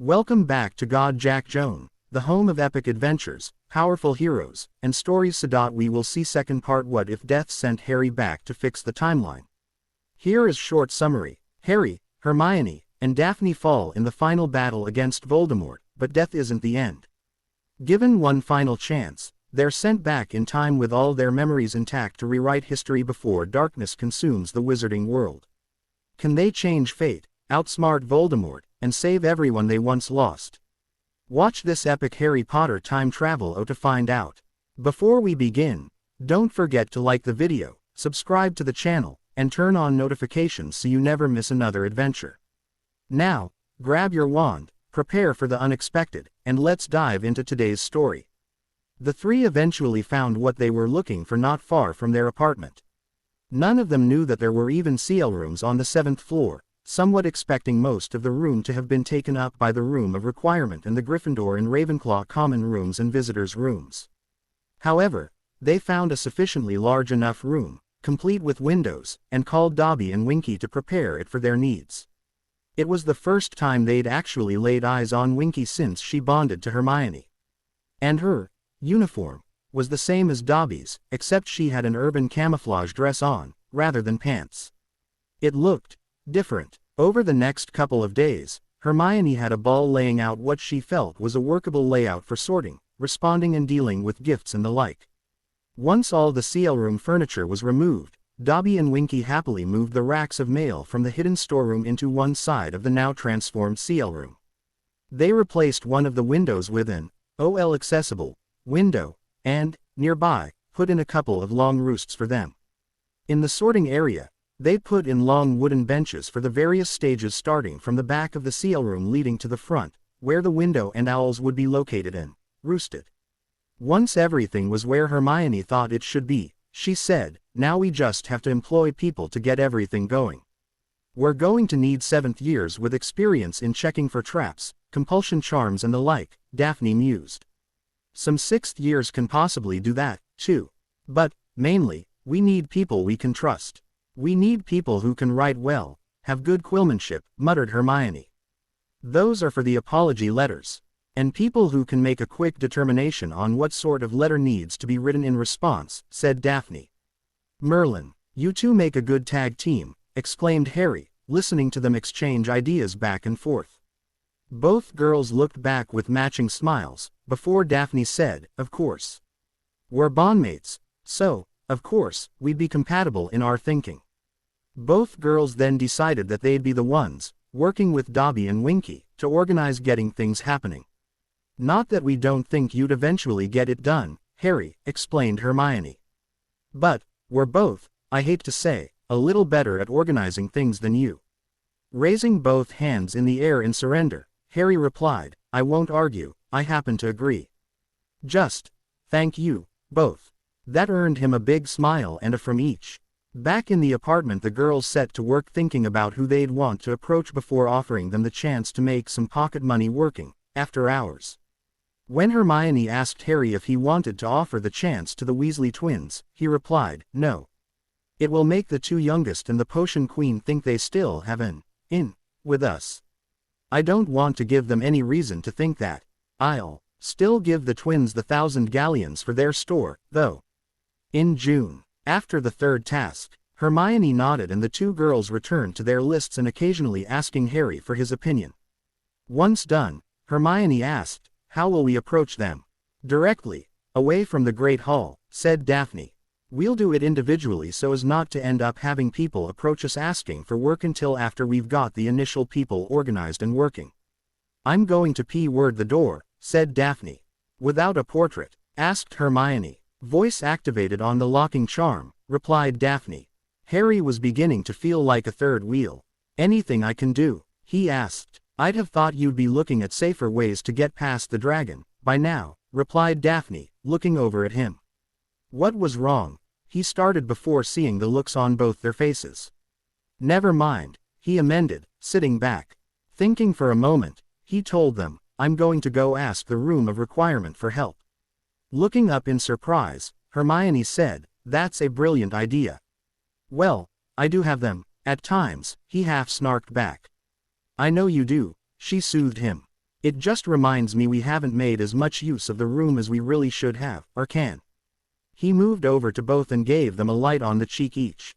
Welcome back to God Jack Joan, the home of epic adventures, powerful heroes, and stories. We will see second part. What if death sent Harry back to fix the timeline? Here is short summary. Harry, Hermione, and Daphne fall in the final battle against Voldemort, but death isn't the end. Given one final chance, they're sent back in time with all their memories intact to rewrite history before darkness consumes the wizarding world. Can they change fate, outsmart Voldemort, and save everyone they once lost? Watch this epic Harry Potter time travel to find out. Before we begin, don't forget to like the video, subscribe to the channel, and turn on notifications so you never miss another adventure. Now, grab your wand, prepare for the unexpected, and let's dive into today's story. The three eventually found what they were looking for not far from their apartment. None of them knew that there were even CL rooms on the 7th floor, somewhat expecting most of the room to have been taken up by the Room of Requirement and the Gryffindor and Ravenclaw common rooms and visitors' rooms. However, they found a sufficiently large enough room, complete with windows, and called Dobby and Winky to prepare it for their needs. It was the first time they'd actually laid eyes on Winky since she bonded to Hermione. And her uniform was the same as Dobby's, except she had an urban camouflage dress on, rather than pants. It looked different. Over the next couple of days, Hermione had a ball laying out what she felt was a workable layout for sorting, responding and dealing with gifts and the like. Once all the CL room furniture was removed, Dobby and Winky happily moved the racks of mail from the hidden storeroom into one side of the now transformed CL room. They replaced one of the windows with an OL accessible window, and, nearby, put in a couple of long roosts for them. In the sorting area, they put in long wooden benches for the various stages starting from the back of the CL room leading to the front, where the window and owls would be located and roosted. Once everything was where Hermione thought it should be, she said, "Now we just have to employ people to get everything going. We're going to need 7th years with experience in checking for traps, compulsion charms and the like," Daphne mused. "Some 6th years can possibly do that, too. But, mainly, we need people we can trust. We need people who can write well, have good quillmanship," muttered Hermione. "Those are for the apology letters. And people who can make a quick determination on what sort of letter needs to be written in response," said Daphne. "Merlin, you two make a good tag team," exclaimed Harry, listening to them exchange ideas back and forth. Both girls looked back with matching smiles, before Daphne said, "Of course. We're bondmates, so, of course, we'd be compatible in our thinking." Both girls then decided that they'd be the ones, working with Dobby and Winky, to organize getting things happening. "Not that we don't think you'd eventually get it done, Harry," explained Hermione. "But, we're both, I hate to say, a little better at organizing things than you." Raising both hands in the air in surrender, Harry replied, "I won't argue, I happen to agree. Just, thank you, both." That earned him a big smile and a from each. Back in the apartment, the girls set to work thinking about who they'd want to approach before offering them the chance to make some pocket money working, after hours. When Hermione asked Harry if he wanted to offer the chance to the Weasley twins, he replied, "No. It will make the two youngest and the Potion Queen think they still have an in with us. I don't want to give them any reason to think that. I'll still give the twins the 1,000 galleons for their store, though." In June, after the third task, Hermione nodded and the two girls returned to their lists and occasionally asking Harry for his opinion. Once done, Hermione asked, "How will we approach them?" "Directly, away from the Great Hall," said Daphne. "We'll do it individually so as not to end up having people approach us asking for work until after we've got the initial people organized and working." "I'm going to P-word the door," said Daphne. "Without a portrait?" asked Hermione. "Voice activated on the locking charm," replied Daphne. Harry was beginning to feel like a third wheel. "Anything I can do?" he asked. "I'd have thought you'd be looking at safer ways to get past the dragon, by now," replied Daphne, looking over at him. "What was wrong?" he started before seeing the looks on both their faces. "Never mind," he amended, sitting back. Thinking for a moment, he told them, "I'm going to go ask the Room of Requirement for help." Looking up in surprise, Hermione said, "That's a brilliant idea." "Well, I do have them, at times," he half snarked back. "I know you do," she soothed him. It just reminds me we haven't made as much use of the room as we really should have, or can." He moved over to both and gave them a light on the cheek each.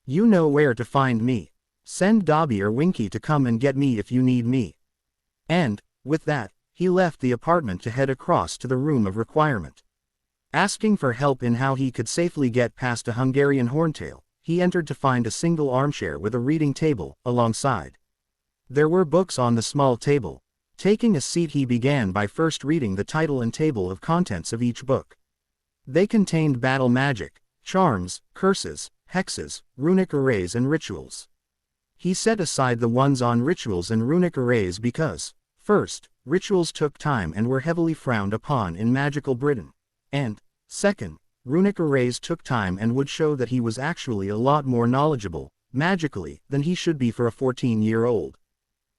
"You know where to find me. Send Dobby or Winky to come and get me if you need me." And, with that, he left the apartment to head across to the room of requirement. Asking for help in how he could safely get past a Hungarian horntail, he entered to find a single armchair with a reading table alongside. There were books on the small table. Taking a seat, he began by first reading the title and table of contents of each book. They contained battle magic, charms, curses, hexes, runic arrays and rituals. He set aside the ones on rituals and runic arrays because, first, rituals took time and were heavily frowned upon in magical Britain, and, second, runic arrays took time and would show that he was actually a lot more knowledgeable, magically, than he should be for a 14-year-old.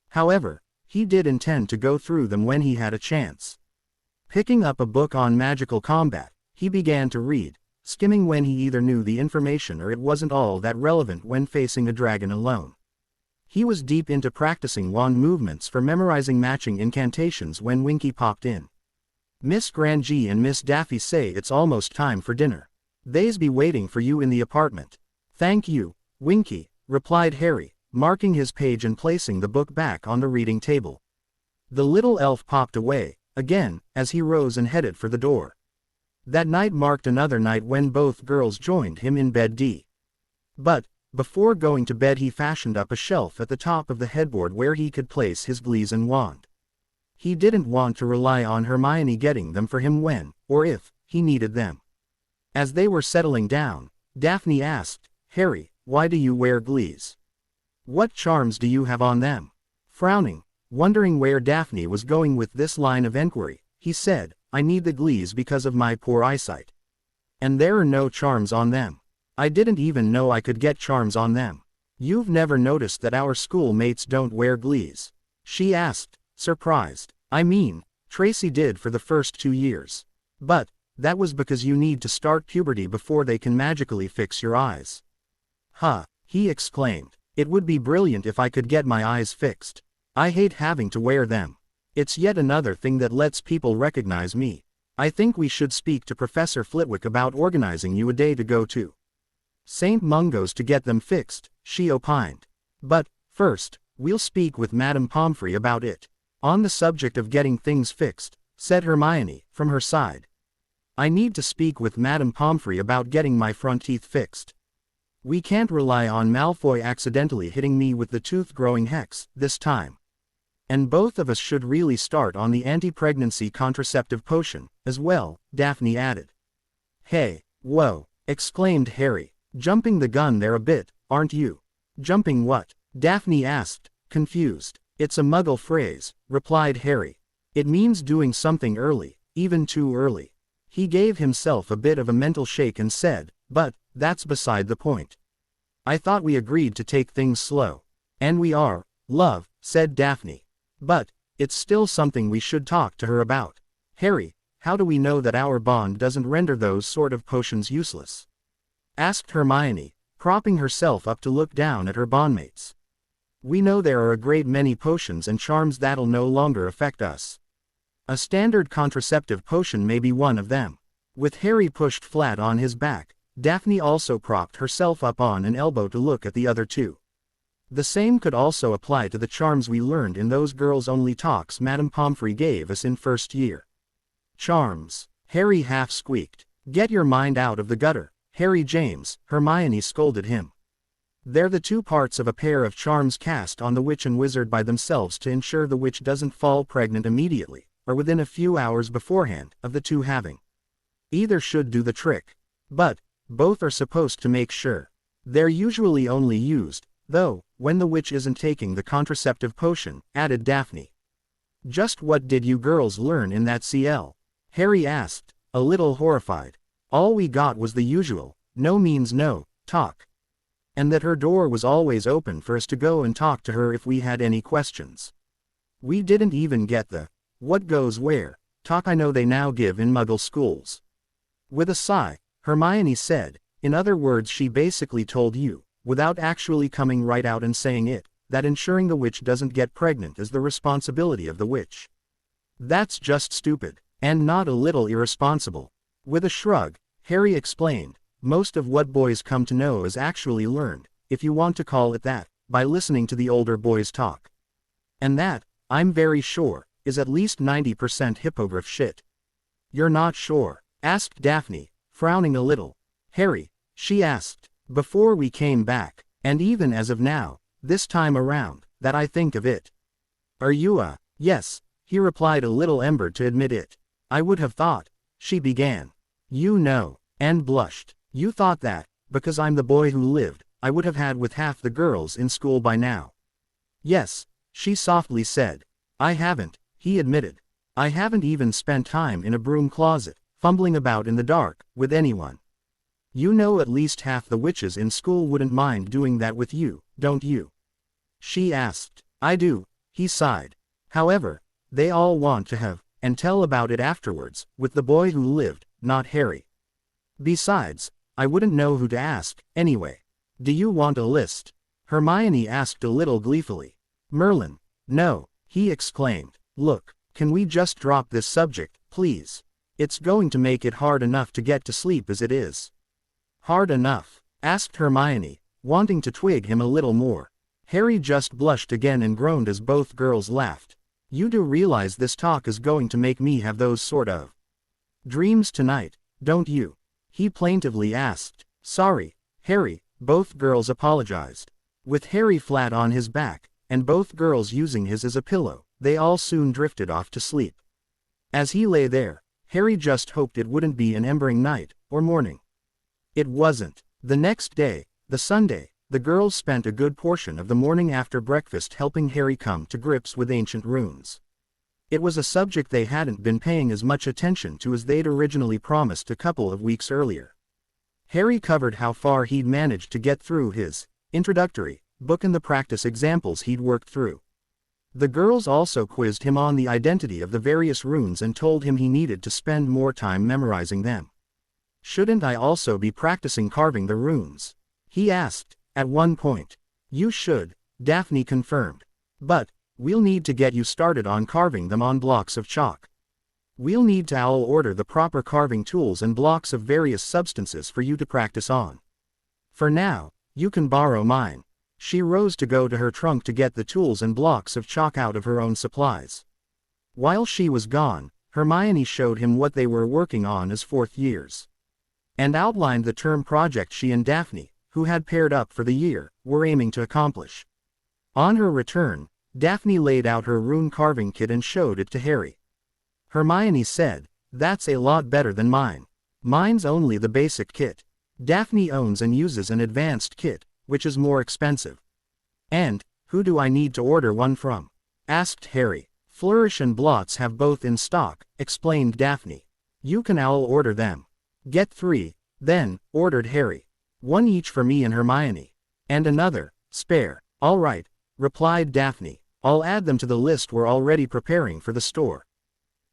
However, he did intend to go through them when he had a chance. Picking up a book on magical combat, he began to read, skimming when he either knew the information or it wasn't all that relevant when facing a dragon alone. He was deep into practicing wand movements for memorizing matching incantations when Winky popped in. "Miss Grandji and Miss Daffy say it's almost time for dinner. They's be waiting for you in the apartment." "Thank you, Winky," replied Harry, marking his page and placing the book back on the reading table. The little elf popped away, again, as he rose and headed for the door. That night marked another night when both girls joined him in bed. But, before going to bed, he fashioned up a shelf at the top of the headboard where he could place his glees and wand. He didn't want to rely on Hermione getting them for him when, or if, he needed them. As they were settling down, Daphne asked, "Harry, why do you wear glees? What charms do you have on them?" Frowning, wondering where Daphne was going with this line of enquiry, he said, "I need the glees because of my poor eyesight. And there are no charms on them. I didn't even know I could get charms on them." "You've never noticed that our schoolmates don't wear glees?" she asked, surprised. "I mean, Tracy did for the first 2 years. But, that was because you need to start puberty before they can magically fix your eyes." "Huh," he exclaimed. "It would be brilliant if I could get my eyes fixed. I hate having to wear them. It's yet another thing that lets people recognize me. I think we should speak to Professor Flitwick about organizing you a day to go to St. Mungo's to get them fixed," she opined. "But, first, we'll speak with Madame Pomfrey about it." "On the subject of getting things fixed," said Hermione, from her side. "I need to speak with Madame Pomfrey about getting my front teeth fixed. We can't rely on Malfoy accidentally hitting me with the tooth-growing hex, this time. And both of us should really start on the anti-pregnancy contraceptive potion, as well," Daphne added. "Hey, whoa," exclaimed Harry. "Jumping the gun there a bit, aren't you?" "Jumping what?" Daphne asked, confused. "It's a Muggle phrase," replied Harry. "It means doing something early, even too early." He gave himself a bit of a mental shake and said, "But, that's beside the point. I thought we agreed to take things slow." "And we are, love," said Daphne. "But, it's still something we should talk to her about. Harry, how do we know that our bond doesn't render those sort of potions useless?" asked Hermione, propping herself up to look down at her bondmates. "We know there are a great many potions and charms that'll no longer affect us. A standard contraceptive potion may be one of them." With Harry pushed flat on his back, Daphne also propped herself up on an elbow to look at the other two. "The same could also apply to the charms we learned in those girls-only talks Madame Pomfrey gave us in first year." "Charms," Harry half squeaked. "Get your mind out of the gutter, Harry James," Hermione scolded him. "They're the two parts of a pair of charms cast on the witch and wizard by themselves to ensure the witch doesn't fall pregnant immediately, or within a few hours beforehand, of the two having. Either should do the trick. But, both are supposed to make sure. They're usually only used, though, when the witch isn't taking the contraceptive potion," added Daphne. "Just what did you girls learn in that CL?" Harry asked, a little horrified. "All we got was the usual, no means no, talk. And that her door was always open for us to go and talk to her if we had any questions. We didn't even get the, what goes where, talk I know they now give in Muggle schools." With a sigh, Hermione said, "In other words, she basically told you, without actually coming right out and saying it, that ensuring the witch doesn't get pregnant is the responsibility of the witch." That's just stupid, and not a little irresponsible. With a shrug, Harry explained, most of what boys come to know is actually learned, if you want to call it that, by listening to the older boys talk. And that, I'm very sure, is at least 90% hippogriff shit. You're not sure? Asked Daphne, frowning a little. Harry, she asked, before we came back, and even as of now, this time around, that I think of it. Are you yes, he replied, a little embered to admit it. I would have thought, she began. You know, and blushed. You thought that, because I'm the boy who lived, I would have had with half the girls in school by now. Yes, she softly said. I haven't, he admitted. I haven't even spent time in a broom closet, fumbling about in the dark, with anyone. You know at least half the witches in school wouldn't mind doing that with you, don't you? She asked. I do, he sighed. However, they all want to have, and tell about it afterwards, with the boy who lived, not Harry. Besides, I wouldn't know who to ask, anyway. Do you want a list? Hermione asked a little gleefully. Merlin. No, he exclaimed. Look, can we just drop this subject, please? It's going to make it hard enough to get to sleep as it is. Hard enough? Asked Hermione, wanting to twig him a little more. Harry just blushed again and groaned as both girls laughed. You do realize this talk is going to make me have those sort of dreams tonight, don't you? He plaintively asked. Sorry, Harry, both girls apologized. With Harry flat on his back, and both girls using his as a pillow, they all soon drifted off to sleep. As he lay there, Harry just hoped it wouldn't be an embering night, or morning. It wasn't. The next day, the Sunday, the girls spent a good portion of the morning after breakfast helping Harry come to grips with ancient runes. It was a subject they hadn't been paying as much attention to as they'd originally promised a couple of weeks earlier. Harry covered how far he'd managed to get through his introductory book and the practice examples he'd worked through. The girls also quizzed him on the identity of the various runes and told him he needed to spend more time memorizing them. Shouldn't I also be practicing carving the runes? He asked, at one point. You should, Daphne confirmed. But, we'll need to get you started on carving them on blocks of chalk. We'll need to order the proper carving tools and blocks of various substances for you to practice on. For now, you can borrow mine. She rose to go to her trunk to get the tools and blocks of chalk out of her own supplies. While she was gone, Hermione showed him what they were working on as fourth years. And outlined the term project she and Daphne, who had paired up for the year, were aiming to accomplish. On her return, Daphne laid out her rune carving kit and showed it to Harry. Hermione said, That's a lot better than mine. Mine's only the basic kit. Daphne owns and uses an advanced kit, which is more expensive. And, who do I need to order one from? Asked Harry. Flourish and Blots have both in stock, explained Daphne. You can order them. Get 3, then, ordered Harry. 1 each for me and Hermione. And another, spare. All right, replied Daphne. I'll add them to the list we're already preparing for the store.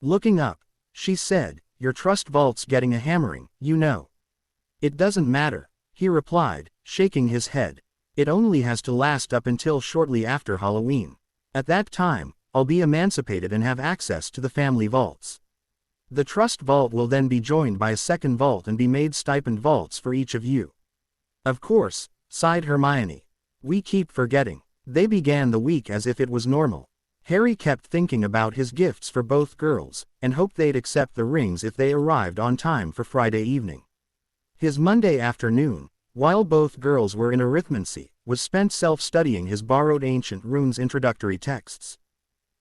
Looking up, she said, Your trust vault's getting a hammering, you know. It doesn't matter, he replied, shaking his head. It only has to last up until shortly after Halloween. At that time, I'll be emancipated and have access to the family vaults. The trust vault will then be joined by a second vault and be made stipend vaults for each of you. Of course, sighed Hermione. We keep forgetting. They began the week as if it was normal. Harry kept thinking about his gifts for both girls, and hoped they'd accept the rings if they arrived on time for Friday evening. His Monday afternoon, while both girls were in arithmancy, was spent self-studying his borrowed ancient runes introductory texts.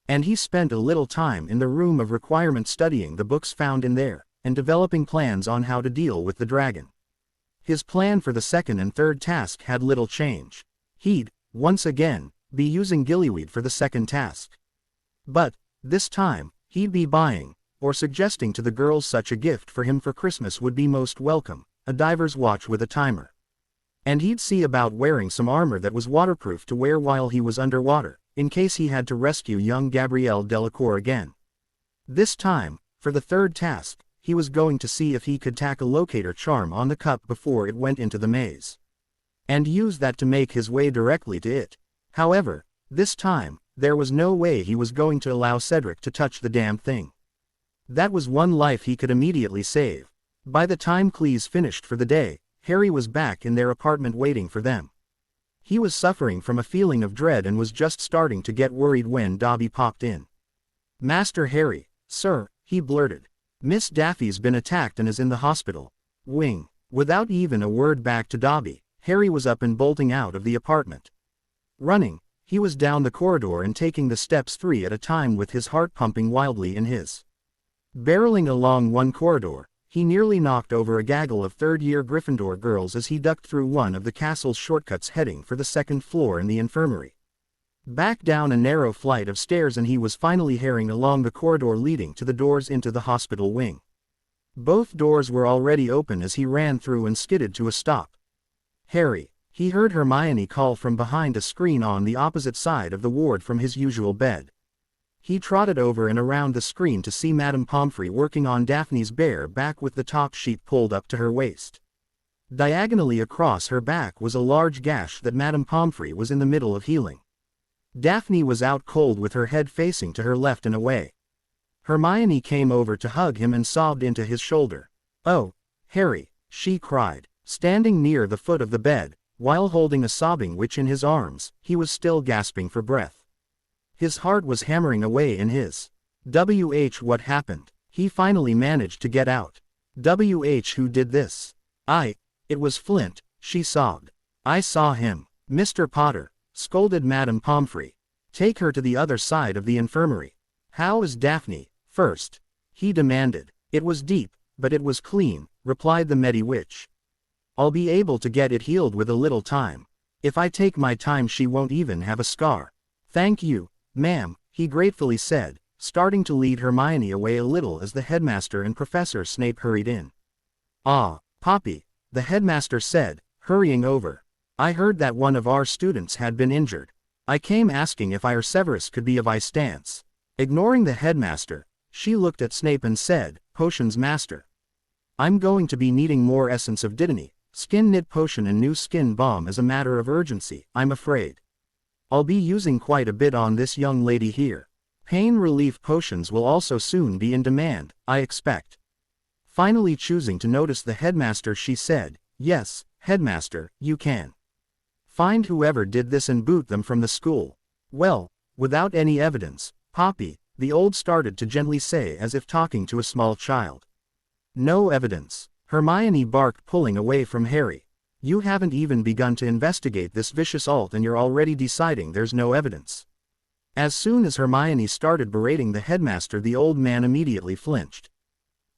And he spent a little time in the room of requirement studying the books found in there, and developing plans on how to deal with the dragon. His plan for the second and third task had little change. He'd, once again, be using gillyweed for the second task. But, this time, he'd be buying, or suggesting to the girls such a gift for him for Christmas would be most welcome, a diver's watch with a timer. And he'd see about wearing some armor that was waterproof to wear while he was underwater, in case he had to rescue young Gabrielle Delacour again. This time, for the third task, he was going to see if he could tack a locator charm on the cup before it went into the maze. And use that to make his way directly to it. However, this time, There was no way he was going to allow Cedric to touch the damn thing. That was one life he could immediately save. By the time Cleese finished for the day, Harry was back in their apartment waiting for them. He was suffering from a feeling of dread and was just starting to get worried when Dobby popped in. "Master Harry, sir," he blurted. "Miss Daffy's been attacked and is in the hospital." Wing. Without even a word back to Dobby, Harry was up and bolting out of the apartment. Running, he was down the corridor and taking the steps 3 at a time with his heart pumping wildly in his. Barreling along one corridor, he nearly knocked over a gaggle of third-year Gryffindor girls as he ducked through one of the castle's shortcuts heading for the second floor in the infirmary. Back down a narrow flight of stairs and he was finally hurrying along the corridor leading to the doors into the hospital wing. Both doors were already open as he ran through and skidded to a stop. "Harry," he heard Hermione call from behind a screen on the opposite side of the ward from his usual bed. He trotted over and around the screen to see Madame Pomfrey working on Daphne's bare back with the top sheet pulled up to her waist. Diagonally across her back was a large gash that Madame Pomfrey was in the middle of healing. Daphne was out cold with her head facing to her left and away. Hermione came over to hug him and sobbed into his shoulder. "Oh, Harry," she cried, standing near the foot of the bed, while holding a sobbing witch in his arms. He was still gasping for breath. His heart was hammering away in his. What happened? He finally managed to get out. Who did this? It was Flint, she sobbed. "I saw him." "Mr. Potter," scolded Madame Pomfrey. "Take her to the other side of the infirmary." "How is Daphne, first?" he demanded. "It was deep, but it was clean," replied the Medi-Witch. "I'll be able to get it healed with a little time. If I take my time she won't even have a scar." "Thank you, ma'am," he gratefully said, starting to lead Hermione away a little as the headmaster and Professor Snape hurried in. "Ah, Poppy," the headmaster said, hurrying over. "I heard that one of our students had been injured. I came asking if our Severus could be of Stance." Ignoring the headmaster, she looked at Snape and said, "Potions master. I'm going to be needing more essence of Dittany, skin knit potion and new skin balm as a matter of urgency, I'm afraid. I'll be using quite a bit on this young lady here. Pain relief potions will also soon be in demand, I expect." Finally choosing to notice the headmaster, she said, "Yes, headmaster, you can. Find whoever did this and boot them from the school." "Well, without any evidence, Poppy," the old started to gently say as if talking to a small child. "No evidence," Hermione barked, pulling away from Harry. "You haven't even begun to investigate this vicious alt and you're already deciding there's no evidence." As soon as Hermione started berating the headmaster, the old man immediately flinched.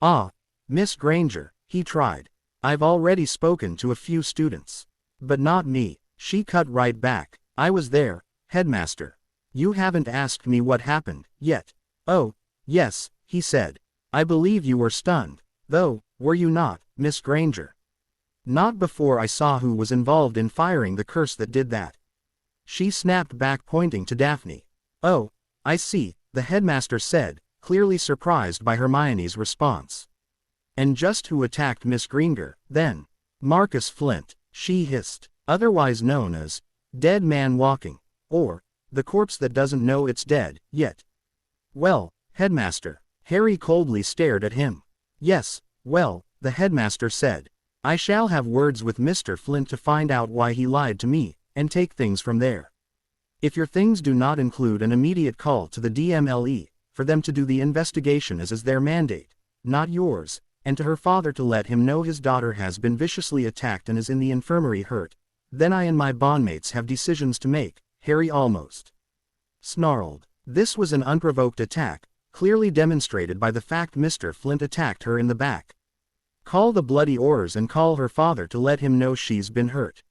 "Ah, Miss Granger," he tried. "I've already spoken to a few students. But not me," she cut right back. "I was there, headmaster. You haven't asked me what happened, yet." "Oh, yes," he said. "I believe you were stunned, though, were you not, Miss Granger?" "Not before I saw who was involved in firing the curse that did that." She snapped back, pointing to Daphne. "Oh, I see," the headmaster said, clearly surprised by Hermione's response. "And just who attacked Miss Granger, then?" "Marcus Flint," she hissed, "otherwise known as Dead Man Walking, or the corpse that doesn't know it's dead, yet." "Well, headmaster," Harry coldly stared at him. "Yes, well," the headmaster said. "I shall have words with Mr. Flint to find out why he lied to me, and take things from there. If your things do not include an immediate call to the DMLE, for them to do the investigation as is their mandate, not yours, and to her father to let him know his daughter has been viciously attacked and is in the infirmary hurt, then I and my bondmates have decisions to make," Harry almost snarled. This was an unprovoked attack, clearly demonstrated by the fact Mr. Flint attacked her in the back. "Call the bloody orders and call her father to let him know she's been hurt.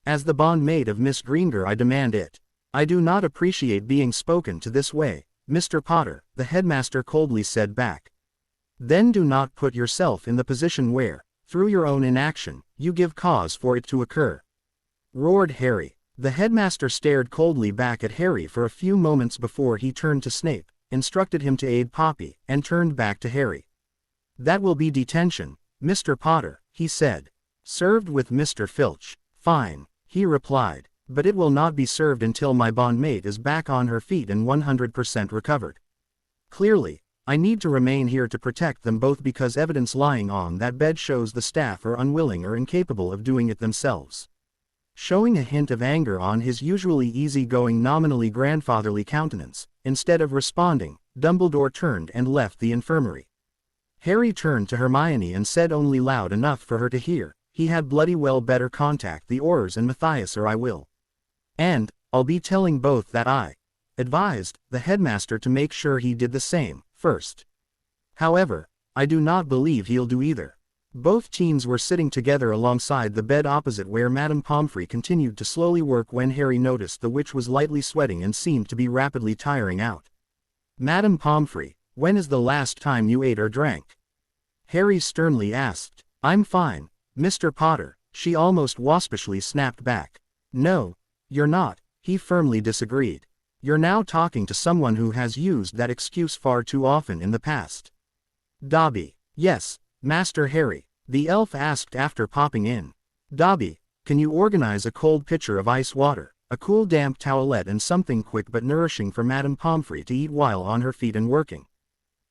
As the bondmate of Miss Granger I demand it. I do not appreciate being spoken to this way, Mr. Potter," the headmaster coldly said back. "Then do not put yourself in the position where, through your own inaction, you give cause for it to occur," roared Harry. The headmaster stared coldly back at Harry for a few moments before he turned to Snape, instructed him to aid Poppy, and turned back to Harry. "That will be detention, Mr. Potter," he said. "Served with Mr. Filch." "Fine," he replied. But it will not be served until my bondmate is back on her feet and 100% recovered. Clearly, I need to remain here to protect them both because evidence lying on that bed shows the staff are unwilling or incapable of doing it themselves. Showing a hint of anger on his usually easy-going nominally grandfatherly countenance, instead of responding, Dumbledore turned and left the infirmary. Harry turned to Hermione and said only loud enough for her to hear, "He had bloody well better contact the Aurors and Matthias or I will. And, I'll be telling both that I advised the headmaster to make sure he did the same, first. However, I do not believe he'll do either." Both teens were sitting together alongside the bed opposite where Madame Pomfrey continued to slowly work when Harry noticed the witch was lightly sweating and seemed to be rapidly tiring out. "Madame Pomfrey, when is the last time you ate or drank?" Harry sternly asked. "I'm fine, Mr. Potter," she almost waspishly snapped back. "No, you're not," he firmly disagreed. "You're now talking to someone who has used that excuse far too often in the past." Dobby. "Yes, Master Harry," the elf asked after popping in. "Dobby, can you organize a cold pitcher of ice water, a cool damp towelette and something quick but nourishing for Madame Pomfrey to eat while on her feet and working?"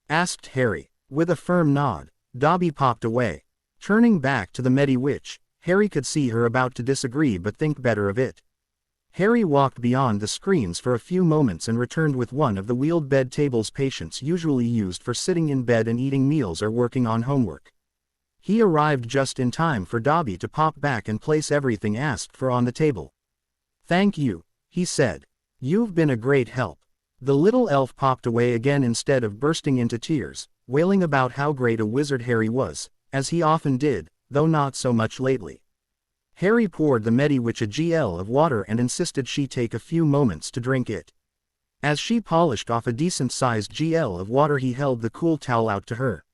asked Harry. With a firm nod, Dobby popped away. Turning back to the Medi-Witch, Harry could see her about to disagree but think better of it. Harry walked beyond the screens for a few moments and returned with one of the wheeled bed tables patients usually used for sitting in bed and eating meals or working on homework. He arrived just in time for Dobby to pop back and place everything asked for on the table. "Thank you," he said. "You've been a great help." The little elf popped away again instead of bursting into tears, wailing about how great a wizard Harry was, as he often did, though not so much lately. Harry poured the Medi-Witch a GL of water and insisted she take a few moments to drink it. As she polished off a decent-sized GL of water he held the cool towel out to her.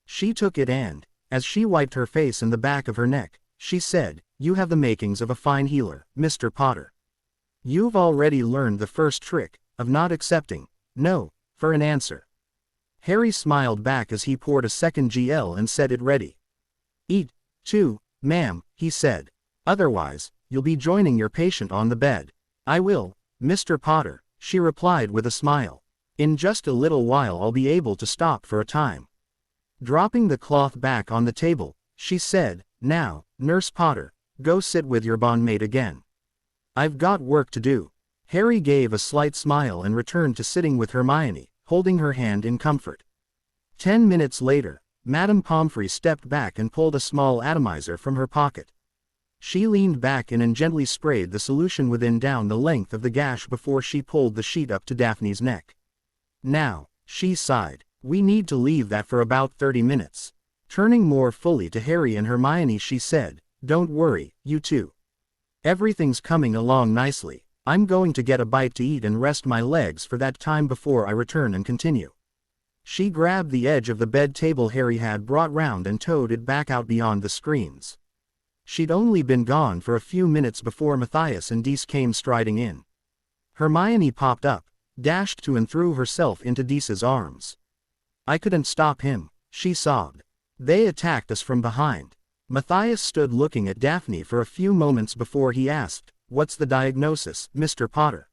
She took it and, as she wiped her face and the back of her neck, she said, "You have the makings of a fine healer, Mr. Potter. You've already learned the first trick, of not accepting no for an answer." Harry smiled back as he poured a second GL and set it ready. "Eat, too, ma'am," he said. "Otherwise, you'll be joining your patient on the bed." "I will, Mr. Potter," she replied with a smile. "In just a little while I'll be able to stop for a time." Dropping the cloth back on the table, she said, "Now, Nurse Potter, go sit with your bondmate again. I've got work to do." Harry gave a slight smile and returned to sitting with Hermione, holding her hand in comfort. 10 minutes later, Madame Pomfrey stepped back and pulled a small atomizer from her pocket. She leaned back in and gently sprayed the solution within down the length of the gash before she pulled the sheet up to Daphne's neck. "Now," she sighed, "we need to leave that for about 30 minutes. Turning more fully to Harry and Hermione she said, "Don't worry, you two. Everything's coming along nicely. I'm going to get a bite to eat and rest my legs for that time before I return and continue." She grabbed the edge of the bed table Harry had brought round and towed it back out beyond the screens. She'd only been gone for a few minutes before Matthias and Dees came striding in. Hermione popped up, dashed to and threw herself into Dees's arms. "I couldn't stop him," she sobbed. "They attacked us from behind." Matthias stood looking at Daphne for a few moments before he asked, "What's the diagnosis, Mr. Potter?"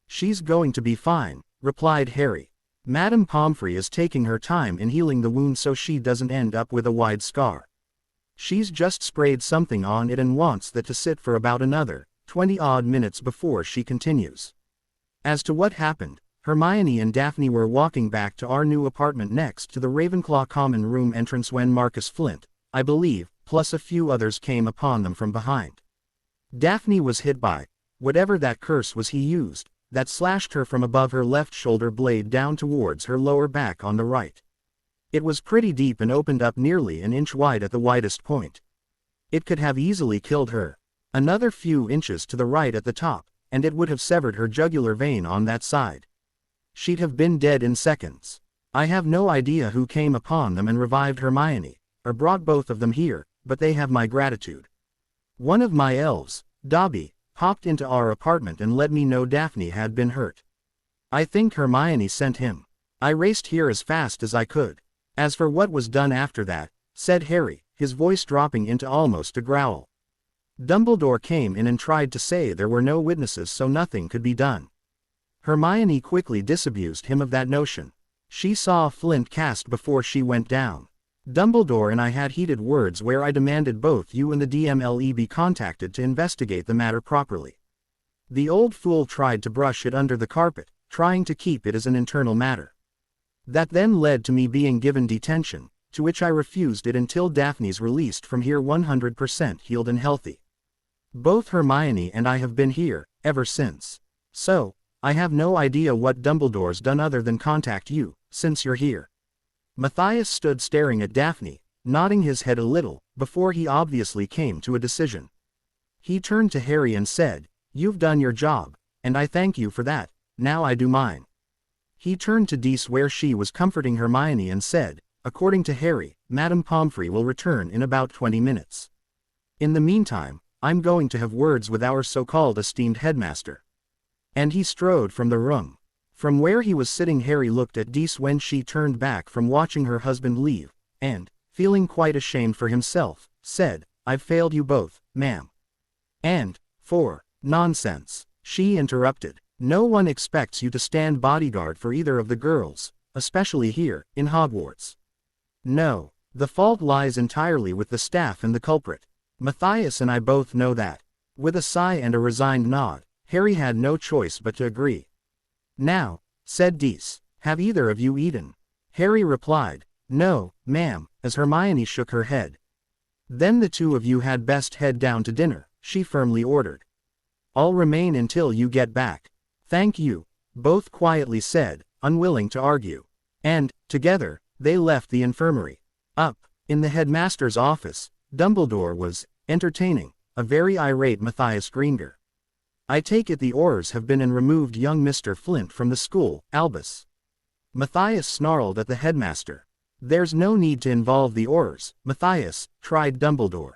"She's going to be fine," replied Harry. "Madame Pomfrey is taking her time in healing the wound so she doesn't end up with a wide scar. She's just sprayed something on it and wants that to sit for about another 20-odd minutes before she continues." As to what happened, Hermione and Daphne were walking back to our new apartment next to the Ravenclaw common room entrance when Marcus Flint, I believe, plus a few others came upon them from behind. Daphne was hit by whatever that curse was he used, that slashed her from above her left shoulder blade down towards her lower back on the right. It was pretty deep and opened up nearly an inch wide at the widest point. It could have easily killed her. Another few inches to the right at the top, and it would have severed her jugular vein on that side. She'd have been dead in seconds. I have no idea who came upon them and revived Hermione, or brought both of them here, but they have my gratitude. One of my elves, Dobby, popped into our apartment and let me know Daphne had been hurt. I think Hermione sent him. I raced here as fast as I could. As for what was done after that," said Harry, his voice dropping into almost a growl. Dumbledore came in and tried to say there were no witnesses so nothing could be done. Hermione quickly disabused him of that notion. She saw Flint cast before she went down. Dumbledore and I had heated words where I demanded both you and the DMLE be contacted to investigate the matter properly. The old fool tried to brush it under the carpet, trying to keep it as an internal matter. That then led to me being given detention, to which I refused it until Daphne's released from here 100% healed and healthy. Both Hermione and I have been here, ever since. So, I have no idea what Dumbledore's done other than contact you, since you're here. Matthias stood staring at Daphne, nodding his head a little, before he obviously came to a decision. He turned to Harry and said, "You've done your job, and I thank you for that, now I do mine." He turned to Dees where she was comforting Hermione and said, "According to Harry, Madame Pomfrey will return in about 20 minutes. In the meantime, I'm going to have words with our so-called esteemed headmaster." And he strode from the room. From where he was sitting, Harry looked at Dees when she turned back from watching her husband leave, and, feeling quite ashamed for himself, said, "I've failed you both, ma'am." "And, nonsense," she interrupted. "No one expects you to stand bodyguard for either of the girls, especially here, in Hogwarts. No, the fault lies entirely with the staff and the culprit. Matthias and I both know that." With a sigh and a resigned nod, Harry had no choice but to agree. "Now," said Dees, "have either of you eaten?" Harry replied, "No, ma'am," as Hermione shook her head. "Then the two of you had best head down to dinner," she firmly ordered. "I'll remain until you get back." "Thank you," both quietly said, unwilling to argue. And, together, they left the infirmary. Up, in the headmaster's office, Dumbledore was entertaining a very irate Matthias Greenger. "I take it the Aurors have been and removed young Mr. Flint from the school, Albus." Matthias snarled at the headmaster. "There's no need to involve the Aurors, Matthias," tried Dumbledore.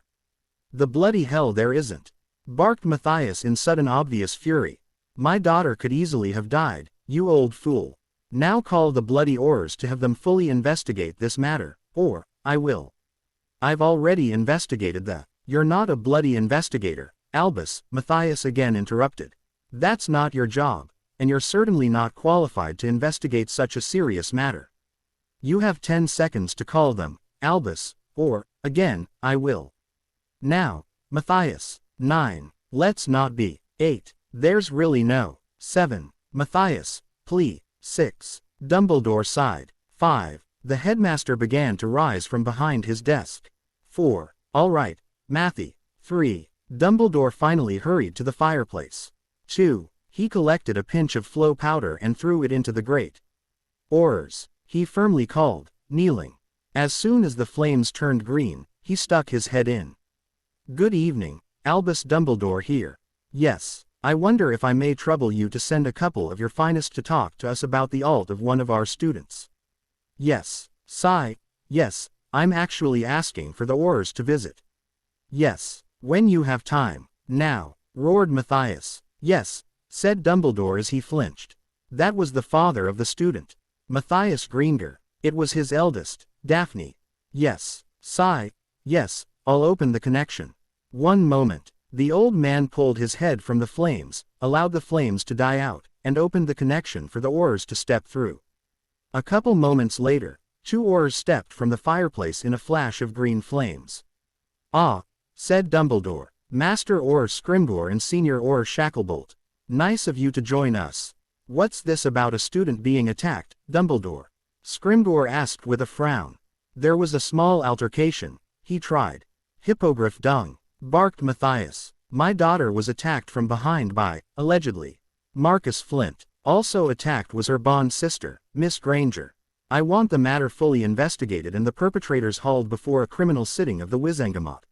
"The bloody hell there isn't," barked Matthias in sudden obvious fury. "My daughter could easily have died, you old fool. Now call the bloody Aurors to have them fully investigate this matter, or, I will." "I've already investigated the—" "You're not a bloody investigator, Albus," Matthias again interrupted. "That's not your job, and you're certainly not qualified to investigate such a serious matter. You have 10 seconds to call them, Albus, or, again, I will." "Now, Matthias." 9. "Let's not be." 8. "There's really no." 7. "Matthias, please." 6. Dumbledore sighed. 5. The headmaster began to rise from behind his desk. 4. "All right, Matthew." 3. Dumbledore finally hurried to the fireplace. 2. He collected a pinch of flow powder and threw it into the grate. "Aurors," he firmly called, kneeling. As soon as the flames turned green, he stuck his head in. "Good evening, Albus Dumbledore here. Yes, I wonder if I may trouble you to send a couple of your finest to talk to us about the alt of one of our students." "Yes." Sigh. "Yes, I'm actually asking for the Aurors to visit." "Yes, when you have time." "Now," roared Matthias. "Yes," said Dumbledore as he flinched. That was the father of the student. Matthias Greenger. It was his eldest, Daphne. "Yes." Sigh. "Yes, I'll open the connection." "One moment." The old man pulled his head from the flames, allowed the flames to die out, and opened the connection for the Aurors to step through. A couple moments later, 2 Aurors stepped from the fireplace in a flash of green flames. "Ah," said Dumbledore, "Master Auror Scrimgeour and Senior Auror Shacklebolt. Nice of you to join us." "What's this about a student being attacked, Dumbledore?" Scrimgeour asked with a frown. "There was a small altercation," he tried. "Hippogriff dung," barked Matthias. "My daughter was attacked from behind by, allegedly, Marcus Flint. Also attacked was her bond sister, Miss Granger. I want the matter fully investigated and the perpetrators hauled before a criminal sitting of the Wizengamot.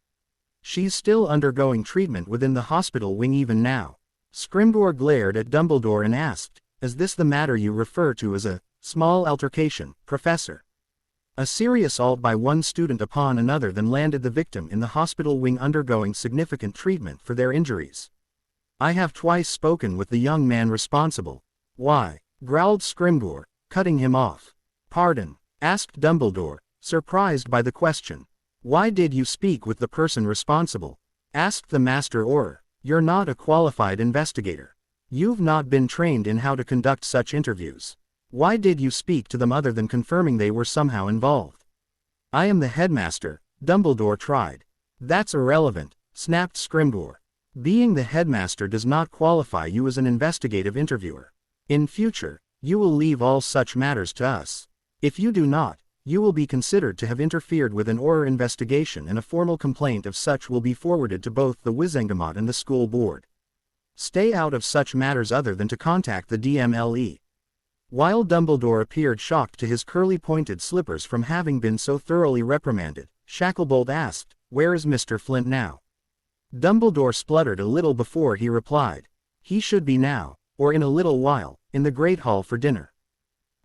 She's still undergoing treatment within the hospital wing even now." Scrimgeour glared at Dumbledore and asked, "Is this the matter you refer to as a small altercation, Professor?" "A serious assault by one student upon another then landed the victim in the hospital wing undergoing significant treatment for their injuries. I have twice spoken with the young man responsible." "Why?" growled Scrimgeour, cutting him off. "Pardon?" asked Dumbledore, surprised by the question. "Why did you speak with the person responsible?" asked the Master Auror. "You're not a qualified investigator. You've not been trained in how to conduct such interviews. Why did you speak to them other than confirming they were somehow involved?" "I am the headmaster," Dumbledore tried. "That's irrelevant," snapped Scrimgeour. "Being the headmaster does not qualify you as an investigative interviewer. In future, you will leave all such matters to us. If you do not, you will be considered to have interfered with an Auror investigation, and a formal complaint of such will be forwarded to both the Wizengamot and the school board. Stay out of such matters other than to contact the DMLE." While Dumbledore appeared shocked to his curly-pointed slippers from having been so thoroughly reprimanded, Shacklebolt asked, "Where is Mr. Flint now?" Dumbledore spluttered a little before he replied. "He should be now, or in a little while, in the Great Hall for dinner."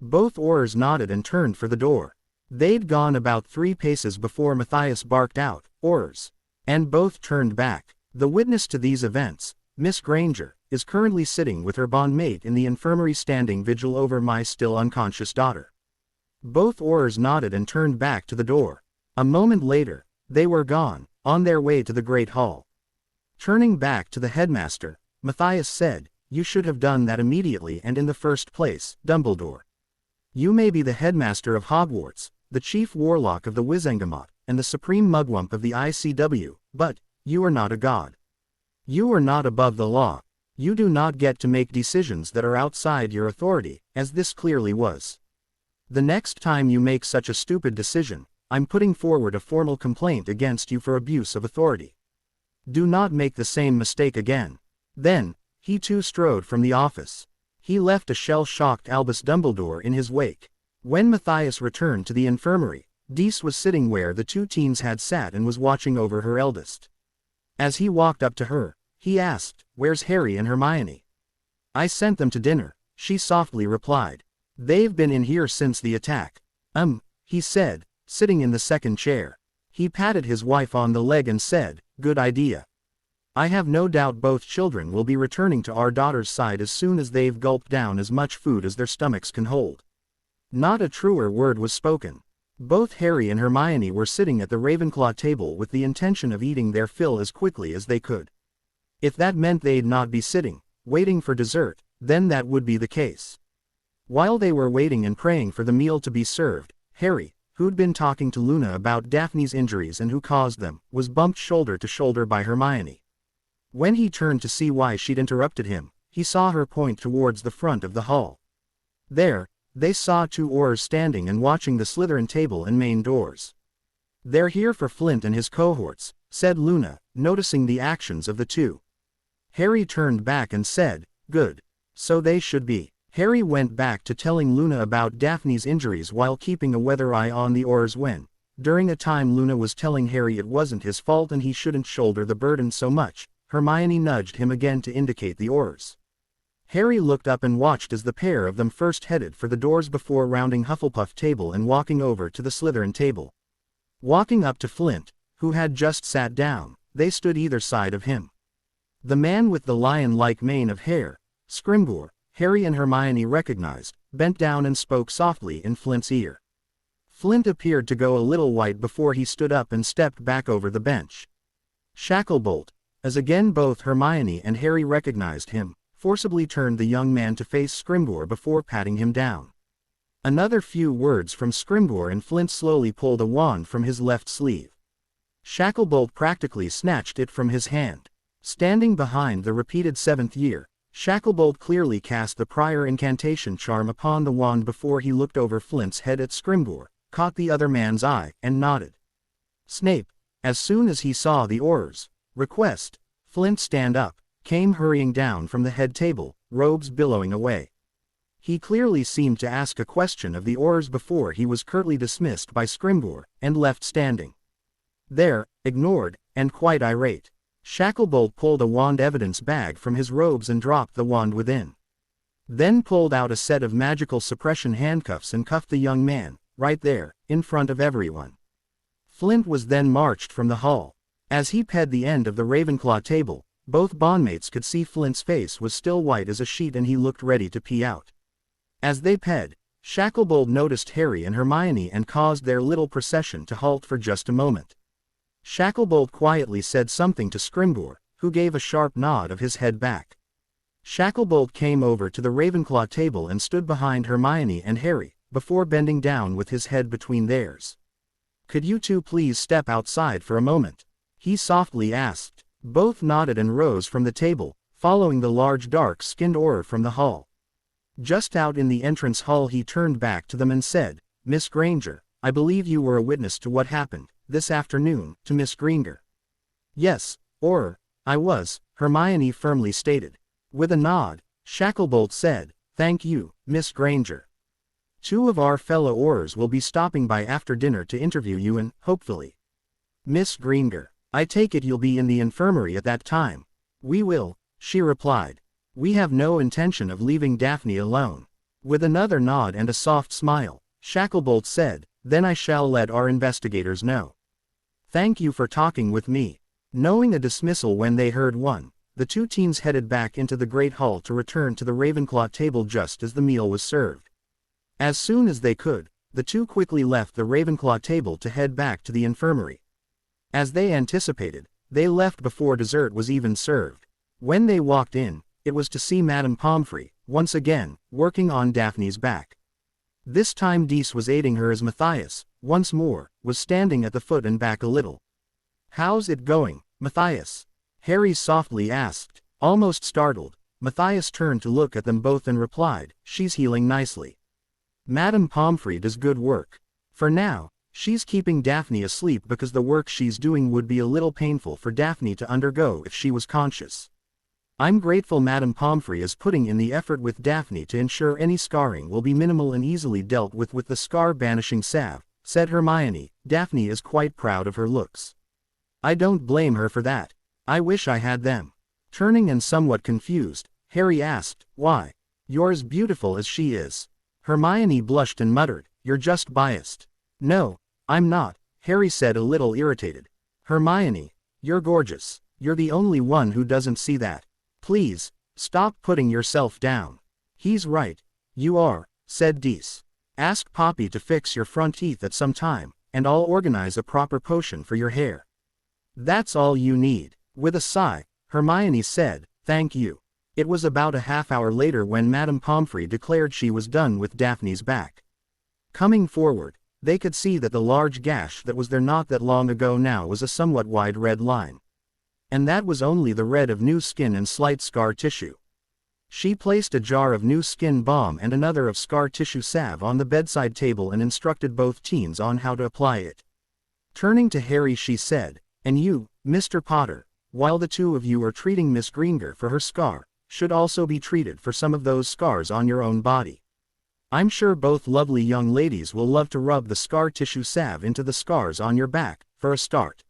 Both Aurors nodded and turned for the door. They'd gone about 3 paces before Matthias barked out, "Aurors!" and both turned back. The witness to these events, Miss Granger, is currently sitting with her bondmate in the infirmary standing vigil over my still unconscious daughter. Both Aurors nodded and turned back to the door. A moment later, they were gone, on their way to the Great Hall. Turning back to the headmaster, Matthias said, "You should have done that immediately and in the first place, Dumbledore. You may be the headmaster of Hogwarts, the chief warlock of the Wizengamot, and the supreme mugwump of the ICW, but you are not a god. You are not above the law. You do not get to make decisions that are outside your authority, as this clearly was. The next time you make such a stupid decision, I'm putting forward a formal complaint against you for abuse of authority. Do not make the same mistake again." Then, he too strode from the office. He left a shell-shocked Albus Dumbledore in his wake. When Matthias returned to the infirmary, Dees was sitting where the 2 teens had sat and was watching over her eldest. As he walked up to her, he asked, "Where's Harry and Hermione?" "I sent them to dinner," she softly replied. "They've been in here since the attack." He said, sitting in the second chair. He patted his wife on the leg and said, "Good idea. I have no doubt both children will be returning to our daughter's side as soon as they've gulped down as much food as their stomachs can hold." Not a truer word was spoken. Both Harry and Hermione were sitting at the Ravenclaw table with the intention of eating their fill as quickly as they could. If that meant they'd not be sitting, waiting for dessert, then that would be the case. While they were waiting and praying for the meal to be served, Harry, who'd been talking to Luna about Daphne's injuries and who caused them, was bumped shoulder to shoulder by Hermione. When he turned to see why she'd interrupted him, he saw her point towards the front of the hall. There, they saw 2 Aurors standing and watching the Slytherin table and main doors. "They're here for Flint and his cohorts," said Luna, noticing the actions of the 2. Harry turned back and said, "Good. So they should be." Harry went back to telling Luna about Daphne's injuries while keeping a weather eye on the Aurors when, during a time Luna was telling Harry it wasn't his fault and he shouldn't shoulder the burden so much, Hermione nudged him again to indicate the Aurors. Harry looked up and watched as the pair of them first headed for the doors before rounding Hufflepuff table and walking over to the Slytherin table. Walking up to Flint, who had just sat down, they stood either side of him. The man with the lion-like mane of hair, Scrimgeour, Harry and Hermione recognized, bent down and spoke softly in Flint's ear. Flint appeared to go a little white before he stood up and stepped back over the bench. Shacklebolt, as again both Hermione and Harry recognized him, forcibly turned the young man to face Scrimgeour before patting him down. Another few words from Scrimgeour and Flint slowly pulled a wand from his left sleeve. Shacklebolt practically snatched it from his hand. Standing behind the repeated 7th year, Shacklebolt clearly cast the prior incantation charm upon the wand before he looked over Flint's head at Scrimgeour, caught the other man's eye, and nodded. Snape, as soon as he saw the Aurors, request, Flint stand up, came hurrying down from the head table, robes billowing away. He clearly seemed to ask a question of the Aurors before he was curtly dismissed by Scrimgeour, and left standing there, ignored, and quite irate. Shacklebolt pulled a wand evidence bag from his robes and dropped the wand within. Then pulled out a set of magical suppression handcuffs and cuffed the young man, right there, in front of everyone. Flint was then marched from the hall. As he ped the end of the Ravenclaw table, both bondmates could see Flint's face was still white as a sheet and he looked ready to pee out. As they ped, Shacklebolt noticed Harry and Hermione and caused their little procession to halt for just a moment. Shacklebolt quietly said something to Scrimgeour, who gave a sharp nod of his head back. Shacklebolt came over to the Ravenclaw table and stood behind Hermione and Harry, before bending down with his head between theirs. "Could you two please step outside for a moment?" he softly asked. Both nodded and rose from the table, following the large dark-skinned Auror from the hall. Just out in the entrance hall he turned back to them and said, "Miss Granger, I believe you were a witness to what happened this afternoon to Miss Granger." "Yes, Auror, I was," Hermione firmly stated. With a nod, Shacklebolt said, "Thank you, Miss Granger. Two of our fellow Aurors will be stopping by after dinner to interview you and, hopefully, Miss Granger, I take it you'll be in the infirmary at that time." "We will," she replied. "We have no intention of leaving Daphne alone." With another nod and a soft smile, Shacklebolt said, "Then I shall let our investigators know. Thank you for talking with me." Knowing a dismissal when they heard one, the two teens headed back into the great hall to return to the Ravenclaw table just as the meal was served. As soon as they could, the two quickly left the Ravenclaw table to head back to the infirmary. As they anticipated, they left before dessert was even served. When they walked in, it was to see Madame Pomfrey, once again, working on Daphne's back. This time Dees was aiding her as Matthias, once more, was standing at the foot and back a little. "How's it going, Matthias?" Harry softly asked. Almost startled, Matthias turned to look at them both and replied, "She's healing nicely. Madame Pomfrey does good work. For now, she's keeping Daphne asleep because the work she's doing would be a little painful for Daphne to undergo if she was conscious. I'm grateful Madame Pomfrey is putting in the effort with Daphne to ensure any scarring will be minimal and easily dealt with the scar-banishing salve," said Hermione. "Daphne is quite proud of her looks. I don't blame her for that. I wish I had them." Turning and somewhat confused, Harry asked, "Why? You're as beautiful as she is." Hermione blushed and muttered, "You're just biased." "No, I'm not," Harry said a little irritated. "Hermione, you're gorgeous. You're the only one who doesn't see that. Please, stop putting yourself down." "He's right. You are," said Dees. "Ask Poppy to fix your front teeth at some time, and I'll organize a proper potion for your hair. That's all you need." With a sigh, Hermione said, "Thank you." It was about a half-hour later when Madame Pomfrey declared she was done with Daphne's back. Coming forward, they could see that the large gash that was there not that long ago now was a somewhat wide red line. And that was only the red of new skin and slight scar tissue. She placed a jar of new skin balm and another of scar tissue salve on the bedside table and instructed both teens on how to apply it. Turning to Harry she said, "And you, Mr. Potter, while the two of you are treating Miss Granger for her scar, should also be treated for some of those scars on your own body. I'm sure both lovely young ladies will love to rub the scar tissue salve into the scars on your back, for a start."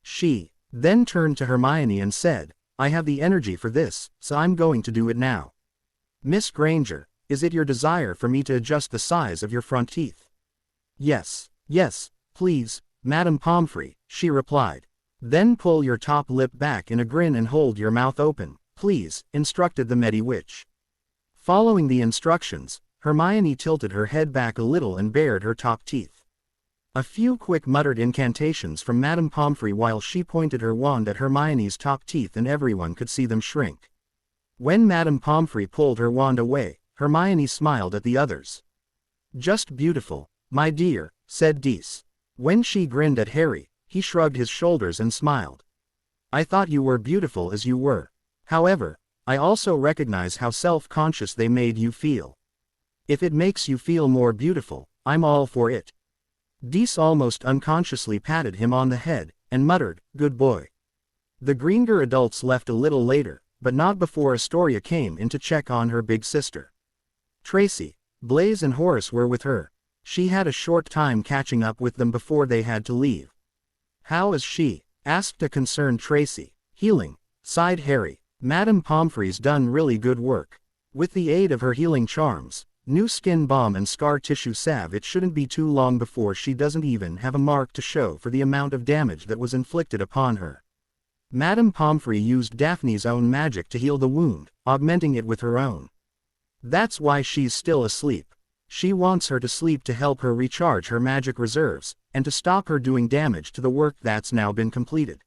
She then turned to Hermione and said, "I have the energy for this, so I'm going to do it now. Miss Granger, is it your desire for me to adjust the size of your front teeth?" Yes, please, Madame Pomfrey," she replied. "Then pull your top lip back in a grin and hold your mouth open, please," instructed the Medi-Witch. Following the instructions, Hermione tilted her head back a little and bared her top teeth. A few quick muttered incantations from Madame Pomfrey while she pointed her wand at Hermione's top teeth and everyone could see them shrink. When Madame Pomfrey pulled her wand away, Hermione smiled at the others. "Just beautiful, my dear," said Dees. When she grinned at Harry, he shrugged his shoulders and smiled. "I thought you were beautiful as you were. However, I also recognize how self-conscious they made you feel. If it makes you feel more beautiful, I'm all for it." Dees almost unconsciously patted him on the head, and muttered, "Good boy." The Granger adults left a little later, but not before Astoria came in to check on her big sister. Tracy, Blaise and Horace were with her. She had a short time catching up with them before they had to leave. "How is she?" asked a concerned Tracy. "Healing," sighed Harry. "Madame Pomfrey's done really good work. With the aid of her healing charms, new skin balm and scar tissue salve, it shouldn't be too long before she doesn't even have a mark to show for the amount of damage that was inflicted upon her. Madame Pomfrey used Daphne's own magic to heal the wound, augmenting it with her own. That's why she's still asleep. She wants her to sleep to help her recharge her magic reserves, and to stop her doing damage to the work that's now been completed.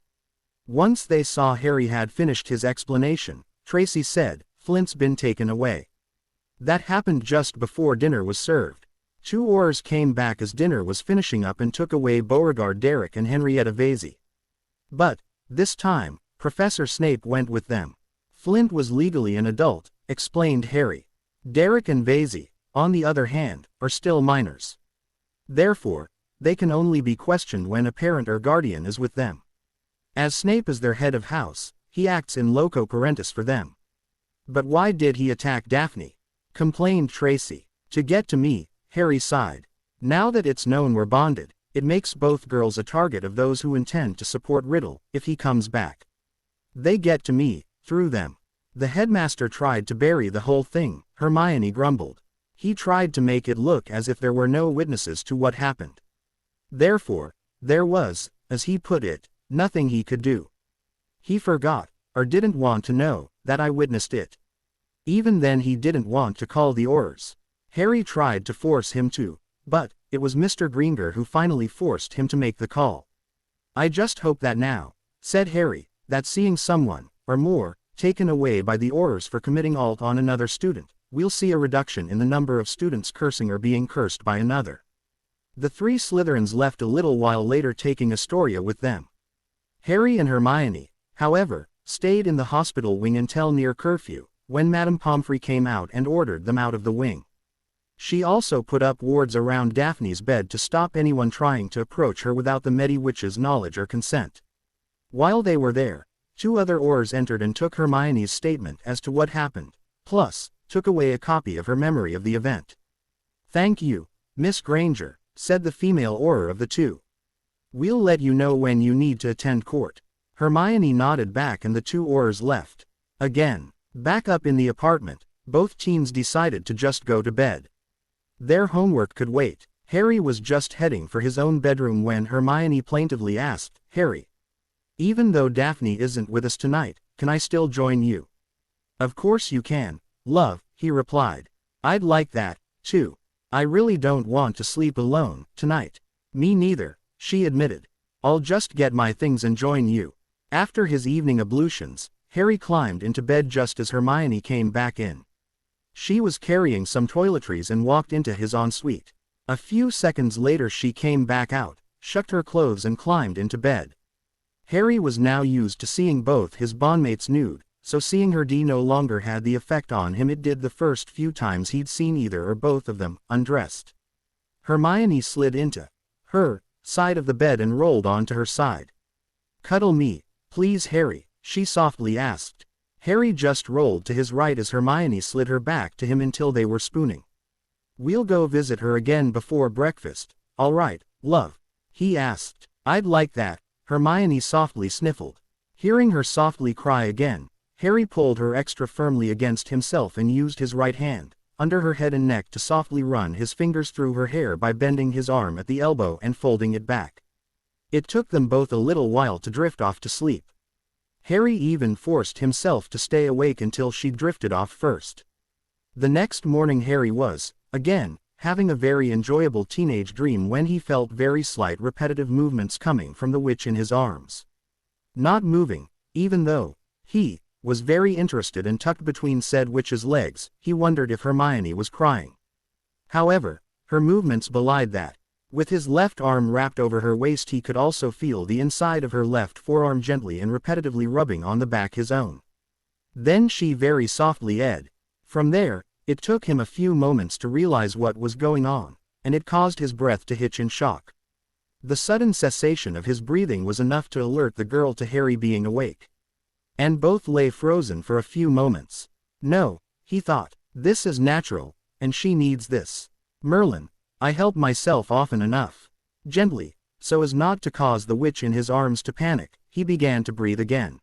Once they saw Harry had finished his explanation, Tracy said, "Flint's been taken away." That happened just before dinner was served. 2 Aurors came back as dinner was finishing up and took away Beauregard Derrick and Henrietta Vasey. But, this time, Professor Snape went with them. Flint was legally an adult, explained Harry. Derrick and Vasey, on the other hand, are still minors. Therefore, they can only be questioned when a parent or guardian is with them. As Snape is their head of house, he acts in loco parentis for them. "But why did he attack Daphne?" complained Tracy. "To get to me," Harry sighed. "Now that it's known we're bonded, it makes both girls a target of those who intend to support Riddle if he comes back. They get to me, through them." "The headmaster tried to bury the whole thing," Hermione grumbled. "He tried to make it look as if there were no witnesses to what happened. Therefore, there was, as he put it, nothing he could do. He forgot, or didn't want to know, that I witnessed it. Even then he didn't want to call the Aurors. Harry tried to force him to, but it was Mr. Greenger who finally forced him to make the call. I just hope that now," said Harry, "that seeing someone, or more, taken away by the Aurors for committing alt on another student, we'll see a reduction in the number of students cursing or being cursed by another." The 3 Slytherins left a little while later taking Astoria with them. Harry and Hermione, however, stayed in the hospital wing until near curfew, when Madame Pomfrey came out and ordered them out of the wing. She also put up wards around Daphne's bed to stop anyone trying to approach her without the Medi-Witch's knowledge or consent. While they were there, 2 other Aurors entered and took Hermione's statement as to what happened, plus, took away a copy of her memory of the event. "Thank you, Miss Granger," said the female Auror of the 2. "We'll let you know when you need to attend court." Hermione nodded back and the 2 Aurors left. Again, back up in the apartment, both teens decided to just go to bed. Their homework could wait. Harry was just heading for his own bedroom when Hermione plaintively asked, "Harry, even though Daphne isn't with us tonight, can I still join you?" "Of course you can, love," he replied. "I'd like that, too. I really don't want to sleep alone, tonight." "Me neither," she admitted. "I'll just get my things and join you." After his evening ablutions, Harry climbed into bed just as Hermione came back in. She was carrying some toiletries and walked into his ensuite. A few seconds later she came back out, shucked her clothes and climbed into bed. Harry was now used to seeing both his bondmates nude, so seeing her no longer had the effect on him it did the first few times he'd seen either or both of them, undressed. Hermione slid into her side of the bed and rolled onto her side. "Cuddle me, please Harry," she softly asked. Harry just rolled to his right as Hermione slid her back to him until they were spooning. "We'll go visit her again before breakfast, all right, love?" he asked. "I'd like that," Hermione softly sniffled. Hearing her softly cry again, Harry pulled her extra firmly against himself and used his right hand, under her head and neck to softly run his fingers through her hair by bending his arm at the elbow and folding it back. It took them both a little while to drift off to sleep. Harry even forced himself to stay awake until she drifted off first. The next morning Harry was, again, having a very enjoyable teenage dream when he felt very slight repetitive movements coming from the witch in his arms. Not moving, even though he was very interested and tucked between said witch's legs, he wondered if Hermione was crying. However, her movements belied that. With his left arm wrapped over her waist he could also feel the inside of her left forearm gently and repetitively rubbing on the back his own. Then she very softly ed. From there, it took him a few moments to realize what was going on, and it caused his breath to hitch in shock. The sudden cessation of his breathing was enough to alert the girl to Harry being awake. And both lay frozen for a few moments. No, he thought, this is natural, and she needs this. Merlin, I help myself often enough. Gently, so as not to cause the witch in his arms to panic, he began to breathe again.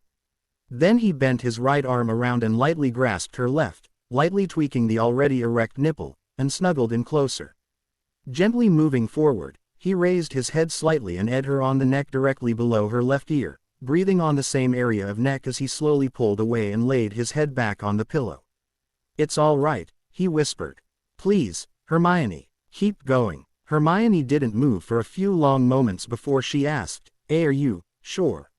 Then he bent his right arm around and lightly grasped her left, lightly tweaking the already erect nipple, and snuggled in closer. Gently moving forward, he raised his head slightly and ed her on the neck directly below her left ear, breathing on the same area of neck as he slowly pulled away and laid his head back on the pillow. "It's all right," he whispered. "Please, Hermione, keep going. Hermione didn't move for a few long moments before she asked, are you sure?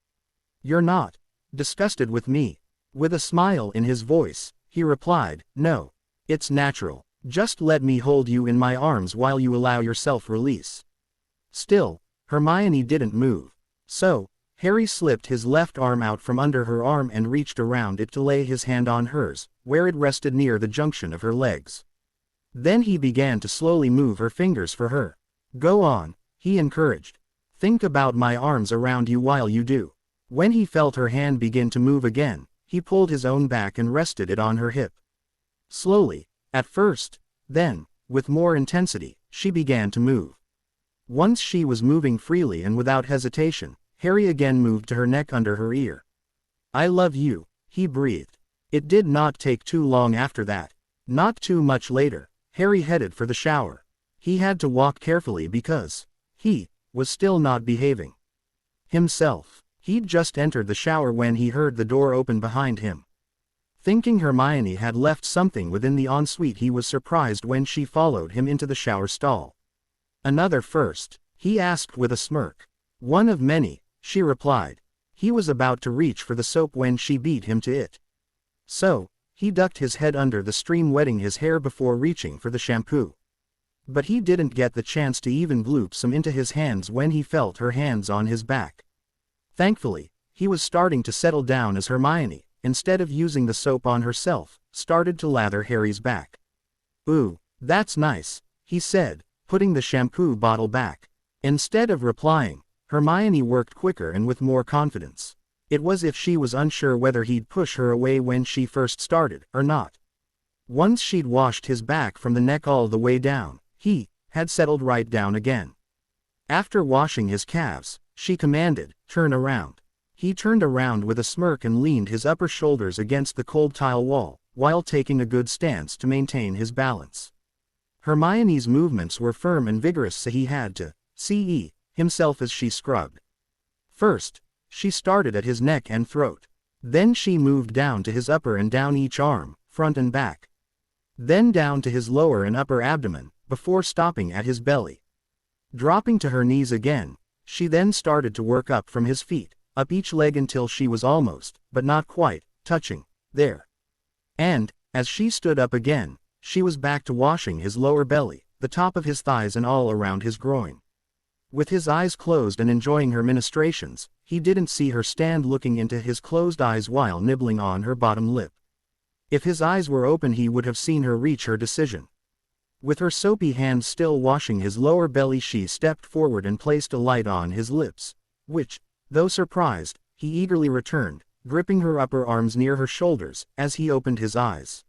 You're not disgusted with me? With a smile in his voice, he replied, no. It's natural. Just let me hold you in my arms while you allow yourself release. Still, Hermione didn't move. So, Harry slipped his left arm out from under her arm and reached around it to lay his hand on hers, where it rested near the junction of her legs. Then he began to slowly move her fingers for her. Go on, he encouraged. Think about my arms around you while you do. When he felt her hand begin to move again, he pulled his own back and rested it on her hip. Slowly, at first, then, with more intensity, she began to move. Once she was moving freely and without hesitation, Harry again moved to her neck under her ear. I love you, he breathed. It did not take too long after that. Not too much later, Harry headed for the shower. He had to walk carefully because he was still not behaving himself. He'd just entered the shower when he heard the door open behind him. Thinking Hermione had left something within the ensuite, he was surprised when she followed him into the shower stall. Another first? He asked with a smirk. One of many, she replied. He was about to reach for the soap when she beat him to it. So, he ducked his head under the stream, wetting his hair before reaching for the shampoo. But he didn't get the chance to even gloop some into his hands when he felt her hands on his back. Thankfully, he was starting to settle down as Hermione, instead of using the soap on herself, started to lather Harry's back. Ooh, that's nice, he said, putting the shampoo bottle back. Instead of replying, Hermione worked quicker and with more confidence. It was as if she was unsure whether he'd push her away when she first started, or not. Once she'd washed his back from the neck all the way down, he had settled right down again. After washing his calves, she commanded, turn around. He turned around with a smirk and leaned his upper shoulders against the cold tile wall, while taking a good stance to maintain his balance. Hermione's movements were firm and vigorous, so he had to see himself as she scrubbed. First, she started at his neck and throat. Then she moved down to his upper and down each arm, front and back. Then down to his lower and upper abdomen, before stopping at his belly. Dropping to her knees again, she then started to work up from his feet, up each leg until she was almost, but not quite, touching there. And, as she stood up again, she was back to washing his lower belly, the top of his thighs and all around his groin. With his eyes closed and enjoying her ministrations, he didn't see her stand looking into his closed eyes while nibbling on her bottom lip. If his eyes were open, he would have seen her reach her decision. With her soapy hands still washing his lower belly, she stepped forward and placed a light on his lips, which, though surprised, he eagerly returned, gripping her upper arms near her shoulders as he opened his eyes.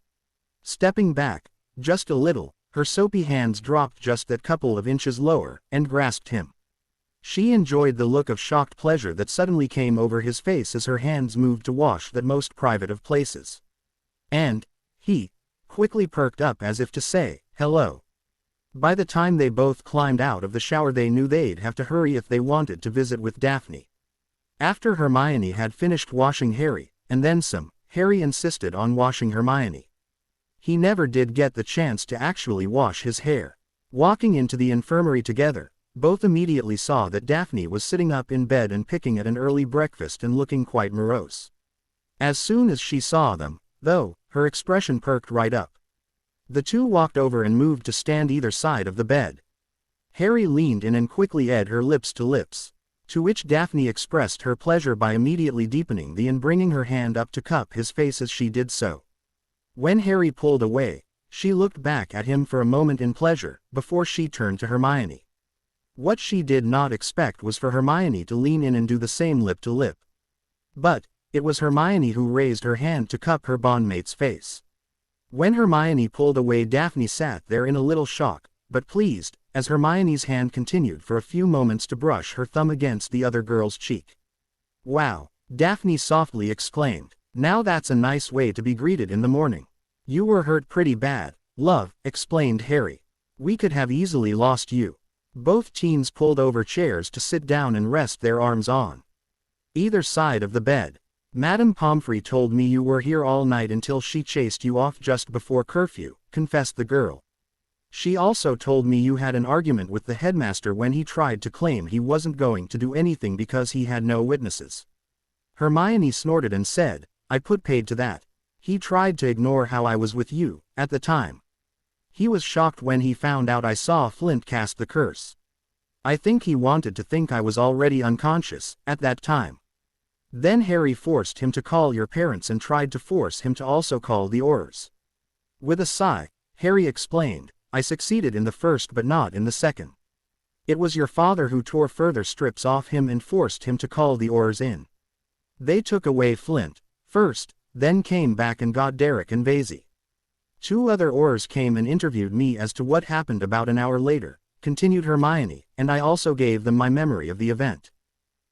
Stepping back, just a little, her soapy hands dropped just that couple of inches lower, and grasped him. She enjoyed the look of shocked pleasure that suddenly came over his face as her hands moved to wash that most private of places. And he quickly perked up as if to say, hello. By the time they both climbed out of the shower, they knew they'd have to hurry if they wanted to visit with Daphne. After Hermione had finished washing Harry, and then some, Harry insisted on washing Hermione. He never did get the chance to actually wash his hair. Walking into the infirmary together, both immediately saw that Daphne was sitting up in bed and picking at an early breakfast and looking quite morose. As soon as she saw them, though, her expression perked right up. The two walked over and moved to stand either side of the bed. Harry leaned in and quickly ed her lips to lips, to which Daphne expressed her pleasure by immediately deepening the and bringing her hand up to cup his face as she did so. When Harry pulled away, she looked back at him for a moment in pleasure, before she turned to Hermione. What she did not expect was for Hermione to lean in and do the same lip to lip. But it was Hermione who raised her hand to cup her bondmate's face. When Hermione pulled away, Daphne sat there in a little shock, but pleased, as Hermione's hand continued for a few moments to brush her thumb against the other girl's cheek. Wow, Daphne softly exclaimed. Now that's a nice way to be greeted in the morning. You were hurt pretty bad, love, explained Harry. We could have easily lost you. Both teens pulled over chairs to sit down and rest their arms on either side of the bed. Madame Pomfrey told me you were here all night until she chased you off just before curfew, confessed the girl. She also told me you had an argument with the headmaster when he tried to claim he wasn't going to do anything because he had no witnesses. Hermione snorted and said, I put paid to that. He tried to ignore how I was with you, at the time. He was shocked when he found out I saw Flint cast the curse. I think he wanted to think I was already unconscious, at that time. Then Harry forced him to call your parents and tried to force him to also call the Aurors. With a sigh, Harry explained, I succeeded in the first but not in the second. It was your father who tore further strips off him and forced him to call the Aurors in. They took away Flint, first, then came back and got Derek and Vazey. 2 other Aurors came and interviewed me as to what happened about an hour later, continued Hermione, and I also gave them my memory of the event.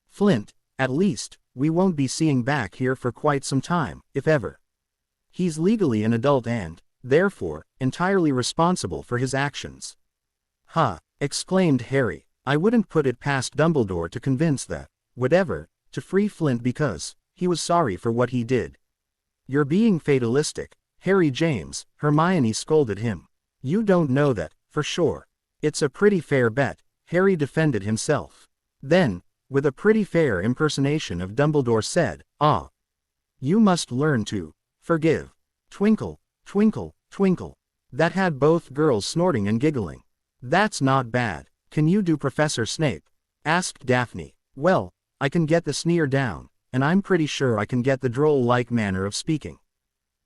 Flint, at least, we won't be seeing back here for quite some time, if ever. He's legally an adult and, therefore, entirely responsible for his actions. Ha! Exclaimed Harry, I wouldn't put it past Dumbledore to convince the, whatever, to free Flint because, he was sorry for what he did. You're being fatalistic, Harry James, Hermione scolded him. You don't know that, for sure. It's a pretty fair bet, Harry defended himself. Then, with a pretty fair impersonation of Dumbledore said, Ah! You must learn to forgive. Twinkle, twinkle, twinkle. That had both girls snorting and giggling. That's not bad. Can you do Professor Snape? Asked Daphne. Well, I can get the sneer down, and I'm pretty sure I can get the droll-like manner of speaking.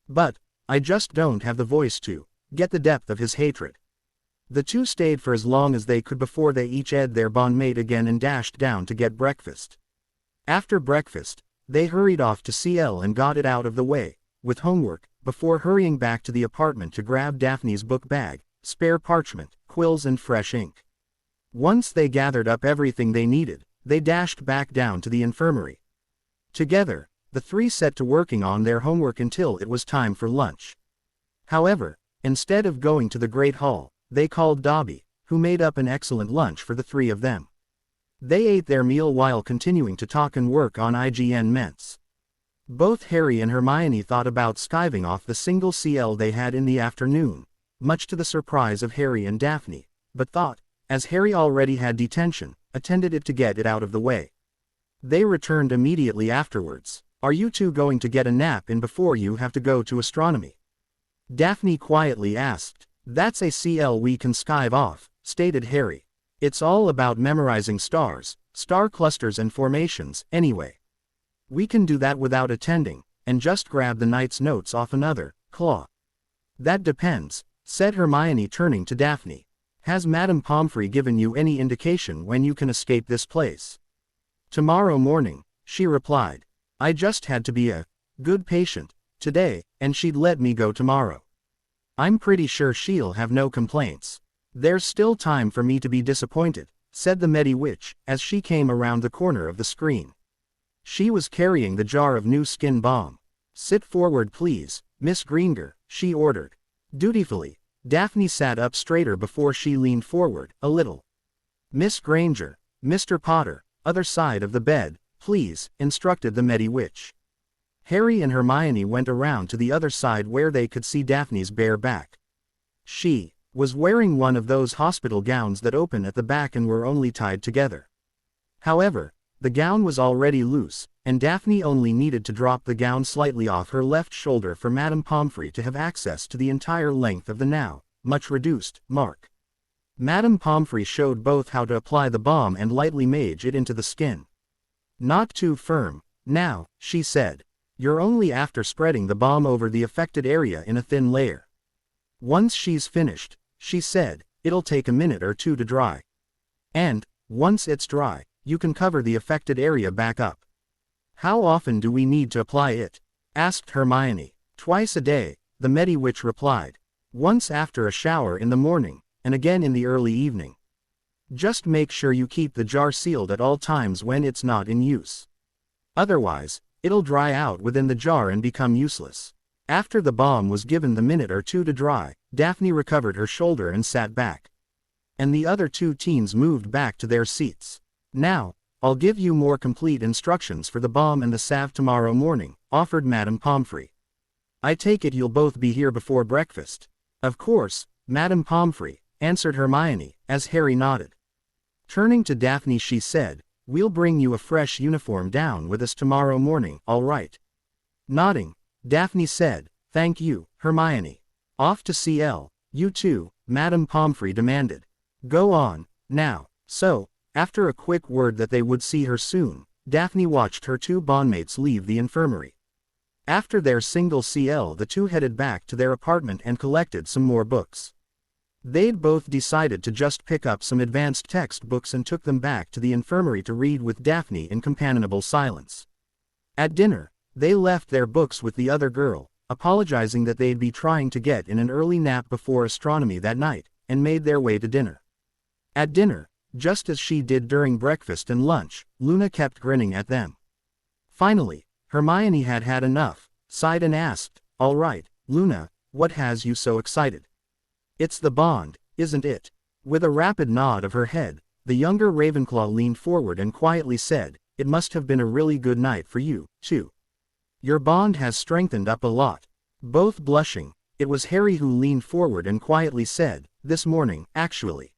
But, I just don't have the voice to get the depth of his hatred. The 2 stayed for as long as they could before they each ed their bondmate again and dashed down to get breakfast. After breakfast, they hurried off to CL and got it out of the way, with homework, before hurrying back to the apartment to grab Daphne's book bag, spare parchment, quills and fresh ink. Once they gathered up everything they needed, they dashed back down to the infirmary. Together, the 3 set to working on their homework until it was time for lunch. However, instead of going to the Great Hall, they called Dobby, who made up an excellent lunch for the 3 of them. They ate their meal while continuing to talk and work on IGN Ments. Both Harry and Hermione thought about skiving off the single CL they had in the afternoon, much to the surprise of Harry and Daphne, but thought, as Harry already had detention, attended it to get it out of the way. They returned immediately afterwards. Are you 2 going to get a nap in before you have to go to astronomy? Daphne quietly asked. That's a CL we can skive off, stated Harry. It's all about memorizing stars, star clusters and formations, anyway. We can do that without attending, and just grab the night's notes off another claw. That depends, said Hermione turning to Daphne. Has Madame Pomfrey given you any indication when you can escape this place? Tomorrow morning, she replied. I just had to be a good patient today, and she'd let me go tomorrow. I'm pretty sure she'll have no complaints. There's still time for me to be disappointed, said the Medi-Witch, as she came around the corner of the screen. She was carrying the jar of new skin balm. Sit forward please, Miss Greenger, she ordered. Dutifully, Daphne sat up straighter before she leaned forward, a little. Miss Granger, Mr. Potter, other side of the bed, please, instructed the Medi-Witch. Harry and Hermione went around to the other side where they could see Daphne's bare back. She was wearing one of those hospital gowns that open at the back and were only tied together. However, the gown was already loose, and Daphne only needed to drop the gown slightly off her left shoulder for Madame Pomfrey to have access to the entire length of the now much reduced mark. Madame Pomfrey showed both how to apply the balm and lightly mage it into the skin. Not too firm, now, she said. You're only after spreading the balm over the affected area in a thin layer. Once she's finished, she said, it'll take a minute or 2 to dry. And, once it's dry, you can cover the affected area back up. How often do we need to apply it? Asked Hermione. Twice a day, the Medi-Witch replied. Once after a shower in the morning, and again in the early evening. Just make sure you keep the jar sealed at all times when it's not in use. Otherwise, it'll dry out within the jar and become useless. After the balm was given the minute or 2 to dry, Daphne recovered her shoulder and sat back. And the other 2 teens moved back to their seats. Now, I'll give you more complete instructions for the balm and the salve tomorrow morning, offered Madame Pomfrey. I take it you'll both be here before breakfast. Of course, Madame Pomfrey, answered Hermione, as Harry nodded. Turning to Daphne she said, "We'll bring you a fresh uniform down with us tomorrow morning, all right?" Nodding, Daphne said, "Thank you, Hermione." "Off to CL, you too," Madame Pomfrey demanded. "Go on, now." So, after a quick word that they would see her soon, Daphne watched her two bondmates leave the infirmary. After their single CL, the two headed back to their apartment and collected some more books. They'd both decided to just pick up some advanced textbooks and took them back to the infirmary to read with Daphne in companionable silence. At dinner, they left their books with the other girl, apologizing that they'd be trying to get in an early nap before astronomy that night, and made their way to dinner. At dinner, just as she did during breakfast and lunch, Luna kept grinning at them. Finally, Hermione had had enough, sighed and asked, "All right, Luna, what has you so excited?" "It's the bond, isn't it?" With a rapid nod of her head, the younger Ravenclaw leaned forward and quietly said, "It must have been a really good night for you, too. Your bond has strengthened up a lot." Both blushing, it was Harry who leaned forward and quietly said, "This morning, actually."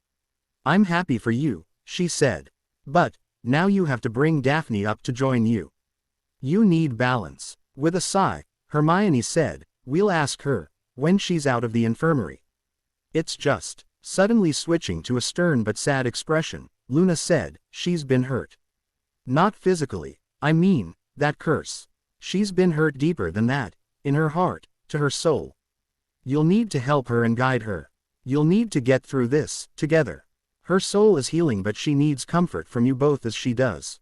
"I'm happy for you," she said. "But, now you have to bring Daphne up to join you. You need balance." With a sigh, Hermione said, "We'll ask her, when she's out of the infirmary." "It's just," suddenly switching to a stern but sad expression, Luna said, "she's been hurt. Not physically, I mean, that curse. She's been hurt deeper than that, in her heart, to her soul. You'll need to help her and guide her. You'll need to get through this, together. Her soul is healing but she needs comfort from you both as she does.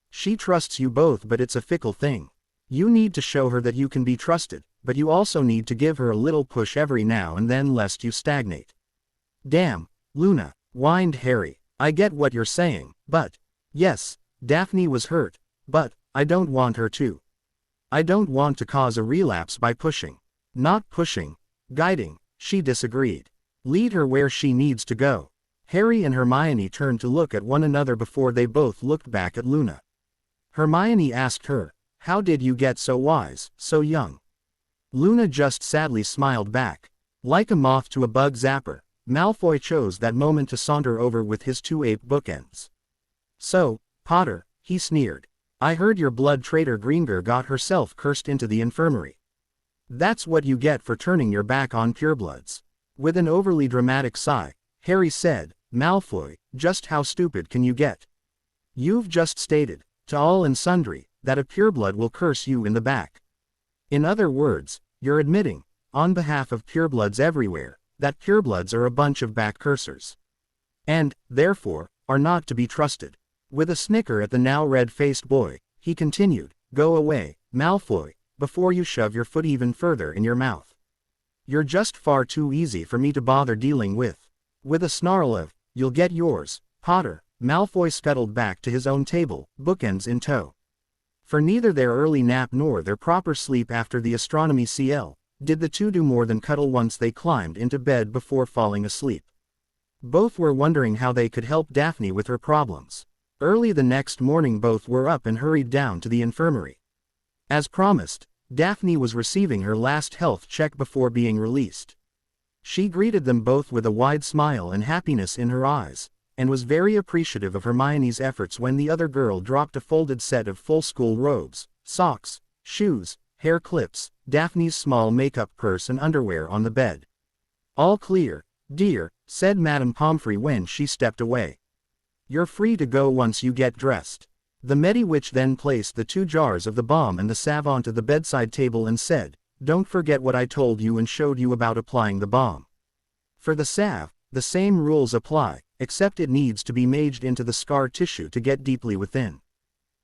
She trusts you both but it's a fickle thing. You need to show her that you can be trusted, but you also need to give her a little push every now and then lest you stagnate." "Damn, Luna," whined Harry, "I get what you're saying, but..." Yes, Daphne was hurt, but, I don't want her to. I don't want to cause a relapse by pushing. Not pushing, guiding, she disagreed. Lead her where she needs to go. Harry and Hermione turned to look at one another before they both looked back at Luna. Hermione asked her, "How did you get so wise, so young?" Luna just sadly smiled back. Like a moth to a bug zapper, Malfoy chose that moment to saunter over with his two ape bookends. "So, Potter," he sneered, "I heard your blood traitor Greenger got herself cursed into the infirmary. That's what you get for turning your back on purebloods." With an overly dramatic sigh, Harry said, "Malfoy, just how stupid can you get? You've just stated, to all and sundry, that a pureblood will curse you in the back. In other words, you're admitting, on behalf of purebloods everywhere, that purebloods are a bunch of back cursors. And, therefore, are not to be trusted." With a snicker at the now red-faced boy, he continued, "Go away, Malfoy, before you shove your foot even further in your mouth. You're just far too easy for me to bother dealing with." With a snarl of, "You'll get yours, Potter," Malfoy scuttled back to his own table, bookends in tow. For neither their early nap nor their proper sleep after the astronomy CL, did the two do more than cuddle once they climbed into bed before falling asleep. Both were wondering how they could help Daphne with her problems. Early the next morning both were up and hurried down to the infirmary. As promised, Daphne was receiving her last health check before being released. She greeted them both with a wide smile and happiness in her eyes, and was very appreciative of Hermione's efforts when the other girl dropped a folded set of full school robes, socks, shoes, hair clips, Daphne's small makeup purse and underwear on the bed. "All clear, dear," said Madame Pomfrey when she stepped away. "You're free to go once you get dressed." The Mediwitch then placed the 2 jars of the balm and the salve onto the bedside table and said, "Don't forget what I told you and showed you about applying the balm. For the salve, the same rules apply, except it needs to be maged into the scar tissue to get deeply within.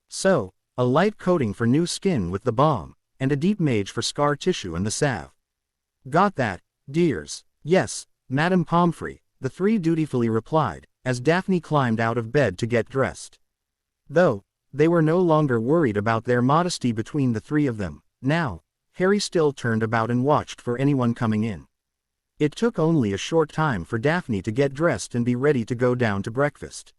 So, a light coating for new skin with the balm, and a deep mage for scar tissue and the salve. Got that, dears?" "Yes, Madame Pomfrey," the three dutifully replied, as Daphne climbed out of bed to get dressed. Though, they were no longer worried about their modesty between the three of them, now, Harry still turned about and watched for anyone coming in. It took only a short time for Daphne to get dressed and be ready to go down to breakfast.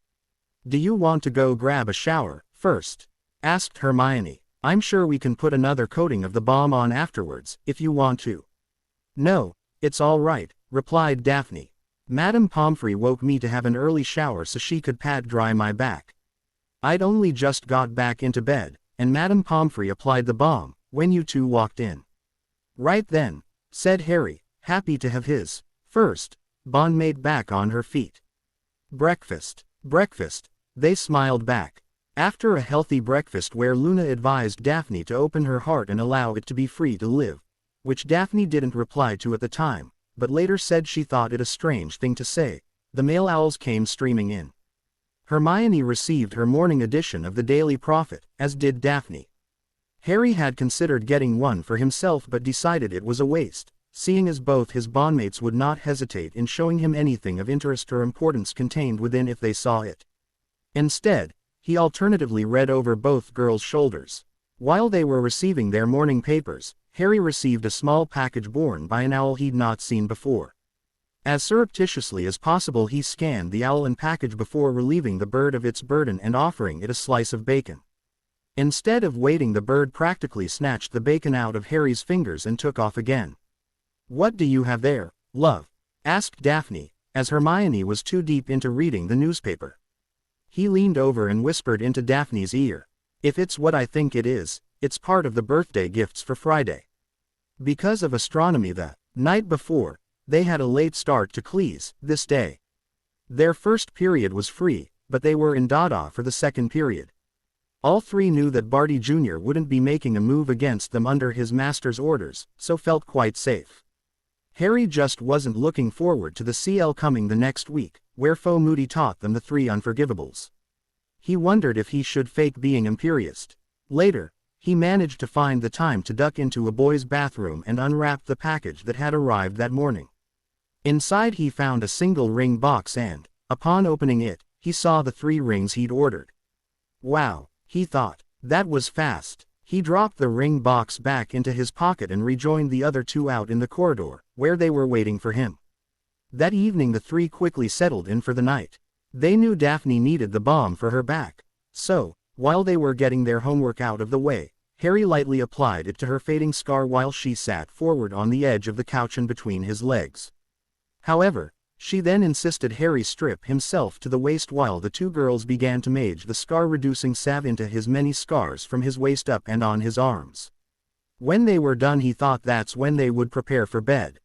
"Do you want to go grab a shower, first?" asked Hermione. "I'm sure we can put another coating of the balm on afterwards, if you want to." "No, it's all right," replied Daphne. Madame Pomfrey woke me to have an early shower so she could pat dry my back. I'd only just got back into bed, and Madame Pomfrey applied the balm, when you two walked in. Right then, said Harry, happy to have his first bondmate back on her feet. Breakfast. Breakfast, they smiled back. After a healthy breakfast where Luna advised Daphne to open her heart and allow it to be free to live, which Daphne didn't reply to at the time, but later said she thought it a strange thing to say, the male owls came streaming in. Hermione received her morning edition of the Daily Prophet, as did Daphne. Harry had considered getting one for himself but decided it was a waste, seeing as both his bondmates would not hesitate in showing him anything of interest or importance contained within if they saw it. Instead, he alternatively read over both girls' shoulders. While they were receiving their morning papers, Harry received a small package borne by an owl he'd not seen before. As surreptitiously as possible he scanned the owl and package before relieving the bird of its burden and offering it a slice of bacon. Instead of waiting, the bird practically snatched the bacon out of Harry's fingers and took off again. "What do you have there, love?" asked Daphne, as Hermione was too deep into reading the newspaper. He leaned over and whispered into Daphne's ear, "If it's what I think it is, it's part of the birthday gifts for Friday." Because of astronomy the night before, they had a late start to Cleese this day. Their first period was free, but they were in Dada for the second period. All three knew that Barty Jr. wouldn't be making a move against them under his master's orders, so felt quite safe. Harry just wasn't looking forward to the CL coming the next week, where Faux Moody taught them the three unforgivables. He wondered if he should fake being imperious. Later, he managed to find the time to duck into a boy's bathroom and unwrap the package that had arrived that morning. Inside he found a single ring box and, upon opening it, he saw the 3 rings he'd ordered. Wow, he thought, that was fast. He dropped the ring box back into his pocket and rejoined the other 2 out in the corridor, where they were waiting for him. That evening the 3 quickly settled in for the night. They knew Daphne needed the balm for her back. So, while they were getting their homework out of the way, Harry lightly applied it to her fading scar while she sat forward on the edge of the couch and between his legs. However, she then insisted Harry strip himself to the waist while the 2 girls began to mage the scar-reducing salve into his many scars from his waist up and on his arms. When they were done he thought that's when they would prepare for bed.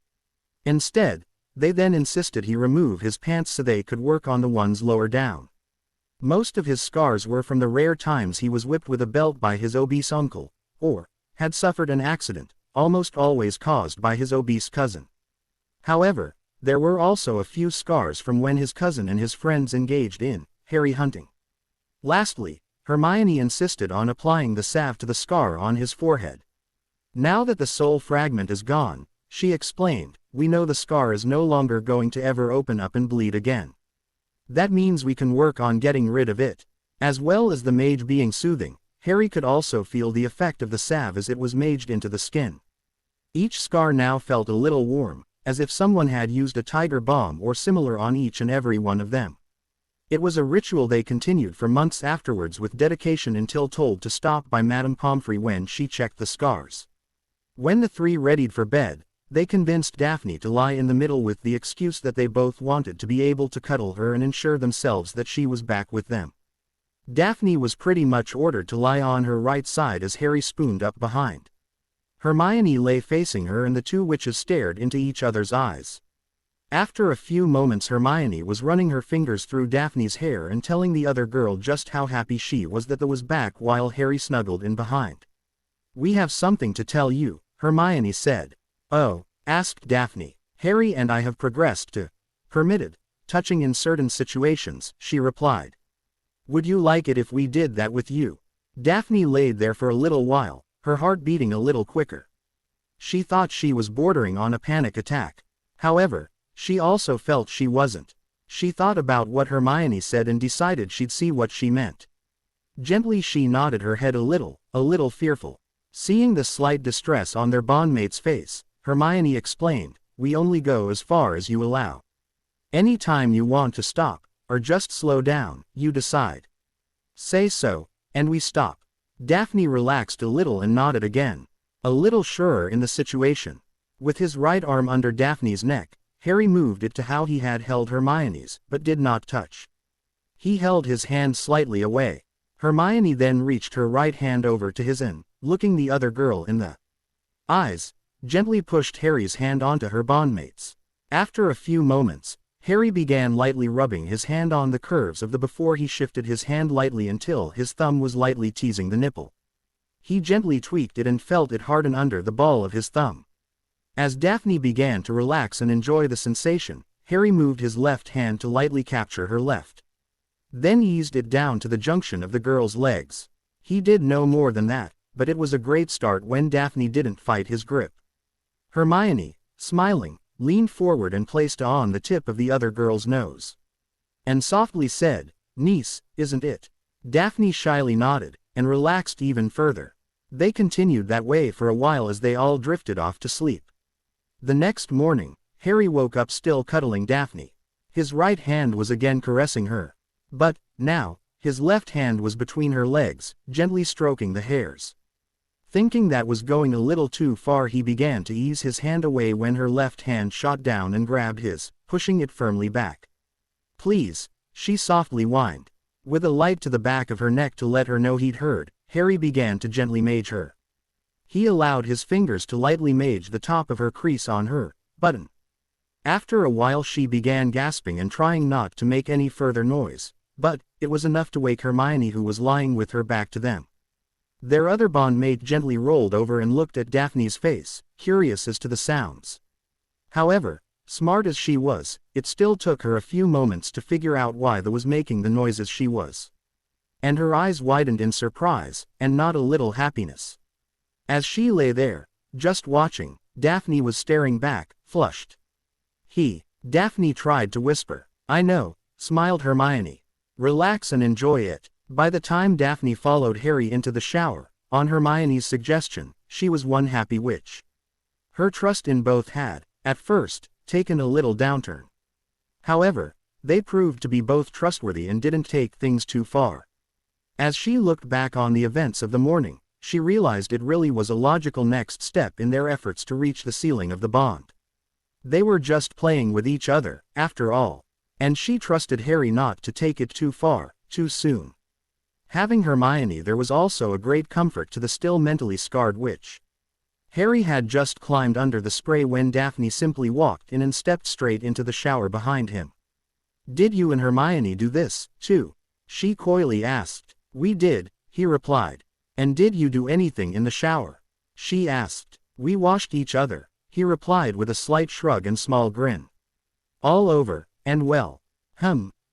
Instead, they then insisted he remove his pants so they could work on the ones lower down. Most of his scars were from the rare times he was whipped with a belt by his obese uncle, or had suffered an accident, almost always caused by his obese cousin. However, there were also a few scars from when his cousin and his friends engaged in hairy hunting. Lastly, Hermione insisted on applying the salve to the scar on his forehead. Now that the soul fragment is gone, she explained, we know the scar is no longer going to ever open up and bleed again. That means we can work on getting rid of it. As well as the mage being soothing, Harry could also feel the effect of the salve as it was maged into the skin. Each scar now felt a little warm, as if someone had used a tiger balm or similar on each and every one of them. It was a ritual they continued for months afterwards with dedication until told to stop by Madame Pomfrey when she checked the scars. When the 3 readied for bed, they convinced Daphne to lie in the middle with the excuse that they both wanted to be able to cuddle her and ensure themselves that she was back with them. Daphne was pretty much ordered to lie on her right side as Harry spooned up behind. Hermione lay facing her and the 2 witches stared into each other's eyes. After a few moments Hermione was running her fingers through Daphne's hair and telling the other girl just how happy she was that was back while Harry snuggled in behind. "We have something to tell you," Hermione said. "Oh?" asked Daphne. "Harry and I have progressed to permitted touching in certain situations," she replied. "Would you like it if we did that with you?" Daphne laid there for a little while, her heart beating a little quicker. She thought she was bordering on a panic attack. However, she also felt she wasn't. She thought about what Hermione said and decided she'd see what she meant. Gently she nodded her head a little fearful. Seeing the slight distress on their bondmate's face, Hermione explained, "We only go as far as you allow. Any time you want to stop, or just slow down, you decide. Say so, and we stop." Daphne relaxed a little and nodded again, a little surer in the situation. With his right arm under Daphne's neck, Harry moved it to how he had held Hermione's, but did not touch. He held his hand slightly away. Hermione then reached her right hand over to his and, looking the other girl in the eyes, gently pushed Harry's hand onto her bondmate's. After a few moments, Harry began lightly rubbing his hand on the curves of the before he shifted his hand lightly until his thumb was lightly teasing the nipple. He gently tweaked it and felt it harden under the ball of his thumb. As Daphne began to relax and enjoy the sensation, Harry moved his left hand to lightly capture her left. Then eased it down to the junction of the girl's legs. He did no more than that, but it was a great start when Daphne didn't fight his grip. Hermione, smiling, leaned forward and placed on the tip of the other girl's nose. And softly said, "Niece, isn't it?" Daphne shyly nodded, and relaxed even further. They continued that way for a while as they all drifted off to sleep. The next morning, Harry woke up still cuddling Daphne. His right hand was again caressing her. But, now, his left hand was between her legs, gently stroking the hairs. Thinking that was going a little too far, he began to ease his hand away when her left hand shot down and grabbed his, pushing it firmly back. "Please," she softly whined. With a light to the back of her neck to let her know he'd heard, Harry began to gently mage her. He allowed his fingers to lightly mage the top of her crease on her button. After a while she began gasping and trying not to make any further noise, but it was enough to wake Hermione, who was lying with her back to them. Their other bondmate gently rolled over and looked at Daphne's face, curious as to the sounds. However, smart as she was, it still took her a few moments to figure out why the was making the noises she was. And her eyes widened in surprise, and not a little happiness. As she lay there, just watching, Daphne was staring back, flushed. Daphne tried to whisper. "I know," smiled Hermione. "Relax and enjoy it." By the time Daphne followed Harry into the shower, on Hermione's suggestion, she was one happy witch. Her trust in both had, at first, taken a little downturn. However, they proved to be both trustworthy and didn't take things too far. As she looked back on the events of the morning, she realized it really was a logical next step in their efforts to reach the ceiling of the bond. They were just playing with each other, after all, and she trusted Harry not to take it too far, too soon. Having Hermione there was also a great comfort to the still mentally scarred witch. Harry had just climbed under the spray when Daphne simply walked in and stepped straight into the shower behind him. "Did you and Hermione do this, too?" she coyly asked. "We did," he replied. "And did you do anything in the shower?" she asked. "We washed each other," he replied with a slight shrug and small grin. "All over, and well."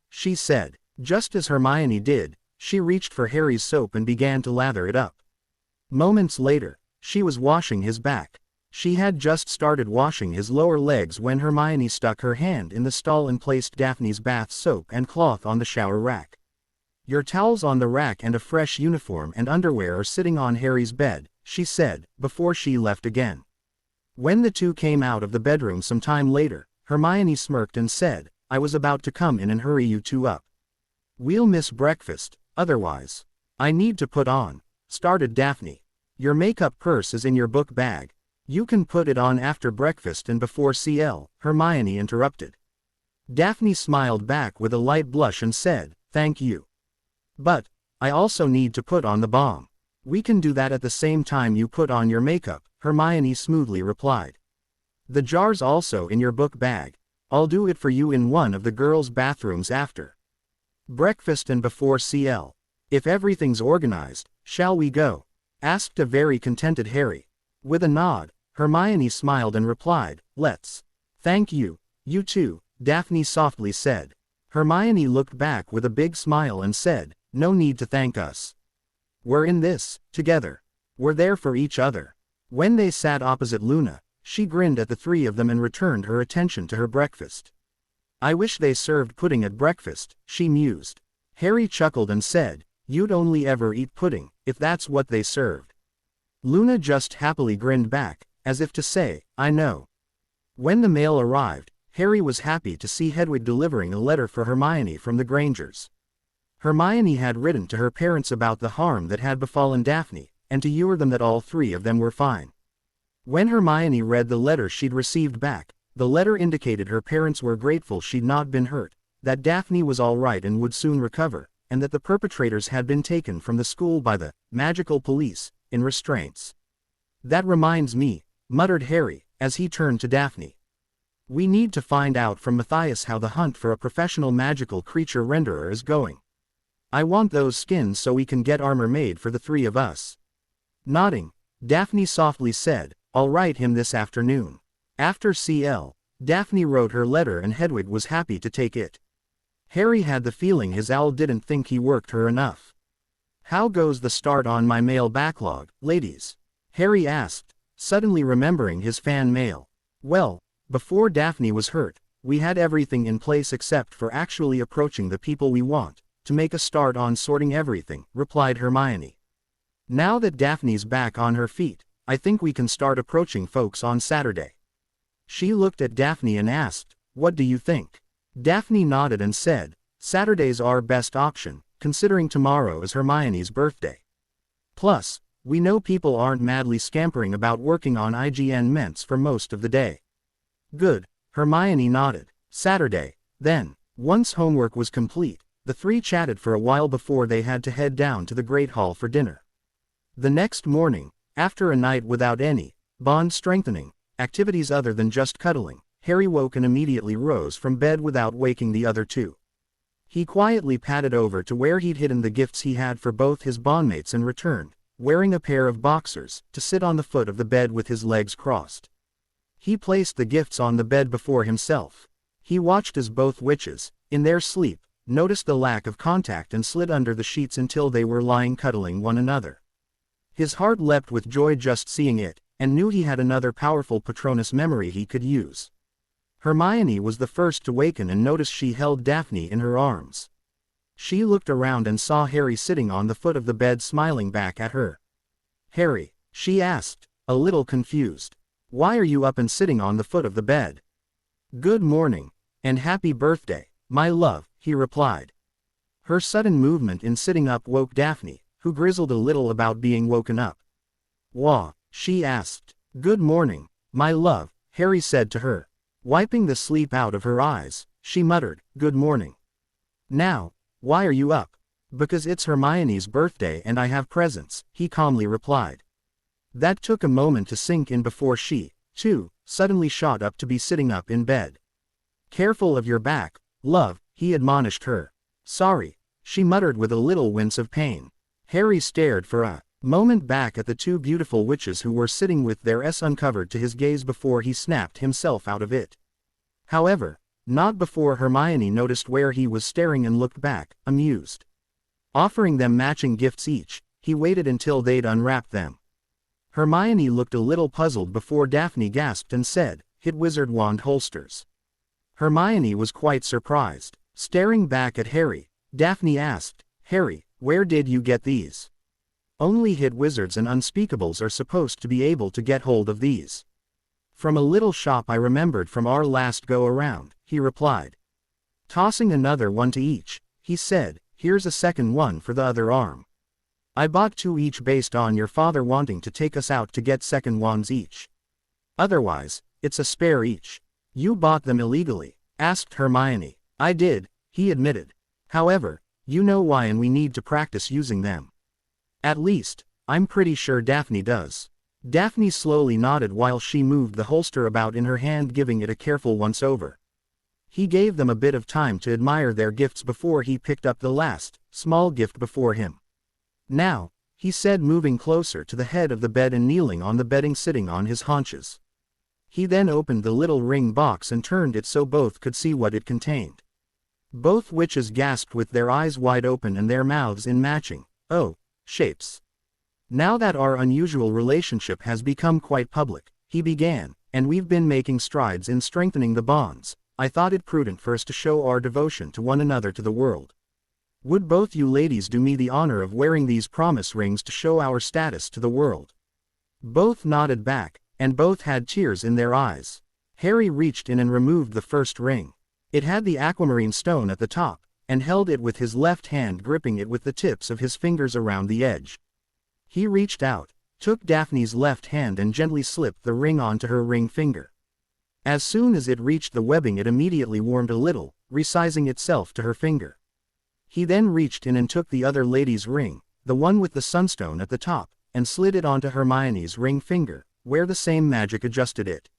She said. Just as Hermione did, she reached for Harry's soap and began to lather it up. Moments later, she was washing his back. She had just started washing his lower legs when Hermione stuck her hand in the stall and placed Daphne's bath soap and cloth on the shower rack. "Your towels on the rack and a fresh uniform and underwear are sitting on Harry's bed," she said, before she left again. When the two came out of the bedroom some time later, Hermione smirked and said, "I was about to come in and hurry you two up. We'll miss breakfast, otherwise." "I need to put on," started Daphne. "Your makeup purse is in your book bag. You can put it on after breakfast and before CL, Hermione interrupted. Daphne smiled back with a light blush and said, "Thank you. But I also need to put on the balm." "We can do that at the same time you put on your makeup," Hermione smoothly replied. "The jar's also in your book bag. I'll do it for you in one of the girls' bathrooms after breakfast and before CL. If everything's organized, shall we go?" asked a very contented Harry. With a nod, Hermione smiled and replied, "Let's." "Thank you, you too," Daphne softly said. Hermione looked back with a big smile and said, "No need to thank us. We're in this, together. We're there for each other." When they sat opposite Luna, she grinned at the three of them and returned her attention to her breakfast. "I wish they served pudding at breakfast," she mused. Harry chuckled and said, "You'd only ever eat pudding, if that's what they served." Luna just happily grinned back, as if to say, "I know." When the mail arrived, Harry was happy to see Hedwig delivering a letter for Hermione from the Grangers. Hermione had written to her parents about the harm that had befallen Daphne, and to assure them that all three of them were fine. When Hermione read the letter she'd received back, The letter indicated her parents were grateful she'd not been hurt, that Daphne was all right and would soon recover, and that the perpetrators had been taken from the school by the magical police, in restraints. "That reminds me," muttered Harry, as he turned to Daphne. "We need to find out from Matthias how the hunt for a professional magical creature renderer is going. I want those skins so we can get armor made for the three of us." Nodding, Daphne softly said, "I'll write him this afternoon." After CL, Daphne wrote her letter and Hedwig was happy to take it. Harry had the feeling his owl didn't think he worked her enough. "How goes the start on my mail backlog, ladies?" Harry asked, suddenly remembering his fan mail. "Well, before Daphne was hurt, we had everything in place except for actually approaching the people we want to make a start on sorting everything," replied Hermione. "Now that Daphne's back on her feet, I think we can start approaching folks on Saturday." She looked at Daphne and asked, "What do you think?" Daphne nodded and said, "Saturday's our best option, considering tomorrow is Hermione's birthday. Plus, we know people aren't madly scampering about working on IGN ments for most of the day." "Good," Hermione nodded. "Saturday, then." Once homework was complete, the three chatted for a while before they had to head down to the Great Hall for dinner. The next morning, after a night without any bond-strengthening activities other than just cuddling, Harry woke and immediately rose from bed without waking the other two. He quietly padded over to where he'd hidden the gifts he had for both his bondmates and returned, wearing a pair of boxers, to sit on the foot of the bed with his legs crossed. He placed the gifts on the bed before himself. He watched as both witches, in their sleep, noticed the lack of contact and slid under the sheets until they were lying cuddling one another. His heart leapt with joy just seeing it, and knew he had another powerful Patronus memory he could use. Hermione was the first to waken and noticed she held Daphne in her arms. She looked around and saw Harry sitting on the foot of the bed smiling back at her. "Harry," she asked, a little confused, "why are you up and sitting on the foot of the bed?" "Good morning, and happy birthday, my love," he replied. Her sudden movement in sitting up woke Daphne, who grizzled a little about being woken up. "Wah?" she asked. "Good morning, my love," Harry said to her. Wiping the sleep out of her eyes, she muttered, "Good morning." "Now, why are you up?" "Because it's Hermione's birthday and I have presents," he calmly replied. That took a moment to sink in before she, too, suddenly shot up to be sitting up in bed. "Careful of your back, love," he admonished her. "Sorry," she muttered with a little wince of pain. Harry stared for a moment back at the two beautiful witches who were sitting with their s uncovered to his gaze before he snapped himself out of it. However, not before Hermione noticed where he was staring and looked back, amused. Offering them matching gifts each, he waited until they'd unwrapped them. Hermione looked a little puzzled before Daphne gasped and said, "Hit wizard wand holsters." Hermione was quite surprised. Staring back at Harry, Daphne asked, "Harry, where did you get these?" "Only hit wizards and unspeakables are supposed to be able to get hold of these." "From a little shop I remembered from our last go-around," he replied. Tossing another one to each, he said, "Here's a second one for the other arm. I bought two each based on your father wanting to take us out to get second wands each. Otherwise, it's a spare each." "You bought them illegally?" asked Hermione. "I did," he admitted. "However, you know why and we need to practice using them. At least, I'm pretty sure Daphne does." Daphne slowly nodded while she moved the holster about in her hand, giving it a careful once-over. He gave them a bit of time to admire their gifts before he picked up the last, small gift before him. "Now," he said, moving closer to the head of the bed and kneeling on the bedding sitting on his haunches. He then opened the little ring box and turned it so both could see what it contained. Both witches gasped with their eyes wide open and their mouths in matching, "Oh, shapes. Now that our unusual relationship has become quite public," he began, "and we've been making strides in strengthening the bonds, I thought it prudent for us to show our devotion to one another to the world. Would both you ladies do me the honor of wearing these promise rings to show our status to the world?" Both nodded back, and both had tears in their eyes. Harry reached in and removed the first ring. It had the aquamarine stone at the top, and held it with his left hand, gripping it with the tips of his fingers around the edge. He reached out, took Daphne's left hand and gently slipped the ring onto her ring finger. As soon as it reached the webbing it immediately warmed a little, resizing itself to her finger. He then reached in and took the other lady's ring, the one with the sunstone at the top, and slid it onto Hermione's ring finger, where the same magic adjusted it.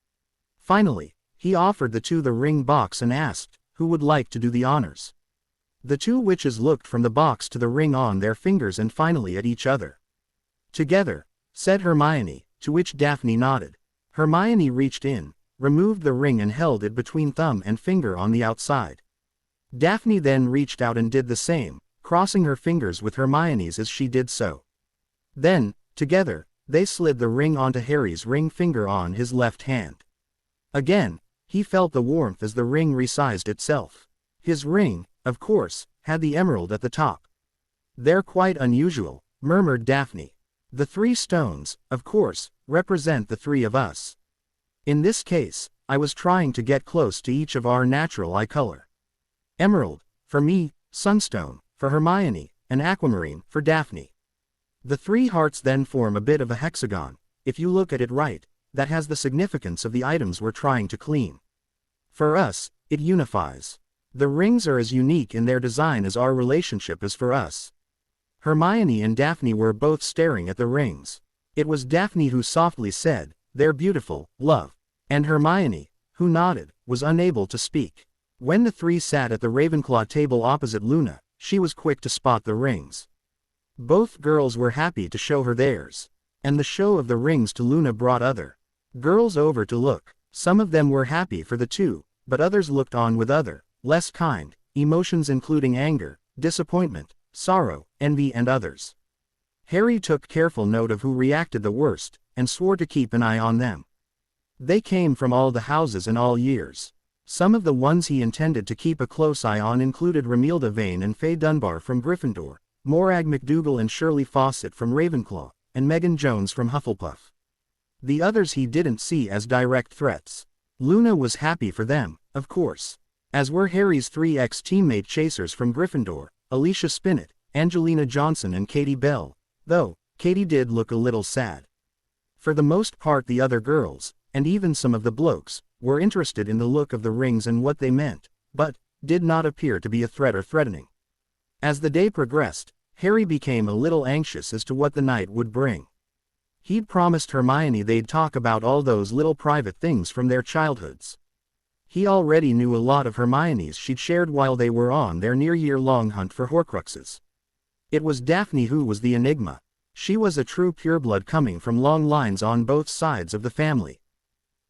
Finally, he offered the two the ring box and asked, who would like to do the honors. The two witches looked from the box to the ring on their fingers and finally at each other. Together, said Hermione, to which Daphne nodded. Hermione reached in, removed the ring and held it between thumb and finger on the outside. Daphne then reached out and did the same, crossing her fingers with Hermione's as she did so. Then, together, they slid the ring onto Harry's ring finger on his left hand. Again, he felt the warmth as the ring resized itself. His ring, of course, had the emerald at the top. "They're quite unusual," murmured Daphne. "The 3 stones, of course, represent the 3 of us. In this case, I was trying to get close to each of our natural eye color. Emerald, for me, sunstone, for Hermione, and aquamarine, for Daphne. The 3 hearts then form a bit of a hexagon, if you look at it right, that has the significance of the items we're trying to clean. For us, it unifies. The rings are as unique in their design as our relationship is for us." Hermione and Daphne were both staring at the rings. It was Daphne who softly said, "They're beautiful, love." And Hermione, who nodded, was unable to speak. When the 3 sat at the Ravenclaw table opposite Luna, she was quick to spot the rings. Both girls were happy to show her theirs. And the show of the rings to Luna brought other girls over to look. Some of them were happy for the 2, but others looked on with other, less kind, emotions including anger, disappointment, sorrow, envy and others. Harry took careful note of who reacted the worst, and swore to keep an eye on them. They came from all the houses and all years. Some of the ones he intended to keep a close eye on included Romilda Vane and Faye Dunbar from Gryffindor, Morag McDougal and Shirley Fawcett from Ravenclaw, and Megan Jones from Hufflepuff. The others he didn't see as direct threats. Luna was happy for them, of course. As were Harry's 3 ex-teammate chasers from Gryffindor, Alicia Spinnet, Angelina Johnson and Katie Bell, though, Katie did look a little sad. For the most part the other girls, and even some of the blokes, were interested in the look of the rings and what they meant, but did not appear to be a threat or threatening. As the day progressed, Harry became a little anxious as to what the night would bring. He'd promised Hermione they'd talk about all those little private things from their childhoods. He already knew a lot of Hermione's she'd shared while they were on their near-year-long hunt for Horcruxes. It was Daphne who was the enigma. She was a true pureblood coming from long lines on both sides of the family.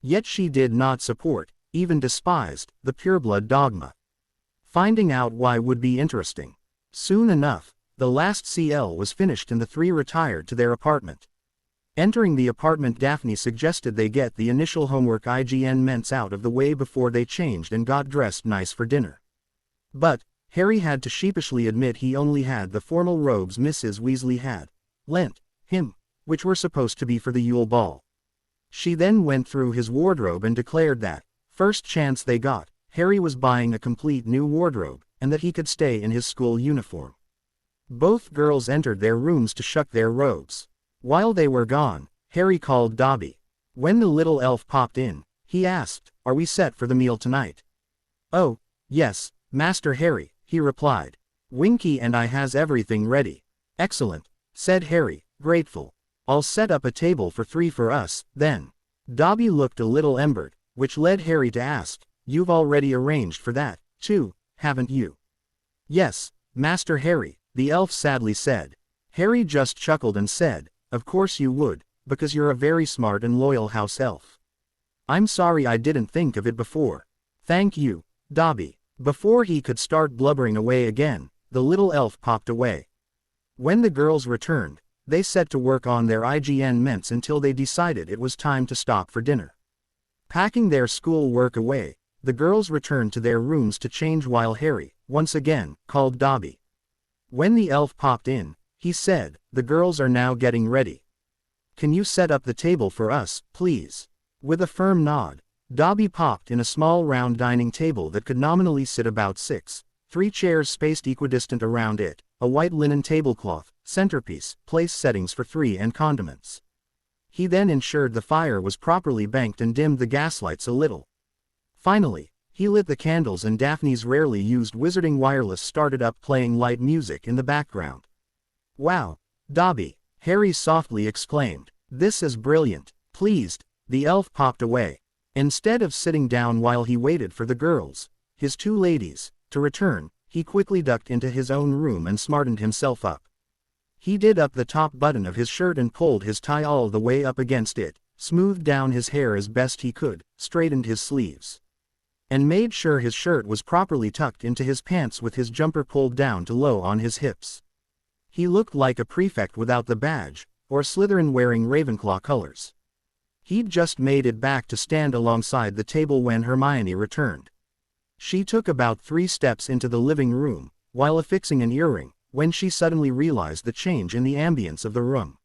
Yet she did not support, even despised, the pureblood dogma. Finding out why would be interesting. Soon enough, the last CL was finished and the 3 retired to their apartment. Entering the apartment, Daphne suggested they get the initial homework IGN ments out of the way before they changed and got dressed nice for dinner. But Harry had to sheepishly admit he only had the formal robes Mrs. Weasley had lent him, which were supposed to be for the Yule Ball. She then went through his wardrobe and declared that, first chance they got, Harry was buying a complete new wardrobe, and that he could stay in his school uniform. Both girls entered their rooms to shuck their robes. While they were gone, Harry called Dobby. When the little elf popped in, he asked, "Are we set for the meal tonight?" "Oh, yes, Master Harry," he replied. "Winky and I has everything ready." "Excellent," said Harry, grateful. "I'll set up a table for 3 for us, then." Dobby looked a little embered, which led Harry to ask, "You've already arranged for that, too, haven't you?" "Yes, Master Harry," the elf sadly said. Harry just chuckled and said, "Of course you would, because you're a very smart and loyal house elf. I'm sorry I didn't think of it before." "Thank you, Dobby." Before he could start blubbering away again, the little elf popped away. When the girls returned, they set to work on their IGN ments until they decided it was time to stop for dinner. Packing their school work away, the girls returned to their rooms to change while Harry, once again, called Dobby. When the elf popped in, he said, "The girls are now getting ready. Can you set up the table for us, please?" With a firm nod, Dobby popped in a small round dining table that could nominally sit about 6, 3 chairs spaced equidistant around it, a white linen tablecloth, centerpiece, place settings for 3 and condiments. He then ensured the fire was properly banked and dimmed the gaslights a little. Finally, he lit the candles and Daphne's rarely used wizarding wireless started up playing light music in the background. "Wow, Dobby," Harry softly exclaimed. "This is brilliant." Pleased, the elf popped away. Instead of sitting down while he waited for the girls, his two ladies, to return, he quickly ducked into his own room and smartened himself up. He did up the top button of his shirt and pulled his tie all the way up against it, smoothed down his hair as best he could, straightened his sleeves, and made sure his shirt was properly tucked into his pants with his jumper pulled down to low on his hips. He looked like a prefect without the badge, or Slytherin wearing Ravenclaw colors. He'd just made it back to stand alongside the table when Hermione returned. She took about 3 steps into the living room, while affixing an earring, when she suddenly realized the change in the ambience of the room.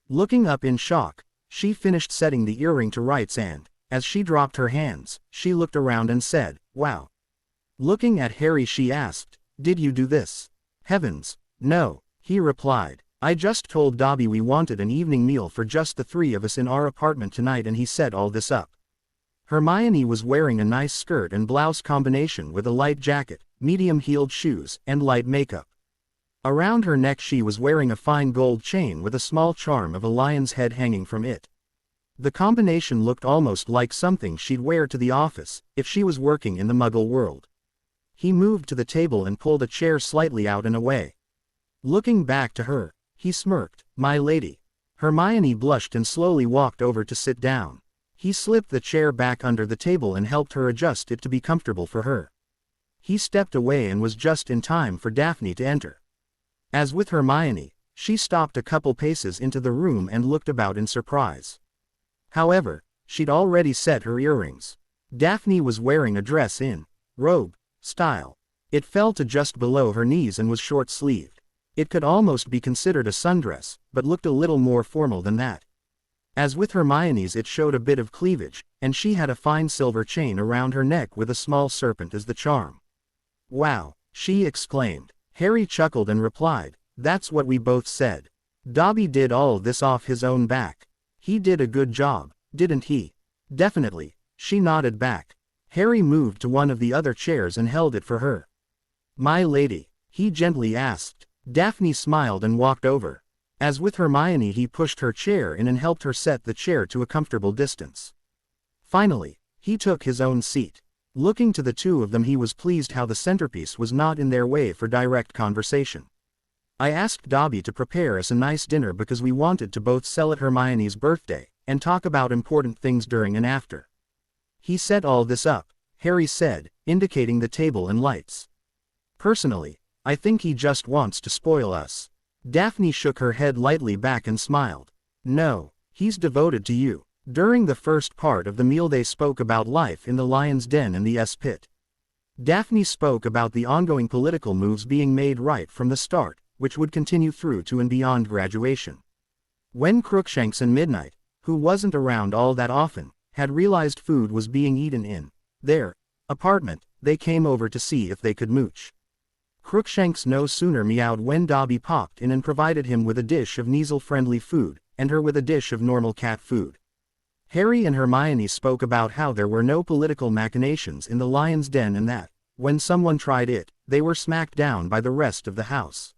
Looking up in shock, she finished setting the earring to rights and, as she dropped her hands, she looked around and said, "Wow." Looking at Harry she asked, "Did you do this?" "Heavens, no," he replied. "I just told Dobby we wanted an evening meal for just the 3 of us in our apartment tonight and he set all this up." Hermione was wearing a nice skirt and blouse combination with a light jacket, medium-heeled shoes, and light makeup. Around her neck she was wearing a fine gold chain with a small charm of a lion's head hanging from it. The combination looked almost like something she'd wear to the office, if she was working in the Muggle world. He moved to the table and pulled a chair slightly out and away. Looking back to her, he smirked. "My lady." Hermione blushed and slowly walked over to sit down. He slipped the chair back under the table and helped her adjust it to be comfortable for her. He stepped away and was just in time for Daphne to enter. As with Hermione, she stopped a couple paces into the room and looked about in surprise. However, she'd already set her earrings. Daphne was wearing a dress in robe style. It fell to just below her knees and was short-sleeved. It could almost be considered a sundress, but looked a little more formal than that. As with Hermione's, it showed a bit of cleavage, and she had a fine silver chain around her neck with a small serpent as the charm. "Wow," she exclaimed. Harry chuckled and replied, "That's what we both said. Dobby did all this off his own back. He did a good job, didn't he?" "Definitely," she nodded back. Harry moved to one of the other chairs and held it for her. "My lady?" he gently asked. Daphne smiled and walked over. As with Hermione, he pushed her chair in and helped her set the chair to a comfortable distance. Finally, he took his own seat. Looking to the two of them, he was pleased how the centerpiece was not in their way for direct conversation. "I asked Dobby to prepare us a nice dinner because we wanted to both celebrate Hermione's birthday and talk about important things during and after. He set all this up," Harry said, indicating the table and lights. "Personally, I think he just wants to spoil us." Daphne shook her head lightly back and smiled. "No, he's devoted to you." During the first part of the meal they spoke about life in the Lion's Den and the S-Pit. Daphne spoke about the ongoing political moves being made right from the start, which would continue through to and beyond graduation. When Crookshanks and Midnight, who wasn't around all that often, had realized food was being eaten in their apartment, they came over to see if they could mooch. Crookshanks no sooner meowed when Dobby popped in and provided him with a dish of Kneazle-friendly food, and her with a dish of normal cat food. Harry and Hermione spoke about how there were no political machinations in the Lion's Den and that, when someone tried it, they were smacked down by the rest of the house.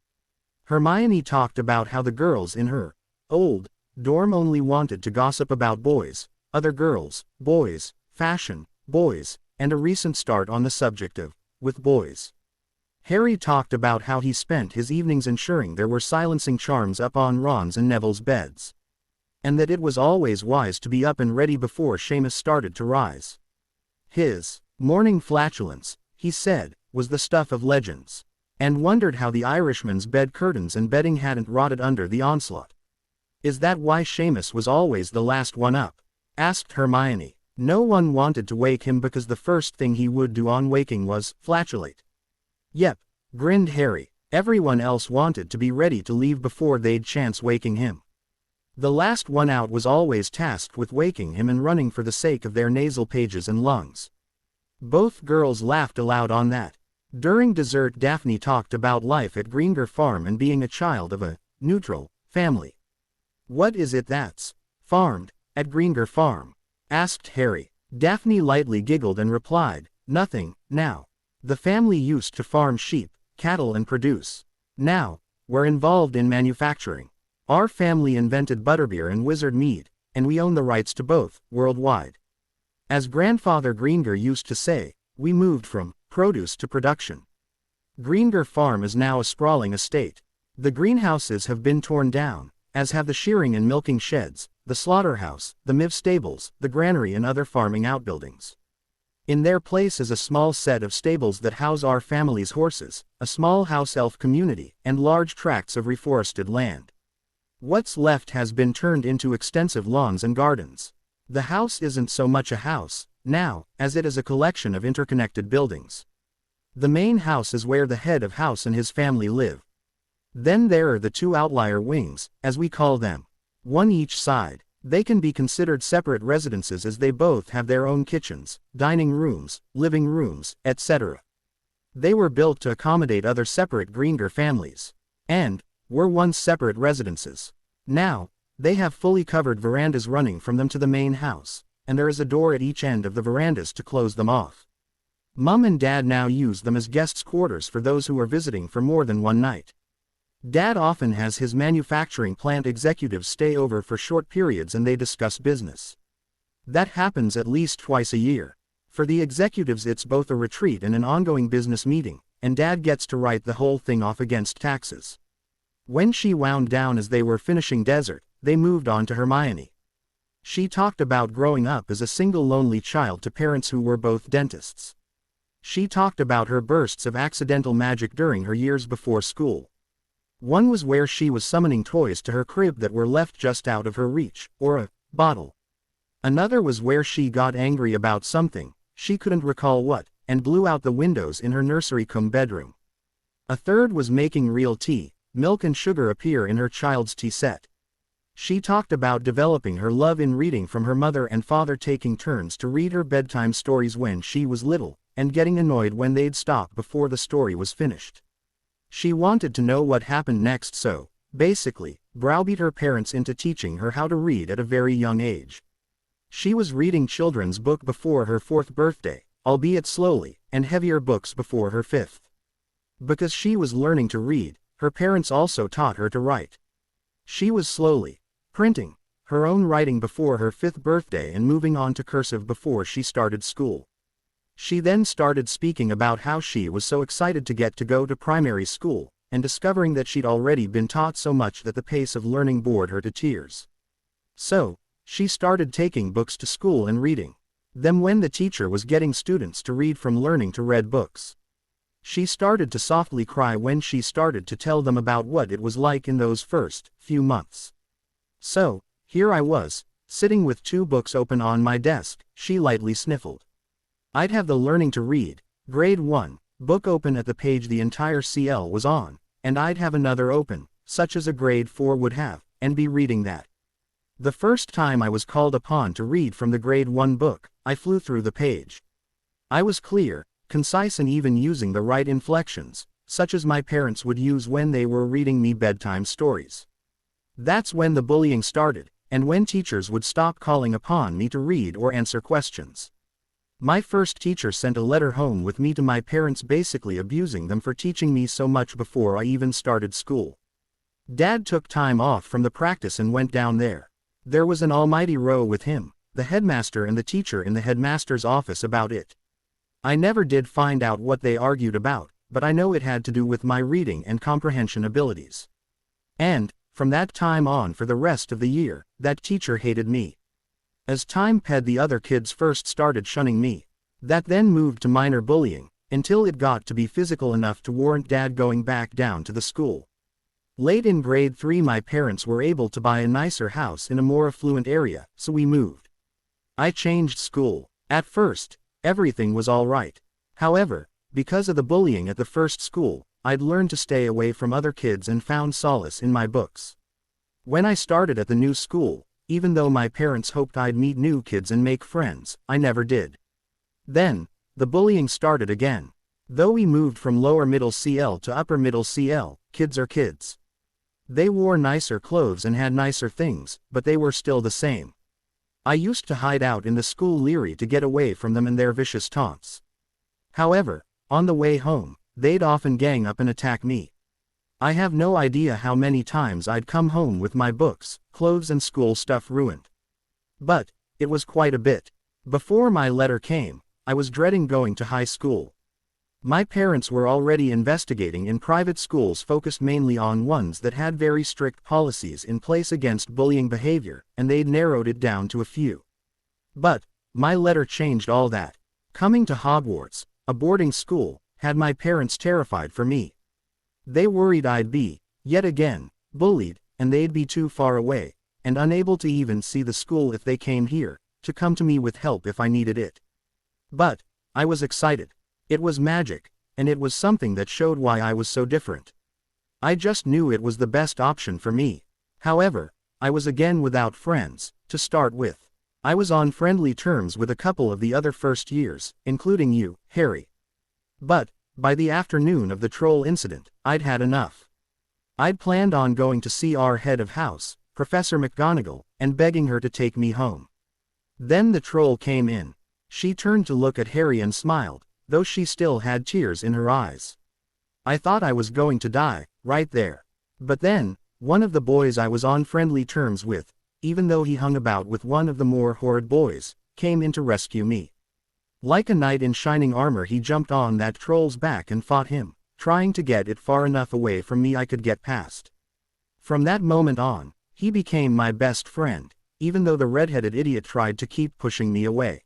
Hermione talked about how the girls in her old dorm only wanted to gossip about boys, other girls, boys, fashion, boys, and a recent start on the subject of with boys. Harry talked about how he spent his evenings ensuring there were silencing charms up on Ron's and Neville's beds, and that it was always wise to be up and ready before Seamus started to rise. His morning flatulence, he said, was the stuff of legends, and wondered how the Irishman's bed curtains and bedding hadn't rotted under the onslaught. "Is that why Seamus was always the last one up?" asked Hermione. "No one wanted to wake him because the first thing he would do on waking was flatulate." "Yep," grinned Harry. "Everyone else wanted to be ready to leave before they'd chance waking him. The last one out was always tasked with waking him and running for the sake of their nasal pages and lungs." Both girls laughed aloud on that. During dessert, Daphne talked about life at Greenger Farm and being a child of a neutral family. "What is it that's farmed at Greenger Farm?" asked Harry. Daphne lightly giggled and replied, "Nothing, now. The family used to farm sheep, cattle and produce. Now, we're involved in manufacturing. Our family invented butterbeer and wizard mead, and we own the rights to both, worldwide. As Grandfather Greenger used to say, we moved from produce to production. Greenger Farm is now a sprawling estate. The greenhouses have been torn down, as have the shearing and milking sheds, the slaughterhouse, the mive stables, the granary and other farming outbuildings. In their place is a small set of stables that house our family's horses, a small house elf community, and large tracts of reforested land. What's left has been turned into extensive lawns and gardens. The house isn't so much a house, now, as it is a collection of interconnected buildings. The main house is where the head of house and his family live. Then there are the two outlier wings, as we call them. One each side. They can be considered separate residences as they both have their own kitchens, dining rooms, living rooms, etc. They were built to accommodate other separate Greenger families. And were once separate residences. Now, they have fully covered verandas running from them to the main house, and there is a door at each end of the verandas to close them off. Mum and Dad now use them as guests' quarters for those who are visiting for more than one night. Dad often has his manufacturing plant executives stay over for short periods and they discuss business. That happens at least twice a year. For the executives it's both a retreat and an ongoing business meeting, and Dad gets to write the whole thing off against taxes. When she wound down as they were finishing dessert, they moved on to Hermione. She talked about growing up as a single lonely child to parents who were both dentists. She talked about her bursts of accidental magic during her years before school. One was where she was summoning toys to her crib that were left just out of her reach, or a bottle. Another was where she got angry about something, she couldn't recall what, and blew out the windows in her nursery-cum-bedroom. A third was making real tea, milk and sugar appear in her child's tea set. She talked about developing her love in reading from her mother and father taking turns to read her bedtime stories when she was little, and getting annoyed when they'd stop before the story was finished. She wanted to know what happened next so, basically, browbeat her parents into teaching her how to read at a very young age. She was reading children's book before her 4th birthday, albeit slowly, and heavier books before her 5th. Because she was learning to read, her parents also taught her to write. She was slowly printing her own writing before her 5th birthday and moving on to cursive before she started school. She then started speaking about how she was so excited to go to primary school, and discovering that she'd already been taught so much that the pace of learning bored her to tears. So, she started taking books to school and reading them when the teacher was getting students to read from learning to read books. She started to softly cry when she started to tell them about what it was like in those first few months. So, here I was, sitting with 2 books open on my desk, she lightly sniffled. I'd have the learning to read, grade 1, book open at the page the entire CL was on, and I'd have another open, such as a grade 4 would have, and be reading that. The first time I was called upon to read from the grade 1 book, I flew through the page. I was clear, concise and even using the right inflections, such as my parents would use when they were reading me bedtime stories. That's when the bullying started, and when teachers would stop calling upon me to read or answer questions. My first teacher sent a letter home with me to my parents basically abusing them for teaching me so much before I even started school. Dad took time off from the practice and went down there. There was an almighty row with him, the headmaster and the teacher in the headmaster's office about it. I never did find out what they argued about, but I know it had to do with my reading and comprehension abilities. And, from that time on for the rest of the year, that teacher hated me. As time passed, the other kids first started shunning me. That then moved to minor bullying, until it got to be physical enough to warrant Dad going back down to the school. Late in grade 3 my parents were able to buy a nicer house in a more affluent area, so we moved. I changed school. At first, everything was alright. However, because of the bullying at the first school, I'd learned to stay away from other kids and found solace in my books. When I started at the new school, even though my parents hoped I'd meet new kids and make friends, I never did. Then, the bullying started again. Though we moved from lower middle CL to upper middle CL, kids are kids. They wore nicer clothes and had nicer things, but they were still the same. I used to hide out in the school leery to get away from them and their vicious taunts. However, on the way home, they'd often gang up and attack me. I have no idea how many times I'd come home with my books, clothes and school stuff ruined. But it was quite a bit. Before my letter came, I was dreading going to high school. My parents were already investigating in private schools focused mainly on ones that had very strict policies in place against bullying behavior, and they'd narrowed it down to a few. But my letter changed all that. Coming to Hogwarts, a boarding school, had my parents terrified for me. They worried I'd be, yet again, bullied, and they'd be too far away, and unable to even see the school if they came here, to come to me with help if I needed it. But I was excited. It was magic, and it was something that showed why I was so different. I just knew it was the best option for me. However, I was again without friends, to start with. I was on friendly terms with a couple of the other first years, including you, Harry. But by the afternoon of the troll incident, I'd had enough. I'd planned on going to see our head of house, Professor McGonagall, and begging her to take me home. Then the troll came in. She turned to look at Harry and smiled, though she still had tears in her eyes. I thought I was going to die, right there. But then, one of the boys I was on friendly terms with, even though he hung about with one of the more horrid boys, came in to rescue me. Like a knight in shining armor, he jumped on that troll's back and fought him, trying to get it far enough away from me I could get past. From that moment on, he became my best friend, even though the red-headed idiot tried to keep pushing me away.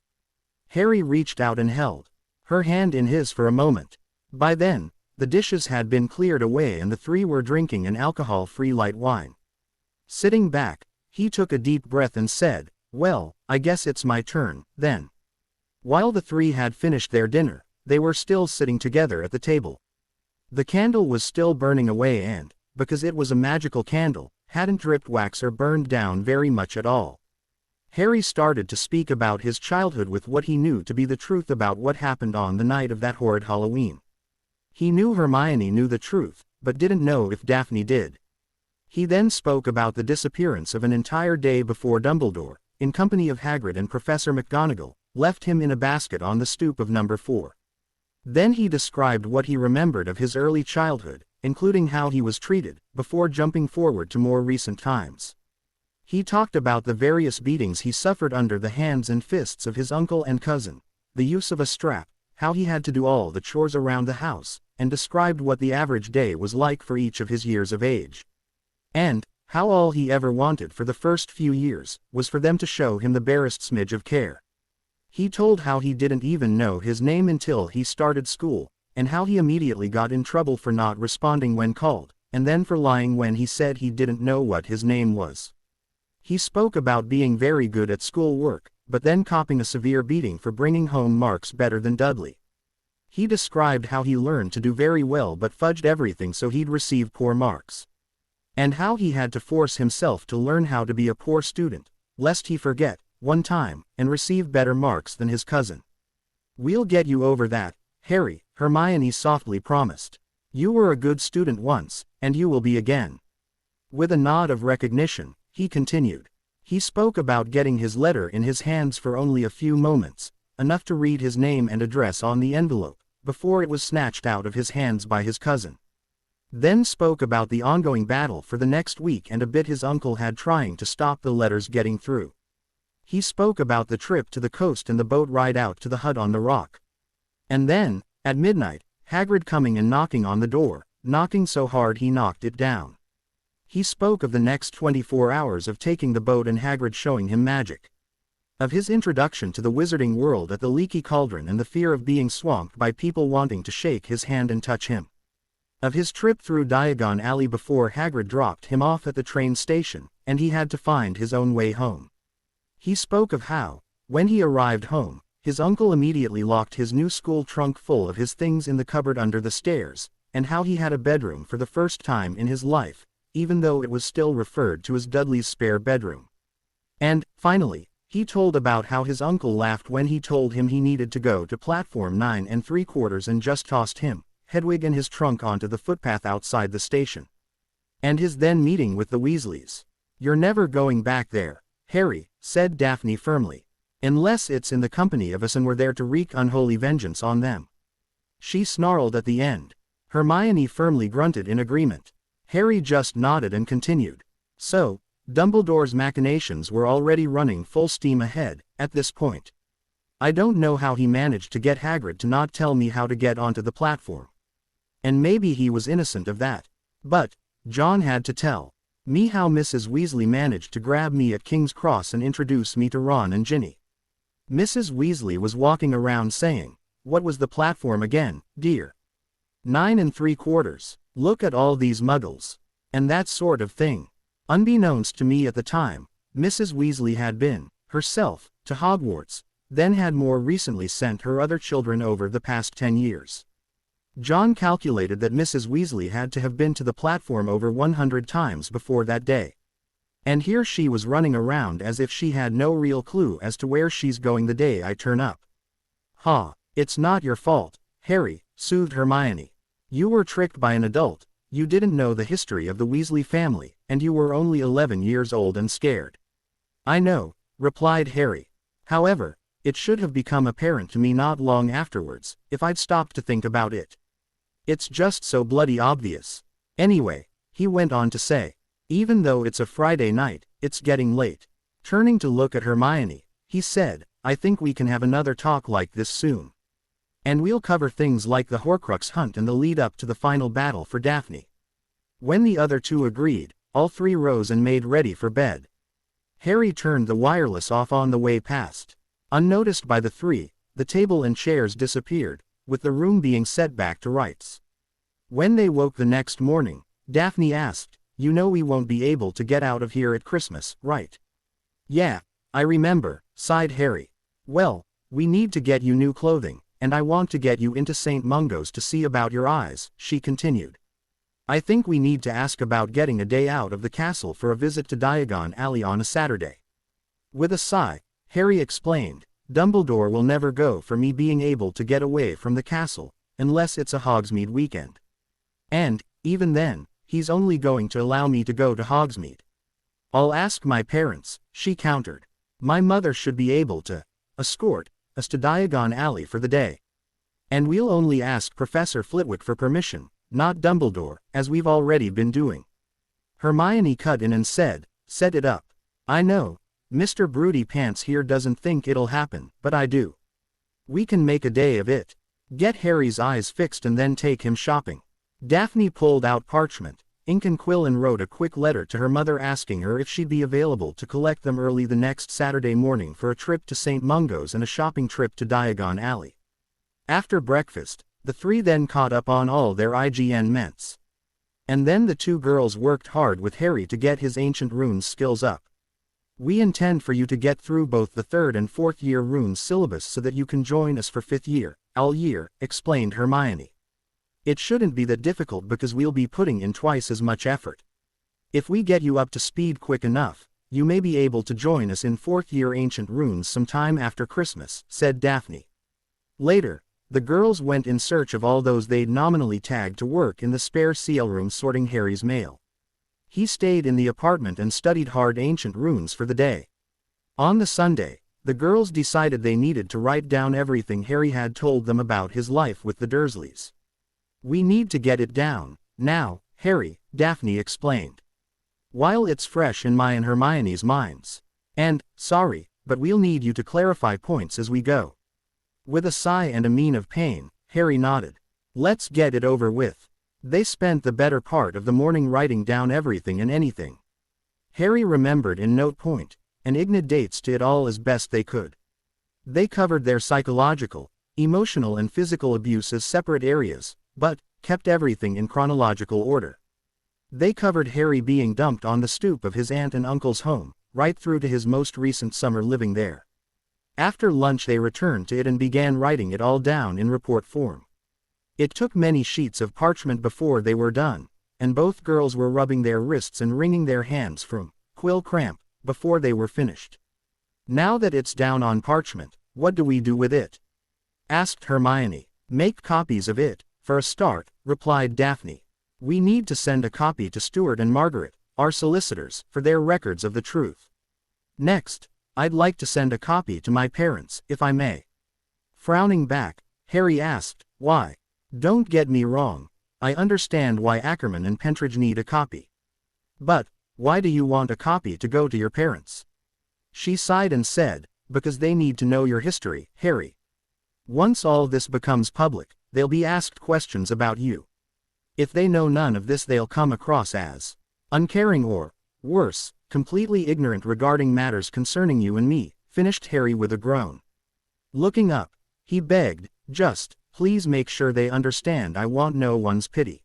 Harry reached out and held her hand in his for a moment. By then, the dishes had been cleared away and the three were drinking an alcohol-free light wine. Sitting back, he took a deep breath and said, "Well, I guess it's my turn, then." While the three had finished their dinner, they were still sitting together at the table. The candle was still burning away and, because it was a magical candle, hadn't dripped wax or burned down very much at all. Harry started to speak about his childhood with what he knew to be the truth about what happened on the night of that horrid Halloween. He knew Hermione knew the truth, but didn't know if Daphne did. He then spoke about the disappearance of an entire day before Dumbledore, in company of Hagrid and Professor McGonagall, left him in a basket on the stoop of number 4. Then he described what he remembered of his early childhood, including how he was treated, before jumping forward to more recent times. He talked about the various beatings he suffered under the hands and fists of his uncle and cousin, the use of a strap, how he had to do all the chores around the house, and described what the average day was like for each of his years of age. And how all he ever wanted for the first few years was for them to show him the barest smidge of care. He told how he didn't even know his name until he started school, and how he immediately got in trouble for not responding when called, and then for lying when he said he didn't know what his name was. He spoke about being very good at school work, but then copping a severe beating for bringing home marks better than Dudley. He described how he learned to do very well but fudged everything so he'd receive poor marks. And how he had to force himself to learn how to be a poor student, lest he forget, one time, and receive better marks than his cousin. "We'll get you over that, Harry," Hermione softly promised. "You were a good student once, and you will be again." With a nod of recognition, he continued. He spoke about getting his letter in his hands for only a few moments, enough to read his name and address on the envelope, before it was snatched out of his hands by his cousin. Then spoke about the ongoing battle for the next week and a bit his uncle had trying to stop the letters getting through. He spoke about the trip to the coast and the boat ride out to the hut on the rock. And then, at midnight, Hagrid coming and knocking on the door, knocking so hard he knocked it down. He spoke of the next 24 hours of taking the boat and Hagrid showing him magic. Of his introduction to the wizarding world at the Leaky Cauldron and the fear of being swamped by people wanting to shake his hand and touch him. Of his trip through Diagon Alley before Hagrid dropped him off at the train station, and he had to find his own way home. He spoke of how, when he arrived home, his uncle immediately locked his new school trunk full of his things in the cupboard under the stairs, and how he had a bedroom for the first time in his life, even though it was still referred to as Dudley's spare bedroom. And, finally, he told about how his uncle laughed when he told him he needed to go to platform 9 3/4 and just tossed him, Hedwig and his trunk onto the footpath outside the station. And his then meeting with the Weasleys. "You're never going back there, Harry, said Daphne firmly. Unless it's in the company of us and we're there to wreak unholy vengeance on them. She snarled at the end. Hermione firmly grunted in agreement. Harry just nodded and continued. So, Dumbledore's machinations were already running full steam ahead, at this point. I don't know how he managed to get Hagrid to not tell me how to get onto the platform. And maybe he was innocent of that. But, John had to tell me how Mrs. Weasley managed to grab me at King's Cross and introduce me to Ron and Ginny. Mrs. Weasley was walking around saying, "What was the platform again, dear? 9 3/4. Look at all these muggles." And that sort of thing. Unbeknownst to me at the time, Mrs. Weasley had been, herself, to Hogwarts, then had more recently sent her other children over the past 10 years. John calculated that Mrs. Weasley had to have been to the platform over 100 times before that day. And here she was running around as if she had no real clue as to where she's going the day I turn up. "Ha, it's not your fault, Harry," soothed Hermione. "You were tricked by an adult, you didn't know the history of the Weasley family, and you were only 11 years old and scared." "I know," replied Harry. "However, it should have become apparent to me not long afterwards, if I'd stopped to think about it. It's just so bloody obvious. Anyway," he went on to say, "even though it's a Friday night, it's getting late." Turning to look at Hermione, he said, "I think we can have another talk like this soon. And we'll cover things like the Horcrux hunt and the lead up to the final battle for Daphne." When the other two agreed, all three rose and made ready for bed. Harry turned the wireless off on the way past. Unnoticed by the three, the table and chairs disappeared, with the room being set back to rights. When they woke the next morning, Daphne asked, "You know we won't be able to get out of here at Christmas, right?" "Yeah, I remember," sighed Harry. "Well, we need to get you new clothing, and I want to get you into St. Mungo's to see about your eyes," she continued. "I think we need to ask about getting a day out of the castle for a visit to Diagon Alley on a Saturday." With a sigh, Harry explained, "Dumbledore will never go for me being able to get away from the castle, unless it's a Hogsmeade weekend. And, even then, he's only going to allow me to go to Hogsmeade." "I'll ask my parents," she countered. "My mother should be able to escort us to Diagon Alley for the day. And we'll only ask Professor Flitwick for permission, not Dumbledore, as we've already been doing." Hermione cut in and said, "Set it up. I know, Mr. Broody Pants here doesn't think it'll happen, but I do. We can make a day of it. Get Harry's eyes fixed and then take him shopping." Daphne pulled out parchment, ink and quill and wrote a quick letter to her mother asking her if she'd be available to collect them early the next Saturday morning for a trip to St. Mungo's and a shopping trip to Diagon Alley. After breakfast, the three then caught up on all their IGN ments. And then the two girls worked hard with Harry to get his ancient runes skills up. "We intend for you to get through both the 3rd and 4th year runes syllabus so that you can join us for 5th year, all year," explained Hermione. "It shouldn't be that difficult because we'll be putting in twice as much effort. If we get you up to speed quick enough, you may be able to join us in 4th year ancient runes sometime after Christmas," said Daphne. Later, the girls went in search of all those they'd nominally tagged to work in the spare seal room sorting Harry's mail. He stayed in the apartment and studied hard ancient runes for the day. On the Sunday, the girls decided they needed to write down everything Harry had told them about his life with the Dursleys. "We need to get it down, now, Harry," Daphne explained. "While it's fresh in my and Hermione's minds. And, sorry, but we'll need you to clarify points as we go." With a sigh and a mien of pain, Harry nodded. "Let's get it over with." They spent the better part of the morning writing down everything and anything Harry remembered in note point, and igna dates to it all as best they could. They covered their psychological, emotional and physical abuse as separate areas, but kept everything in chronological order. They covered Harry being dumped on the stoop of his aunt and uncle's home, right through to his most recent summer living there. After lunch they returned to it and began writing it all down in report form. It took many sheets of parchment before they were done, and both girls were rubbing their wrists and wringing their hands from quill cramp before they were finished. "Now that it's down on parchment, what do we do with it?" asked Hermione. "Make copies of it, for a start," replied Daphne. "We need to send a copy to Stuart and Margaret, our solicitors, for their records of the truth. Next, I'd like to send a copy to my parents, if I may. Frowning back, Harry asked, why? Don't get me wrong. I understand why Ackerman and Pentridge need a copy. But, why do you want a copy to go to your parents? She sighed and said, because they need to know your history, Harry. Once all this becomes public, they'll be asked questions about you. If they know none of this, they'll come across as uncaring or, worse, completely ignorant regarding matters concerning you and me, finished Harry with a groan. Looking up, he begged, just, please make sure they understand I want no one's pity.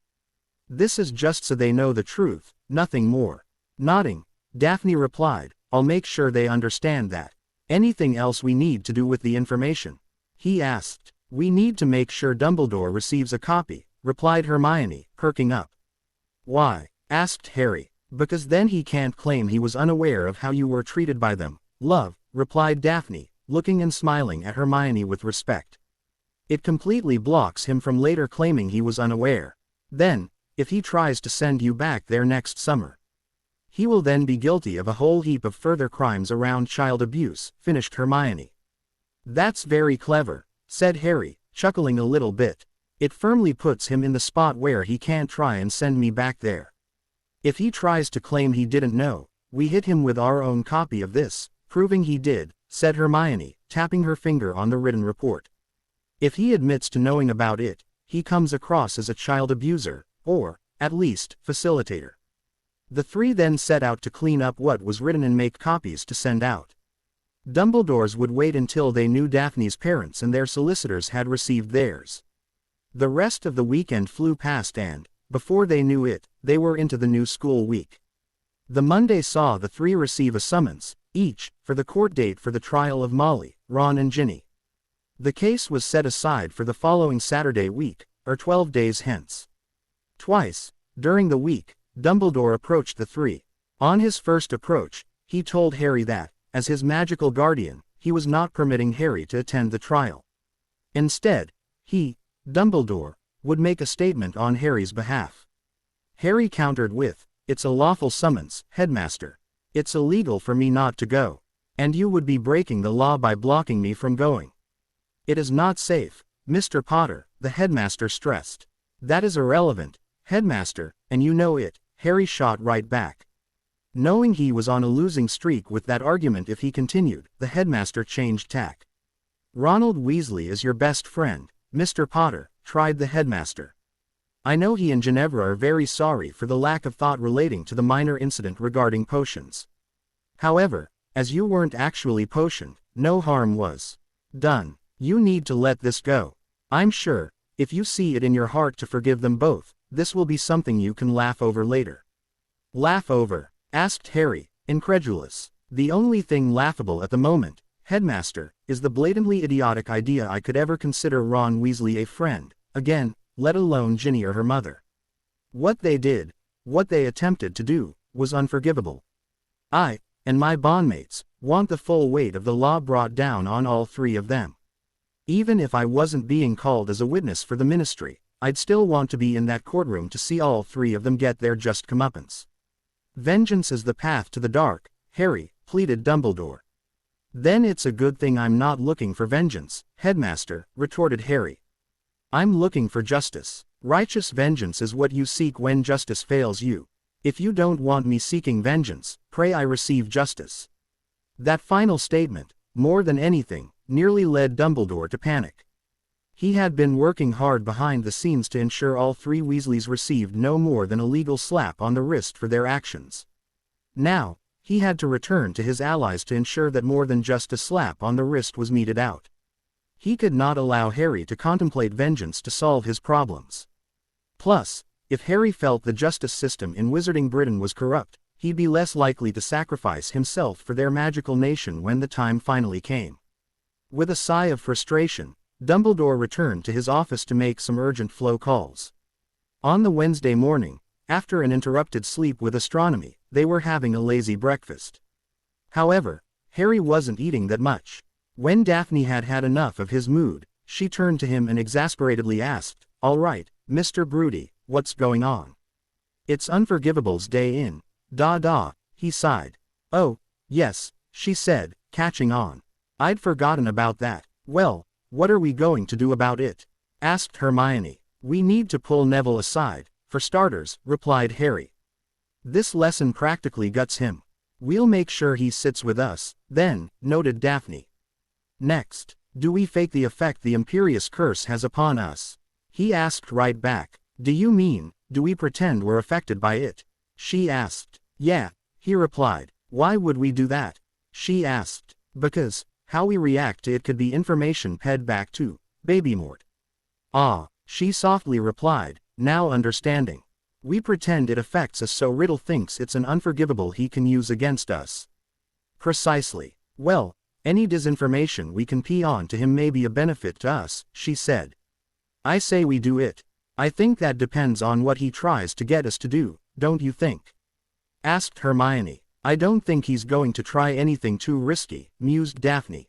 This is just so they know the truth, nothing more. Nodding, Daphne replied, I'll make sure they understand that. Anything else we need to do with the information? He asked. We need to make sure Dumbledore receives a copy, replied Hermione, perking up. Why? Asked Harry. Because then he can't claim he was unaware of how you were treated by them, love, replied Daphne, looking and smiling at Hermione with respect. It completely blocks him from later claiming he was unaware. Then, if he tries to send you back there next summer, he will then be guilty of a whole heap of further crimes around child abuse, finished Hermione. That's very clever, said Harry, chuckling a little bit. It firmly puts him in the spot where he can't try and send me back there. If he tries to claim he didn't know, we hit him with our own copy of this, proving he did, said Hermione, tapping her finger on the written report. If he admits to knowing about it, he comes across as a child abuser, or, at least, facilitator. The three then set out to clean up what was written and make copies to send out. Dumbledore's would wait until they knew Daphne's parents and their solicitors had received theirs. The rest of the weekend flew past and, before they knew it, they were into the new school week. The Monday saw the three receive a summons, each, for the court date for the trial of Molly, Ron and Ginny. The case was set aside for the following Saturday week, or 12 days hence. Twice, during the week, Dumbledore approached the three. On his first approach, he told Harry that, as his magical guardian, he was not permitting Harry to attend the trial. Instead, he, Dumbledore, would make a statement on Harry's behalf. Harry countered with, it's a lawful summons, headmaster. It's illegal for me not to go. And you would be breaking the law by blocking me from going. It is not safe, Mr. Potter, the headmaster stressed. That is irrelevant, headmaster, and you know it, Harry shot right back. Knowing he was on a losing streak with that argument if he continued, the headmaster changed tack. Ronald Weasley is your best friend, Mr. Potter, tried the headmaster. I know he and Ginevra are very sorry for the lack of thought relating to the minor incident regarding potions. However, as you weren't actually potioned, no harm was done. You need to let this go. I'm sure, if you see it in your heart to forgive them both, this will be something you can laugh over later. Laugh over? Asked Harry, incredulous. The only thing laughable at the moment, headmaster, is the blatantly idiotic idea I could ever consider Ron Weasley a friend, again, let alone Ginny or her mother. What they did, what they attempted to do, was unforgivable. I, and my bondmates, want the full weight of the law brought down on all three of them. Even if I wasn't being called as a witness for the ministry, I'd still want to be in that courtroom to see all three of them get their just comeuppance. Vengeance is the path to the dark, Harry, pleaded Dumbledore. Then it's a good thing I'm not looking for vengeance, headmaster, retorted Harry. I'm looking for justice. Righteous vengeance is what you seek when justice fails you. If you don't want me seeking vengeance, pray I receive justice. That final statement, more than anything, nearly led Dumbledore to panic. He had been working hard behind the scenes to ensure all three Weasleys received no more than a legal slap on the wrist for their actions. Now, he had to return to his allies to ensure that more than just a slap on the wrist was meted out. He could not allow Harry to contemplate vengeance to solve his problems. Plus, if Harry felt the justice system in Wizarding Britain was corrupt, he'd be less likely to sacrifice himself for their magical nation when the time finally came. With a sigh of frustration, Dumbledore returned to his office to make some urgent flow calls. On the Wednesday morning, after an interrupted sleep with astronomy, they were having a lazy breakfast. However, Harry wasn't eating that much. When Daphne had had enough of his mood, she turned to him and exasperatedly asked, "All right, Mr. Broody, what's going on?" "It's Unforgivable's Day in, he sighed. "Oh, yes," she said, catching on. I'd forgotten about that. Well, what are we going to do about it? Asked Hermione. We need to pull Neville aside, for starters, replied Harry. This lesson practically guts him. We'll make sure he sits with us, then, noted Daphne. Next, do we fake the effect the Imperious Curse has upon us? He asked right back. Do you mean, do we pretend we're affected by it? She asked. Yeah, he replied. Why would we do that? She asked. Because, how we react to it could be information fed back to Babymort. Ah, she softly replied, now understanding. We pretend it affects us so Riddle thinks it's an unforgivable he can use against us. Precisely. Well, any disinformation we can pea on to him may be a benefit to us, she said. I say we do it. I think that depends on what he tries to get us to do, don't you think? Asked Hermione. I don't think he's going to try anything too risky, mused Daphne.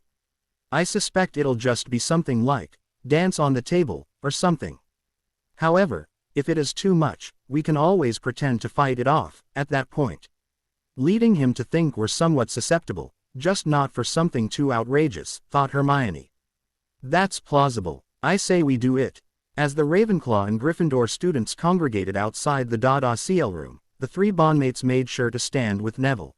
I suspect it'll just be something like, dance on the table, or something. However, if it is too much, we can always pretend to fight it off, at that point. Leading him to think we're somewhat susceptible, just not for something too outrageous, thought Hermione. That's plausible. I say we do it. As the Ravenclaw and Gryffindor students congregated outside the Dada CL room, the three bondmates made sure to stand with Neville.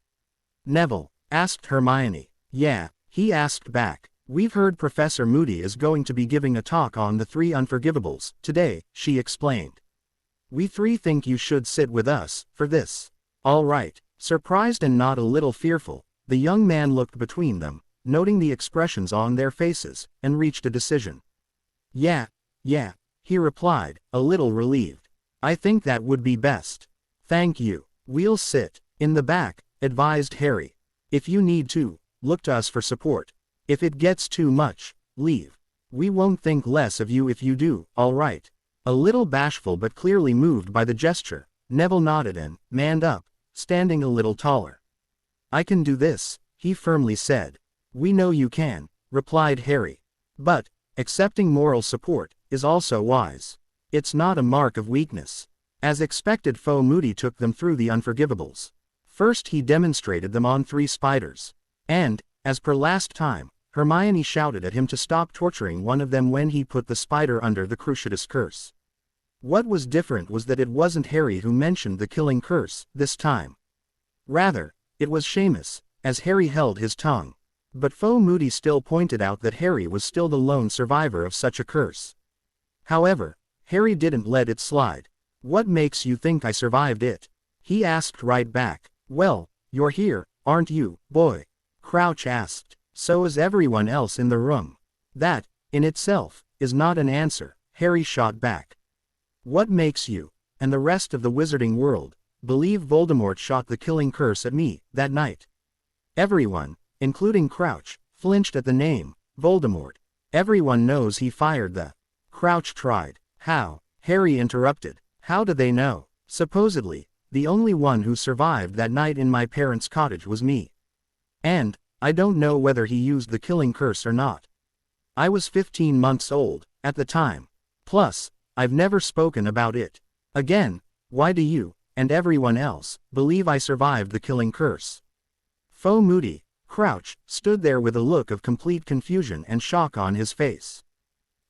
Neville, asked Hermione. Yeah, he asked back. We've heard Professor Moody is going to be giving a talk on the three unforgivables, today, she explained. We three think you should sit with us, for this. All right. Surprised and not a little fearful, the young man looked between them, noting the expressions on their faces, and reached a decision. Yeah, he replied, a little relieved. I think that would be best. Thank you. We'll sit in the back, advised Harry. If you need to, look to us for support. If it gets too much, leave. We won't think less of you if you do, all right. A little bashful but clearly moved by the gesture, Neville nodded and manned up, standing a little taller. I can do this, he firmly said. We know you can, replied Harry. But, accepting moral support, is also wise. It's not a mark of weakness. As expected, Faux Moody took them through the unforgivables. First he demonstrated them on 3 spiders. And, as per last time, Hermione shouted at him to stop torturing one of them when he put the spider under the Cruciatus curse. What was different was that it wasn't Harry who mentioned the killing curse, this time. Rather, it was Seamus, as Harry held his tongue. But Faux Moody still pointed out that Harry was still the lone survivor of such a curse. However, Harry didn't let it slide. What makes you think I survived it? He asked right back. Well, you're here, aren't you, boy? Crouch asked. So is everyone else in the room. That, in itself, is not an answer, Harry shot back. What makes you, and the rest of the wizarding world, believe Voldemort shot the killing curse at me, that night? Everyone, including Crouch, flinched at the name, Voldemort. Everyone knows he fired the... Crouch tried. How? Harry interrupted. How do they know? Supposedly, the only one who survived that night in my parents' cottage was me. And, I don't know whether he used the killing curse or not. I was 15 months old, at the time. Plus, I've never spoken about it. Again, why do you, and everyone else, believe I survived the killing curse? Faux Moody, Crouch, stood there with a look of complete confusion and shock on his face.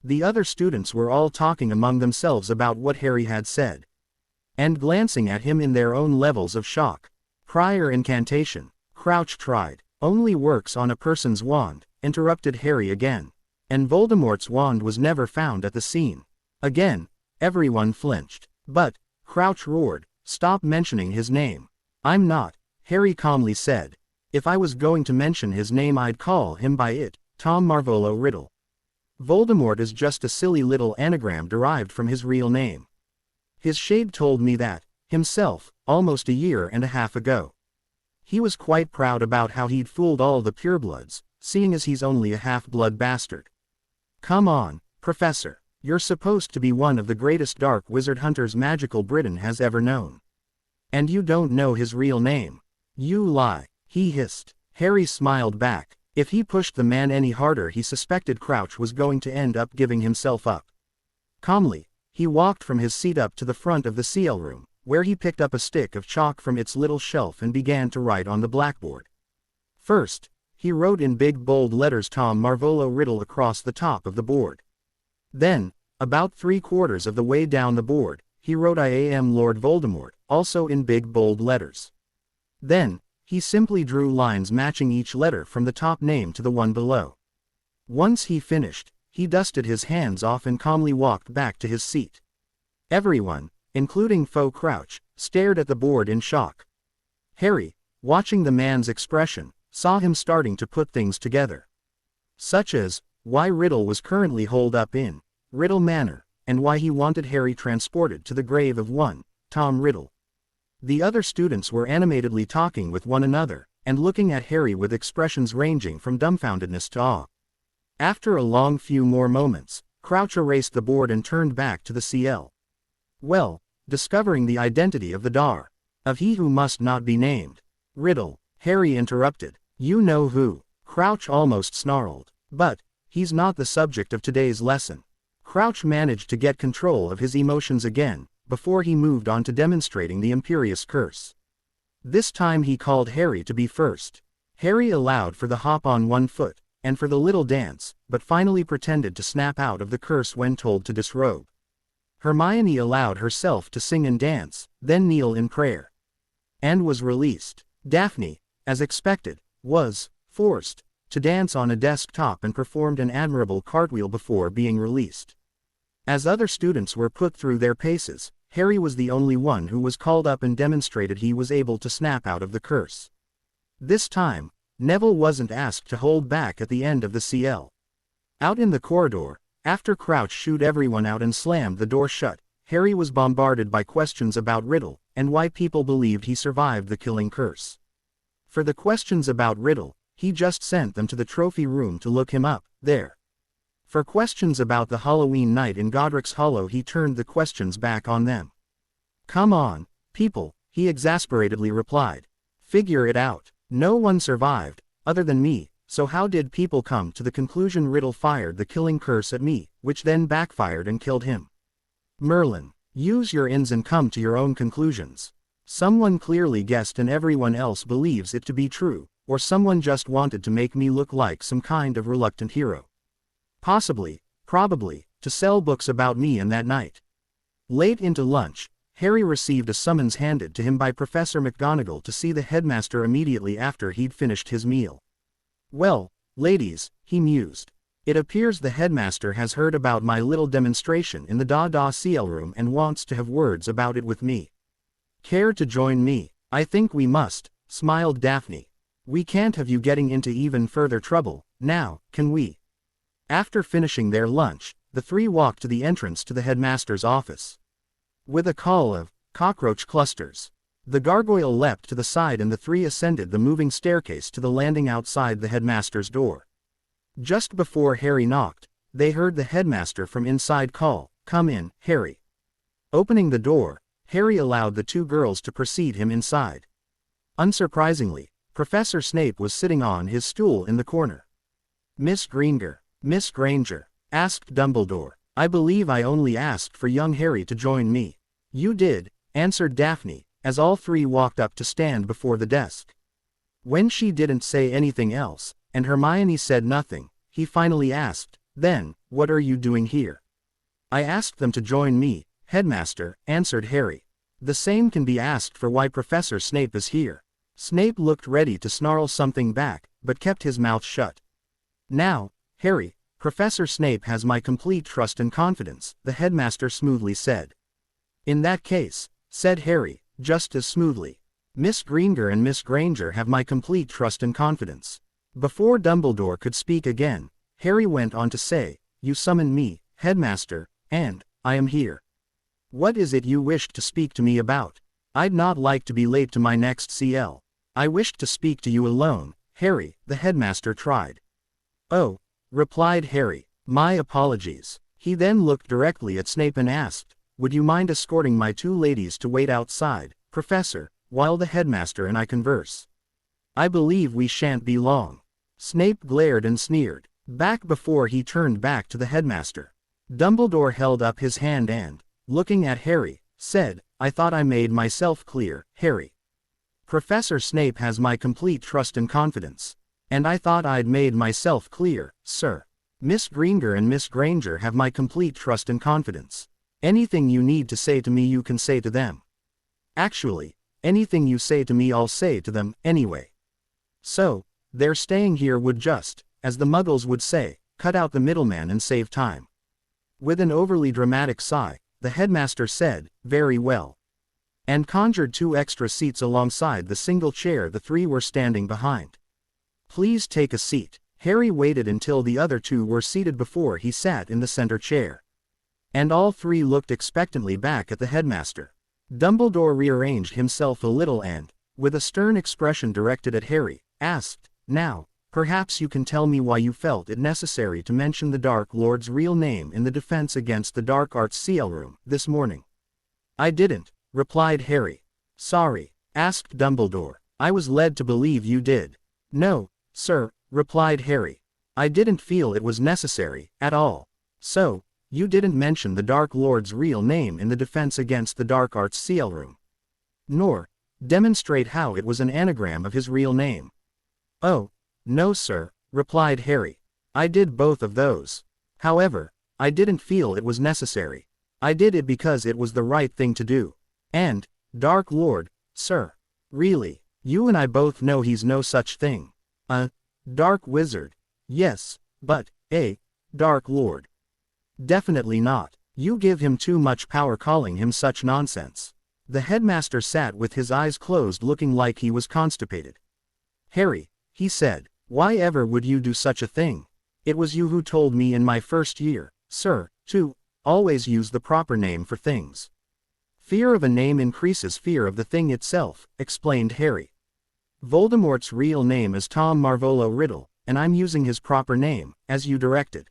The other students were all talking among themselves about what Harry had said. And glancing at him in their own levels of shock. Prior incantation, Crouch tried, only works on a person's wand, interrupted Harry again. And Voldemort's wand was never found at the scene. Again, everyone flinched. But, Crouch roared, stop mentioning his name. I'm not, Harry calmly said. If I was going to mention his name I'd call him by it, Tom Marvolo Riddle. Voldemort is just a silly little anagram derived from his real name. His shade told me that, himself, almost a year and a half ago. He was quite proud about how he'd fooled all the purebloods, seeing as he's only a half-blood bastard. Come on, Professor, you're supposed to be one of the greatest dark wizard hunters magical Britain has ever known. And you don't know his real name. You lie, he hissed. Harry smiled back. If he pushed the man any harder he suspected Crouch was going to end up giving himself up. Calmly, he walked from his seat up to the front of the CL room, where he picked up a stick of chalk from its little shelf and began to write on the blackboard. First, he wrote in big bold letters Tom Marvolo Riddle across the top of the board. Then, about 3/4 of the way down the board, he wrote I am Lord Voldemort, also in big bold letters. Then, he simply drew lines matching each letter from the top name to the one below. Once he finished, he dusted his hands off and calmly walked back to his seat. Everyone, including Faux Crouch, stared at the board in shock. Harry, watching the man's expression, saw him starting to put things together. Such as, why Riddle was currently holed up in Riddle Manor, and why he wanted Harry transported to the grave of one Tom Riddle. The other students were animatedly talking with one another, and looking at Harry with expressions ranging from dumbfoundedness to awe. After a long few more moments, Crouch erased the board and turned back to the CL. Well, discovering the identity of the Dar, of he who must not be named Riddle, Harry interrupted. You know who? Crouch almost snarled. But, he's not the subject of today's lesson. Crouch managed to get control of his emotions again, before he moved on to demonstrating the imperious curse. This time he called Harry to be first. Harry allowed for the hop on one foot, and for the little dance, but finally pretended to snap out of the curse when told to disrobe. Hermione allowed herself to sing and dance, then kneel in prayer. And was released. Daphne, as expected, was forced to dance on a desktop and performed an admirable cartwheel before being released. As other students were put through their paces, Harry was the only one who was called up and demonstrated he was able to snap out of the curse. This time, Neville wasn't asked to hold back at the end of the CL. Out in the corridor, after Crouch shooed everyone out and slammed the door shut, Harry was bombarded by questions about Riddle, and why people believed he survived the killing curse. For the questions about Riddle, he just sent them to the trophy room to look him up, there. For questions about the Halloween night in Godric's Hollow, he turned the questions back on them. Come on, people, he exasperatedly replied. Figure it out. No one survived, other than me, so how did people come to the conclusion Riddle fired the killing curse at me, which then backfired and killed him? Merlin, use your ins and come to your own conclusions. Someone clearly guessed and everyone else believes it to be true, or someone just wanted to make me look like some kind of reluctant hero. Possibly, probably, to sell books about me in that night. Late into lunch, Harry received a summons handed to him by Professor McGonagall to see the headmaster immediately after he'd finished his meal. Well, ladies, he mused. It appears the headmaster has heard about my little demonstration in the Da CL room and wants to have words about it with me. Care to join me? I think we must, smiled Daphne. We can't have you getting into even further trouble, now, can we? After finishing their lunch, the three walked to the entrance to the headmaster's office. With a call of cockroach clusters, the gargoyle leapt to the side and the three ascended the moving staircase to the landing outside the headmaster's door. Just before Harry knocked, they heard the headmaster from inside call, "Come in, Harry." Opening the door, Harry allowed the two girls to precede him inside. Unsurprisingly, Professor Snape was sitting on his stool in the corner. Miss Granger, asked Dumbledore. I believe I only asked for young Harry to join me. You did, answered Daphne, as all three walked up to stand before the desk. When she didn't say anything else, and Hermione said nothing, he finally asked, Then, what are you doing here? I asked them to join me, Headmaster, answered Harry. The same can be asked for why Professor Snape is here. Snape looked ready to snarl something back, but kept his mouth shut. Now, Harry, Professor Snape has my complete trust and confidence, the headmaster smoothly said. In that case, said Harry, just as smoothly, Miss Granger have my complete trust and confidence. Before Dumbledore could speak again, Harry went on to say, You summoned me, Headmaster, and I am here. What is it you wished to speak to me about? I'd not like to be late to my next CL. I wished to speak to you alone, Harry, the headmaster tried. Oh, replied Harry, my apologies. He then looked directly at Snape and asked, Would you mind escorting my two ladies to wait outside, Professor, while the headmaster and I converse? I believe we shan't be long. Snape glared and sneered, back before he turned back to the headmaster. Dumbledore held up his hand and, looking at Harry, said, I thought I made myself clear, Harry. Professor Snape has my complete trust and confidence. And I thought I'd made myself clear, sir. Miss Granger and Miss Granger have my complete trust and confidence. Anything you need to say to me you can say to them. Actually, anything you say to me I'll say to them, anyway. So, their staying here would just, as the Muggles would say, cut out the middleman and save time. With an overly dramatic sigh, the headmaster said, very well. And conjured 2 extra seats alongside the single chair the 3 were standing behind. Please take a seat. Harry waited until the other 2 were seated before he sat in the center chair. And all 3 looked expectantly back at the headmaster. Dumbledore rearranged himself a little and, with a stern expression directed at Harry, asked, now, perhaps you can tell me why you felt it necessary to mention the Dark Lord's real name in the defense against the Dark Arts CL room this morning. I didn't, replied Harry. Sorry, asked Dumbledore. I was led to believe you did. No, sir, replied Harry. I didn't feel it was necessary, at all. So, you didn't mention the Dark Lord's real name in the defense against the Dark Arts CL room. Nor, demonstrate how it was an anagram of his real name. Oh, no sir, replied Harry. I did both of those. However, I didn't feel it was necessary. I did it because it was the right thing to do. And, Dark Lord, sir. Really, you and I both know he's no such thing. A Dark Wizard. Yes, but, a Dark Lord. Definitely not. You give him too much power calling him such nonsense. The headmaster sat with his eyes closed looking like he was constipated. Harry, he said, why ever would you do such a thing? It was you who told me in my first year, sir, to always use the proper name for things. Fear of a name increases fear of the thing itself, explained Harry. Voldemort's real name is Tom Marvolo Riddle, and I'm using his proper name, as you directed.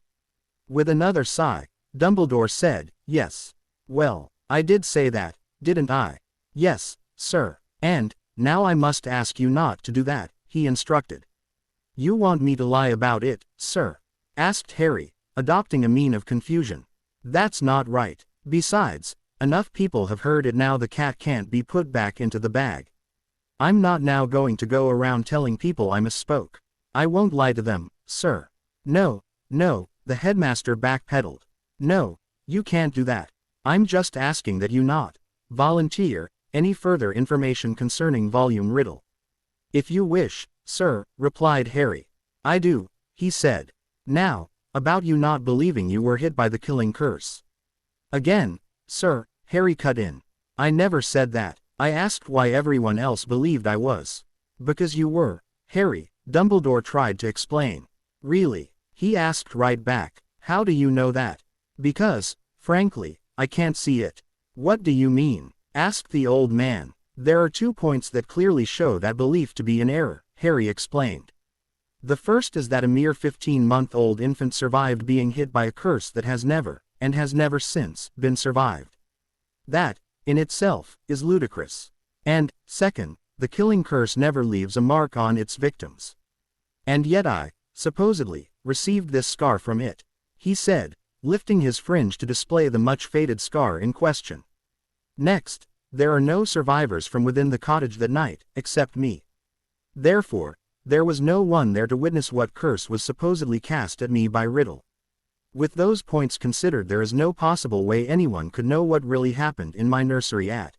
With another sigh, Dumbledore said, yes. Well, I did say that, didn't I? Yes, sir. And, now I must ask you not to do that, he instructed. You want me to lie about it, sir? Asked Harry, adopting a mien of confusion. That's not right. Besides, enough people have heard it now the cat can't be put back into the bag. I'm not now going to go around telling people I misspoke. I won't lie to them, sir. No, the headmaster backpedaled. No, you can't do that. I'm just asking that you not volunteer any further information concerning Volume Riddle. If you wish, sir, replied Harry. I do, he said. Now, about you not believing you were hit by the killing curse. Again, sir, Harry cut in. I never said that. I asked why everyone else believed I was. Because you were, Harry, Dumbledore tried to explain. Really? He asked right back. How do you know that? Because, frankly, I can't see it. What do you mean? Asked the old man. There are 2 points that clearly show that belief to be in error, Harry explained. The first is that a mere 15-month-old infant survived being hit by a curse that has never, and has never since, been survived. That, in itself, is ludicrous. And, second, the killing curse never leaves a mark on its victims. And yet I, supposedly, received this scar from it, he said, lifting his fringe to display the much-faded scar in question. Next, there are no survivors from within the cottage that night, except me. Therefore, there was no one there to witness what curse was supposedly cast at me by Riddle. With those points considered, there is no possible way anyone could know what really happened in my nursery at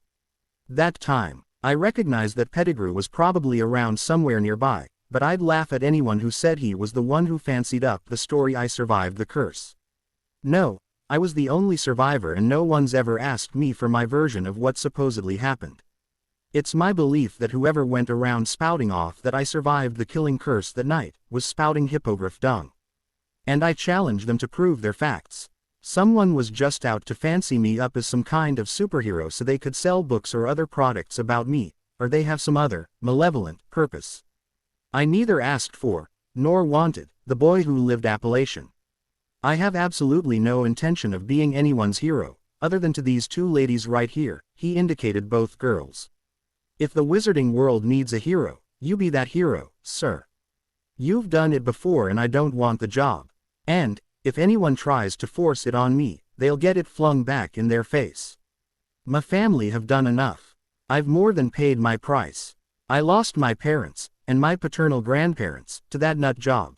that time. I recognized that Pettigrew was probably around somewhere nearby, but I'd laugh at anyone who said he was the one who fancied up the story I survived the curse. No, I was the only survivor and no one's ever asked me for my version of what supposedly happened. It's my belief that whoever went around spouting off that I survived the killing curse that night was spouting hippogriff dung. And I challenge them to prove their facts. Someone was just out to fancy me up as some kind of superhero so they could sell books or other products about me, or they have some other, malevolent, purpose. I neither asked for, nor wanted, the boy who lived appellation. I have absolutely no intention of being anyone's hero, other than to these 2 ladies right here, he indicated both girls. If the wizarding world needs a hero, you be that hero, sir. You've done it before and I don't want the job. And, if anyone tries to force it on me, they'll get it flung back in their face. My family have done enough. I've more than paid my price. I lost my parents, and my paternal grandparents, to that nut job.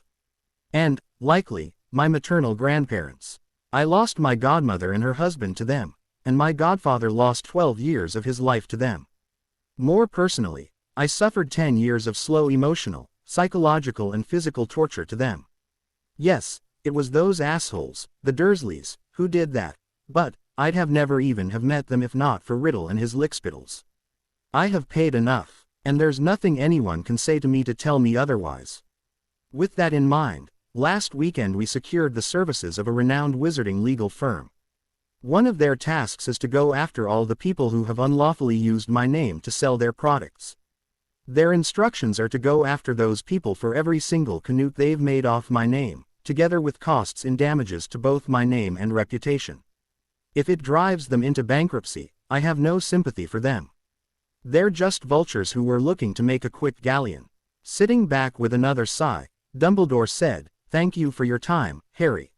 And, likely, my maternal grandparents. I lost my godmother and her husband to them, and my godfather lost 12 years of his life to them. More personally, I suffered 10 years of slow emotional, psychological and physical torture to them. Yes, it was those assholes, the Dursleys, who did that, but I'd have never even have met them if not for Riddle and his lickspittles. I have paid enough, and there's nothing anyone can say to me to tell me otherwise. With that in mind, last weekend we secured the services of a renowned wizarding legal firm. One of their tasks is to go after all the people who have unlawfully used my name to sell their products. Their instructions are to go after those people for every single canute they've made off my name, together with costs in damages to both my name and reputation. If it drives them into bankruptcy, I have no sympathy for them. They're just vultures who were looking to make a quick galleon. Sitting back with another sigh, Dumbledore said, "Thank you for your time, Harry.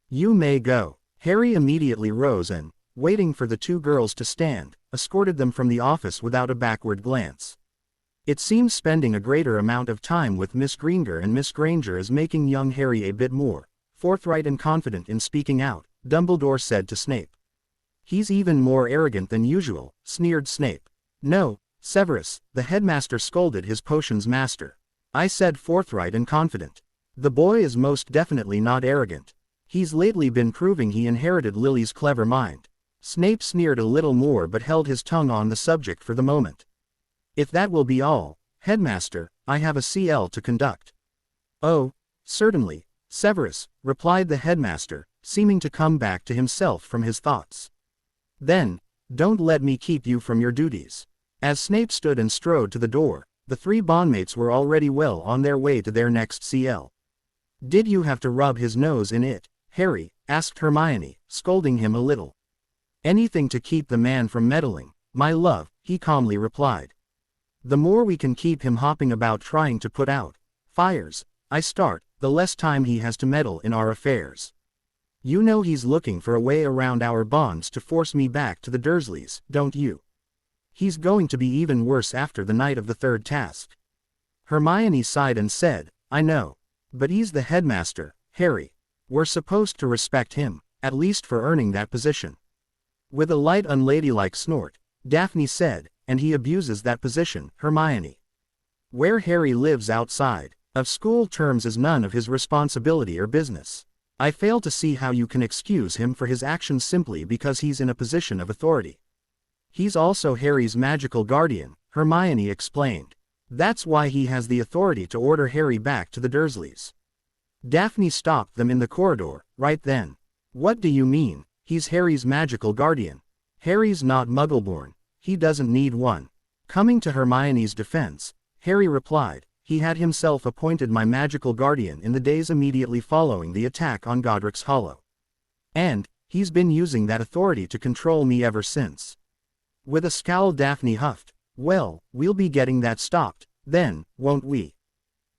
You may go." Harry immediately rose and, waiting for the two girls to stand, escorted them from the office without a backward glance. It seems spending a greater amount of time with Miss Granger and Miss Granger is making young Harry a bit more forthright and confident in speaking out, Dumbledore said to Snape. He's even more arrogant than usual, sneered Snape. No, Severus, the headmaster scolded his potions master. I said forthright and confident. The boy is most definitely not arrogant. He's lately been proving he inherited Lily's clever mind. Snape sneered a little more but held his tongue on the subject for the moment. If that will be all, headmaster, I have a CL to conduct. Oh, certainly, Severus, replied the headmaster, seeming to come back to himself from his thoughts. Then, don't let me keep you from your duties. As Snape stood and strode to the door, the three bondmates were already well on their way to their next CL. Did you have to rub his nose in it, Harry? Asked Hermione, scolding him a little. Anything to keep the man from meddling, my love, he calmly replied. The more we can keep him hopping about trying to put out fires, the less time he has to meddle in our affairs. You know he's looking for a way around our bonds to force me back to the Dursleys, don't you? He's going to be even worse after the night of the third task. Hermione sighed and said, I know. But he's the headmaster, Harry. We're supposed to respect him, at least for earning that position. With a light unladylike snort, Daphne said, and he abuses that position, Hermione. Where Harry lives outside of school terms is none of his responsibility or business. I fail to see how you can excuse him for his actions simply because he's in a position of authority. He's also Harry's magical guardian, Hermione explained. That's why he has the authority to order Harry back to the Dursleys. Daphne stopped them in the corridor, right then. What do you mean, he's Harry's magical guardian? Harry's not Muggleborn. He doesn't need one. Coming to Hermione's defense, Harry replied, he had himself appointed my magical guardian in the days immediately following the attack on Godric's Hollow. And, he's been using that authority to control me ever since. With a scowl Daphne huffed, well, we'll be getting that stopped, then, won't we?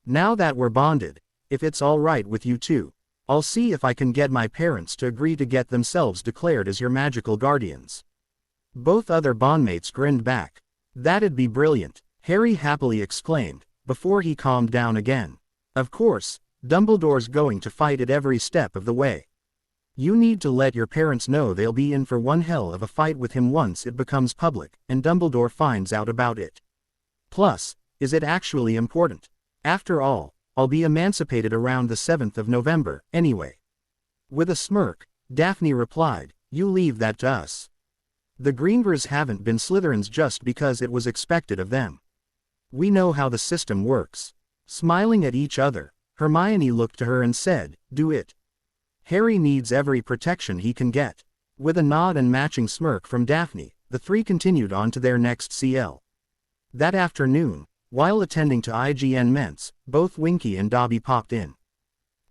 Now that we're bonded, if it's all right with you two, I'll see if I can get my parents to agree to get themselves declared as your magical guardians. Both other bondmates grinned back. That'd be brilliant, Harry happily exclaimed, before he calmed down again. Of course, Dumbledore's going to fight at every step of the way. You need to let your parents know they'll be in for one hell of a fight with him once it becomes public, and Dumbledore finds out about it. Plus, is it actually important? After all, I'll be emancipated around the 7th of November, anyway. With a smirk, Daphne replied, you leave that to us. The Greenvers haven't been Slytherins just because it was expected of them. We know how the system works. Smiling at each other, Hermione looked to her and said, do it. Harry needs every protection he can get. With a nod and matching smirk from Daphne, the three continued on to their next CL. That afternoon, while attending to IGN Ments, both Winky and Dobby popped in.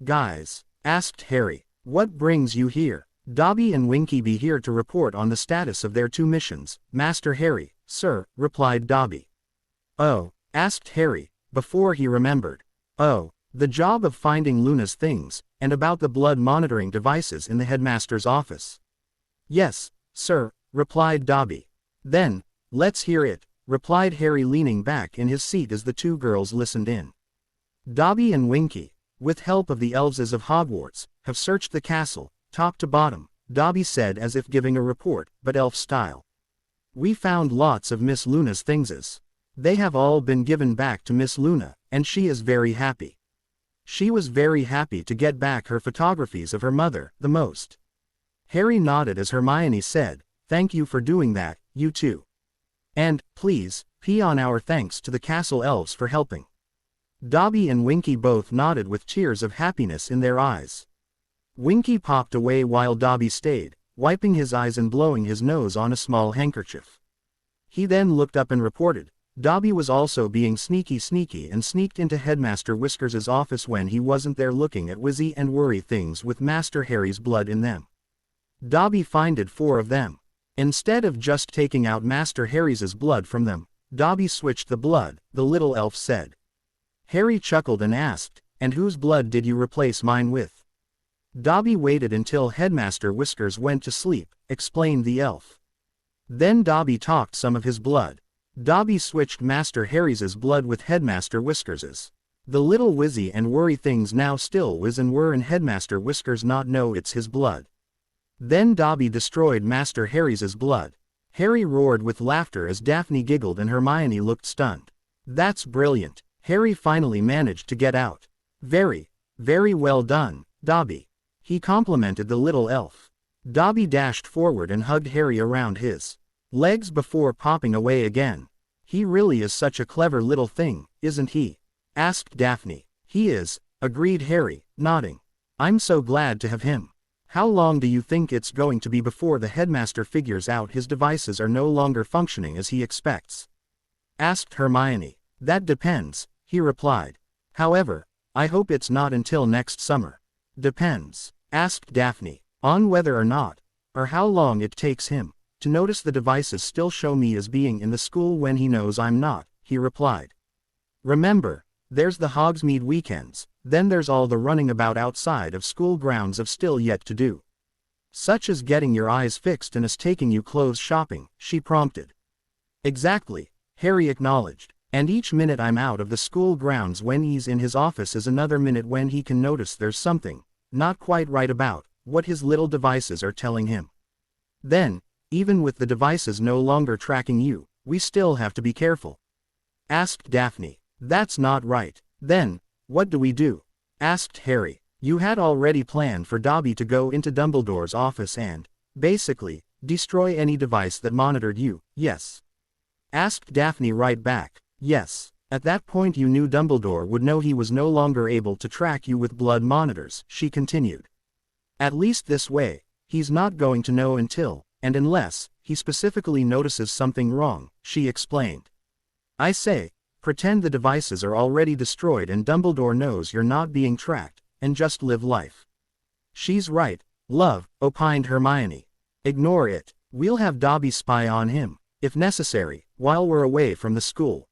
Guys, asked Harry, what brings you here? Dobby and Winky be here to report on the status of their two missions, Master Harry, sir, replied Dobby. Oh, asked Harry, before he remembered. Oh, the job of finding Luna's things, and about the blood monitoring devices in the headmaster's office. Yes, sir, replied Dobby. Then, let's hear it, replied Harry, leaning back in his seat as the two girls listened in. Dobby and Winky, with help of the elves of Hogwarts, have searched the castle, top to bottom, Dobby said as if giving a report, but elf style. We found lots of Miss Luna's thingses. They have all been given back to Miss Luna, and she is very happy. She was very happy to get back her photographies of her mother, the most. Harry nodded as Hermione said, "Thank you for doing that, you two. And, please, pee on our thanks to the castle elves for helping." Dobby and Winky both nodded with tears of happiness in their eyes. Winky popped away while Dobby stayed, wiping his eyes and blowing his nose on a small handkerchief. He then looked up and reported, Dobby was also being sneaky and sneaked into Headmaster Whiskers's office when he wasn't there looking at Wizzy and Worry things with Master Harry's blood in them. Dobby finded 4 of them. Instead of just taking out Master Harry's blood from them, Dobby switched the blood, the little elf said. Harry chuckled and asked, "And whose blood did you replace mine with?" Dobby waited until Headmaster Whiskers went to sleep, explained the elf. Then Dobby talked some of his blood. Dobby switched Master Harry's blood with Headmaster Whiskers's. The little Wizzy and Worry things now still whiz and whir and Headmaster Whiskers not know it's his blood. Then Dobby destroyed Master Harry's blood. Harry roared with laughter as Daphne giggled and Hermione looked stunned. "That's brilliant," Harry finally managed to get out. Very, very well done, Dobby," he complimented the little elf. Dobby dashed forward and hugged Harry around his legs before popping away again. "He really is such a clever little thing, isn't he?" asked Daphne. "He is," agreed Harry, nodding. "I'm so glad to have him." "How long do you think it's going to be before the headmaster figures out his devices are no longer functioning as he expects?" asked Hermione. "That depends," he replied. "However, I hope it's not until next summer." "Depends," asked Daphne, "on whether or not, or how long it takes him to notice the devices still show me as being in the school when he knows I'm not," he replied. "Remember, there's the Hogsmeade weekends, then there's all the running about outside of school grounds of still yet to do. Such as getting your eyes fixed and us taking you clothes shopping," she prompted. "Exactly," Harry acknowledged, "and each minute I'm out of the school grounds when he's in his office is another minute when he can notice there's something not quite right about what his little devices are telling him. Then, even with the devices no longer tracking you, we still have to be careful," asked Daphne. "That's not right. Then, what do we do?" asked Harry. "You had already planned for Dobby to go into Dumbledore's office and, basically, destroy any device that monitored you, yes?" asked Daphne right back. "Yes. At that point you knew Dumbledore would know he was no longer able to track you with blood monitors," she continued. "At least this way, he's not going to know until, and unless, he specifically notices something wrong," she explained. "I say, pretend the devices are already destroyed and Dumbledore knows you're not being tracked, and just live life." "She's right, love," opined Hermione. "Ignore it. We'll have Dobby spy on him, if necessary, while we're away from the school."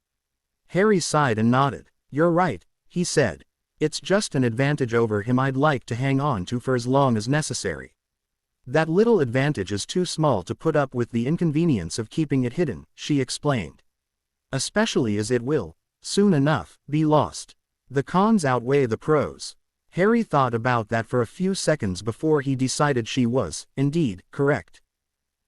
Harry sighed and nodded. "You're right," he said. "It's just an advantage over him I'd like to hang on to for as long as necessary. That little advantage is too small to put up with the inconvenience of keeping it hidden," she explained. "Especially as it will, soon enough, be lost. The cons outweigh the pros." Harry thought about that for a few seconds before he decided she was, indeed, correct.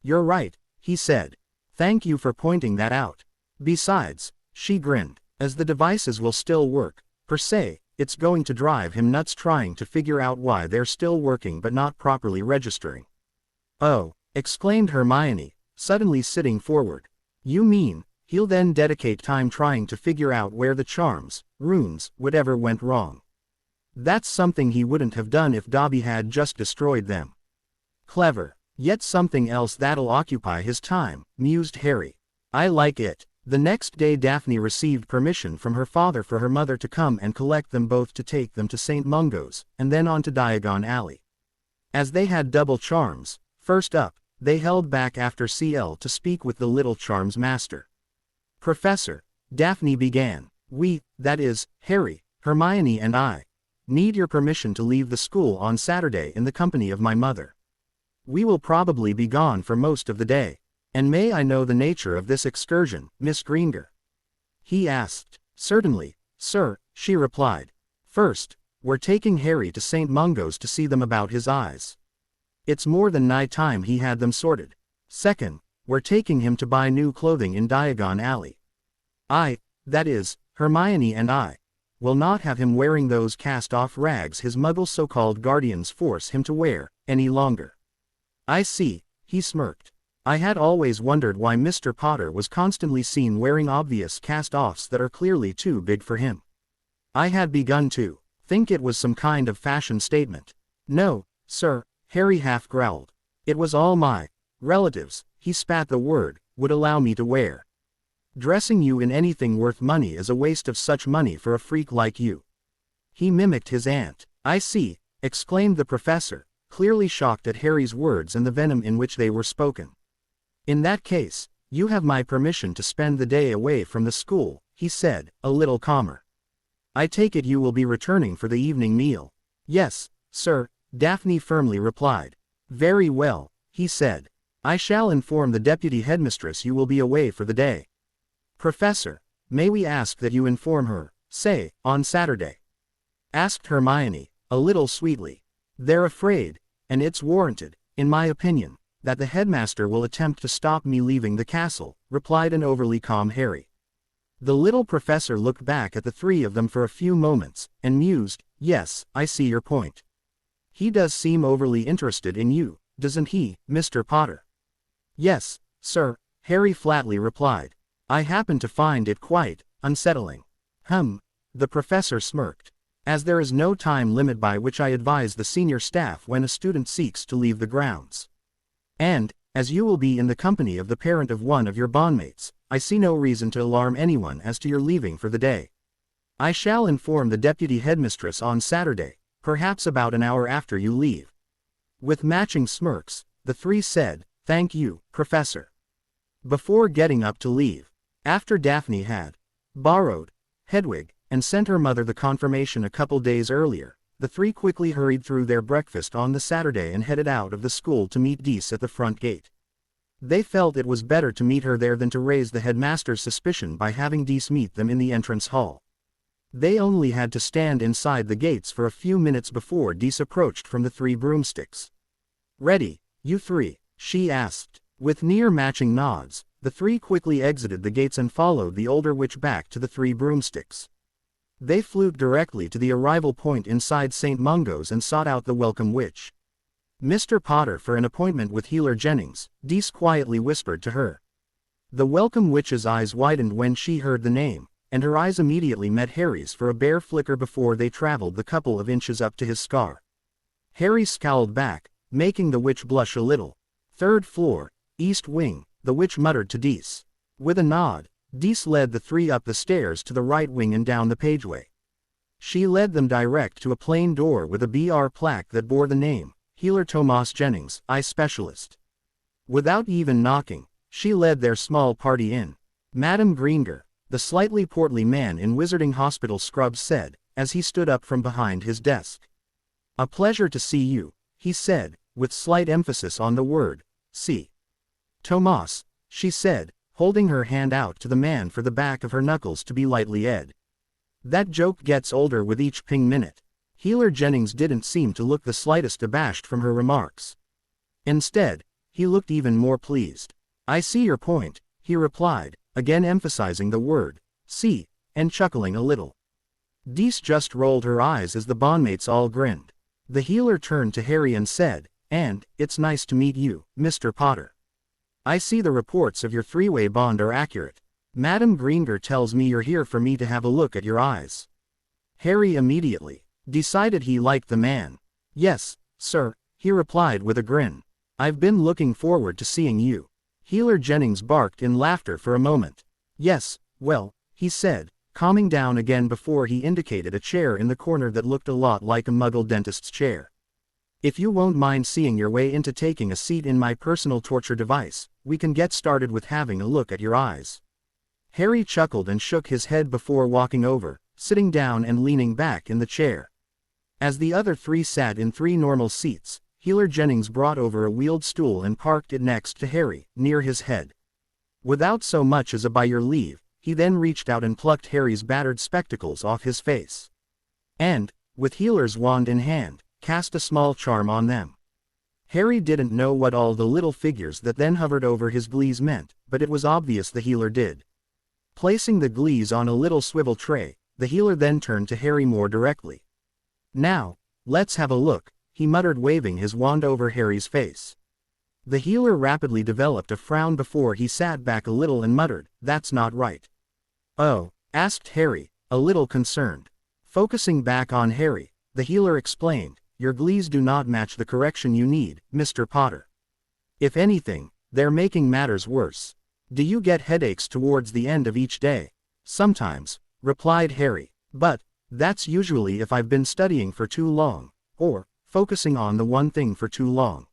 "You're right," he said. "Thank you for pointing that out. Besides," she grinned, "as the devices will still work, per se, it's going to drive him nuts trying to figure out why they're still working but not properly registering." "Oh," exclaimed Hermione, suddenly sitting forward. "You mean, he'll then dedicate time trying to figure out where the charms, runes, whatever went wrong. That's something he wouldn't have done if Dobby had just destroyed them." "Clever. Yet something else that'll occupy his time," mused Harry. "I like it." The next day Daphne received permission from her father for her mother to come and collect them both to take them to St. Mungo's, and then on to Diagon Alley. As they had double charms, first up, they held back after CL to speak with the little charms master. "Professor," Daphne began, that is, Harry, Hermione and I, need your permission to leave the school on Saturday in the company of my mother. We will probably be gone for most of the day." "And may I know the nature of this excursion, Miss Greenger?" he asked. "Certainly, sir," she replied. "First, we're taking Harry to St. Mungo's to see them about his eyes. It's more than nigh time he had them sorted. Second, we're taking him to buy new clothing in Diagon Alley. That is, Hermione and I, will not have him wearing those cast-off rags his muggle so-called guardians force him to wear, any longer." "I see," he smirked. "I had always wondered why Mr. Potter was constantly seen wearing obvious cast-offs that are clearly too big for him. I had begun to think it was some kind of fashion statement." "No, sir," Harry half growled. "It was all my relatives," he spat the word, "would allow me to wear. Dressing you in anything worth money is a waste of such money for a freak like you." He mimicked his aunt. "I see," exclaimed the professor, clearly shocked at Harry's words and the venom in which they were spoken. "In that case, you have my permission to spend the day away from the school," he said, a little calmer. "I take it you will be returning for the evening meal." "Yes, sir," Daphne firmly replied. "Very well," he said. "I shall inform the deputy headmistress you will be away for the day." "Professor, may we ask that you inform her, say, on Saturday?" asked Hermione, a little sweetly. "They're afraid, and it's warranted, in my opinion, that the headmaster will attempt to stop me leaving the castle," replied an overly calm Harry. The little professor looked back at the three of them for a few moments, and mused. "Yes, I see your point. He does seem overly interested in you, doesn't he, Mr. Potter?" "Yes, sir," Harry flatly replied. "I happen to find it quite unsettling." The professor smirked. "As there is no time limit by which I advise the senior staff when a student seeks to leave the grounds. And, as you will be in the company of the parent of one of your bondmates, I see no reason to alarm anyone as to your leaving for the day. I shall inform the deputy headmistress on Saturday, perhaps about an hour after you leave." With matching smirks, the three said, "Thank you, Professor," before getting up to leave. After Daphne had borrowed Hedwig and sent her mother the confirmation a couple days earlier, the three quickly hurried through their breakfast on the Saturday and headed out of the school to meet Dees at the front gate. They felt it was better to meet her there than to raise the headmaster's suspicion by having Dees meet them in the entrance hall. They only had to stand inside the gates for a few minutes before Dees approached from the three broomsticks. "Ready, you three?" she asked. With near-matching nods, the three quickly exited the gates and followed the older witch back to the three broomsticks. They flew directly to the arrival point inside St. Mungo's and sought out the welcome witch. "Mr. Potter for an appointment with Healer Jennings," Dees quietly whispered to her. The welcome witch's eyes widened when she heard the name, and her eyes immediately met Harry's for a bare flicker before they traveled the couple of inches up to his scar. Harry scowled back, making the witch blush a little. "Third floor, East Wing," the witch muttered to Dees. With a nod, Dees led the three up the stairs to the right wing and down the pageway. She led them direct to a plain door with a BR plaque that bore the name, Healer Thomas Jennings, Eye Specialist. Without even knocking, she led their small party in. "Madam Greenger," the slightly portly man in Wizarding Hospital scrubs said, as he stood up from behind his desk. "A pleasure to see you," he said, with slight emphasis on the word, see. "Thomas," she said, holding her hand out to the man for the back of her knuckles to be lightly ed. That joke gets older with each ping minute. Healer Jennings didn't seem to look the slightest abashed from her remarks. Instead, he looked even more pleased. "I see your point," he replied, again emphasizing the word, see, and chuckling a little. Dees just rolled her eyes as the bondmates all grinned. The healer turned to Harry and said, "And, it's nice to meet you, Mr. Potter. I see the reports of your three-way bond are accurate. Madam Greenger tells me you're here for me to have a look at your eyes." Harry immediately decided he liked the man. "Yes, sir," he replied with a grin. "I've been looking forward to seeing you." Healer Jennings barked in laughter for a moment. "Yes, well," he said, calming down again before he indicated a chair in the corner that looked a lot like a Muggle dentist's chair. "If you won't mind seeing your way into taking a seat in my personal torture device, we can get started with having a look at your eyes." Harry chuckled and shook his head before walking over, sitting down and leaning back in the chair. As the other three sat in three normal seats, Healer Jennings brought over a wheeled stool and parked it next to Harry, near his head. Without so much as a "by your leave," he then reached out and plucked Harry's battered spectacles off his face. And, with Healer's wand in hand, cast a small charm on them. Harry didn't know what all the little figures that then hovered over his glees meant, but it was obvious the Healer did. Placing the glees on a little swivel tray, the Healer then turned to Harry more directly. "Now, let's have a look," he muttered, waving his wand over Harry's face. The Healer rapidly developed a frown before he sat back a little and muttered, "That's not right." "Oh?" asked Harry, a little concerned. Focusing back on Harry, the Healer explained, "Your glees do not match the correction you need, Mr. Potter. If anything, they're making matters worse. Do you get headaches towards the end of each day?" "Sometimes," replied Harry, "but that's usually if I've been studying for too long, or focusing on the one thing for too long."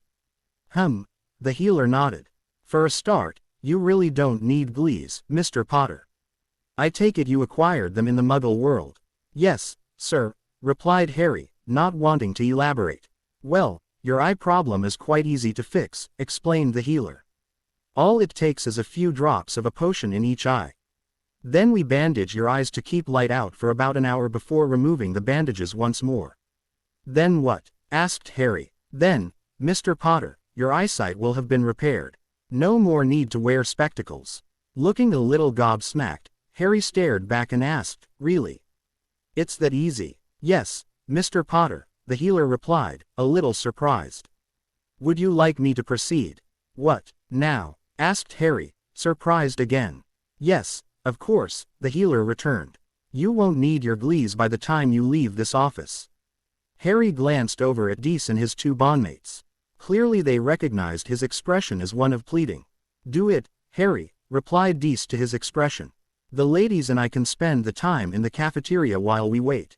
The Healer nodded. "For a start, you really don't need glees, Mr. Potter. I take it you acquired them in the Muggle world." "Yes, sir," replied Harry, not wanting to elaborate. "Well, your eye problem is quite easy to fix," explained the Healer. "All it takes is a few drops of a potion in each eye. Then we bandage your eyes to keep light out for about an hour before removing the bandages once more." "Then what?" asked Harry. "Then, Mr. Potter, your eyesight will have been repaired. No more need to wear spectacles." Looking a little gobsmacked, Harry stared back and asked, "Really? It's that easy?" "Yes, Mr. Potter," the Healer replied, a little surprised. "Would you like me to proceed?" "What, now?" asked Harry, surprised again. "Yes, of course," the Healer returned. "You won't need your glees by the time you leave this office." Harry glanced over at Dees and his two bondmates. Clearly they recognized his expression as one of pleading. "Do it, Harry," replied Dees to his expression. "The ladies and I can spend the time in the cafeteria while we wait."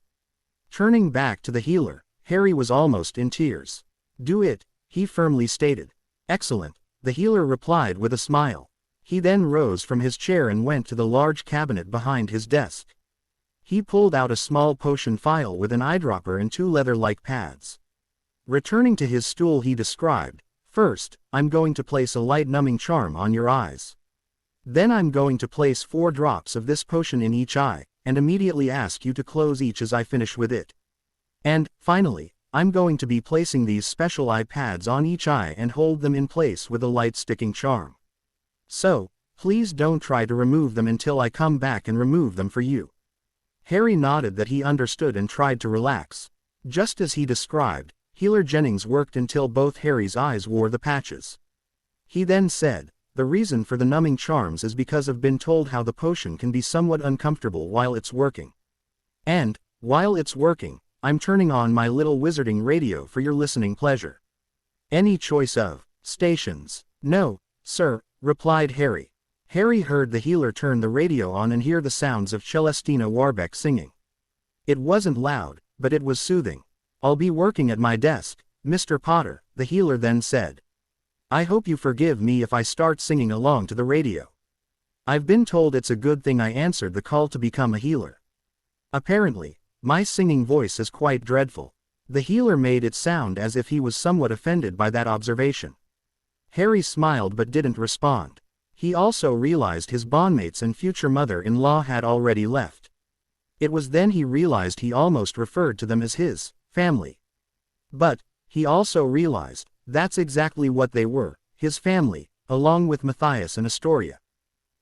Turning back to the Healer, Harry was almost in tears. "Do it," he firmly stated. "Excellent," the Healer replied with a smile. He then rose from his chair and went to the large cabinet behind his desk. He pulled out a small potion vial with an eyedropper and two leather-like pads. Returning to his stool he described, "First, I'm going to place a light numbing charm on your eyes. Then I'm going to place 4 drops of this potion in each eye, and immediately ask you to close each as I finish with it. And, finally, I'm going to be placing these special eye pads on each eye and hold them in place with a light sticking charm. So, please don't try to remove them until I come back and remove them for you." Harry nodded that he understood and tried to relax. Just as he described, Healer Jennings worked until both Harry's eyes wore the patches. He then said, "The reason for the numbing charms is because I've been told how the potion can be somewhat uncomfortable while it's working. And, while it's working, I'm turning on my little wizarding radio for your listening pleasure." "Any choice of stations?" "No, sir," replied Harry. Harry heard the Healer turn the radio on and hear the sounds of Celestina Warbeck singing. It wasn't loud, but it was soothing. "I'll be working at my desk, Mr. Potter," the Healer then said. "I hope you forgive me if I start singing along to the radio. I've been told it's a good thing I answered the call to become a healer. Apparently, my singing voice is quite dreadful." The Healer made it sound as if he was somewhat offended by that observation. Harry smiled but didn't respond. He also realized his bondmates and future mother-in-law had already left. It was then he realized he almost referred to them as his family. But, he also realized, that's exactly what they were, his family, along with Matthias and Astoria.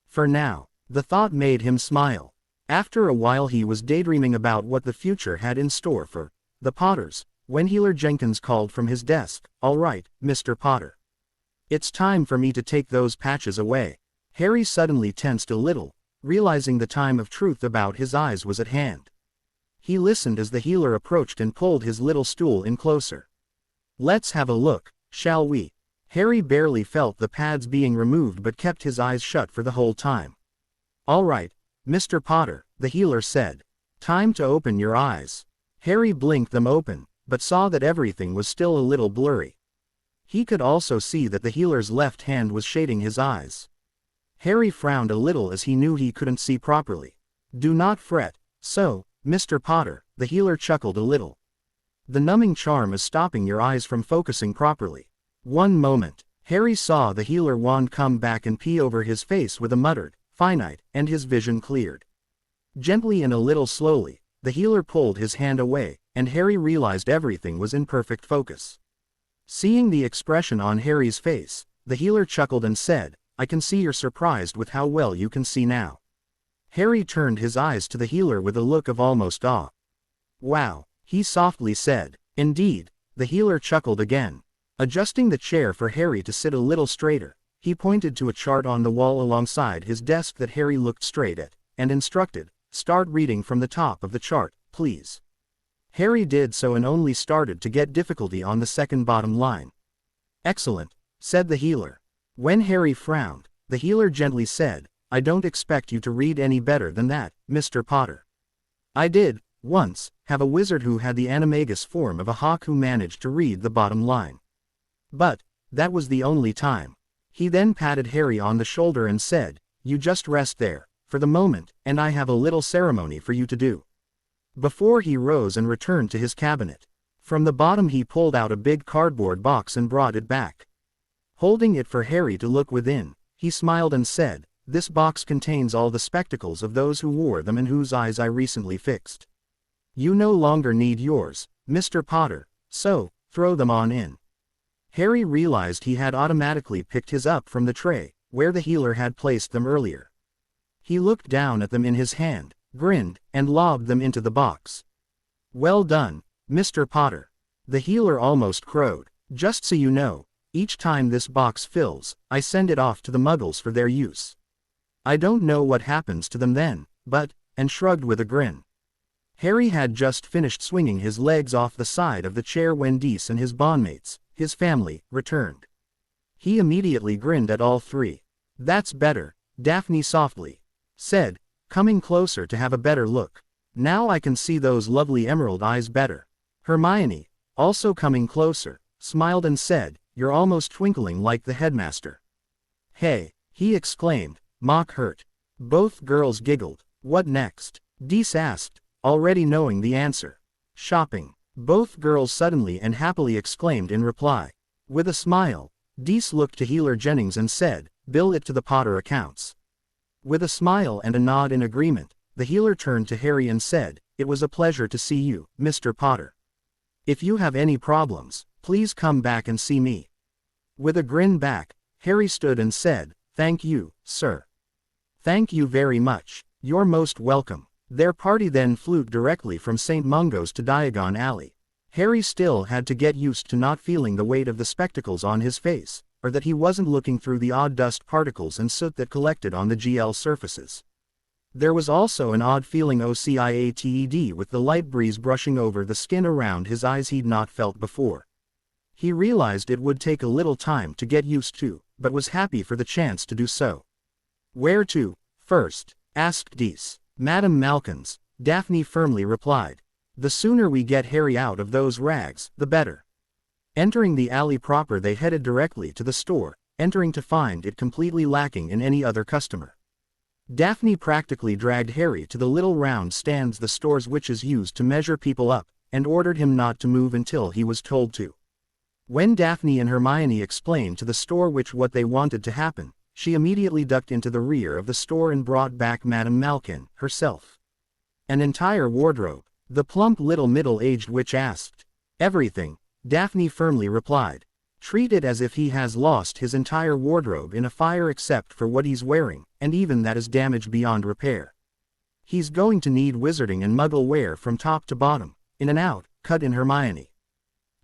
For now, the thought made him smile. After a while he was daydreaming about what the future had in store for the Potters, when Healer Jenkins called from his desk, "All right, Mr. Potter. It's time for me to take those patches away." Harry suddenly tensed a little, realizing the time of truth about his eyes was at hand. He listened as the Healer approached and pulled his little stool in closer. "Let's have a look, shall we?" Harry barely felt the pads being removed but kept his eyes shut for the whole time. "All right, Mr. Potter," the Healer said. "Time to open your eyes." Harry blinked them open, but saw that everything was still a little blurry. He could also see that the Healer's left hand was shading his eyes. Harry frowned a little as he knew he couldn't see properly. "Do not fret, so, Mr. Potter," the Healer chuckled a little. The numbing charm is stopping your eyes from focusing properly. One moment. Harry saw the healer wand come back and pee over his face with a muttered, "Finite," and his vision cleared. Gently and a little slowly, the healer pulled his hand away, and Harry realized everything was in perfect focus. Seeing the expression on Harry's face, the healer chuckled and said, "I can see you're surprised with how well you can see now." Harry turned his eyes to the healer with a look of almost awe. "Wow," he softly said. "Indeed," the healer chuckled again. Adjusting the chair for Harry to sit a little straighter, he pointed to a chart on the wall alongside his desk that Harry looked straight at, and instructed, "Start reading from the top of the chart, please." Harry did so and only started to get difficulty on the second bottom line. "Excellent," said the healer. When Harry frowned, the healer gently said, "I don't expect you to read any better than that, Mr. Potter. I did, once, have a wizard who had the animagus form of a hawk who managed to read the bottom line. But that was the only time." He then patted Harry on the shoulder and said, "You just rest there, for the moment, and I have a little ceremony for you to do." Before he rose and returned to his cabinet. From the bottom he pulled out a big cardboard box and brought it back. Holding it for Harry to look within, he smiled and said, "This box contains all the spectacles of those who wore them and whose eyes I recently fixed. You no longer need yours, Mr. Potter, so throw them on in." Harry realized he had automatically picked his up from the tray, where the healer had placed them earlier. He looked down at them in his hand, grinned, and lobbed them into the box. "Well done, Mr. Potter." The healer almost crowed. "Just so you know, each time this box fills, I send it off to the Muggles for their use. I don't know what happens to them then, but," and shrugged with a grin. Harry had just finished swinging his legs off the side of the chair when Dees and his bondmates, his family, returned. He immediately grinned at all three. "That's better," Daphne softly said, coming closer to have a better look. "Now I can see those lovely emerald eyes better." Hermione, also coming closer, smiled and said, "You're almost twinkling like the headmaster." "Hey," he exclaimed, mock hurt. Both girls giggled. "What next?" Dees asked, already knowing the answer. "Shopping," both girls suddenly and happily exclaimed in reply. With a smile, Dees looked to Healer Jennings and said, "Bill it to the Potter accounts." With a smile and a nod in agreement, the healer turned to Harry and said, "It was a pleasure to see you, Mr. Potter. If you have any problems, please come back and see me." With a grin back, Harry stood and said, "Thank you, sir." "Thank you very much. You're most welcome." Their party then flew directly from St. Mungo's to Diagon Alley. Harry still had to get used to not feeling the weight of the spectacles on his face, or that he wasn't looking through the odd dust particles and soot that collected on the GL surfaces. There was also an odd feeling OCIATED with the light breeze brushing over the skin around his eyes he'd not felt before. He realized it would take a little time to get used to, but was happy for the chance to do so. "Where to, first?" asked Dees. "Madame Malkin's," Daphne firmly replied. "The sooner we get Harry out of those rags, the better." Entering the alley proper, they headed directly to the store, entering to find it completely lacking in any other customer. Daphne practically dragged Harry to the little round stands the store's witches used to measure people up, and ordered him not to move until he was told to. When Daphne and Hermione explained to the store witch what they wanted to happen, she immediately ducked into the rear of the store and brought back Madame Malkin, herself. "An entire wardrobe?" the plump little middle-aged witch asked. "Everything," Daphne firmly replied. "Treat it as if he has lost his entire wardrobe in a fire except for what he's wearing, and even that is damaged beyond repair. He's going to need wizarding and muggle wear from top to bottom, in and out," cut in Hermione.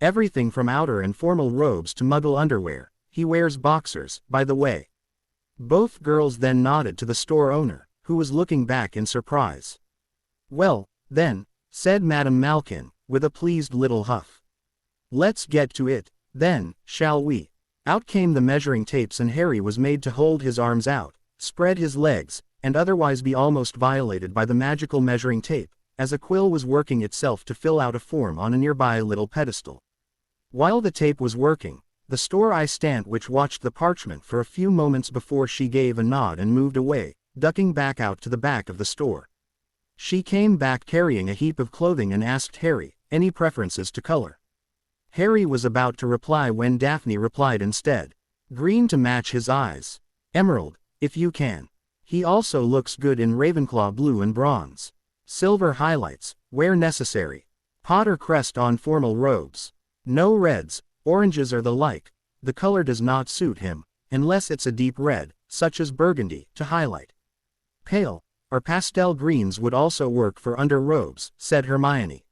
"Everything from outer and formal robes to muggle underwear. He wears boxers, by the way." Both girls then nodded to the store owner, who was looking back in surprise. "Well, then," said Madame Malkin, with a pleased little huff. "Let's get to it, then, shall we?" Out came the measuring tapes and Harry was made to hold his arms out, spread his legs, and otherwise be almost violated by the magical measuring tape, as a quill was working itself to fill out a form on a nearby little pedestal. While the tape was working, the store assistant which watched the parchment for a few moments before she gave a nod and moved away, ducking back out to the back of the store. She came back carrying a heap of clothing and asked Harry, Any preferences to color? Harry was about to reply when Daphne replied instead. Green to match his eyes. Emerald, if you can. He also looks good in Ravenclaw blue and bronze. Silver highlights, where necessary. Potter crest on formal robes. No reds, oranges or the like. The color does not suit him, unless it's a deep red, such as burgundy, to highlight. Pale, or pastel greens would also work for under robes, said Hermione.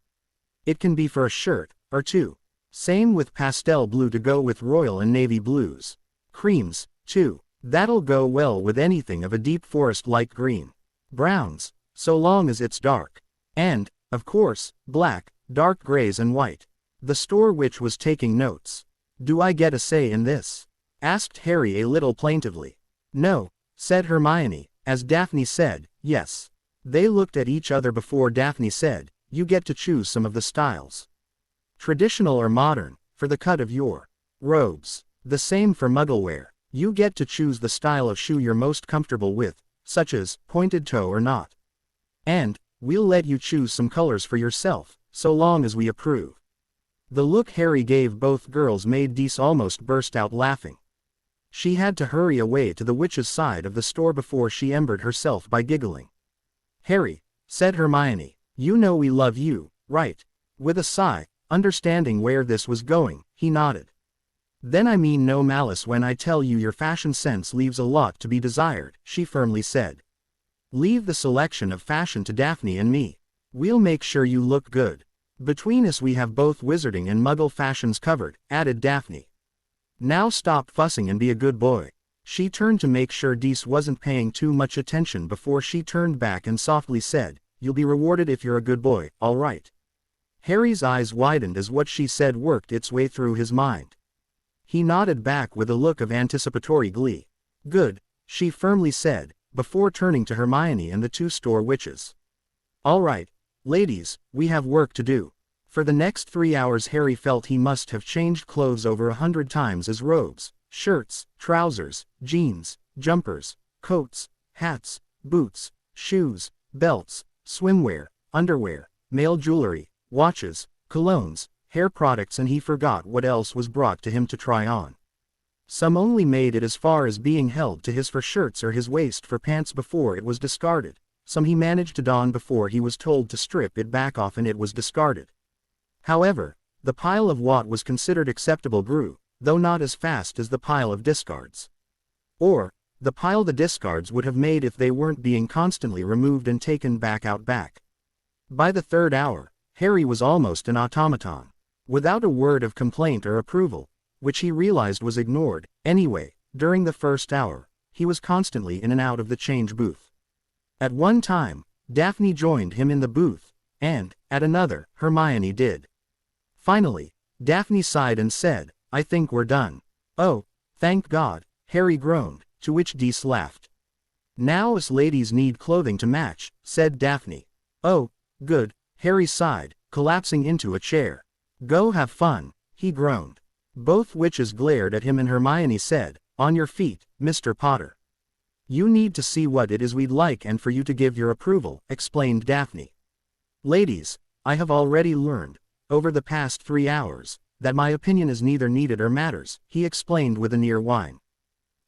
It can be for a shirt, or two. Same with pastel blue to go with royal and navy blues. Creams, too. That'll go well with anything of a deep forest-like green. Browns, so long as it's dark. And, of course, black, dark grays and white. The store witch was taking notes. Do I get a say in this? Asked Harry a little plaintively. No, said Hermione, as Daphne said, yes. They looked at each other before Daphne said, you get to choose some of the styles. Traditional or modern, for the cut of your robes. The same for Mugglewear. You get to choose the style of shoe you're most comfortable with, such as pointed toe or not. And, we'll let you choose some colors for yourself, so long as we approve. The look Harry gave both girls made Dees almost burst out laughing. She had to hurry away to the witch's side of the store before she embered herself by giggling. Harry, said Hermione, you know we love you, right? With a sigh, understanding where this was going, he nodded. Then I mean no malice when I tell you your fashion sense leaves a lot to be desired, she firmly said. Leave the selection of fashion to Daphne and me. We'll make sure you look good. Between us we have both wizarding and muggle fashions covered, added Daphne. Now stop fussing and be a good boy. She turned to make sure Dees wasn't paying too much attention before she turned back and softly said, you'll be rewarded if you're a good boy, all right. Harry's eyes widened as what she said worked its way through his mind. He nodded back with a look of anticipatory glee. Good, she firmly said, before turning to Hermione and the two store witches. All right, ladies, we have work to do. For the next 3 hours Harry felt he must have changed clothes over 100 times as robes, shirts, trousers, jeans, jumpers, coats, hats, boots, shoes, belts, swimwear, underwear, male jewelry, watches, colognes, hair products, and he forgot what else was brought to him to try on. Some only made it as far as being held to his for shirts or his waist for pants before it was discarded. Some he managed to don before he was told to strip it back off and it was discarded. However, the pile of what was considered acceptable grew, though not as fast as the pile of discards. Or, the pile the discards would have made if they weren't being constantly removed and taken back out back. By the 3rd hour, Harry was almost an automaton. Without a word of complaint or approval, which he realized was ignored, anyway, during the 1st hour, he was constantly in and out of the change booth. At one time, Daphne joined him in the booth, and, at another, Hermione did. Finally, Daphne sighed and said, I think we're done. Oh, thank God, Harry groaned, to which Dees laughed. Now us ladies need clothing to match, said Daphne. Oh, good, Harry sighed, collapsing into a chair. Go have fun, he groaned. Both witches glared at him and Hermione said, on your feet, Mr. Potter. You need to see what it is we'd like and for you to give your approval, explained Daphne. Ladies, I have already learned, over the past 3 hours, that my opinion is neither needed or matters, he explained with a near whine.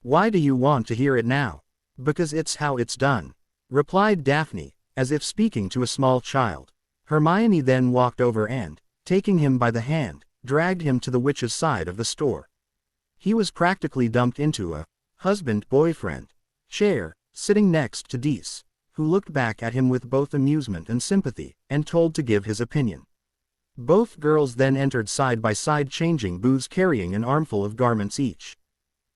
Why do you want to hear it now? Because it's how it's done, replied Daphne, as if speaking to a small child. Hermione then walked over and, taking him by the hand, dragged him to the witch's side of the store. He was practically dumped into a husband-boyfriend chair, sitting next to Dees, who looked back at him with both amusement and sympathy, and told to give his opinion. Both girls then entered side by side changing booths carrying an armful of garments each.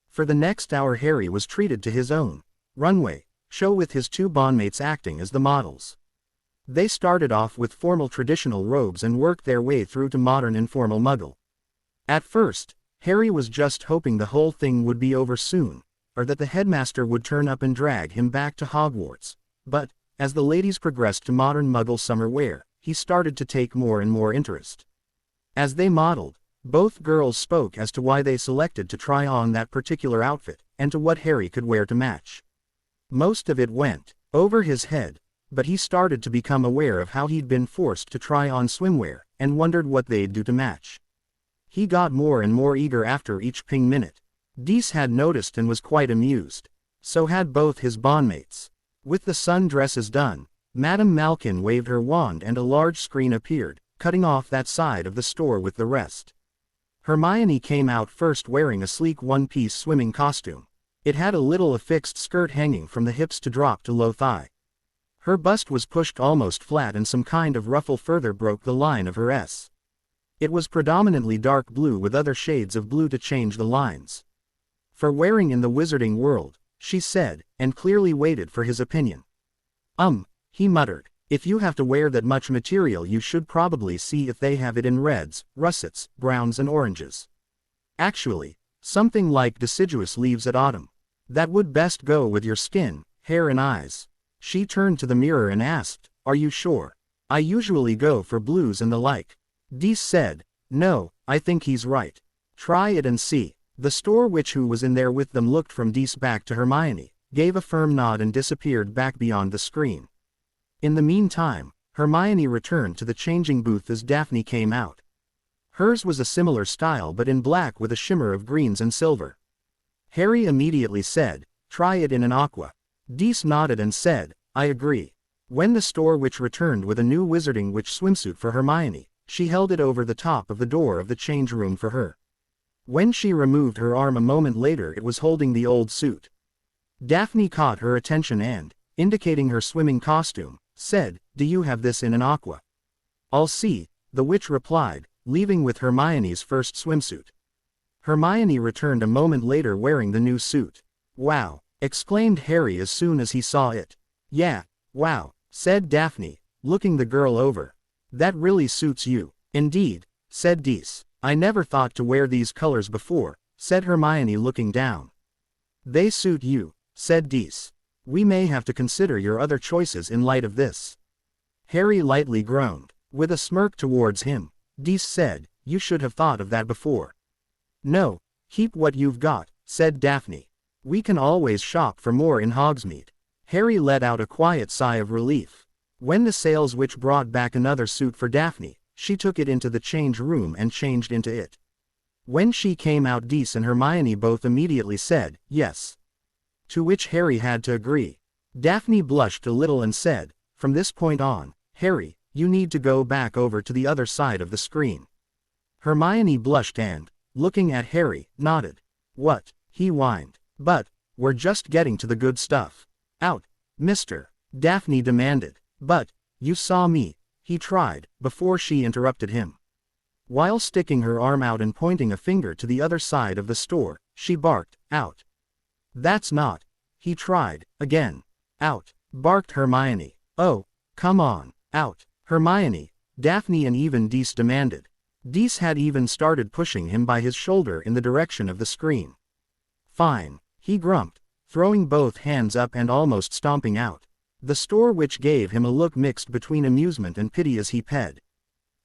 For the next hour Harry was treated to his own runway show with his two bondmates acting as the models. They started off with formal traditional robes and worked their way through to modern informal muggle. At first, Harry was just hoping the whole thing would be over soon, or that the headmaster would turn up and drag him back to Hogwarts, but, as the ladies progressed to modern muggle summer wear, he started to take more and more interest. As they modeled, both girls spoke as to why they selected to try on that particular outfit, and to what Harry could wear to match. Most of it went over his head, but he started to become aware of how he'd been forced to try on swimwear, and wondered what they'd do to match. He got more and more eager after each ping minute. Dees had noticed and was quite amused. So had both his bondmates. With the sundresses done, Madame Malkin waved her wand and a large screen appeared, cutting off that side of the store with the rest. Hermione came out first wearing a sleek one-piece swimming costume. It had a little affixed skirt hanging from the hips to drop to low thigh. Her bust was pushed almost flat and some kind of ruffle further broke the line of her S. It was predominantly dark blue with other shades of blue to change the lines. For wearing in the wizarding world, she said, and clearly waited for his opinion. He muttered, if you have to wear that much material you should probably see if they have it in reds, russets, browns and oranges. Actually, something like deciduous leaves at autumn. That would best go with your skin, hair and eyes. She turned to the mirror and asked, are you sure? I usually go for blues and the like. Dees said, no, I think he's right. Try it and see. The store witch who was in there with them looked from Dees back to Hermione, gave a firm nod and disappeared back beyond the screen. In the meantime, Hermione returned to the changing booth as Daphne came out. Hers was a similar style but in black with a shimmer of greens and silver. Harry immediately said, try it in an aqua. Dees nodded and said, I agree. When the store witch returned with a new wizarding witch swimsuit for Hermione, she held it over the top of the door of the change room for her. When she removed her arm a moment later it was holding the old suit. Daphne caught her attention and, indicating her swimming costume, said, do you have this in an aqua? I'll see, the witch replied, leaving with Hermione's first swimsuit. Hermione returned a moment later wearing the new suit. Wow, exclaimed Harry as soon as he saw it. Yeah, wow, said Daphne, looking the girl over. That really suits you. Indeed, said Dees. I never thought to wear these colors before, said Hermione looking down. They suit you, said Dees. We may have to consider your other choices in light of this. Harry lightly groaned. With a smirk towards him, Dees said, you should have thought of that before. No, keep what you've got, said Daphne. We can always shop for more in Hogsmeade. Harry let out a quiet sigh of relief. When the sales witch brought back another suit for Daphne, she took it into the change room and changed into it. When she came out Dees and Hermione both immediately said, yes. To which Harry had to agree. Daphne blushed a little and said, from this point on, Harry, you need to go back over to the other side of the screen. Hermione blushed and, looking at Harry, nodded. What? He whined. But, we're just getting to the good stuff. Out, mister, Daphne demanded. But, you saw me, he tried, before she interrupted him. While sticking her arm out and pointing a finger to the other side of the store, she barked, out. That's not, he tried, again. Out, barked Hermione. Oh, come on, out, Hermione, Daphne and even Dees demanded. Dees had even started pushing him by his shoulder in the direction of the screen. Fine, he grumped, throwing both hands up and almost stomping out. The store witch gave him a look mixed between amusement and pity as he ped.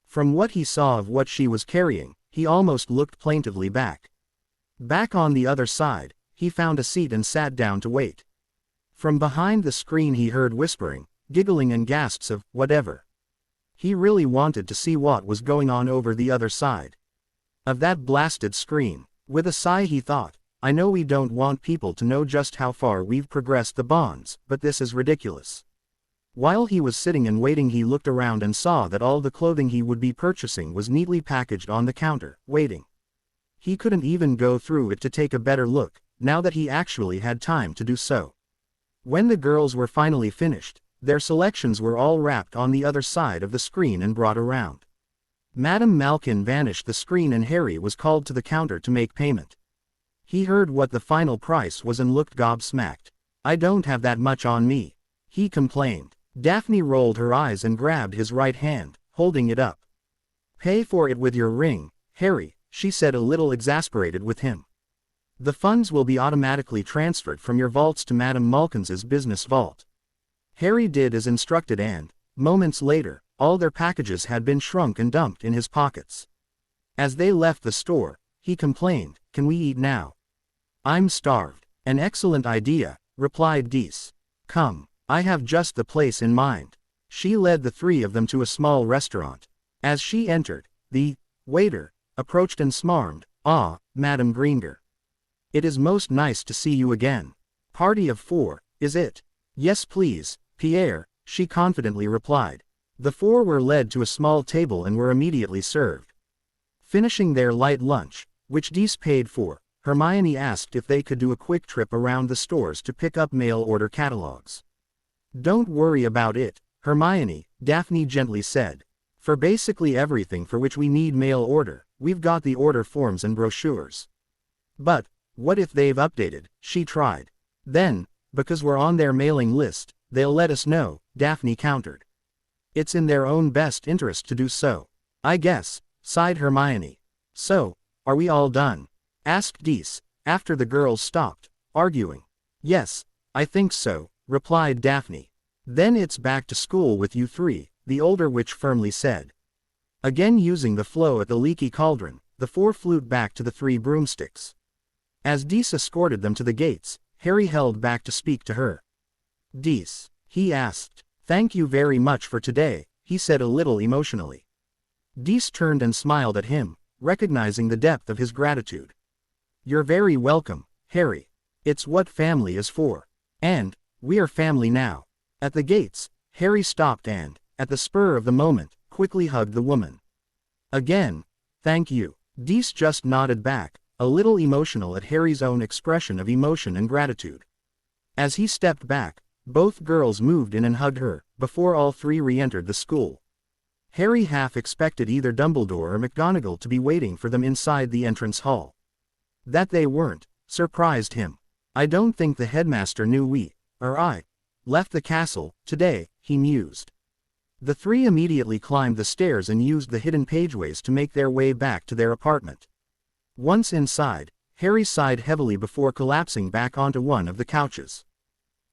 From what he saw of what she was carrying, he almost looked plaintively back. Back on the other side, he found a seat and sat down to wait. From behind the screen he heard whispering, giggling and gasps of, whatever. He really wanted to see what was going on over the other side of that blasted screen. With a sigh he thought, I know we don't want people to know just how far we've progressed the bonds, but this is ridiculous. While he was sitting and waiting he looked around and saw that all the clothing he would be purchasing was neatly packaged on the counter, waiting. He couldn't even go through it to take a better look, now that he actually had time to do so. When the girls were finally finished, their selections were all wrapped on the other side of the screen and brought around. Madame Malkin vanished the screen and Harry was called to the counter to make payment. He heard what the final price was and looked gobsmacked. I don't have that much on me, he complained. Daphne rolled her eyes and grabbed his right hand, holding it up. Pay for it with your ring, Harry, she said a little exasperated with him. The funds will be automatically transferred from your vaults to Madame Malkin's business vault. Harry did as instructed and, moments later, all their packages had been shrunk and dumped in his pockets. As they left the store, he complained, can we eat now? I'm starved. An excellent idea, replied Dees. Come. I have just the place in mind. She led the three of them to a small restaurant. As she entered, the waiter approached and smarmed, "Ah, Madam Greenger. It is most nice to see you again. Party of 4, is it?" "Yes please, Pierre," she confidently replied. The 4 were led to a small table and were immediately served. Finishing their light lunch, which Dees paid for, Hermione asked if they could do a quick trip around the stores to pick up mail order catalogs. "Don't worry about it, Hermione," Daphne gently said. "For basically everything for which we need mail order, we've got the order forms and brochures." "But what if they've updated?" she tried. "Then, because we're on their mailing list, they'll let us know," Daphne countered. "It's in their own best interest to do so, I guess," sighed Hermione. "So, are we all done?" asked Dees, after the girls stopped arguing. "Yes, I think so," replied Daphne. "Then it's back to school with you three," the older witch firmly said. Again using the flow at the leaky cauldron, the 4 flew back to the 3 broomsticks. As Dees escorted them to the gates, Harry held back to speak to her. "Dees," he asked. "Thank you very much for today," he said a little emotionally. Dees turned and smiled at him, recognizing the depth of his gratitude. "You're very welcome, Harry. It's what family is for. And we are family now." At the gates, Harry stopped and, at the spur of the moment, quickly hugged the woman. "Again, thank you." Dees just nodded back, a little emotional at Harry's own expression of emotion and gratitude. As he stepped back, both girls moved in and hugged her, before all 3 re-entered the school. Harry half expected either Dumbledore or McGonagall to be waiting for them inside the entrance hall. That they weren't, surprised him. "I don't think the headmaster knew I left the castle today," he mused. The 3 immediately climbed the stairs and used the hidden pageways to make their way back to their apartment. Once inside, Harry sighed heavily before collapsing back onto one of the couches.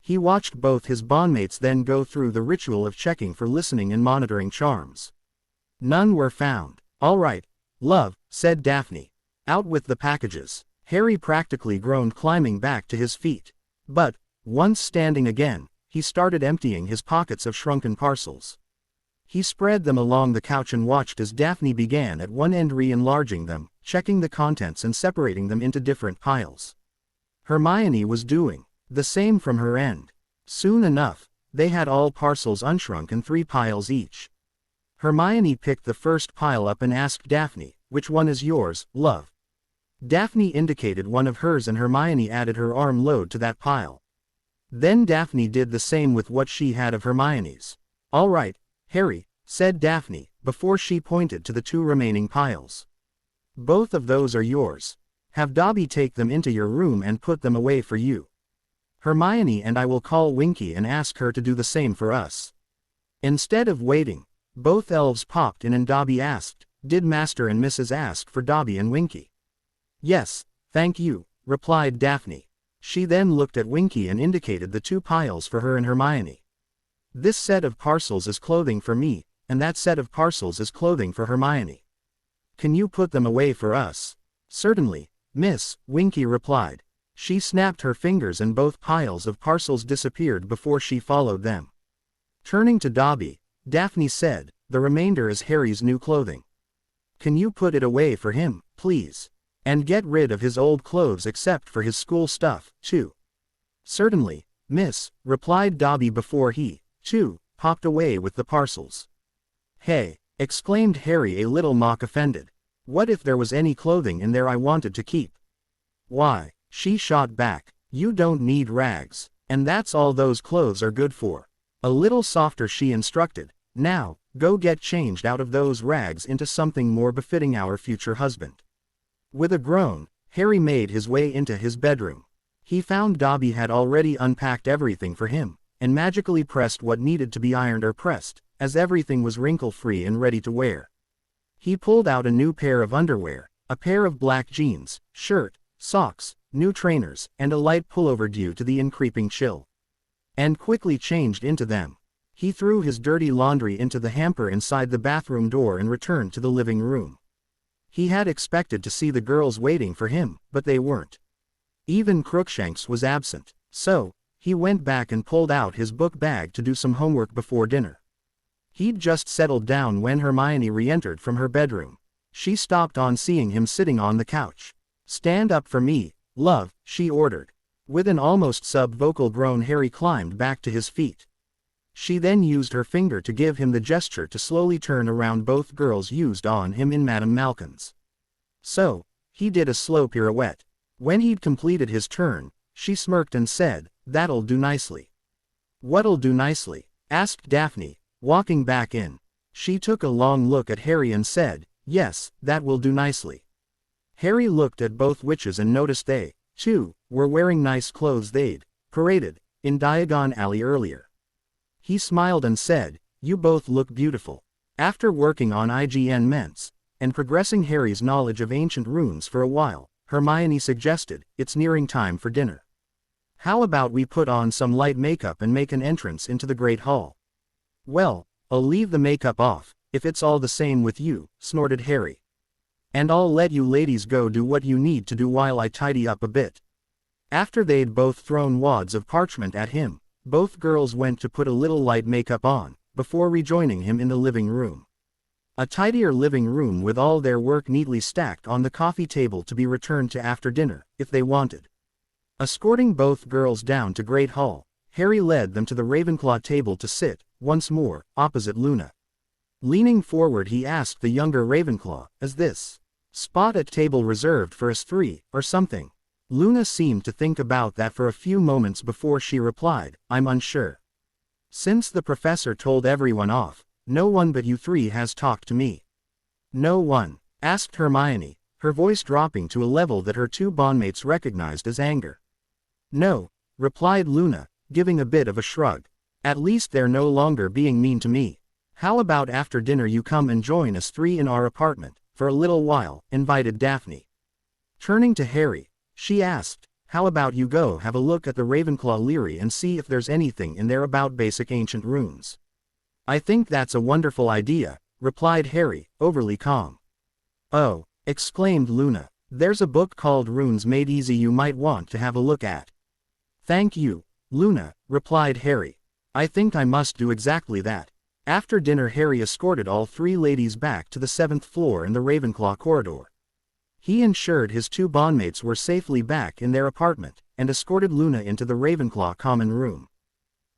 He watched both his bondmates then go through the ritual of checking for listening and monitoring charms. None were found. "All right, love," said Daphne. "Out with the packages." Harry practically groaned, climbing back to his feet. But, once standing again, he started emptying his pockets of shrunken parcels. He spread them along the couch and watched as Daphne began at one end re-enlarging them, checking the contents and separating them into different piles. Hermione was doing the same from her end. Soon enough, they had all parcels unshrunk in 3 piles each. Hermione picked the first pile up and asked Daphne, "Which one is yours, love?" Daphne indicated one of hers and Hermione added her arm load to that pile. Then Daphne did the same with what she had of Hermione's. "All right, Harry," said Daphne, before she pointed to the 2 remaining piles. "Both of those are yours. Have Dobby take them into your room and put them away for you. Hermione and I will call Winky and ask her to do the same for us." Instead of waiting, both elves popped in and Dobby asked, "Did Master and Mrs. ask for Dobby and Winky?" "Yes, thank you," replied Daphne. She then looked at Winky and indicated the 2 piles for her and Hermione. "This set of parcels is clothing for me, and that set of parcels is clothing for Hermione. Can you put them away for us?" "Certainly, miss," Winky replied. She snapped her fingers and both piles of parcels disappeared before she followed them. Turning to Dobby, Daphne said, "The remainder is Harry's new clothing. Can you put it away for him, please? And get rid of his old clothes except for his school stuff, too." "Certainly, miss," replied Dobby before he, too, popped away with the parcels. "Hey," exclaimed Harry a little mock-offended. "What if there was any clothing in there I wanted to keep?" "Why," she shot back, "you don't need rags, and that's all those clothes are good for." A little softer she instructed, "Now, go get changed out of those rags into something more befitting our future husband." With a groan, Harry made his way into his bedroom. He found Dobby had already unpacked everything for him, and magically pressed what needed to be ironed or pressed, as everything was wrinkle-free and ready to wear. He pulled out a new pair of underwear, a pair of black jeans, shirt, socks, new trainers, and a light pullover due to the increasing chill. And quickly changed into them. He threw his dirty laundry into the hamper inside the bathroom door and returned to the living room. He had expected to see the girls waiting for him, but they weren't. Even Crookshanks was absent. So, He went back and pulled out his book bag to do some homework before dinner. He'd just settled down when Hermione re-entered from her bedroom. She stopped on seeing him sitting on the couch. "Stand up for me, love," she ordered. With an almost sub-vocal groan, Harry climbed back to his feet. She then used her finger to give him the gesture to slowly turn around both girls used on him in Madame Malkin's. So, he did a slow pirouette. When he'd completed his turn, she smirked and said, "That'll do nicely." "What'll do nicely?" asked Daphne, walking back in. She took a long look at Harry and said, "Yes, that will do nicely." Harry looked at both witches and noticed they, too, were wearing nice clothes they'd paraded in Diagon Alley earlier. He smiled and said, "You both look beautiful." After working on IGN and progressing Harry's knowledge of ancient runes for a while, Hermione suggested, "It's nearing time for dinner. How about we put on some light makeup and make an entrance into the Great Hall?" "Well, I'll leave the makeup off, if it's all the same with you," snorted Harry. "And I'll let you ladies go do what you need to do while I tidy up a bit." After they'd both thrown wads of parchment at him, both girls went to put a little light makeup on, before rejoining him in the living room. A tidier living room with all their work neatly stacked on the coffee table to be returned to after dinner, if they wanted. Escorting both girls down to Great Hall, Harry led them to the Ravenclaw table to sit, once more, opposite Luna. Leaning forward, he asked the younger Ravenclaw, "Is this spot at table reserved for us three, or something?" Luna seemed to think about that for a few moments before she replied, "I'm unsure. Since the professor told everyone off, no one but you three has talked to me." "No one?" asked Hermione, her voice dropping to a level that her two bondmates recognized as anger. "No," replied Luna, giving a bit of a shrug. "At least they're no longer being mean to me. How about after dinner you come and join us three in our apartment, for a little while," invited Daphne. Turning to Harry, she asked, "How about you go have a look at the Ravenclaw Leary and see if there's anything in there about basic ancient runes?" "I think that's a wonderful idea," replied Harry, overly calm. "Oh," exclaimed Luna, "there's a book called Runes Made Easy you might want to have a look at." "Thank you, Luna," replied Harry. "I think I must do exactly that." After dinner, Harry escorted all three ladies back to the 7th floor in the Ravenclaw corridor. He ensured his two bondmates were safely back in their apartment, and escorted Luna into the Ravenclaw common room.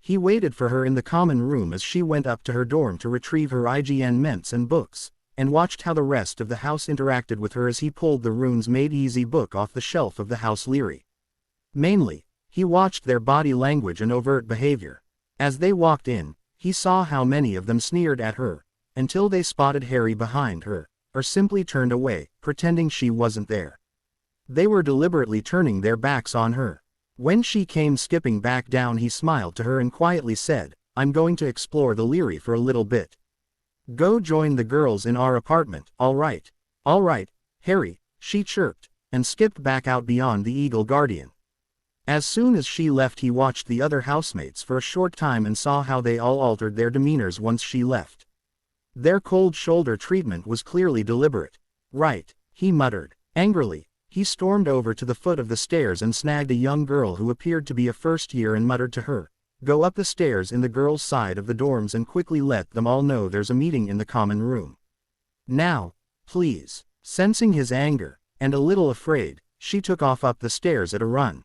He waited for her in the common room as she went up to her dorm to retrieve her IGN and books, and watched how the rest of the house interacted with her as he pulled the Runes Made Easy book off the shelf of the House Leary. Mainly, he watched their body language and overt behavior. As they walked in, he saw how many of them sneered at her, until they spotted Harry behind her, or simply turned away, pretending she wasn't there. They were deliberately turning their backs on her. When she came skipping back down, he smiled to her and quietly said, "I'm going to explore the Leary for a little bit. Go join the girls in our apartment, all right?" "All right, Harry," she chirped, and skipped back out beyond the Eagle Guardian. As soon as she left, he watched the other housemates for a short time and saw how they all altered their demeanors once she left. Their cold shoulder treatment was clearly deliberate. "Right," he muttered. Angrily, he stormed over to the foot of the stairs and snagged a young girl who appeared to be a first year and muttered to her, "Go up the stairs in the girls' side of the dorms and quickly let them all know there's a meeting in the common room. Now, please." Sensing his anger, and a little afraid, she took off up the stairs at a run.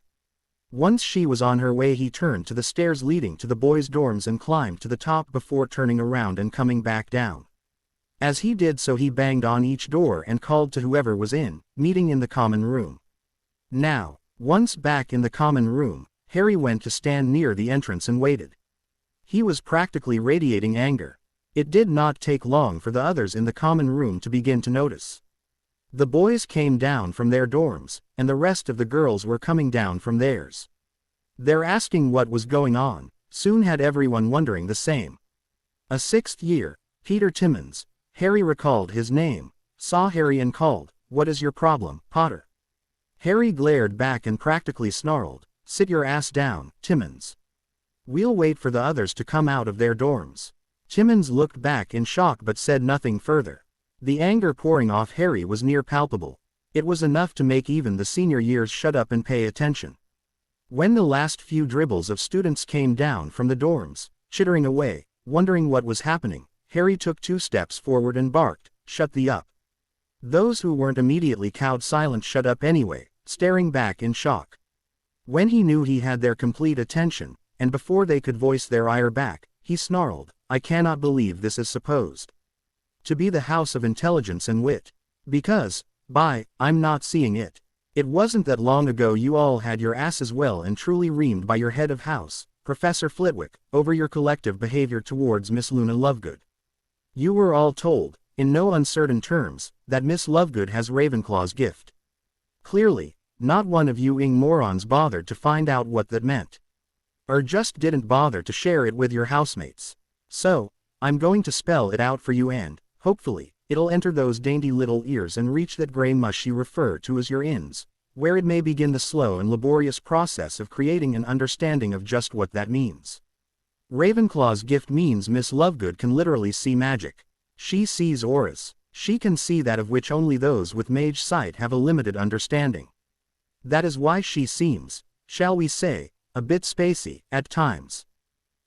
Once she was on her way, he turned to the stairs leading to the boys' dorms and climbed to the top before turning around and coming back down. As he did so, he banged on each door and called to whoever was meeting in the common room. Now, once back in the common room, Harry went to stand near the entrance and waited. He was practically radiating anger. It did not take long for the others in the common room to begin to notice. The boys came down from their dorms, and the rest of the girls were coming down from theirs. They're asking what was going on, soon had everyone wondering the same. A sixth year, Peter Timmons, Harry recalled his name, saw Harry and called, "What is your problem, Potter?" Harry glared back and practically snarled, "Sit your ass down, Timmons. We'll wait for the others to come out of their dorms." Timmons looked back in shock but said nothing further. The anger pouring off Harry was near palpable. It was enough to make even the senior years shut up and pay attention. When the last few dribbles of students came down from the dorms, chittering away, wondering what was happening, Harry took 2 steps forward and barked, "Shut the up." Those who weren't immediately cowed silent shut up anyway, staring back in shock. When he knew he had their complete attention, and before they could voice their ire back, he snarled, "I cannot believe this is supposed to be the house of intelligence and wit. Because, I'm not seeing it. It wasn't that long ago you all had your asses well and truly reamed by your head of house, Professor Flitwick, over your collective behavior towards Miss Luna Lovegood. You were all told, in no uncertain terms, that Miss Lovegood has Ravenclaw's gift. Clearly, not one of you morons bothered to find out what that meant. Or just didn't bother to share it with your housemates. So, I'm going to spell it out for you and, hopefully, it'll enter those dainty little ears and reach that gray mush you refer to as your ins, where it may begin the slow and laborious process of creating an understanding of just what that means. Ravenclaw's gift means Miss Lovegood can literally see magic. She sees auras. She can see that of which only those with mage sight have a limited understanding. That is why she seems, shall we say, a bit spacey, at times.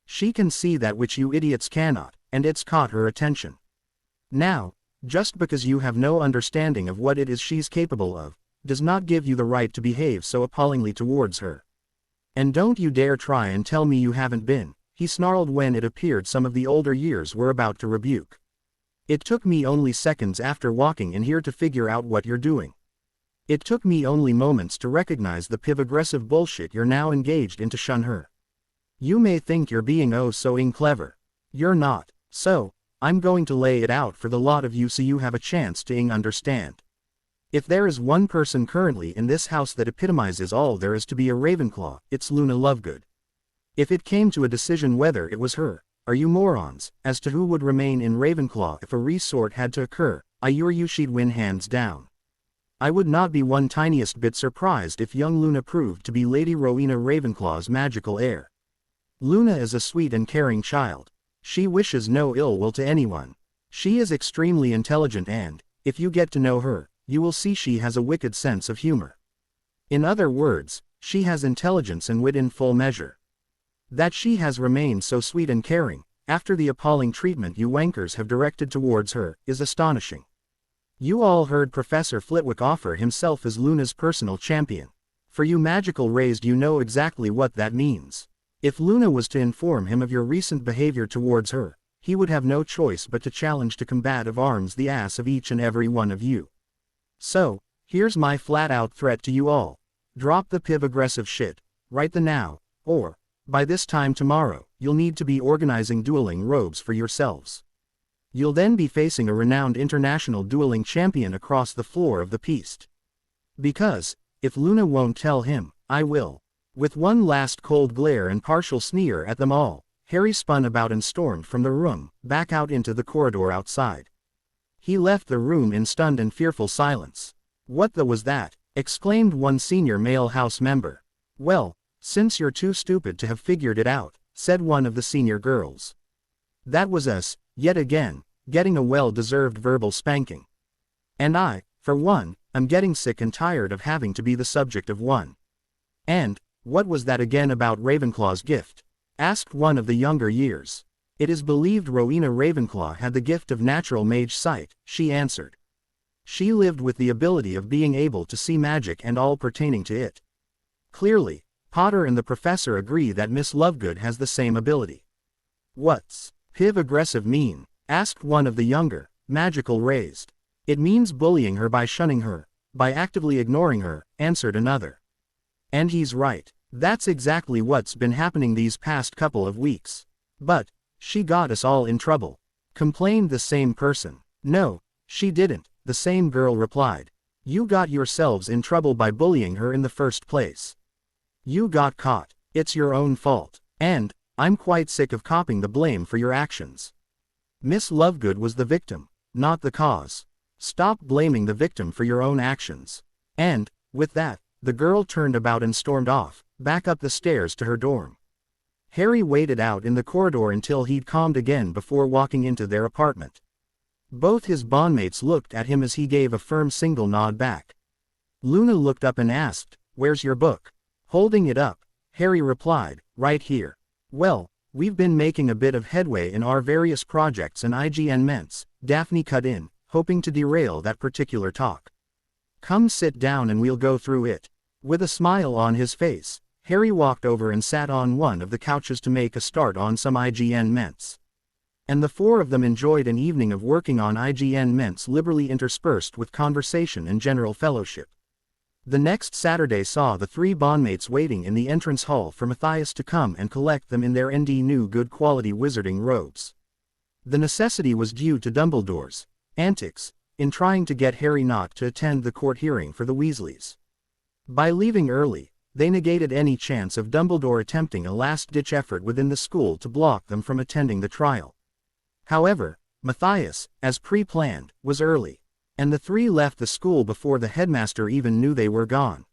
She can see that which you idiots cannot, and it's caught her attention. Now, just because you have no understanding of what it is she's capable of, does not give you the right to behave so appallingly towards her. And don't you dare try and tell me you haven't been, he snarled when it appeared some of the older years were about to rebuke. It took me only seconds after walking in here to figure out what you're doing. It took me only moments to recognize the piv-aggressive bullshit you're now engaged in to shun her. You may think you're being oh so clever. You're not. So, I'm going to lay it out for the lot of you so you have a chance to understand. If there is one person currently in this house that epitomizes all there is to be a Ravenclaw, it's Luna Lovegood. If it came to a decision whether it was her, or you morons, as to who would remain in Ravenclaw if a resort had to occur, I assure you she'd win hands down. I would not be one tiniest bit surprised if young Luna proved to be Lady Rowena Ravenclaw's magical heir. Luna is a sweet and caring child. She wishes no ill will to anyone. She is extremely intelligent and, if you get to know her, you will see she has a wicked sense of humor. In other words, she has intelligence and wit in full measure. That she has remained so sweet and caring, after the appalling treatment you wankers have directed towards her, is astonishing. You all heard Professor Flitwick offer himself as Luna's personal champion. For you magical raised you know exactly what that means. If Luna was to inform him of your recent behavior towards her, he would have no choice but to challenge to combative arms the ass of each and every one of you. So, here's my flat-out threat to you all. Drop the piv-aggressive shit, right the now, or, by this time tomorrow, you'll need to be organizing dueling robes for yourselves. You'll then be facing a renowned international dueling champion across the floor of the Peast. Because, if Luna won't tell him, I will. With one last cold glare and partial sneer at them all, Harry spun about and stormed from the room, back out into the corridor outside. He left the room in stunned and fearful silence. What the was that? Exclaimed one senior male house member. Well, since you're too stupid to have figured it out, said one of the senior girls. That was us, yet again, getting a well-deserved verbal spanking. And I, for one, am getting sick and tired of having to be the subject of one. And, what was that again about Ravenclaw's gift? Asked one of the younger years. It is believed Rowena Ravenclaw had the gift of natural mage sight, she answered. She lived with the ability of being able to see magic and all pertaining to it. Clearly, Potter and the professor agree that Miss Lovegood has the same ability. What's piv-aggressive mean? Asked one of the younger, magical raised. It means bullying her by shunning her, by actively ignoring her, answered another. And he's right. That's exactly what's been happening these past couple of weeks. But, she got us all in trouble. Complained the same person. No, she didn't, the same girl replied. You got yourselves in trouble by bullying her in the first place. You got caught. It's your own fault. And, I'm quite sick of copping the blame for your actions. Miss Lovegood was the victim, not the cause. Stop blaming the victim for your own actions. And, with that, the girl turned about and stormed off, back up the stairs to her dorm. Harry waited out in the corridor until he'd calmed again before walking into their apartment. Both his bondmates looked at him as he gave a firm single nod back. Luna looked up and asked, "Where's your book?" Holding it up, Harry replied, right here. Well, we've been making a bit of headway in our various projects and IGN ments, Daphne cut in, hoping to derail that particular talk. Come sit down and we'll go through it. With a smile on his face, Harry walked over and sat on one of the couches to make a start on some IGN ments. And the four of them enjoyed an evening of working on IGN ments liberally interspersed with conversation and general fellowship. The next Saturday saw the three bondmates waiting in the entrance hall for Matthias to come and collect them in their new good quality wizarding robes. The necessity was due to Dumbledore's antics in trying to get Harry not to attend the court hearing for the Weasleys. By leaving early, they negated any chance of Dumbledore attempting a last-ditch effort within the school to block them from attending the trial. However, Matthias, as pre-planned, was early, and the three left the school before the headmaster even knew they were gone.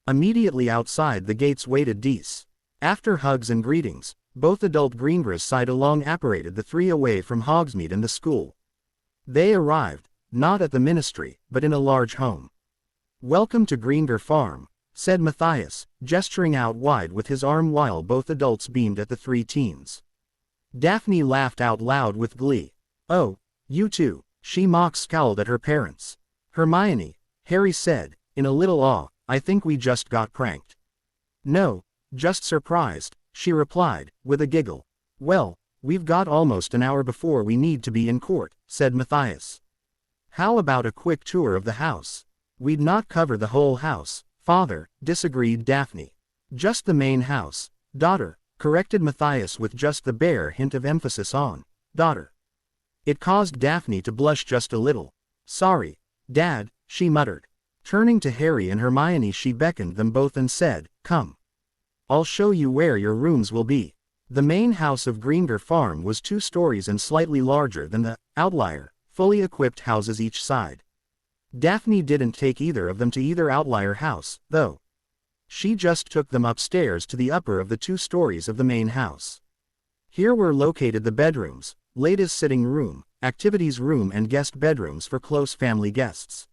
Immediately outside the gates waited Dees. After hugs and greetings, both adult Greengrass side-along apparated the three away from Hogsmeade and the school. They arrived, not at the ministry, but in a large home. "Welcome to Greengar Farm," said Matthias, gesturing out wide with his arm while both adults beamed at the three teens. Daphne laughed out loud with glee. "Oh, you too," she scowled at her parents. "Hermione," Harry said, in a little awe, "I think we just got pranked." "No, just surprised," she replied, with a giggle. "Well, we've got almost an hour before we need to be in court," said Matthias. "How about a quick tour of the house?" "We'd not cover the whole house, Father," disagreed Daphne. "Just the main house, daughter," corrected Matthias with just the bare hint of emphasis on daughter. It caused Daphne to blush just a little. "Sorry, Dad," she muttered. Turning to Harry and Hermione she beckoned them both and said, "Come. I'll show you where your rooms will be." The main house of Greengar Farm was 2 stories and slightly larger than the outlier, fully equipped houses each side. Daphne didn't take either of them to either outlier house, though. She just took them upstairs to the upper of the 2 stories of the main house. Here were located the bedrooms, ladies' sitting room, activities room and guest bedrooms for close family guests.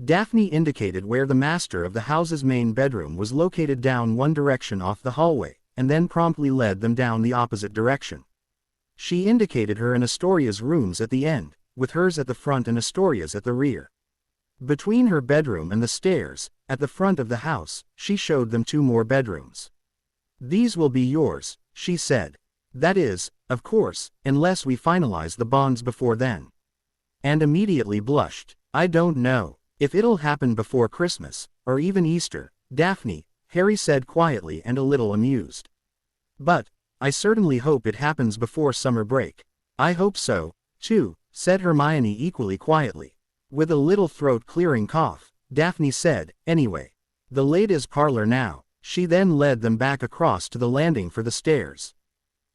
Daphne indicated where the master of the house's main bedroom was located down one direction off the hallway, and then promptly led them down the opposite direction. She indicated her and Astoria's rooms at the end, with hers at the front and Astoria's at the rear. Between her bedroom and the stairs, at the front of the house, she showed them 2 more bedrooms. "These will be yours," she said. "That is, of course, unless we finalize the bonds before then." And immediately blushed. "I don't know if it'll happen before Christmas, or even Easter, Daphne," Harry said quietly and a little amused. "But I certainly hope it happens before summer break." "I hope so, too," said Hermione equally quietly. With a little throat-clearing cough, Daphne said, "Anyway, the ladies' parlor now." She then led them back across to the landing for the stairs.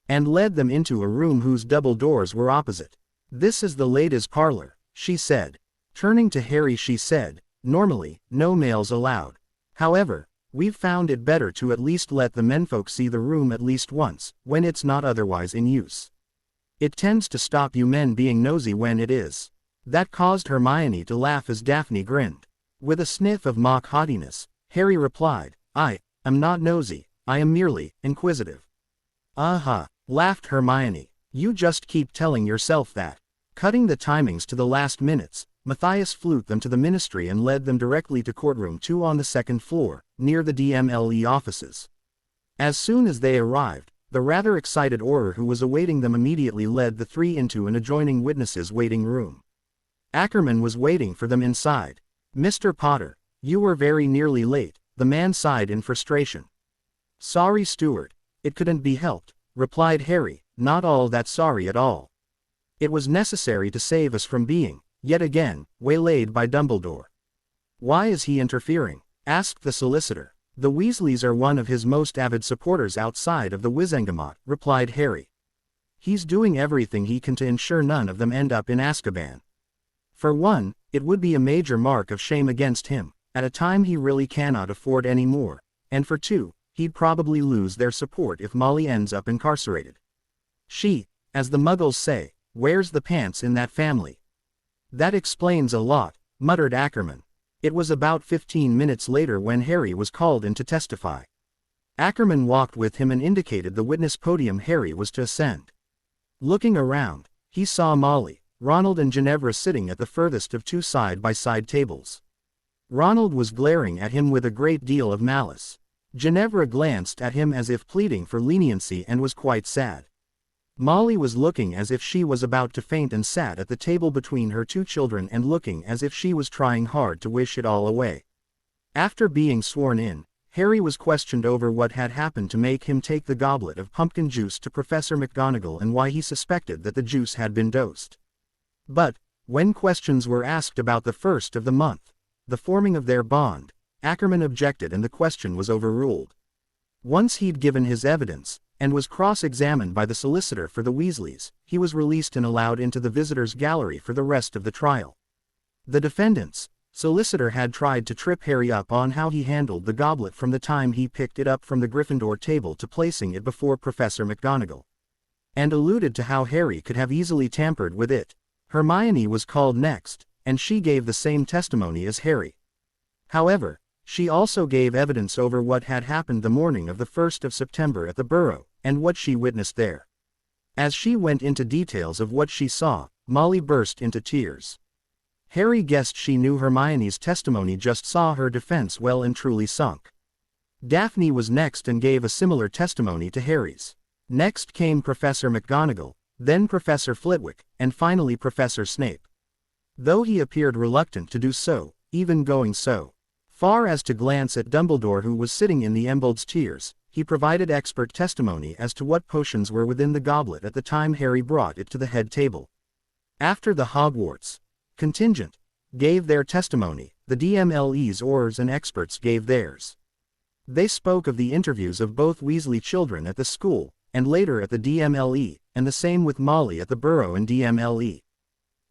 And led them into a room whose double doors were opposite. "This is the ladies' parlor," she said. Turning to Harry she said, "Normally, no males allowed. However, we've found it better to at least let the menfolk see the room at least once, when it's not otherwise in use. It tends to stop you men being nosy when it is." That caused Hermione to laugh as Daphne grinned. With a sniff of mock haughtiness, Harry replied, "I am not nosy, I am merely inquisitive." "Uh-huh," laughed Hermione. "You just keep telling yourself that." Cutting the timings to the last minutes, Matthias flew them to the ministry and led them directly to courtroom 2 on the 2nd floor, near the DMLE offices. As soon as they arrived, the rather excited Auror who was awaiting them immediately led the 3 into an adjoining witnesses' waiting room. Ackerman was waiting for them inside. "Mr. Potter, you were very nearly late," the man sighed in frustration. "Sorry, Stuart, it couldn't be helped," replied Harry, not all that sorry at all. "It was necessary to save us from being, yet again, waylaid by Dumbledore." "Why is he interfering?" asked the solicitor. "The Weasleys are one of his most avid supporters outside of the Wizengamot," replied Harry. "He's doing everything he can to ensure none of them end up in Azkaban. For one, it would be a major mark of shame against him, at a time he really cannot afford any more, and for 2, he'd probably lose their support if Molly ends up incarcerated. She, as the Muggles say, wears the pants in that family." "That explains a lot," muttered Ackerman. It was about 15 minutes later when Harry was called in to testify. Ackerman walked with him and indicated the witness podium Harry was to ascend. Looking around, he saw Molly, Ronald and Ginevra sitting at the furthest of two side-by-side tables. Ronald was glaring at him with a great deal of malice. Ginevra glanced at him as if pleading for leniency and was quite sad. Molly was looking as if she was about to faint and sat at the table between her two children and looking as if she was trying hard to wish it all away. After being sworn in, Harry was questioned over what had happened to make him take the goblet of pumpkin juice to Professor McGonagall and why he suspected that the juice had been dosed. But, when questions were asked about the first of the month, the forming of their bond, Ackerman objected and the question was overruled. Once he'd given his evidence, and was cross-examined by the solicitor for the Weasleys, he was released and allowed into the visitors' gallery for the rest of the trial. The defendant's solicitor had tried to trip Harry up on how he handled the goblet from the time he picked it up from the Gryffindor table to placing it before Professor McGonagall, and alluded to how Harry could have easily tampered with it. Hermione was called next, and she gave the same testimony as Harry. However, she also gave evidence over what had happened the morning of the 1st of September at the Burrow, and what she witnessed there. As she went into details of what she saw, Molly burst into tears. Harry guessed she knew Hermione's testimony just saw her defense well and truly sunk. Daphne was next and gave a similar testimony to Harry's. Next came Professor McGonagall, then Professor Flitwick, and finally Professor Snape. Though he appeared reluctant to do so, even going so far as to glance at Dumbledore, who was sitting in the emerald's tiers, he provided expert testimony as to what potions were within the goblet at the time Harry brought it to the head table. After the Hogwarts contingent gave their testimony, the DMLE's aurors and experts gave theirs. They spoke of the interviews of both Weasley children at the school, and later at the DMLE, and the same with Molly at the Burrow and DMLE.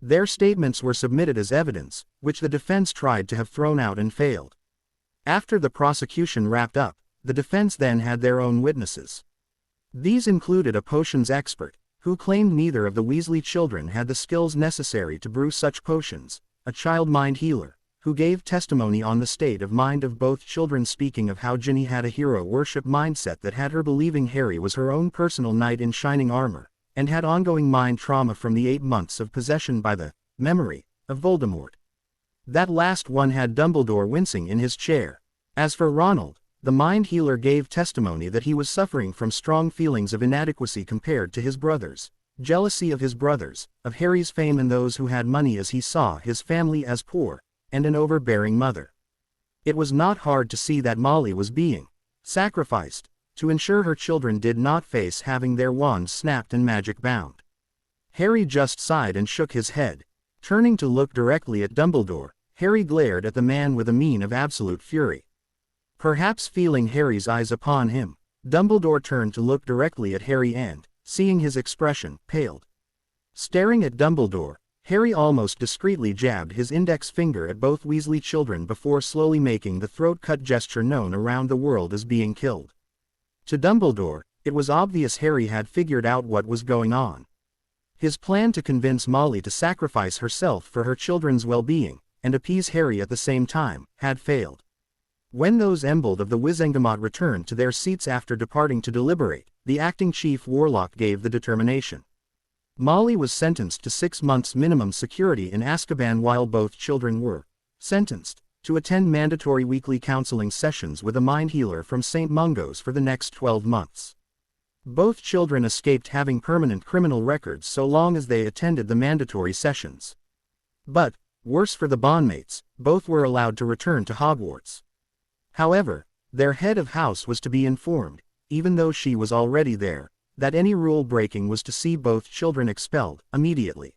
Their statements were submitted as evidence, which the defense tried to have thrown out and failed. After the prosecution wrapped up, the defense then had their own witnesses. These included a potions expert, who claimed neither of the Weasley children had the skills necessary to brew such potions, a child mind healer, who gave testimony on the state of mind of both children, speaking of how Ginny had a hero worship mindset that had her believing Harry was her own personal knight in shining armor, and had ongoing mind trauma from the 8 months of possession by the memory of Voldemort. That last one had Dumbledore wincing in his chair. As for Ronald, the mind healer gave testimony that he was suffering from strong feelings of inadequacy compared to his brothers, jealousy of his brothers, of Harry's fame and those who had money as he saw his family as poor, and an overbearing mother. It was not hard to see that Molly was being sacrificed to ensure her children did not face having their wands snapped and magic bound. Harry just sighed and shook his head. Turning to look directly at Dumbledore, Harry glared at the man with a mien of absolute fury. Perhaps feeling Harry's eyes upon him, Dumbledore turned to look directly at Harry and, seeing his expression, paled. Staring at Dumbledore, Harry almost discreetly jabbed his index finger at both Weasley children before slowly making the throat-cut gesture known around the world as being killed. To Dumbledore, it was obvious Harry had figured out what was going on. His plan to convince Molly to sacrifice herself for her children's well-being, and appease Harry at the same time, had failed. When those embled of the Wizengamot returned to their seats after departing to deliberate, the acting chief warlock gave the determination. Molly was sentenced to 6 months minimum security in Azkaban, while both children were sentenced to attend mandatory weekly counseling sessions with a mind healer from St. Mungo's for the next 12 months. Both children escaped having permanent criminal records so long as they attended the mandatory sessions. But, worse for the bondmates, both were allowed to return to Hogwarts. However, their head of house was to be informed, even though she was already there, that any rule breaking was to see both children expelled immediately.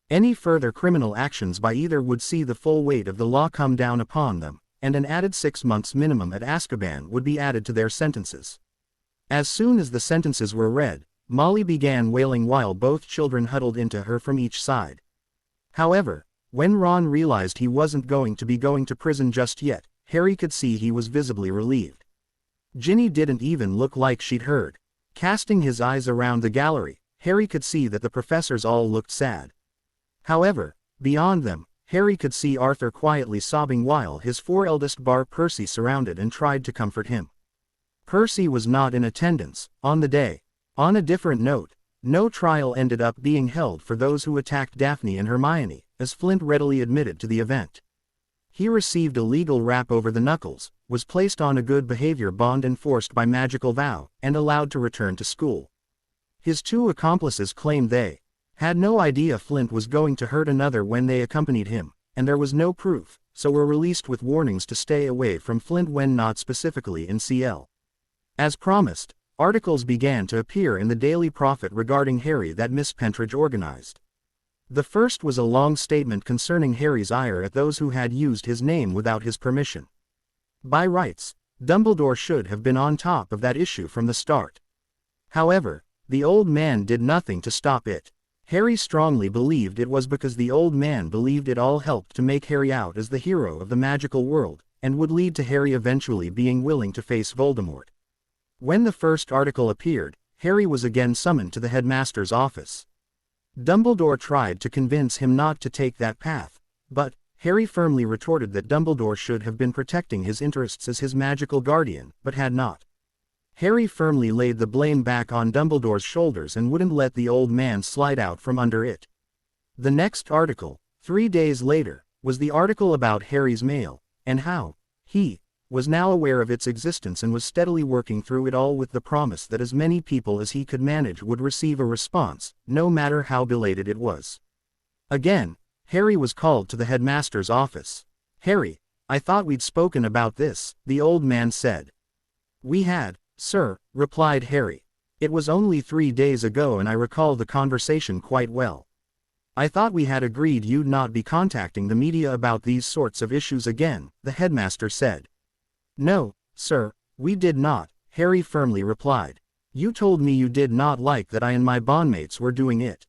Any further criminal actions by either would see the full weight of the law come down upon them, and an added 6 months minimum at Azkaban would be added to their sentences. As soon as the sentences were read, Molly began wailing while both children huddled into her from each side. However, when Ron realized he wasn't going to be going to prison just yet, Harry could see he was visibly relieved. Ginny didn't even look like she'd heard. Casting his eyes around the gallery, Harry could see that the professors all looked sad. However, beyond them, Harry could see Arthur quietly sobbing while his 4 eldest Bar Percy surrounded and tried to comfort him. Percy was not in attendance on the day. On a different note, no trial ended up being held for those who attacked Daphne and Hermione, as Flint readily admitted to the event. He received a legal rap over the knuckles, was placed on a good behavior bond enforced by magical vow, and allowed to return to school. His two accomplices claimed they had no idea Flint was going to hurt another when they accompanied him, and there was no proof, so were released with warnings to stay away from Flint when not specifically in CL. As promised, articles began to appear in the Daily Prophet regarding Harry that Miss Pentridge organized. The first was a long statement concerning Harry's ire at those who had used his name without his permission. By rights, Dumbledore should have been on top of that issue from the start. However, the old man did nothing to stop it. Harry strongly believed it was because the old man believed it all helped to make Harry out as the hero of the magical world, and would lead to Harry eventually being willing to face Voldemort. When the first article appeared, Harry was again summoned to the headmaster's office. Dumbledore tried to convince him not to take that path, but Harry firmly retorted that Dumbledore should have been protecting his interests as his magical guardian, but had not. Harry firmly laid the blame back on Dumbledore's shoulders and wouldn't let the old man slide out from under it. The next article, 3 days later, was the article about Harry's mail, and how he was now aware of its existence and was steadily working through it all with the promise that as many people as he could manage would receive a response, no matter how belated it was. Again, Harry was called to the headmaster's office. "Harry, I thought we'd spoken about this," the old man said. "We had, sir," replied Harry. "It was only 3 days ago and I recall the conversation quite well. I thought we had agreed you'd not be contacting the media about these sorts of issues again," the headmaster said. "No, sir, we did not," Harry firmly replied. "You told me you did not like that I and my bondmates were doing it.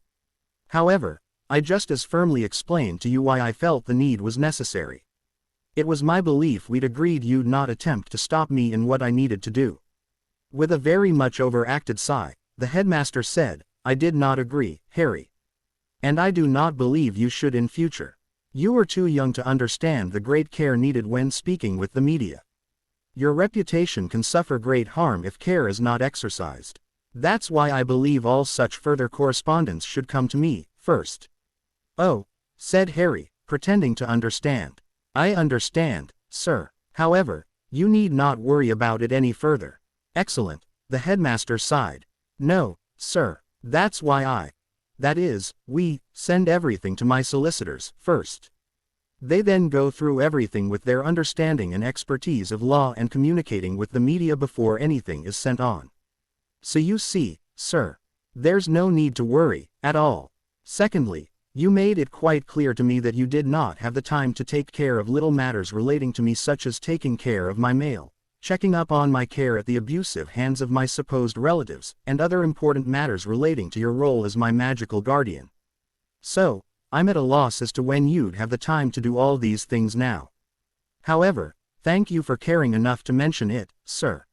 However, I just as firmly explained to you why I felt the need was necessary. It was my belief we'd agreed you'd not attempt to stop me in what I needed to do." With a very much overacted sigh, the headmaster said, "I did not agree, Harry. And I do not believe you should in future. You are too young to understand the great care needed when speaking with the media. Your reputation can suffer great harm if care is not exercised. That's why I believe all such further correspondence should come to me, first." "Oh," said Harry, pretending to understand. "I understand, sir. However, you need not worry about it any further." "Excellent," the headmaster sighed. "No, sir, that's why we send everything to my solicitors, first. They then go through everything with their understanding and expertise of law and communicating with the media before anything is sent on. So you see, sir, there's no need to worry, at all. Secondly, you made it quite clear to me that you did not have the time to take care of little matters relating to me such as taking care of my mail, checking up on my care at the abusive hands of my supposed relatives, and other important matters relating to your role as my magical guardian. So, I'm at a loss as to when you'd have the time to do all these things now. However, thank you for caring enough to mention it, sir.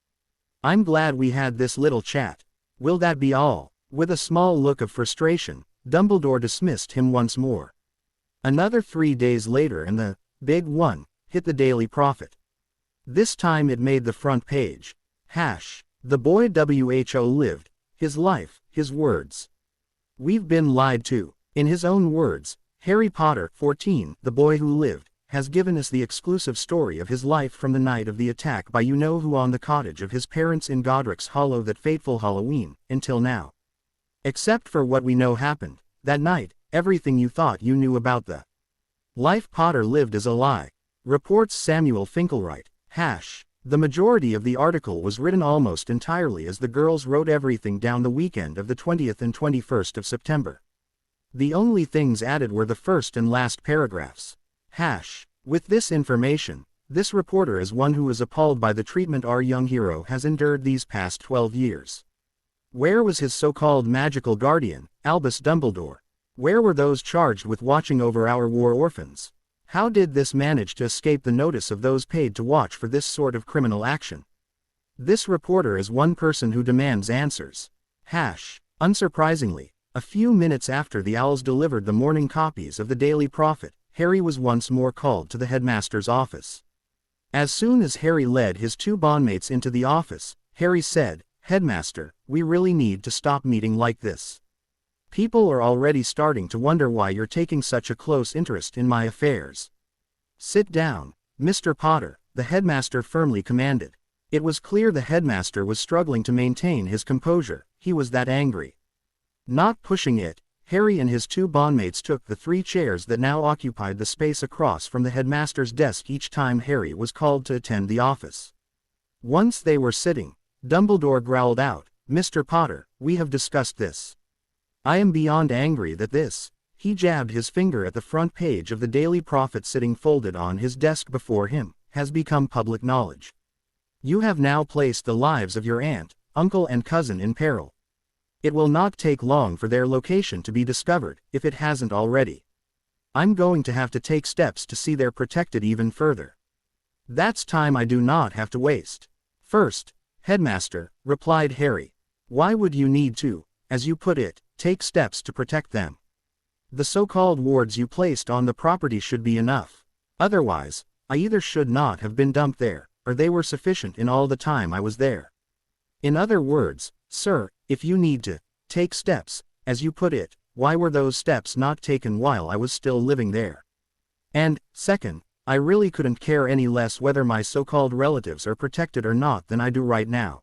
I'm glad we had this little chat. Will that be all?" With a small look of frustration, Dumbledore dismissed him once more. Another 3 days later and the big one hit the Daily Prophet. This time it made the front page. The boy WHO lived his life, his words. We've been lied to. In his own words, Harry Potter, 14, the boy who lived, has given us the exclusive story of his life from the night of the attack by you-know-who on the cottage of his parents in Godric's Hollow that fateful Halloween, until now. Except for what we know happened that night, everything you thought you knew about the life Potter lived is a lie, reports Samuel Finkelright. The majority of the article was written almost entirely as the girls wrote everything down the weekend of the 20th and 21st of September. The only things added were the first and last paragraphs. With this information, this reporter is one who is appalled by the treatment our young hero has endured these past 12 years. Where was his so-called magical guardian, Albus Dumbledore? Where were those charged with watching over our war orphans? How did this manage to escape the notice of those paid to watch for this sort of criminal action? This reporter is one person who demands answers. Unsurprisingly, a few minutes after the Owls delivered the morning copies of the Daily Prophet, Harry was once more called to the headmaster's office. As soon as Harry led his two bondmates into the office, Harry said, "Headmaster, we really need to stop meeting like this. People are already starting to wonder why you're taking such a close interest in my affairs." "Sit down, Mr. Potter," the headmaster firmly commanded. It was clear the headmaster was struggling to maintain his composure, he was that angry. Not pushing it, Harry and his two bondmates took the 3 chairs that now occupied the space across from the headmaster's desk each time Harry was called to attend the office. Once they were sitting, Dumbledore growled out, "Mr. Potter, we have discussed this. I am beyond angry that this," he jabbed his finger at the front page of the Daily Prophet sitting folded on his desk before him, "has become public knowledge. You have now placed the lives of your aunt, uncle and cousin in peril. It will not take long for their location to be discovered, if it hasn't already. I'm going to have to take steps to see they're protected even further. That's time I do not have to waste." "First, Headmaster," replied Harry, "why would you need to, as you put it, take steps to protect them? The so-called wards you placed on the property should be enough. Otherwise, I either should not have been dumped there, or they were sufficient in all the time I was there. In other words, sir, if you need to take steps, as you put it, why were those steps not taken while I was still living there? And, second, I really couldn't care any less whether my so-called relatives are protected or not than I do right now.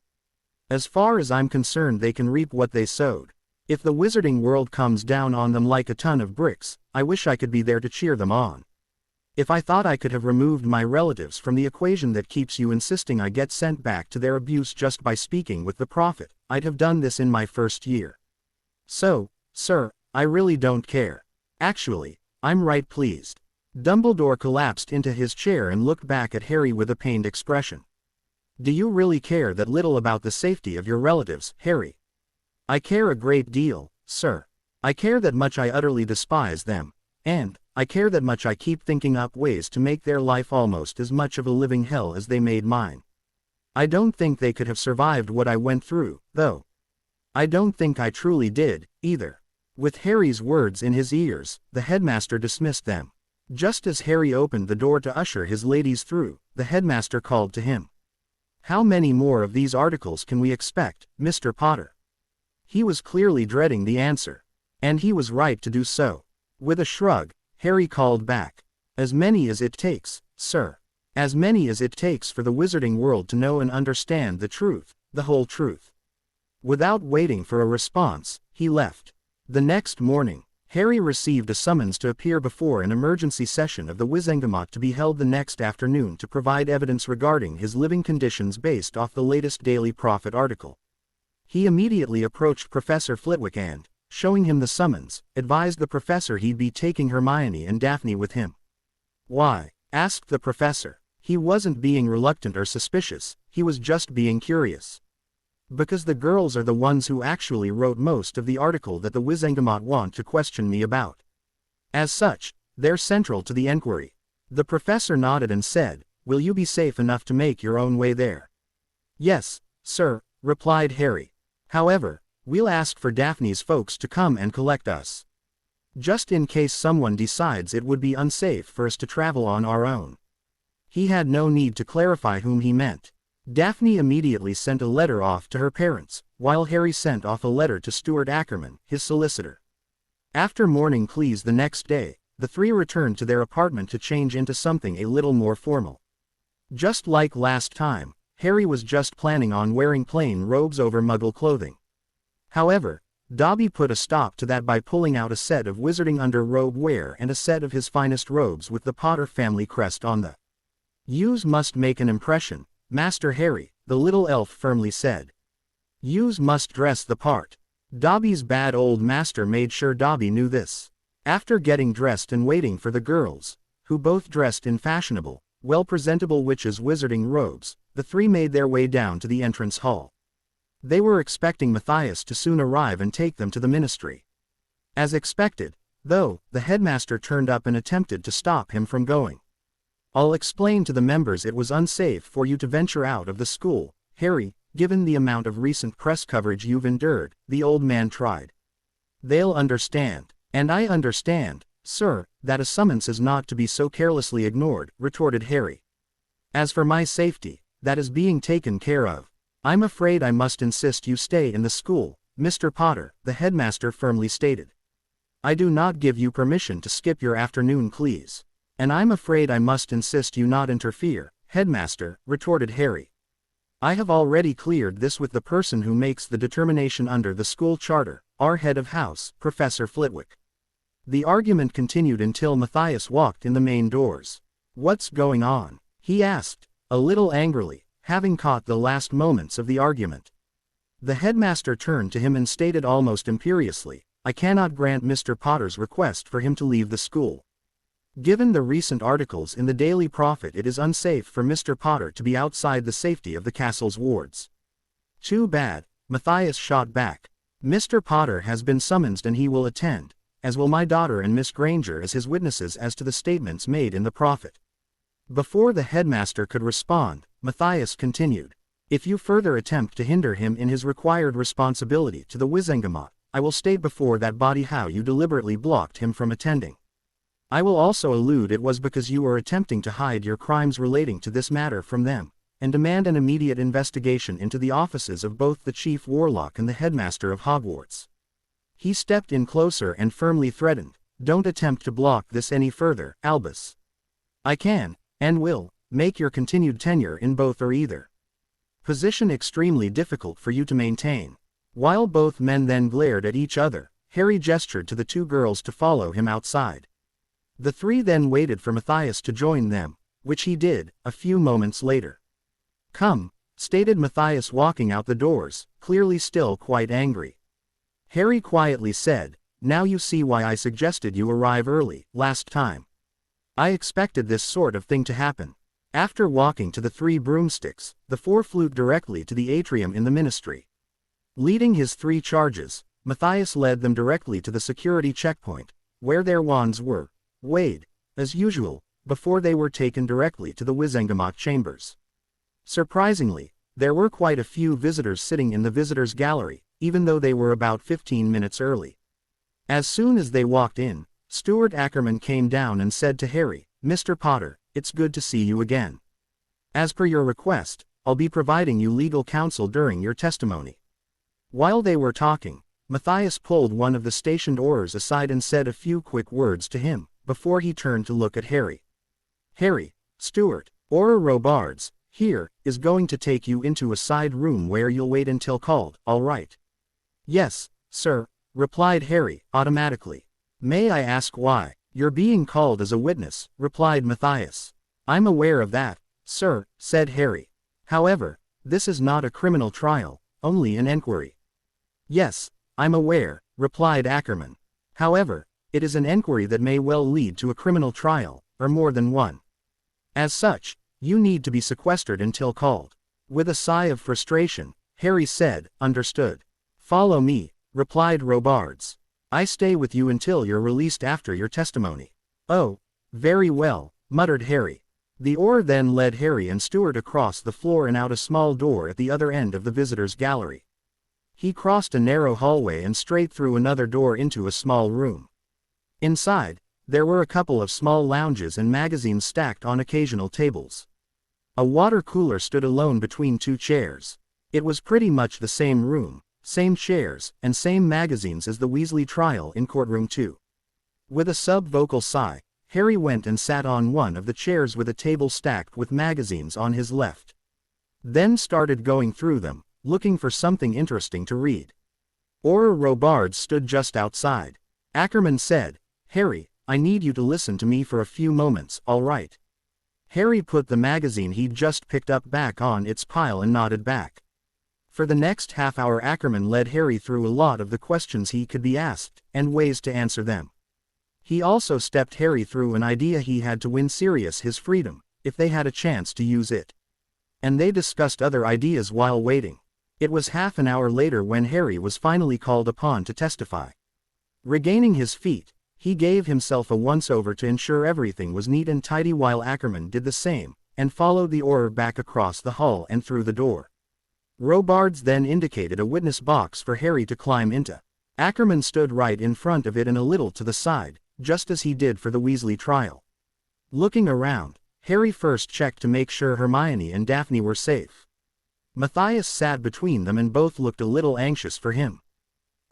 As far as I'm concerned, they can reap what they sowed. If the wizarding world comes down on them like a ton of bricks, I wish I could be there to cheer them on. If I thought I could have removed my relatives from the equation that keeps you insisting I get sent back to their abuse just by speaking with the prophet, I'd have done this in my first year. So, sir, I really don't care. Actually, I'm right pleased." Dumbledore collapsed into his chair and looked back at Harry with a pained expression. "Do you really care that little about the safety of your relatives, Harry?" "I care a great deal, sir. I care that much I utterly despise them, and I care that much I keep thinking up ways to make their life almost as much of a living hell as they made mine. I don't think they could have survived what I went through, though. I don't think I truly did, either." With Harry's words in his ears, the headmaster dismissed them. Just as Harry opened the door to usher his ladies through, the headmaster called to him. "How many more of these articles can we expect, Mr. Potter?" He was clearly dreading the answer. And he was right to do so. With a shrug, Harry called back, "As many as it takes, sir. As many as it takes for the wizarding world to know and understand the truth, the whole truth." Without waiting for a response, he left. The next morning, Harry received a summons to appear before an emergency session of the Wizengamot to be held the next afternoon to provide evidence regarding his living conditions based off the latest Daily Prophet article. He immediately approached Professor Flitwick and, showing him the summons, advised the professor he'd be taking Hermione and Daphne with him. "Why?" asked the professor. He wasn't being reluctant or suspicious, he was just being curious. "Because the girls are the ones who actually wrote most of the article that the Wizengamot want to question me about. As such, they're central to the enquiry." The professor nodded and said, "Will you be safe enough to make your own way there?" "Yes, sir," replied Harry. "However, we'll ask for Daphne's folks to come and collect us. Just in case someone decides it would be unsafe for us to travel on our own." He had no need to clarify whom he meant. Daphne immediately sent a letter off to her parents, while Harry sent off a letter to Stuart Ackerman, his solicitor. After morning pleas the next day, the 3 returned to their apartment to change into something a little more formal. Just like last time, Harry was just planning on wearing plain robes over Muggle clothing. However, Dobby put a stop to that by pulling out a set of wizarding under-robe wear and a set of his finest robes with the Potter family crest on the. "Yous must make an impression, Master Harry," the little elf firmly said. "Yous must dress the part." Dobby's bad old master made sure Dobby knew this. After getting dressed and waiting for the girls, who both dressed in fashionable, well-presentable witches' wizarding robes, the 3 made their way down to the entrance hall. They were expecting Matthias to soon arrive and take them to the ministry. As expected, though, the headmaster turned up and attempted to stop him from going. "I'll explain to the members it was unsafe for you to venture out of the school, Harry, given the amount of recent press coverage you've endured," the old man tried. "They'll understand. And I understand, sir, that a summons is not to be so carelessly ignored," retorted Harry. "As for my safety, that is being taken care of. I'm afraid I must insist you stay in the school, Mr. Potter, the headmaster firmly stated. I do not give you permission to skip your afternoon, please. And I'm afraid I must insist you not interfere, headmaster, retorted Harry. I have already cleared this with the person who makes the determination under the school charter, our head of house, Professor Flitwick. The argument continued until Matthias walked in the main doors. What's going on? He asked, a little angrily, having caught the last moments of the argument. The headmaster turned to him and stated almost imperiously, I cannot grant Mr. Potter's request for him to leave the school. Given the recent articles in the Daily Prophet, it is unsafe for Mr. Potter to be outside the safety of the castle's wards. Too bad, Matthias shot back. Mr. Potter has been summoned and he will attend, as will my daughter and Miss Granger as his witnesses as to the statements made in the Prophet. Before the headmaster could respond, Matthias continued, if you further attempt to hinder him in his required responsibility to the Wizengamot, I will state before that body how you deliberately blocked him from attending. I will also allude it was because you were attempting to hide your crimes relating to this matter from them, and demand an immediate investigation into the offices of both the Chief Warlock and the Headmaster of Hogwarts. He stepped in closer and firmly threatened, don't attempt to block this any further, Albus. I can, and will, make your continued tenure in both or either position extremely difficult for you to maintain. While both men then glared at each other, Harry gestured to the two girls to follow him outside. The three then waited for Matthias to join them, which he did, a few moments later. Come, stated Matthias walking out the doors, clearly still quite angry. Harry quietly said, now you see why I suggested you arrive early, last time. I expected this sort of thing to happen. After walking to the three broomsticks, the four flew directly to the atrium in the ministry. Leading his three charges, Matthias led them directly to the security checkpoint, where their wands were weighed, as usual, before they were taken directly to the Wizengamot chambers. Surprisingly, there were quite a few visitors sitting in the visitors' gallery, even though they were about 15 minutes early. As soon as they walked in, Stuart Ackerman came down and said to Harry, Mr. Potter, it's good to see you again. As per your request, I'll be providing you legal counsel during your testimony. While they were talking, Matthias pulled one of the stationed Aurors aside and said a few quick words to him, before he turned to look at Harry. Harry, Stuart, Auror Robards, here, is going to take you into a side room where you'll wait until called, all right? Yes, sir, replied Harry, automatically. May I ask why? You're being called as a witness, replied Matthias. I'm aware of that, sir, said Harry. However, this is not a criminal trial, only an enquiry. Yes, I'm aware, replied Ackerman. However, it is an enquiry that may well lead to a criminal trial, or more than one. As such, you need to be sequestered until called. With a sigh of frustration, Harry said, understood. Follow me, replied Robards. I stay with you until you're released after your testimony. Oh, very well, muttered Harry. The Auror then led Harry and Stuart across the floor and out a small door at the other end of the visitors' gallery. He crossed a narrow hallway and straight through another door into a small room. Inside, there were a couple of small lounges and magazines stacked on occasional tables. A water cooler stood alone between two chairs. It was pretty much the same room, same chairs, and same magazines as the Weasley trial in courtroom 2. With a sub-vocal sigh, Harry went and sat on one of the chairs with a table stacked with magazines on his left. Then started going through them, looking for something interesting to read. Auror Robards stood just outside. Ackerman said, Harry, I need you to listen to me for a few moments, all right? Harry put the magazine he'd just picked up back on its pile and nodded back. For the next half hour Ackerman led Harry through a lot of the questions he could be asked, and ways to answer them. He also stepped Harry through an idea he had to win Sirius his freedom, if they had a chance to use it. And they discussed other ideas while waiting. It was half an hour later when Harry was finally called upon to testify. Regaining his feet, he gave himself a once-over to ensure everything was neat and tidy while Ackerman did the same, and followed the Auror back across the hall and through the door. Robards then indicated a witness box for Harry to climb into. Ackerman stood right in front of it and a little to the side, just as he did for the Weasley trial. Looking around, Harry first checked to make sure Hermione and Daphne were safe. Matthias sat between them and both looked a little anxious for him.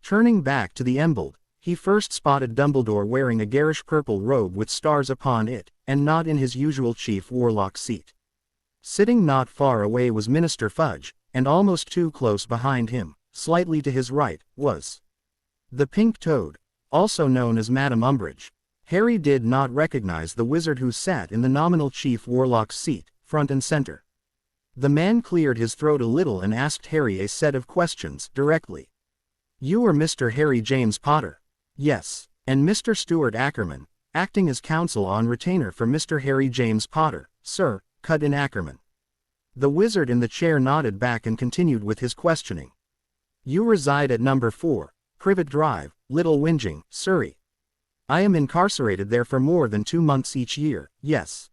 Turning back to the emerald, he first spotted Dumbledore wearing a garish purple robe with stars upon it, and not in his usual chief warlock seat. Sitting not far away was Minister Fudge, and almost too close behind him, slightly to his right, was the Pink Toad, also known as Madame Umbridge. Harry did not recognize the wizard who sat in the nominal chief warlock's seat, front and center. The man cleared his throat a little and asked Harry a set of questions directly. "You are Mr. Harry James Potter?" "Yes." "And Mr. Stuart Ackerman, acting as counsel on retainer for Mr. Harry James Potter, sir," cut in Ackerman. The wizard in the chair nodded back and continued with his questioning. "You reside at number 4, Privet Drive, Little Whinging, Surrey." "I am incarcerated there for more than 2 months each year, yes.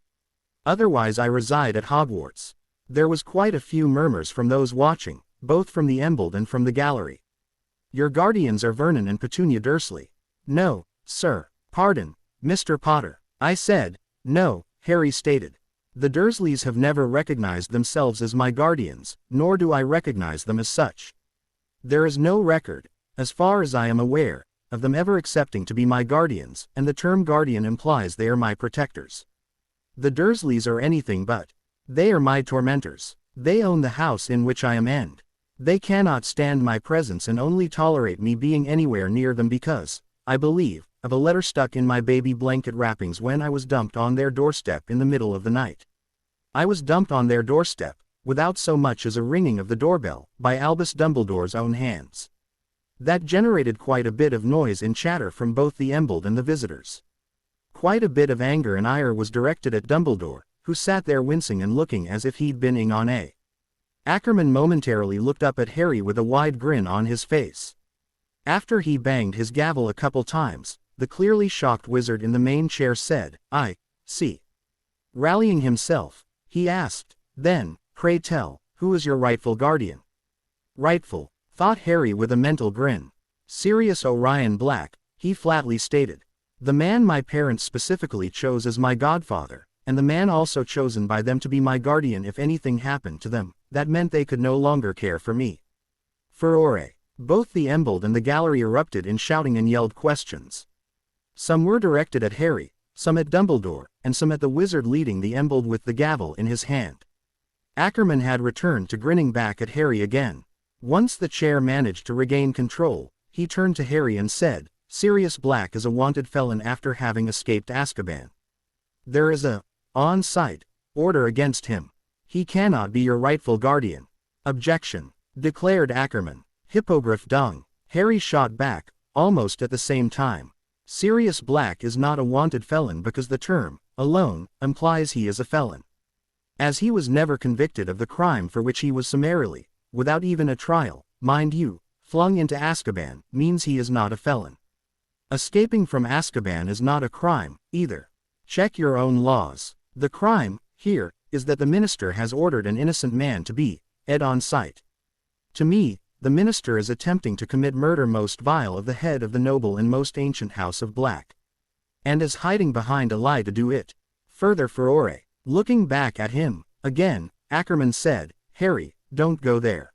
Otherwise I reside at Hogwarts." There was quite a few murmurs from those watching, both from the emerald and from the gallery. "Your guardians are Vernon and Petunia Dursley." "No, sir." "Pardon, Mr. Potter." "I said, no," Harry stated. "The Dursleys have never recognized themselves as my guardians, nor do I recognize them as such. There is no record, as far as I am aware, of them ever accepting to be my guardians, and the term guardian implies they are my protectors. The Dursleys are anything but. They are my tormentors. They own the house in which I am and they cannot stand my presence and only tolerate me being anywhere near them because, I believe, of a letter stuck in my baby blanket wrappings when I was dumped on their doorstep in the middle of the night. I was dumped on their doorstep, without so much as a ringing of the doorbell, by Albus Dumbledore's own hands." That generated quite a bit of noise and chatter from both the emerald and the visitors. Quite a bit of anger and ire was directed at Dumbledore, who sat there wincing and looking as if he'd been ing on a. Ackerman momentarily looked up at Harry with a wide grin on his face. After he banged his gavel a couple times, the clearly shocked wizard in the main chair said, "I see." Rallying himself, he asked, "Then, pray tell, who is your rightful guardian?" "Rightful," thought Harry with a mental grin. "Sirius Orion Black," he flatly stated. "The man my parents specifically chose as my godfather, and the man also chosen by them to be my guardian if anything happened to them, that meant they could no longer care for me." Furore. Both the emerald and the gallery erupted in shouting and yelled questions. Some were directed at Harry, some at Dumbledore, and some at the wizard leading the emerald with the gavel in his hand. Ackerman had returned to grinning back at Harry again. Once the chair managed to regain control, he turned to Harry and said, "Sirius Black is a wanted felon after having escaped Azkaban. There is a on-site order against him. He cannot be your rightful guardian." "Objection," declared Ackerman. "Hippogriff dung," Harry shot back, almost at the same time. "Sirius Black is not a wanted felon because the term, alone, implies he is a felon. As he was never convicted of the crime for which he was summarily, without even a trial, mind you, flung into Azkaban, means he is not a felon. Escaping from Azkaban is not a crime, either. Check your own laws. The crime, here, is that the minister has ordered an innocent man to be ed on sight. To me, the minister is attempting to commit murder most vile of the head of the noble and most ancient house of Black. And is hiding behind a lie to do it." Further furore. Looking back at him, again, Ackerman said, "Harry, don't go there."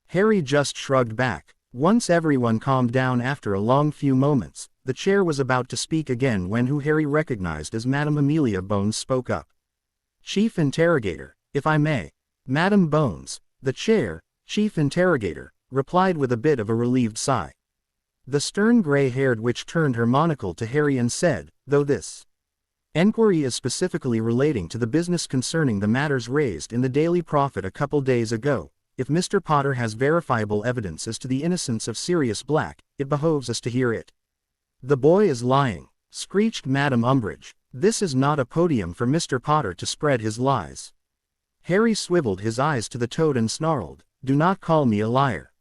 Harry just shrugged back. Once everyone calmed down after a long few moments, the chair was about to speak again when who Harry recognized as Madame Amelia Bones spoke up. "Chief Interrogator, if I may." Madame Bones, the chair, Chief Interrogator, replied with a bit of a relieved sigh. The stern gray-haired witch turned her monocle to Harry and said, "Though this enquiry is specifically relating to the business concerning the matters raised in the Daily Prophet a couple days ago, if Mr. Potter has verifiable evidence as to the innocence of Sirius Black, it behoves us to hear it." "The boy is lying," screeched Madame Umbridge. "This is not a podium for Mr. Potter to spread his lies." Harry swiveled his eyes to the toad and snarled, "Do not call me a liar.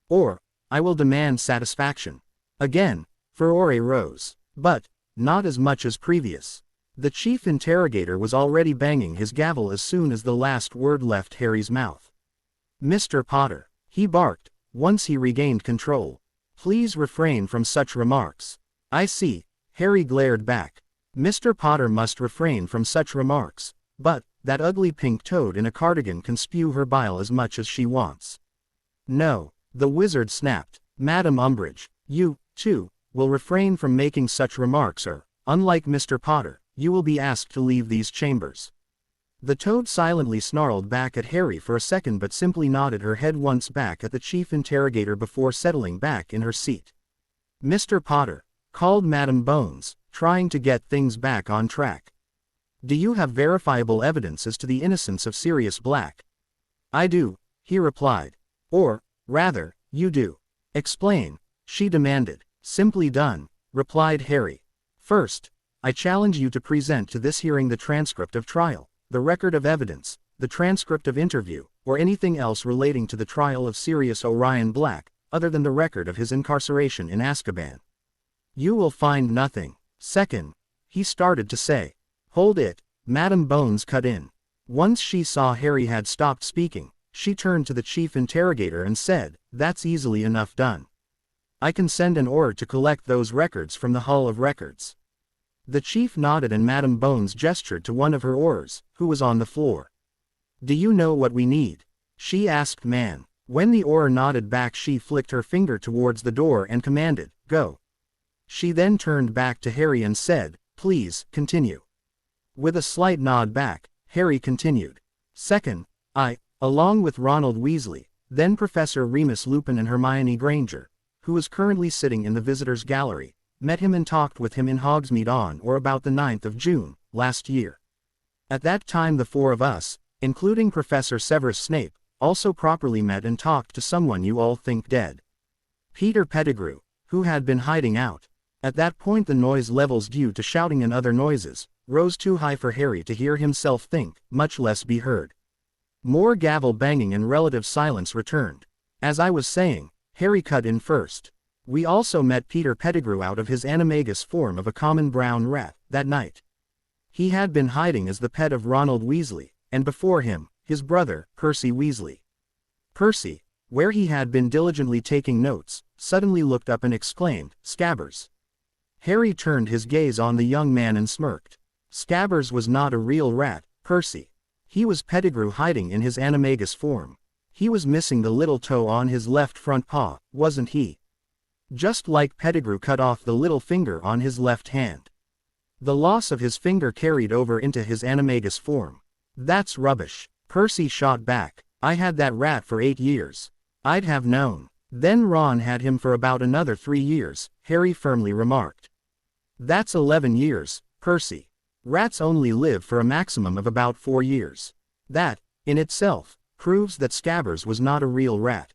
Or, I will demand satisfaction." Again, furore rose. But, not as much as previous. The chief interrogator was already banging his gavel as soon as the last word left Harry's mouth. "Mr. Potter," he barked, once he regained control, "please refrain from such remarks." "I see," Harry glared back. "Mr. Potter must refrain from such remarks. But, that ugly pink toad in a cardigan can spew her bile as much as she wants. No, the wizard snapped. Madam Umbridge, you, too, will refrain from making such remarks or, unlike Mr. Potter, you will be asked to leave these chambers. The toad silently snarled back at Harry for a second but simply nodded her head once back at the chief interrogator before settling back in her seat. Mr. Potter, called Madam Bones, trying to get things back on track. Do you have verifiable evidence as to the innocence of Sirius Black? I do, he replied. Or, rather, you do. Explain, she demanded. Simply done, replied Harry. First, I challenge you to present to this hearing the transcript of trial, the record of evidence, the transcript of interview, or anything else relating to the trial of Sirius Orion Black, other than the record of his incarceration in Azkaban. You will find nothing. Second, he started to say. Hold it, Madam Bones cut in. Once she saw Harry had stopped speaking, she turned to the chief interrogator and said, that's easily enough done. I can send an order to collect those records from the Hall of Records. The chief nodded and Madam Bones gestured to one of her Aurors, who was on the floor. Do you know what we need? She asked Man. When the Auror nodded back she flicked her finger towards the door and commanded, go. She then turned back to Harry and said, please, continue. With a slight nod back, Harry continued. Second, I, along with Ronald Weasley, then Professor Remus Lupin and Hermione Granger, who is currently sitting in the visitors' gallery, met him and talked with him in Hogsmeade on or about the 9th of June, last year. At that time the four of us, including Professor Severus Snape, also properly met and talked to someone you all think dead. Peter Pettigrew, who had been hiding out. At that point the noise levels due to shouting and other noises, rose too high for Harry to hear himself think, much less be heard. More gavel banging and relative silence returned. As I was saying, Harry cut in first. We also met Peter Pettigrew out of his animagus form of a common brown rat, that night. He had been hiding as the pet of Ronald Weasley, and before him, his brother, Percy Weasley. Percy, where he had been diligently taking notes, suddenly looked up and exclaimed, Scabbers. Harry turned his gaze on the young man and smirked. Scabbers was not a real rat, Percy. He was Pettigrew hiding in his animagus form. He was missing the little toe on his left front paw, wasn't he? Just like Pettigrew cut off the little finger on his left hand. The loss of his finger carried over into his animagus form. That's rubbish, Percy shot back. I had that rat for 8 years. I'd have known. Then Ron had him for about another 3 years, Harry firmly remarked. That's 11 years, Percy. Rats only live for a maximum of about 4 years. That, in itself, proves that Scabbers was not a real rat.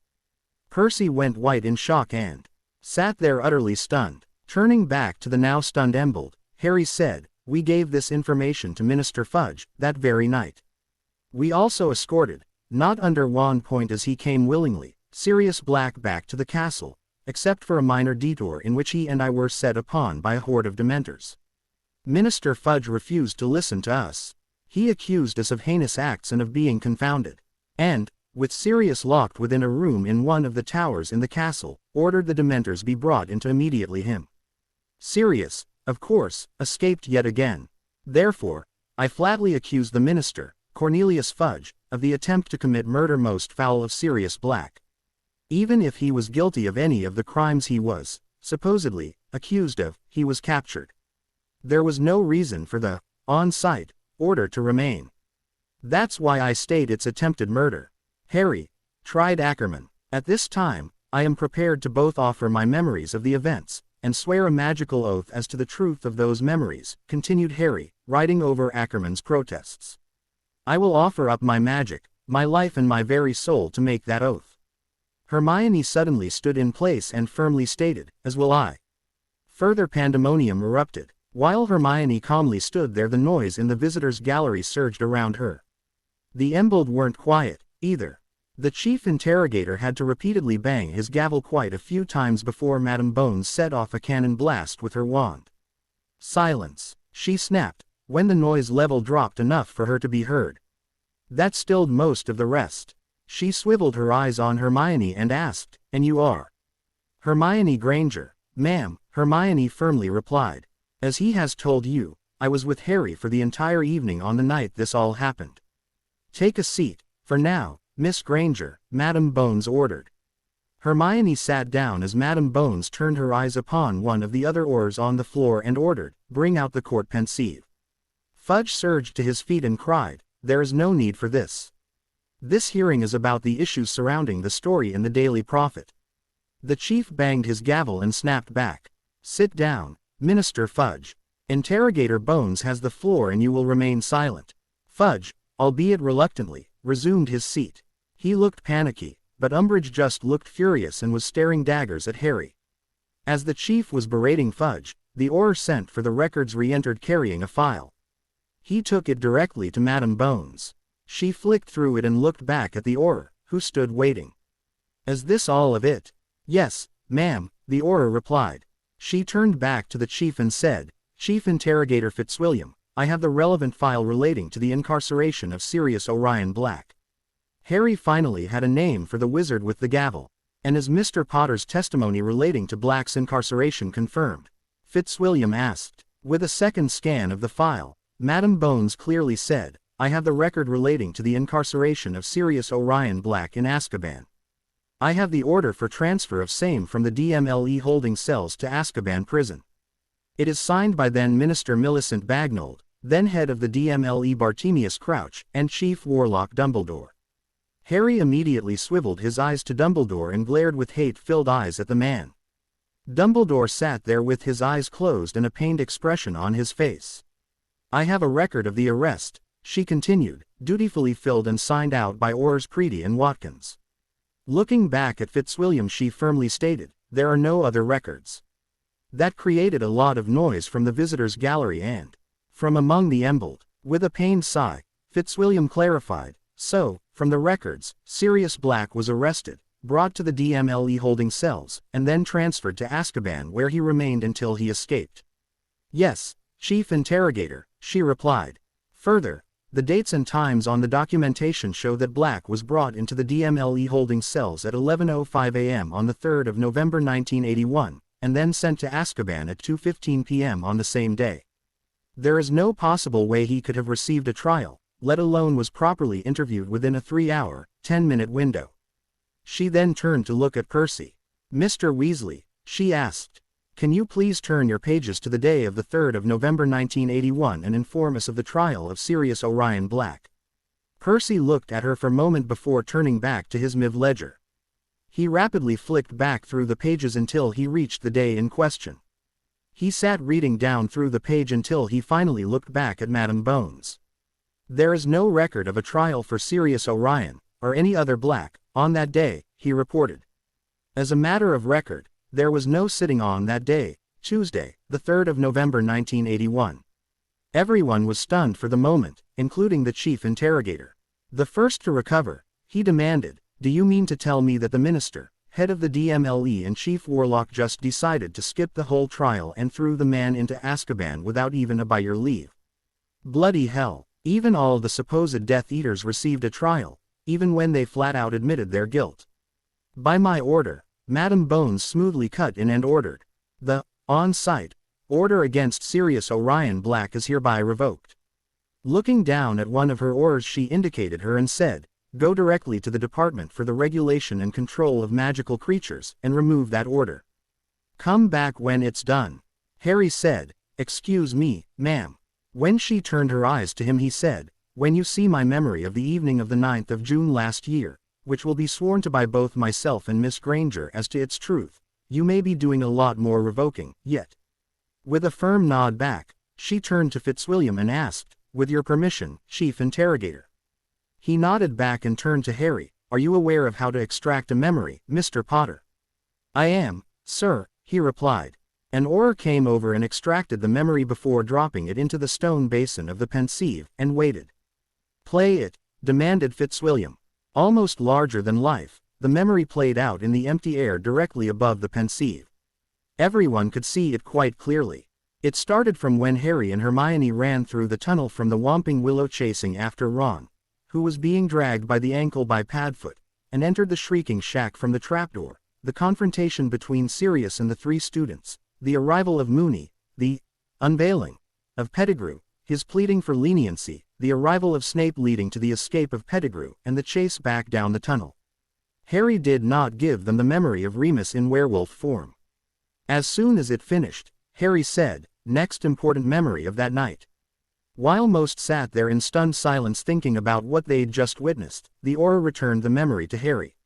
Percy went white in shock and sat there utterly stunned. Turning back to the now stunned Embald, Harry said, we gave this information to Minister Fudge, that very night. We also escorted, not under wand point as he came willingly, Sirius Black back to the castle, except for a minor detour in which he and I were set upon by a horde of Dementors. Minister Fudge refused to listen to us. He accused us of heinous acts and of being confounded. And, with Sirius locked within a room in one of the towers in the castle, ordered the Dementors be brought into immediately him. Sirius, of course, escaped yet again. Therefore, I flatly accuse the minister, Cornelius Fudge, of the attempt to commit murder most foul of Sirius Black. Even if he was guilty of any of the crimes he was, supposedly, accused of, he was captured. There was no reason for the on-site order to remain. That's why I state it's attempted murder. Harry, tried Ackerman. At this time, I am prepared to both offer my memories of the events, and swear a magical oath as to the truth of those memories, continued Harry, writing over Ackerman's protests. I will offer up my magic, my life and my very soul to make that oath. Hermione suddenly stood in place and firmly stated, as will I. Further pandemonium erupted. While Hermione calmly stood there the noise in the visitors' gallery surged around her. The Embald weren't quiet, either. The chief interrogator had to repeatedly bang his gavel quite a few times before Madam Bones set off a cannon blast with her wand. Silence, she snapped, when the noise level dropped enough for her to be heard. That stilled most of the rest. She swiveled her eyes on Hermione and asked, and you are? Hermione Granger. Ma'am, Hermione firmly replied. As he has told you, I was with Harry for the entire evening on the night this all happened. Take a seat, for now, Miss Granger, Madam Bones ordered. Hermione sat down as Madam Bones turned her eyes upon one of the other oars on the floor and ordered, bring out the court pensive. Fudge surged to his feet and cried, there is no need for this. This hearing is about the issues surrounding the story in the Daily Prophet. The chief banged his gavel and snapped back. Sit down, Minister Fudge. Interrogator Bones has the floor and you will remain silent. Fudge, albeit reluctantly, resumed his seat. He looked panicky, but Umbridge just looked furious and was staring daggers at Harry. As the chief was berating Fudge, the oar sent for the records re-entered carrying a file. He took it directly to Madam Bones. She flicked through it and looked back at the oar, who stood waiting. Is this all of it? Yes, ma'am, the oar replied. She turned back to the chief and said, Chief Interrogator Fitzwilliam, I have the relevant file relating to the incarceration of Sirius Orion Black. Harry finally had a name for the wizard with the gavel, and is Mr. Potter's testimony relating to Black's incarceration confirmed? Fitzwilliam asked. With a second scan of the file, Madam Bones clearly said, I have the record relating to the incarceration of Sirius Orion Black in Azkaban. I have the order for transfer of same from the DMLE holding cells to Azkaban prison. It is signed by then Minister Millicent Bagnold, then head of the DMLE Bartemius Crouch, and Chief Warlock Dumbledore. Harry immediately swiveled his eyes to Dumbledore and glared with hate-filled eyes at the man. Dumbledore sat there with his eyes closed and a pained expression on his face. I have a record of the arrest, she continued, dutifully filled and signed out by Orrs Preedy and Watkins. Looking back at Fitzwilliam, she firmly stated, there are no other records. That created a lot of noise from the visitors' gallery and from among the embled. With a pained sigh, Fitzwilliam clarified, so, from the records, Sirius Black was arrested, brought to the DMLE holding cells, and then transferred to Azkaban where he remained until he escaped. Yes, Chief Interrogator, she replied. Further, the dates and times on the documentation show that Black was brought into the DMLE holding cells at 11:05 a.m. on the 3rd of November 1981, and then sent to Azkaban at 2:15 p.m. on the same day. There is no possible way he could have received a trial, let alone was properly interviewed within a 3-hour, 10-minute window. She then turned to look at Percy. Mr. Weasley, she asked, can you please turn your pages to the day of the 3rd of November 1981 and inform us of the trial of Sirius Orion Black? Percy looked at her for a moment before turning back to his MIV ledger. He rapidly flicked back through the pages until he reached the day in question. He sat reading down through the page until he finally looked back at Madam Bones. There is no record of a trial for Sirius Orion, or any other Black, on that day, he reported. As a matter of record, there was no sitting on that day, Tuesday, the 3rd of November 1981. Everyone was stunned for the moment, including the chief interrogator. The first to recover, he demanded, do you mean to tell me that the minister, head of the DMLE and chief warlock just decided to skip the whole trial and threw the man into Azkaban without even a by your leave? Bloody hell, even all the supposed Death Eaters received a trial, even when they flat out admitted their guilt. By my order, Madam Bones smoothly cut in and ordered. The on-site order against Sirius Orion Black is hereby revoked. Looking down at one of her oars, she indicated her and said, go directly to the Department for the Regulation and Control of Magical Creatures and remove that order. Come back when it's done. Harry said, excuse me, ma'am. When she turned her eyes to him, he said, when you see my memory of the evening of the 9th of June last year, which will be sworn to by both myself and Miss Granger as to its truth, you may be doing a lot more revoking, yet. With a firm nod back, she turned to Fitzwilliam and asked, with your permission, Chief Interrogator. He nodded back and turned to Harry, are you aware of how to extract a memory, Mr. Potter? I am, sir, he replied. An oar came over and extracted the memory before dropping it into the stone basin of the pensieve, and waited. Play it, demanded Fitzwilliam. Almost larger than life, the memory played out in the empty air directly above the pensieve. Everyone could see it quite clearly. It started from when Harry and Hermione ran through the tunnel from the Whomping Willow chasing after Ron, who was being dragged by the ankle by Padfoot, and entered the Shrieking Shack from the trapdoor, the confrontation between Sirius and the 3 students, the arrival of Moony, the unveiling, of Pettigrew, his pleading for leniency, the arrival of Snape leading to the escape of Pettigrew and the chase back down the tunnel. Harry did not give them the memory of Remus in werewolf form. As soon as it finished, Harry said, "Next important memory of that night." While most sat there in stunned silence thinking about what they'd just witnessed, the aura returned the memory to Harry.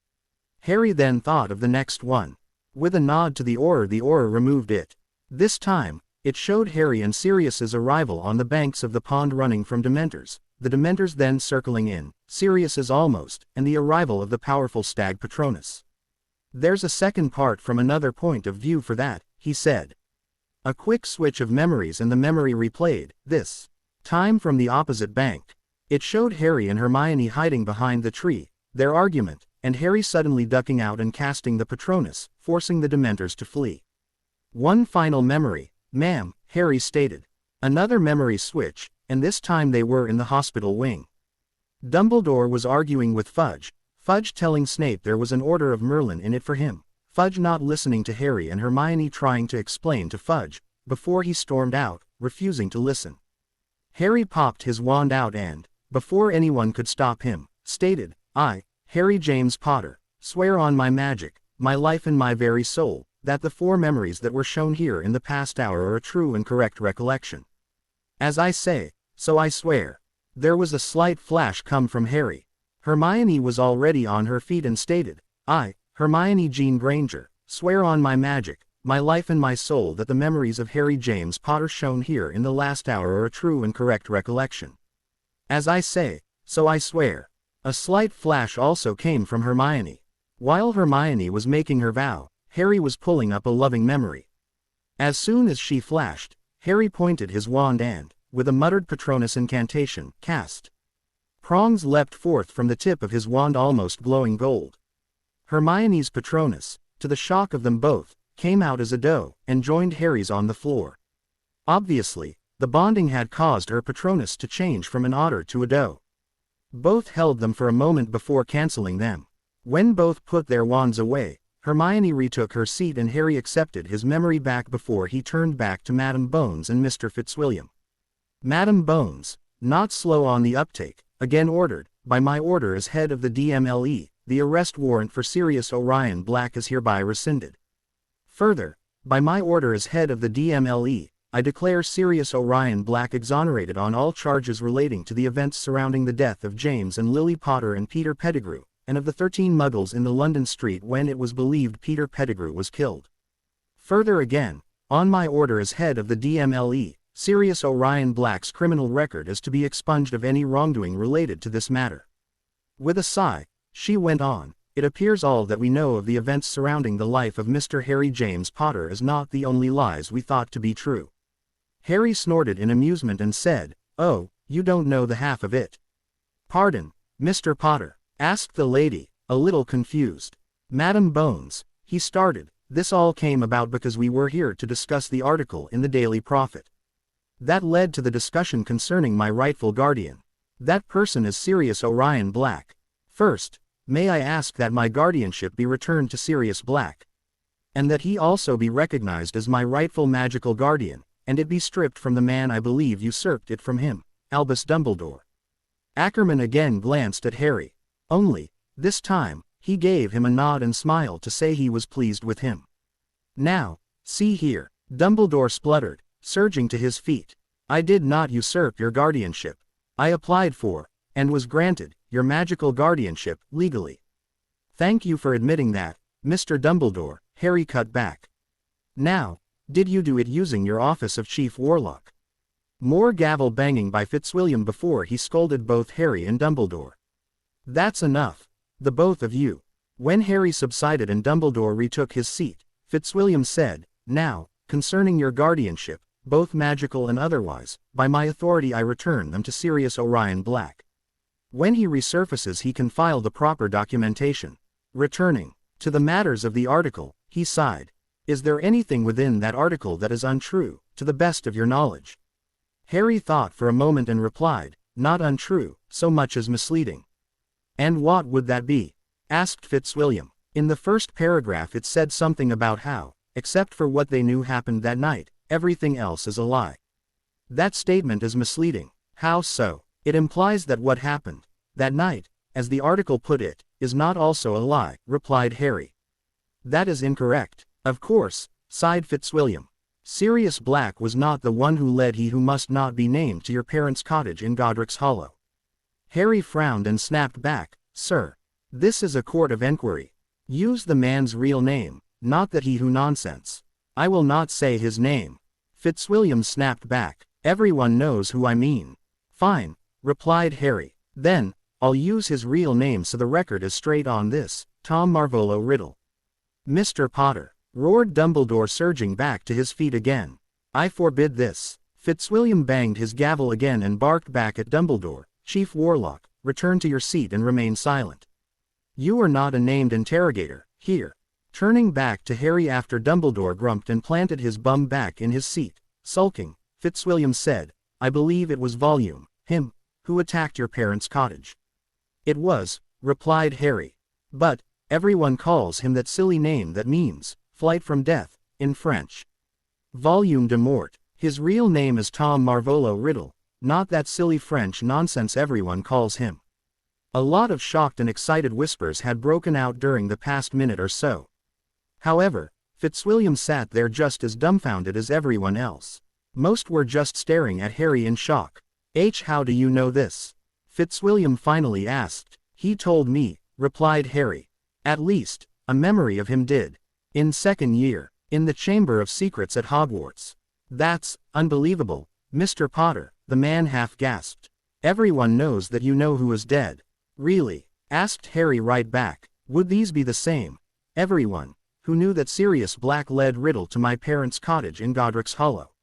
Harry then thought of the next one. With a nod to the aura removed it. This time, it showed Harry and Sirius's arrival on the banks of the pond running from Dementors, the Dementors then circling in, Sirius's almost, and the arrival of the powerful stag Patronus. "There's a second part from another point of view for that," he said. A quick switch of memories and the memory replayed, this time from the opposite bank. It showed Harry and Hermione hiding behind the tree, their argument, and Harry suddenly ducking out and casting the Patronus, forcing the Dementors to flee. "One final memory, ma'am," Harry stated. Another memory switch, and this time they were in the hospital wing. Dumbledore was arguing with Fudge, Fudge telling Snape there was an order of Merlin in it for him, Fudge not listening to Harry and Hermione trying to explain to Fudge, before he stormed out, refusing to listen. Harry popped his wand out and, before anyone could stop him, stated, "I, Harry James Potter, swear on my magic, my life and my very soul, that the 4 memories that were shown here in the past hour are a true and correct recollection. As I say, so I swear." There was a slight flash come from Harry. Hermione was already on her feet and stated, "I, Hermione Jean Granger, swear on my magic, my life and my soul that the memories of Harry James Potter shown here in the last hour are a true and correct recollection. As I say, so I swear." A slight flash also came from Hermione. While Hermione was making her vow, Harry was pulling up a loving memory. As soon as she flashed, Harry pointed his wand and, with a muttered Patronus incantation, cast. Prongs leapt forth from the tip of his wand almost glowing gold. Hermione's Patronus, to the shock of them both, came out as a doe, and joined Harry's on the floor. Obviously, the bonding had caused her Patronus to change from an otter to a doe. Both held them for a moment before cancelling them. When both put their wands away, Hermione retook her seat and Harry accepted his memory back before he turned back to Madame Bones and Mr. Fitzwilliam. Madame Bones, not slow on the uptake, again ordered, "By my order as head of the DMLE, the arrest warrant for Sirius Orion Black is hereby rescinded. Further, by my order as head of the DMLE, I declare Sirius Orion Black exonerated on all charges relating to the events surrounding the death of James and Lily Potter and Peter Pettigrew, and of the 13 muggles in the London street when it was believed Peter Pettigrew was killed. Further again, on my order as head of the DMLE, Sirius Orion Black's criminal record is to be expunged of any wrongdoing related to this matter." With a sigh, she went on, "It appears all that we know of the events surrounding the life of Mr. Harry James Potter is not the only lies we thought to be true." Harry snorted in amusement and said, "Oh, you don't know the half of it." "Pardon, Mr. Potter?" asked the lady, a little confused. "Madame Bones," he started, "this all came about because we were here to discuss the article in the Daily Prophet. That led to the discussion concerning my rightful guardian. That person is Sirius Orion Black. First, may I ask that my guardianship be returned to Sirius Black? And that he also be recognized as my rightful magical guardian, and it be stripped from the man I believe usurped it from him, Albus Dumbledore." Ackerman again glanced at Harry. Only, this time, he gave him a nod and smile to say he was pleased with him. "Now, see here," Dumbledore spluttered, surging to his feet. "I did not usurp your guardianship. I applied for, and was granted, your magical guardianship, legally." "Thank you for admitting that, Mr. Dumbledore," Harry cut back. "Now, did you do it using your office of Chief Warlock?" More gavel banging by Fitzwilliam before he scolded both Harry and Dumbledore. "That's enough, the both of you." When Harry subsided and Dumbledore retook his seat, Fitzwilliam said, "Now, concerning your guardianship, both magical and otherwise, by my authority I return them to Sirius Orion Black. When he resurfaces he can file the proper documentation." Returning to the matters of the article, he sighed. "Is there anything within that article that is untrue, to the best of your knowledge?" Harry thought for a moment and replied, "Not untrue, so much as misleading." "And what would that be?" asked Fitzwilliam. "In the first paragraph it said something about how, except for what they knew happened that night, everything else is a lie." That statement is misleading. How so? It implies that what happened that night, as the article put it, is not also a lie, replied Harry. That is incorrect. Of course, sighed Fitzwilliam. Sirius Black was not the one who led he who must not be named to your parents' cottage in Godric's Hollow. Harry frowned and snapped back, Sir, this is a court of enquiry. Use the man's real name, not that he who nonsense. I will not say his name. Fitzwilliam snapped back. Everyone knows who I mean. Fine, replied Harry. Then, I'll use his real name so the record is straight on this, Tom Marvolo Riddle. Mr. Potter, roared Dumbledore, surging back to his feet again. I forbid this. Fitzwilliam banged his gavel again and barked back at Dumbledore. Chief Warlock, return to your seat and remain silent. You are not a named interrogator, here. Turning back to Harry after Dumbledore grumped and planted his bum back in his seat, sulking, Fitzwilliam said, I believe it was Volume, him, who attacked your parents' cottage. It was, replied Harry. But, everyone calls him that silly name that means, flight from death, in French. Volume de Mort. His real name is Tom Marvolo Riddle, not that silly French nonsense everyone calls him. A lot of shocked and excited whispers had broken out during the past minute or so. However, Fitzwilliam sat there just as dumbfounded as everyone else. Most were just staring at Harry in shock. How do you know this? Fitzwilliam finally asked. He told me, replied Harry. At least, a memory of him did. In second year, in the Chamber of Secrets at Hogwarts. That's unbelievable, Mr. Potter, the man half gasped. Everyone knows that you know who is dead. Really? Asked Harry right back. Would these be the same? Everyone, who knew that Sirius Black led Riddle to my parents' cottage in Godric's Hollow.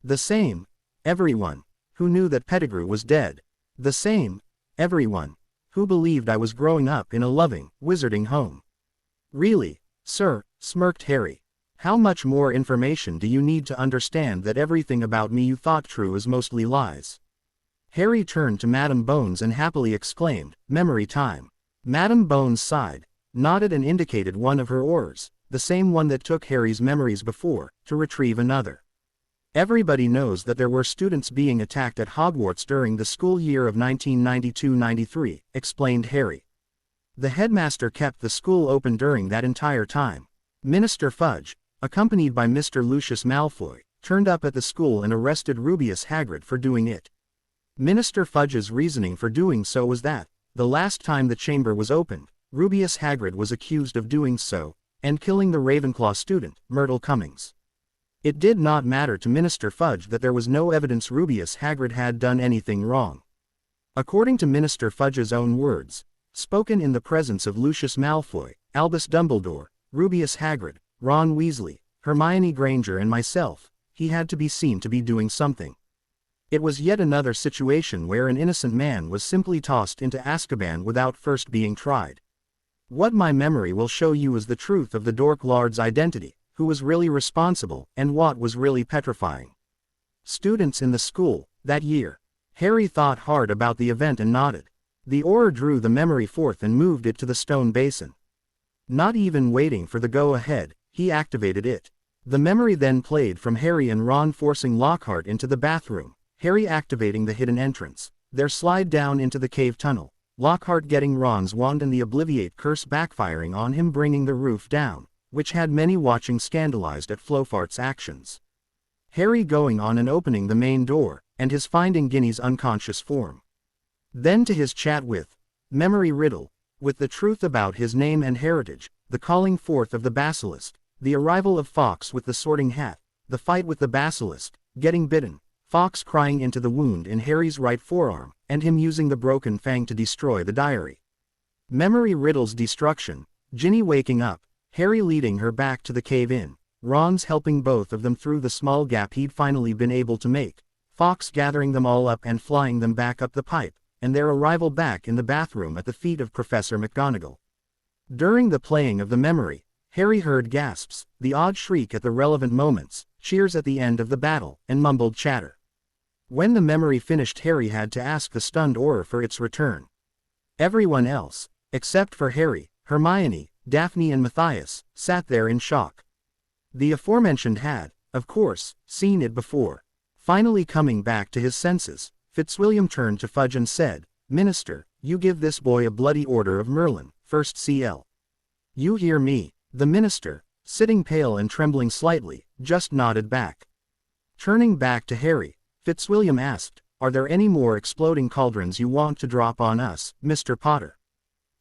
The same, everyone, who knew that Pettigrew was dead. The same, everyone, who believed I was growing up in a loving, wizarding home. Really, sir, smirked Harry. How much more information do you need to understand that everything about me you thought true is mostly lies? Harry turned to Madame Bones and happily exclaimed, Memory time. Madame Bones sighed, nodded and indicated one of her oars, the same one that took Harry's memories before, to retrieve another. Everybody knows that there were students being attacked at Hogwarts during the school year of 1992-93, explained Harry. The headmaster kept the school open during that entire time. Minister Fudge, accompanied by Mr. Lucius Malfoy, turned up at the school and arrested Rubeus Hagrid for doing it. Minister Fudge's reasoning for doing so was that, the last time the chamber was opened, Rubeus Hagrid was accused of doing so, and killing the Ravenclaw student, Myrtle Cummings. It did not matter to Minister Fudge that there was no evidence Rubeus Hagrid had done anything wrong. According to Minister Fudge's own words, spoken in the presence of Lucius Malfoy, Albus Dumbledore, Rubeus Hagrid, Ron Weasley, Hermione Granger and myself, he had to be seen to be doing something. It was yet another situation where an innocent man was simply tossed into Azkaban without first being tried. What my memory will show you is the truth of the Dork Lord's identity, who was really responsible, and what was really petrifying. Students in the school, that year. Harry thought hard about the event and nodded. The Auror drew the memory forth and moved it to the stone basin. Not even waiting for the go-ahead, he activated it. The memory then played from Harry and Ron forcing Lockhart into the bathroom, Harry activating the hidden entrance, their slide down into the cave tunnel, Lockhart getting Ron's wand and the Obliviate curse backfiring on him bringing the roof down, which had many watching scandalized at Flofart's actions. Harry going on and opening the main door, and his finding Ginny's unconscious form. Then to his chat with Memory Riddle, with the truth about his name and heritage, the calling forth of the Basilisk, the arrival of Fawkes with the sorting hat, the fight with the Basilisk, getting bitten, Fawkes crying into the wound in Harry's right forearm, and him using the broken fang to destroy the diary. Memory Riddle's destruction, Ginny waking up, Harry leading her back to the cave-in, Ron's helping both of them through the small gap he'd finally been able to make, Fawkes gathering them all up and flying them back up the pipe, and their arrival back in the bathroom at the feet of Professor McGonagall. During the playing of the memory, Harry heard gasps, the odd shriek at the relevant moments, cheers at the end of the battle, and mumbled chatter. When the memory finished, Harry had to ask the stunned Auror for its return. Everyone else, except for Harry, Hermione, Daphne and Matthias, sat there in shock. The aforementioned had, of course, seen it before. Finally coming back to his senses, Fitzwilliam turned to Fudge and said, "Minister, you give this boy a bloody order of Merlin, 1st CL. You hear me?" The minister, sitting pale and trembling slightly, just nodded back. Turning back to Harry, Fitzwilliam asked, "Are there any more exploding cauldrons you want to drop on us, Mr. Potter?"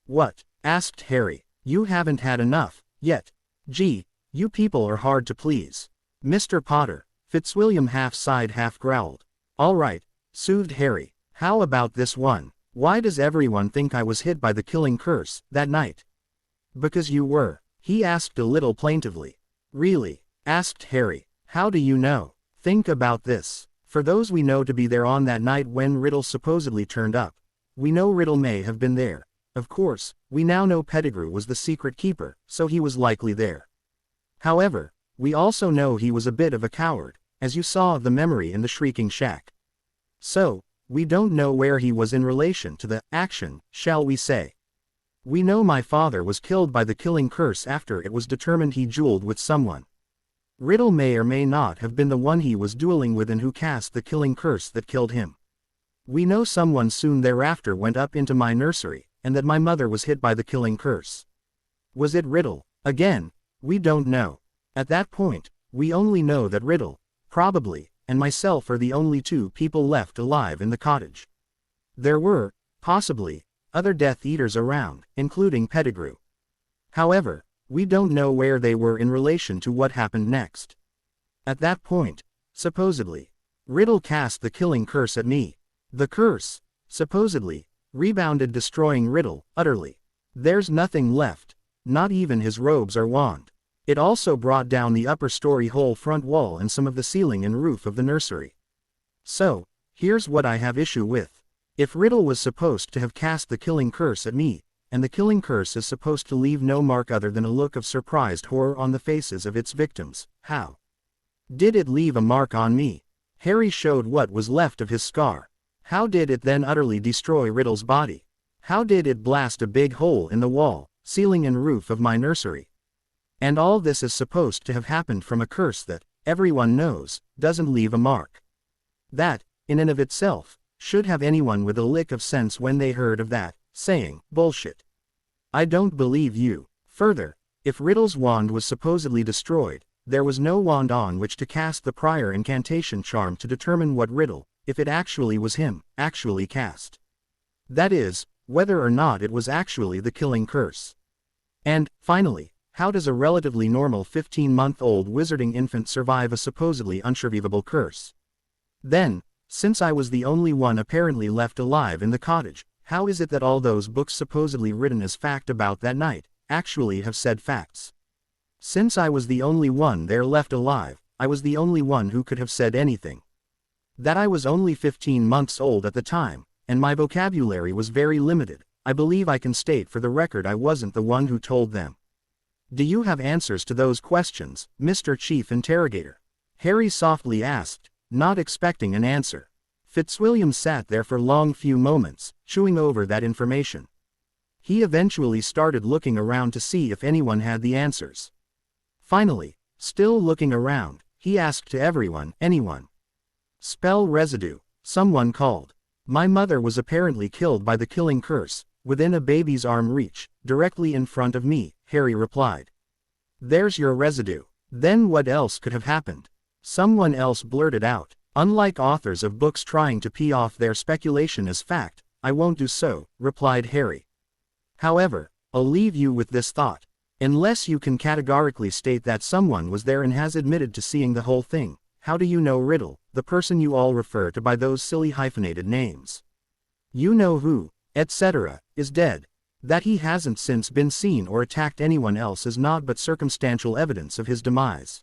"What?" asked Harry. "You haven't had enough, yet. Gee, you people are hard to please. Mr. Potter," Fitzwilliam half sighed half growled. "All right," soothed Harry. "How about this one? Why does everyone think I was hit by the killing curse that night?" "Because you were," he asked a little plaintively. "Really?" asked Harry. "How do you know? Think about this. For those we know to be there on that night when Riddle supposedly turned up, we know Riddle may have been there. Of course, we now know Pettigrew was the secret keeper, so he was likely there. However, we also know he was a bit of a coward, as you saw of the memory in the Shrieking Shack. So, we don't know where he was in relation to the action, shall we say. We know my father was killed by the killing curse after it was determined he dueled with someone. Riddle may or may not have been the one he was dueling with and who cast the killing curse that killed him. We know someone soon thereafter went up into my nursery, and that my mother was hit by the killing curse. Was it Riddle? Again, we don't know. At that point, we only know that Riddle, probably, and myself are the only two people left alive in the cottage. There were, possibly, other Death Eaters around, including Pettigrew. However, we don't know where they were in relation to what happened next. At that point, supposedly, Riddle cast the killing curse at me. The curse, supposedly, rebounded, destroying Riddle utterly. There's nothing left, not even his robes or wand. It also brought down the upper story whole front wall and some of the ceiling and roof of the nursery. So, here's what I have issue with. If Riddle was supposed to have cast the killing curse at me, and the killing curse is supposed to leave no mark other than a look of surprised horror on the faces of its victims, how did it leave a mark on me? Harry showed what was left of his scar. How did it then utterly destroy Riddle's body? How did it blast a big hole in the wall, ceiling and roof of my nursery? And all this is supposed to have happened from a curse that, everyone knows, doesn't leave a mark. That, in and of itself, should have anyone with a lick of sense when they heard of that, saying, "Bullshit. I don't believe you." Further, if Riddle's wand was supposedly destroyed, there was no wand on which to cast the prior incantation charm to determine what Riddle, if it actually was him, actually cast. That is, whether or not it was actually the killing curse. And, finally, how does a relatively normal 15-month-old wizarding infant survive a supposedly unsurvivable curse? Then, since I was the only one apparently left alive in the cottage, how is it that all those books supposedly written as fact about that night, actually have said facts? Since I was the only one there left alive, I was the only one who could have said anything. That I was only 15 months old at the time, and my vocabulary was very limited, I believe I can state for the record I wasn't the one who told them. Do you have answers to those questions, Mr. Chief Interrogator? Harry softly asked, not expecting an answer. Fitzwilliam sat there for long few moments, chewing over that information. He eventually started looking around to see if anyone had the answers. Finally, still looking around, he asked to everyone, anyone. "Spell residue," someone called. "My mother was apparently killed by the killing curse, within a baby's arm reach, directly in front of me," Harry replied. "There's your residue." Then what else could have happened? Someone else blurted out. "Unlike authors of books trying to pee off their speculation as fact, I won't do so," replied Harry. "However, I'll leave you with this thought. Unless you can categorically state that someone was there and has admitted to seeing the whole thing, how do you know Riddle, the person you all refer to by those silly hyphenated names? You know who, etc., is dead. That he hasn't since been seen or attacked anyone else is not but circumstantial evidence of his demise.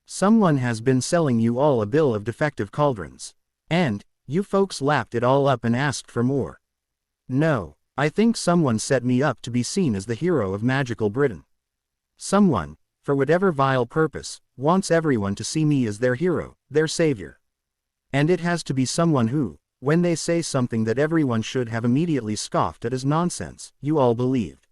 Someone has been selling you all a bill of defective cauldrons. And, you folks lapped it all up and asked for more. No, I think someone set me up to be seen as the hero of magical Britain. Someone, for whatever vile purpose, wants everyone to see me as their hero, their savior. And it has to be someone who, when they say something that everyone should have immediately scoffed at as nonsense, you all believed.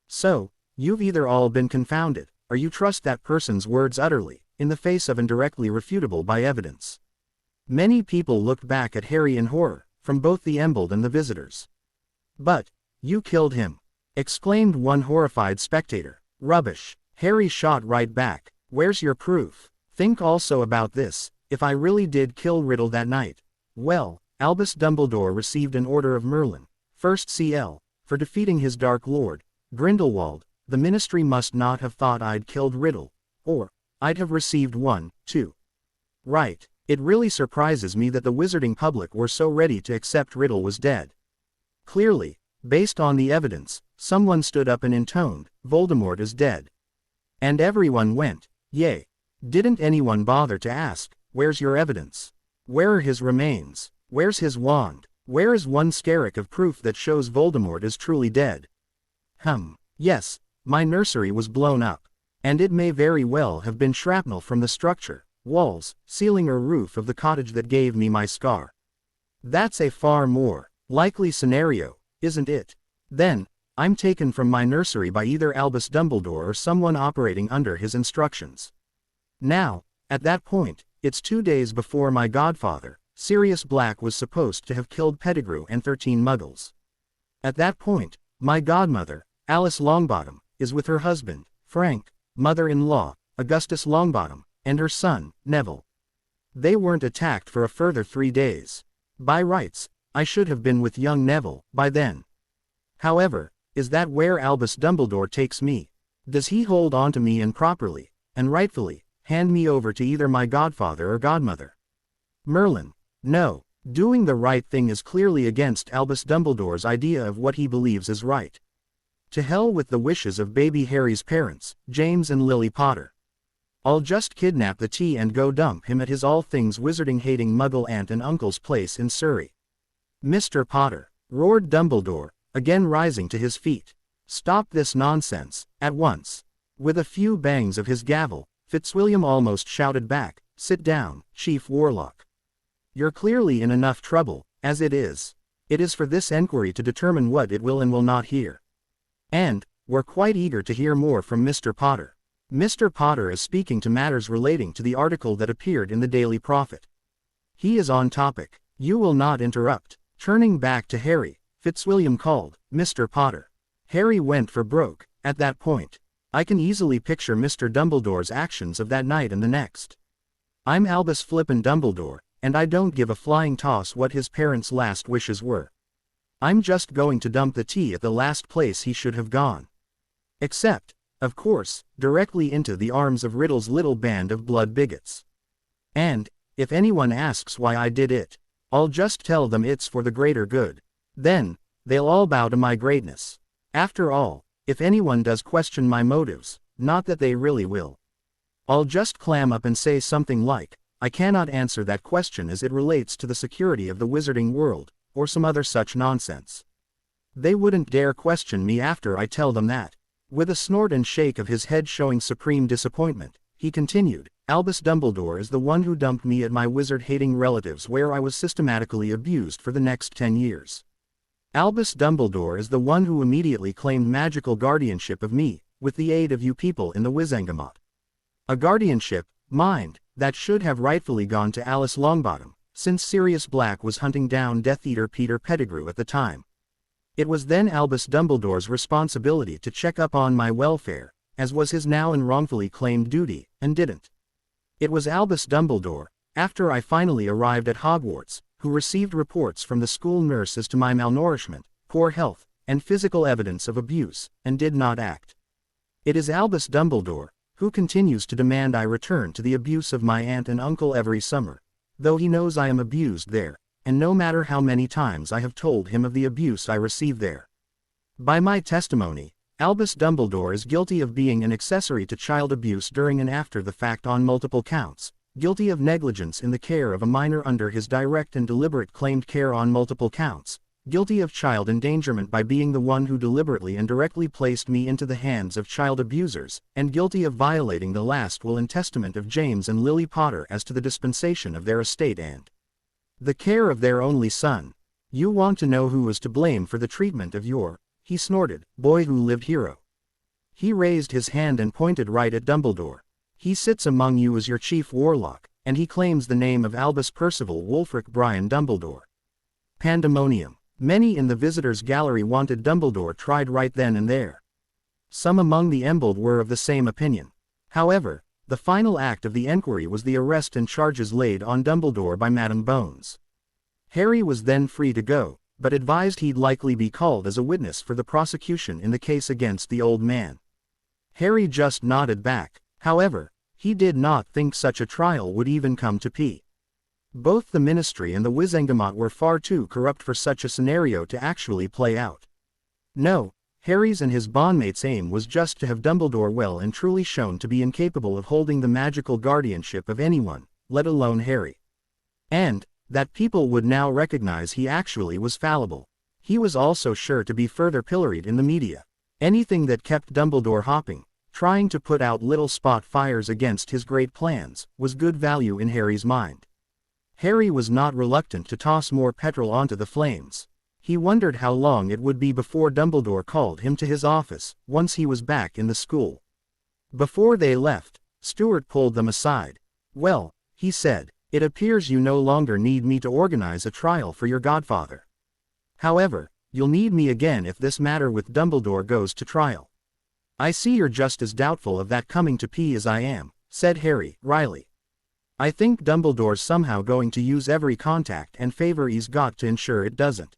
So, you've either all been confounded, or you trust that person's words utterly, in the face of indirectly refutable by evidence. Many people looked back at Harry in horror, from both the Embold and the visitors. "But, you killed him!" exclaimed one horrified spectator. "Rubbish," Harry shot right back. "Where's your proof? Think also about this, if I really did kill Riddle that night. Well, Albus Dumbledore received an order of Merlin, 1st CL, for defeating his Dark Lord, Grindelwald. The Ministry must not have thought I'd killed Riddle. Or, I'd have received one, too. Right, it really surprises me that the wizarding public were so ready to accept Riddle was dead. Clearly, based on the evidence, someone stood up and intoned, 'Voldemort is dead.' And everyone went, 'Yay.' Didn't anyone bother to ask, 'Where's your evidence? Where are his remains? Where's his wand? Where is one scarab of proof that shows Voldemort is truly dead?' Yes, my nursery was blown up. And it may very well have been shrapnel from the structure, walls, ceiling or roof of the cottage that gave me my scar. That's a far more likely scenario, isn't it? Then, I'm taken from my nursery by either Albus Dumbledore or someone operating under his instructions. Now, at that point, it's 2 days before my godfather, Sirius Black, was supposed to have killed Pettigrew and 13 Muggles. At that point, my godmother, Alice Longbottom, is with her husband, Frank, mother-in-law, Augustus Longbottom, and her son, Neville. They weren't attacked for a further 3 days. By rights, I should have been with young Neville by then. However, is that where Albus Dumbledore takes me? Does he hold on to me and properly, and rightfully, hand me over to either my godfather or godmother? Merlin. No, doing the right thing is clearly against Albus Dumbledore's idea of what he believes is right. To hell with the wishes of baby Harry's parents, James and Lily Potter. I'll just kidnap the T and go dump him at his all things wizarding-hating Muggle aunt and uncle's place in Surrey. "Mr. Potter," roared Dumbledore, again rising to his feet. "Stop this nonsense, at once." With a few bangs of his gavel, Fitzwilliam almost shouted back, "Sit down, Chief Warlock. You're clearly in enough trouble, as it is. It is for this enquiry to determine what it will and will not hear. And, we're quite eager to hear more from Mr. Potter. Mr. Potter is speaking to matters relating to the article that appeared in the Daily Prophet. He is on topic. You will not interrupt." Turning back to Harry, Fitzwilliam called, "Mr. Potter." Harry went for broke, at that point. I can easily picture Mr. Dumbledore's actions of that night and the next. I'm Albus Flippin Dumbledore, and I don't give a flying toss what his parents' last wishes were. I'm just going to dump the T at the last place he should have gone. Except, of course, directly into the arms of Riddle's little band of blood bigots. And, if anyone asks why I did it, I'll just tell them it's for the greater good. Then, they'll all bow to my greatness. After all, if anyone does question my motives, not that they really will, I'll just clam up and say something like, "I cannot answer that question as it relates to the security of the wizarding world," or some other such nonsense. They wouldn't dare question me after I tell them that. With a snort and shake of his head showing supreme disappointment, he continued, "Albus Dumbledore is the one who dumped me at my wizard-hating relatives where I was systematically abused for the next 10 years. Albus Dumbledore is the one who immediately claimed magical guardianship of me, with the aid of you people in the Wizengamot. A guardianship, mind, that should have rightfully gone to Alice Longbottom, since Sirius Black was hunting down Death Eater Peter Pettigrew at the time. It was then Albus Dumbledore's responsibility to check up on my welfare, as was his now and wrongfully claimed duty, and didn't. It was Albus Dumbledore, after I finally arrived at Hogwarts, who received reports from the school nurse as to my malnourishment, poor health, and physical evidence of abuse, and did not act. It is Albus Dumbledore, who continues to demand I return to the abuse of my aunt and uncle every summer, though he knows I am abused there, and no matter how many times I have told him of the abuse I receive there. By my testimony, Albus Dumbledore is guilty of being an accessory to child abuse during and after the fact on multiple counts, guilty of negligence in the care of a minor under his direct and deliberate claimed care on multiple counts, guilty of child endangerment by being the one who deliberately and directly placed me into the hands of child abusers, and guilty of violating the last will and testament of James and Lily Potter as to the dispensation of their estate and the care of their only son. You want to know who was to blame for the treatment of your, he snorted, boy who lived hero. He raised his hand and pointed right at Dumbledore. He sits among you as your chief warlock, and he claims the name of Albus Percival Wulfric Brian Dumbledore. Pandemonium. Many in the visitors' gallery wanted Dumbledore tried right then and there. Some among the embled were of the same opinion. However, the final act of the enquiry was the arrest and charges laid on Dumbledore by Madame Bones. Harry was then free to go, but advised he'd likely be called as a witness for the prosecution in the case against the old man. Harry just nodded back. However, he did not think such a trial would even come to be. Both the Ministry and the Wizengamot were far too corrupt for such a scenario to actually play out. No, Harry's and his bondmates' aim was just to have Dumbledore well and truly shown to be incapable of holding the magical guardianship of anyone, let alone Harry. And that people would now recognize he actually was fallible. He was also sure to be further pilloried in the media. Anything that kept Dumbledore hopping, trying to put out little spot fires against his great plans, was good value in Harry's mind. Harry was not reluctant to toss more petrol onto the flames. He wondered how long it would be before Dumbledore called him to his office, once he was back in the school. Before they left, Stuart pulled them aside. "Well," he said, "it appears you no longer need me to organize a trial for your godfather. However, you'll need me again if this matter with Dumbledore goes to trial." "I see you're just as doubtful of that coming to P as I am," said Harry, wryly. "I think Dumbledore's somehow going to use every contact and favor he's got to ensure it doesn't."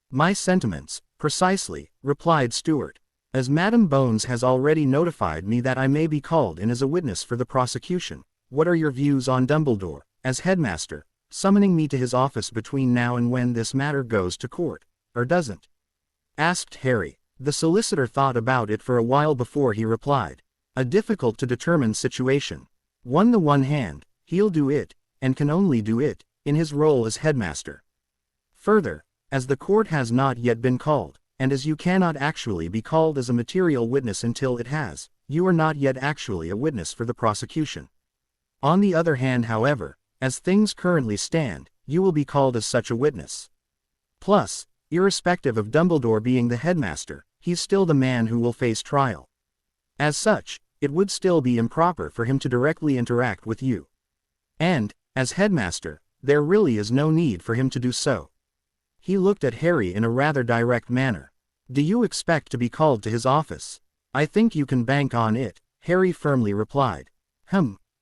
"My sentiments, precisely," replied Stuart. "As Madame Bones has already notified me that I may be called in as a witness for the prosecution, what are your views on Dumbledore, as headmaster, summoning me to his office between now and when this matter goes to court, or doesn't?" asked Harry. The solicitor thought about it for a while before he replied. "A difficult to determine situation. On the one hand, he'll do it, and can only do it, in his role as headmaster. Further, as the court has not yet been called, and as you cannot actually be called as a material witness until it has, you are not yet actually a witness for the prosecution. On the other hand, however, as things currently stand, you will be called as such a witness. Plus, irrespective of Dumbledore being the headmaster, he's still the man who will face trial. As such, it would still be improper for him to directly interact with you. And, as headmaster, there really is no need for him to do so." He looked at Harry in a rather direct manner. "Do you expect to be called to his office?" "I think you can bank on it," Harry firmly replied.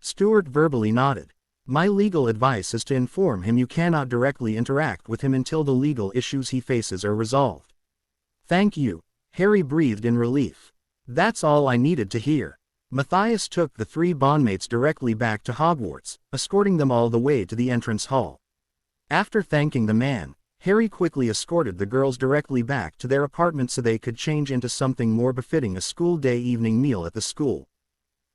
Stuart verbally nodded. "My legal advice is to inform him you cannot directly interact with him until the legal issues he faces are resolved." "Thank you," Harry breathed in relief. "That's all I needed to hear." Matthias took the three bondmates directly back to Hogwarts, escorting them all the way to the entrance hall. After thanking the man, Harry quickly escorted the girls directly back to their apartment so they could change into something more befitting a school day evening meal at the school.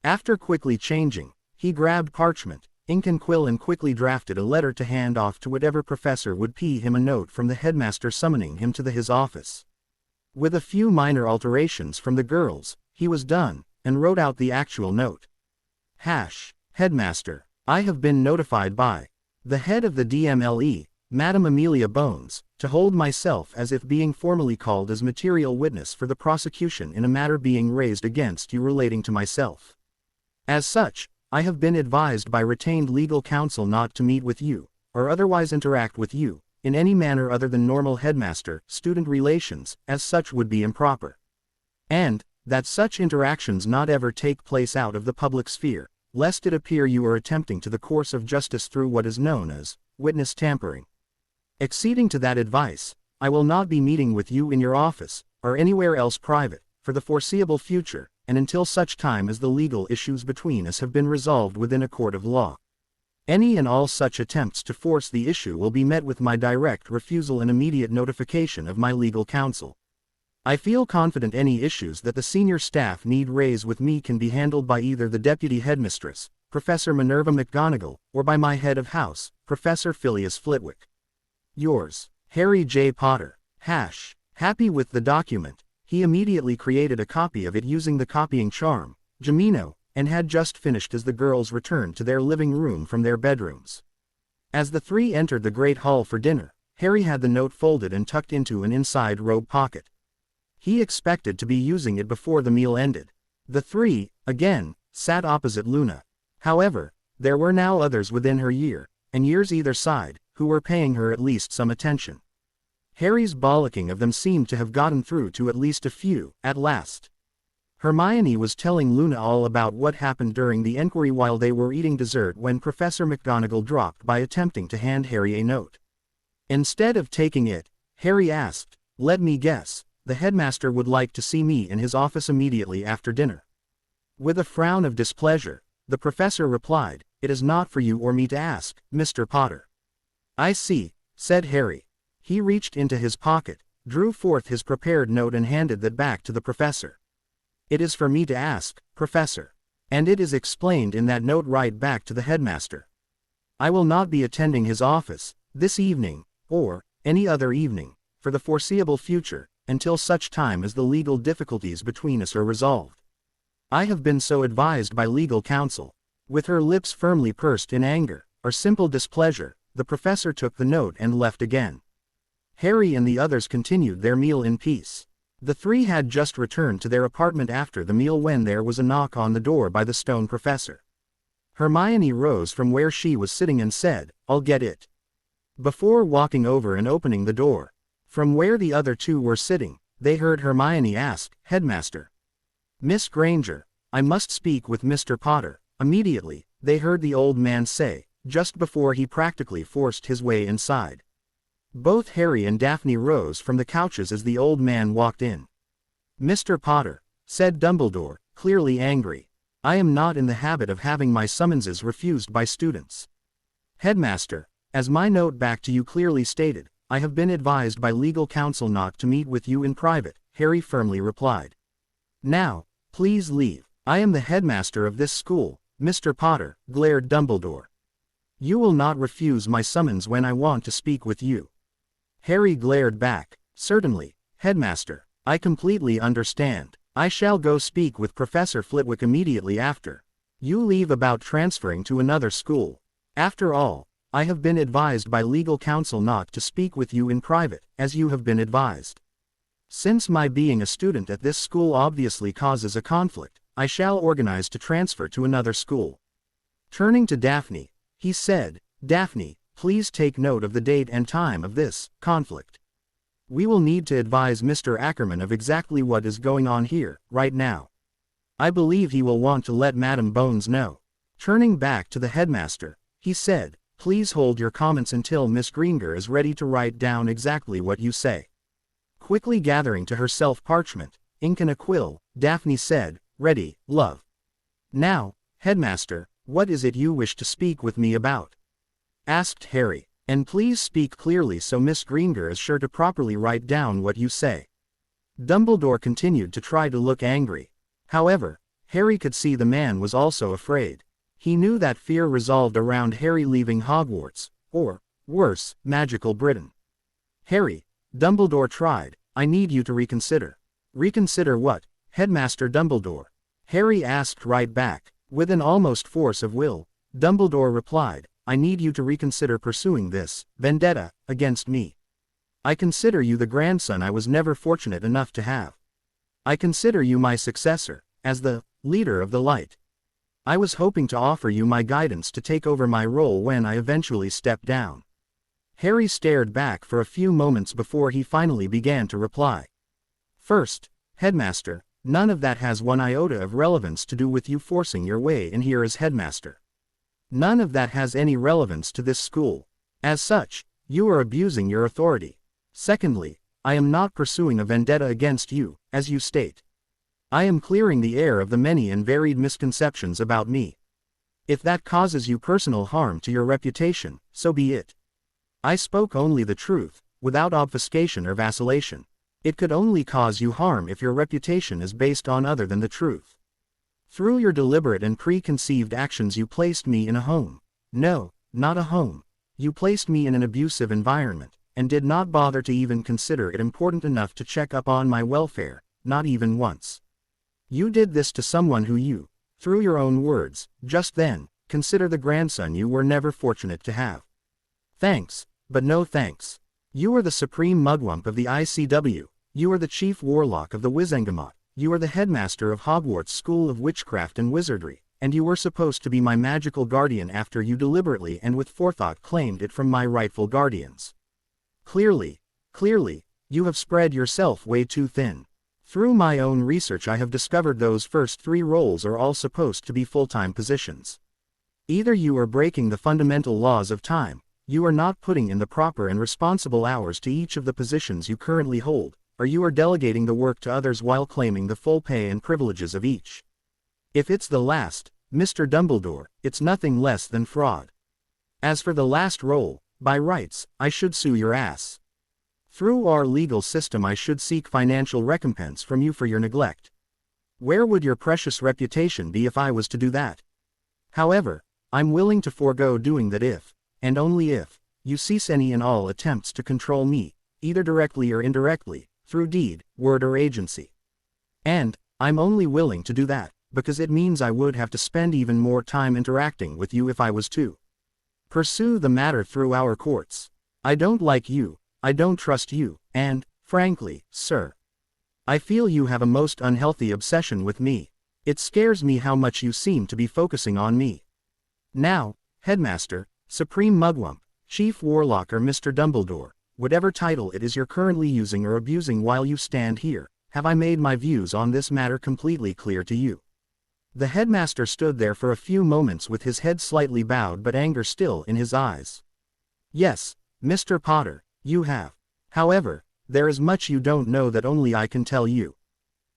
After quickly changing, he grabbed parchment, ink and quill and quickly drafted a letter to hand off to whatever professor would pee him a note from the headmaster summoning him to his office. With a few minor alterations from the girls, he was done, and wrote out the actual note. Headmaster, I have been notified by the head of the DMLE, Madame Amelia Bones, to hold myself as if being formally called as material witness for the prosecution in a matter being raised against you relating to myself. As such, I have been advised by retained legal counsel not to meet with you, or otherwise interact with you, in any manner other than normal headmaster-student relations, as such would be improper. And, that such interactions not ever take place out of the public sphere, lest it appear you are attempting to the course of justice through what is known as witness tampering. Acceding to that advice, I will not be meeting with you in your office, or anywhere else private, for the foreseeable future, and until such time as the legal issues between us have been resolved within a court of law. Any and all such attempts to force the issue will be met with my direct refusal and immediate notification of my legal counsel. I feel confident any issues that the senior staff need raise with me can be handled by either the deputy headmistress, Professor Minerva McGonagall, or by my head of house, Professor Phileas Flitwick. Yours, Harry J. Potter. Happy with the document, he immediately created a copy of it using the copying charm, Gemino, and had just finished as the girls returned to their living room from their bedrooms. As the three entered the great hall for dinner, Harry had the note folded and tucked into an inside robe pocket. He expected to be using it before the meal ended. The three, again, sat opposite Luna. However, There were now others within her year, and years either side, who were paying her at least some attention. Harry's bollocking of them seemed to have gotten through to at least a few, at last. Hermione was telling Luna all about what happened during the enquiry while they were eating dessert when Professor McGonagall dropped by attempting to hand Harry a note. Instead of taking it, Harry asked, "Let me guess, the headmaster would like to see me in his office immediately after dinner." With a frown of displeasure, the professor replied, "It is not for you or me to ask, Mr. Potter." "I see," said Harry. He reached into his pocket, drew forth his prepared note and handed that back to the professor. "It is for me to ask, Professor. And it is explained in that note right back to the headmaster. I will not be attending his office, this evening, or any other evening, for the foreseeable future, until such time as the legal difficulties between us are resolved. I have been so advised by legal counsel." With her lips firmly pursed in anger, or simple displeasure, the professor took the note and left again. Harry and the others continued their meal in peace. The three had just returned to their apartment after the meal when there was a knock on the door by the stone professor. Hermione rose from where she was sitting and said, "I'll get it." Before walking over and opening the door, from where the other two were sitting, they heard Hermione ask, "Headmaster." "Miss Granger, I must speak with Mr. Potter." Immediately, they heard the old man say, just before he practically forced his way inside. Both Harry and Daphne rose from the couches as the old man walked in. "Mr. Potter," said Dumbledore, clearly angry, "I am not in the habit of having my summonses refused by students." "Headmaster, as my note back to you clearly stated, I have been advised by legal counsel not to meet with you in private," Harry firmly replied. "Now, please leave. I am the headmaster of this school, Mr. Potter," glared Dumbledore. "You will not refuse my summons when I want to speak with you." Harry glared back, "Certainly, Headmaster, I completely understand. I shall go speak with Professor Flitwick immediately after. You leave about transferring to another school. After all, I have been advised by legal counsel not to speak with you in private, as you have been advised. Since my being a student at this school obviously causes a conflict, I shall organize to transfer to another school." Turning to Daphne, he said, "Daphne, please take note of the date and time of this conflict. We will need to advise Mr. Ackerman of exactly what is going on here, right now. I believe he will want to let Madam Bones know." Turning back to the headmaster, he said, "Please hold your comments until Miss Granger is ready to write down exactly what you say." Quickly gathering to herself parchment, ink and a quill, Daphne said, "Ready, love." "Now, Headmaster, what is it you wish to speak with me about?" asked Harry, "and please speak clearly so Miss Granger is sure to properly write down what you say." Dumbledore continued to try to look angry. However, Harry could see the man was also afraid. He knew that fear resolved around Harry leaving Hogwarts, or, worse, magical Britain. "Harry," Dumbledore tried, "I need you to reconsider." "Reconsider what, Headmaster Dumbledore?" Harry asked right back. With an almost force of will, Dumbledore replied, "I need you to reconsider pursuing this vendetta against me. I consider you the grandson I was never fortunate enough to have. I consider you my successor, as the leader of the light. I was hoping to offer you my guidance to take over my role when I eventually step down." Harry stared back for a few moments before he finally began to reply. "First, Headmaster, none of that has one iota of relevance to do with you forcing your way in here as headmaster. None of that has any relevance to this school. As such, you are abusing your authority. Secondly, I am not pursuing a vendetta against you, as you state. I am clearing the air of the many and varied misconceptions about me. If that causes you personal harm to your reputation, so be it. I spoke only the truth, without obfuscation or vacillation. It could only cause you harm if your reputation is based on other than the truth. Through your deliberate and preconceived actions you placed me in a home. No, not a home. You placed me in an abusive environment, and did not bother to even consider it important enough to check up on my welfare, not even once. You did this to someone who you, through your own words, just then, consider the grandson you were never fortunate to have. Thanks, but no thanks. You are the supreme mugwump of the ICW, you are the chief warlock of the Wizengamot, you are the headmaster of Hogwarts School of Witchcraft and Wizardry, and you were supposed to be my magical guardian after you deliberately and with forethought claimed it from my rightful guardians. Clearly, you have spread yourself way too thin. Through my own research I have discovered those first 3 roles are all supposed to be full-time positions. Either you are breaking the fundamental laws of time, you are not putting in the proper and responsible hours to each of the positions you currently hold, or you are delegating the work to others while claiming the full pay and privileges of each. If it's the last, Mr. Dumbledore, it's nothing less than fraud. As for the last role, by rights, I should sue your ass. Through our legal system I should seek financial recompense from you for your neglect. Where would your precious reputation be if I was to do that? However, I'm willing to forego doing that if, and only if, you cease any and all attempts to control me, either directly or indirectly, through deed, word or agency. And, I'm only willing to do that, because it means I would have to spend even more time interacting with you if I was to pursue the matter through our courts. I don't like you, I don't trust you, and, frankly, sir, I feel you have a most unhealthy obsession with me. It scares me how much you seem to be focusing on me. Now, Headmaster, Supreme Mugwump, Chief Warlock or Mr. Dumbledore, whatever title it is you're currently using or abusing while you stand here, have I made my views on this matter completely clear to you? The headmaster stood there for a few moments with his head slightly bowed but anger still in his eyes. Yes, Mr. Potter, you have. However, there is much you don't know that only I can tell you.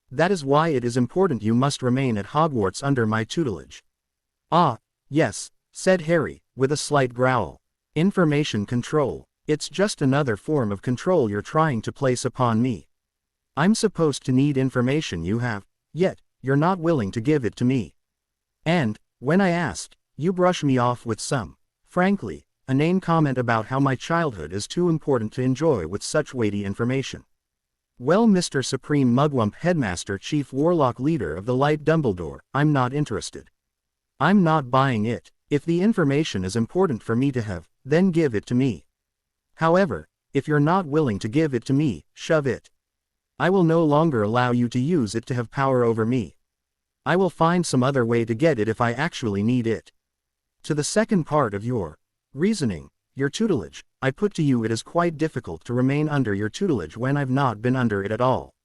That is why it is important you must remain at Hogwarts under my tutelage. Ah, yes, said Harry, with a slight growl. Information control. It's just another form of control you're trying to place upon me. I'm supposed to need information you have, yet, you're not willing to give it to me. And, when I ask, you brush me off with some, frankly, inane comment about how my childhood is too important to enjoy with such weighty information. Well, Mr. Supreme Mugwump Headmaster Chief Warlock Leader of the Light Dumbledore, I'm not interested. I'm not buying it. If the information is important for me to have, then give it to me. However, if you're not willing to give it to me, shove it. I will no longer allow you to use it to have power over me. I will find some other way to get it if I actually need it. To the second part of your reasoning, your tutelage, I put to you it is quite difficult to remain under your tutelage when I've not been under it at all.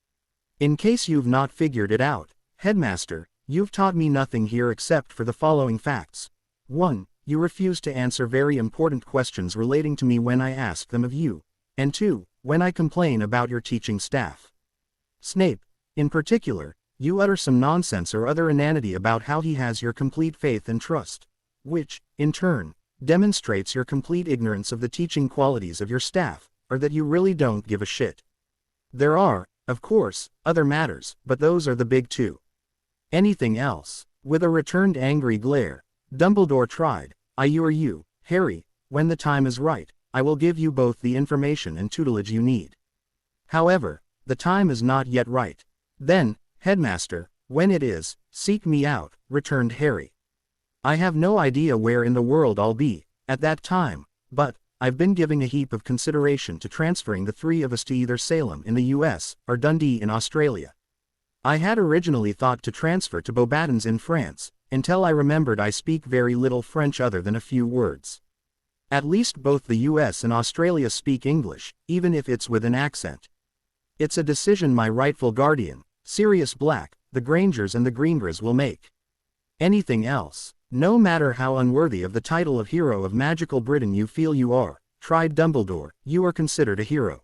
In case you've not figured it out, Headmaster, you've taught me nothing here except for the following facts. 1. You refuse to answer very important questions relating to me when I ask them of you. And 2. When I complain about your teaching staff. Snape, in particular, you utter some nonsense or other inanity about how he has your complete faith and trust, which, in turn, demonstrates your complete ignorance of the teaching qualities of your staff, or that you really don't give a shit. There are, of course, other matters, but those are the big two. Anything else? With a returned angry glare, Dumbledore tried, you or you, Harry, when the time is right, I will give you both the information and tutelage you need. However, the time is not yet right. Then, Headmaster, when it is, seek me out, returned Harry. I have no idea where in the world I'll be, at that time, but, I've been giving a heap of consideration to transferring the 3 of us to either Salem in the US, or Dundee in Australia. I had originally thought to transfer to Beauxbatons in France, until I remembered I speak very little French other than a few words. At least both the US and Australia speak English, even if it's with an accent. It's a decision my rightful guardian, Sirius Black, the Grangers and the Greenbergs will make. Anything else, no matter how unworthy of the title of Hero of Magical Britain you feel you are, tried Dumbledore, you are considered a hero.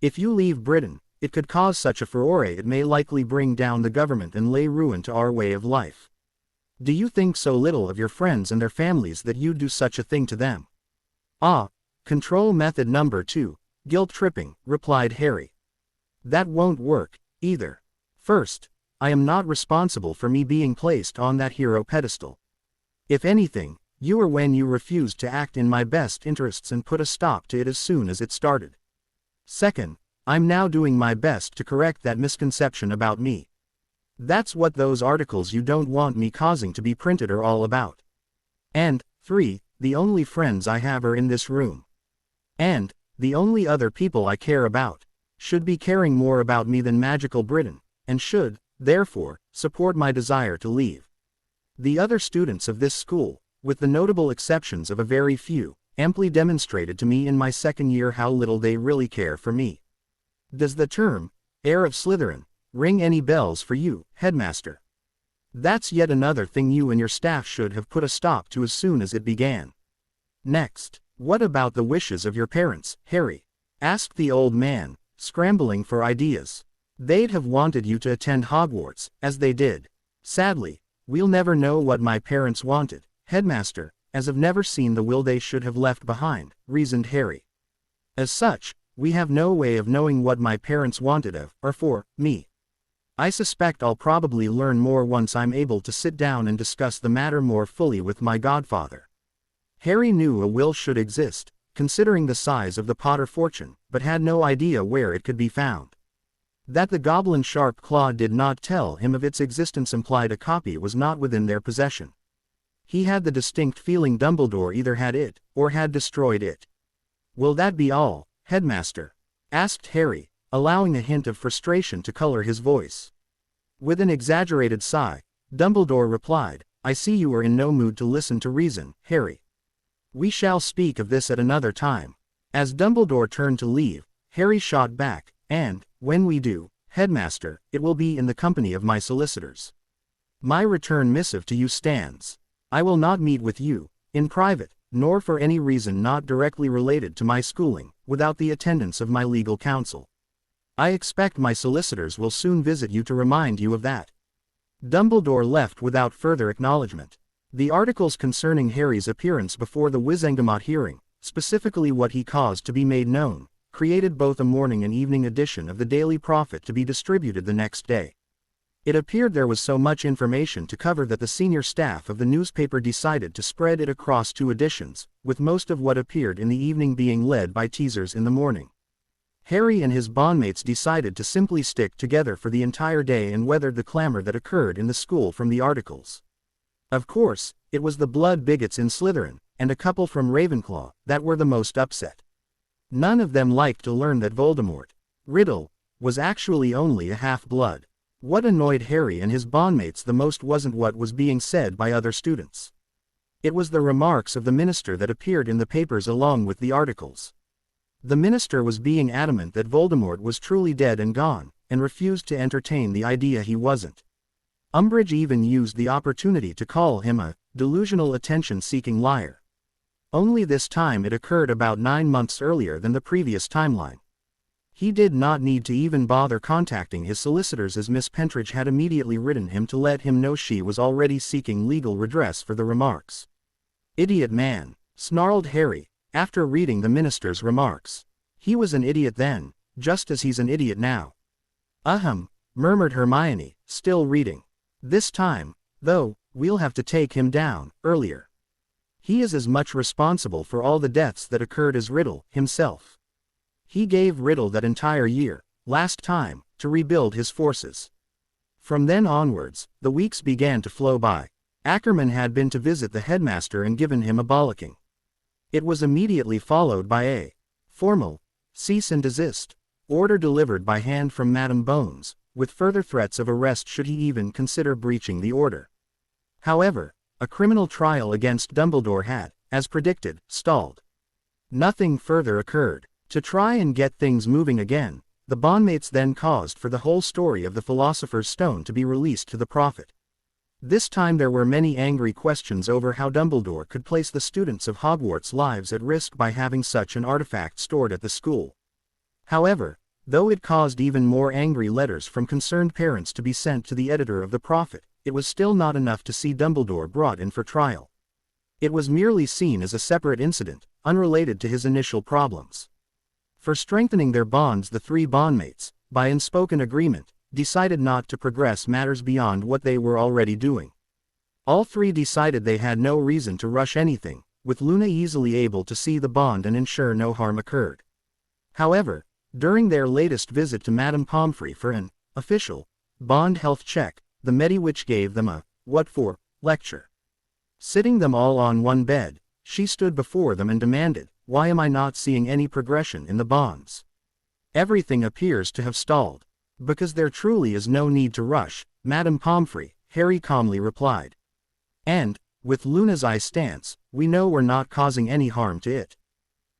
If you leave Britain, it could cause such a furore it may likely bring down the government and lay ruin to our way of life. Do you think so little of your friends and their families that you'd do such a thing to them? Control method number 2, guilt tripping, replied Harry. That won't work, either. First, I am not responsible for me being placed on that hero pedestal. If anything, you are when you refused to act in my best interests and put a stop to it as soon as it started. Second, I'm now doing my best to correct that misconception about me. That's what those articles you don't want me causing to be printed are all about. And, 3, the only friends I have are in this room. And, the only other people I care about, should be caring more about me than Magical Britain, and should, therefore, support my desire to leave. The other students of this school, with the notable exceptions of a very few, amply demonstrated to me in my second year how little they really care for me. Does the term, heir of Slytherin, ring any bells for you, headmaster? That's yet another thing you and your staff should have put a stop to as soon as it began. Next, what about the wishes of your parents, Harry? Asked the old man, scrambling for ideas. They'd have wanted you to attend Hogwarts, as they did. Sadly, we'll never know what my parents wanted, headmaster, as I've never seen the will they should have left behind, reasoned Harry. As such, we have no way of knowing what my parents wanted of, or for, me. I suspect I'll probably learn more once I'm able to sit down and discuss the matter more fully with my godfather. Harry knew a will should exist, considering the size of the Potter fortune, but had no idea where it could be found. That the goblin Sharp Claw did not tell him of its existence implied a copy was not within their possession. He had the distinct feeling Dumbledore either had it, or had destroyed it. Will that be all, headmaster? Asked Harry, allowing a hint of frustration to color his voice. With an exaggerated sigh, Dumbledore replied, I see you are in no mood to listen to reason, Harry. We shall speak of this at another time. As Dumbledore turned to leave, Harry shot back, and, when we do, headmaster, it will be in the company of my solicitors. My return missive to you stands. I will not meet with you, in private, nor for any reason not directly related to my schooling, without the attendance of my legal counsel. I expect my solicitors will soon visit you to remind you of that. Dumbledore left without further acknowledgement. The articles concerning Harry's appearance before the Wizengamot hearing, specifically what he caused to be made known, created both a morning and evening edition of the Daily Prophet to be distributed the next day. It appeared there was so much information to cover that the senior staff of the newspaper decided to spread it across 2 editions, with most of what appeared in the evening being led by teasers in the morning. Harry and his bondmates decided to simply stick together for the entire day and weathered the clamor that occurred in the school from the articles. Of course, it was the blood bigots in Slytherin, and a couple from Ravenclaw, that were the most upset. None of them liked to learn that Voldemort, Riddle, was actually only a half-blood. What annoyed Harry and his bondmates the most wasn't what was being said by other students. It was the remarks of the minister that appeared in the papers along with the articles. The minister was being adamant that Voldemort was truly dead and gone, and refused to entertain the idea he wasn't. Umbridge even used the opportunity to call him a delusional attention-seeking liar. Only this time it occurred about 9 months earlier than the previous timeline. He did not need to even bother contacting his solicitors as Miss Pentridge had immediately written him to let him know she was already seeking legal redress for the remarks. Idiot man, snarled Harry, after reading the minister's remarks. He was an idiot then, just as he's an idiot now. Ahem, murmured Hermione, still reading. This time, though, we'll have to take him down, earlier. He is as much responsible for all the deaths that occurred as Riddle, himself. He gave Riddle that entire year, last time, to rebuild his forces. From then onwards, the weeks began to flow by. Ackerman had been to visit the headmaster and given him a bollocking. It was immediately followed by a formal cease and desist order delivered by hand from Madame Bones, with further threats of arrest should he even consider breaching the order. However, a criminal trial against Dumbledore had, as predicted, stalled. Nothing further occurred. To try and get things moving again, the bondmates then caused for the whole story of the Philosopher's Stone to be released to the Prophet. This time there were many angry questions over how Dumbledore could place the students of Hogwarts' lives at risk by having such an artifact stored at the school. However, though it caused even more angry letters from concerned parents to be sent to the editor of the Prophet, it was still not enough to see Dumbledore brought in for trial. It was merely seen as a separate incident, unrelated to his initial problems. For strengthening their bonds, the 3 bondmates, by unspoken agreement, decided not to progress matters beyond what they were already doing. All 3 decided they had no reason to rush anything, with Luna easily able to see the bond and ensure no harm occurred. However, during their latest visit to Madame Pomfrey for an official bond health check, the Mediwitch gave them a what for lecture. Sitting them all on one bed, she stood before them and demanded, "Why am I not seeing any progression in the bonds? Everything appears to have stalled." "Because there truly is no need to rush, Madame Pomfrey," Harry calmly replied. And, with Luna's eye stance, we know we're not causing any harm to it.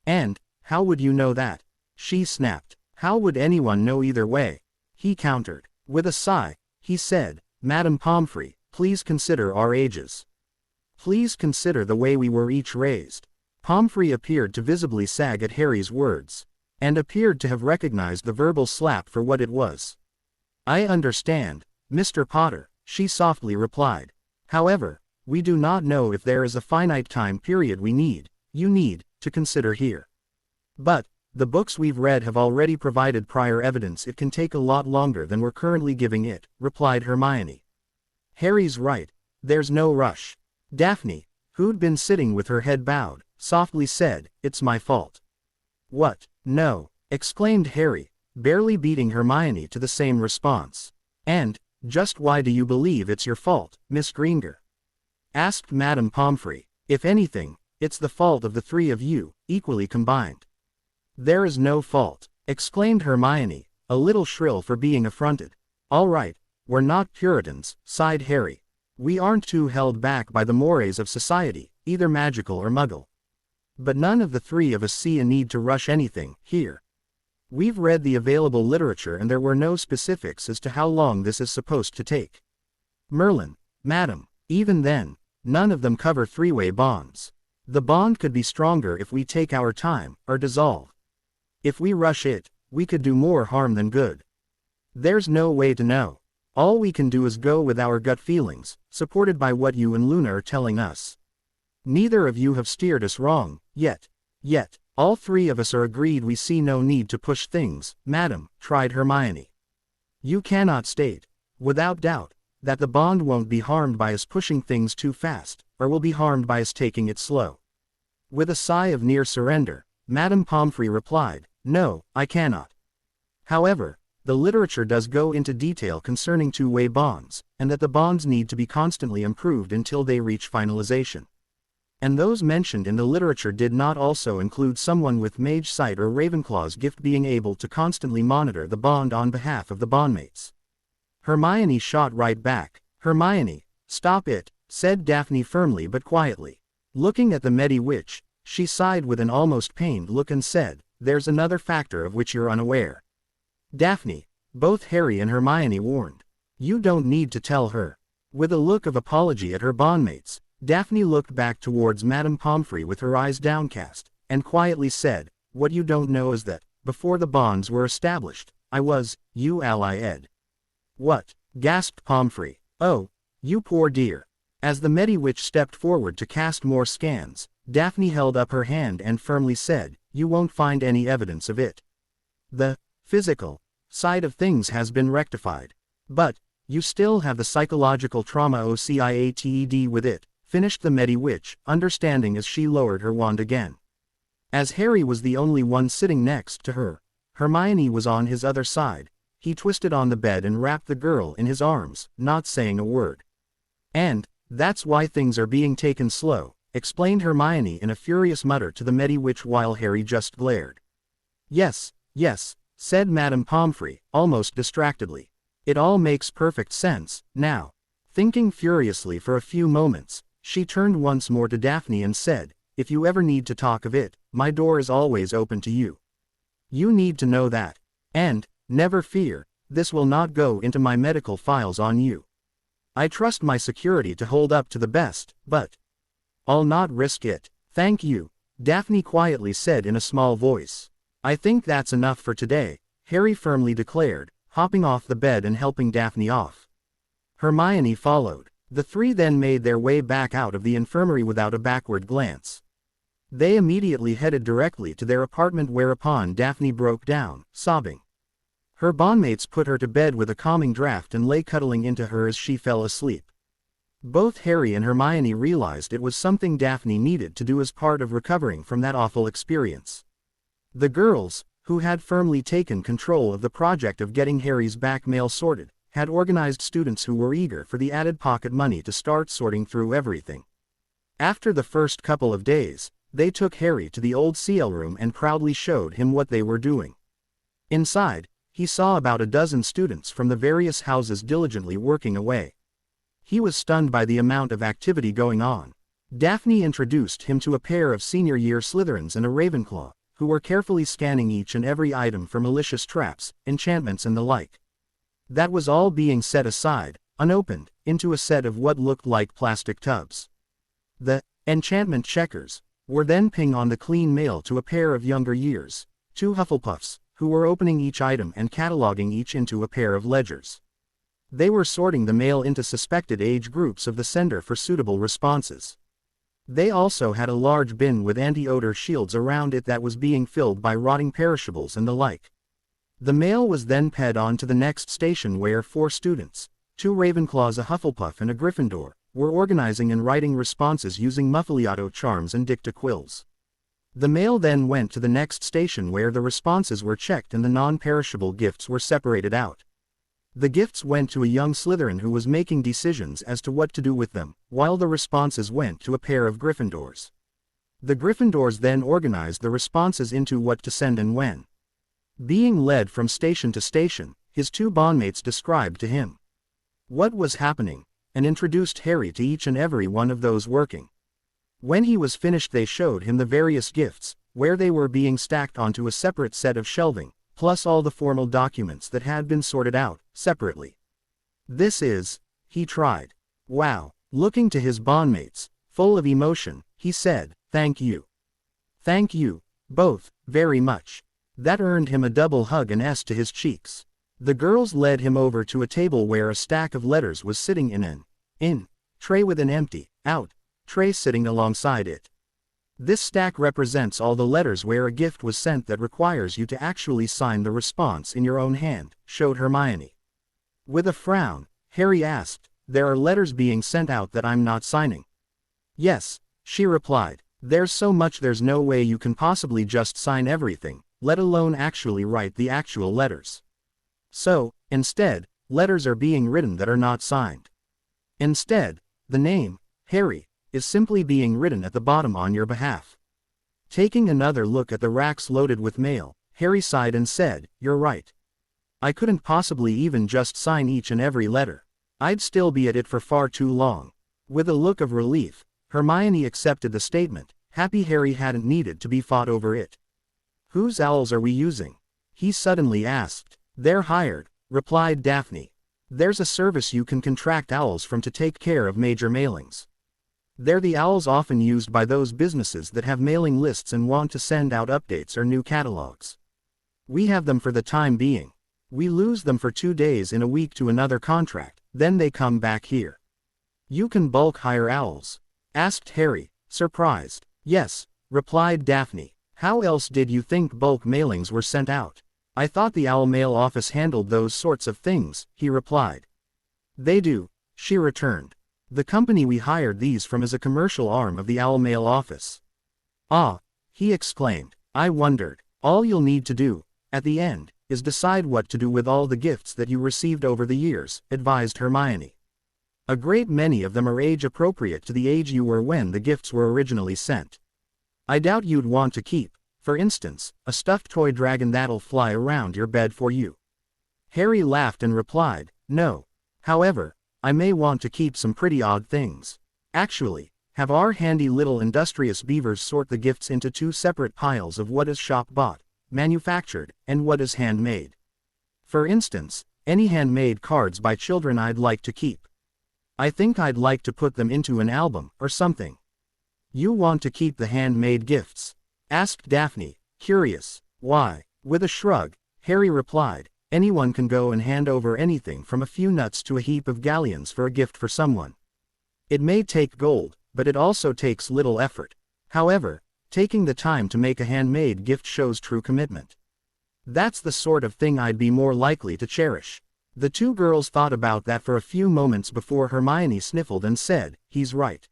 And, how would you know that? She snapped. How would anyone know either way? He countered. With a sigh, he said, Madame Pomfrey, please consider our ages. Please consider the way we were each raised. Pomfrey appeared to visibly sag at Harry's words, and appeared to have recognized the verbal slap for what it was. I understand, Mr. Potter, she softly replied. However, we do not know if there is a finite time period you need, to consider here. But, the books we've read have already provided prior evidence it can take a lot longer than we're currently giving it, replied Hermione. Harry's right, there's no rush. Daphne, who'd been sitting with her head bowed, softly said, It's my fault. What? No, exclaimed Harry, barely beating Hermione to the same response. And, just why do you believe it's your fault, Miss Greenger? Asked Madame Pomfrey. If anything, it's the fault of the three of you, equally combined. There is no fault, exclaimed Hermione, a little shrill for being affronted. All right, we're not Puritans, sighed Harry. We aren't too held back by the mores of society, either magical or muggle. But none of the three of us see a need to rush anything, here. We've read the available literature and there were no specifics as to how long this is supposed to take. Merlin, Madam, even then, none of them cover three-way bonds. The bond could be stronger if we take our time, or dissolve. If we rush it, we could do more harm than good. There's no way to know. All we can do is go with our gut feelings, supported by what you and Luna are telling us. Neither of you have steered us wrong, yet. Yet, all three of us are agreed we see no need to push things, Madam, tried Hermione. You cannot state, without doubt, that the bond won't be harmed by us pushing things too fast, or will be harmed by us taking it slow. With a sigh of near surrender, Madame Pomfrey replied, No, I cannot. However, the literature does go into detail concerning two-way bonds, and that the bonds need to be constantly improved until they reach finalization. And those mentioned in the literature did not also include someone with mage sight or Ravenclaw's gift being able to constantly monitor the bond on behalf of the bondmates. Hermione shot right back. Hermione, stop it, said Daphne firmly but quietly. Looking at the Medi-Witch, she sighed with an almost pained look and said, There's another factor of which you're unaware. Daphne, both Harry and Hermione warned. You don't need to tell her. With a look of apology at her bondmates, Daphne looked back towards Madame Pomfrey with her eyes downcast, and quietly said, What you don't know is that, before the bonds were established, I was, you ally Ed. What? Gasped Pomfrey. Oh, you poor dear. As the Medi-Witch stepped forward to cast more scans, Daphne held up her hand and firmly said, You won't find any evidence of it. The physical side of things has been rectified. But, you still have the psychological trauma OCIATED with it, finished the Medi-Witch, understanding as she lowered her wand again. As Harry was the only one sitting next to her, Hermione was on his other side. He twisted on the bed and wrapped the girl in his arms, not saying a word. And, that's why things are being taken slow, explained Hermione in a furious mutter to the Medi-Witch while Harry just glared. Yes, said Madame Pomfrey, almost distractedly. It all makes perfect sense, now. Thinking furiously for a few moments, she turned once more to Daphne and said, If you ever need to talk of it, my door is always open to you. You need to know that. And, never fear, this will not go into my medical files on you. I trust my security to hold up to the best, but I'll not risk it. Thank you, Daphne quietly said in a small voice. I think that's enough for today, Harry firmly declared, hopping off the bed and helping Daphne off. Hermione followed. The three then made their way back out of the infirmary without a backward glance. They immediately headed directly to their apartment, whereupon Daphne broke down, sobbing. Her bondmates put her to bed with a calming draft and lay cuddling into her as she fell asleep. Both Harry and Hermione realized it was something Daphne needed to do as part of recovering from that awful experience. The girls, who had firmly taken control of the project of getting Harry's back mail sorted, had organized students who were eager for the added pocket money to start sorting through everything. After the first couple of days, they took Harry to the old CL room and proudly showed him what they were doing. Inside, he saw about a dozen students from the various houses diligently working away. He was stunned by the amount of activity going on. Daphne introduced him to a pair of senior-year Slytherins and a Ravenclaw, who were carefully scanning each and every item for malicious traps, enchantments and the like. That was all being set aside, unopened, into a set of what looked like plastic tubs. The enchantment checkers were then pinged on the clean mail to a pair of younger years, 2 Hufflepuffs, who were opening each item and cataloging each into a pair of ledgers. They were sorting the mail into suspected age groups of the sender for suitable responses. They also had a large bin with anti-odor shields around it that was being filled by rotting perishables and the like. The mail was then ped on to the next station where 4 students, 2 Ravenclaws, a Hufflepuff and a Gryffindor, were organizing and writing responses using Muffliato charms and dicta-quills. The mail then went to the next station where the responses were checked and the non-perishable gifts were separated out. The gifts went to a young Slytherin who was making decisions as to what to do with them, while the responses went to a pair of Gryffindors. The Gryffindors then organized the responses into what to send and when. Being led from station to station, his 2 bondmates described to him what was happening, and introduced Harry to each and every one of those working. When he was finished, they showed him the various gifts, where they were being stacked onto a separate set of shelving, plus all the formal documents that had been sorted out, separately. "This is," he tried. "Wow." Looking to his bondmates, full of emotion, he said, "Thank you. Thank you, both, very much." That earned him a double hug and S to his cheeks. The girls led him over to a table where a stack of letters was sitting in an tray with an empty tray sitting alongside it. This stack represents all the letters where a gift was sent that requires you to actually sign the response in your own hand, showed Hermione. With a frown, Harry asked, "There are letters being sent out that I'm not signing?" "Yes," she replied. "There's so much, there's no way you can possibly just sign everything, let alone actually write the actual letters. So, instead, letters are being written that are not signed. Instead, the name, Harry, is simply being written at the bottom on your behalf." Taking another look at the racks loaded with mail, Harry sighed and said, "You're right. I couldn't possibly even just sign each and every letter. I'd still be at it for far too long." With a look of relief, Hermione accepted the statement, happy Harry hadn't needed to be fought over it. "Whose owls are we using?" he suddenly asked. "They're hired," replied Daphne. "There's a service you can contract owls from to take care of major mailings. They're the owls often used by those businesses that have mailing lists and want to send out updates or new catalogs. We have them for the time being. We lose them for 2 days in a week to another contract, then they come back here." "You can bulk hire owls?" asked Harry, surprised. "Yes," replied Daphne. "How else did you think bulk mailings were sent out?" "I thought the owl mail office handled those sorts of things," he replied. "They do," she returned. "The company we hired these from is a commercial arm of the owl mail office." "Ah," he exclaimed. "I wondered. All you'll need to do, at the end, is decide what to do with all the gifts that you received over the years," advised Hermione. "A great many of them are age appropriate to the age you were when the gifts were originally sent. I doubt you'd want to keep, for instance, a stuffed toy dragon that'll fly around your bed for you." Harry laughed and replied, "No. However, I may want to keep some pretty odd things. Actually, have our handy little industrious beavers sort the gifts into 2 separate piles of what is shop-bought, manufactured, and what is handmade. For instance, any handmade cards by children I'd like to keep. I think I'd like to put them into an album, or something." "You want to keep the handmade gifts?" asked Daphne, curious. "Why?" With a shrug, Harry replied, "Anyone can go and hand over anything from a few nuts to a heap of galleons for a gift for someone. It may take gold, but it also takes little effort. However, taking the time to make a handmade gift shows true commitment. That's the sort of thing I'd be more likely to cherish." The 2 girls thought about that for a few moments before Hermione sniffled and said, "He's right.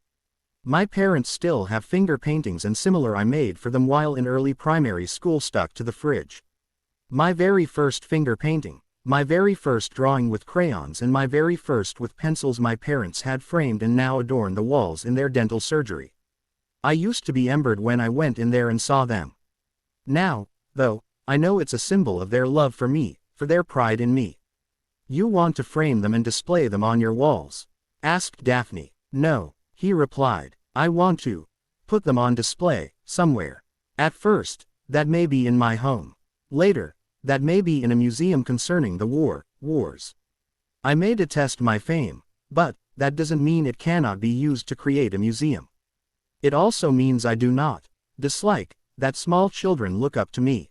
My parents still have finger paintings and similar I made for them while in early primary school stuck to the fridge. My very first finger painting, my very first drawing with crayons and my very first with pencils my parents had framed and now adorn the walls in their dental surgery. I used to be embered when I went in there and saw them. Now, though, I know it's a symbol of their love for me, for their pride in me." "You want to frame them and display them on your walls?" asked Daphne. No, he replied. I want to put them on display, somewhere. At first, that may be in my home. Later, that may be in a museum concerning the wars. I may detest my fame, but that doesn't mean it cannot be used to create a museum. It also means I do not dislike that small children look up to me.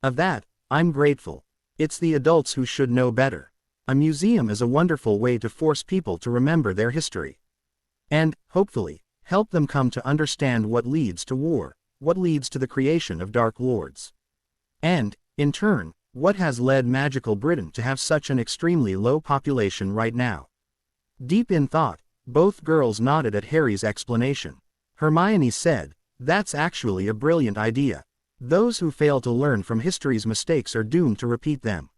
Of that, I'm grateful. It's the adults who should know better. A museum is a wonderful way to force people to remember their history. And, hopefully, help them come to understand what leads to war, what leads to the creation of Dark Lords. And, in turn, what has led magical Britain to have such an extremely low population right now. Deep in thought, both girls nodded at Harry's explanation. Hermione said, "That's actually a brilliant idea. Those who fail to learn from history's mistakes are doomed to repeat them."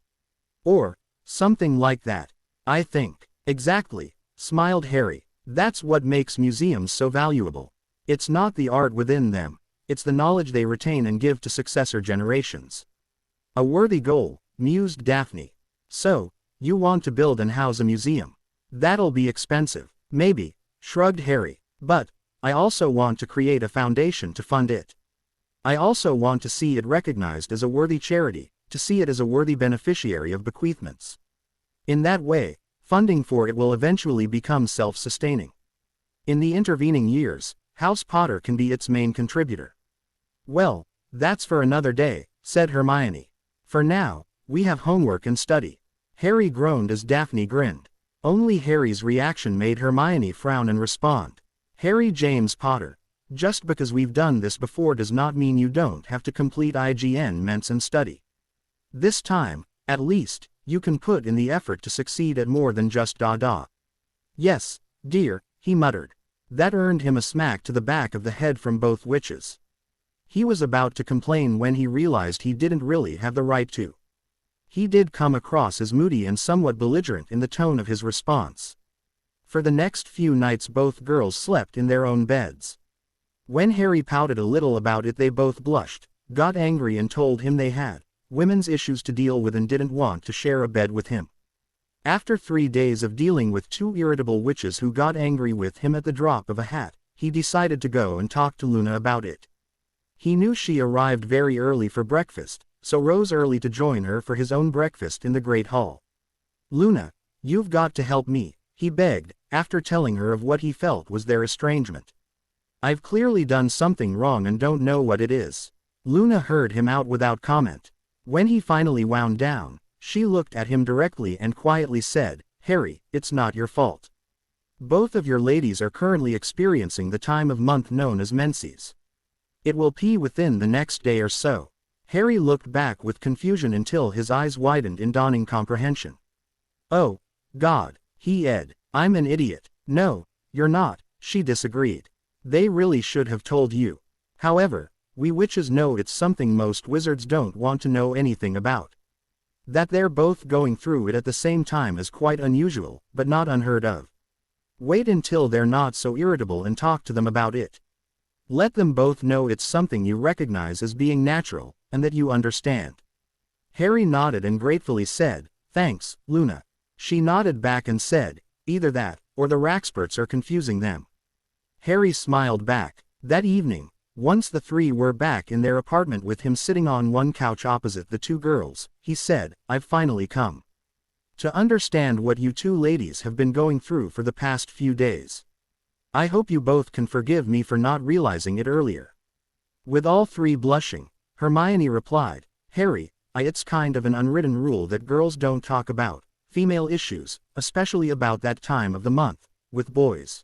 Or, something like that. I think. Exactly, smiled Harry. That's what makes museums so valuable. It's not the art within them, it's the knowledge they retain and give to successor generations. A worthy goal, mused Daphne. So, you want to build and house a museum. That'll be expensive. Maybe, shrugged Harry. But, I also want to create a foundation to fund it. I also want to see it recognized as a worthy charity, to see it as a worthy beneficiary of bequeathments. In that way, funding for it will eventually become self-sustaining. In the intervening years, House Potter can be its main contributor. Well, that's for another day, said Hermione. For now, we have homework and study. Harry groaned as Daphne grinned. Only Harry's reaction made Hermione frown and respond. Harry James Potter. Just because we've done this before does not mean you don't have to complete IGN Ments and study. This time, at least, you can put in the effort to succeed at more than just da. Yes, dear, he muttered. That earned him a smack to the back of the head from both witches. He was about to complain when he realized he didn't really have the right to. He did come across as moody and somewhat belligerent in the tone of his response. For the next few nights both girls slept in their own beds. When Harry pouted a little about it they both blushed, got angry and told him they had women's issues to deal with and didn't want to share a bed with him. After 3 days of dealing with 2 irritable witches who got angry with him at the drop of a hat, he decided to go and talk to Luna about it. He knew she arrived very early for breakfast, so rose early to join her for his own breakfast in the Great Hall. Luna, you've got to help me, he begged, after telling her of what he felt was their estrangement. I've clearly done something wrong and don't know what it is. Luna heard him out without comment. When he finally wound down, she looked at him directly and quietly said, Harry, it's not your fault. Both of your ladies are currently experiencing the time of month known as menses. It will be within the next day or so. Harry looked back with confusion until his eyes widened in dawning comprehension. Oh, God, he said, I'm an idiot. No, you're not, she disagreed. They really should have told you. However, we witches know it's something most wizards don't want to know anything about. That they're both going through it at the same time is quite unusual, but not unheard of. Wait until they're not so irritable and talk to them about it. Let them both know it's something you recognize as being natural, and that you understand. Harry nodded and gratefully said, Thanks, Luna. She nodded back and said, Either that, or the Raxperts are confusing them. Harry smiled back. That evening, once the three were back in their apartment with him sitting on one couch opposite the two girls, he said, I've finally come to understand what you two ladies have been going through for the past few days. I hope you both can forgive me for not realizing it earlier. With all three blushing, Hermione replied, Harry, it's kind of an unwritten rule that girls don't talk about female issues, especially about that time of the month, with boys.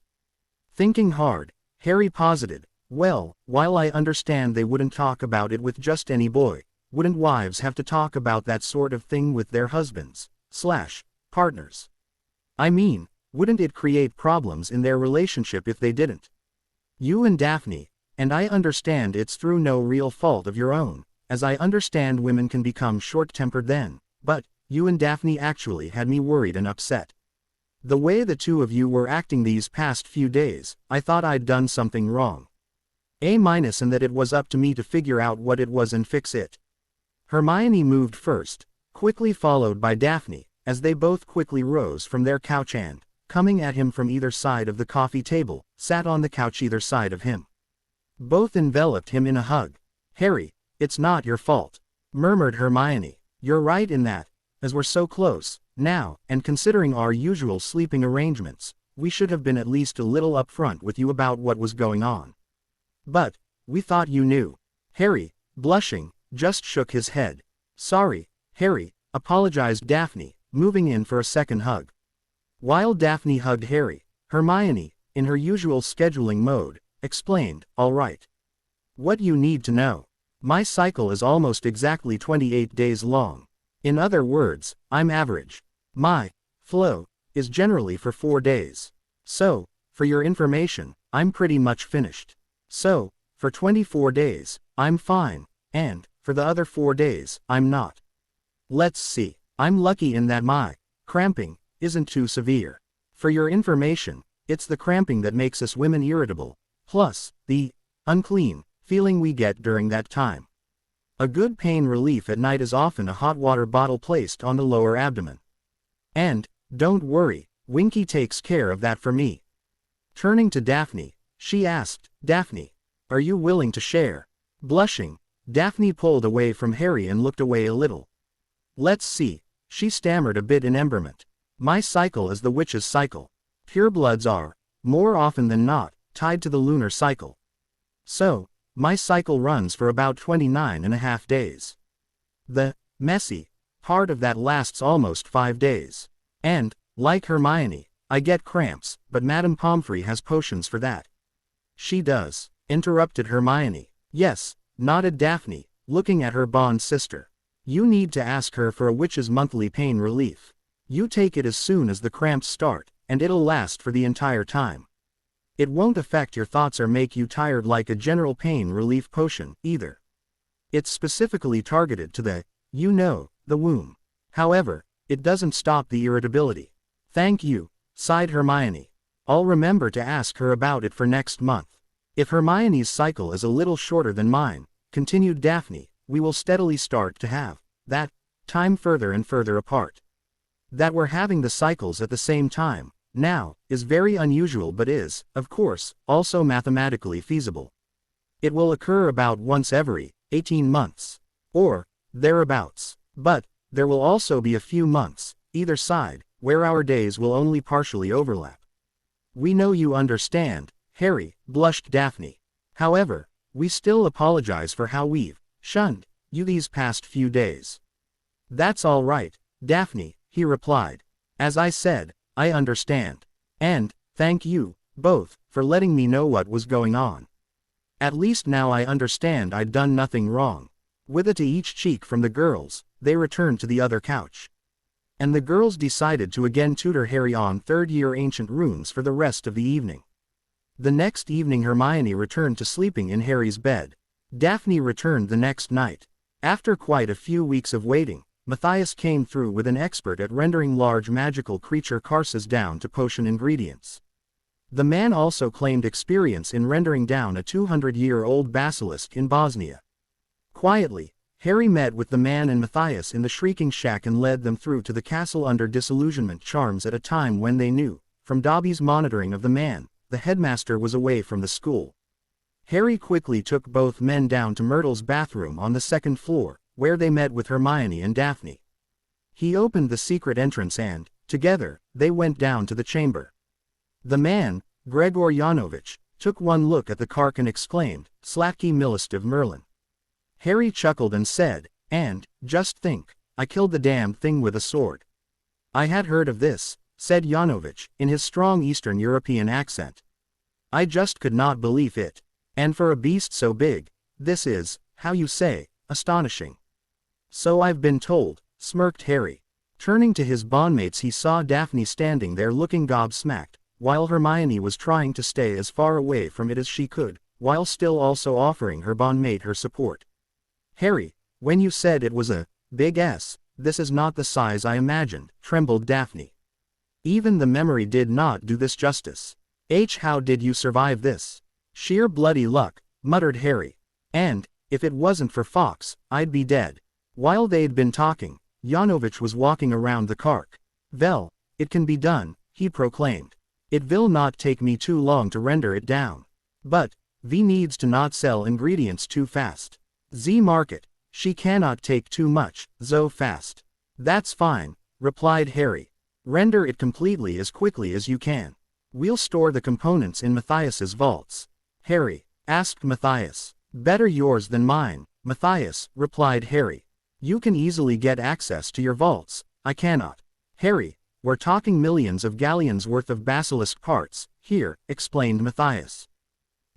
Thinking hard, Harry posited, well, while I understand they wouldn't talk about it with just any boy, wouldn't wives have to talk about that sort of thing with their husbands/partners? I mean, wouldn't it create problems in their relationship if they didn't? You and Daphne, and I understand it's through no real fault of your own, as I understand women can become short-tempered then, but, you and Daphne actually had me worried and upset. The way the two of you were acting these past few days, I thought I'd done something wrong. And that it was up to me to figure out what it was and fix it. Hermione moved first, quickly followed by Daphne, as they both quickly rose from their couch and coming at him from either side of the coffee table, sat on the couch either side of him. Both enveloped him in a hug. "Harry, it's not your fault," murmured Hermione. "You're right in that, as we're so close, now, and considering our usual sleeping arrangements, we should have been at least a little upfront with you about what was going on. But, we thought you knew." Harry, blushing, just shook his head. "Sorry, Harry," apologized Daphne, moving in for a second hug. While Daphne hugged Harry, Hermione, in her usual scheduling mode, explained, "All right. What you need to know. My cycle is almost exactly 28 days long. In other words, I'm average. My flow is generally for 4 days. So, for your information, I'm pretty much finished. So, for 24 days, I'm fine, and, for the other 4 days, I'm not. Let's see, I'm lucky in that my cramping isn't too severe. For your information, it's the cramping that makes us women irritable, plus the unclean feeling we get during that time. A good pain relief at night is often a hot water bottle placed on the lower abdomen. And, don't worry, Winky takes care of that for me." Turning to Daphne, she asked, "Daphne, are you willing to share?" Blushing, Daphne pulled away from Harry and looked away a little. "Let's see," she stammered a bit in emberment. "My cycle is the witch's cycle. Purebloods are, more often than not, tied to the lunar cycle. So, my cycle runs for about 29.5 days. The messy part of that lasts almost 5 days. And, like Hermione, I get cramps, but Madame Pomfrey has potions for that." "She does," interrupted Hermione. "Yes," nodded Daphne, looking at her bond sister. "You need to ask her for a witch's monthly pain relief. You take it as soon as the cramps start, and it'll last for the entire time. It won't affect your thoughts or make you tired like a general pain relief potion, either. It's specifically targeted to the womb. However, it doesn't stop the irritability." "Thank you," sighed Hermione. "I'll remember to ask her about it for next month. If Hermione's cycle is a little shorter than mine," continued Daphne, "we will steadily start to have that time further and further apart. That we're having the cycles at the same time now is very unusual but is, of course, also mathematically feasible. It will occur about once every 18 months. Or thereabouts. But there will also be a few months, either side, where our days will only partially overlap." "We know you understand, Harry," blushed Daphne. "However, we still apologize for how we've shunned you these past few days." "That's all right, Daphne," he replied. "As I said, I understand. And, thank you, both, for letting me know what was going on. At least now I understand I'd done nothing wrong." With a to each cheek from the girls, they returned to the other couch. And the girls decided to again tutor Harry on third-year ancient runes for the rest of the evening. The next evening Hermione returned to sleeping in Harry's bed. Daphne returned the next night. After quite a few weeks of waiting, Matthias came through with an expert at rendering large magical creature curses down to potion ingredients. The man also claimed experience in rendering down a 200-year-old basilisk in Bosnia. Quietly, Harry met with the man and Matthias in the Shrieking Shack and led them through to the castle under disillusionment charms at a time when they knew, from Dobby's monitoring of the man, the headmaster was away from the school. Harry quickly took both men down to Myrtle's bathroom on the second floor, where they met with Hermione and Daphne. He opened the secret entrance and, together, they went down to the chamber. The man, Gregor Yanovich, took one look at the cark and exclaimed, "Slatky Milostiv Merlin." Harry chuckled and said, "And, just think, I killed the damned thing with a sword." "I had heard of this," said Yanovich, in his strong Eastern European accent. "I just could not believe it. And for a beast so big, this is, how you say, astonishing." "So I've been told," smirked Harry. Turning to his bondmates he saw Daphne standing there looking gobsmacked, while Hermione was trying to stay as far away from it as she could, while still also offering her bondmate her support. "Harry, when you said it was a big S, this is not the size I imagined," trembled Daphne. Even the memory did not do this justice. How did you survive this?" "Sheer bloody luck," muttered Harry. "And, if it wasn't for Fox, I'd be dead." While they'd been talking, Yanovich was walking around the cark. "Well, it can be done," he proclaimed. It will not take me too long to render it down. But, V needs to not sell ingredients too fast. Z market, she cannot take too much, so fast. That's fine, replied Harry. Render it completely as quickly as you can. We'll store the components in Matthias's vaults. Harry, asked Matthias. Better yours than mine, Matthias, replied Harry. You can easily get access to your vaults, I cannot. Harry, we're talking millions of galleons worth of basilisk parts, here, explained Matthias.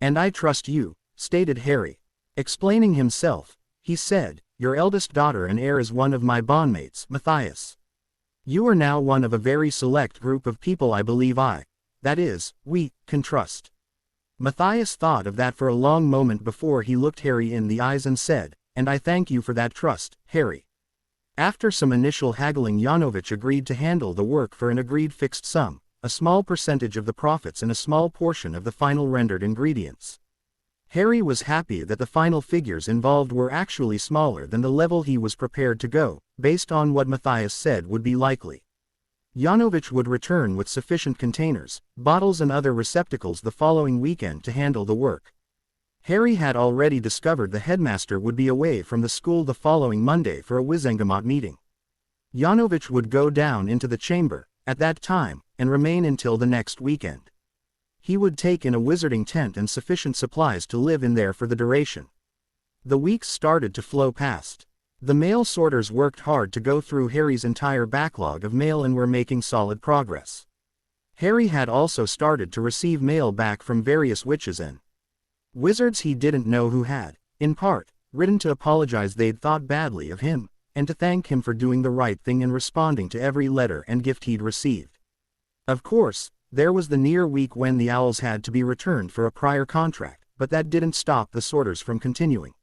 And I trust you, stated Harry. Explaining himself, he said, your eldest daughter and heir is one of my bondmates, Matthias. You are now one of a very select group of people I believe that is, we, can trust. Matthias thought of that for a long moment before he looked Harry in the eyes and said, and I thank you for that trust, Harry. After some initial haggling, Yanovich agreed to handle the work for an agreed fixed sum, a small percentage of the profits and a small portion of the final rendered ingredients. Harry was happy that the final figures involved were actually smaller than the level he was prepared to go, based on what Matthias said would be likely. Yanovich would return with sufficient containers, bottles and other receptacles the following weekend to handle the work. Harry had already discovered the headmaster would be away from the school the following Monday for a Wizengamot meeting. Yanovich would go down into the chamber, at that time, and remain until the next weekend. He would take in a wizarding tent and sufficient supplies to live in there for the duration. The weeks started to flow past. The mail sorters worked hard to go through Harry's entire backlog of mail and were making solid progress. Harry had also started to receive mail back from various witches and wizards he didn't know who had, in part, written to apologize they'd thought badly of him, and to thank him for doing the right thing and responding to every letter and gift he'd received. Of course, there was the near week when the owls had to be returned for a prior contract, but that didn't stop the sorters from continuing.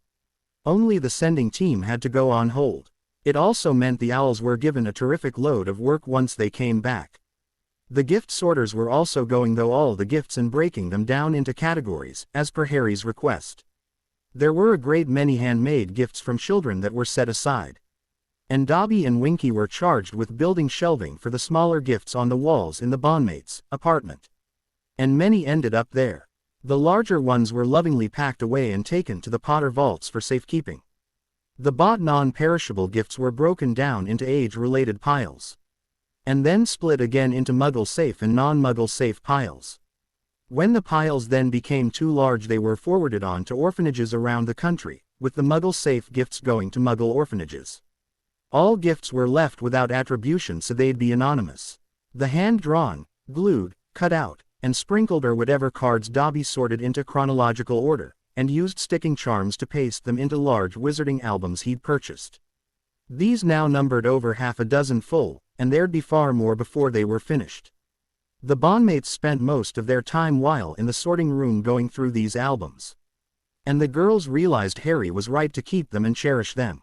Only the sending team had to go on hold. It also meant the owls were given a terrific load of work once they came back. The gift sorters were also going through all the gifts and breaking them down into categories, as per Harry's request. There were a great many handmade gifts from children that were set aside. And Dobby and Winky were charged with building shelving for the smaller gifts on the walls in the bondmates' apartment. And many ended up there. The larger ones were lovingly packed away and taken to the Potter vaults for safekeeping. The bought non-perishable gifts were broken down into age-related piles. And then split again into Muggle-safe and non-Muggle-safe piles. When the piles then became too large, they were forwarded on to orphanages around the country, with the Muggle-safe gifts going to Muggle orphanages. All gifts were left without attribution, so they'd be anonymous. The hand-drawn, glued, cut out, and sprinkled or whatever cards Dobby sorted into chronological order, and used sticking charms to paste them into large wizarding albums he'd purchased. These now numbered over half a dozen full, and there'd be far more before they were finished. The bondmates spent most of their time while in the sorting room going through these albums. And the girls realized Harry was right to keep them and cherish them.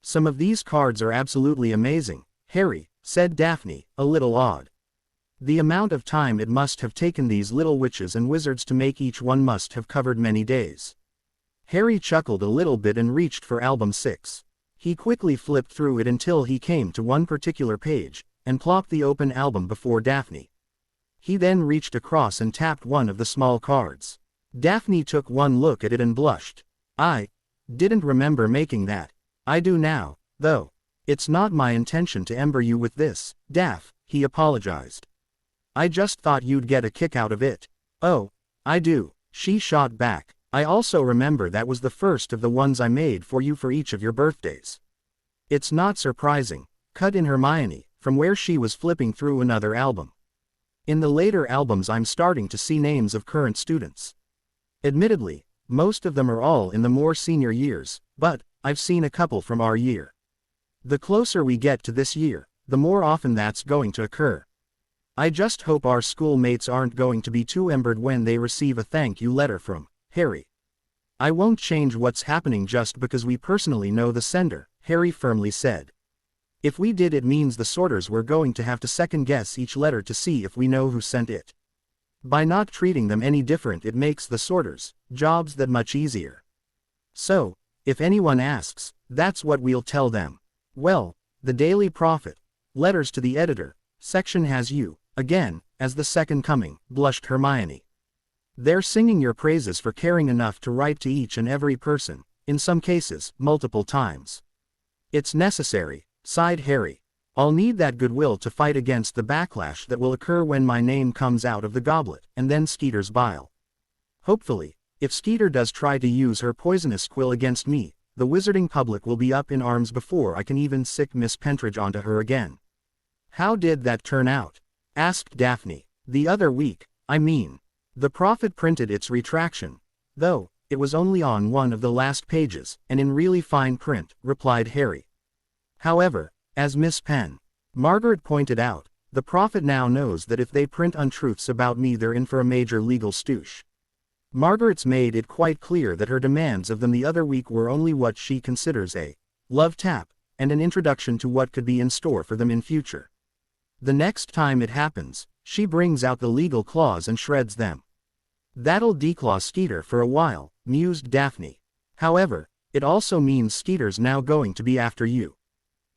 Some of these cards are absolutely amazing, Harry, said Daphne, a little awed. The amount of time it must have taken these little witches and wizards to make each one must have covered many days. Harry chuckled a little bit and reached for album 6. He quickly flipped through it until he came to one particular page, and plopped the open album before Daphne. He then reached across and tapped one of the small cards. Daphne took one look at it and blushed. I didn't remember making that. I do now, though. It's not my intention to ember you with this, Daph, he apologized. I just thought you'd get a kick out of it. Oh, I do, she shot back. I also remember that was the first of the ones I made for you for each of your birthdays. It's not surprising, cut in Hermione, from where she was flipping through another album. In the later albums I'm starting to see names of current students. Admittedly, most of them are all in the more senior years, but I've seen a couple from our year. The closer we get to this year, the more often that's going to occur. I just hope our schoolmates aren't going to be too embered when they receive a thank you letter from Harry. I won't change what's happening just because we personally know the sender, Harry firmly said. If we did, it means the sorters were going to have to second guess each letter to see if we know who sent it. By not treating them any different, it makes the sorters' jobs that much easier. So, if anyone asks, that's what we'll tell them. Well, the Daily Prophet, letters to the editor, section has you Again, as the second coming, blushed Hermione. They're singing your praises for caring enough to write to each and every person, in some cases, multiple times. It's necessary, sighed Harry. I'll need that goodwill to fight against the backlash that will occur when my name comes out of the goblet, and then Skeeter's bile. Hopefully, if Skeeter does try to use her poisonous quill against me, the wizarding public will be up in arms before I can even sick Miss Pentridge onto her again. How did that turn out? Asked Daphne. The other week, I mean. The Prophet printed its retraction. Though, it was only on one of the last pages, and in really fine print, replied Harry. However, as Miss Margaret pointed out, the Prophet now knows that if they print untruths about me they're in for a major legal stoosh. Margaret's made it quite clear that her demands of them the other week were only what she considers a love tap, and an introduction to what could be in store for them in future. The next time it happens, she brings out the legal claws and shreds them. That'll declaw Skeeter for a while, mused Daphne. However, it also means Skeeter's now going to be after you.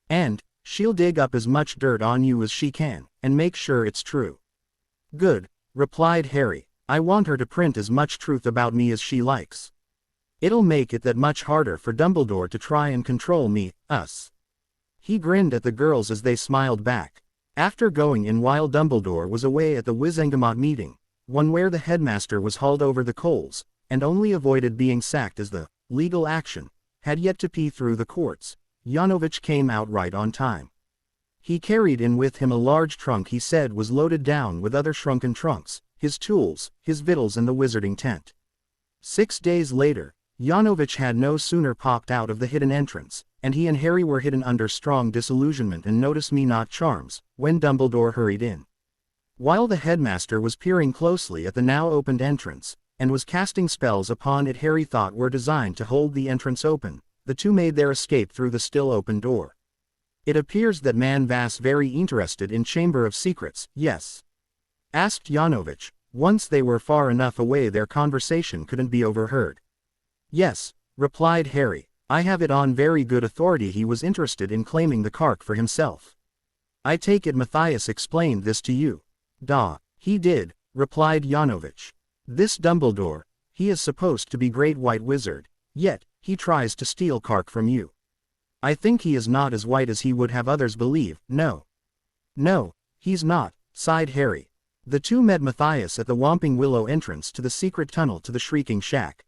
And, she'll dig up as much dirt on you as she can, and make sure it's true. Good, replied Harry. I want her to print as much truth about me as she likes. It'll make it that much harder for Dumbledore to try and control us. He grinned at the girls as they smiled back. After going in while Dumbledore was away at the Wizengamot meeting, one where the headmaster was hauled over the coals, and only avoided being sacked as the legal action had yet to pee through the courts, Yanovich came out right on time. He carried in with him a large trunk he said was loaded down with other shrunken trunks, his tools, his victuals and the wizarding tent. 6 days later, Yanovich had no sooner popped out of the hidden entrance, and he and Harry were hidden under strong disillusionment and notice-me-not charms, when Dumbledore hurried in. While the headmaster was peering closely at the now opened entrance, and was casting spells upon it Harry thought were designed to hold the entrance open, the two made their escape through the still open door. It appears that Man Vass very interested in Chamber of Secrets, yes? Asked Yanovich. Once they were far enough away their conversation couldn't be overheard. Yes, replied Harry. I have it on very good authority he was interested in claiming the Kark for himself. I take it Matthias explained this to you. He did, replied Yanovich. This Dumbledore, he is supposed to be Great White Wizard, yet, he tries to steal Kark from you. I think he is not as white as he would have others believe, no. No, he's not, sighed Harry. The two met Matthias at the Whomping Willow entrance to the secret tunnel to the Shrieking Shack.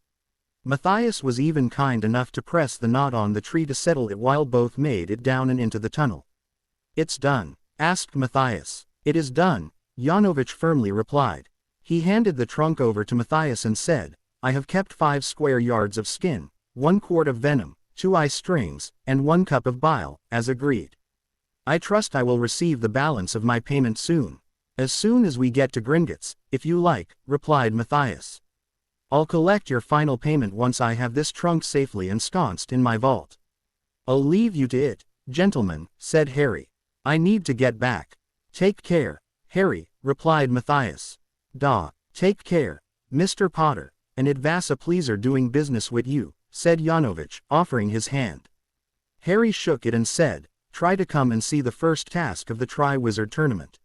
Matthias was even kind enough to press the knot on the tree to settle it while both made it down and into the tunnel. It's done, asked Matthias. It is done, Yanovich firmly replied. He handed the trunk over to Matthias and said, I have kept 5 square yards of skin, 1 quart of venom, 2 eye strings, and 1 cup of bile, as agreed. I trust I will receive the balance of my payment soon. As soon as we get to Gringotts, if you like, replied Matthias. I'll collect your final payment once I have this trunk safely ensconced in my vault. I'll leave you to it, gentlemen, said Harry. I need to get back. Take care, Harry, replied Matthias. Take care, Mr. Potter, and it vas a pleasure doing business with you, said Yanovich, offering his hand. Harry shook it and said, try to come and see the first task of the Tri-Wizard tournament.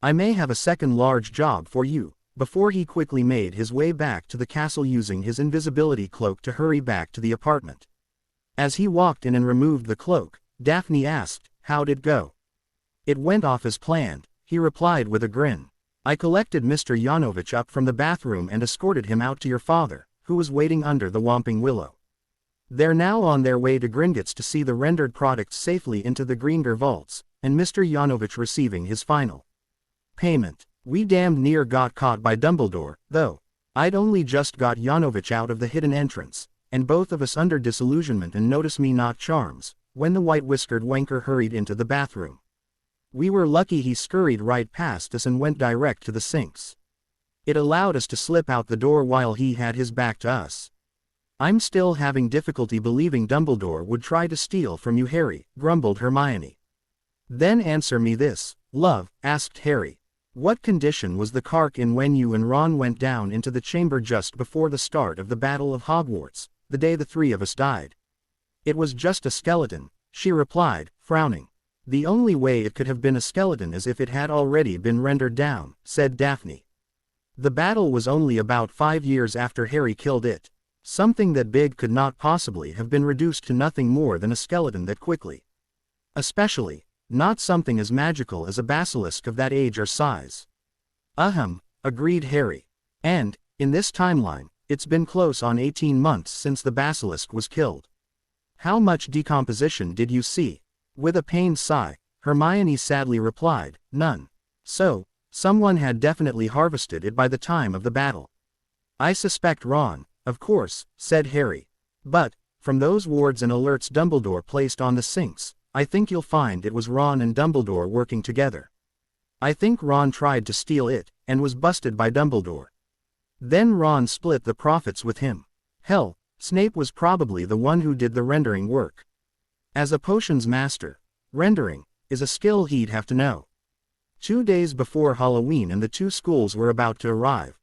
I may have a second large job for you, before he quickly made his way back to the castle using his invisibility cloak to hurry back to the apartment. As he walked in and removed the cloak, Daphne asked, how'd it go? It went off as planned, he replied with a grin. I collected Mr. Yanovich up from the bathroom and escorted him out to your father, who was waiting under the Whomping Willow. They're now on their way to Gringotts to see the rendered products safely into the Greenger vaults, and Mr. Yanovich receiving his final payment. We damned near got caught by Dumbledore, though. I'd only just got Yanovich out of the hidden entrance, and both of us under disillusionment and notice-me-not charms, when the white-whiskered wanker hurried into the bathroom. We were lucky he scurried right past us and went direct to the sinks. It allowed us to slip out the door while he had his back to us. I'm still having difficulty believing Dumbledore would try to steal from you, Harry, grumbled Hermione. Then answer me this, love, asked Harry. What condition was the Kark in when you and Ron went down into the chamber just before the start of the Battle of Hogwarts, the day the 3 of us died? It was just a skeleton, she replied, frowning. The only way it could have been a skeleton is if it had already been rendered down, said Daphne. The battle was only about 5 years after Harry killed it. Something that big could not possibly have been reduced to nothing more than a skeleton that quickly. Especially, not something as magical as a basilisk of that age or size. Agreed Harry. And, in this timeline, it's been close on 18 months since the basilisk was killed. How much decomposition did you see? With a pained sigh, Hermione sadly replied, none. So, someone had definitely harvested it by the time of the battle. I suspect Ron, of course, said Harry. But, from those wards and alerts Dumbledore placed on the sinks, I think you'll find it was Ron and Dumbledore working together. I think Ron tried to steal it, and was busted by Dumbledore. Then Ron split the profits with him. Hell, Snape was probably the one who did the rendering work. As a potions master, rendering is a skill he'd have to know. 2 days before Halloween and the two schools were about to arrive.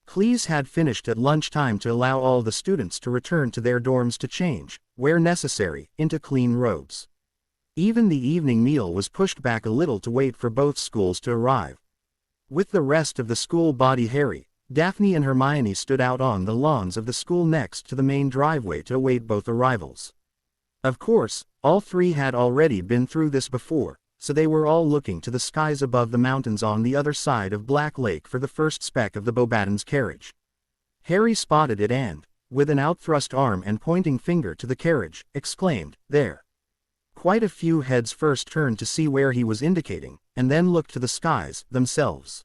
Cleese had finished at lunchtime to allow all the students to return to their dorms to change, where necessary, into clean robes. Even the evening meal was pushed back a little to wait for both schools to arrive. With the rest of the school body Harry, Daphne and Hermione stood out on the lawns of the school next to the main driveway to await both arrivals. Of course, all three had already been through this before, so they were all looking to the skies above the mountains on the other side of Black Lake for the first speck of the Beauxbatons carriage. Harry spotted it and, with an outthrust arm and pointing finger to the carriage, exclaimed, there. Quite a few heads first turned to see where he was indicating, and then looked to the skies themselves.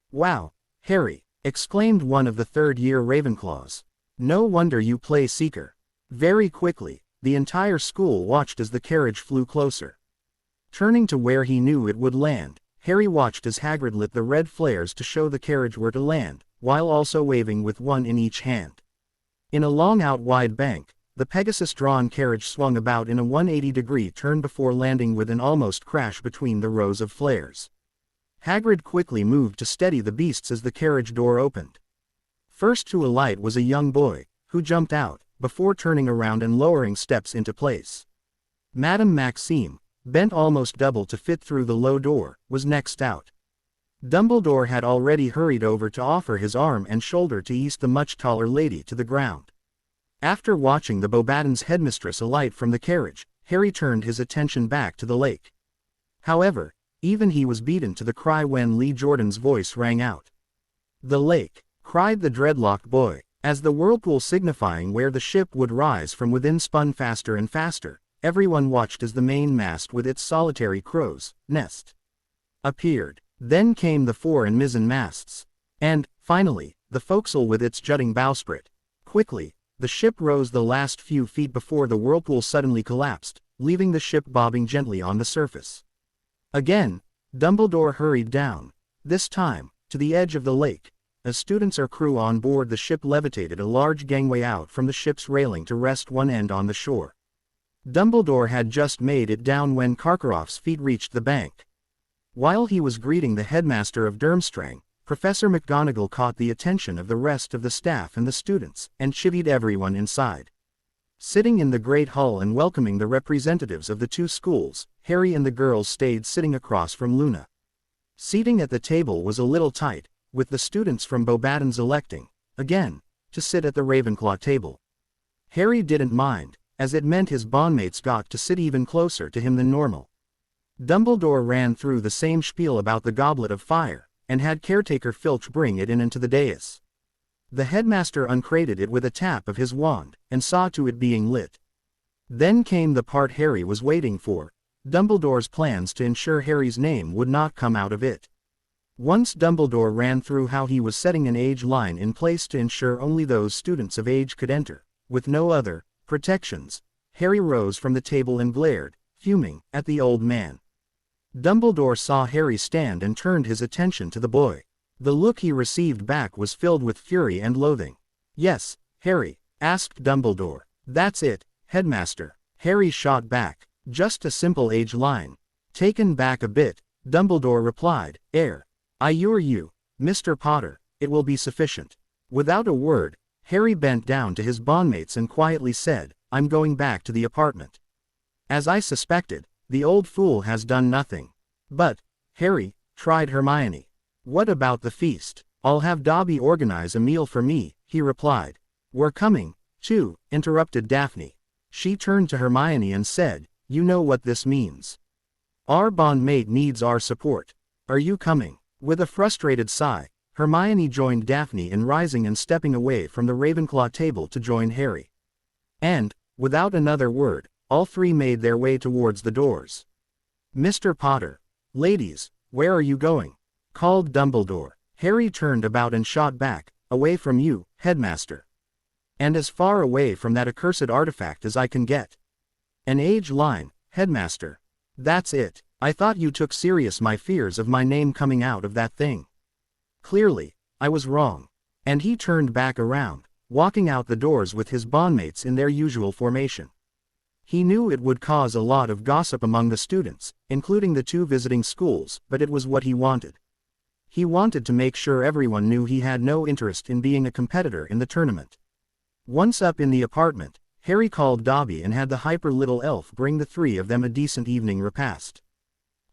Wow, Harry, exclaimed one of the third-year Ravenclaws. No wonder you play Seeker. Very quickly, the entire school watched as the carriage flew closer. Turning to where he knew it would land, Harry watched as Hagrid lit the red flares to show the carriage where to land, while also waving with one in each hand. In a long out-wide bank, the Pegasus-drawn carriage swung about in a 180-degree turn before landing with an almost crash between the rows of flares. Hagrid quickly moved to steady the beasts as the carriage door opened. First to alight was a young boy, who jumped out, before turning around and lowering steps into place. Madame Maxime, bent almost double to fit through the low door, was next out. Dumbledore had already hurried over to offer his arm and shoulder to ease the much taller lady to the ground. After watching the Beauxbatons headmistress alight from the carriage, Harry turned his attention back to the lake. However, even he was beaten to the cry when Lee Jordan's voice rang out. The lake, cried the dreadlocked boy, as the whirlpool signifying where the ship would rise from within spun faster and faster. Everyone watched as the main mast with its solitary crow's nest appeared. Then came the fore and mizzen masts. And, finally, the forecastle with its jutting bowsprit. Quickly, the ship rose the last few feet before the whirlpool suddenly collapsed, leaving the ship bobbing gently on the surface. Again, Dumbledore hurried down, this time, to the edge of the lake. As students or crew on board the ship levitated a large gangway out from the ship's railing to rest one end on the shore. Dumbledore had just made it down when Karkaroff's feet reached the bank. While he was greeting the headmaster of Durmstrang, Professor McGonagall caught the attention of the rest of the staff and the students, and chivied everyone inside. Sitting in the great hall and welcoming the representatives of the two schools, Harry and the girls stayed sitting across from Luna. Seating at the table was a little tight, with the students from Beauxbatons electing, again, to sit at the Ravenclaw table. Harry didn't mind, as it meant his bondmates got to sit even closer to him than normal. Dumbledore ran through the same spiel about the Goblet of Fire, and had caretaker Filch bring it in into the dais. The headmaster uncrated it with a tap of his wand, and saw to it being lit. Then came the part Harry was waiting for, Dumbledore's plans to ensure Harry's name would not come out of it. Once Dumbledore ran through how he was setting an age line in place to ensure only those students of age could enter, with no other protections, Harry rose from the table and glared, fuming, at the old man. Dumbledore saw Harry stand and turned his attention to the boy. The look he received back was filled with fury and loathing. Yes, Harry, asked Dumbledore. That's it, headmaster. Harry shot back. Just a simple age line. Taken back a bit, Dumbledore replied, I assure you, Mr. Potter, it will be sufficient. Without a word, Harry bent down to his bondmates and quietly said, I'm going back to the apartment. As I suspected, The old fool has done nothing. But, Harry, tried Hermione. What about the feast? I'll have Dobby organize a meal for me, he replied. We're coming, too, interrupted Daphne. She turned to Hermione and said, you know what this means. Our bondmate needs our support. Are you coming? With a frustrated sigh, Hermione joined Daphne in rising and stepping away from the Ravenclaw table to join Harry. And, without another word, all three made their way towards the doors. Mr. Potter. Ladies, where are you going? Called Dumbledore. Harry turned about and shot back, away from you, headmaster. And as far away from that accursed artifact as I can get. An age line, headmaster. That's it. I thought you took serious my fears of my name coming out of that thing. Clearly, I was wrong. And he turned back around, walking out the doors with his bondmates in their usual formation. He knew it would cause a lot of gossip among the students, including the two visiting schools, but it was what he wanted. He wanted to make sure everyone knew he had no interest in being a competitor in the tournament. Once up in the apartment, Harry called Dobby and had the hyper little elf bring the three of them a decent evening repast.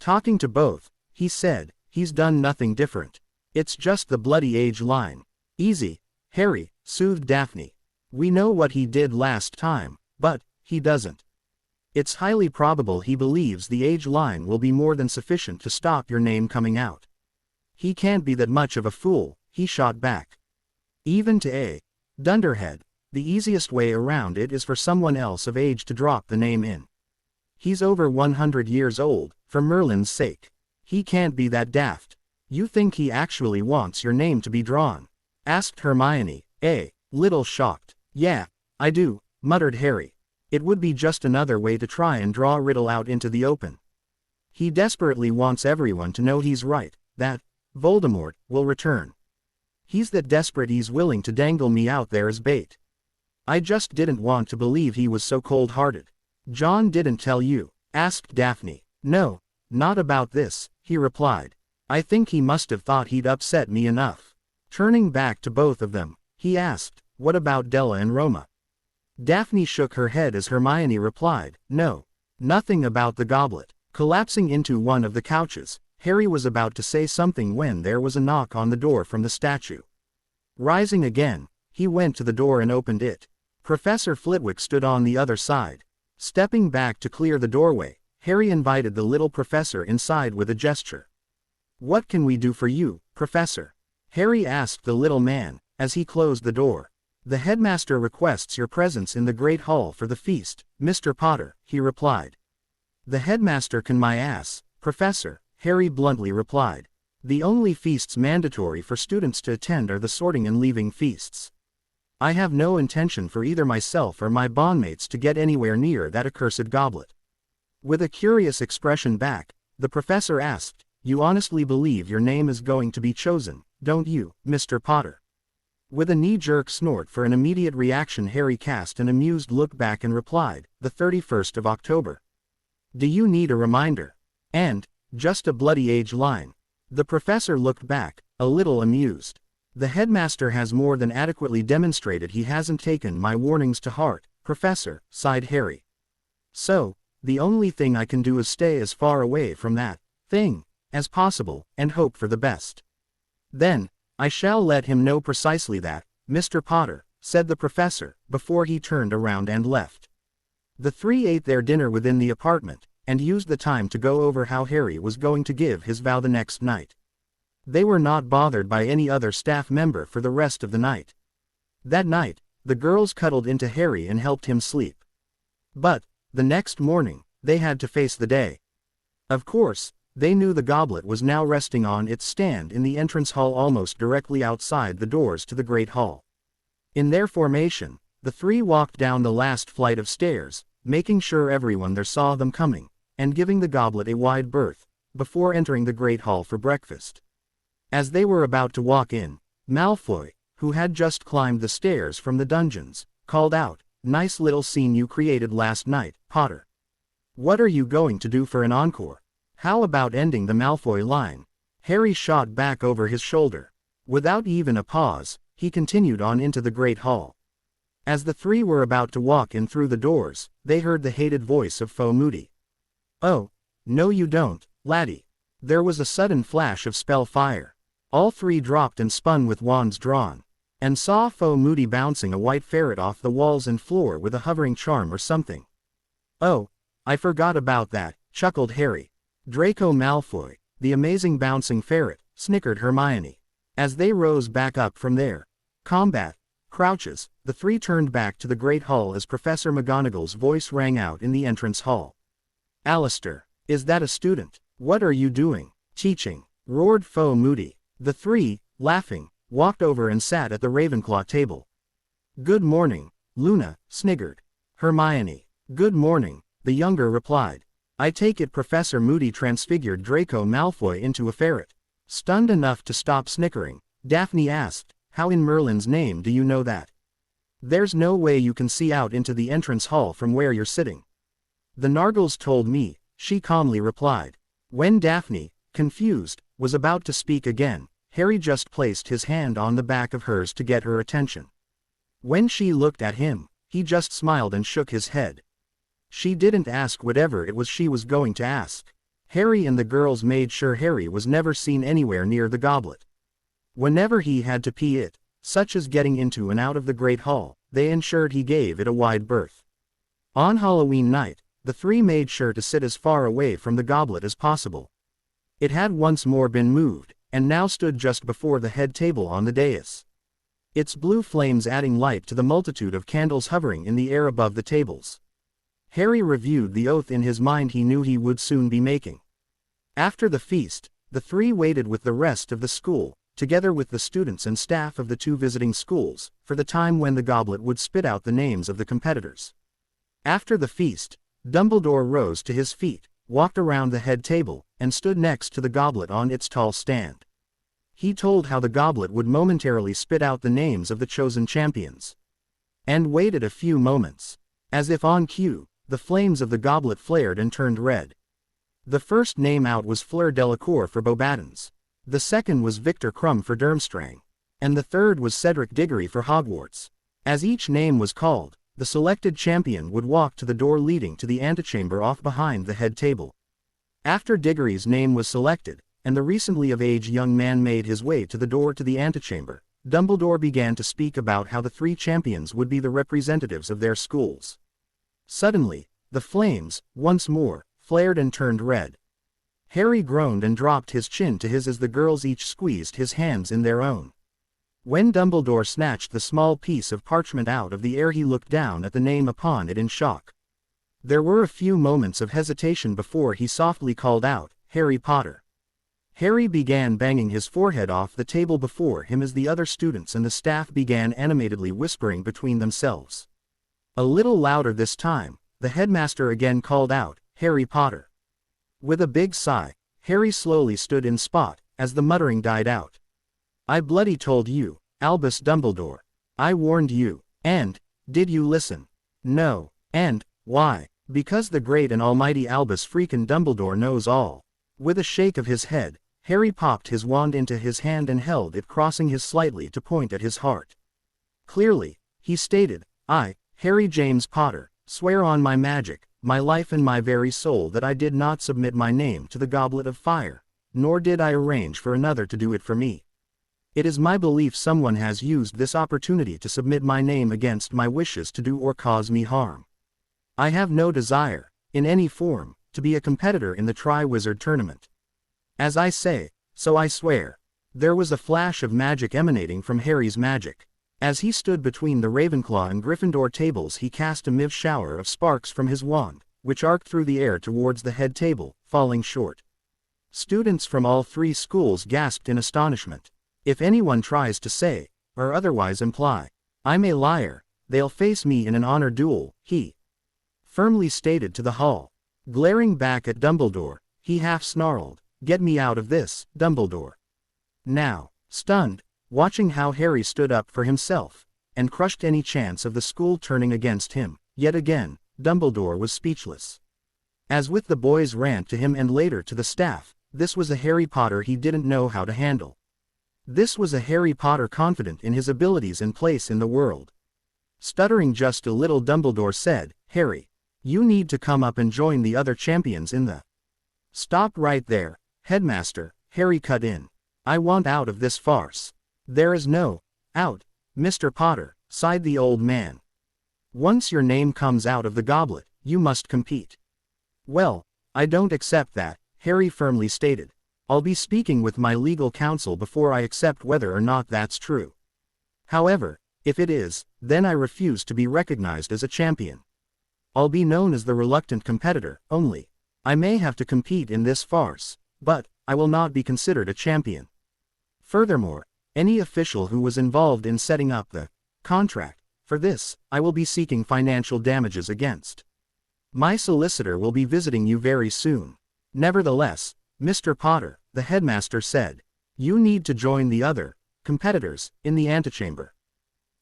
Talking to both, he said, he's done nothing different. It's just the bloody age line. Easy, Harry, soothed Daphne. We know what he did last time, but he doesn't. It's highly probable he believes the age line will be more than sufficient to stop your name coming out. He can't be that much of a fool, he shot back. Even to a dunderhead, the easiest way around it is for someone else of age to drop the name in. He's over 100 years old, for Merlin's sake. He can't be that daft. You think he actually wants your name to be drawn? Asked Hermione, a little shocked. Yeah, I do, muttered Harry. It would be just another way to try and draw Riddle out into the open. He desperately wants everyone to know he's right, that Voldemort will return. He's that desperate he's willing to dangle me out there as bait. I just didn't want to believe he was so cold-hearted. John didn't tell you? Asked Daphne. No, not about this, he replied. I think he must have thought he'd upset me enough. Turning back to both of them, he asked, what about Della and Roma? Daphne shook her head as Hermione replied, no, nothing about the goblet. Collapsing into one of the couches, Harry was about to say something when there was a knock on the door from the statue. Rising again, he went to the door and opened it. Professor Flitwick stood on the other side. Stepping back to clear the doorway, Harry invited the little professor inside with a gesture. What can we do for you, Professor? Harry asked the little man, as he closed the door. The headmaster requests your presence in the Great Hall for the feast, Mr. Potter, he replied. The headmaster can my ass, Professor, Harry bluntly replied. The only feasts mandatory for students to attend are the sorting and leaving feasts. I have no intention for either myself or my bondmates to get anywhere near that accursed goblet. With a curious expression back, the professor asked, you honestly believe your name is going to be chosen, don't you, Mr. Potter? With a knee-jerk snort for an immediate reaction, Harry cast an amused look back and replied, the 31st of October. Do you need a reminder? And, just a bloody age line. The professor looked back, a little amused. The headmaster has more than adequately demonstrated he hasn't taken my warnings to heart, Professor, sighed Harry. So, the only thing I can do is stay as far away from that thing as possible, and hope for the best. Then, I shall let him know precisely that, Mr. Potter, said the professor, before he turned around and left. The three ate their dinner within the apartment, and used the time to go over how Harry was going to give his vow the next night. They were not bothered by any other staff member for the rest of the night. That night, the girls cuddled into Harry and helped him sleep. But, the next morning, they had to face the day. Of course, they knew the goblet was now resting on its stand in the entrance hall almost directly outside the doors to the Great Hall. In their formation, the three walked down the last flight of stairs, making sure everyone there saw them coming, and giving the goblet a wide berth, before entering the Great Hall for breakfast. As they were about to walk in, Malfoy, who had just climbed the stairs from the dungeons, called out, "Nice little scene you created last night, Potter. What are you going to do for an encore? How about ending the Malfoy line?" Harry shot back over his shoulder. Without even a pause, he continued on into the Great Hall. As the three were about to walk in through the doors, they heard the hated voice of Faux Moody. Oh, no you don't, laddie. There was a sudden flash of spell fire. All three dropped and spun with wands drawn. And saw Moody bouncing a white ferret off the walls and floor with a hovering charm or something. Oh, I forgot about that, chuckled Harry. Draco Malfoy, the amazing bouncing ferret, snickered Hermione. As they rose back up from their combat crouches, the three turned back to the Great Hall as Professor McGonagall's voice rang out in the entrance hall. Alistair, is that a student? What are you doing? Teaching, roared Moody. The three, laughing, walked over and sat at the Ravenclaw table. Good morning, Luna, sniggered Hermione. Good morning, the younger replied. I take it Professor Moody transfigured Draco Malfoy into a ferret. Stunned enough to stop snickering, Daphne asked, how in Merlin's name do you know that? There's no way you can see out into the entrance hall from where you're sitting. The Nargles told me, she calmly replied. When Daphne, confused, was about to speak again, Harry just placed his hand on the back of hers to get her attention. When she looked at him, he just smiled and shook his head. She didn't ask whatever it was she was going to ask. Harry and the girls made sure Harry was never seen anywhere near the goblet. Whenever he had to pee it, such as getting into and out of the Great Hall, they ensured he gave it a wide berth. On Halloween night, the three made sure to sit as far away from the goblet as possible. It had once more been moved, and now stood just before the head table on the dais. Its blue flames adding light to the multitude of candles hovering in the air above the tables. Harry reviewed the oath in his mind he knew he would soon be making. After the feast, the three waited with the rest of the school, together with the students and staff of the two visiting schools, for the time when the goblet would spit out the names of the competitors. After the feast, Dumbledore rose to his feet, walked around the head table, and stood next to the goblet on its tall stand. He told how the goblet would momentarily spit out the names of the chosen champions. And waited a few moments. As if on cue, the flames of the goblet flared and turned red. The first name out was Fleur Delacour for Beauxbatons. The second was Victor Crumb for Durmstrang. And the third was Cedric Diggory for Hogwarts. As each name was called, the selected champion would walk to the door leading to the antechamber off behind the head table. After Diggory's name was selected, and the recently of age young man made his way to the door to the antechamber, Dumbledore began to speak about how the three champions would be the representatives of their schools. Suddenly, the flames, once more, flared and turned red. Harry groaned and dropped his chin to his as the girls each squeezed his hands in their own. When Dumbledore snatched the small piece of parchment out of the air he looked down at the name upon it in shock. There were a few moments of hesitation before he softly called out, Harry Potter. Harry began banging his forehead off the table before him as the other students and the staff began animatedly whispering between themselves. A little louder this time, the headmaster again called out, Harry Potter. With a big sigh, Harry slowly stood in spot, as the muttering died out. I bloody told you, Albus Dumbledore. I warned you, and, did you listen? No, and, why? Because the great and almighty Albus freakin' Dumbledore knows all. With a shake of his head, Harry popped his wand into his hand and held it crossing his slightly to point at his heart. Clearly, he stated, I, Harry James Potter, swear on my magic, my life and my very soul that I did not submit my name to the goblet of fire, nor did I arrange for another to do it for me. It is my belief someone has used this opportunity to submit my name against my wishes to do or cause me harm. I have no desire, in any form, to be a competitor in the Triwizard Tournament. As I say, so I swear. There was a flash of magic emanating from Harry's magic. As he stood between the Ravenclaw and Gryffindor tables he cast a miv shower of sparks from his wand, which arced through the air towards the head table, falling short. Students from all three schools gasped in astonishment. If anyone tries to say, or otherwise imply, I'm a liar, they'll face me in an honor duel, he firmly stated to the hall. Glaring back at Dumbledore, he half snarled, Get me out of this, Dumbledore. Now, stunned, watching how Harry stood up for himself, and crushed any chance of the school turning against him, yet again, Dumbledore was speechless. As with the boys' rant to him and later to the staff, this was a Harry Potter he didn't know how to handle. This was a Harry Potter confident in his abilities and place in the world. Stuttering just a little, Dumbledore said, Harry. You need to come up and join the other champions in the... Stop right there, Headmaster, Harry cut in. I want out of this farce. There is no out, Mr. Potter, sighed the old man. Once your name comes out of the goblet, you must compete. Well, I don't accept that, Harry firmly stated. I'll be speaking with my legal counsel before I accept whether or not that's true. However, if it is, then I refuse to be recognized as a champion. I'll be known as the reluctant competitor, only. I may have to compete in this farce, but I will not be considered a champion. Furthermore, any official who was involved in setting up the contract for this, I will be seeking financial damages against. My solicitor will be visiting you very soon. Nevertheless, Mr. Potter, the headmaster said, you need to join the other competitors in the antechamber.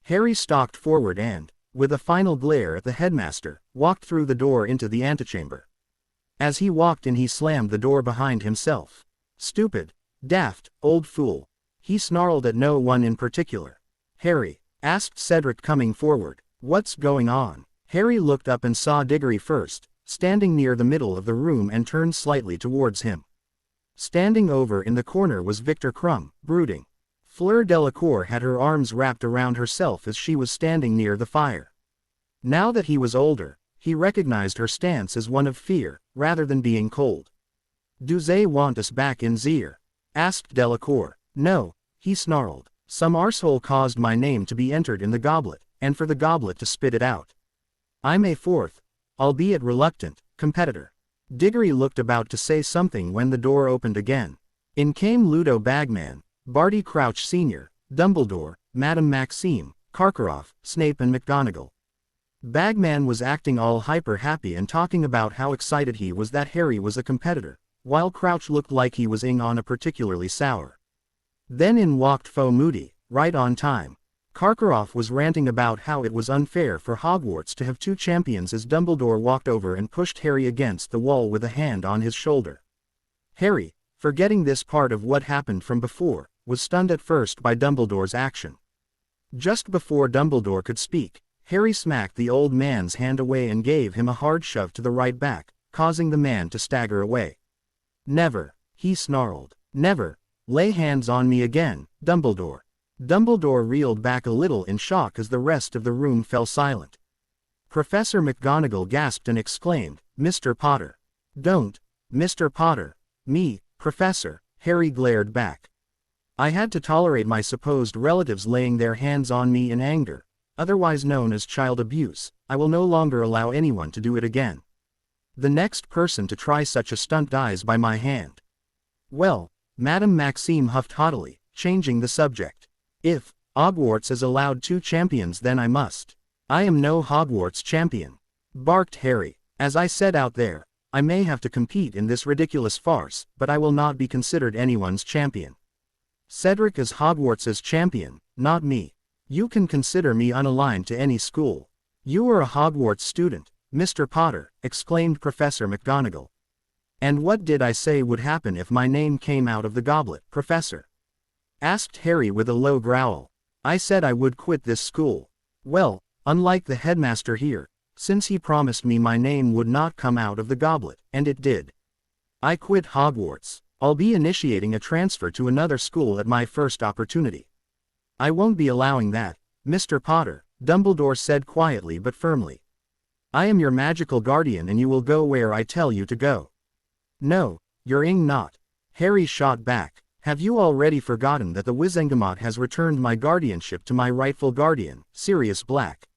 Harry stalked forward and, with a final glare at the headmaster, walked through the door into the antechamber. As he walked in, he slammed the door behind himself. Stupid, daft, old fool. He snarled at no one in particular. Harry, asked Cedric coming forward, what's going on? Harry looked up and saw Diggory first, standing near the middle of the room, and turned slightly towards him. Standing over in the corner was Victor Crumb, brooding. Fleur Delacour had her arms wrapped around herself as she was standing near the fire. Now that he was older, he recognized her stance as one of fear, rather than being cold. Do they want us back in Zier? Asked Delacour. No, he snarled. Some arsehole caused my name to be entered in the goblet, and for the goblet to spit it out. I'm a fourth, albeit reluctant, competitor. Diggory looked about to say something when the door opened again. In came Ludo Bagman, Barty Crouch Sr., Dumbledore, Madame Maxime, Karkaroff, Snape and McGonagall. Bagman was acting all hyper-happy and talking about how excited he was that Harry was a competitor, while Crouch looked like he was on a particularly sour. Then in walked Faux Moody, right on time. Karkaroff was ranting about how it was unfair for Hogwarts to have two champions as Dumbledore walked over and pushed Harry against the wall with a hand on his shoulder. Harry, forgetting this part of what happened from before, was stunned at first by Dumbledore's action. Just before Dumbledore could speak, Harry smacked the old man's hand away and gave him a hard shove to the right back, causing the man to stagger away. Never, he snarled. Never, lay hands on me again, Dumbledore. Dumbledore reeled back a little in shock as the rest of the room fell silent. Professor McGonagall gasped and exclaimed, Mr. Potter. Don't, Mr. Potter. Me, Professor, Harry glared back. I had to tolerate my supposed relatives laying their hands on me in anger, otherwise known as child abuse. I will no longer allow anyone to do it again. The next person to try such a stunt dies by my hand. Well, Madame Maxime huffed haughtily, changing the subject. If Hogwarts is allowed two champions, then I must. I am no Hogwarts champion, barked Harry. As I said out there, I may have to compete in this ridiculous farce, but I will not be considered anyone's champion. Cedric is Hogwarts's champion, not me. You can consider me unaligned to any school. You are a Hogwarts student, Mr. Potter, exclaimed Professor McGonagall. And what did I say would happen if my name came out of the goblet, Professor? Asked Harry with a low growl. I said I would quit this school. Well, unlike the headmaster here, since he promised me my name would not come out of the goblet, and it did. I quit Hogwarts. I'll be initiating a transfer to another school at my first opportunity. I won't be allowing that, Mr. Potter, Dumbledore said quietly but firmly. I am your magical guardian and you will go where I tell you to go. No, you're not. Harry shot back. Have you already forgotten that the Wizengamot has returned my guardianship to my rightful guardian, Sirius Black?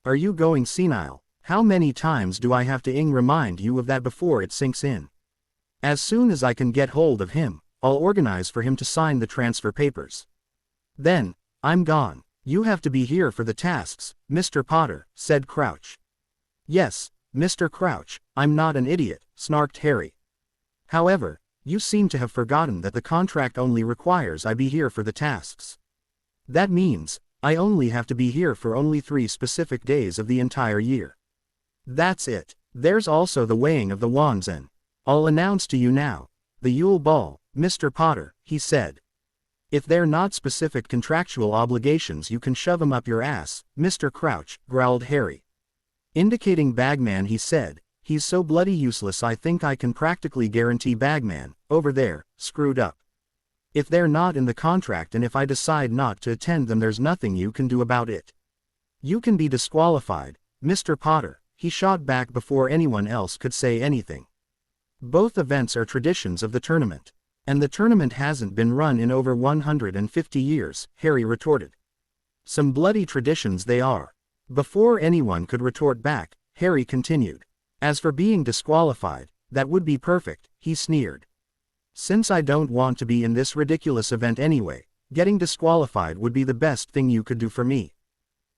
Are you going senile? How many times do I have to remind you of that before it sinks in? As soon as I can get hold of him, I'll organize for him to sign the transfer papers. Then, I'm gone. You have to be here for the tasks, Mr. Potter, said Crouch. Yes, Mr. Crouch, I'm not an idiot, snarked Harry. However, you seem to have forgotten that the contract only requires I be here for the tasks. That means, I only have to be here for only 3 specific days of the entire year. That's it. There's also the weighing of the wands and I'll announce to you now, the Yule Ball, Mr. Potter, he said. If they're not specific contractual obligations you can shove 'em up your ass, Mr. Crouch, growled Harry. Indicating Bagman, he said, "He's so bloody useless I think I can practically guarantee Bagman, over there, screwed up. If they're not in the contract and if I decide not to attend them there's nothing you can do about it. You can be disqualified, Mr. Potter," he shot back before anyone else could say anything. "Both events are traditions of the tournament. And the tournament hasn't been run in over 150 years, Harry retorted. "Some bloody traditions they are." Before anyone could retort back, Harry continued. "As for being disqualified, that would be perfect," he sneered. "Since I don't want to be in this ridiculous event anyway, getting disqualified would be the best thing you could do for me.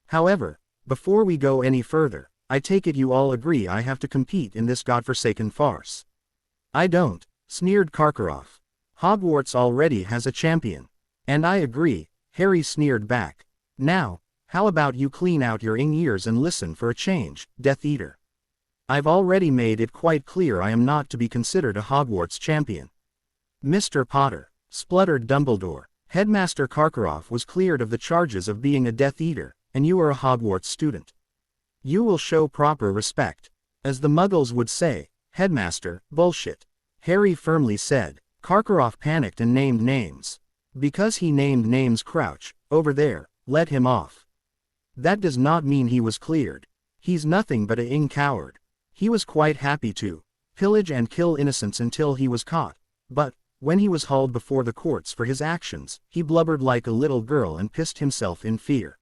However, before we go any further, I take it you all agree I have to compete in this godforsaken farce." "I don't," sneered Karkaroff. "Hogwarts already has a champion." "And I agree," Harry sneered back. "Now, how about you clean out your ears and listen for a change, Death Eater? I've already made it quite clear I am not to be considered a Hogwarts champion." "Mr. Potter," spluttered Dumbledore, "Headmaster Karkaroff was cleared of the charges of being a Death Eater, and you are a Hogwarts student. You will show proper respect. As the Muggles would say, Headmaster, bullshit," Harry firmly said. Karkaroff panicked and named names. "Because he named names Crouch, over there, let him off. That does not mean he was cleared. He's nothing but a coward. He was quite happy to pillage and kill innocents until he was caught, but, when he was hauled before the courts for his actions, he blubbered like a little girl and pissed himself in fear."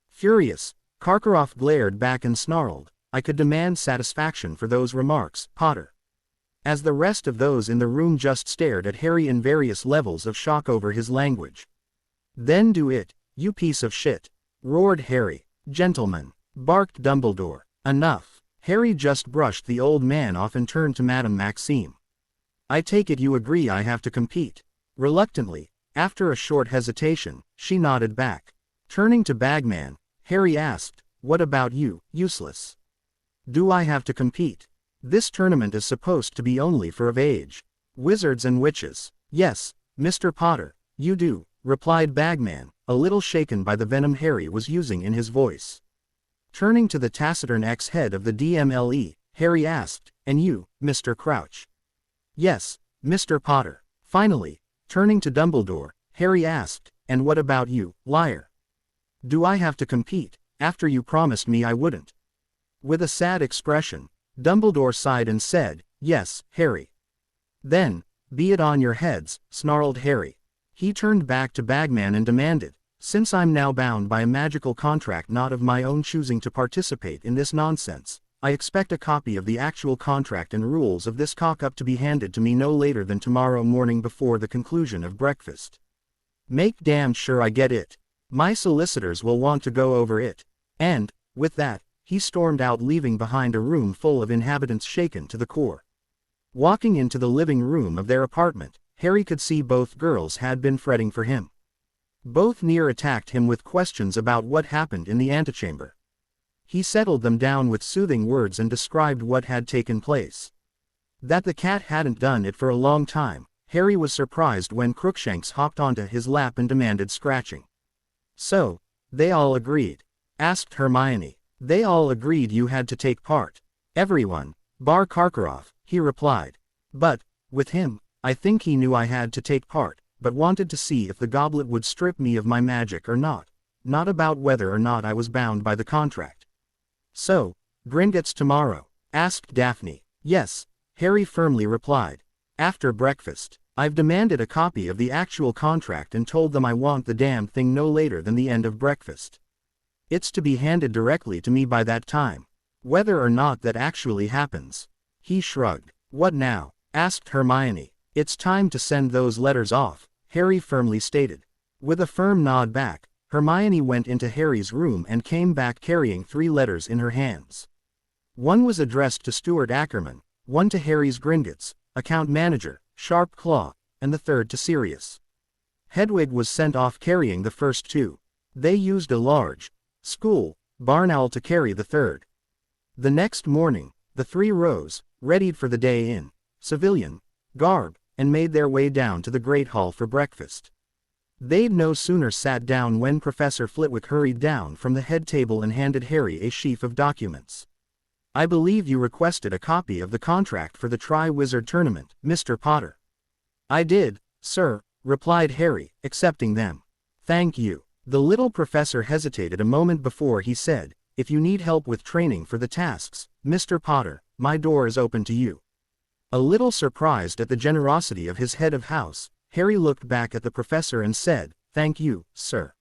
Furious, Karkaroff glared back and snarled, "I could demand satisfaction for those remarks, Potter." As the rest of those in the room just stared at Harry in various levels of shock over his language. "Then do it, you piece of shit," roared Harry. "Gentlemen," barked Dumbledore. "Enough." Harry just brushed the old man off and turned to Madame Maxime. "I take it you agree I have to compete." Reluctantly, after a short hesitation, she nodded back. Turning to Bagman, Harry asked, "What about you, useless? Do I have to compete? This tournament is supposed to be only for of age wizards and witches." "Yes, Mr. Potter, you do," replied Bagman, a little shaken by the venom Harry was using in his voice. Turning to the taciturn ex-head of the DMLE, Harry asked, "And you, Mr. Crouch?" "Yes, Mr. Potter." Finally, turning to Dumbledore, Harry asked, "And what about you, liar? Do I have to compete, after you promised me I wouldn't?" With a sad expression, Dumbledore sighed and said, "Yes, Harry." "Then, be it on your heads," snarled Harry. He turned back to Bagman and demanded, "Since I'm now bound by a magical contract not of my own choosing to participate in this nonsense, I expect a copy of the actual contract and rules of this cock-up to be handed to me no later than tomorrow morning before the conclusion of breakfast. Make damn sure I get it. My solicitors will want to go over it." And, with that, he stormed out, leaving behind a room full of inhabitants shaken to the core. Walking into the living room of their apartment, Harry could see both girls had been fretting for him. Both near attacked him with questions about what happened in the antechamber. He settled them down with soothing words and described what had taken place. That the cat hadn't done it for a long time, Harry was surprised when Crookshanks hopped onto his lap and demanded scratching. "So, they all agreed?" asked Hermione. "They all agreed you had to take part." "Everyone, bar Karkaroff," he replied. "But, with him, I think he knew I had to take part, but wanted to see if the goblet would strip me of my magic or not about whether or not I was bound by the contract." "So, Gringotts tomorrow?" asked Daphne. "Yes," Harry firmly replied. "After breakfast. I've demanded a copy of the actual contract and told them I want the damn thing no later than the end of breakfast. It's to be handed directly to me by that time. Whether or not that actually happens." He shrugged. "What now?" asked Hermione. "It's time to send those letters off," Harry firmly stated. With a firm nod back, Hermione went into Harry's room and came back carrying 3 letters in her hands. One was addressed to Stuart Ackerman, one to Harry's Gringotts, account manager, Sharp Claw, and the third to Sirius. Hedwig was sent off carrying the first 2. They used a large school barn owl to carry the third. The next morning, the 3 rose, readied for the day in civilian garb, and made their way down to the Great Hall for breakfast. They'd no sooner sat down when Professor Flitwick hurried down from the head table and handed Harry a sheaf of documents. I believe you requested a copy of the contract for the Tri-Wizard Tournament, Mr. Potter. I did, sir, replied Harry, accepting them. Thank you. The little professor hesitated a moment before he said, if you need help with training for the tasks, Mr. Potter, my door is open to you. A little surprised at the generosity of his head of house, Harry looked back at the professor and said, thank you, sir.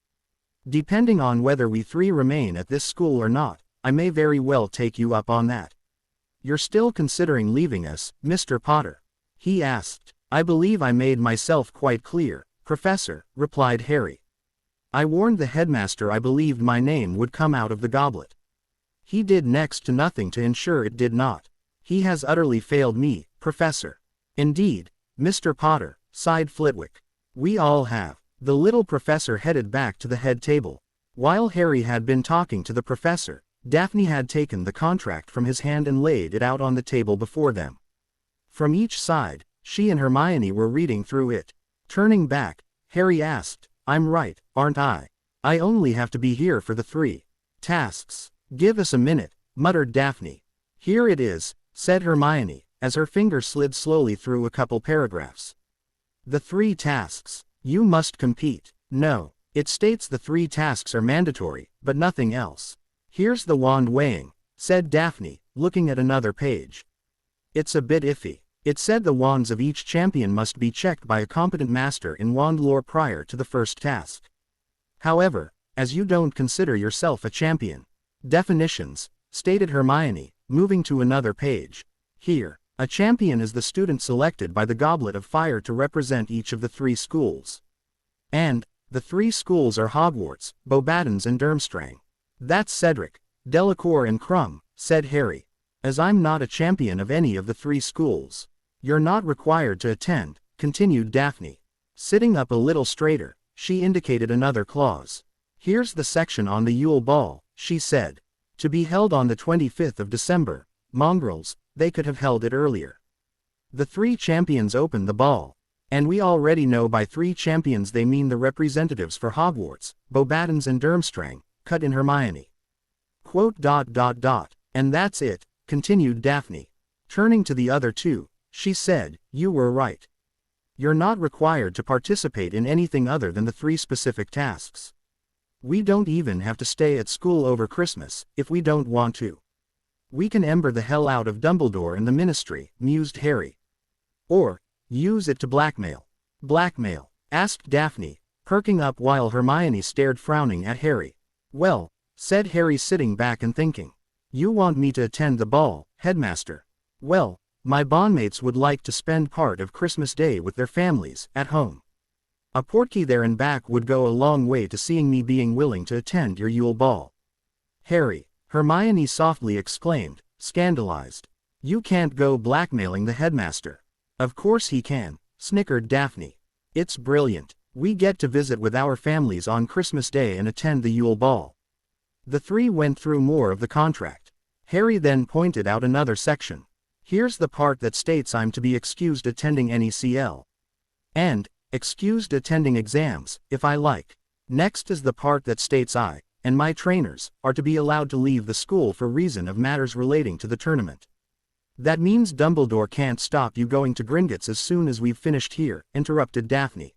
Depending on whether we three remain at this school or not, I may very well take you up on that. You're still considering leaving us, Mr. Potter? He asked. I believe I made myself quite clear, Professor, replied Harry. I warned the headmaster I believed my name would come out of the goblet. He did next to nothing to ensure it did not. He has utterly failed me, Professor. Indeed, Mr. Potter, sighed Flitwick. We all have. The little professor headed back to the head table. While Harry had been talking to the professor, Daphne had taken the contract from his hand and laid it out on the table before them. From each side, she and Hermione were reading through it. Turning back, Harry asked, I'm right, aren't I? I only have to be here for the 3 tasks. Give us a minute, muttered Daphne. Here it is, said Hermione, as her finger slid slowly through a couple paragraphs. The 3 tasks. You must compete. No, it states the 3 tasks are mandatory, but nothing else. Here's the wand weighing, said Daphne, looking at another page. It's a bit iffy. It said the wands of each champion must be checked by a competent master in wand lore prior to the first task. However, as you don't consider yourself a champion. Definitions, stated Hermione, moving to another page. Here, a champion is the student selected by the Goblet of Fire to represent each of the 3 schools. And, the 3 schools are Hogwarts, Beauxbatons and Durmstrang. That's Cedric, Delacour and Crumb, said Harry. As I'm not a champion of any of the 3 schools. You're not required to attend, continued Daphne. Sitting up a little straighter, she indicated another clause. Here's the section on the Yule Ball, she said. To be held on the 25th of December, mongrels, they could have held it earlier. The 3 champions open the ball. And we already know by 3 champions they mean the representatives for Hogwarts, Beauxbatons and Durmstrang, cut in Hermione. Quote. And that's it, continued Daphne. Turning to the other 2, she said, you were right. You're not required to participate in anything other than the 3 specific tasks. We don't even have to stay at school over Christmas, if we don't want to. We can ember the hell out of Dumbledore and the Ministry, mused Harry. Or, use it to blackmail. Blackmail? Asked Daphne, perking up while Hermione stared frowning at Harry. Well, said Harry sitting back and thinking. You want me to attend the ball, headmaster? Well, my bondmates would like to spend part of Christmas Day with their families, at home. A portkey there and back would go a long way to seeing me being willing to attend your Yule Ball. Harry, Hermione softly exclaimed, scandalized. You can't go blackmailing the headmaster. Of course he can, snickered Daphne. It's brilliant. We get to visit with our families on Christmas Day and attend the Yule Ball. The 3 went through more of the contract. Harry then pointed out another section. Here's the part that states I'm to be excused attending NECL. And, excused attending exams, if I like. Next is the part that states I, and my trainers, are to be allowed to leave the school for reason of matters relating to the tournament. That means Dumbledore can't stop you going to Gringotts as soon as we've finished here, interrupted Daphne.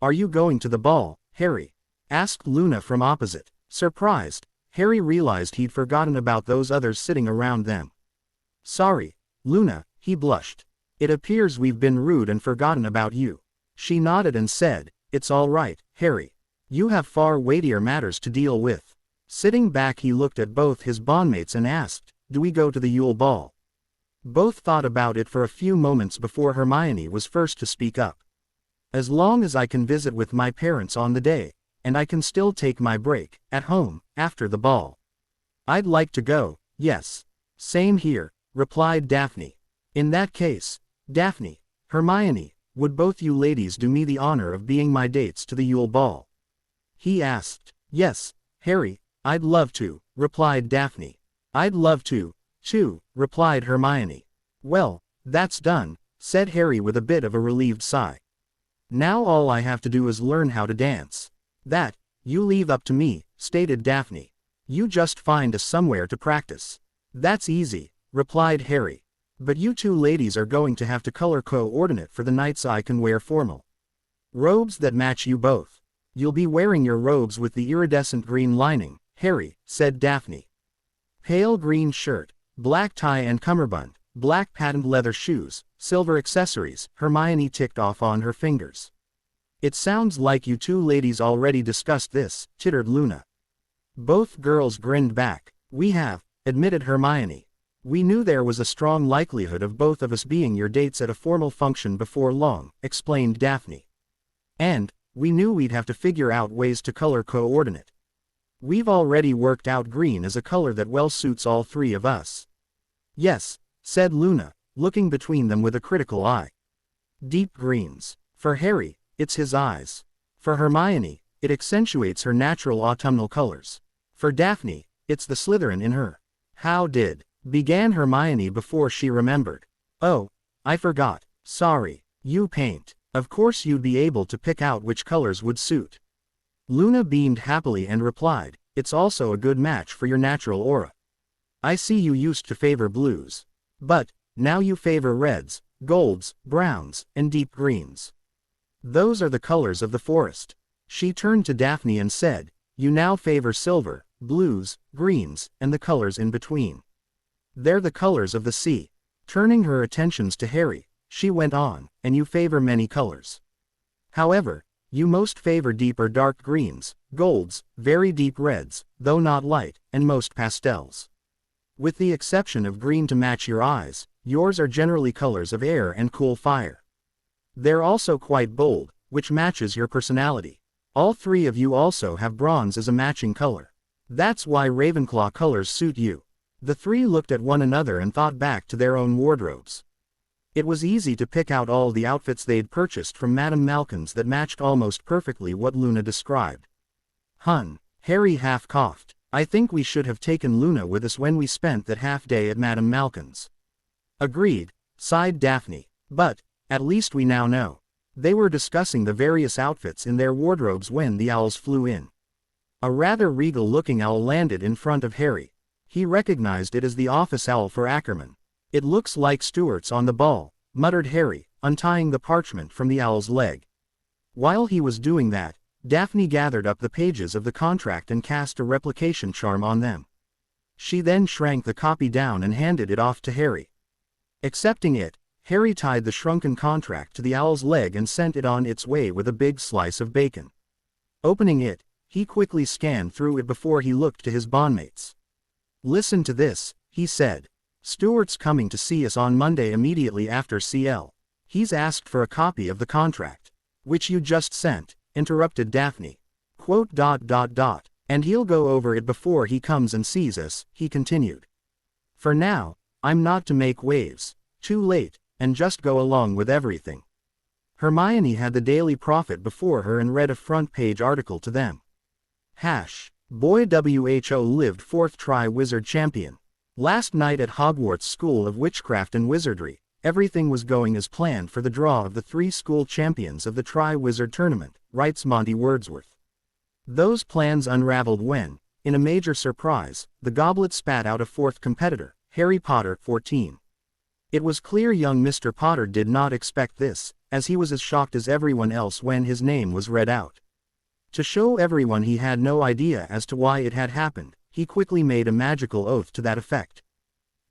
Are you going to the ball, Harry? Asked Luna from opposite. Surprised, Harry realized he'd forgotten about those others sitting around them. Sorry, Luna, he blushed. It appears we've been rude and forgotten about you. She nodded and said, it's all right, Harry. You have far weightier matters to deal with. Sitting back he looked at both his bondmates and asked, do we go to the Yule Ball? Both thought about it for a few moments before Hermione was first to speak up. As long as I can visit with my parents on the day, and I can still take my break, at home, after the ball. I'd like to go, yes. Same here, replied Daphne. In that case, Daphne, Hermione, would both you ladies do me the honor of being my dates to the Yule Ball? He asked. Yes, Harry, I'd love to, replied Daphne. I'd love to, too, replied Hermione. Well, that's done, said Harry with a bit of a relieved sigh. Now all I have to do is learn how to dance. That, you leave up to me, stated Daphne. You just find us somewhere to practice. That's easy, replied Harry. But you two ladies are going to have to color coordinate for the nights I can wear formal robes that match you both. You'll be wearing your robes with the iridescent green lining, Harry, said Daphne. Pale green shirt, black tie and cummerbund, black patent leather shoes, silver accessories, Hermione ticked off on her fingers. It sounds like you two ladies already discussed this, tittered Luna. Both girls grinned back. We have, admitted Hermione. We knew there was a strong likelihood of both of us being your dates at a formal function before long, explained Daphne. And, we knew we'd have to figure out ways to color coordinate. We've already worked out green as a color that well suits all three of us. Yes, said Luna, looking between them with a critical eye. Deep greens. For Harry, it's his eyes. For Hermione, it accentuates her natural autumnal colors. For Daphne, it's the Slytherin in her. How did, began Hermione before she remembered. Oh, I forgot, sorry, you paint. Of course you'd be able to pick out which colors would suit. Luna beamed happily and replied, it's also a good match for your natural aura. I see you used to favor blues. But, now you favor reds, golds, browns, and deep greens. Those are the colors of the forest. She turned to Daphne and said, you now favor silver, blues, greens, and the colors in between. They're the colors of the sea. Turning her attentions to Harry, she went on, and you favor many colors. However, you most favor deep or dark greens, golds, very deep reds, though not light, and most pastels. With the exception of green to match your eyes, yours are generally colors of air and cool fire. They're also quite bold, which matches your personality. All three of you also have bronze as a matching color. That's why Ravenclaw colors suit you. The three looked at one another and thought back to their own wardrobes. It was easy to pick out all the outfits they'd purchased from Madame Malkin's that matched almost perfectly what Luna described. Hun, Harry half coughed. I think we should have taken Luna with us when we spent that half day at Madame Malkin's. Agreed, sighed Daphne. But, at least we now know. They were discussing the various outfits in their wardrobes when the owls flew in. A rather regal-looking owl landed in front of Harry. He recognized it as the office owl for Ackerman. It looks like Stuart's on the ball, muttered Harry, untying the parchment from the owl's leg. While he was doing that, Daphne gathered up the pages of the contract and cast a replication charm on them. She then shrank the copy down and handed it off to Harry. Accepting it, Harry tied the shrunken contract to the owl's leg and sent it on its way with a big slice of bacon. Opening it, he quickly scanned through it before he looked to his bondmates. Listen to this, he said. Stuart's coming to see us on Monday immediately after CL. He's asked for a copy of the contract. Which you just sent, interrupted Daphne. And he'll go over it before he comes and sees us, he continued. For now, I'm not to make waves, too late, and just go along with everything. Hermione had the Daily Prophet before her and read a front-page article to them. Boy WHO lived 4th Tri-Wizard Champion. Last night at Hogwarts School of Witchcraft and Wizardry, everything was going as planned for the draw of the 3 school champions of the Tri-Wizard Tournament, writes Monty Wordsworth. Those plans unraveled when, in a major surprise, the goblet spat out a 4th competitor, Harry Potter, 14. It was clear young Mr. Potter did not expect this, as he was as shocked as everyone else when his name was read out. To show everyone he had no idea as to why it had happened, he quickly made a magical oath to that effect.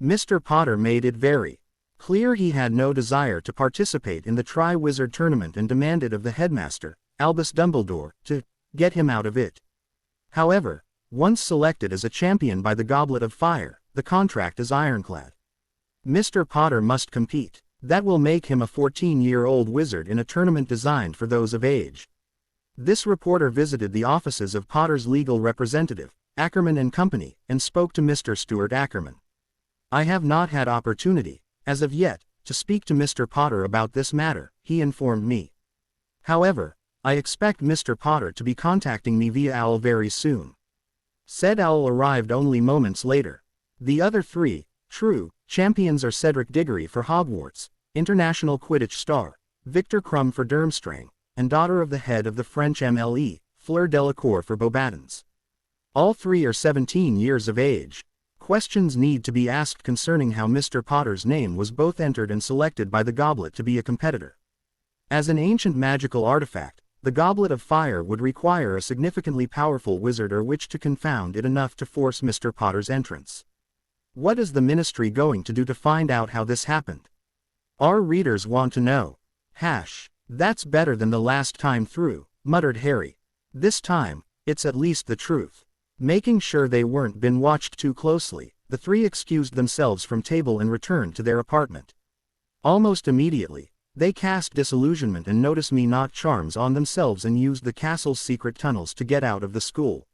Mr. Potter made it very clear he had no desire to participate in the Tri-Wizard Tournament and demanded of the headmaster, Albus Dumbledore, to get him out of it. However, once selected as a champion by the Goblet of Fire, the contract is ironclad. Mr. Potter must compete. That will make him a 14-year-old wizard in a tournament designed for those of age. This reporter visited the offices of Potter's legal representative, Ackerman and Company, and spoke to Mr. Stuart Ackerman. I have not had opportunity, as of yet, to speak to Mr. Potter about this matter, he informed me. However, I expect Mr. Potter to be contacting me via owl very soon. Said owl arrived only moments later. The other 3, true, champions are Cedric Diggory for Hogwarts, international Quidditch star, Victor Crumb for Durmstrang, and daughter of the head of the French MLE, Fleur Delacour for Beauxbatons. All 3 are 17 years of age. Questions need to be asked concerning how Mr. Potter's name was both entered and selected by the goblet to be a competitor. As an ancient magical artifact, the Goblet of Fire would require a significantly powerful wizard or witch to confound it enough to force Mr. Potter's entrance. What is the Ministry going to do to find out how this happened? Our readers want to know. That's better than the last time through, muttered Harry. This time, it's at least the truth. Making sure they weren't been watched too closely, the three excused themselves from table and returned to their apartment. Almost immediately, they cast disillusionment and notice-me-not charms on themselves and used the castle's secret tunnels to get out of the school.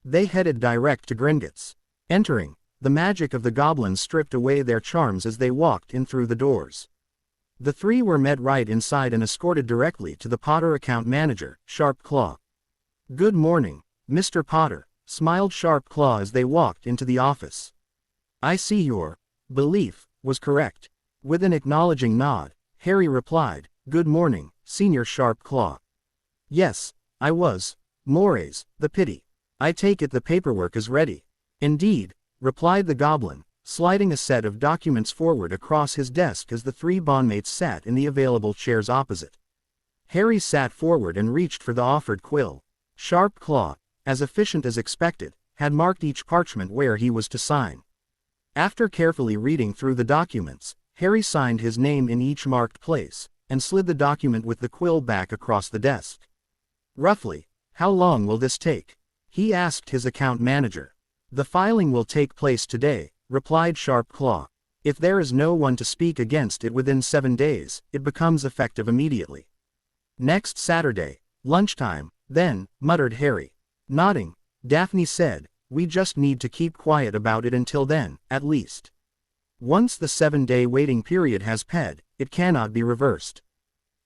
They headed direct to Gringotts. Entering, the magic of the goblins stripped away their charms as they walked in through the doors. The three were met right inside and escorted directly to the Potter account manager, Sharp Claw. "Good morning, Mr. Potter," smiled Sharp Claw as they walked into the office. "I see your belief was correct." With an acknowledging nod, Harry replied, "Good morning, Senior Sharp Claw." "Yes, I was. Mores, the pity. I take it the paperwork is ready." "Indeed," replied the goblin, sliding a set of documents forward across his desk as the three bondmates sat in the available chairs opposite. Harry sat forward and reached for the offered quill. Sharp Claw, as efficient as expected, had marked each parchment where he was to sign. After carefully reading through the documents, Harry signed his name in each marked place, and slid the document with the quill back across the desk. "Roughly, how long will this take?" he asked his account manager. "The filing will take place today," replied Sharp Claw. "If there is no one to speak against it within 7 days, it becomes effective immediately." "Next Saturday, lunchtime, then," muttered Harry. Nodding, Daphne said, "We just need to keep quiet about it until then, at least. Once the 7-day waiting period has passed, it cannot be reversed."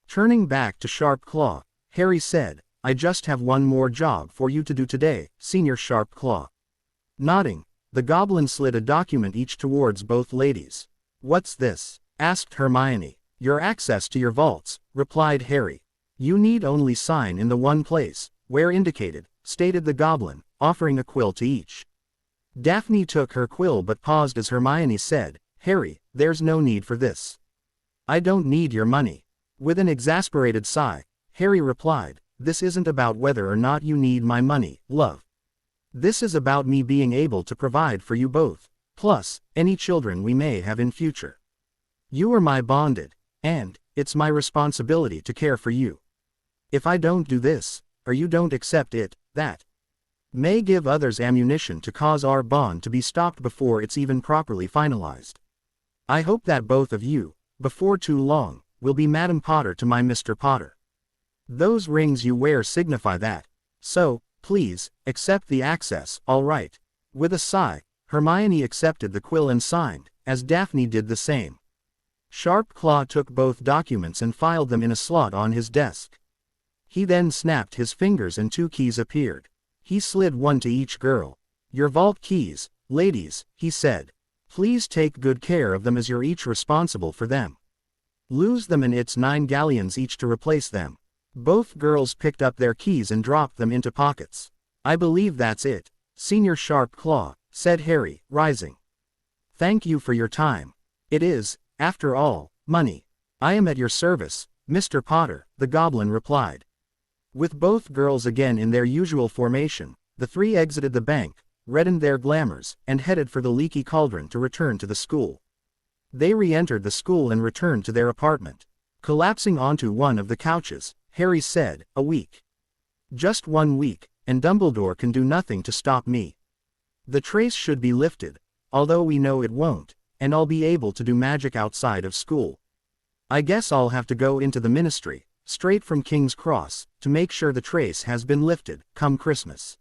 Turning back to Sharp Claw, Harry said, "I just have one more job for you to do today, Senior Sharp Claw." Nodding, the goblin slid a document each towards both ladies. "What's this?" asked Hermione. "Your access to your vaults," replied Harry. "You need only sign in the one place, where indicated," stated the goblin, offering a quill to each. Daphne took her quill but paused as Hermione said, "Harry, there's no need for this. I don't need your money." With an exasperated sigh, Harry replied, "This isn't about whether or not you need my money, love. This is about me being able to provide for you both, plus, any children we may have in future. You are my bonded, and it's my responsibility to care for you. If I don't do this, or you don't accept it, that may give others ammunition to cause our bond to be stopped before it's even properly finalized. I hope that both of you, before too long, will be Madam Potter to my Mr. Potter. Those rings you wear signify that. So, please, accept the access, all right." With a sigh, Hermione accepted the quill and signed, as Daphne did the same. Sharp Claw took both documents and filed them in a slot on his desk. He then snapped his fingers and 2 keys appeared. He slid one to each girl. "Your vault keys, ladies," he said. "Please take good care of them as you're each responsible for them. Lose them and it's 9 galleons each to replace them." Both girls picked up their keys and dropped them into pockets. "I believe that's it, Senior Sharp Claw," said Harry, rising. "Thank you for your time. It is, after all, money. I am at your service, Mr. Potter," the goblin replied. With both girls again in their usual formation, the three exited the bank, reddened their glamours, and headed for the leaky cauldron to return to the school. They re-entered the school and returned to their apartment. Collapsing onto one of the couches, Harry said, "A week. Just 1 week, and Dumbledore can do nothing to stop me. The trace should be lifted, although we know it won't, and I'll be able to do magic outside of school. I guess I'll have to go into the Ministry, straight from King's Cross, to make sure the trace has been lifted, come Christmas."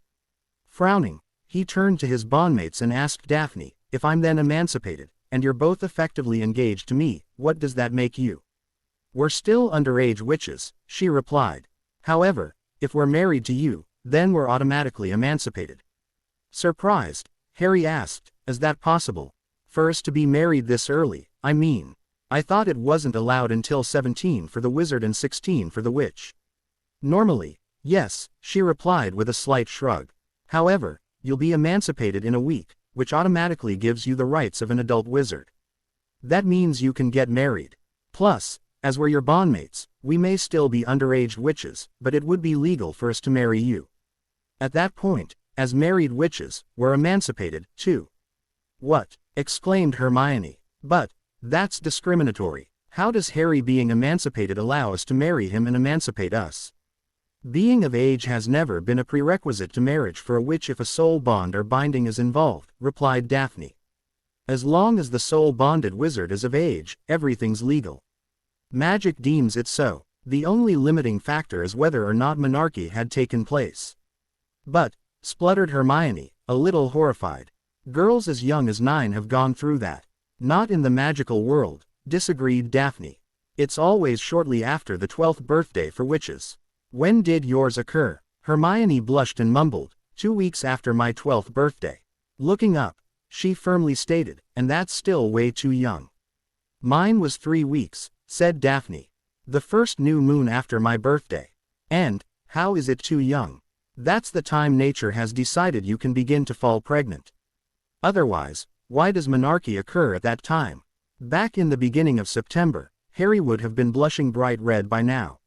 Frowning, he turned to his bondmates and asked Daphne, "If I'm then emancipated, and you're both effectively engaged to me, what does that make you?" "We're still underage witches," she replied. "However, if we're married to you, then we're automatically emancipated." Surprised, Harry asked, "Is that possible? For us to be married this early, I mean? I thought it wasn't allowed until 17 for the wizard and 16 for the witch." "Normally, yes," she replied with a slight shrug. "However, you'll be emancipated in a week, which automatically gives you the rights of an adult wizard. That means you can get married. Plus, as we're your bondmates, we may still be underage witches, but it would be legal for us to marry you. At that point, as married witches, we're emancipated, too. What? Exclaimed Hermione. But, that's discriminatory. How does Harry being emancipated allow us to marry him and emancipate us? Being of age has never been a prerequisite to marriage for a witch if a soul bond or binding is involved, replied Daphne. As long as the soul-bonded wizard is of age, everything's legal. Magic deems it so. The only limiting factor is whether or not monarchy had taken place. But, spluttered Hermione, a little horrified. Girls as young as 9 have gone through that. Not in the magical world, disagreed Daphne. It's always shortly after the 12th birthday for witches. When did yours occur? Hermione blushed and mumbled, 2 weeks after my 12th birthday. Looking up, she firmly stated, and that's still way too young. Mine was 3 weeks, said Daphne. The first new moon after my birthday. And, how is it too young? That's the time nature has decided you can begin to fall pregnant. Otherwise, why does menarche occur at that time? Back in the beginning of September, Harry would have been blushing bright red by now.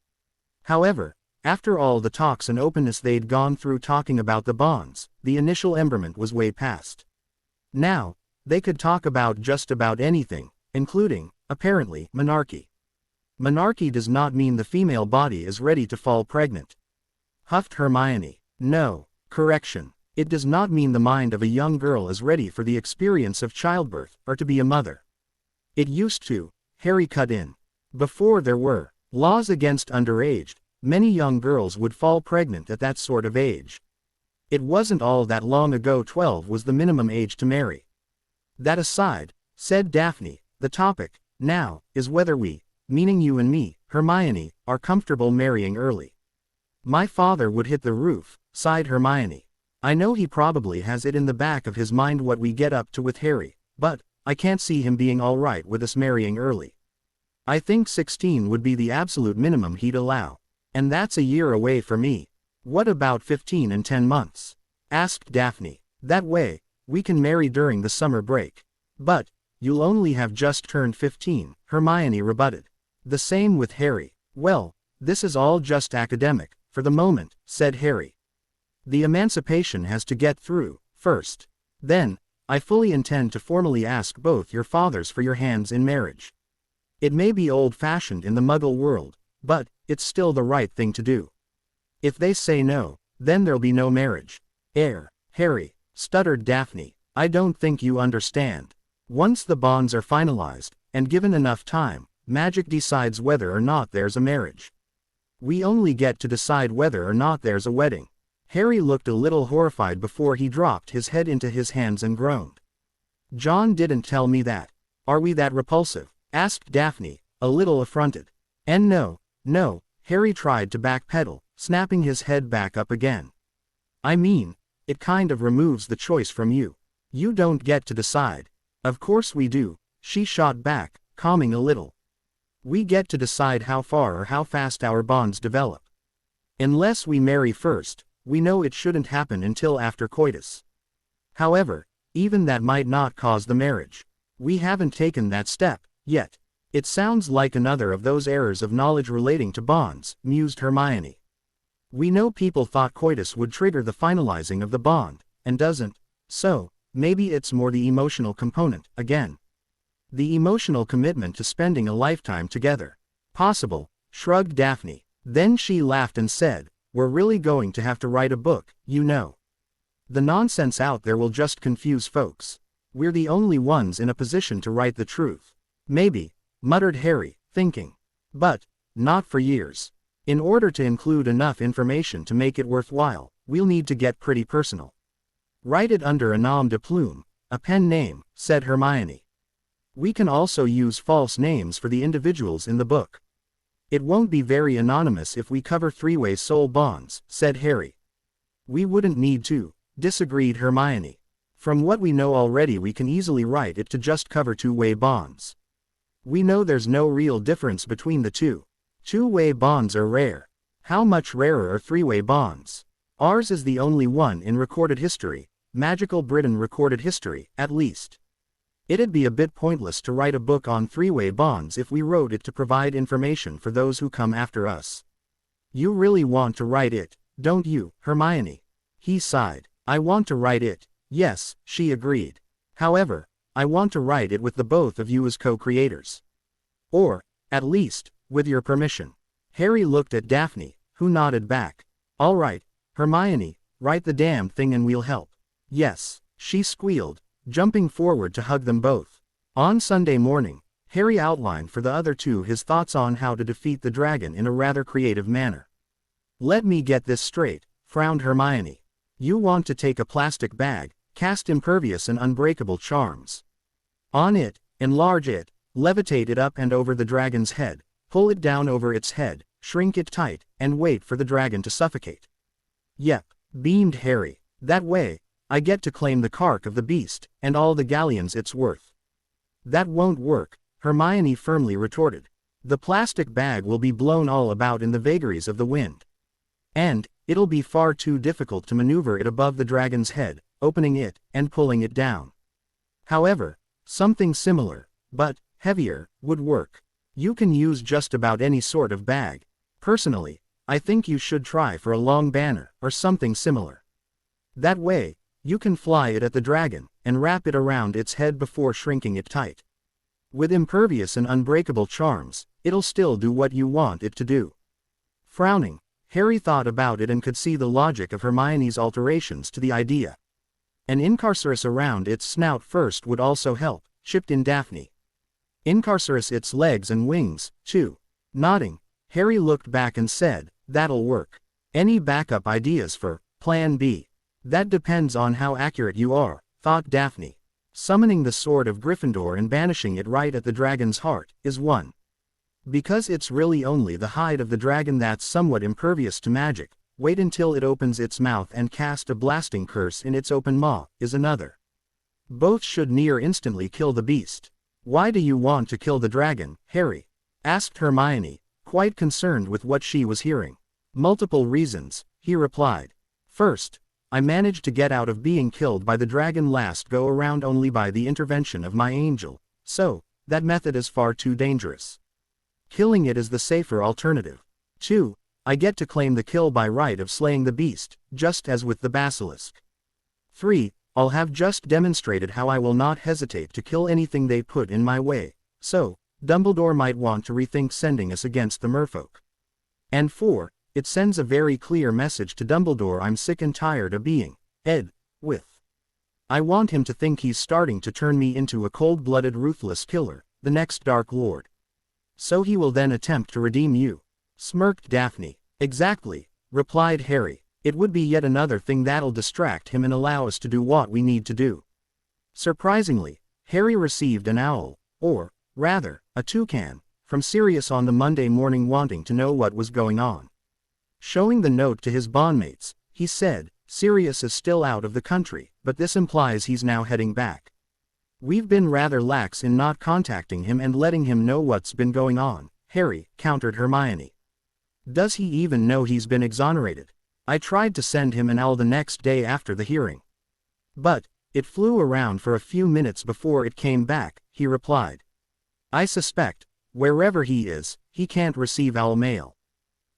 However, after all the talks and openness they'd gone through talking about the bonds, the initial embarrassment was way past. Now, they could talk about just about anything, including, apparently, menarche. Menarche does not mean the female body is ready to fall pregnant. Huffed Hermione. No, correction. It does not mean the mind of a young girl is ready for the experience of childbirth, or to be a mother. It used to, Harry cut in. Before there were laws against underage, many young girls would fall pregnant at that sort of age. It wasn't all that long ago 12 was the minimum age to marry. That aside, said Daphne, the topic, now, is whether we, meaning you and me, Hermione, are comfortable marrying early. My father would hit the roof, sighed Hermione. I know he probably has it in the back of his mind what we get up to with Harry, but, I can't see him being alright with us marrying early. I think 16 would be the absolute minimum he'd allow. And that's a year away for me. What about 15 and 10 months? Asked Daphne. That way, we can marry during the summer break. But, you'll only have just turned 15, Hermione rebutted. The same with Harry. Well, this is all just academic, for the moment, said Harry. The emancipation has to get through, first. Then, I fully intend to formally ask both your fathers for your hands in marriage. It may be old-fashioned in the Muggle world, but, it's still the right thing to do. If they say no, then there'll be no marriage. Harry, stuttered Daphne, I don't think you understand. Once the bonds are finalized, and given enough time, magic decides whether or not there's a marriage. We only get to decide whether or not there's a wedding. Harry looked a little horrified before he dropped his head into his hands and groaned. John didn't tell me that. Are we that repulsive? Asked Daphne, a little affronted. And no, Harry tried to backpedal, snapping his head back up again. I mean, it kind of removes the choice from you. You don't get to decide. Of course we do, she shot back, calming a little. We get to decide how far or how fast our bonds develop. Unless we marry first, we know it shouldn't happen until after coitus. However, even that might not cause the marriage. We haven't taken that step, yet. It sounds like another of those errors of knowledge relating to bonds, mused Hermione. We know people thought coitus would trigger the finalizing of the bond, and doesn't. So, maybe it's more the emotional component, again. The emotional commitment to spending a lifetime together. Possible, shrugged Daphne. Then she laughed and said, we're really going to have to write a book, you know. The nonsense out there will just confuse folks. We're the only ones in a position to write the truth. Maybe, muttered Harry, thinking. But, not for years. In order to include enough information to make it worthwhile, we'll need to get pretty personal. Write it under a nom de plume, a pen name, said Hermione. We can also use false names for the individuals in the book. It won't be very anonymous if we cover three-way soul bonds, said Harry. We wouldn't need to, disagreed Hermione. From what we know already we can easily write it to just cover two-way bonds. We know there's no real difference between the two. Two-way bonds are rare. How much rarer are three-way bonds? Ours is the only one in recorded history, magical Britain recorded history, at least. It'd be a bit pointless to write a book on three-way bonds if we wrote it to provide information for those who come after us. You really want to write it, don't you, Hermione? He sighed. I want to write it, yes, she agreed. However, I want to write it with the both of you as co-creators. Or, at least, with your permission. Harry looked at Daphne, who nodded back. All right, Hermione, write the damn thing and we'll help. Yes, she squealed, jumping forward to hug them both. On Sunday morning, Harry outlined for the other two his thoughts on how to defeat the dragon in a rather creative manner. Let me get this straight, frowned Hermione. You want to take a plastic bag, cast impervious and unbreakable charms on it, enlarge it, levitate it up and over the dragon's head, pull it down over its head, shrink it tight, and wait for the dragon to suffocate. Yep, beamed Harry. That way, I get to claim the cark of the beast, and all the galleons it's worth. That won't work, Hermione firmly retorted. The plastic bag will be blown all about in the vagaries of the wind. And, it'll be far too difficult to maneuver it above the dragon's head, opening it, and pulling it down. However, something similar, but heavier, would work. You can use just about any sort of bag. Personally, I think you should try for a long banner, or something similar. That way, you can fly it at the dragon, and wrap it around its head before shrinking it tight. With impervious and unbreakable charms, it'll still do what you want it to do. Frowning, Harry thought about it and could see the logic of Hermione's alterations to the idea. An incarcerus around its snout first would also help, chipped in Daphne. Incarcerus its legs and wings, too. Nodding, Harry looked back and said, that'll work. Any backup ideas for Plan B? That depends on how accurate you are, thought Daphne. Summoning the sword of Gryffindor and banishing it right at the dragon's heart, is one. Because it's really only the hide of the dragon that's somewhat impervious to magic, wait until it opens its mouth and cast a blasting curse in its open maw, is another. Both should near instantly kill the beast. Why do you want to kill the dragon, Harry? Asked Hermione, quite concerned with what she was hearing. Multiple reasons, he replied. First, I managed to get out of being killed by the dragon last go around only by the intervention of my angel, so, that method is far too dangerous. Killing it is the safer alternative. 2. I get to claim the kill by right of slaying the beast, just as with the basilisk. 3. I'll have just demonstrated how I will not hesitate to kill anything they put in my way, so, Dumbledore might want to rethink sending us against the merfolk. And 4. It sends a very clear message to Dumbledore I'm sick and tired of being, with. I want him to think he's starting to turn me into a cold-blooded ruthless killer, the next Dark Lord. So he will then attempt to redeem you. Smirked Daphne. Exactly, replied Harry. It would be yet another thing that'll distract him and allow us to do what we need to do. Surprisingly, Harry received an owl, or, rather, a toucan, from Sirius on the Monday morning wanting to know what was going on. Showing the note to his bondmates, he said, Sirius is still out of the country, but this implies he's now heading back. We've been rather lax in not contacting him and letting him know what's been going on, Harry, countered Hermione. Does he even know he's been exonerated? I tried to send him an owl the next day after the hearing. But, it flew around for a few minutes before it came back, he replied. I suspect, wherever he is, he can't receive owl mail.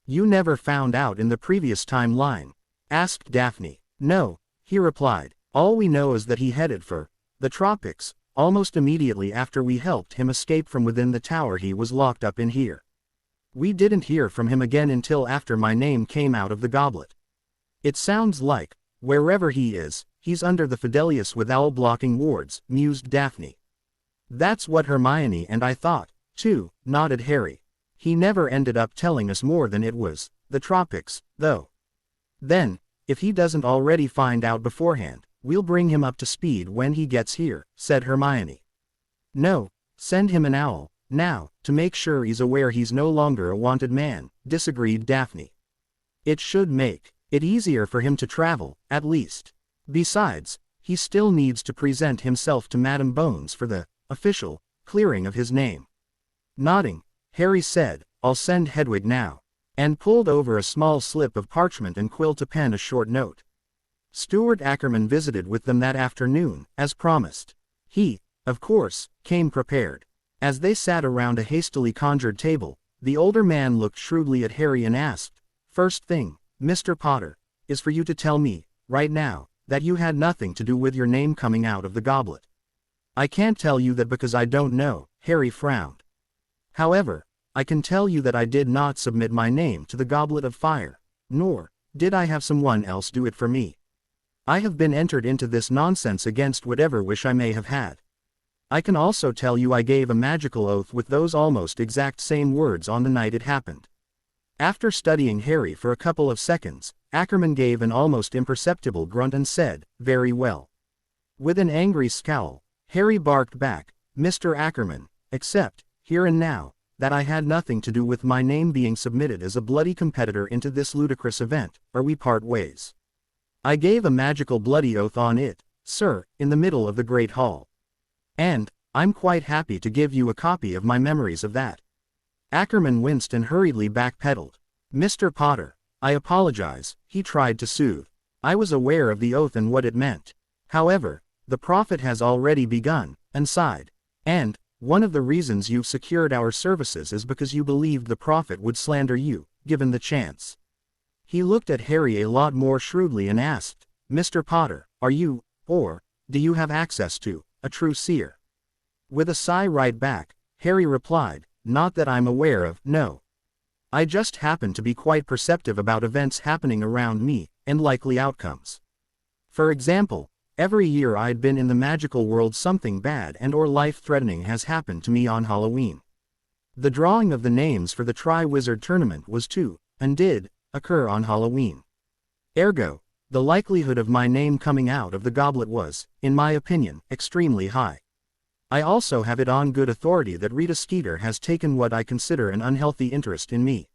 You never found out in the previous timeline? Asked Daphne. No, he replied. All we know is that he headed for the tropics, almost immediately after we helped him escape from within the tower he was locked up in here. We didn't hear from him again until after my name came out of the goblet. It sounds like, wherever he is, he's under the Fidelius with owl-blocking wards, mused Daphne. That's what Hermione and I thought, too, nodded Harry. He never ended up telling us more than it was the tropics, though. Then, if he doesn't already find out beforehand, we'll bring him up to speed when he gets here, said Hermione. No, send him an owl, now, to make sure he's aware he's no longer a wanted man, disagreed Daphne. It should make it easier for him to travel, at least. Besides, he still needs to present himself to Madame Bones for the official clearing of his name. Nodding, Harry said, I'll send Hedwig now, and pulled over a small slip of parchment and quill to pen a short note. Stuart Ackerman visited with them that afternoon, as promised. He, of course, came prepared. As they sat around a hastily conjured table, the older man looked shrewdly at Harry and asked, "First thing, Mr. Potter, is for you to tell me, right now, that you had nothing to do with your name coming out of the goblet." "I can't tell you that because I don't know," Harry frowned. "However, I can tell you that I did not submit my name to the goblet of fire, nor did I have someone else do it for me. I have been entered into this nonsense against whatever wish I may have had. I can also tell you I gave a magical oath with those almost exact same words on the night it happened." After studying Harry for a couple of seconds, Ackerman gave an almost imperceptible grunt and said, "Very well." With an angry scowl, Harry barked back, "Mr. Ackerman, except, here and now, that I had nothing to do with my name being submitted as a bloody competitor into this ludicrous event, or we part ways. I gave a magical bloody oath on it, sir, in the middle of the Great Hall. And I'm quite happy to give you a copy of my memories of that." Ackerman winced and hurriedly backpedaled. "Mr. Potter, I apologize," he tried to soothe. "I was aware of the oath and what it meant. However, the profit has already begun," and sighed. "And one of the reasons you've secured our services is because you believed the prophet would slander you, given the chance." He looked at Harry a lot more shrewdly and asked, "Mr. Potter, are you, or do you have access to, a true seer?" With a sigh right back, Harry replied, "Not that I'm aware of, no. I just happen to be quite perceptive about events happening around me, and likely outcomes. For example, every year I'd been in the magical world something bad and or life-threatening has happened to me on Halloween. The drawing of the names for the Tri-Wizard tournament was to, and did, occur on Halloween. Ergo, the likelihood of my name coming out of the goblet was, in my opinion, extremely high. I also have it on good authority that Rita Skeeter has taken what I consider an unhealthy interest in me.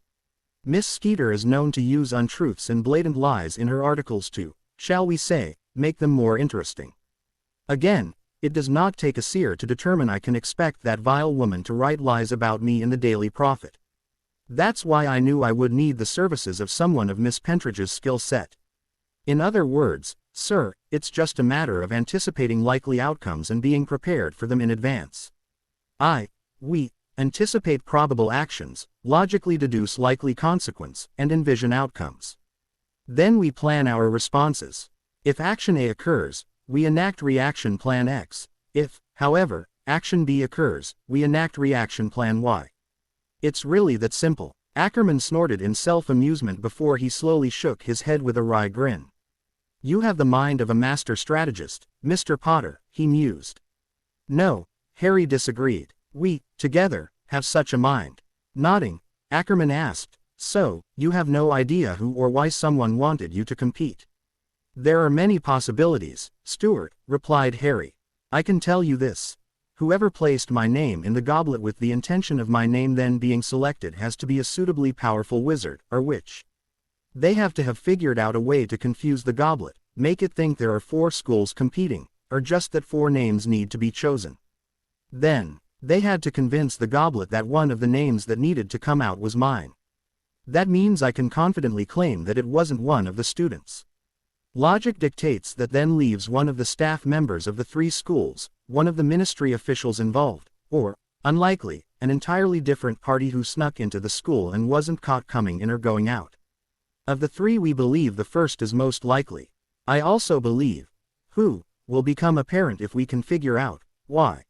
Miss Skeeter is known to use untruths and blatant lies in her articles to, shall we say, make them more interesting. Again, it does not take a seer to determine I can expect that vile woman to write lies about me in the Daily Prophet. That's why I knew I would need the services of someone of Miss Pentridge's skill set. In other words, sir, it's just a matter of anticipating likely outcomes and being prepared for them in advance. We anticipate probable actions, logically deduce likely consequence, and envision outcomes. Then we plan our responses. If action A occurs, we enact reaction plan X. If, however, action B occurs, we enact reaction plan Y. It's really that simple." Ackerman snorted in self-amusement before he slowly shook his head with a wry grin. "You have the mind of a master strategist, Mr. Potter," he mused. "No," Harry disagreed. "We, together, have such a mind." Nodding, Ackerman asked, "So, you have no idea who or why someone wanted you to compete?" "There are many possibilities, Stuart," replied Harry. "I can tell you this. Whoever placed my name in the goblet with the intention of my name then being selected has to be a suitably powerful wizard, or witch. They have to have figured out a way to confuse the goblet, make it think there are 4 schools competing, or just that 4 names need to be chosen. Then, they had to convince the goblet that one of the names that needed to come out was mine. That means I can confidently claim that it wasn't one of the students. Logic dictates that then leaves one of the staff members of the 3 schools, one of the ministry officials involved, or, unlikely, an entirely different party who snuck into the school and wasn't caught coming in or going out. Of the 3 we believe the first is most likely. I also believe, who, will become apparent if we can figure out, why.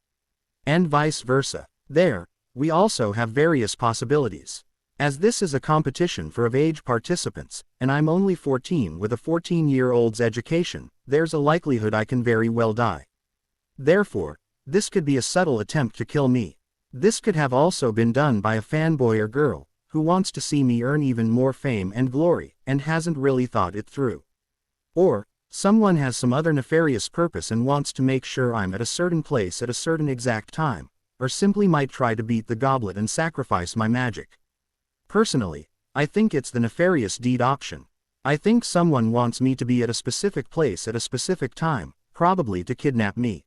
And vice versa. There, we also have various possibilities. As this is a competition for of-age participants, and I'm only 14 with a 14-year-old's education, there's a likelihood I can very well die. Therefore, this could be a subtle attempt to kill me. This could have also been done by a fanboy or girl, who wants to see me earn even more fame and glory, and hasn't really thought it through. Or, someone has some other nefarious purpose and wants to make sure I'm at a certain place at a certain exact time, or simply might try to beat the goblet and sacrifice my magic. Personally, I think it's the nefarious deed option. I think someone wants me to be at a specific place at a specific time, probably to kidnap me.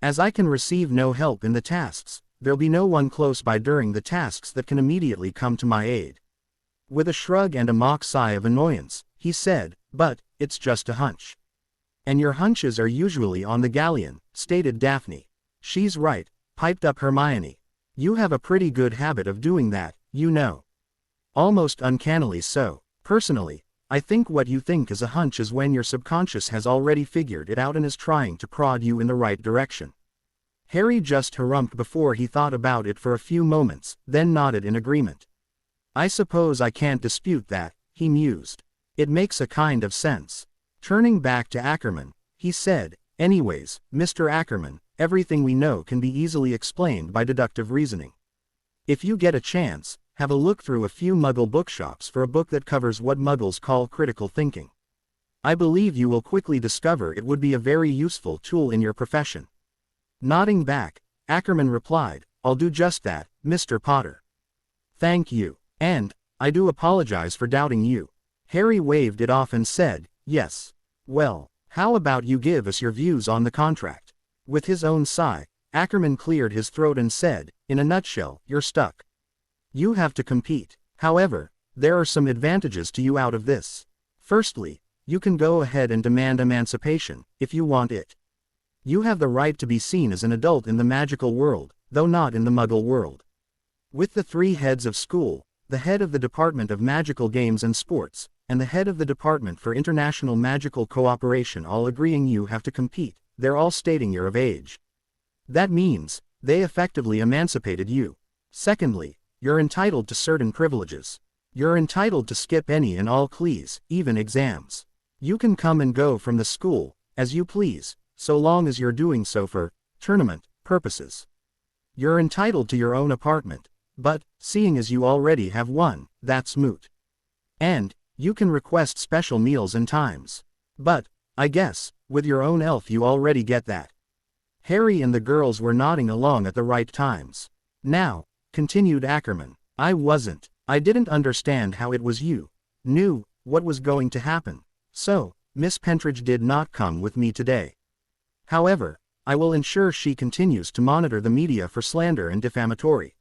As I can receive no help in the tasks, there'll be no one close by during the tasks that can immediately come to my aid." With a shrug and a mock sigh of annoyance, he said, "But, it's just a hunch. And your hunches are usually on the galleon, stated Daphne. She's right, piped up Hermione. You have a pretty good habit of doing that, you know. Almost uncannily so. Personally, I think what you think is a hunch is when your subconscious has already figured it out and is trying to prod you in the right direction. Harry just harumphed before he thought about it for a few moments, then nodded in agreement. I suppose I can't dispute that, he mused. It makes a kind of sense. Turning back to Ackerman, he said, anyways, Mr. Ackerman, everything we know can be easily explained by deductive reasoning. If you get a chance, have a look through a few Muggle bookshops for a book that covers what Muggles call critical thinking. I believe you will quickly discover it would be a very useful tool in your profession. Nodding back, Ackerman replied, I'll do just that, Mr. Potter. Thank you. And, I do apologize for doubting you. Harry waved it off and said, yes. Well, how about you give us your views on the contract? With his own sigh, Ackerman cleared his throat and said, in a nutshell, you're stuck. You have to compete. However, there are some advantages to you out of this. Firstly, you can go ahead and demand emancipation, if you want it. You have the right to be seen as an adult in the magical world, though not in the Muggle world. With the 3 heads of school, the head of the Department of Magical Games and Sports, and the head of the Department for International Magical Cooperation all agreeing you have to compete, they're all stating you're of age. That means, they effectively emancipated you. Secondly, you're entitled to certain privileges. You're entitled to skip any and all classes, even exams. You can come and go from the school, as you please, so long as you're doing so for tournament purposes. You're entitled to your own apartment, but, seeing as you already have one, that's moot. And, you can request special meals and times. But, I guess, with your own elf you already get that. Harry and the girls were nodding along at the right times. Now, continued Ackerman, I didn't understand how it was you knew what was going to happen. So, Miss Pentridge did not come with me today. However, I will ensure she continues to monitor the media for slander and defamatory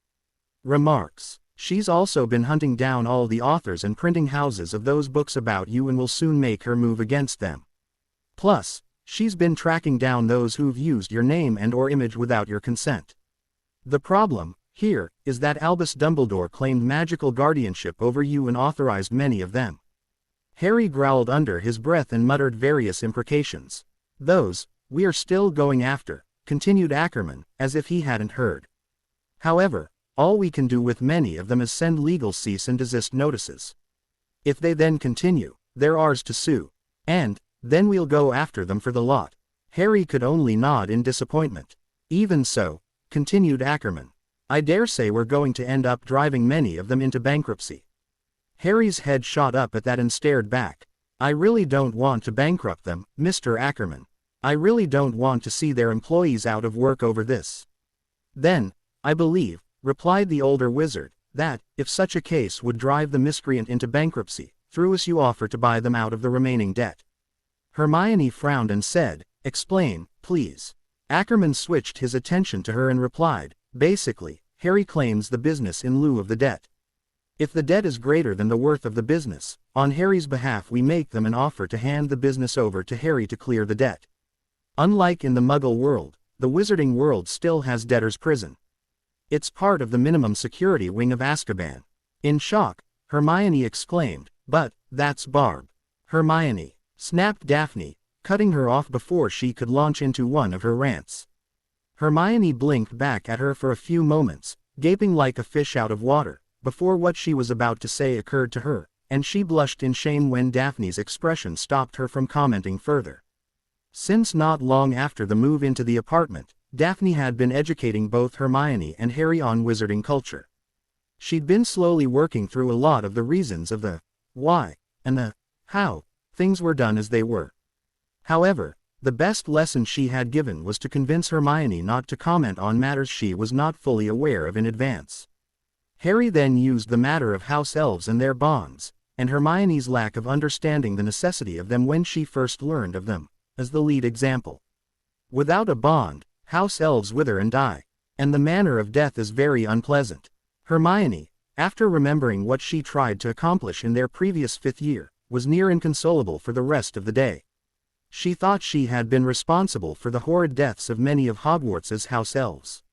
remarks. She's also been hunting down all the authors and printing houses of those books about you and will soon make her move against them. Plus, she's been tracking down those who've used your name and/or image without your consent. The problem, here, is that Albus Dumbledore claimed magical guardianship over you and authorized many of them. Harry growled under his breath and muttered various imprecations. Those, we are still going after, continued Ackerman, as if he hadn't heard. However, all we can do with many of them is send legal cease and desist notices. If they then continue, they're ours to sue. And, then we'll go after them for the lot. Harry could only nod in disappointment. Even so, continued Ackerman, I dare say we're going to end up driving many of them into bankruptcy. Harry's head shot up at that and stared back. I really don't want to bankrupt them, Mr. Ackerman. I really don't want to see their employees out of work over this. Then, I believe, replied the older wizard, that, if such a case would drive the miscreant into bankruptcy, through us you offer to buy them out of the remaining debt. Hermione frowned and said, explain, please. Ackerman switched his attention to her and replied, basically, Harry claims the business in lieu of the debt. If the debt is greater than the worth of the business, on Harry's behalf we make them an offer to hand the business over to Harry to clear the debt. Unlike in the Muggle world, the Wizarding world still has debtor's prison. It's part of the minimum security wing of Azkaban. In shock, Hermione exclaimed, but, that's Barb. Hermione, snapped Daphne, cutting her off before she could launch into one of her rants. Hermione blinked back at her for a few moments, gaping like a fish out of water, before what she was about to say occurred to her, and she blushed in shame when Daphne's expression stopped her from commenting further. Since not long after the move into the apartment, Daphne had been educating both Hermione and Harry on wizarding culture. She'd been slowly working through a lot of the reasons of the why and the how things were done as they were. However, the best lesson she had given was to convince Hermione not to comment on matters she was not fully aware of in advance. Harry then used the matter of house elves and their bonds, and Hermione's lack of understanding the necessity of them when she first learned of them, as the lead example. Without a bond, house elves wither and die, and the manner of death is very unpleasant. Hermione, after remembering what she tried to accomplish in their previous 5th year, was near inconsolable for the rest of the day. She thought she had been responsible for the horrid deaths of many of Hogwarts's house elves.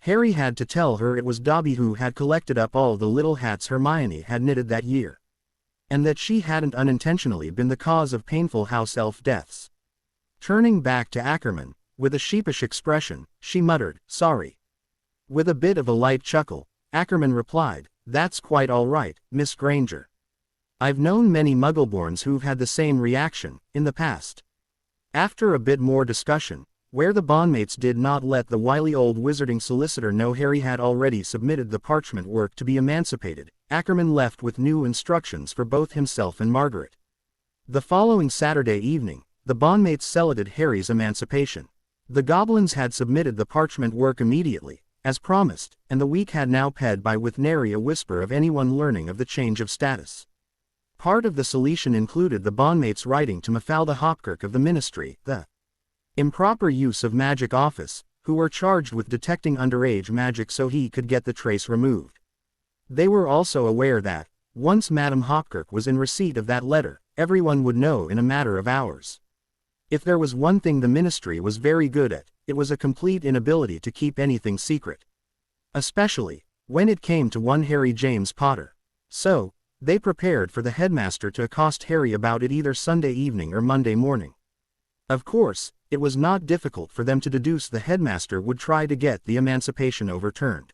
Harry had to tell her it was Dobby who had collected up all the little hats Hermione had knitted that year. And that she hadn't unintentionally been the cause of painful house elf deaths. Turning back to Ackerman, with a sheepish expression, she muttered, "Sorry." With a bit of a light chuckle, Ackerman replied, "That's quite all right, Miss Granger. I've known many Muggleborns who've had the same reaction, in the past." After a bit more discussion, where the bondmates did not let the wily old wizarding solicitor know Harry had already submitted the parchment work to be emancipated, Ackerman left with new instructions for both himself and Margaret. The following Saturday evening, the bondmates celebrated Harry's emancipation. The goblins had submitted the parchment work immediately, as promised, and the week had now passed by with nary a whisper of anyone learning of the change of status. Part of the solution included the bondmates writing to Mafalda Hopkirk of the Ministry, the improper use of magic office, who were charged with detecting underage magic so he could get the trace removed. They were also aware that, once Madame Hopkirk was in receipt of that letter, everyone would know in a matter of hours. If there was one thing the Ministry was very good at, it was a complete inability to keep anything secret. Especially, when it came to one Harry James Potter. So, they prepared for the headmaster to accost Harry about it either Sunday evening or Monday morning. Of course, it was not difficult for them to deduce the headmaster would try to get the emancipation overturned.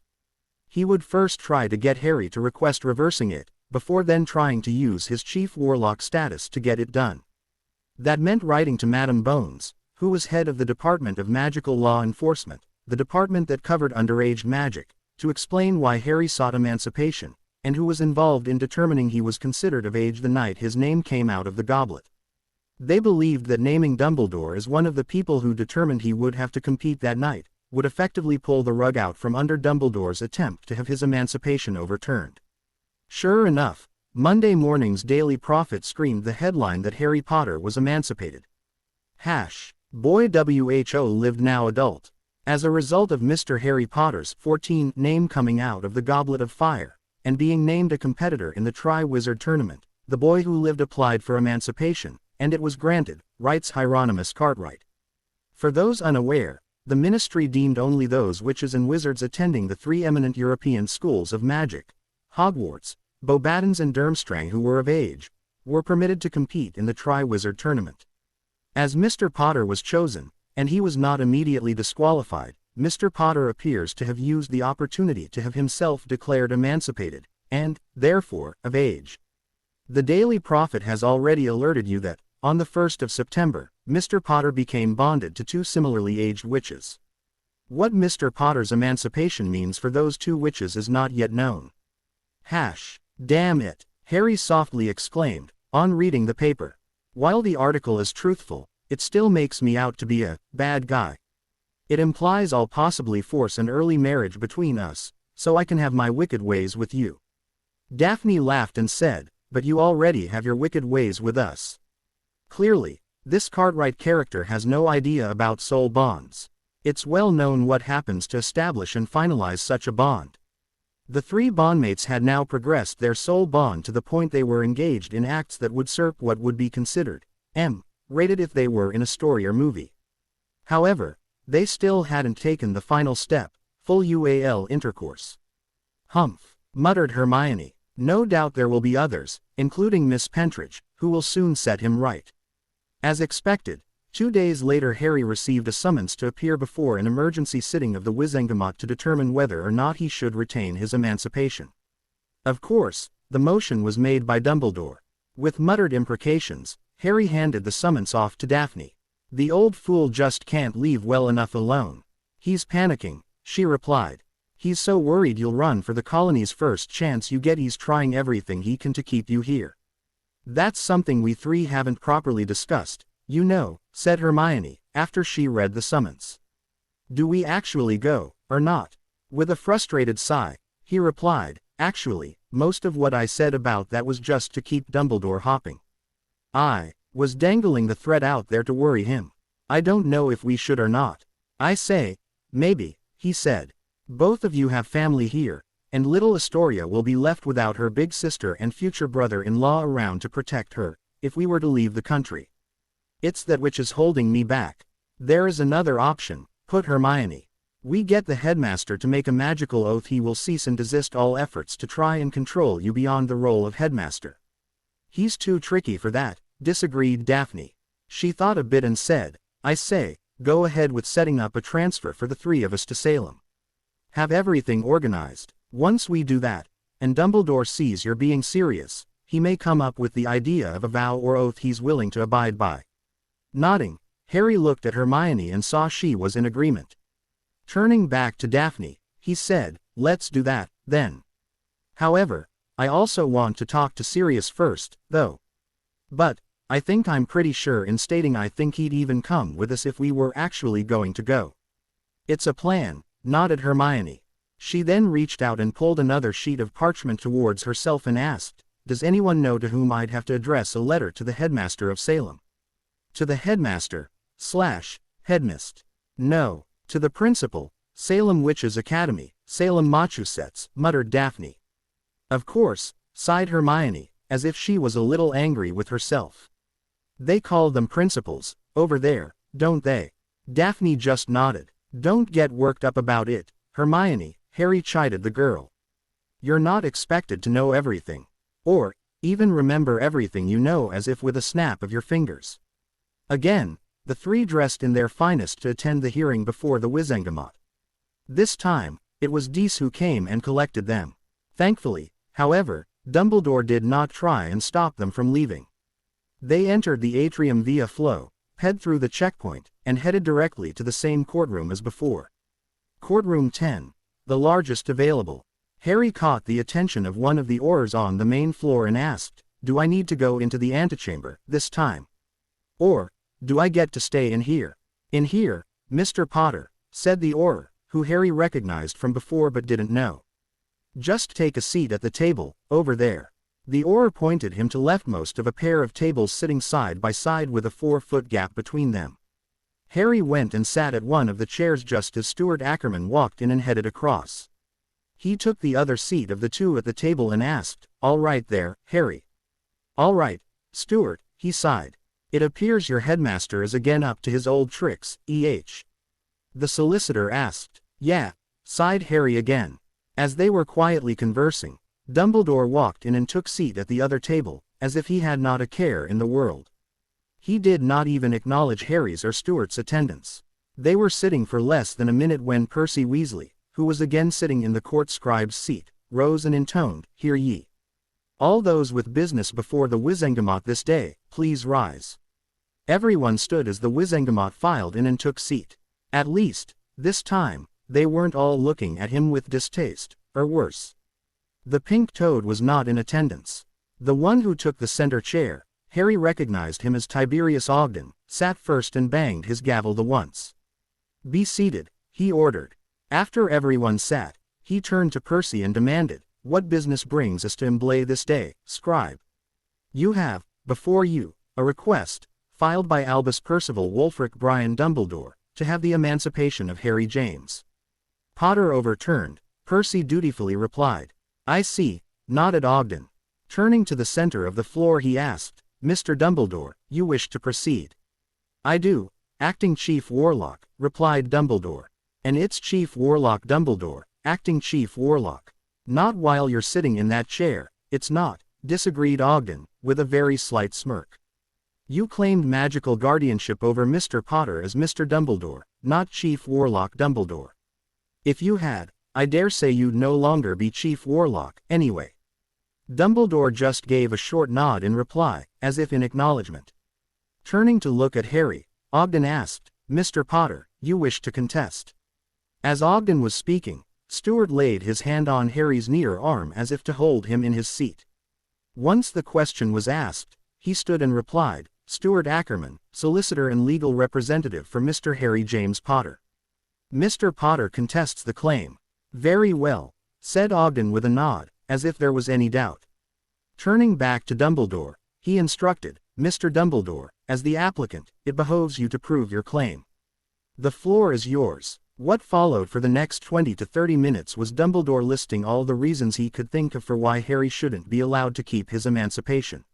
He would first try to get Harry to request reversing it, before then trying to use his chief warlock status to get it done. That meant writing to Madame Bones, who was head of the Department of Magical Law Enforcement, the department that covered underage magic, to explain why Harry sought emancipation, and who was involved in determining he was considered of age the night his name came out of the goblet. They believed that naming Dumbledore as one of the people who determined he would have to compete that night, would effectively pull the rug out from under Dumbledore's attempt to have his emancipation overturned. Sure enough, Monday morning's Daily Prophet screamed the headline that Harry Potter was emancipated. Boy WHO lived now adult. As a result of Mr. Harry Potter's 14 name coming out of the Goblet of Fire, and being named a competitor in the Tri-Wizard Tournament, the boy who lived applied for emancipation, and it was granted, writes Hieronymus Cartwright. For those unaware, the Ministry deemed only those witches and wizards attending the three eminent European schools of magic, Hogwarts, Beauxbatons and Durmstrang who were of age, were permitted to compete in the Tri-Wizard Tournament. As Mr. Potter was chosen, and he was not immediately disqualified, Mr. Potter appears to have used the opportunity to have himself declared emancipated, and, therefore, of age. The Daily Prophet has already alerted you that, on the 1st of September, Mr. Potter became bonded to two similarly aged witches. What Mr. Potter's emancipation means for those two witches is not yet known. Damn it, Harry softly exclaimed, on reading the paper. While the article is truthful, it still makes me out to be a bad guy. It implies I'll possibly force an early marriage between us, so I can have my wicked ways with you. Daphne laughed and said, "But you already have your wicked ways with us." Clearly, this Cartwright character has no idea about soul bonds. It's well known what happens to establish and finalize such a bond. The three bondmates had now progressed their soul bond to the point they were engaged in acts that would serve what would be considered M-rated if they were in a story or movie. However, they still hadn't taken the final step, full UAL intercourse. "Humph," muttered Hermione. "No doubt there will be others, including Miss Pentridge, who will soon set him right." As expected, 2 days later Harry received a summons to appear before an emergency sitting of the Wizengamot to determine whether or not he should retain his emancipation. Of course, the motion was made by Dumbledore. With muttered imprecations, Harry handed the summons off to Daphne. "The old fool just can't leave well enough alone. He's panicking," she replied. "He's so worried you'll run for the colony's first chance you get. He's trying everything he can to keep you here." "That's something we three haven't properly discussed, you know," said Hermione, after she read the summons. "Do we actually go, or not?" With a frustrated sigh, he replied, "Actually, most of what I said about that was just to keep Dumbledore hopping. I was dangling the threat out there to worry him. I don't know if we should or not." "I say, maybe," he said. "Both of you have family here, and little Astoria will be left without her big sister and future brother-in-law around to protect her, if we were to leave the country. It's that which is holding me back. There is another option, put Hermione. We get the headmaster to make a magical oath he will cease and desist all efforts to try and control you beyond the role of headmaster. He's too tricky for that, disagreed Daphne. She thought a bit and said, I say, go ahead with setting up a transfer for the three of us to Salem. Have everything organized. Once we do that, and Dumbledore sees you're being serious, he may come up with the idea of a vow or oath he's willing to abide by. Nodding, Harry looked at Hermione and saw she was in agreement. Turning back to Daphne, he said, let's do that, then. However, I also want to talk to Sirius first, though. But, I think I'm pretty sure in stating I think he'd even come with us if we were actually going to go. It's a plan, nodded Hermione. She then reached out and pulled another sheet of parchment towards herself and asked, does anyone know to whom I'd have to address a letter to the headmaster of Salem? To the headmaster, / headmist. No, to the principal, Salem Witches Academy, Salem Massachusetts, muttered Daphne. Of course, sighed Hermione, as if she was a little angry with herself. They call them principals, over there, don't they? Daphne just nodded. Don't get worked up about it, Hermione, Harry chided the girl. You're not expected to know everything. Or, even remember everything you know as if with a snap of your fingers. Again, the three dressed in their finest to attend the hearing before the Wizengamot. This time, it was Dees who came and collected them. Thankfully, however, Dumbledore did not try and stop them from leaving. They entered the atrium via flow, head through the checkpoint, and headed directly to the same courtroom as before. Courtroom 10, the largest available. Harry caught the attention of one of the Aurors on the main floor and asked, do I need to go into the antechamber, this time? Or, do I get to stay in here? In here, Mr. Potter, said the Auror, who Harry recognized from before but didn't know. Just take a seat at the table, over there. The Auror pointed him to leftmost of a pair of tables sitting side by side with a 4-foot gap between them. Harry went and sat at one of the chairs just as Stuart Ackerman walked in and headed across. He took the other seat of the two at the table and asked, all right there, Harry? All right, Stuart, he sighed. It appears your headmaster is again up to his old tricks, eh? The solicitor asked. Yeah, sighed Harry again. As they were quietly conversing, Dumbledore walked in and took seat at the other table, as if he had not a care in the world. He did not even acknowledge Harry's or Stuart's attendance. They were sitting for less than a minute when Percy Weasley, who was again sitting in the court scribe's seat, rose and intoned, hear ye. All those with business before the Wizengamot this day, please rise. Everyone stood as the Wizengamot filed in and took seat. At least, this time, they weren't all looking at him with distaste, or worse. The pink toad was not in attendance. The one who took the center chair, Harry recognized him as Tiberius Ogden, sat first and banged his gavel the once. Be seated, he ordered. After everyone sat, he turned to Percy and demanded, what business brings us to Imblay this day, scribe? You have, before you, a request, filed by Albus Percival Wulfric Brian Dumbledore, to have the emancipation of Harry James. Potter overturned, Percy dutifully replied. I see, nodded Ogden. Turning to the center of the floor he asked, Mr. Dumbledore, you wish to proceed? I do, Acting Chief Warlock, replied Dumbledore. And it's Chief Warlock Dumbledore, Acting Chief Warlock. Not while you're sitting in that chair, it's not, disagreed Ogden, with a very slight smirk. You claimed magical guardianship over Mr. Potter as Mr. Dumbledore, not Chief Warlock Dumbledore. If you had, I dare say you'd no longer be Chief Warlock, anyway. Dumbledore just gave a short nod in reply, as if in acknowledgement. Turning to look at Harry, Ogden asked, Mr. Potter, you wish to contest? As Ogden was speaking, Stuart laid his hand on Harry's near arm as if to hold him in his seat. Once the question was asked, he stood and replied, Stuart Ackerman, solicitor and legal representative for Mr. Harry James Potter. Mr. Potter contests the claim. Very well, said Ogden with a nod, as if there was any doubt. Turning back to Dumbledore, he instructed, Mr. Dumbledore, as the applicant, it behoves you to prove your claim. The floor is yours. What followed for the next 20 to 30 minutes was Dumbledore listing all the reasons he could think of for why Harry shouldn't be allowed to keep his emancipation.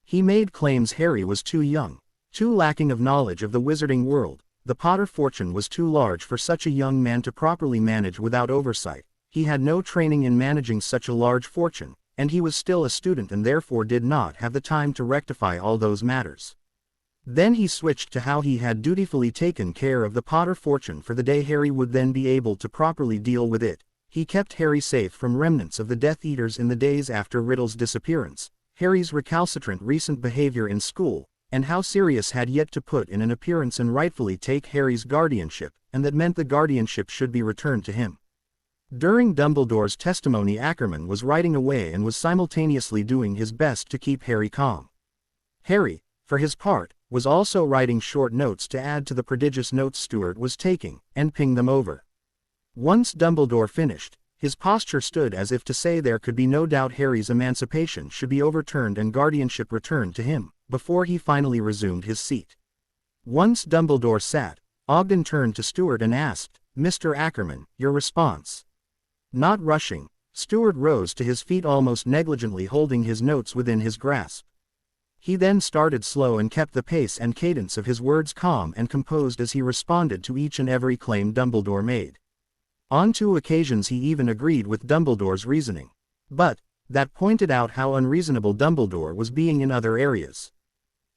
He made claims Harry was too young, Too lacking of knowledge of the wizarding world, the Potter fortune was too large for such a young man to properly manage without oversight. He had no training in managing such a large fortune, and he was still a student and therefore did not have the time to rectify all those matters. Then he switched to how he had dutifully taken care of the Potter fortune for the day Harry would then be able to properly deal with it. He kept Harry safe from remnants of the Death Eaters in the days after Riddle's disappearance, Harry's recalcitrant recent behavior in school, and how Sirius had yet to put in an appearance and rightfully take Harry's guardianship, and that meant the guardianship should be returned to him. During Dumbledore's testimony, Ackerman was writing away and was simultaneously doing his best to keep Harry calm. Harry, for his part, was also writing short notes to add to the prodigious notes Stuart was taking, and ping them over. Once Dumbledore finished, his posture stood as if to say there could be no doubt Harry's emancipation should be overturned and guardianship returned to him, before he finally resumed his seat. Once Dumbledore sat, Ogden turned to Stuart and asked, "Mr. Ackerman, your response?" Not rushing, Stuart rose to his feet almost negligently, holding his notes within his grasp. He then started slow and kept the pace and cadence of his words calm and composed as he responded to each and every claim Dumbledore made. On 2 occasions he even agreed with Dumbledore's reasoning. But that pointed out how unreasonable Dumbledore was being in other areas.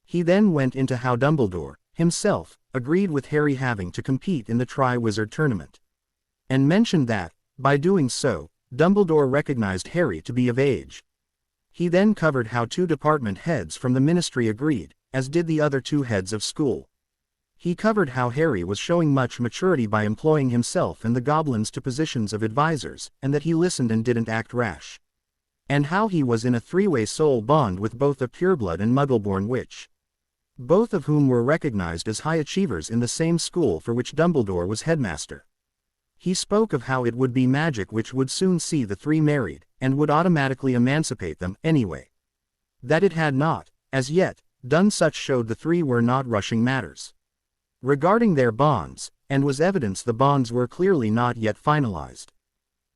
He then went into how Dumbledore, himself, agreed with Harry having to compete in the Triwizard Tournament. And mentioned that, by doing so, Dumbledore recognized Harry to be of age. He then covered how 2 department heads from the Ministry agreed, as did the other 2 heads of school. He covered how Harry was showing much maturity by employing himself and the goblins to positions of advisors, and that he listened and didn't act rash. And how he was in a 3-way soul bond with both a pureblood and Muggleborn witch, both of whom were recognized as high achievers in the same school for which Dumbledore was headmaster. He spoke of how it would be magic which would soon see the 3 married, and would automatically emancipate them anyway. That it had not, as yet, done such showed the 3 were not rushing matters regarding their bonds, and was evidence the bonds were clearly not yet finalized.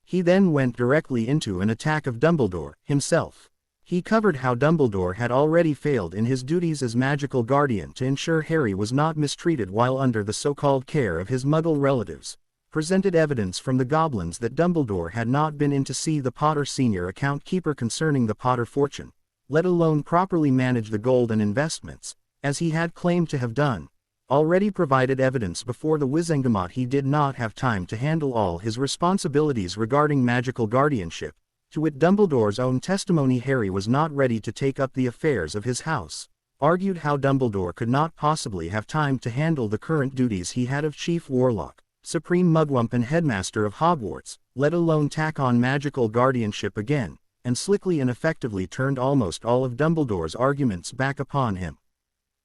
He then went directly into an attack of Dumbledore himself. He covered how Dumbledore had already failed in his duties as magical guardian to ensure Harry was not mistreated while under the so-called care of his Muggle relatives, presented evidence from the goblins that Dumbledore had not been in to see the Potter senior account keeper concerning the Potter fortune, let alone properly manage the gold and investments, as he had claimed to have done, already provided evidence before the Wizengamot he did not have time to handle all his responsibilities regarding magical guardianship, to wit Dumbledore's own testimony Harry was not ready to take up the affairs of his house, argued how Dumbledore could not possibly have time to handle the current duties he had of Chief Warlock, Supreme Mugwump and Headmaster of Hogwarts, let alone tack on magical guardianship again, and slickly and effectively turned almost all of Dumbledore's arguments back upon him.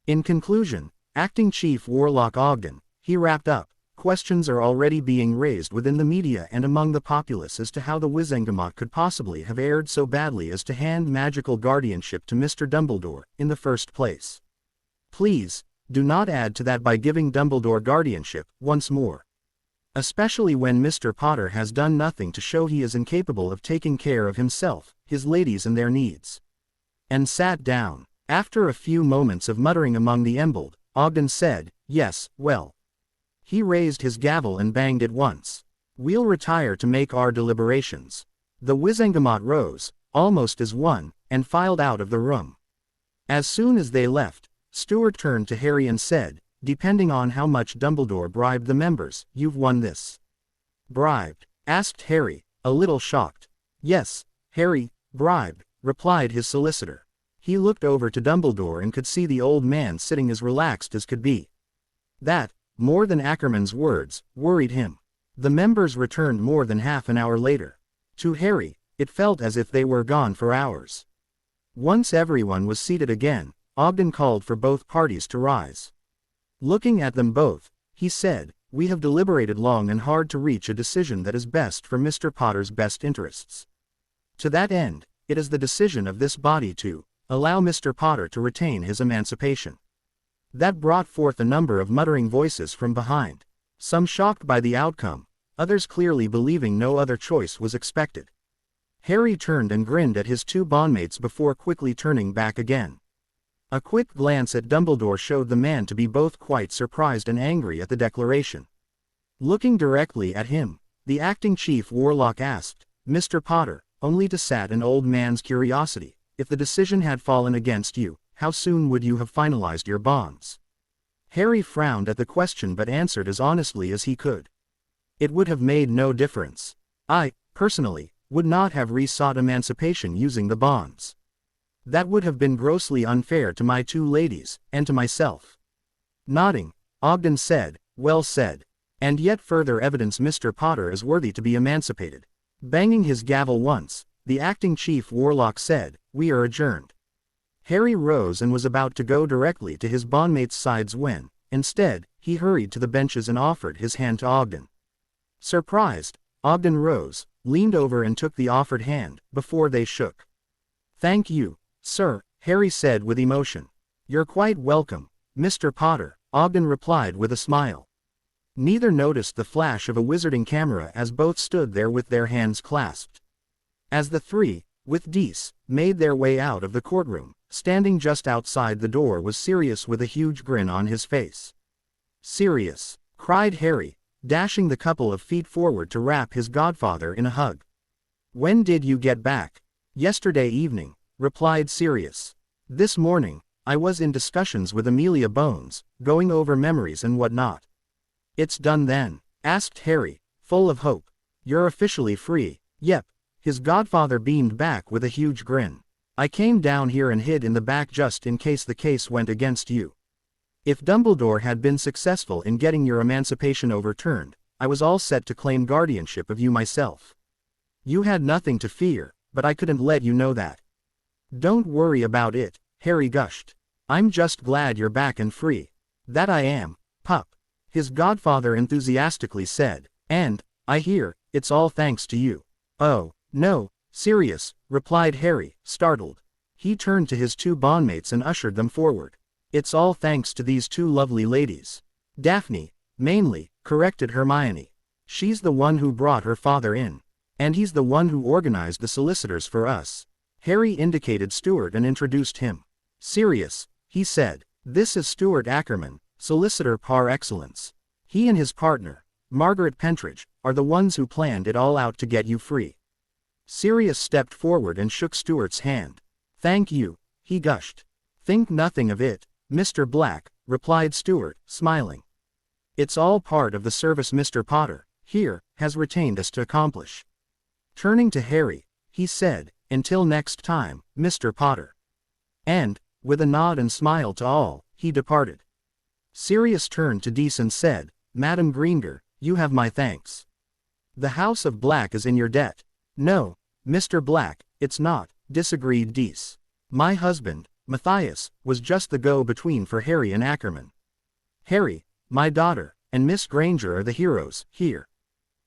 In conclusion, Acting Chief Warlock Ogden, he wrapped up, questions are already being raised within the media and among the populace as to how the Wizengamot could possibly have erred so badly as to hand magical guardianship to Mr. Dumbledore, in the first place. Please, do not add to that by giving Dumbledore guardianship, once more. Especially when Mr. Potter has done nothing to show he is incapable of taking care of himself, his ladies and their needs. And sat down. After a few moments of muttering among the embled, Ogden said, "Yes, well." He raised his gavel and banged it once. "We'll retire to make our deliberations." The Wizengamot rose, almost as one, and filed out of the room. As soon as they left, Stuart turned to Harry and said, "Depending on how much Dumbledore bribed the members, you've won this." "Bribed?" asked Harry, a little shocked. "Yes, Harry, bribed," replied his solicitor. He looked over to Dumbledore and could see the old man sitting as relaxed as could be. That, more than Ackerman's words, worried him. The members returned more than half an hour later. To Harry, it felt as if they were gone for hours. Once everyone was seated again, Ogden called for both parties to rise. Looking at them both, he said, "We have deliberated long and hard to reach a decision that is best for Mr. Potter's best interests. To that end, it is the decision of this body to allow Mr. Potter to retain his emancipation." That brought forth a number of muttering voices from behind, some shocked by the outcome, others clearly believing no other choice was expected. Harry turned and grinned at his 2 bondmates before quickly turning back again. A quick glance at Dumbledore showed the man to be both quite surprised and angry at the declaration. Looking directly at him, the acting chief warlock asked, "Mr. Potter," only to sat an old man's curiosity, "if the decision had fallen against you, how soon would you have finalized your bonds?" Harry frowned at the question but answered as honestly as he could. "It would have made no difference. I, personally, would not have re-sought emancipation using the bonds. That would have been grossly unfair to my two ladies, and to myself." Nodding, Ogden said, "Well said. And yet further evidence Mr. Potter is worthy to be emancipated." Banging his gavel once, the acting chief warlock said, "We are adjourned." Harry rose and was about to go directly to his bondmates' sides when, instead, he hurried to the benches and offered his hand to Ogden. Surprised, Ogden rose, leaned over and took the offered hand, before they shook. "Thank you, sir," Harry said with emotion. "You're quite welcome, Mr. Potter," Ogden replied with a smile. Neither noticed the flash of a wizarding camera as both stood there with their hands clasped. As the three, with Dees, made their way out of the courtroom, standing just outside the door was Sirius with a huge grin on his face. "Sirius!" cried Harry, dashing the couple of feet forward to wrap his godfather in a hug. "When did you get back?" "Yesterday evening," replied Sirius. "This morning, I was in discussions with Amelia Bones, going over memories and whatnot." "It's done then?" asked Harry, full of hope. "You're officially free?" "Yep." His godfather beamed back with a huge grin. "I came down here and hid in the back just in case the case went against you. If Dumbledore had been successful in getting your emancipation overturned, I was all set to claim guardianship of you myself. You had nothing to fear, but I couldn't let you know that." "Don't worry about it," Harry gushed. "I'm just glad you're back and free." "That I am, pup," his godfather enthusiastically said, "and, I hear, it's all thanks to you." "Oh, no, Sirius," replied Harry, startled. He turned to his two bondmates and ushered them forward. "It's all thanks to these two lovely ladies." "Daphne, mainly," corrected Hermione. "She's the one who brought her father in. And he's the one who organized the solicitors for us." Harry indicated Stuart and introduced him. "Sirius," he said, "this is Stuart Ackerman, solicitor par excellence. He and his partner, Margaret Pentridge, are the ones who planned it all out to get you free." Sirius stepped forward and shook Stuart's hand. "Thank you," he gushed. "Think nothing of it, Mr. Black," replied Stuart, smiling. "It's all part of the service Mr. Potter, here, has retained us to accomplish." Turning to Harry, he said, "Until next time, Mr. Potter." And, with a nod and smile to all, he departed. Sirius turned to Dees and said, "Madam Greenger, you have my thanks. The House of Black is in your debt." "No, Mr. Black, it's not," disagreed Dees. "My husband, Matthias, was just the go-between for Harry and Ackerman. Harry, my daughter, and Miss Granger are the heroes, here.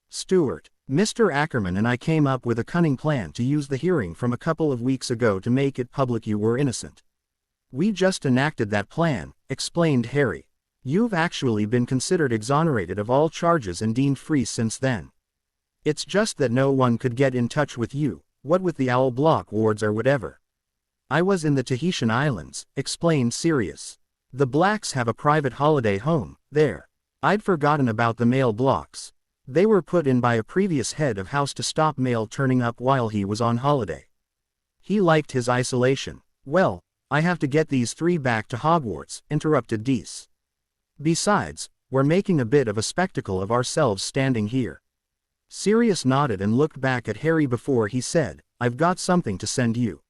Stuart, Mr. Ackerman and I came up with a cunning plan to use the hearing from a couple of weeks ago to make it public you were innocent. We just enacted that plan," explained Harry. "You've actually been considered exonerated of all charges and deemed free since then. It's just that no one could get in touch with you, what with the Owl Block wards or whatever." "I was in the Tahitian Islands," explained Sirius. "The Blacks have a private holiday home there. I'd forgotten about the mail blocks. They were put in by a previous head of house to stop mail turning up while he was on holiday. He liked his isolation." "Well, I have to get these three back to Hogwarts," interrupted Dees. "Besides, we're making a bit of a spectacle of ourselves standing here." Sirius nodded and looked back at Harry before he said, "I've got something to send you.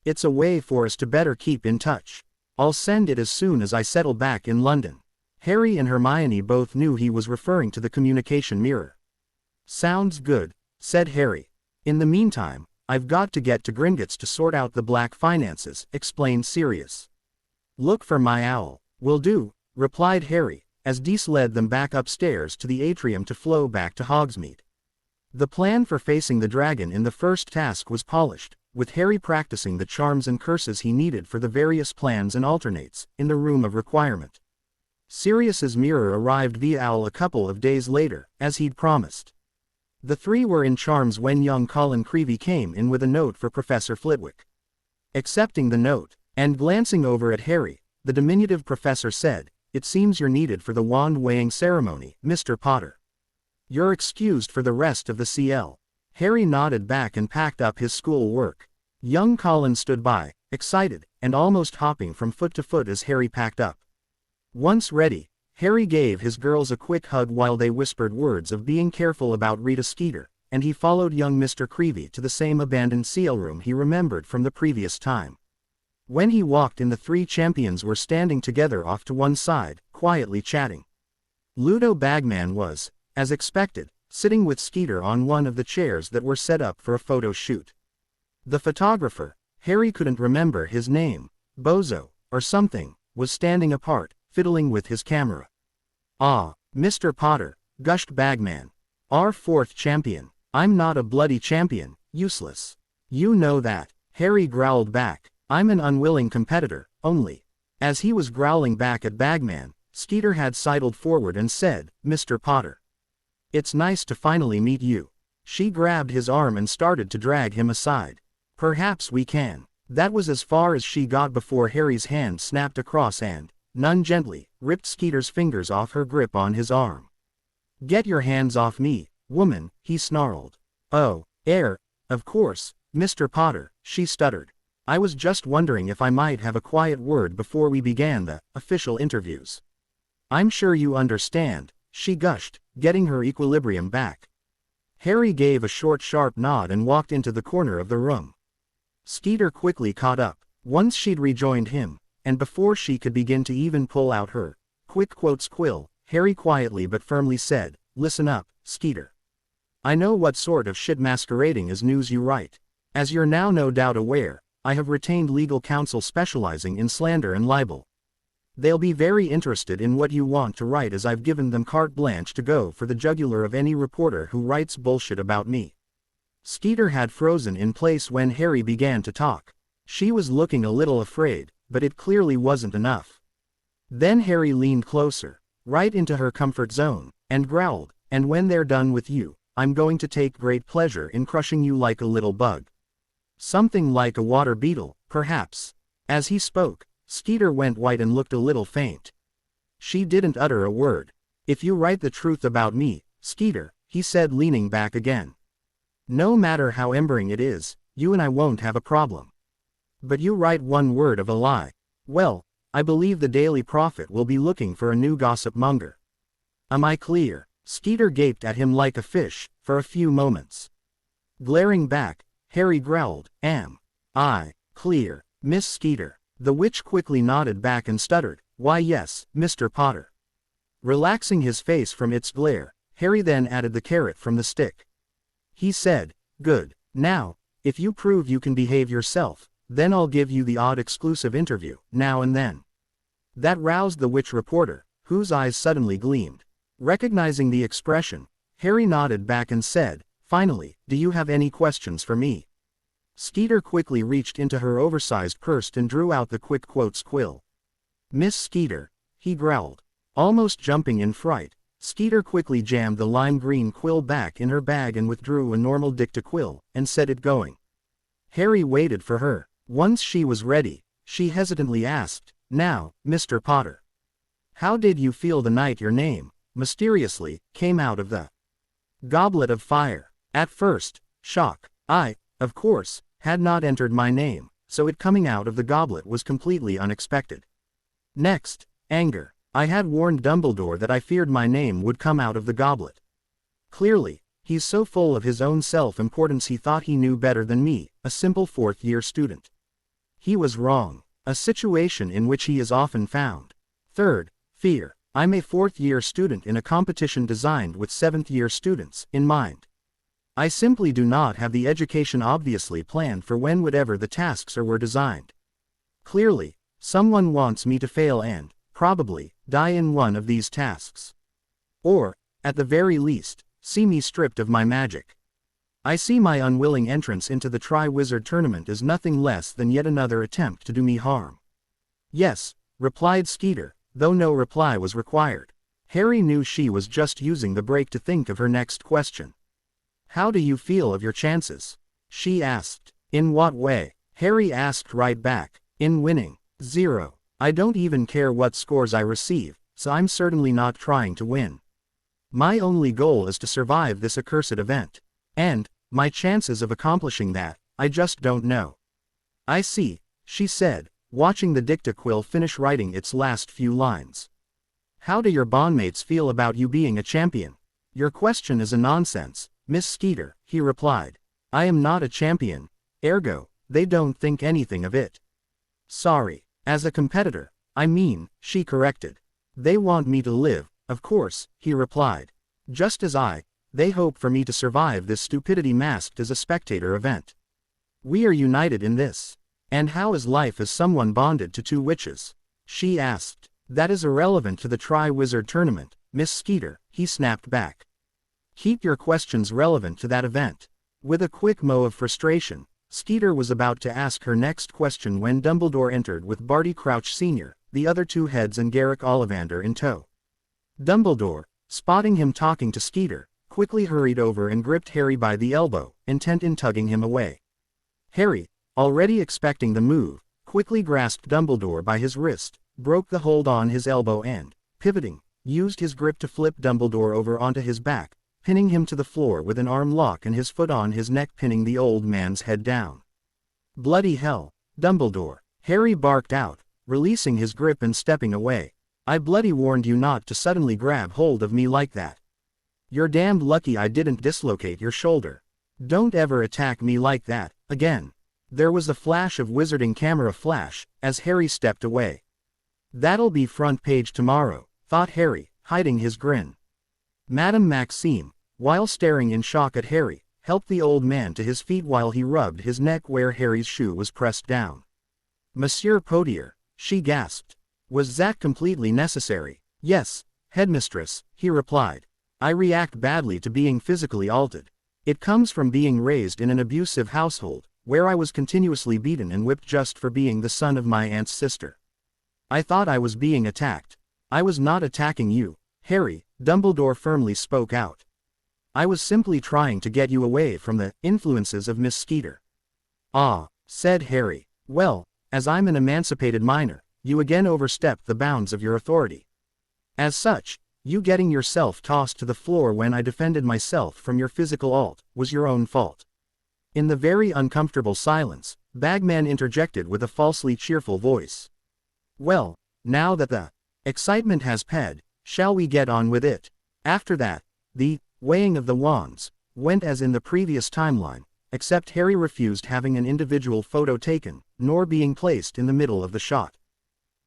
It's a way for us to better keep in touch. I'll send it as soon as I settle back in London." Harry and Hermione both knew he was referring to the communication mirror. "Sounds good," said Harry. "In the meantime, I've got to get to Gringotts to sort out the Black finances," explained Sirius. "Look for my owl." "Will do," replied Harry, as Dees led them back upstairs to the atrium to flow back to Hogsmeade. The plan for facing the dragon in the first task was polished, with Harry practicing the charms and curses he needed for the various plans and alternates, in the room of requirement. Sirius's mirror arrived via owl a couple of days later, as he'd promised. The three were in charms when young Colin Creevey came in with a note for Professor Flitwick. Accepting the note, And glancing over at Harry, the diminutive professor said, "It seems you're needed for the wand-weighing ceremony, Mr. Potter. You're excused for the rest of the CL." Harry nodded back and packed up his school work. Young Colin stood by, excited, and almost hopping from foot to foot as Harry packed up. Once ready, Harry gave his girls a quick hug while they whispered words of being careful about Rita Skeeter, and he followed young Mr. Creevey to the same abandoned CL room he remembered from the previous time. When he walked in, the three champions were standing together off to one side, quietly chatting. Ludo Bagman was, as expected, sitting with Skeeter on one of the chairs that were set up for a photo shoot. The photographer, Harry couldn't remember his name, Bozo, or something, was standing apart, fiddling with his camera. "Ah, Mr. Potter," gushed Bagman. "Our fourth champion. I'm not a bloody champion, useless. You know that," Harry growled back. "I'm an unwilling competitor, only." As he was growling back at Bagman, Skeeter had sidled forward and said, "Mr. Potter. It's nice to finally meet you." She grabbed his arm and started to drag him aside. "Perhaps we can." That was as far as she got before Harry's hand snapped across and, none gently, ripped Skeeter's fingers off her grip on his arm. "Get your hands off me, woman," he snarled. "Oh, of course, Mr. Potter," she stuttered. "I was just wondering if I might have a quiet word before we began the official interviews." "I'm sure you understand," she gushed, getting her equilibrium back. Harry gave a short sharp nod and walked into the corner of the room. Skeeter quickly caught up, once she'd rejoined him, and before she could begin to even pull out her quill, Harry quietly but firmly said, "Listen up, Skeeter. I know what sort of shit masquerading as news you write. As you're now no doubt aware, I have retained legal counsel specializing in slander and libel. They'll be very interested in what you want to write, as I've given them carte blanche to go for the jugular of any reporter who writes bullshit about me." Skeeter had frozen in place when Harry began to talk. She was looking a little afraid, but it clearly wasn't enough. Then Harry leaned closer, right into her comfort zone, and growled, "And when they're done with you, I'm going to take great pleasure in crushing you like a little bug. Something like a water beetle, perhaps." As he spoke, Skeeter went white and looked a little faint. She didn't utter a word. "If you write the truth about me, Skeeter," he said, leaning back again, "no matter how embering it is, you and I won't have a problem. But you write one word of a lie, well, I believe the Daily Prophet will be looking for a new gossip monger. Am I clear?" Skeeter gaped at him like a fish, for a few moments. Glaring back, Harry growled, "Am I clear, Miss Skeeter?" The witch quickly nodded back and stuttered, "Why yes, Mr. Potter." Relaxing his face from its glare, Harry then added the carrot from the stick. He said, "Good. Now, if you prove you can behave yourself, then I'll give you the odd exclusive interview, now and then." That roused the witch reporter, whose eyes suddenly gleamed. Recognizing the expression, Harry nodded back and said, "Finally, do you have any questions for me?" Skeeter quickly reached into her oversized purse and drew out the quill. "Miss Skeeter," he growled. Almost jumping in fright, Skeeter quickly jammed the lime green quill back in her bag and withdrew a normal dicta quill, and set it going. Harry waited for her. Once she was ready, she hesitantly asked, "Now, Mr. Potter, how did you feel the night your name, mysteriously, came out of the goblet of fire?" At first, shock. I, of course, had not entered my name, so it coming out of the goblet was completely unexpected. Next, anger. I had warned Dumbledore that I feared my name would come out of the goblet. Clearly, he's so full of his own self-importance he thought he knew better than me, a simple fourth-year student. He was wrong, a situation in which he is often found. Third, fear. I'm a fourth-year student in a competition designed with seventh-year students in mind. I simply do not have the education obviously planned for when whatever the tasks were designed. Clearly, someone wants me to fail and, probably, die in one of these tasks. Or, at the very least, see me stripped of my magic. I see my unwilling entrance into the Tri-Wizard tournament as nothing less than yet another attempt to do me harm. "Yes," replied Skeeter, though no reply was required. Harry knew she was just using the break to think of her next question. "How do you feel of your chances?" she asked. "In what way?" Harry asked right back. In winning. 0. I don't even care what scores I receive, so I'm certainly not trying to win. My only goal is to survive this accursed event. And, my chances of accomplishing that, I just don't know. I see, she said, watching the dictaquill finish writing its last few lines. How do your bondmates feel about you being a champion? Your question is a nonsense, Miss Skeeter, he replied. I am not a champion, ergo, they don't think anything of it. Sorry, as a competitor, I mean, she corrected. They want me to live, of course, he replied. Just as they hope for me to survive this stupidity masked as a spectator event. We are united in this. And how is life as someone bonded to two witches? She asked. That is irrelevant to the Tri-Wizard tournament, Miss Skeeter, he snapped back. Keep your questions relevant to that event. With a quick mow of frustration, Skeeter was about to ask her next question when Dumbledore entered with Barty Crouch Sr., the other two heads and Garrick Ollivander in tow. Dumbledore, spotting him talking to Skeeter, quickly hurried over and gripped Harry by the elbow, intent in tugging him away. Harry, already expecting the move, quickly grasped Dumbledore by his wrist, broke the hold on his elbow and, pivoting, used his grip to flip Dumbledore over onto his back, pinning him to the floor with an arm lock and his foot on his neck, pinning the old man's head down. Bloody hell, Dumbledore, Harry barked out, releasing his grip and stepping away. I bloody warned you not to suddenly grab hold of me like that. You're damned lucky I didn't dislocate your shoulder. Don't ever attack me like that, again. There was a flash of wizarding camera flash, as Harry stepped away. That'll be front page tomorrow, thought Harry, hiding his grin. Madame Maxime, while staring in shock at Harry, helped the old man to his feet while he rubbed his neck where Harry's shoe was pressed down. Monsieur Potier, she gasped. Was that completely necessary? Yes, headmistress, he replied. I react badly to being physically altered. It comes from being raised in an abusive household, where I was continuously beaten and whipped just for being the son of my aunt's sister. I thought I was being attacked. I was not attacking you, Harry, Dumbledore firmly spoke out. I was simply trying to get you away from the influences of Miss Skeeter. Ah, said Harry. Well, as I'm an emancipated minor, you again overstepped the bounds of your authority. As such, you getting yourself tossed to the floor when I defended myself from your physical assault was your own fault. In the very uncomfortable silence, Bagman interjected with a falsely cheerful voice. Well, now that the excitement has passed, shall we get on with it? After that, the weighing of the wands went as in the previous timeline, except Harry refused having an individual photo taken, nor being placed in the middle of the shot.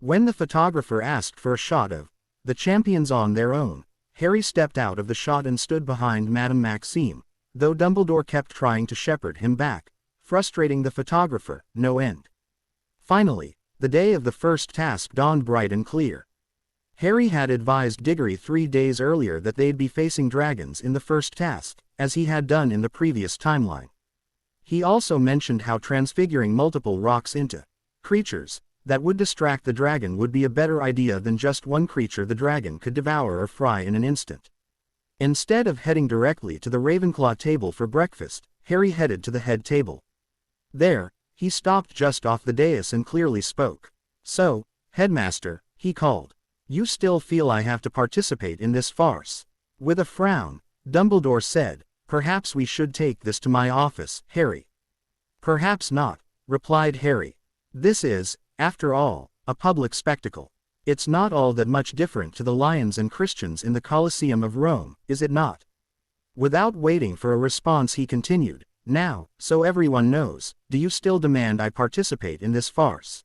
When the photographer asked for a shot of the champions on their own, Harry stepped out of the shot and stood behind Madame Maxime, though Dumbledore kept trying to shepherd him back, frustrating the photographer no end. Finally, the day of the first task dawned bright and clear. Harry had advised Diggory 3 days earlier that they'd be facing dragons in the first task, as he had done in the previous timeline. He also mentioned how transfiguring multiple rocks into creatures that would distract the dragon would be a better idea than just one creature the dragon could devour or fry in an instant. Instead of heading directly to the Ravenclaw table for breakfast, Harry headed to the head table. There, he stopped just off the dais and clearly spoke. So, headmaster, he called. You still feel I have to participate in this farce? With a frown, Dumbledore said, perhaps we should take this to my office, Harry. Perhaps not, replied Harry. This is, after all, a public spectacle. It's not all that much different to the lions and Christians in the Colosseum of Rome, is it not? Without waiting for a response he continued, now, so everyone knows, do you still demand I participate in this farce?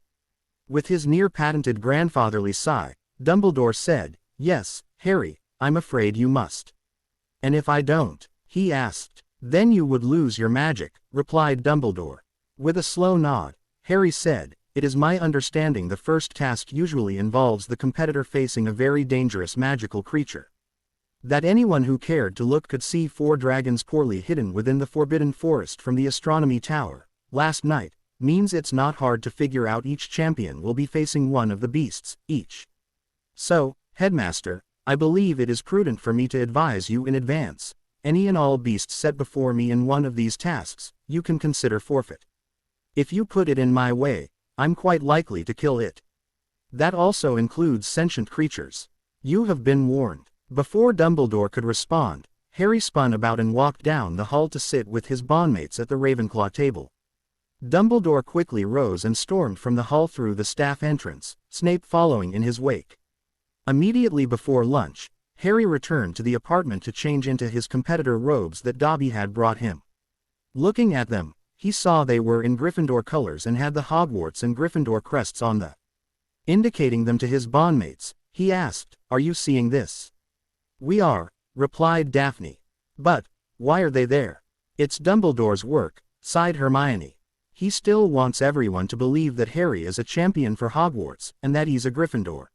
With his near-patented grandfatherly sigh, Dumbledore said, yes, Harry, I'm afraid you must. And if I don't? He asked. Then you would lose your magic, replied Dumbledore. With a slow nod, Harry said, it is my understanding the first task usually involves the competitor facing a very dangerous magical creature. That anyone who cared to look could see 4 dragons poorly hidden within the Forbidden Forest from the Astronomy Tower, last night, means it's not hard to figure out each champion will be facing one of the beasts, each. So, headmaster, I believe it is prudent for me to advise you in advance. Any and all beasts set before me in one of these tasks, you can consider forfeit. If you put it in my way, I'm quite likely to kill it. That also includes sentient creatures. You have been warned. Before Dumbledore could respond, Harry spun about and walked down the hall to sit with his bondmates at the Ravenclaw table. Dumbledore quickly rose and stormed from the hall through the staff entrance, Snape following in his wake. Immediately before lunch, Harry returned to the apartment to change into his competitor robes that Dobby had brought him. Looking at them, he saw they were in Gryffindor colors and had the Hogwarts and Gryffindor crests on them. Indicating them to his bondmates, he asked, "Are you seeing this?" "We are," replied Daphne. "But, why are they there?" "It's Dumbledore's work," sighed Hermione. "He still wants everyone to believe that Harry is a champion for Hogwarts, and that he's a Gryffindor."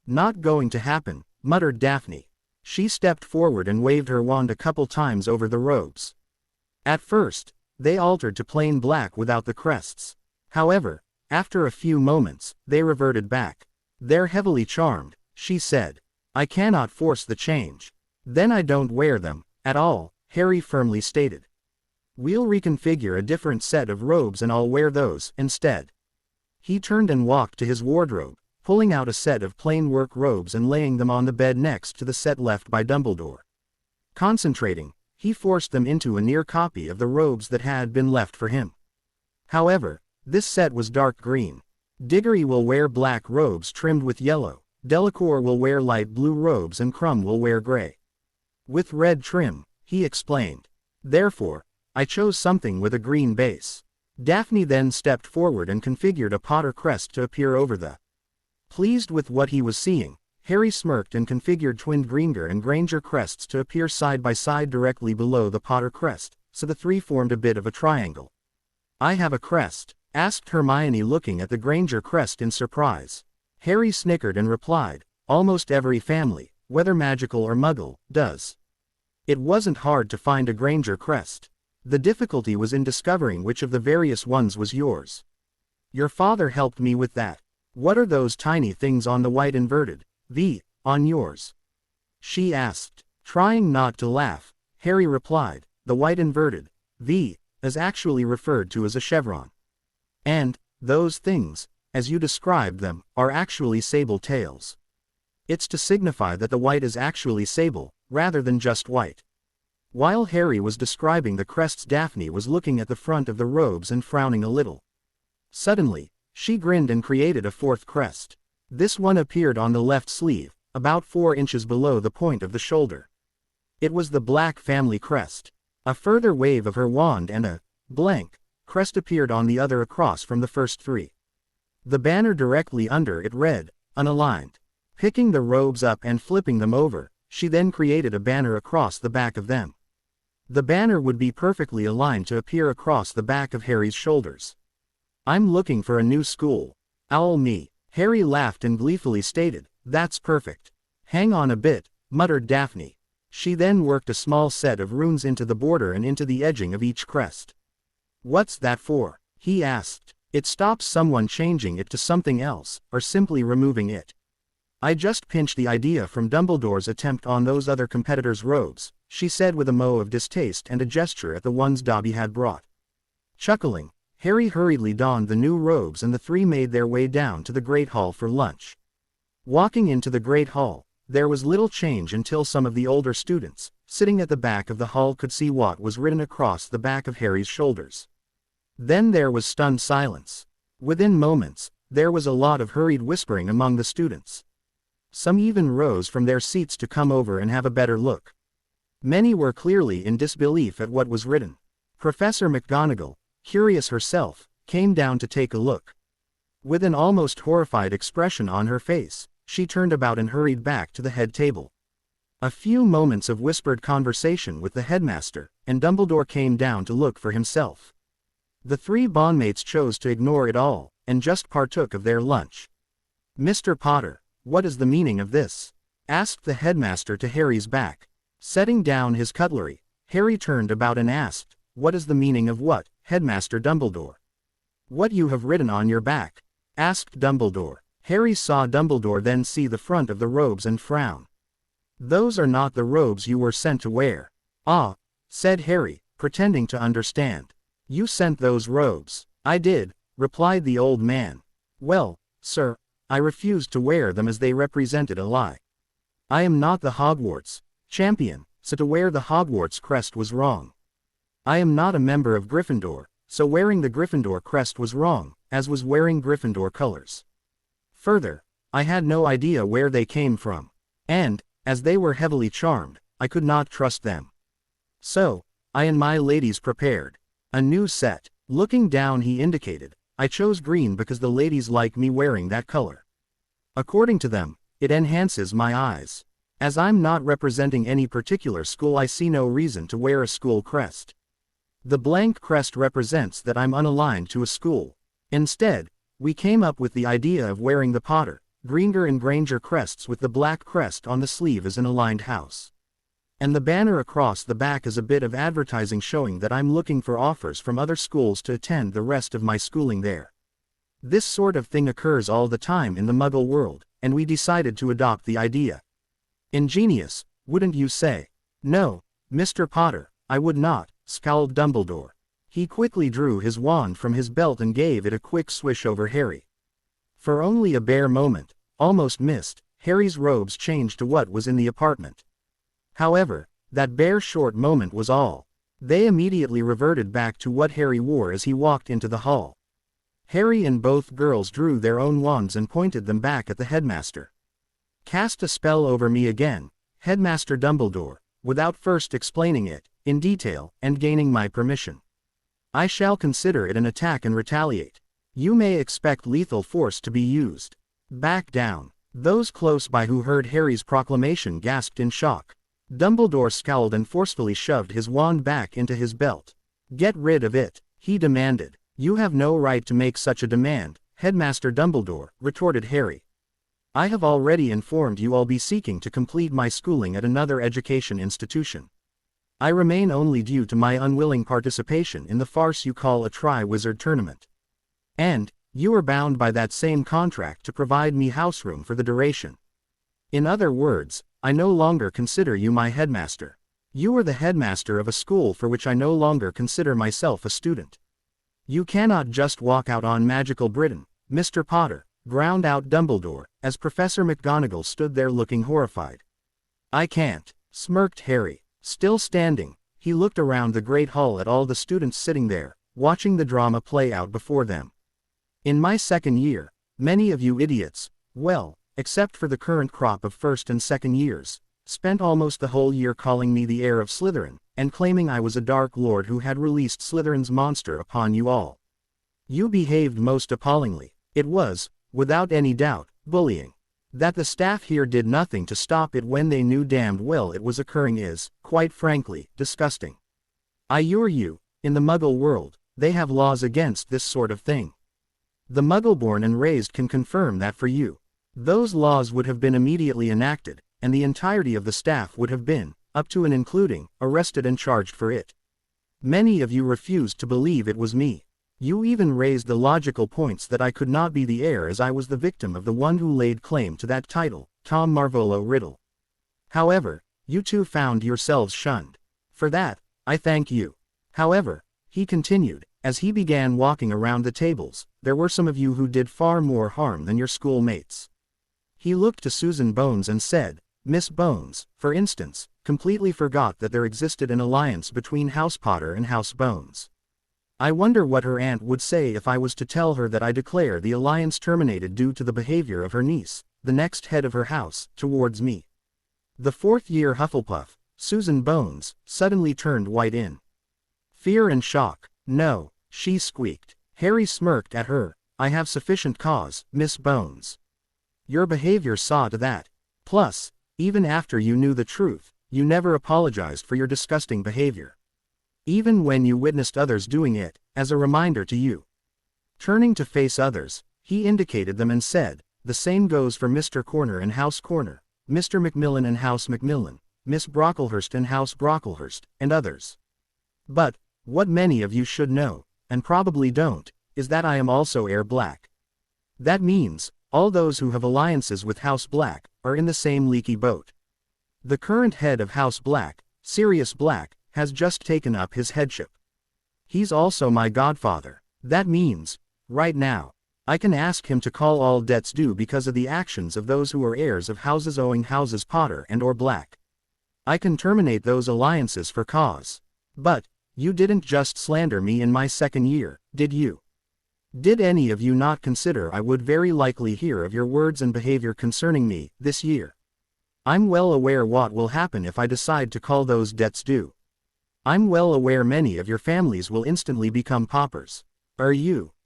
"Not going to happen," muttered Daphne. She stepped forward and waved her wand a couple times over the robes. At first, they altered to plain black without the crests. However, after a few moments, they reverted back. "They're heavily charmed," she said. "I cannot force the change." "Then I don't wear them, at all," Harry firmly stated. "We'll reconfigure a different set of robes and I'll wear those instead." He turned and walked to his wardrobe, pulling out a set of plain work robes and laying them on the bed next to the set left by Dumbledore. Concentrating, he forced them into a near copy of the robes that had been left for him. However, this set was dark green. Diggory will wear black robes trimmed with yellow, Delacour will wear light blue robes and Crumb will wear gray. With red trim, he explained. Therefore, I chose something with a green base. Daphne then stepped forward and configured a Potter crest to appear over the. Pleased with what he was seeing, Harry smirked and configured twinned Greenger and Granger crests to appear side by side directly below the Potter crest, so the three formed a bit of a triangle. "I have a crest?" asked Hermione, looking at the Granger crest in surprise. Harry snickered and replied, "Almost every family, whether magical or muggle, does." It wasn't hard to find a Granger crest. The difficulty was in discovering which of the various ones was yours. "Your father helped me with that. What are those tiny things on the white inverted V on yours?" she asked. Trying not to laugh, Harry replied, "The white inverted V is actually referred to as a chevron. And those things, as you described them, are actually sable tails. It's to signify that the white is actually sable, rather than just white." While Harry was describing the crests, Daphne was looking at the front of the robes and frowning a little. Suddenly, she grinned and created a fourth crest. This one appeared on the left sleeve, about 4 inches below the point of the shoulder. It was the Black family crest. A further wave of her wand and a blank crest appeared on the other across from the first three. The banner directly under it read, "Unaligned." Picking the robes up and flipping them over, she then created a banner across the back of them. The banner would be perfectly aligned to appear across the back of Harry's shoulders. "I'm looking for a new school." "Owl me," Harry laughed and gleefully stated, "That's perfect." "Hang on a bit," muttered Daphne. She then worked a small set of runes into the border and into the edging of each crest. "What's that for?" he asked. "It stops someone changing it to something else, or simply removing it." "I just pinched the idea from Dumbledore's attempt on those other competitors' robes," she said with a moe of distaste and a gesture at the ones Dobby had brought. Chuckling, Harry hurriedly donned the new robes and the three made their way down to the Great Hall for lunch. Walking into the Great Hall, there was little change until some of the older students, sitting at the back of the hall, could see what was written across the back of Harry's shoulders. Then there was stunned silence. Within moments, there was a lot of hurried whispering among the students. Some even rose from their seats to come over and have a better look. Many were clearly in disbelief at what was written. Professor McGonagall, curious herself, came down to take a look. With an almost horrified expression on her face, she turned about and hurried back to the head table. A few moments of whispered conversation with the headmaster, and Dumbledore came down to look for himself. The three bondmates chose to ignore it all, and just partook of their lunch. "Mr. Potter, what is the meaning of this?" asked the headmaster to Harry's back. Setting down his cutlery, Harry turned about and asked, "What is the meaning of what, Headmaster Dumbledore?" "What you have written on your back," asked Dumbledore. Harry saw Dumbledore then see the front of the robes and frown. "Those are not the robes you were sent to wear." "Ah," said Harry, pretending to understand. "You sent those robes." "I did," replied the old man. Well, sir, I refused to wear them as they represented a lie. I am not the Hogwarts champion, so to wear the Hogwarts crest was wrong. I am not a member of Gryffindor, so wearing the Gryffindor crest was wrong, as was wearing Gryffindor colors. Further, I had no idea where they came from. And, as they were heavily charmed, I could not trust them. So, I and my ladies prepared a new set. Looking down, he indicated, I chose green because the ladies like me wearing that color. According to them, it enhances my eyes. As I'm not representing any particular school, I see no reason to wear a school crest. The blank crest represents that I'm unaligned to a school. Instead, we came up with the idea of wearing the Potter, Greenger and Granger crests with the black crest on the sleeve as an aligned house. And the banner across the back is a bit of advertising showing that I'm looking for offers from other schools to attend the rest of my schooling there. This sort of thing occurs all the time in the Muggle world, and we decided to adopt the idea. Ingenious, wouldn't you say? No, Mr. Potter, I would not, scowled Dumbledore. He quickly drew his wand from his belt and gave it a quick swish over Harry. For only a bare moment, almost missed, Harry's robes changed to what was in the apartment. However, that bare short moment was all. They immediately reverted back to what Harry wore as he walked into the hall. Harry and both girls drew their own wands and pointed them back at the headmaster. Cast a spell over me again, Headmaster Dumbledore, without first explaining it, in detail, and gaining my permission. I shall consider it an attack and retaliate. You may expect lethal force to be used. Back down. Those close by who heard Harry's proclamation gasped in shock. Dumbledore scowled and forcefully shoved his wand back into his belt. Get rid of it, he demanded. You have no right to make such a demand, Headmaster Dumbledore, retorted Harry. I have already informed you I'll be seeking to complete my schooling at another education institution. I remain only due to my unwilling participation in the farce you call a Tri-Wizard tournament. And, you are bound by that same contract to provide me house room for the duration. In other words, I no longer consider you my headmaster. You are the headmaster of a school for which I no longer consider myself a student. You cannot just walk out on magical Britain, Mr. Potter, ground out Dumbledore, as Professor McGonagall stood there looking horrified. I can't, smirked Harry. Still standing, he looked around the great hall at all the students sitting there, watching the drama play out before them. In my second year, many of you idiots, well, except for the current crop of first and second years, spent almost the whole year calling me the heir of Slytherin, and claiming I was a Dark Lord who had released Slytherin's monster upon you all. You behaved most appallingly. It was, without any doubt, bullying. That the staff here did nothing to stop it when they knew damned well it was occurring is, quite frankly, disgusting. I assure you, in the Muggle world, they have laws against this sort of thing. The Muggle-born and raised can confirm that for you. Those laws would have been immediately enacted, and the entirety of the staff would have been, up to and including, arrested and charged for it. Many of you refused to believe it was me. You even raised the logical points that I could not be the heir as I was the victim of the one who laid claim to that title, Tom Marvolo Riddle. However, you two found yourselves shunned. For that, I thank you. However, he continued, as he began walking around the tables, there were some of you who did far more harm than your schoolmates. He looked to Susan Bones and said, Miss Bones, for instance, completely forgot that there existed an alliance between House Potter and House Bones. I wonder what her aunt would say if I was to tell her that I declare the alliance terminated due to the behavior of her niece, the next head of her house, towards me. The fourth-year Hufflepuff, Susan Bones, suddenly turned white in fear and shock. No, she squeaked. Harry smirked at her. I have sufficient cause, Miss Bones. Your behavior saw to that. Plus, even after you knew the truth, you never apologized for your disgusting behavior. Even when you witnessed others doing it, as a reminder to you. Turning to face others, he indicated them and said, the same goes for Mr. Corner and House Corner, Mr. Macmillan and House Macmillan, Miss Brocklehurst and House Brocklehurst, and others. But, what many of you should know, and probably don't, is that I am also heir Black. That means, all those who have alliances with House Black, are in the same leaky boat. The current head of House Black, Sirius Black, has just taken up his headship. He's also my godfather. That means, Right now. I can ask him to call all debts due because of the actions of those who are heirs of houses owing houses Potter and or Black. I can terminate those alliances for cause. But, you didn't just slander me in my second year, did you? Did any of you not consider I would very likely hear of your words and behavior concerning me, this year? I'm well aware what will happen if I decide to call those debts due. I'm well aware many of your families will instantly become paupers.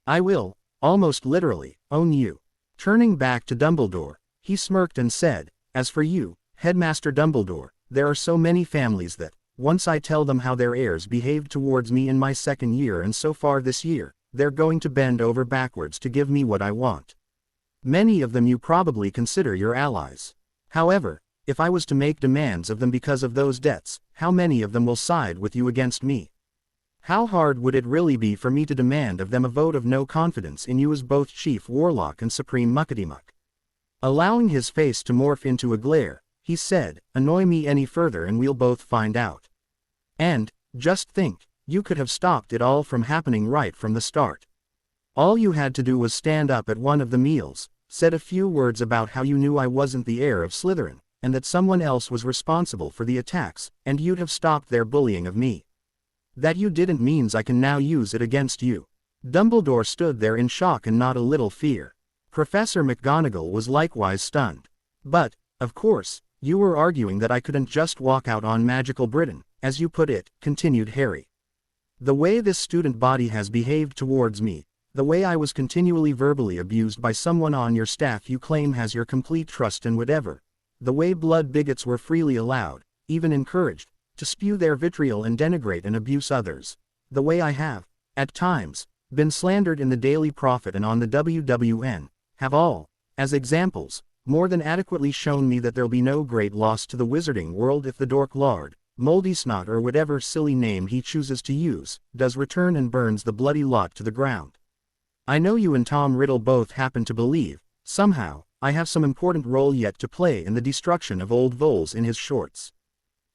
I will, almost literally, own you. Turning back to Dumbledore, he smirked and said, as for you, Headmaster Dumbledore, there are so many families that, once I tell them how their heirs behaved towards me in my second year and so far this year, they're going to bend over backwards to give me what I want. Many of them you probably consider your allies. However, if I was to make demands of them because of those debts, how many of them will side with you against me? How hard would it really be for me to demand of them a vote of no confidence in you as both Chief Warlock and Supreme Muckaty-Muck? Allowing his face to morph into a glare, he said, annoy me any further and we'll both find out. And, just think, you could have stopped it all from happening right from the start. All you had to do was stand up at one of the meals, said a few words about how you knew I wasn't the heir of Slytherin, and that someone else was responsible for the attacks, and you'd have stopped their bullying of me. That you didn't means I can now use it against you. Dumbledore stood there in shock and not a little fear. Professor McGonagall was likewise stunned. But, of course, you were arguing that I couldn't just walk out on Magical Britain, as you put it, continued Harry. The way this student body has behaved towards me, the way I was continually verbally abused by someone on your staff you claim has your complete trust and whatever, the way blood bigots were freely allowed, even encouraged, to spew their vitriol and denigrate and abuse others, the way I have, at times, been slandered in the Daily Prophet and on the WWN, have all, as examples, more than adequately shown me that there'll be no great loss to the wizarding world if the Dork Lord, Moldysnot or whatever silly name he chooses to use, does return and burns the bloody lot to the ground. I know you and Tom Riddle both happen to believe, somehow, I have some important role yet to play in the destruction of old Voles in his shorts.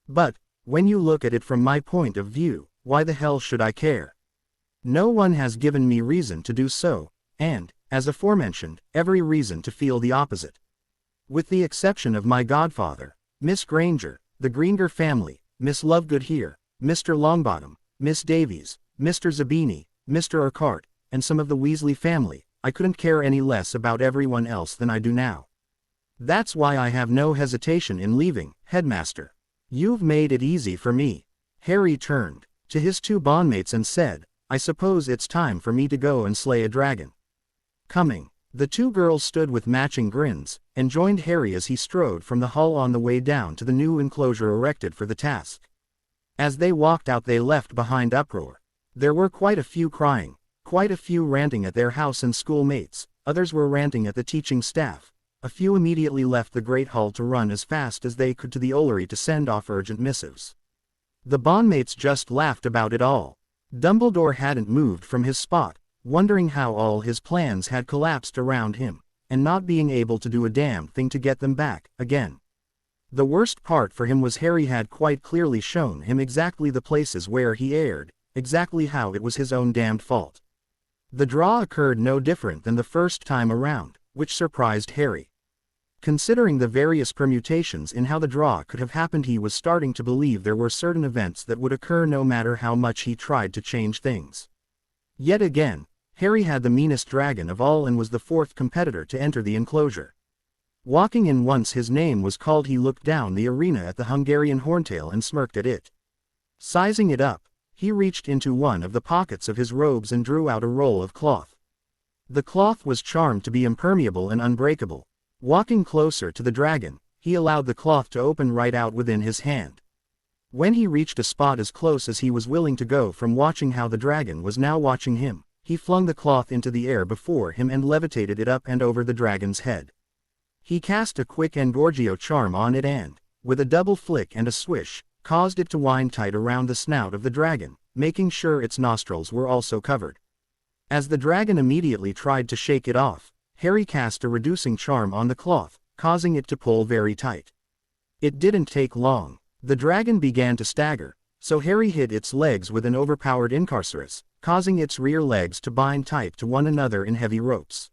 But, when you look at it from my point of view, why the hell should I care? No one has given me reason to do so, and, as aforementioned, every reason to feel the opposite. With the exception of my godfather, Miss Granger, the Greenger family, Miss Lovegood here, Mr. Longbottom, Miss Davies, Mr. Zabini, Mr. Urquhart, and some of the Weasley family, I couldn't care any less about everyone else than I do now. That's why I have no hesitation in leaving, Headmaster. You've made it easy for me. Harry turned to his two bondmates and said, I suppose it's time for me to go and slay a dragon. Coming. The two girls stood with matching grins, and joined Harry as he strode from the hall on the way down to the new enclosure erected for the task. As they walked out they left behind uproar. There were quite a few crying, quite a few ranting at their house and schoolmates, others were ranting at the teaching staff, a few immediately left the Great Hall to run as fast as they could to the Ollery to send off urgent missives. The bondmates just laughed about it all. Dumbledore hadn't moved from his spot, wondering how all his plans had collapsed around him, and not being able to do a damn thing to get them back, again. The worst part for him was Harry had quite clearly shown him exactly the places where he erred, exactly how it was his own damned fault. The draw occurred no different than the first time around, which surprised Harry. Considering the various permutations in how the draw could have happened, he was starting to believe there were certain events that would occur no matter how much he tried to change things. Yet again, Harry had the meanest dragon of all and was the fourth competitor to enter the enclosure. Walking in once his name was called, he looked down the arena at the Hungarian Horntail and smirked at it. Sizing it up, he reached into one of the pockets of his robes and drew out a roll of cloth. The cloth was charmed to be impermeable and unbreakable. Walking closer to the dragon, he allowed the cloth to open right out within his hand. When he reached a spot as close as he was willing to go from watching how the dragon was now watching him, he flung the cloth into the air before him and levitated it up and over the dragon's head. He cast a quick Engorgio charm on it and, with a double flick and a swish, caused it to wind tight around the snout of the dragon, making sure its nostrils were also covered. As the dragon immediately tried to shake it off, Harry cast a reducing charm on the cloth, causing it to pull very tight. It didn't take long. The dragon began to stagger, so Harry hit its legs with an overpowered Incarcerus, causing its rear legs to bind tight to one another in heavy ropes.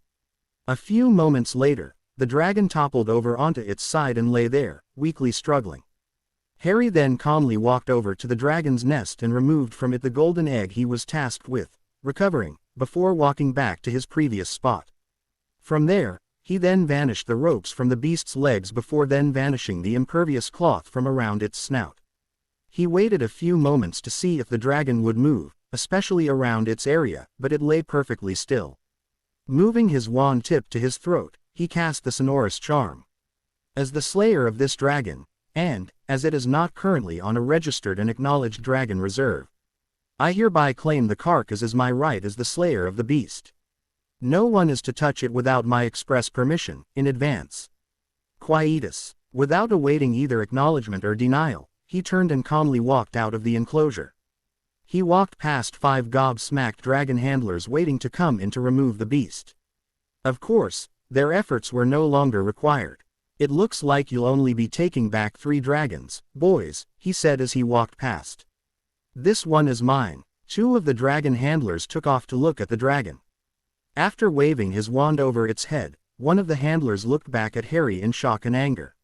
A few moments later, the dragon toppled over onto its side and lay there, weakly struggling. Harry then calmly walked over to the dragon's nest and removed from it the golden egg he was tasked with recovering, before walking back to his previous spot. From there, he then vanished the ropes from the beast's legs before then vanishing the impervious cloth from around its snout. He waited a few moments to see if the dragon would move, especially around its area, but it lay perfectly still. Moving his wand tip to his throat, he cast the sonorous charm. As the slayer of this dragon, and, as it is not currently on a registered and acknowledged dragon reserve, I hereby claim the carcass as my right as the slayer of the beast. No one is to touch it without my express permission, in advance. Quietus. Without awaiting either acknowledgement or denial, he turned and calmly walked out of the enclosure. He walked past 5 gobsmacked dragon handlers waiting to come in to remove the beast. Of course, their efforts were no longer required. It looks like you'll only be taking back 3 dragons, boys, he said as he walked past. This one is mine. 2 of the dragon handlers took off to look at the dragon. After waving his wand over its head, one of the handlers looked back at Harry in shock and anger.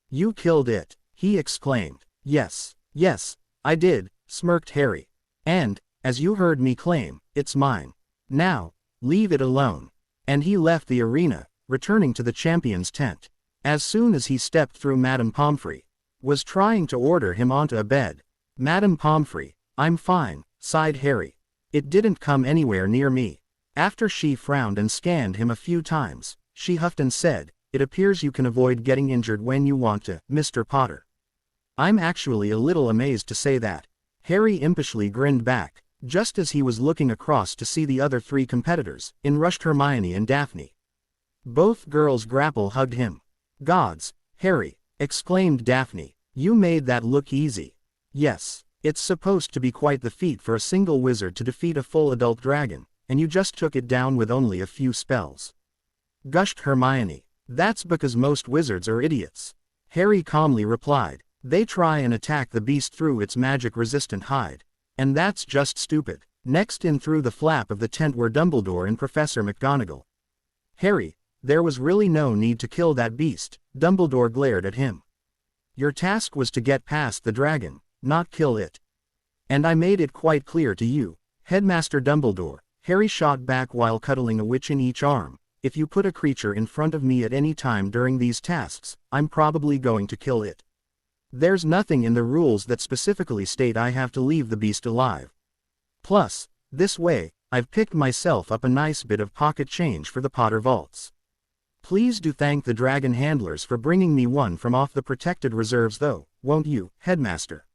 You killed it, he exclaimed. Yes, I did, smirked Harry. And, as you heard me claim, it's mine. Now, leave it alone. And he left the arena, returning to the champion's tent. As soon as he stepped through, Madame Pomfrey was trying to order him onto a bed. Madame Pomfrey, I'm fine, sighed Harry. It didn't come anywhere near me. After she frowned and scanned him a few times, she huffed and said, it appears you can avoid getting injured when you want to, Mr. Potter. I'm actually a little amazed to say that. Harry impishly grinned back. Just as he was looking across to see the other 3 competitors, in rushed Hermione and Daphne. Both girls grapple-hugged him. Gods, Harry, exclaimed Daphne, you made that look easy. Yes, it's supposed to be quite the feat for a single wizard to defeat a full adult dragon, and you just took it down with only a few spells. Gushed Hermione. That's because most wizards are idiots. Harry calmly replied. They try and attack the beast through its magic-resistant hide. And that's just stupid. Next in through the flap of the tent were Dumbledore and Professor McGonagall. Harry, there was really no need to kill that beast, Dumbledore glared at him. Your task was to get past the dragon, not kill it. And I made it quite clear to you, Headmaster Dumbledore, Harry shot back while cuddling a witch in each arm. If you put a creature in front of me at any time during these tasks, I'm probably going to kill it. There's nothing in the rules that specifically state I have to leave the beast alive. Plus, this way, I've picked myself up a nice bit of pocket change for the Potter vaults. Please do thank the dragon handlers for bringing me one from off the protected reserves though, won't you, Headmaster?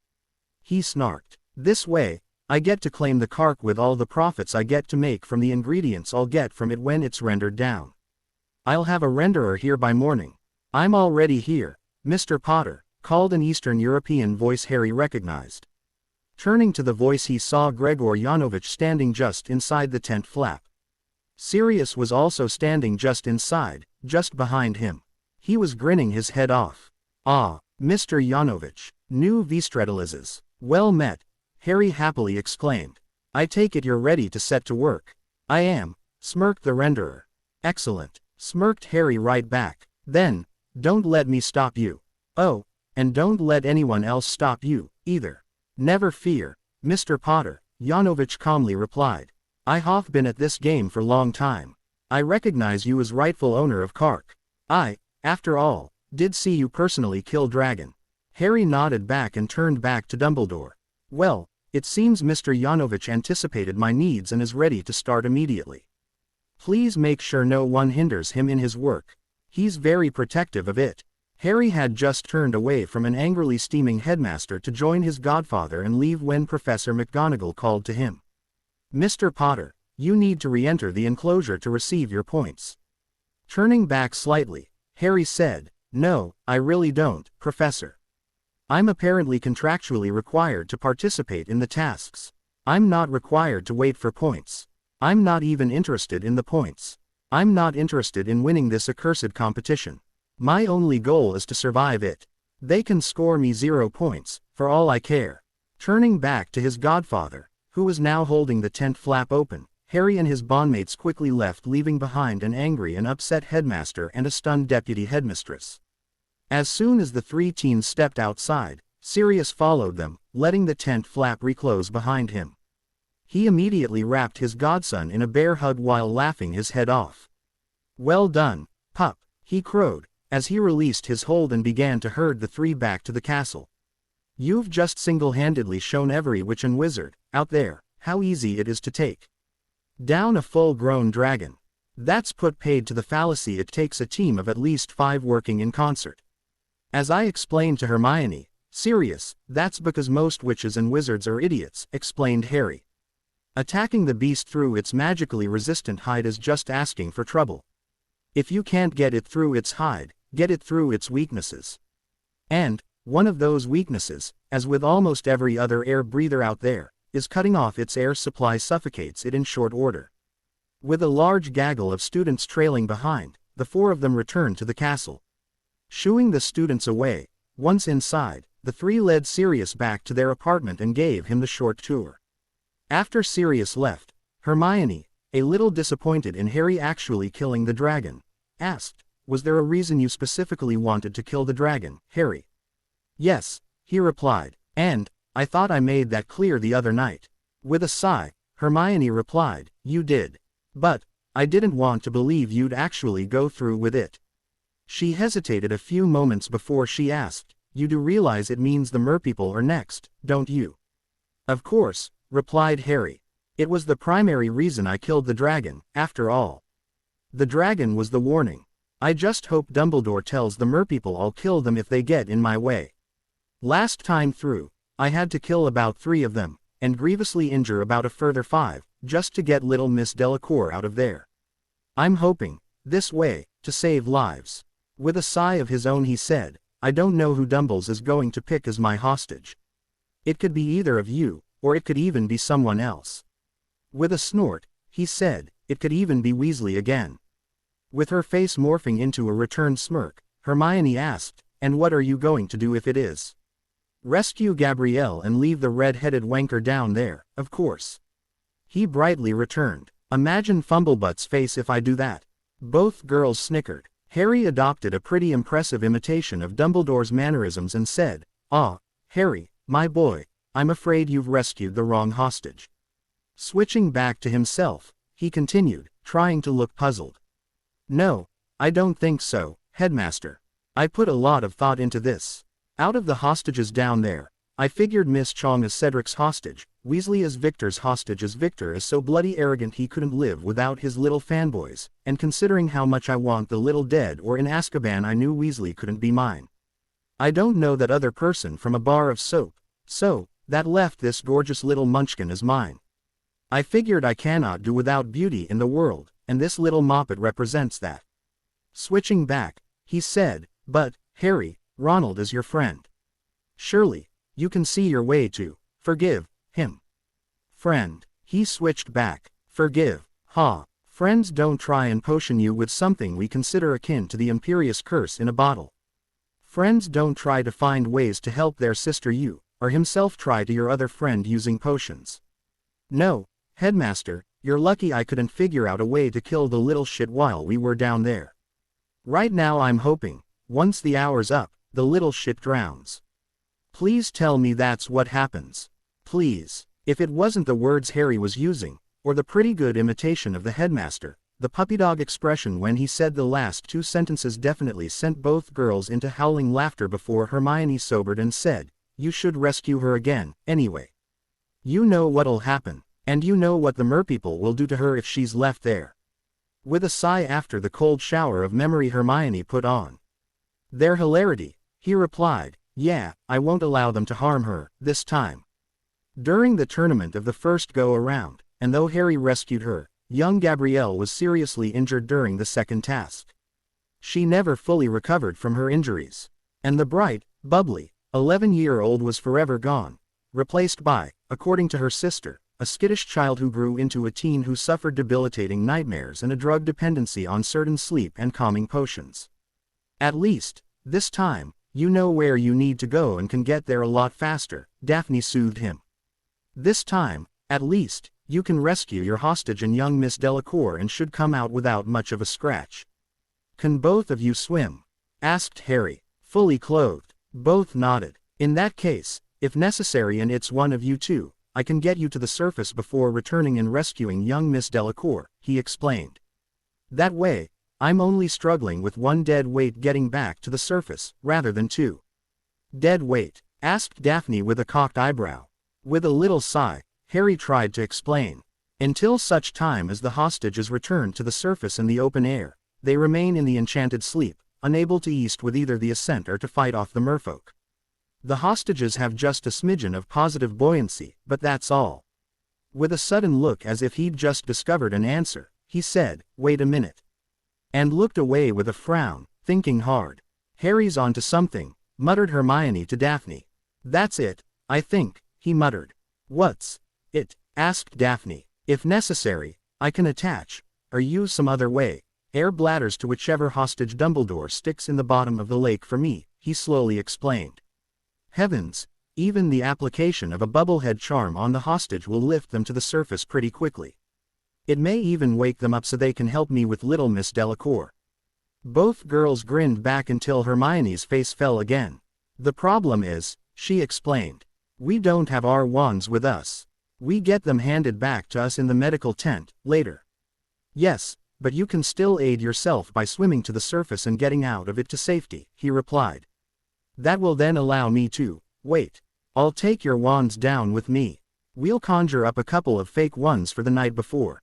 He snarked. This way, I get to claim the cark with all the profits I get to make from the ingredients I'll get from it when it's rendered down. I'll have a renderer here by morning. I'm already here, Mr. Potter, called an Eastern European voice Harry recognized. Turning to the voice he saw Gregor Yanovich standing just inside the tent flap. Sirius was also standing just inside, just behind him. He was grinning his head off. Ah, Mr. Yanovich, new Vistredalizes, well met, Harry happily exclaimed. I take it you're ready to set to work. I am, smirked the renderer. Excellent, smirked Harry right back. Then, don't let me stop you. Oh, and don't let anyone else stop you, either. Never fear, Mr. Potter, Yanovich calmly replied. I have been at this game for long time. I recognize you as rightful owner of Kark. I, after all, did see you personally kill Dragon. Harry nodded back and turned back to Dumbledore. Well, it seems Mr. Yanovich anticipated my needs and is ready to start immediately. Please make sure no one hinders him in his work. He's very protective of it. Harry had just turned away from an angrily steaming headmaster to join his godfather and leave when Professor McGonagall called to him. Mr. Potter, you need to re-enter the enclosure to receive your points. Turning back slightly, Harry said, No, I really don't, Professor. I'm apparently contractually required to participate in the tasks. I'm not required to wait for points. I'm not even interested in the points. I'm not interested in winning this accursed competition. My only goal is to survive it. They can score me 0 points, for all I care. Turning back to his godfather, who was now holding the tent flap open, Harry and his bondmates quickly left, leaving behind an angry and upset headmaster and a stunned deputy headmistress. As soon as the three teens stepped outside, Sirius followed them, letting the tent flap reclose behind him. He immediately wrapped his godson in a bear hug while laughing his head off. "Well done, pup," he crowed, as he released his hold and began to herd the three back to the castle. "You've just single-handedly shown every witch and wizard out there how easy it is to take down a full-grown dragon. That's put paid to the fallacy it takes a team of at least 5 working in concert. As I explained to Hermione, Sirius, that's because most witches and wizards are idiots," explained Harry. "Attacking the beast through its magically resistant hide is just asking for trouble. If you can't get it through its hide, get it through its weaknesses. And one of those weaknesses, as with almost every other air breather out there, is cutting off its air supply suffocates it in short order." With a large gaggle of students trailing behind, the 4 of them returned to the castle. Shooing the students away, once inside, the 3 led Sirius back to their apartment and gave him the short tour. After Sirius left, Hermione, a little disappointed in Harry actually killing the dragon, asked, "Was there a reason you specifically wanted to kill the dragon, Harry?" "Yes," he replied, "and I thought I made that clear the other night." With a sigh, Hermione replied, "You did. But I didn't want to believe you'd actually go through with it." She hesitated a few moments before she asked, "You do realize it means the merpeople are next, don't you?" "Of course," replied Harry. "It was the primary reason I killed the dragon, after all. The dragon was the warning. I just hope Dumbledore tells the merpeople I'll kill them if they get in my way. Last time through, I had to kill about 3 of them, and grievously injure about a further 5, just to get little Miss Delacour out of there. I'm hoping, this way, to save lives." With a sigh of his own he said, "I don't know who Dumbles is going to pick as my hostage. It could be either of you, or it could even be someone else." With a snort, he said, "It could even be Weasley again." With her face morphing into a returned smirk, Hermione asked, "And what are you going to do if it is?" "Rescue Gabrielle and leave the red-headed wanker down there, of course." He brightly returned, "Imagine Fumblebutt's face if I do that." Both girls snickered. Harry adopted a pretty impressive imitation of Dumbledore's mannerisms and said, "Ah, Harry, my boy, I'm afraid you've rescued the wrong hostage." Switching back to himself, he continued, trying to look puzzled. "No, I don't think so, Headmaster. I put a lot of thought into this. Out of the hostages down there, I figured Miss Chong as Cedric's hostage, Weasley as Victor's hostage, as Victor is so bloody arrogant he couldn't live without his little fanboys, and considering how much I want the little dead or in Azkaban, I knew Weasley couldn't be mine. I don't know that other person from a bar of soap, so that left this gorgeous little munchkin as mine. I figured I cannot do without beauty in the world, and this little moppet represents that." Switching back, he said, "But, Harry, Ronald is your friend. Surely, you can see your way to forgive him." "Friend," he switched back, "forgive, ha. Friends don't try and potion you with something we consider akin to the Imperious Curse in a bottle. Friends don't try to find ways to help their sister you, or himself try to your other friend using potions. No, Headmaster, you're lucky I couldn't figure out a way to kill the little shit while we were down there. Right now I'm hoping, once the hour's up, the little shit drowns. Please tell me that's what happens. Please." If it wasn't the words Harry was using, or the pretty good imitation of the headmaster, the puppy dog expression when he said the last 2 sentences definitely sent both girls into howling laughter before Hermione sobered and said, "You should rescue her again, anyway. You know what'll happen, and you know what the merpeople will do to her if she's left there." With a sigh after the cold shower of memory Hermione put on their hilarity, he replied, "Yeah, I won't allow them to harm her, this time." During the tournament of the first go-around, and though Harry rescued her, young Gabrielle was seriously injured during the second task. She never fully recovered from her injuries, and the bright, bubbly, 11-year-old was forever gone, replaced by, according to her sister, a skittish child who grew into a teen who suffered debilitating nightmares and a drug dependency on certain sleep and calming potions. "At least, this time, you know where you need to go and can get there a lot faster," Daphne soothed him. "This time, At least, you can rescue your hostage and young Miss Delacour and should come out without much of a scratch. Can both of you swim? Asked Harry, fully clothed. Both nodded. In that case, if necessary and it's one of you two, I can get you to the surface before returning and rescuing young Miss Delacour, he explained. That way, I'm only struggling with one dead weight getting back to the surface, rather than two. Dead weight? Asked Daphne with a cocked eyebrow. With a little sigh, Harry tried to explain. Until such time as the hostage is returned to the surface in the open air, they remain in the enchanted sleep, unable to east with either the ascent or to fight off the merfolk. The hostages have just a smidgen of positive buoyancy, but that's all. With a sudden look as if he'd just discovered an answer, he said, "Wait a minute." And looked away with a frown, thinking hard. "Harry's onto something," muttered Hermione to Daphne. "That's it, I think," he muttered. "What's it?" asked Daphne. "If necessary, I can attach, or use some other way, air bladders to whichever hostage Dumbledore sticks in the bottom of the lake for me," he slowly explained. "Heavens, even the application of a bubblehead charm on the hostage will lift them to the surface pretty quickly. It may even wake them up so they can help me with little Miss Delacour." Both girls grinned back until Hermione's face fell again. "The problem is," she explained, "we don't have our wands with us. We get them handed back to us in the medical tent, later." "Yes, but you can still aid yourself by swimming to the surface and getting out of it to safety," he replied. "That will then allow me to, wait. I'll take your wands down with me. We'll conjure up a couple of fake ones for the night before.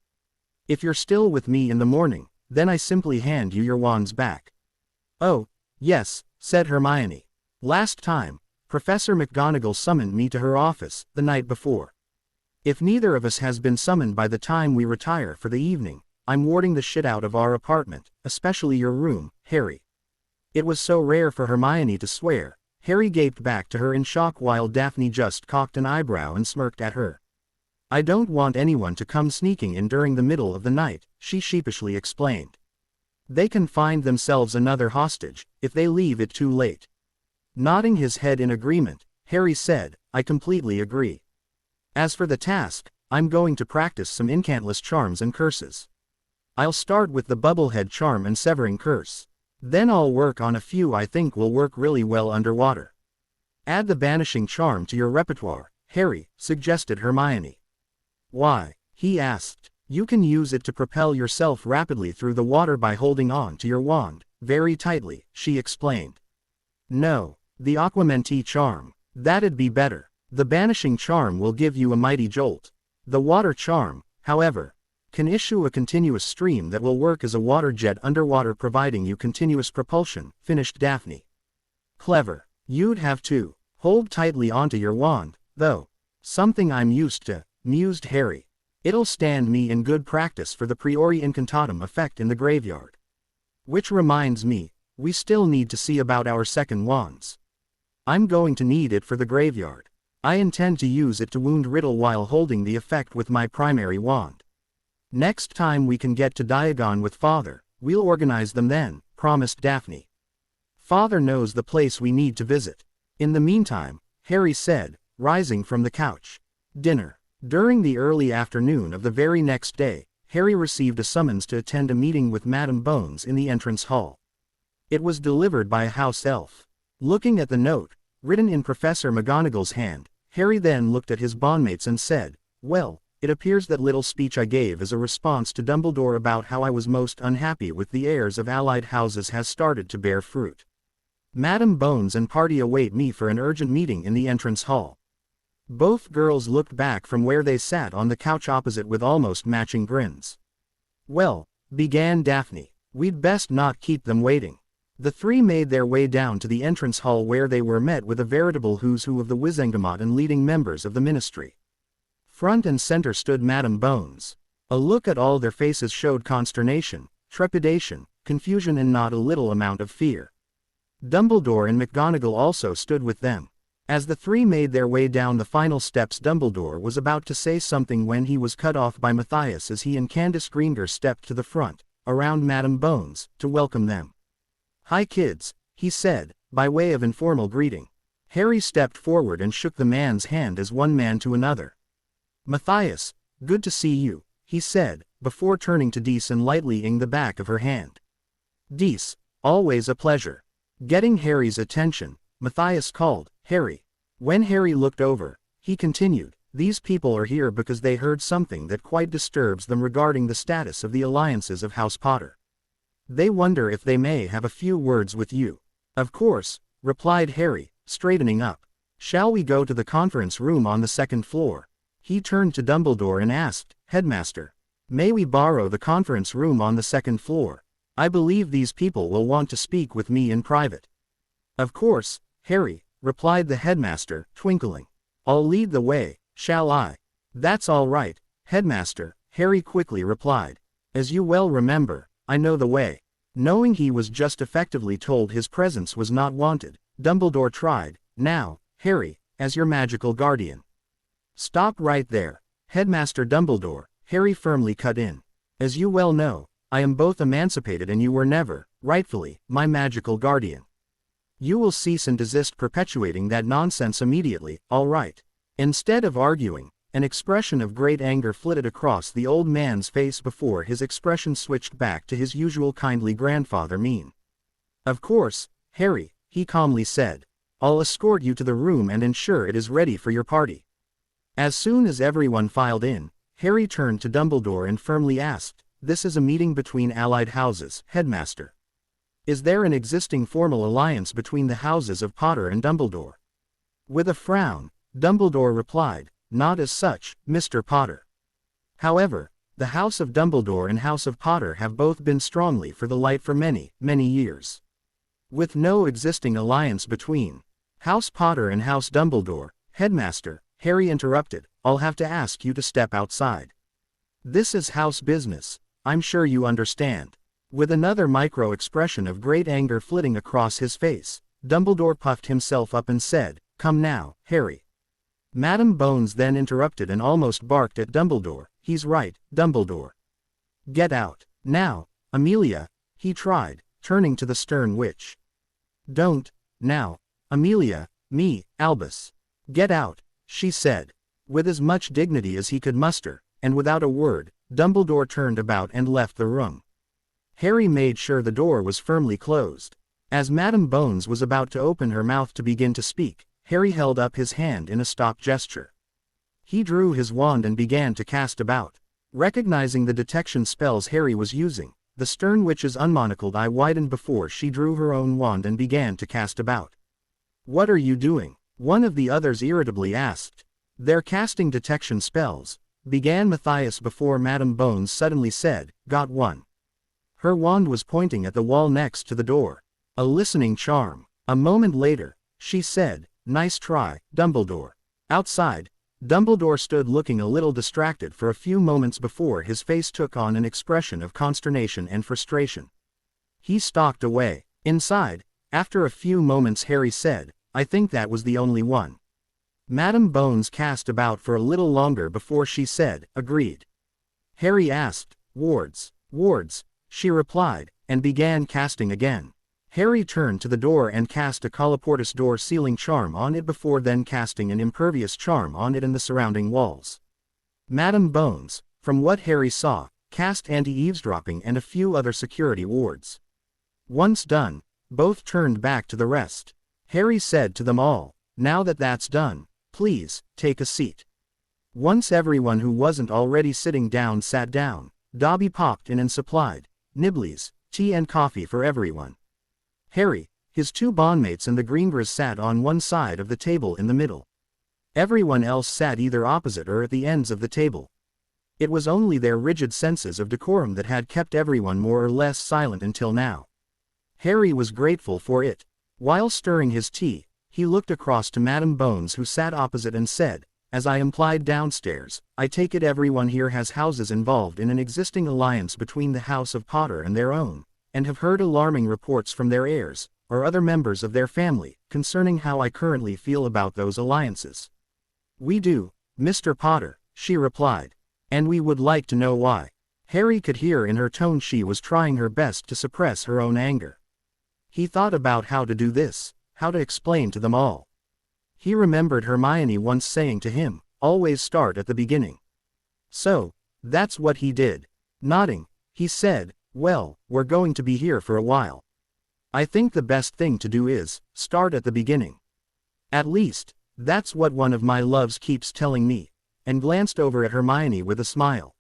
If you're still with me in the morning, then I simply hand you your wands back." "Oh, yes," said Hermione. "Last time, Professor McGonagall summoned me to her office, the night before. If neither of us has been summoned by the time we retire for the evening, I'm warding the shit out of our apartment, especially your room, Harry." It was so rare for Hermione to swear, Harry gaped back to her in shock while Daphne just cocked an eyebrow and smirked at her. "I don't want anyone to come sneaking in during the middle of the night," she sheepishly explained. "They can find themselves another hostage, if they leave it too late." Nodding his head in agreement, Harry said, "I completely agree. As for the task, I'm going to practice some incantless charms and curses. I'll start with the bubblehead charm and severing curse. Then I'll work on a few I think will work really well underwater." "Add the banishing charm to your repertoire, Harry," suggested Hermione. "Why?" he asked. "You can use it to propel yourself rapidly through the water by holding on to your wand very tightly," she explained. "No, the Aquamenti charm. That'd be better. The banishing charm will give you a mighty jolt. The water charm, however, can issue a continuous stream that will work as a water jet underwater providing you continuous propulsion," finished Daphne. "Clever. You'd have to hold tightly onto your wand, though. Something I'm used to," mused Harry. "It'll stand me in good practice for the priori incantatum effect in the graveyard. Which reminds me, we still need to see about our second wands. I'm going to need it for the graveyard. I intend to use it to wound Riddle while holding the effect with my primary wand. Next time we can get to Diagon with Father, we'll organize them then," promised Daphne. "Father knows the place we need to visit. In the meantime," Harry said, rising from the couch. Dinner. During the early afternoon of the very next day, Harry received a summons to attend a meeting with Madame Bones in the entrance hall. It was delivered by a house elf. Looking at the note, written in Professor McGonagall's hand, Harry then looked at his bondmates and said, "Well, it appears that little speech I gave as a response to Dumbledore about how I was most unhappy with the heirs of allied houses has started to bear fruit. Madame Bones and party await me for an urgent meeting in the entrance hall." Both girls looked back from where they sat on the couch opposite with almost matching grins. "Well," began Daphne, "we'd best not keep them waiting." The three made their way down to the entrance hall where they were met with a veritable who's who of the Wizengamot and leading members of the ministry. Front and center stood Madame Bones. A look at all their faces showed consternation, trepidation, confusion and not a little amount of fear. Dumbledore and McGonagall also stood with them. As the three made their way down the final steps, Dumbledore was about to say something when he was cut off by Matthias as he and Candace Greenger stepped to the front, around Madame Bones, to welcome them. "Hi kids," he said, by way of informal greeting. Harry stepped forward and shook the man's hand as one man to another. Matthias, good to see you, he said, before turning to Dees and lightly ing the back of her hand. Dees, always a pleasure. Getting Harry's attention, Matthias called, Harry. When Harry looked over, he continued, these people are here because they heard something that quite disturbs them regarding the status of the alliances of House Potter. They wonder if they may have a few words with you. Of course, replied Harry, straightening up. Shall we go to the conference room on the second floor? He turned to Dumbledore and asked, Headmaster, may we borrow the conference room on the second floor? I believe these people will want to speak with me in private. Of course, Harry, replied the headmaster, twinkling. I'll lead the way, shall I? That's all right, Headmaster, Harry quickly replied. As you well remember, I know the way. Knowing he was just effectively told his presence was not wanted, Dumbledore tried, now, Harry, as your magical guardian. Stop right there, Headmaster Dumbledore, Harry firmly cut in. As you well know, I am both emancipated and you were never, rightfully, my magical guardian. You will cease and desist perpetuating that nonsense immediately, all right. Instead of arguing, an expression of great anger flitted across the old man's face before his expression switched back to his usual kindly grandfather mien. Of course, Harry, he calmly said. I'll escort you to the room and ensure it is ready for your party. As soon as everyone filed in, Harry turned to Dumbledore and firmly asked, this is a meeting between allied houses, Headmaster. Is there an existing formal alliance between the houses of Potter and Dumbledore? With a frown, Dumbledore replied, not as such, Mr. Potter. However, the House of Dumbledore and House of Potter have both been strongly for the light for many, many years. With no existing alliance between House Potter and House Dumbledore, Headmaster, Harry interrupted, I'll have to ask you to step outside. This is house business, I'm sure you understand. With another micro-expression of great anger flitting across his face, Dumbledore puffed himself up and said, come now, Harry. Madam Bones then interrupted and almost barked at Dumbledore, he's right, Dumbledore. Get out, now, Amelia, he tried, turning to the stern witch. Don't, now, Amelia, me, Albus. Get out, she said. With as much dignity as he could muster, and without a word, Dumbledore turned about and left the room. Harry made sure the door was firmly closed. As Madam Bones was about to open her mouth to begin to speak, Harry held up his hand in a stop gesture. He drew his wand and began to cast about. Recognizing the detection spells Harry was using, the stern witch's unmonocled eye widened before she drew her own wand and began to cast about. What are you doing? One of the others irritably asked. They're casting detection spells, began Matthias before Madam Bones suddenly said, got one. Her wand was pointing at the wall next to the door. A listening charm. A moment later, she said, nice try, Dumbledore. Outside, Dumbledore stood looking a little distracted for a few moments before his face took on an expression of consternation and frustration. He stalked away. Inside, after a few moments Harry said, I think that was the only one. Madam Bones cast about for a little longer before she said, agreed. Harry asked, wards, she replied, and began casting again. Harry turned to the door and cast a colloportus door sealing charm on it before then casting an impervious charm on it and the surrounding walls. Madam Bones, from what Harry saw, cast anti-eavesdropping and a few other security wards. Once done, both turned back to the rest. Harry said to them all, now that that's done, please, take a seat. Once everyone who wasn't already sitting down sat down, Dobby popped in and supplied nibblies, tea and coffee for everyone. Harry, his two bondmates and the Greengrass sat on one side of the table in the middle. Everyone else sat either opposite or at the ends of the table. It was only their rigid senses of decorum that had kept everyone more or less silent until now. Harry was grateful for it. While stirring his tea, he looked across to Madam Bones who sat opposite and said, as I implied downstairs, I take it everyone here has houses involved in an existing alliance between the House of Potter and their own, and have heard alarming reports from their heirs, or other members of their family, concerning how I currently feel about those alliances. We do, Mr. Potter, she replied. And we would like to know why. Harry could hear in her tone she was trying her best to suppress her own anger. He thought about how to do this, how to explain to them all. He remembered Hermione once saying to him, always start at the beginning. So, that's what he did. Nodding, he said, well, we're going to be here for a while. I think the best thing to do is, start at the beginning. At least, that's what one of my loves keeps telling me, and glanced over at Hermione with a smile.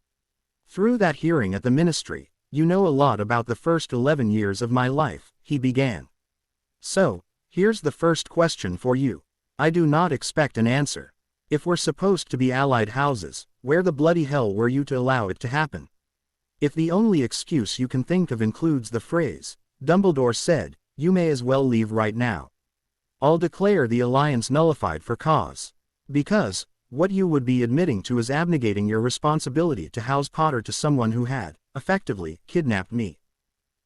Through that hearing at the ministry, you know a lot about the first 11 years of my life, he began. So, here's the first question for you. I do not expect an answer. If we're supposed to be allied houses, where the bloody hell were you to allow it to happen? If the only excuse you can think of includes the phrase, Dumbledore said, you may as well leave right now. I'll declare the alliance nullified for cause. Because, what you would be admitting to is abnegating your responsibility to house Potter to someone who had, effectively, kidnapped me.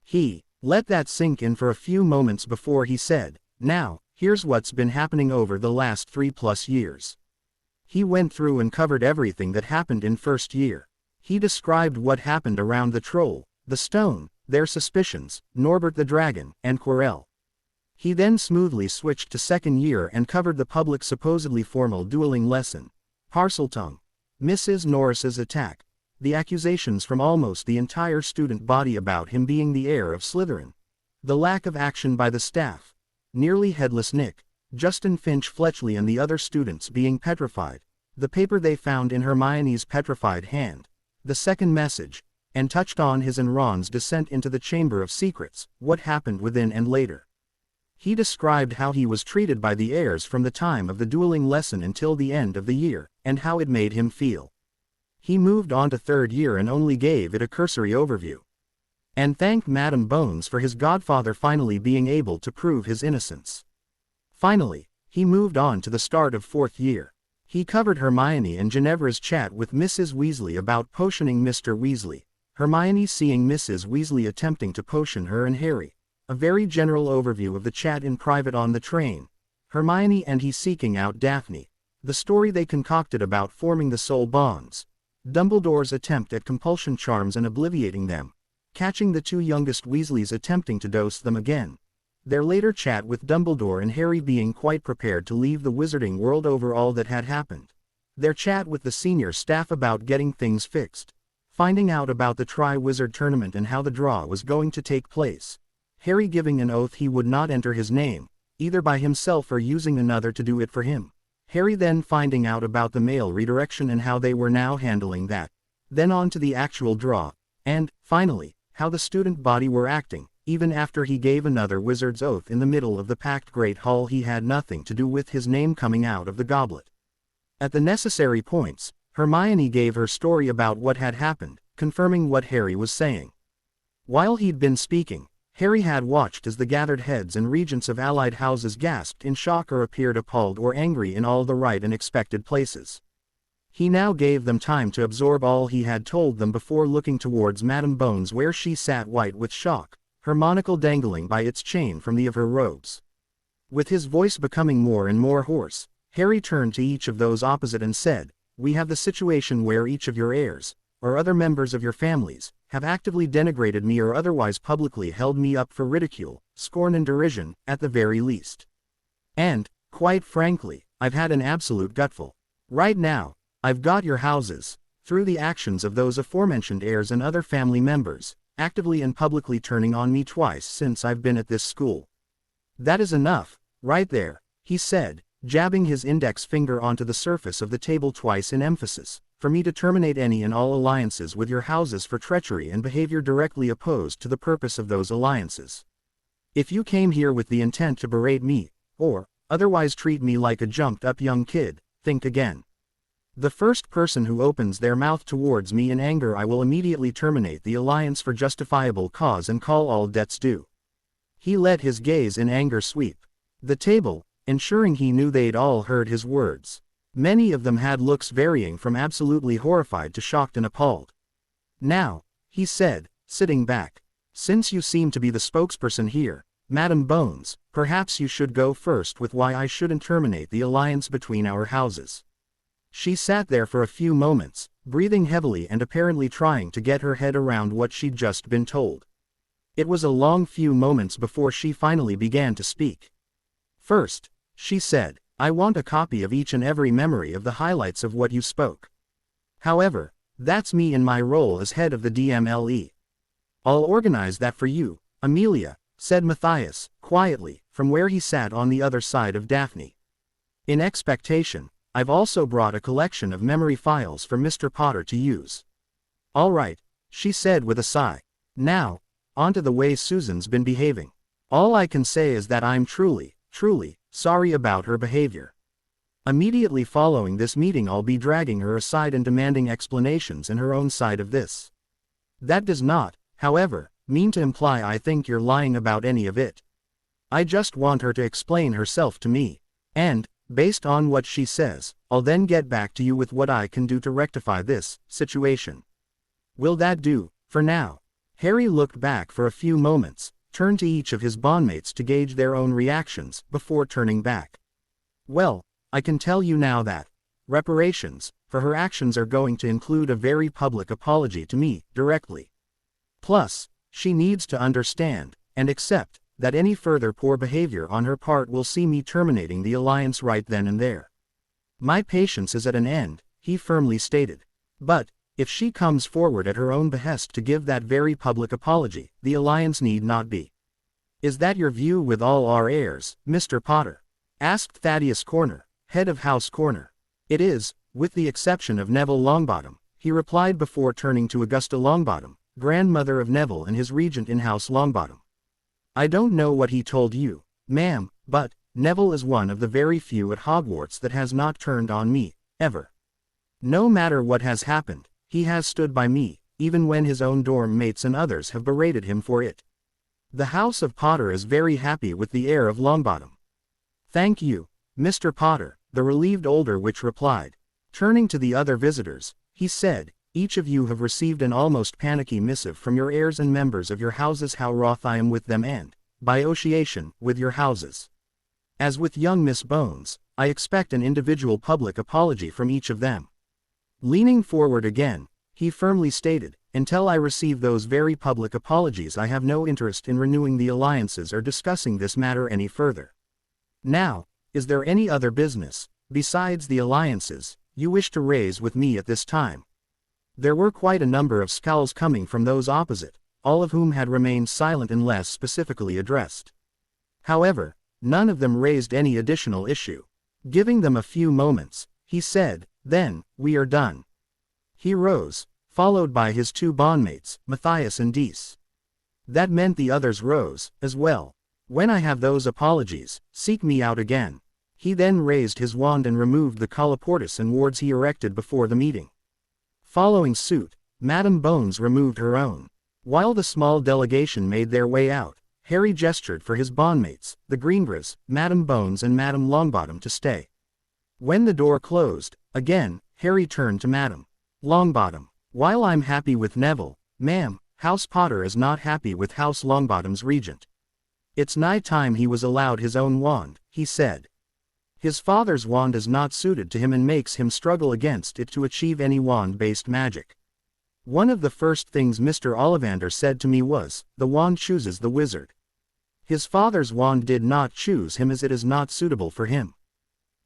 He let that sink in for a few moments before he said, now, here's what's been happening over the last 3+ years. He went through and covered everything that happened in first year. He described what happened around the troll, the stone, their suspicions, Norbert the dragon, and Quirrell. He then smoothly switched to second year and covered the public supposedly formal dueling lesson, Parseltongue, Mrs. Norris's attack, the accusations from almost the entire student body about him being the heir of Slytherin, the lack of action by the staff, nearly headless Nick, Justin Finch-Fletchley and the other students being petrified, the paper they found in Hermione's petrified hand, the second message, and touched on his and Ron's descent into the Chamber of Secrets, what happened within and later. He described how he was treated by the heirs from the time of the dueling lesson until the end of the year, and how it made him feel. He moved on to third year and only gave it a cursory overview. And thanked Madam Bones for his godfather finally being able to prove his innocence. Finally, he moved on to the start of fourth year. He covered Hermione and Ginevra's chat with Mrs. Weasley about potioning Mr. Weasley, Hermione seeing Mrs. Weasley attempting to potion her and Harry, a very general overview of the chat in private on the train, Hermione and he seeking out Daphne, the story they concocted about forming the soul bonds, Dumbledore's attempt at compulsion charms and obliviating them, catching the two youngest Weasleys attempting to dose them again, their later chat with Dumbledore and Harry being quite prepared to leave the wizarding world over all that had happened, their chat with the senior staff about getting things fixed, finding out about the Tri-Wizard tournament and how the draw was going to take place, Harry giving an oath he would not enter his name, either by himself or using another to do it for him, Harry then finding out about the mail redirection and how they were now handling that, then on to the actual draw, and, finally, how the student body were acting, even after he gave another wizard's oath in the middle of the packed Great Hall he had nothing to do with his name coming out of the goblet. At the necessary points, Hermione gave her story about what had happened, confirming what Harry was saying. While he'd been speaking, Harry had watched as the gathered heads and regents of allied houses gasped in shock or appeared appalled or angry in all the right and expected places. He now gave them time to absorb all he had told them before looking towards Madam Bones where she sat white with shock, her monocle dangling by its chain from the of her robes. With his voice becoming more and more hoarse, Harry turned to each of those opposite and said, we have the situation where each of your heirs, or other members of your families, have actively denigrated me or otherwise publicly held me up for ridicule, scorn and derision, at the very least. And, quite frankly, I've had an absolute gutful. Right now, I've got your houses, through the actions of those aforementioned heirs and other family members, actively and publicly turning on me twice since I've been at this school. That is enough, right there, he said, jabbing his index finger onto the surface of the table twice in emphasis, for me to terminate any and all alliances with your houses for treachery and behavior directly opposed to the purpose of those alliances. If you came here with the intent to berate me, or otherwise treat me like a jumped-up young kid, think again. The first person who opens their mouth towards me in anger I will immediately terminate the alliance for justifiable cause and call all debts due. He let his gaze in anger sweep the table, ensuring he knew they'd all heard his words. Many of them had looks varying from absolutely horrified to shocked and appalled. Now, he said, sitting back, since you seem to be the spokesperson here, Madam Bones, perhaps you should go first with why I shouldn't terminate the alliance between our houses. She sat there for a few moments, breathing heavily and apparently trying to get her head around what she'd just been told. It was a long few moments before she finally began to speak. First, she said, I want a copy of each and every memory of the highlights of what you spoke. However, that's me in my role as head of the DMLE. I'll organize that for you, Amelia, said Matthias, quietly, from where he sat on the other side of Daphne. In expectation, I've also brought a collection of memory files for Mr. Potter to use. All right, she said with a sigh. Now, onto the way Susan's been behaving. All I can say is that I'm truly sorry about her behavior. Immediately following this meeting I'll be dragging her aside and demanding explanations in her own side of this. That does not, however, mean to imply I think you're lying about any of it. I just want her to explain herself to me, and, based on what she says, I'll then get back to you with what I can do to rectify this situation. Will that do, for now? Harry looked back for a few moments, turned to each of his bondmates to gauge their own reactions, before turning back. Well, I can tell you now that reparations for her actions are going to include a very public apology to me, directly. Plus, she needs to understand, and accept, that any further poor behavior on her part will see me terminating the alliance right then and there. My patience is at an end, he firmly stated. But, if she comes forward at her own behest to give that very public apology, the alliance need not be. Is that your view with all our heirs, Mr. Potter? Asked Thaddeus Corner, head of House Corner. It is, with the exception of Neville Longbottom, he replied before turning to Augusta Longbottom, grandmother of Neville and his regent in House Longbottom. I don't know what he told you, ma'am, but Neville is one of the very few at Hogwarts that has not turned on me, ever. No matter what has happened, he has stood by me, even when his own dorm mates and others have berated him for it. The House of Potter is very happy with the heir of Longbottom. Thank you, Mr. Potter, the relieved older witch replied. Turning to the other visitors, he said, each of you have received an almost panicky missive from your heirs and members of your houses how wroth I am with them and, by association, with your houses. As with young Miss Bones, I expect an individual public apology from each of them. Leaning forward again, he firmly stated, until I receive those very public apologies I have no interest in renewing the alliances or discussing this matter any further. Now, is there any other business, besides the alliances, you wish to raise with me at this time? There were quite a number of scowls coming from those opposite, all of whom had remained silent unless specifically addressed. However, none of them raised any additional issue. Giving them a few moments, he said, then, we are done. He rose, followed by his two bondmates, Matthias and Dees. That meant the others rose, as well. When I have those apologies, seek me out again. He then raised his wand and removed the colloportus and wards he erected before the meeting. Following suit, Madame Bones removed her own. While the small delegation made their way out, Harry gestured for his bondmates, the Greengraves, Madame Bones and Madame Longbottom to stay. When the door closed, again, Harry turned to Madame Longbottom. While I'm happy with Neville, ma'am, House Potter is not happy with House Longbottom's regent. It's nigh time he was allowed his own wand, he said. His father's wand is not suited to him and makes him struggle against it to achieve any wand-based magic. One of the first things Mr. Ollivander said to me was, the wand chooses the wizard. His father's wand did not choose him as it is not suitable for him.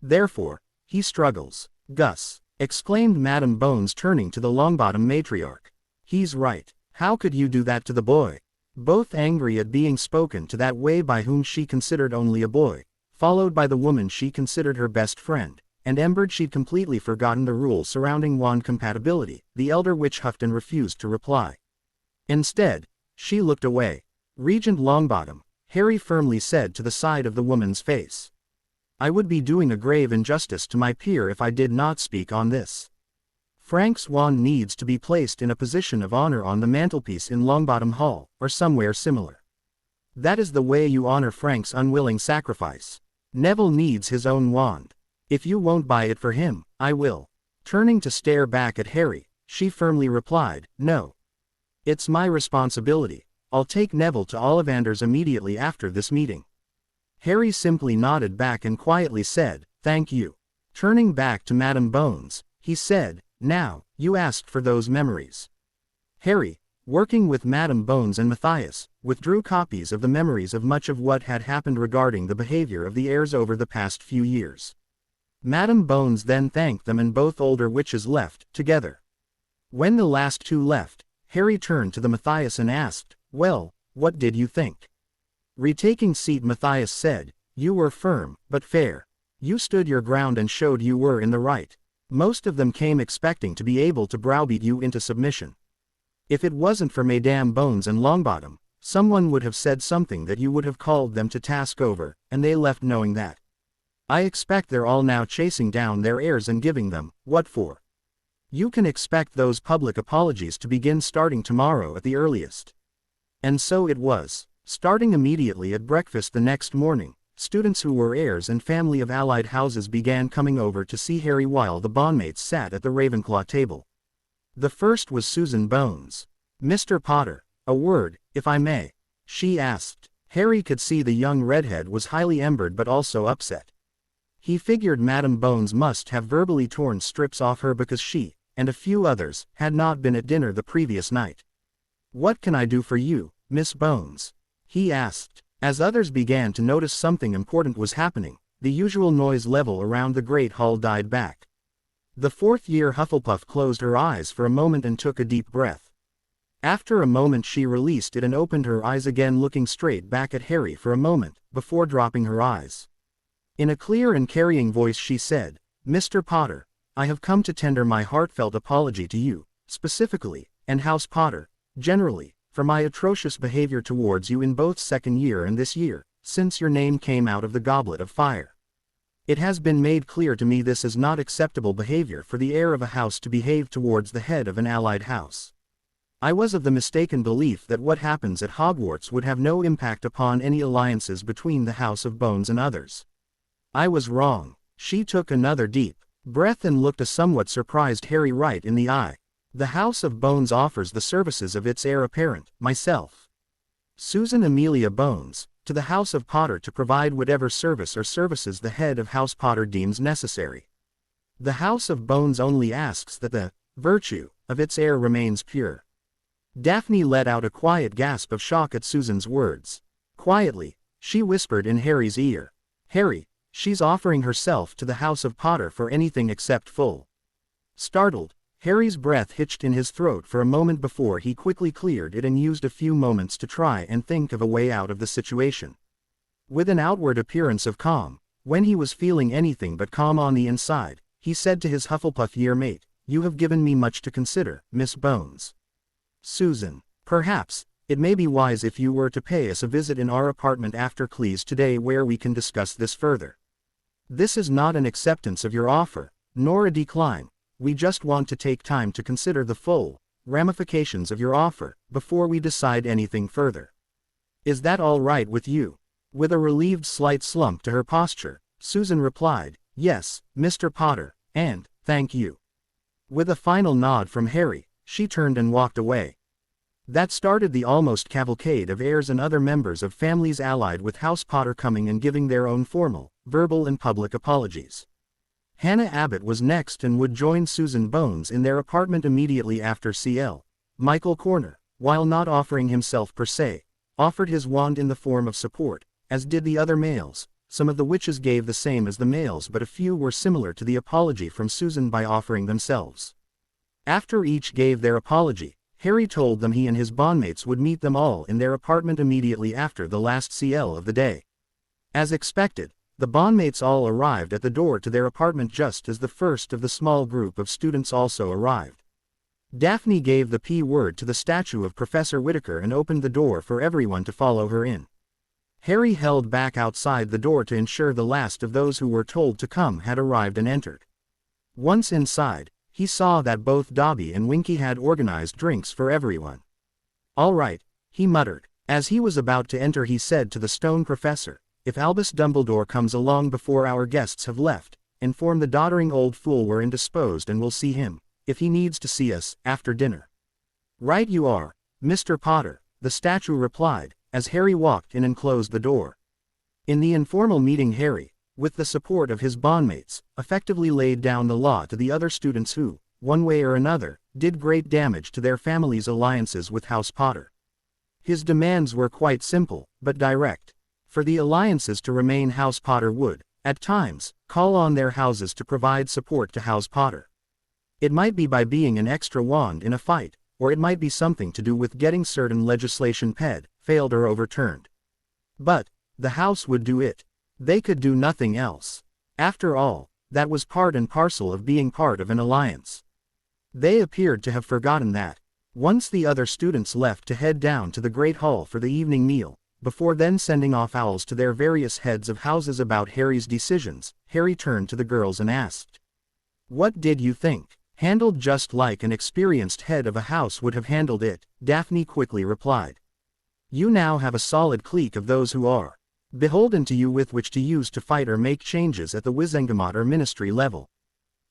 Therefore, he struggles. Gus, exclaimed Madame Bones turning to the Longbottom matriarch. He's right. How could you do that to the boy? Both angry at being spoken to that way by whom she considered only a boy, followed by the woman she considered her best friend, and embered she'd completely forgotten the rules surrounding wand compatibility, the elder witch huffed and refused to reply. Instead, she looked away. Regent Longbottom, Harry firmly said to the side of the woman's face. I would be doing a grave injustice to my peer if I did not speak on this. Frank's wand needs to be placed in a position of honor on the mantelpiece in Longbottom Hall, or somewhere similar. That is the way you honor Frank's unwilling sacrifice. Neville needs his own wand. If you won't buy it for him, I will. Turning to stare back at Harry, she firmly replied, no. It's my responsibility. I'll take Neville to Ollivander's immediately after this meeting. Harry simply nodded back and quietly said, thank you. Turning back to Madame Bones, he said, now, you asked for those memories. Harry, working with Madame Bones and Matthias, withdrew copies of the memories of much of what had happened regarding the behavior of the heirs over the past few years. Madam Bones then thanked them and both older witches left, together. When the last two left, Harry turned to the Matthias and asked, "Well, what did you think?" Retaking seat, Matthias said, "You were firm, but fair. You stood your ground and showed you were in the right. Most of them came expecting to be able to browbeat you into submission. If it wasn't for Madame Bones and Longbottom, someone would have said something that you would have called them to task over, and they left knowing that. I expect they're all now chasing down their heirs and giving them, what for? You can expect those public apologies to begin starting tomorrow at the earliest." And so it was. Starting immediately at breakfast the next morning, students who were heirs and family of allied houses began coming over to see Harry while the bondmates sat at the Ravenclaw table. The first was Susan Bones. "Mr. Potter, a word, if I may," she asked. Harry could see the young redhead was highly embered but also upset. He figured Madam Bones must have verbally torn strips off her because she, and a few others, had not been at dinner the previous night. "What can I do for you, Miss Bones?" he asked. As others began to notice something important was happening, the usual noise level around the Great Hall died back. The fourth-year Hufflepuff closed her eyes for a moment and took a deep breath. After a moment she released it and opened her eyes again, looking straight back at Harry for a moment, before dropping her eyes. In a clear and carrying voice she said, "Mr. Potter, I have come to tender my heartfelt apology to you, specifically, and House Potter, generally, for my atrocious behavior towards you in both second year and this year, since your name came out of the Goblet of Fire. It has been made clear to me this is not acceptable behavior for the heir of a house to behave towards the head of an allied house. I was of the mistaken belief that what happens at Hogwarts would have no impact upon any alliances between the House of Bones and others. I was wrong." She took another deep breath and looked a somewhat surprised Harry right in the eye. "The House of Bones offers the services of its heir apparent, myself, Susan Amelia Bones, to the House of Potter to provide whatever service or services the head of House Potter deems necessary. The House of Bones only asks that the virtue of its heir remains pure." Daphne let out a quiet gasp of shock at Susan's words. Quietly, she whispered in Harry's ear, "Harry, she's offering herself to the House of Potter for anything except full." Startled, Harry's breath hitched in his throat for a moment before he quickly cleared it and used a few moments to try and think of a way out of the situation. With an outward appearance of calm, when he was feeling anything but calm on the inside, he said to his Hufflepuff year-mate, "You have given me much to consider, Miss Bones. Susan, perhaps, it may be wise if you were to pay us a visit in our apartment after Cleese today where we can discuss this further. This is not an acceptance of your offer, nor a decline. We just want to take time to consider the full ramifications of your offer before we decide anything further. Is that all right with you?" With a relieved slight slump to her posture, Susan replied, "Yes, Mr. Potter, and thank you." With a final nod from Harry, she turned and walked away. That started the almost cavalcade of heirs and other members of families allied with House Potter coming and giving their own formal, verbal and public apologies. Hannah Abbott was next and would join Susan Bones in their apartment immediately after CL. Michael Corner, while not offering himself per se, offered his wand in the form of support, as did the other males. Some of the witches gave the same as the males, but a few were similar to the apology from Susan by offering themselves. After each gave their apology, Harry told them he and his bondmates would meet them all in their apartment immediately after the last CL of the day. As expected, the bondmates all arrived at the door to their apartment just as the first of the small group of students also arrived. Daphne gave the P word to the statue of Professor Whittaker and opened the door for everyone to follow her in. Harry held back outside the door to ensure the last of those who were told to come had arrived and entered. Once inside, he saw that both Dobby and Winky had organized drinks for everyone. "All right," he muttered. As he was about to enter he said to the stone professor, "If Albus Dumbledore comes along before our guests have left, inform the doddering old fool we're indisposed and we'll see him, if he needs to see us, after dinner." "Right you are, Mr. Potter," the statue replied, as Harry walked in and closed the door. In the informal meeting Harry, with the support of his bondmates, effectively laid down the law to the other students who, one way or another, did great damage to their families' alliances with House Potter. His demands were quite simple, but direct. For the alliances to remain, House Potter would, At times, call on their houses to provide support to House Potter. It might be by being an extra wand in a fight, or it might be something to do with getting certain legislation failed or overturned. But, the House would do it. They could do nothing else. After all, that was part and parcel of being part of an alliance. They appeared to have forgotten that. Once the other students left to head down to the Great Hall for the evening meal, before then sending off owls to their various heads of houses about Harry's decisions, Harry turned to the girls and asked, "What did you think?" "Handled just like an experienced head of a house would have handled it," Daphne quickly replied. "You now have a solid clique of those who are beholden to you with which to use to fight or make changes at the Wizengamot or ministry level."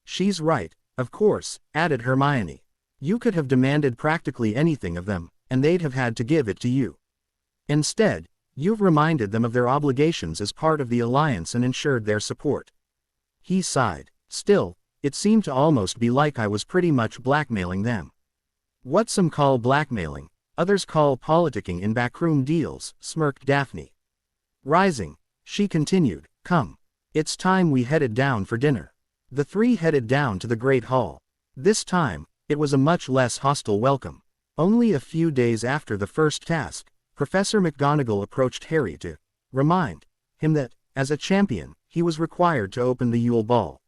"She's right, of course," added Hermione. "You could have demanded practically anything of them, and they'd have had to give it to you. Instead, you've reminded them of their obligations as part of the alliance and ensured their support." He sighed. "Still, it seemed to almost be like I was pretty much blackmailing them." "What some call blackmailing, others call politicking in backroom deals," smirked Daphne. Rising, she continued, "Come. It's time we headed down for dinner." The three headed down to the Great Hall. This time, it was a much less hostile welcome. Only a few days after the first task, Professor McGonagall approached Harry to remind him that, as a champion, he was required to open the Yule Ball.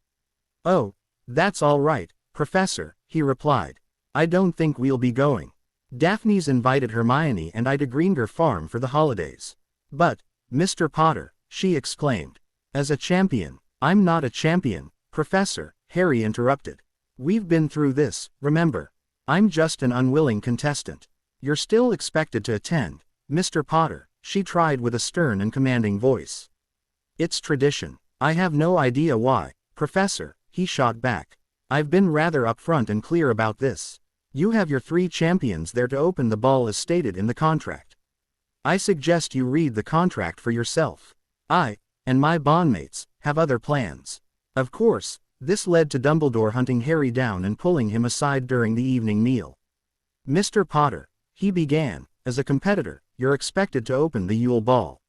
"Oh, that's all right, Professor," he replied. "I don't think we'll be going. Daphne's invited Hermione and I to Greenger Farm for the holidays." "But, Mr. Potter," she exclaimed. "As a champion." "I'm not a champion, Professor," Harry interrupted. "We've been through this, remember. I'm just an unwilling contestant. You're still expected to attend, Mr. Potter," she tried with a stern and commanding voice. "It's tradition." "I have no idea why, Professor," he shot back. "I've been rather upfront and clear about this. You have your 3 champions there to open the ball as stated in the contract. I suggest you read the contract for yourself. I, and my bondmates, have other plans." Of course, this led to Dumbledore hunting Harry down and pulling him aside during the evening meal. "Mr. Potter," he began, "as a competitor, you're expected to open the Yule Ball.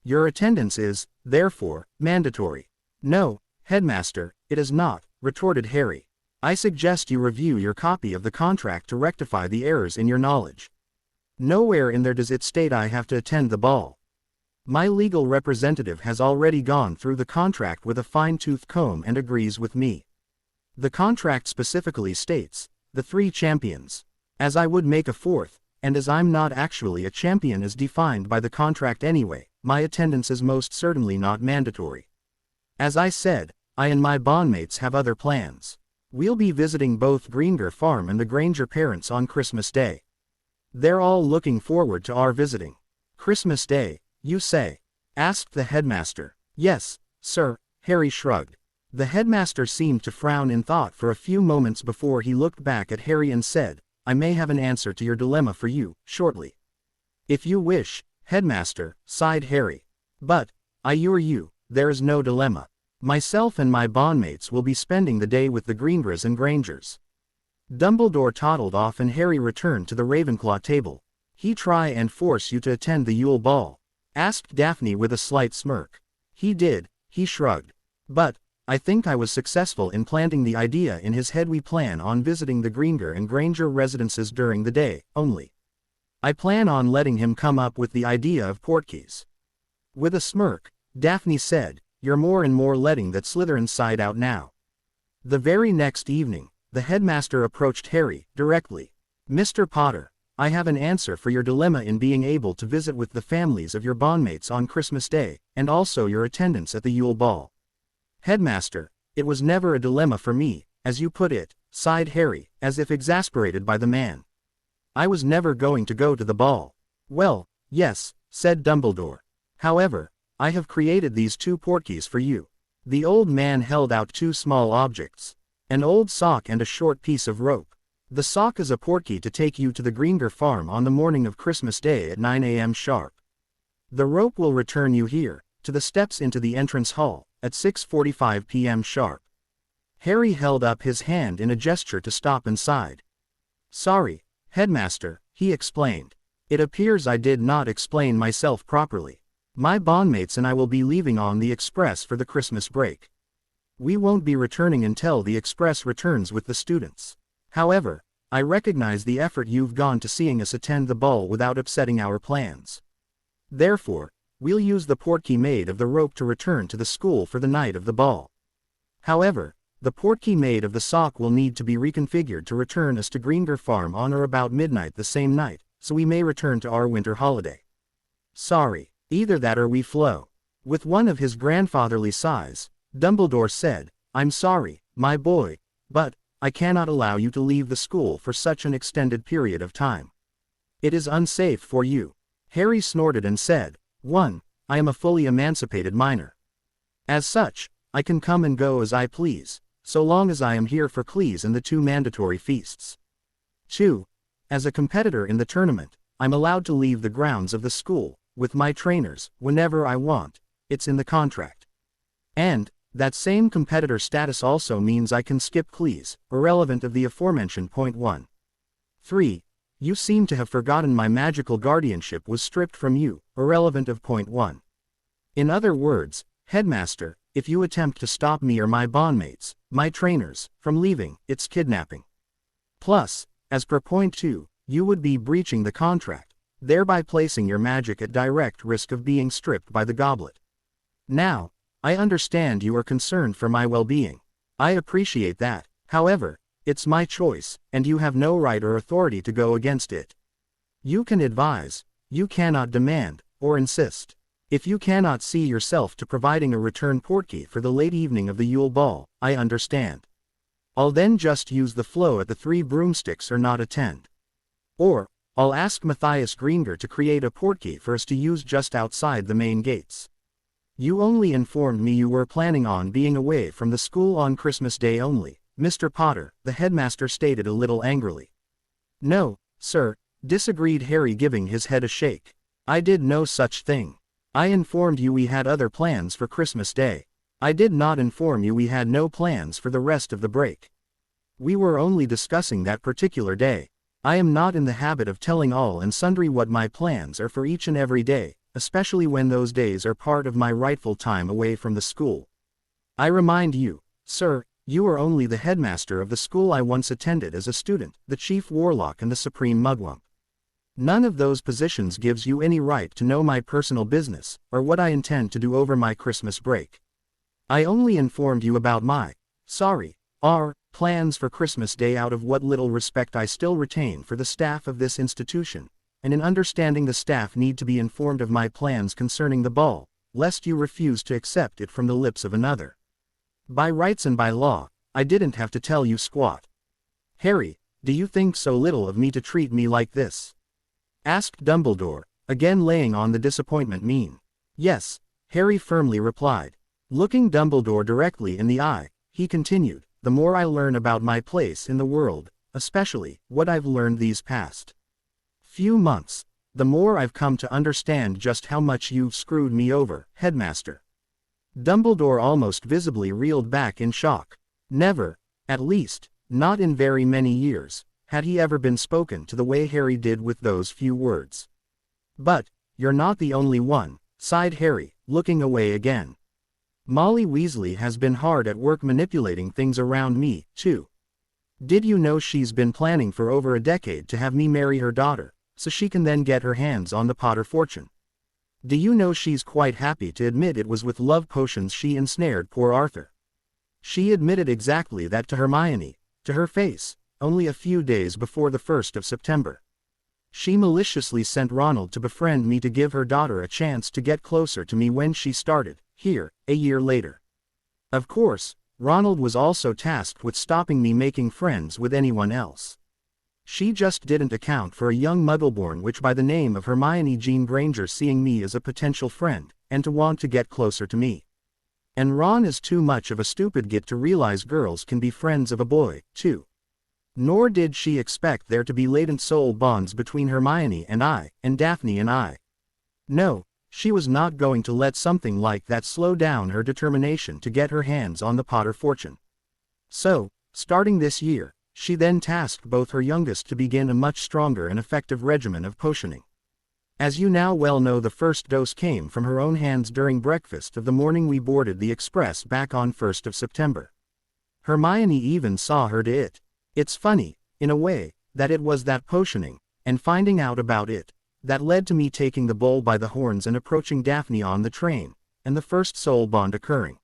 Your attendance is, therefore, mandatory." "No, Headmaster, it is not," retorted Harry. "I suggest you review your copy of the contract to rectify the errors in your knowledge. Nowhere in there does it state I have to attend the ball. My legal representative has already gone through the contract with a fine-tooth comb and agrees with me. The contract specifically states, the 3 champions. As I would make a 4th, and as I'm not actually a champion as defined by the contract anyway, my attendance is most certainly not mandatory. As I said, I and my bondmates have other plans. We'll be visiting both Greenger Farm and the Granger parents on Christmas Day. They're all looking forward to our visiting." "Christmas Day, you say?" asked the headmaster. "Yes, sir," Harry shrugged. The headmaster seemed to frown in thought for a few moments before he looked back at Harry and said, "I may have an answer to your dilemma for you, shortly." "If you wish, Headmaster," sighed Harry. "But, I assure you, there is no dilemma. Myself and my bondmates will be spending the day with the Greengers and Grangers." Dumbledore toddled off and Harry returned to the Ravenclaw table. "He try and force you to attend the Yule Ball?" asked Daphne with a slight smirk. "He did," he shrugged. "But, I think I was successful in planting the idea in his head. We plan on visiting the Greenger and Granger residences during the day, only. I plan on letting him come up with the idea of portkeys." With a smirk, Daphne said, "You're more and more letting that Slytherin side out now." The very next evening, the headmaster approached Harry, directly. "Mr. Potter, I have an answer for your dilemma in being able to visit with the families of your bondmates on Christmas Day, and also your attendance at the Yule Ball." "Headmaster, it was never a dilemma for me, as you put it," sighed Harry, as if exasperated by the man. "I was never going to go to the ball." "Well, yes," said Dumbledore. "However, I have created these 2 portkeys for you." The old man held out 2 small objects. An old sock and a short piece of rope. "The sock is a portkey to take you to the Greenger Farm on the morning of Christmas Day at 9 a.m. sharp. The rope will return you here, to the steps into the entrance hall, at 6:45 p.m. sharp." Harry held up his hand in a gesture to stop and sighed. "Sorry, Headmaster," he explained. "It appears I did not explain myself properly. My bondmates and I will be leaving on the express for the Christmas break. We won't be returning until the express returns with the students. However, I recognize the effort you've gone to seeing us attend the ball without upsetting our plans. Therefore, we'll use the portkey made of the rope to return to the school for the night of the ball. However, the portkey made of the sock will need to be reconfigured to return us to Greenger Farm on or about midnight the same night, so we may return to our winter holiday. Sorry, either that or we flow. With one of his grandfatherly sighs, Dumbledore said, I'm sorry, my boy, but I cannot allow you to leave the school for such an extended period of time. It is unsafe for you. Harry snorted and said, 1. I am a fully emancipated minor. As such, I can come and go as I please, so long as I am here for Cleese and the 2 mandatory feasts. 2. As a competitor in the tournament, I'm allowed to leave the grounds of the school, with my trainers, whenever I want. It's in the contract. And that same competitor status also means I can skip Cleese, irrelevant of the aforementioned point 1. 3. You seem to have forgotten my magical guardianship was stripped from you, irrelevant of point 1. In other words, Headmaster, if you attempt to stop me or my bondmates, my trainers, from leaving, it's kidnapping. Plus, as per point 2, you would be breaching the contract, thereby placing your magic at direct risk of being stripped by the goblet. Now, I understand you are concerned for my well-being. I appreciate that. However, it's my choice, and you have no right or authority to go against it. You can advise, you cannot demand, or insist. If you cannot see yourself to providing a return portkey for the late evening of the Yule Ball, I understand. I'll then just use the flow at the 3 broomsticks or not attend. Or, I'll ask Matthias Greenger to create a portkey for us to use just outside the main gates. You only informed me you were planning on being away from the school on Christmas Day only, Mr. Potter, the headmaster stated a little angrily. No, sir, disagreed Harry, giving his head a shake. I did no such thing. I informed you we had other plans for Christmas Day. I did not inform you we had no plans for the rest of the break. We were only discussing that particular day. I am not in the habit of telling all and sundry what my plans are for each and every day, especially when those days are part of my rightful time away from the school. I remind you, sir, you are only the headmaster of the school I once attended as a student, the chief warlock and the supreme mugwump. None of those positions gives you any right to know my personal business, or what I intend to do over my Christmas break. I only informed you about my plans for Christmas Day out of what little respect I still retain for the staff of this institution, and in understanding the staff need to be informed of my plans concerning the ball, lest you refuse to accept it from the lips of another. By rights and by law, I didn't have to tell you squat. Harry, do you think so little of me to treat me like this? Asked Dumbledore, again laying on the disappointment mien. Yes, Harry firmly replied. Looking Dumbledore directly in the eye, he continued, the more I learn about my place in the world, especially what I've learned these past few months, the more I've come to understand just how much you've screwed me over, Headmaster. Dumbledore almost visibly reeled back in shock. Never, at least, not in very many years, had he ever been spoken to the way Harry did with those few words. But, you're not the only one, sighed Harry, looking away again. Molly Weasley has been hard at work manipulating things around me, too. Did you know she's been planning for over a decade to have me marry her daughter, so she can then get her hands on the Potter fortune? Do you know she's quite happy to admit it was with love potions she ensnared poor Arthur? She admitted exactly that to Hermione, to her face, only a few days before the 1st of September. She maliciously sent Ronald to befriend me to give her daughter a chance to get closer to me when she started, here, a year later. Of course, Ronald was also tasked with stopping me making friends with anyone else. She just didn't account for a young muggleborn witch by the name of Hermione Jean Granger seeing me as a potential friend, and to want to get closer to me. And Ron is too much of a stupid git to realize girls can be friends of a boy, too. Nor did she expect there to be latent soul bonds between Hermione and I, and Daphne and I. No, she was not going to let something like that slow down her determination to get her hands on the Potter fortune. So, starting this year, she then tasked both her youngest to begin a much stronger and effective regimen of potioning. As you now well know, the first dose came from her own hands during breakfast of the morning we boarded the express back on 1st of September. Hermione even saw her do it. It's funny, in a way, that it was that potioning, and finding out about it, that led to me taking the bull by the horns and approaching Daphne on the train, and the first soul bond occurring.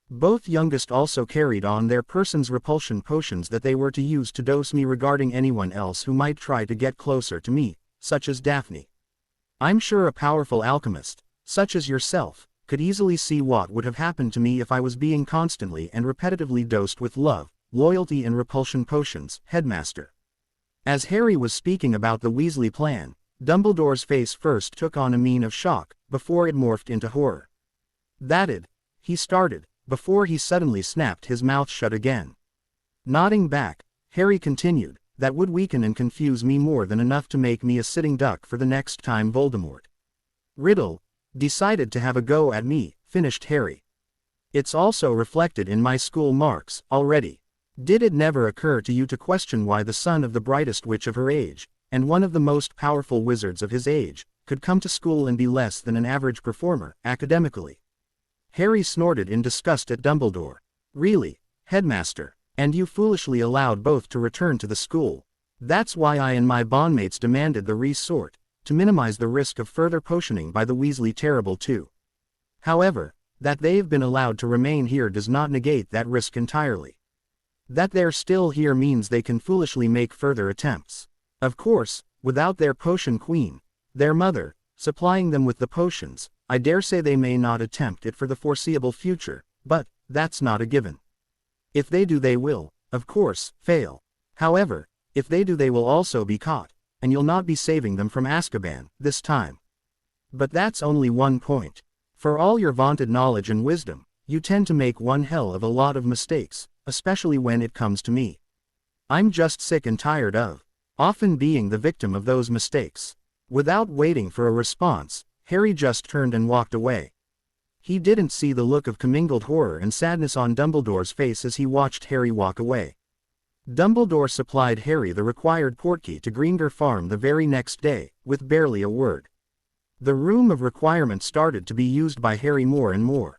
Both youngest also carried on their persons repulsion potions that they were to use to dose me regarding anyone else who might try to get closer to me, such as Daphne. I'm sure a powerful alchemist, such as yourself, could easily see what would have happened to me if I was being constantly and repetitively dosed with love, loyalty and repulsion potions, Headmaster. As Harry was speaking about the Weasley plan, Dumbledore's face first took on a mien of shock, before it morphed into horror. "That'd," he started, before he suddenly snapped his mouth shut again. Nodding back, Harry continued, "That would weaken and confuse me more than enough to make me a sitting duck for the next time Voldemort Riddle decided to have a go at me," finished Harry. "It's also reflected in my school marks, already. Did it never occur to you to question why the son of the brightest witch of her age, and one of the most powerful wizards of his age, could come to school and be less than an average performer, academically?" Harry snorted in disgust at Dumbledore. "Really, Headmaster? And you foolishly allowed both to return to the school. That's why I and my bondmates demanded the resort, to minimize the risk of further potioning by the Weasley Terrible too. However, that they've been allowed to remain here does not negate that risk entirely. That they're still here means they can foolishly make further attempts. Of course, without their potion queen, their mother, supplying them with the potions, I dare say they may not attempt it for the foreseeable future, but that's not a given. If they do, they will, of course, fail. However, if they do, they will also be caught, and you'll not be saving them from Azkaban, this time. But that's only one point. For all your vaunted knowledge and wisdom, you tend to make one hell of a lot of mistakes, especially when it comes to me. I'm just sick and tired of often being the victim of those mistakes." Without waiting for a response, Harry just turned and walked away. He didn't see the look of commingled horror and sadness on Dumbledore's face as he watched Harry walk away. Dumbledore supplied Harry the required portkey to Greenger Farm the very next day, with barely a word. The room of requirement started to be used by Harry more and more.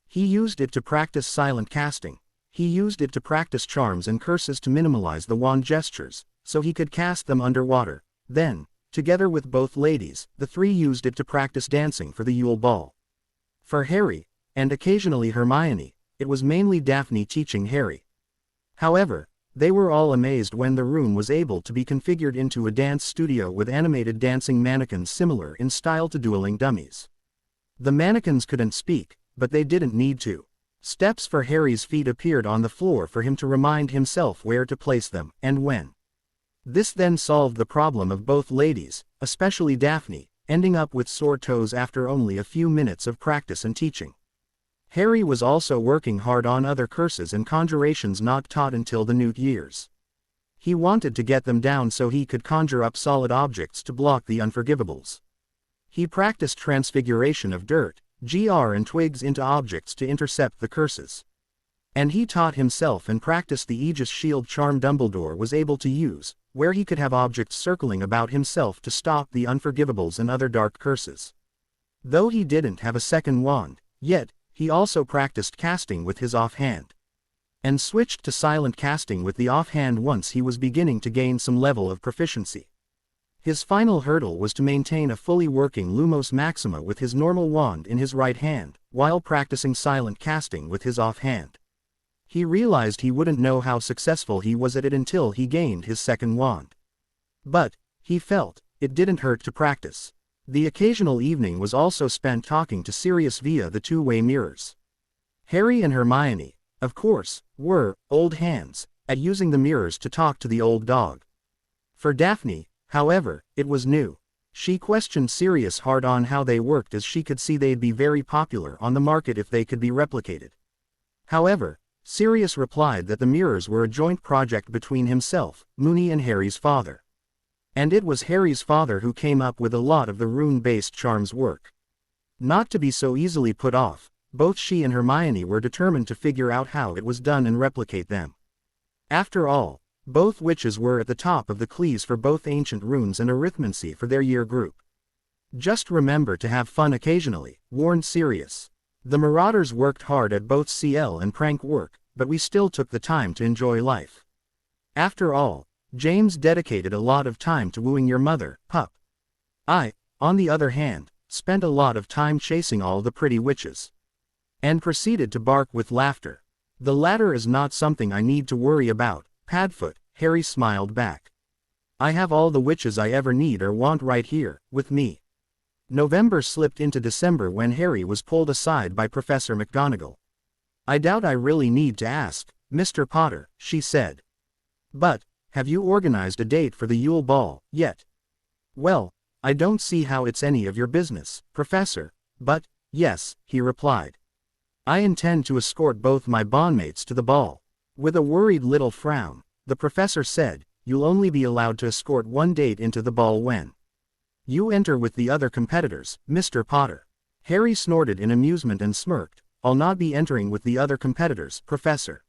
He used it to practice silent casting. He used it to practice charms and curses to minimalize the wand gestures, so he could cast them underwater. Then, together with both ladies, the three used it to practice dancing for the Yule Ball. For Harry, and occasionally Hermione, it was mainly Daphne teaching Harry. However, they were all amazed when the room was able to be configured into a dance studio with animated dancing mannequins similar in style to dueling dummies. The mannequins couldn't speak, but they didn't need to. Steps for Harry's feet appeared on the floor for him to remind himself where to place them, and when. This then solved the problem of both ladies, especially Daphne, ending up with sore toes after only a few minutes of practice and teaching. Harry was also working hard on other curses and conjurations not taught until the Newt years. He wanted to get them down so he could conjure up solid objects to block the unforgivables. He practiced transfiguration of dirt, gr and twigs into objects to intercept the curses. And he taught himself and practiced the Aegis shield charm Dumbledore was able to use, where he could have objects circling about himself to stop the unforgivables and other dark curses. Though he didn't have a second wand, yet, he also practiced casting with his offhand. And switched to silent casting with the offhand once he was beginning to gain some level of proficiency. His final hurdle was to maintain a fully working Lumos Maxima with his normal wand in his right hand, while practicing silent casting with his offhand. He realized he wouldn't know how successful he was at it until he gained his second wand. But, he felt, it didn't hurt to practice. The occasional evening was also spent talking to Sirius via the two-way mirrors. Harry and Hermione, of course, were old hands at using the mirrors to talk to the old dog. For Daphne, however, it was new. She questioned Sirius hard on how they worked, as she could see they'd be very popular on the market if they could be replicated. However, Sirius replied that the mirrors were a joint project between himself, Moony and Harry's father. And it was Harry's father who came up with a lot of the rune-based charms work. Not to be so easily put off, both she and Hermione were determined to figure out how it was done and replicate them. After all, both witches were at the top of the class for both ancient runes and arithmancy for their year group. Just remember to have fun occasionally, warned Sirius. The Marauders worked hard at both CL and prank work, but we still took the time to enjoy life. After all, James dedicated a lot of time to wooing your mother, pup. I, on the other hand, spent a lot of time chasing all the pretty witches. And proceeded to bark with laughter. The latter is not something I need to worry about, Padfoot, Harry smiled back. I have all the witches I ever need or want right here, with me. November slipped into December when Harry was pulled aside by Professor McGonagall. I doubt I really need to ask, Mr. Potter, she said. But, have you organized a date for the Yule Ball, yet? Well, I don't see how it's any of your business, Professor, but, yes, he replied. I intend to escort both my bondmates to the ball. With a worried little frown, the professor said, you'll only be allowed to escort one date into the ball when you enter with the other competitors, Mr. Potter. Harry snorted in amusement and smirked. I'll not be entering with the other competitors, Professor.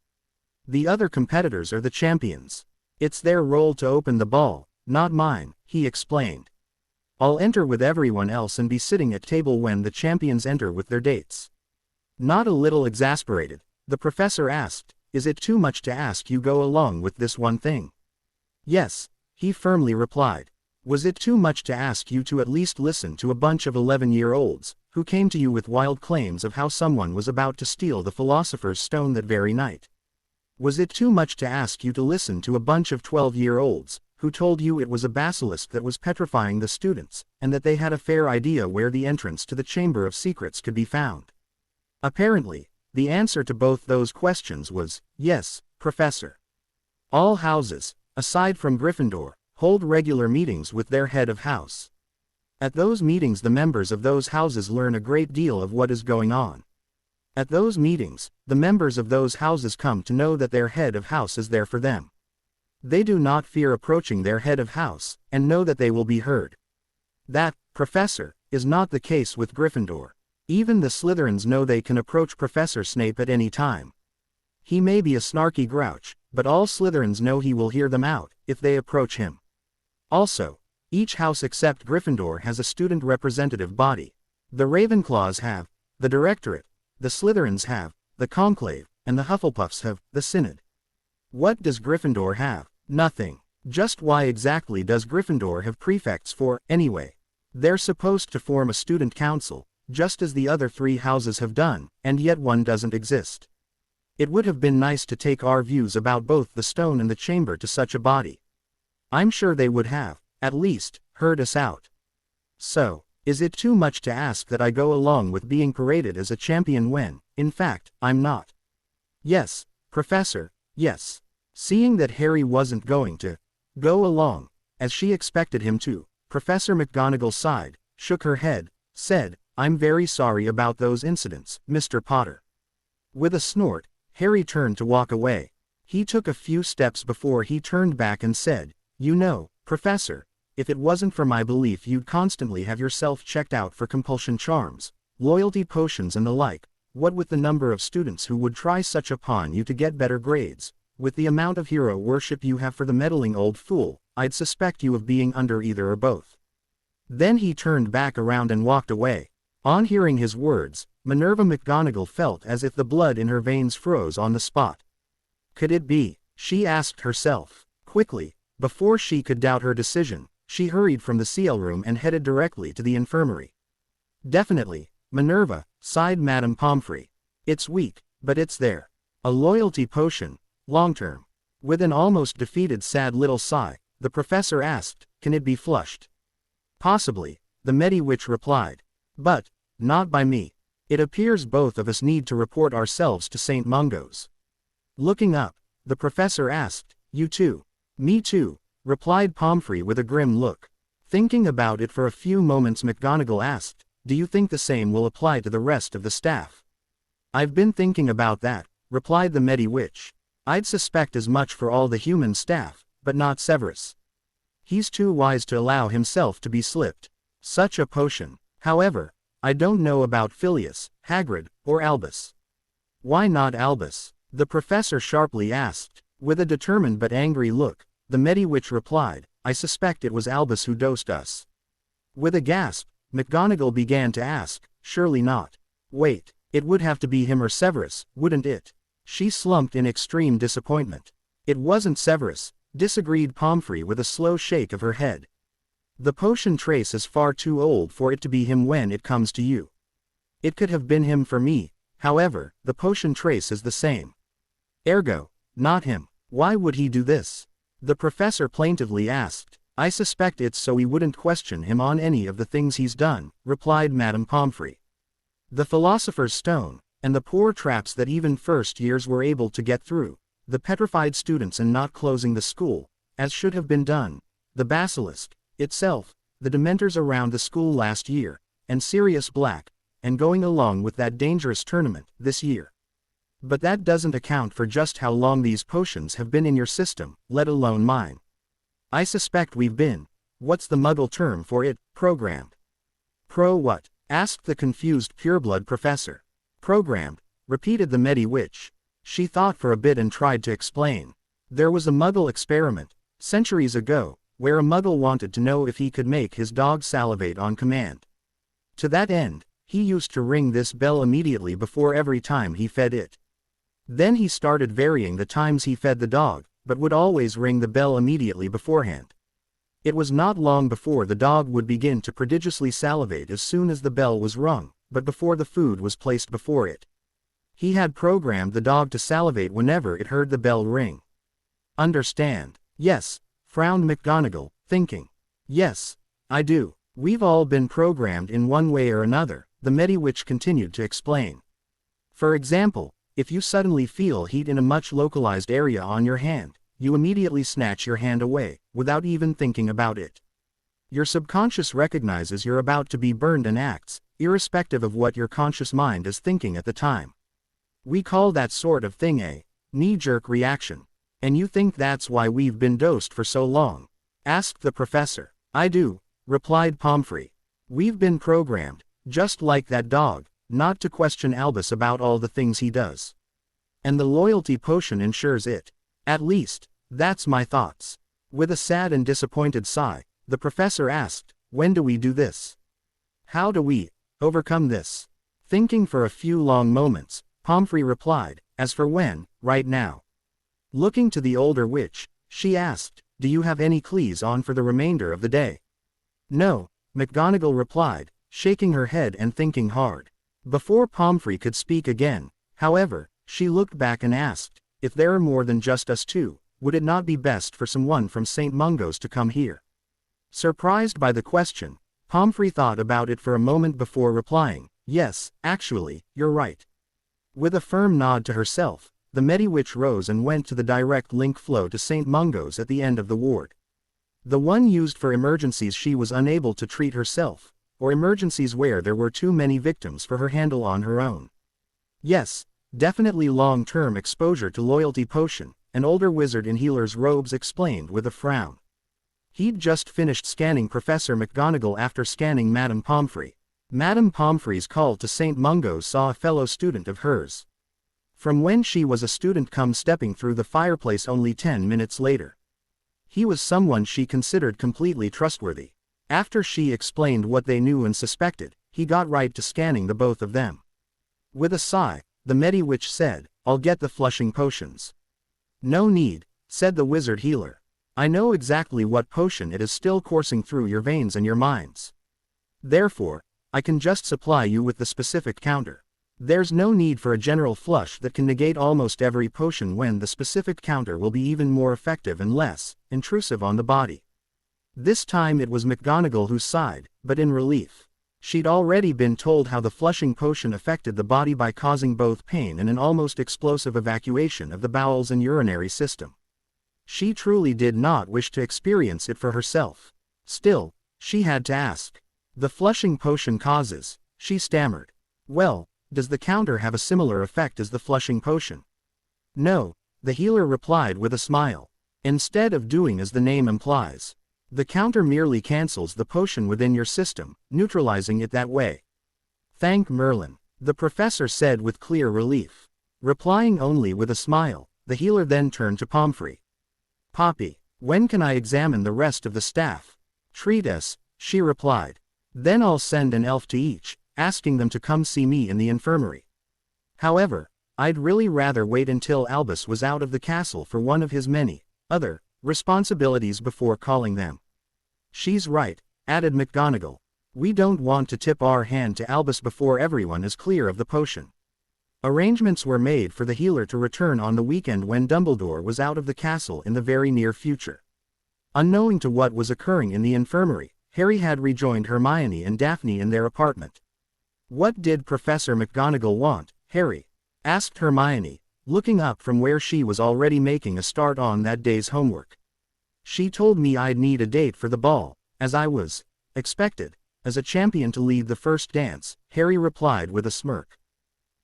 The other competitors are the champions. It's their role to open the ball, not mine, he explained. I'll enter with everyone else and be sitting at table when the champions enter with their dates. Not a little exasperated, the professor asked, is it too much to ask you go along with this one thing? Yes, he firmly replied. Was it too much to ask you to at least listen to a bunch of 11-year-olds, who came to you with wild claims of how someone was about to steal the Philosopher's Stone that very night? Was it too much to ask you to listen to a bunch of 12-year-olds, who told you it was a basilisk that was petrifying the students, and that they had a fair idea where the entrance to the Chamber of Secrets could be found? Apparently, the answer to both those questions was, yes, Professor. All houses, aside from Gryffindor, hold regular meetings with their head of house. At those meetings the members of those houses learn a great deal of what is going on. At those meetings, the members of those houses come to know that their head of house is there for them. They do not fear approaching their head of house, and know that they will be heard. That, Professor, is not the case with Gryffindor. Even the Slytherins know they can approach Professor Snape at any time. He may be a snarky grouch, but all Slytherins know he will hear them out, if they approach him. Also, each house except Gryffindor has a student representative body. The Ravenclaws have the Directorate, the Slytherins have the Conclave, and the Hufflepuffs have the Synod. What does Gryffindor have? Nothing. Just why exactly does Gryffindor have prefects for, anyway? They're supposed to form a student council, just as the other three houses have done, and yet one doesn't exist. It would have been nice to take our views about both the stone and the chamber to such a body. I'm sure they would have, at least, heard us out. So, is it too much to ask that I go along with being paraded as a champion when, in fact, I'm not? Yes, Professor, yes. Seeing that Harry wasn't going to go along, as she expected him to, Professor McGonagall sighed, shook her head, said, I'm very sorry about those incidents, Mr. Potter. With a snort, Harry turned to walk away. He took a few steps before he turned back and said, you know, Professor, if it wasn't for my belief you'd constantly have yourself checked out for compulsion charms, loyalty potions and the like, what with the number of students who would try such upon you to get better grades, with the amount of hero worship you have for the meddling old fool, I'd suspect you of being under either or both. Then he turned back around and walked away. On hearing his words, Minerva McGonagall felt as if the blood in her veins froze on the spot. Could it be? She asked herself. Quickly, before she could doubt her decision, she hurried from the CL room and headed directly to the infirmary. Definitely, Minerva, sighed Madame Pomfrey. It's weak, but it's there. A loyalty potion, long-term. With an almost defeated sad little sigh, the professor asked, can it be flushed? Possibly, the Mediwitch replied. But, not by me. It appears both of us need to report ourselves to St. Mungo's. Looking up, the professor asked, you too? Me too, replied Pomfrey with a grim look. Thinking about it for a few moments, McGonagall asked, do you think the same will apply to the rest of the staff? I've been thinking about that, replied the Mediwitch. I'd suspect as much for all the human staff, but not Severus. He's too wise to allow himself to be slipped. Such a potion. However, I don't know about Phileas, Hagrid, or Albus. Why not Albus? The professor sharply asked. With a determined but angry look, the Mediwitch replied, I suspect it was Albus who dosed us. With a gasp, McGonagall began to ask. Surely not. Wait, it would have to be him or Severus, wouldn't it? She slumped in extreme disappointment. It wasn't Severus, disagreed Pomfrey with a slow shake of her head. The potion trace is far too old for it to be him when it comes to you. It could have been him for me, however, the potion trace is the same. Ergo, not him. Why would he do this? The professor plaintively asked. I suspect it's so we wouldn't question him on any of the things he's done, replied Madame Pomfrey. The Philosopher's Stone, and the poor traps that even first years were able to get through, the petrified students and not closing the school, as should have been done, the basilisk itself, the dementors around the school last year, and Sirius Black, and going along with that dangerous tournament this year. But that doesn't account for just how long these potions have been in your system, let alone mine. I suspect we've been, what's the Muggle term for it, programmed. What? Asked the confused pureblood professor. Programmed, repeated the Medi-Witch. She thought for a bit and tried to explain. There was a Muggle experiment, centuries ago, where a Muggle wanted to know if he could make his dog salivate on command. To that end, he used to ring this bell immediately before every time he fed it. Then he started varying the times he fed the dog, but would always ring the bell immediately beforehand. It was not long before the dog would begin to prodigiously salivate as soon as the bell was rung, but before the food was placed before it. He had programmed the dog to salivate whenever it heard the bell ring. Understand? Yes, frowned McGonagall, thinking. Yes, I do. We've all been programmed in one way or another, the Medi-Witch continued to explain. For example, if you suddenly feel heat in a much localized area on your hand, you immediately snatch your hand away, without even thinking about it. Your subconscious recognizes you're about to be burned and acts, irrespective of what your conscious mind is thinking at the time. We call that sort of thing a knee-jerk reaction. And you think that's why we've been dosed for so long? Asked the professor. I do, replied Pomfrey. We've been programmed, just like that dog, not to question Albus about all the things he does. And the loyalty potion ensures it. At least, that's my thoughts. With a sad and disappointed sigh, the professor asked, when do we do this? How do we overcome this? Thinking for a few long moments, Pomfrey replied, as for when, right now. Looking to the older witch, she asked, do you have any clues on for the remainder of the day? No, McGonagall replied, shaking her head and thinking hard. Before Pomfrey could speak again, however, she looked back and asked, if there are more than just us two, would it not be best for someone from St. Mungo's to come here? Surprised by the question, Pomfrey thought about it for a moment before replying, yes, actually, you're right. With a firm nod to herself, the Medi-Witch rose and went to the direct link flow to St. Mungo's at the end of the ward. The one used for emergencies she was unable to treat herself, or emergencies where there were too many victims for her handle on her own. Yes, definitely long-term exposure to loyalty potion, an older wizard in healer's robes explained with a frown. He'd just finished scanning Professor McGonagall after scanning Madame Pomfrey. Madame Pomfrey's call to St. Mungo's saw a fellow student of hers. From when she was a student come stepping through the fireplace only 10 minutes later. He was someone she considered completely trustworthy. After she explained what they knew and suspected, he got right to scanning the both of them. With a sigh, the Medi-Witch said, I'll get the flushing potions. No need, said the wizard healer. I know exactly what potion it is still coursing through your veins and your minds. Therefore, I can just supply you with the specific counter. There's no need for a general flush that can negate almost every potion when the specific counter will be even more effective and less intrusive on the body. This time it was McGonagall who sighed, but in relief. She'd already been told how the flushing potion affected the body by causing both pain and an almost explosive evacuation of the bowels and urinary system. She truly did not wish to experience it for herself. Still, she had to ask. The flushing potion causes, she stammered. Well, does the counter have a similar effect as the flushing potion? No, the healer replied with a smile. Instead of doing as the name implies. The counter merely cancels the potion within your system, neutralizing it that way. Thank Merlin, the professor said with clear relief. Replying only with a smile, the healer then turned to Pomfrey. Poppy, when can I examine the rest of the staff? Treat us, she replied. Then I'll send an elf to each, asking them to come see me in the infirmary. However, I'd really rather wait until Albus was out of the castle for one of his many other responsibilities before calling them. She's right, added McGonagall. We don't want to tip our hand to Albus before everyone is clear of the potion. Arrangements were made for the healer to return on the weekend when Dumbledore was out of the castle in the very near future. Unknowing to what was occurring in the infirmary, Harry had rejoined Hermione and Daphne in their apartment. What did Professor McGonagall want, Harry? Asked Hermione, looking up from where she was already making a start on that day's homework. She told me I'd need a date for the ball, as I was expected as a champion to lead the first dance, Harry replied with a smirk.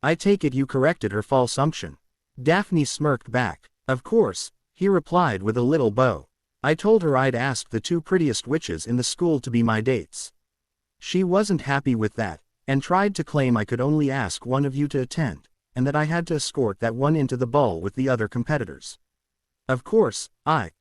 I take it you corrected her false assumption. Daphne smirked back. Of course, he replied with a little bow. I told her I'd asked the two prettiest witches in the school to be my dates. She wasn't happy with that, and tried to claim I could only ask one of you to attend, and that I had to escort that one into the ball with the other competitors. Of course, I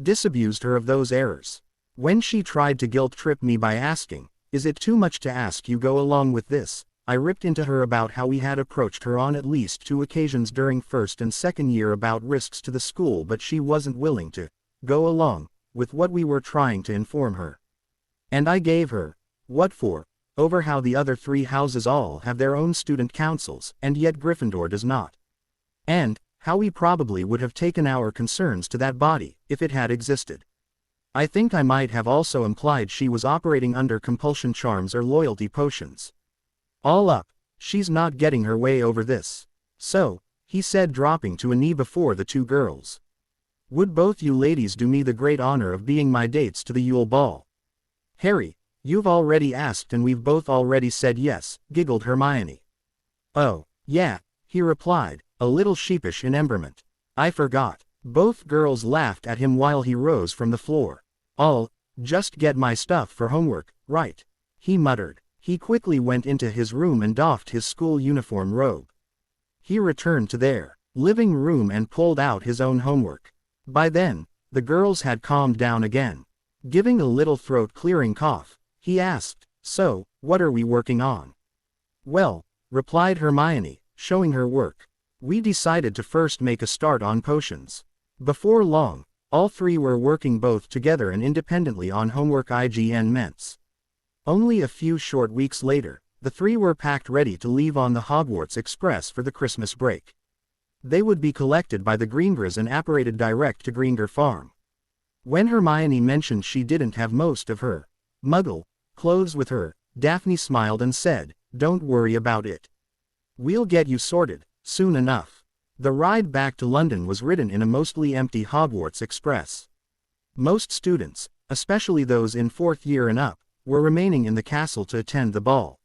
disabused her of those errors. When she tried to guilt-trip me by asking, is it too much to ask you go along with this? I ripped into her about how we had approached her on at least 2 occasions during first and second year about risks to the school, but she wasn't willing to go along with what we were trying to inform her. And I gave her what for, over how the other 3 houses all have their own student councils, and yet Gryffindor does not. And how we probably would have taken our concerns to that body, if it had existed. I think I might have also implied she was operating under compulsion charms or loyalty potions. All up, she's not getting her way over this. So, he said, dropping to a knee before the 2 girls. Would both you ladies do me the great honor of being my dates to the Yule Ball? Harry, you've already asked and we've both already said yes, giggled Hermione. Oh, yeah, he replied, a little sheepish in emberment. I forgot. Both girls laughed at him while he rose from the floor. I'll just get my stuff for homework, right? He muttered. He quickly went into his room and doffed his school uniform robe. He returned to their living room and pulled out his own homework. By then, the girls had calmed down again. Giving a little throat-clearing cough, he asked, So, what are we working on? Well, replied Hermione, showing her work. We decided to first make a start on potions. Before long, all 3 were working both together and independently on homework IGN Ments. Only a few short weeks later, the 3 were packed ready to leave on the Hogwarts Express for the Christmas break. They would be collected by the Greengers and apparated direct to Greenger Farm. When Hermione mentioned she didn't have most of her Muggle clothes with her, Daphne smiled and said, Don't worry about it. We'll get you sorted soon enough. The ride back to London was ridden in a mostly empty Hogwarts Express. Most students, especially those in 4th year and up, were remaining in the castle to attend the ball.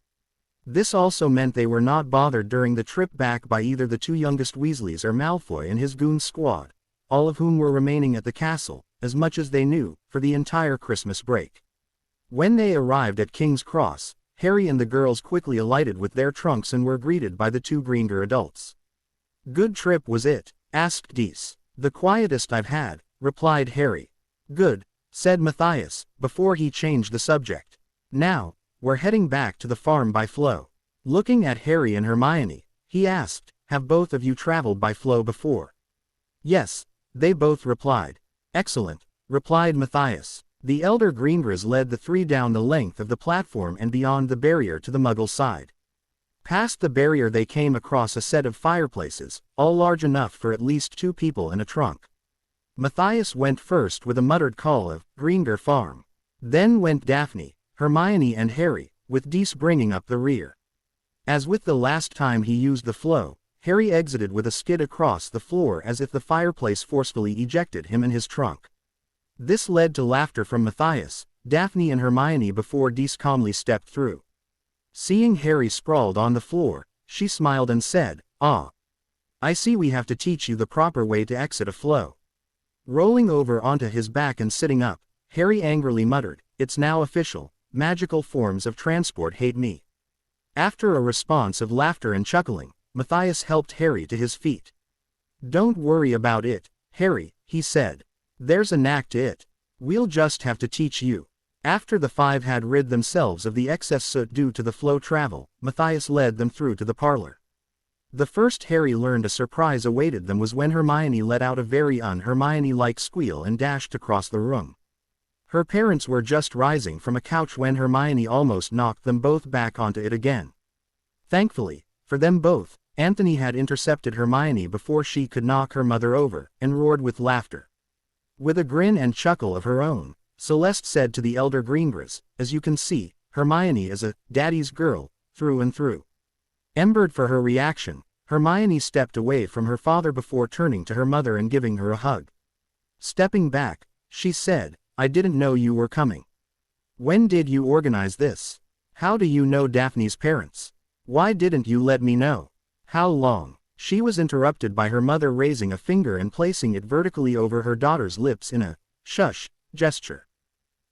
This also meant they were not bothered during the trip back by either the 2 youngest Weasleys or Malfoy and his goon squad, all of whom were remaining at the castle, as much as they knew, for the entire Christmas break. When they arrived at King's Cross, Harry and the girls quickly alighted with their trunks and were greeted by the 2 Greenger adults. Good trip was it? Asked Dees. The quietest I've had, replied Harry. Good, said Matthias, before he changed the subject. Now, we're heading back to the farm by Flo. Looking at Harry and Hermione, he asked, Have both of you traveled by Flo before? Yes, they both replied. Excellent, replied Matthias. The elder Greengers led the 3 down the length of the platform and beyond the barrier to the Muggle side. Past the barrier they came across a set of fireplaces, all large enough for at least 2 people and a trunk. Matthias went first with a muttered call of Greenger Farm. Then went Daphne, Hermione and Harry, with Dees bringing up the rear. As with the last time he used the flow, Harry exited with a skid across the floor as if the fireplace forcefully ejected him and his trunk. This led to laughter from Matthias, Daphne and Hermione before Dees calmly stepped through. Seeing Harry sprawled on the floor, she smiled and said, Ah. I see we have to teach you the proper way to exit a flow. Rolling over onto his back and sitting up, Harry angrily muttered, It's now official, magical forms of transport hate me. After a response of laughter and chuckling, Matthias helped Harry to his feet. Don't worry about it, Harry, he said. There's a knack to it. We'll just have to teach you. After the five had rid themselves of the excess soot due to the flow travel, Matthias led them through to the parlor. The first Harry learned a surprise awaited them was when Hermione let out a very un-Hermione-like squeal and dashed across the room. Her parents were just rising from a couch when Hermione almost knocked them both back onto it again. Thankfully, for them both, Anthony had intercepted Hermione before she could knock her mother over, and roared with laughter. With a grin and chuckle of her own, Celeste said to the elder Greengrass, "As you can see, Hermione is a daddy's girl, through and through." Embered for her reaction, Hermione stepped away from her father before turning to her mother and giving her a hug. Stepping back, she said, "I didn't know you were coming. When did you organize this? How do you know Daphne's parents? Why didn't you let me know? How long?" She was interrupted by her mother raising a finger and placing it vertically over her daughter's lips in a shush gesture.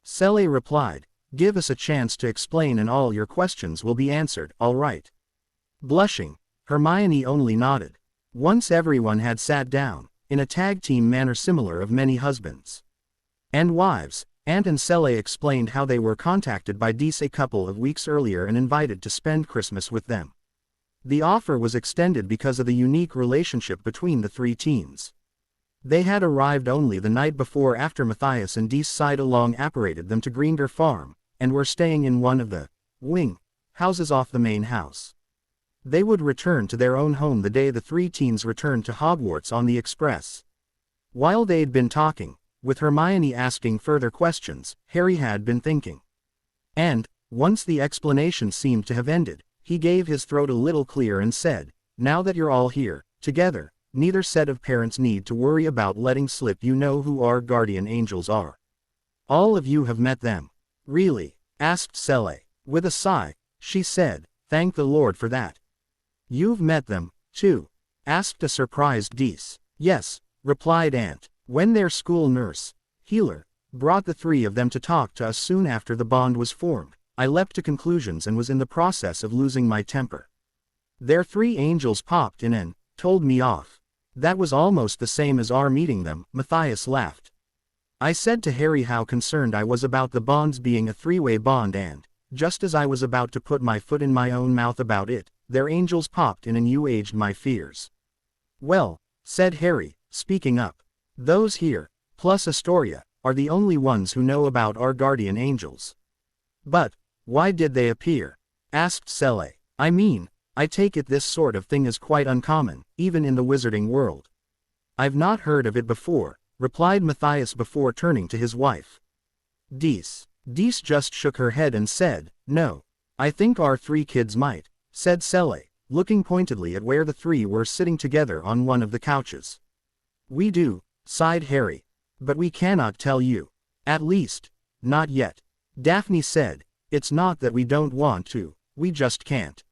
Sele replied, "Give us a chance to explain and all your questions will be answered, all right." Blushing, Hermione only nodded. Once everyone had sat down, in a tag team manner similar of many husbands and wives, Aunt and Sele explained how they were contacted by Dees a couple of weeks earlier and invited to spend Christmas with them. The offer was extended because of the unique relationship between the three teens. They had arrived only the night before after Matthias and Dees side-along apparated them to Greengar Farm, and were staying in one of the wing houses off the main house. They would return to their own home the day the three teens returned to Hogwarts on the express. While they'd been talking, with Hermione asking further questions, Harry had been thinking. And, once the explanation seemed to have ended, he gave his throat a little clear and said, "Now that you're all here, together, neither set of parents need to worry about letting slip you know who our guardian angels are. All of you have met them." "Really?" asked Sele. With a sigh, she said, "Thank the Lord for that." "You've met them, too?" asked a surprised Dees. "Yes," replied Aunt. "When their school nurse, Healer, brought the three of them to talk to us soon after the bond was formed, I leapt to conclusions and was in the process of losing my temper. Their three angels popped in and told me off. That was almost the same as our meeting them." Matthias laughed. "I said to Harry how concerned I was about the bonds being a three-way bond and, just as I was about to put my foot in my own mouth about it, their angels popped in and you aged my fears." "Well," said Harry, speaking up, "those here, plus Astoria, are the only ones who know about our guardian angels." "But, why did they appear?" asked Sele. "I mean, I take it this sort of thing is quite uncommon, even in the wizarding world." "I've not heard of it before," replied Matthias before turning to his wife. Dees just shook her head and said, "No. I think our three kids might," said Sele, looking pointedly at where the three were sitting together on one of the couches. "We do," sighed Harry. "But we cannot tell you. At least, not yet." Daphne said, "It's not that we don't want to, we just can't."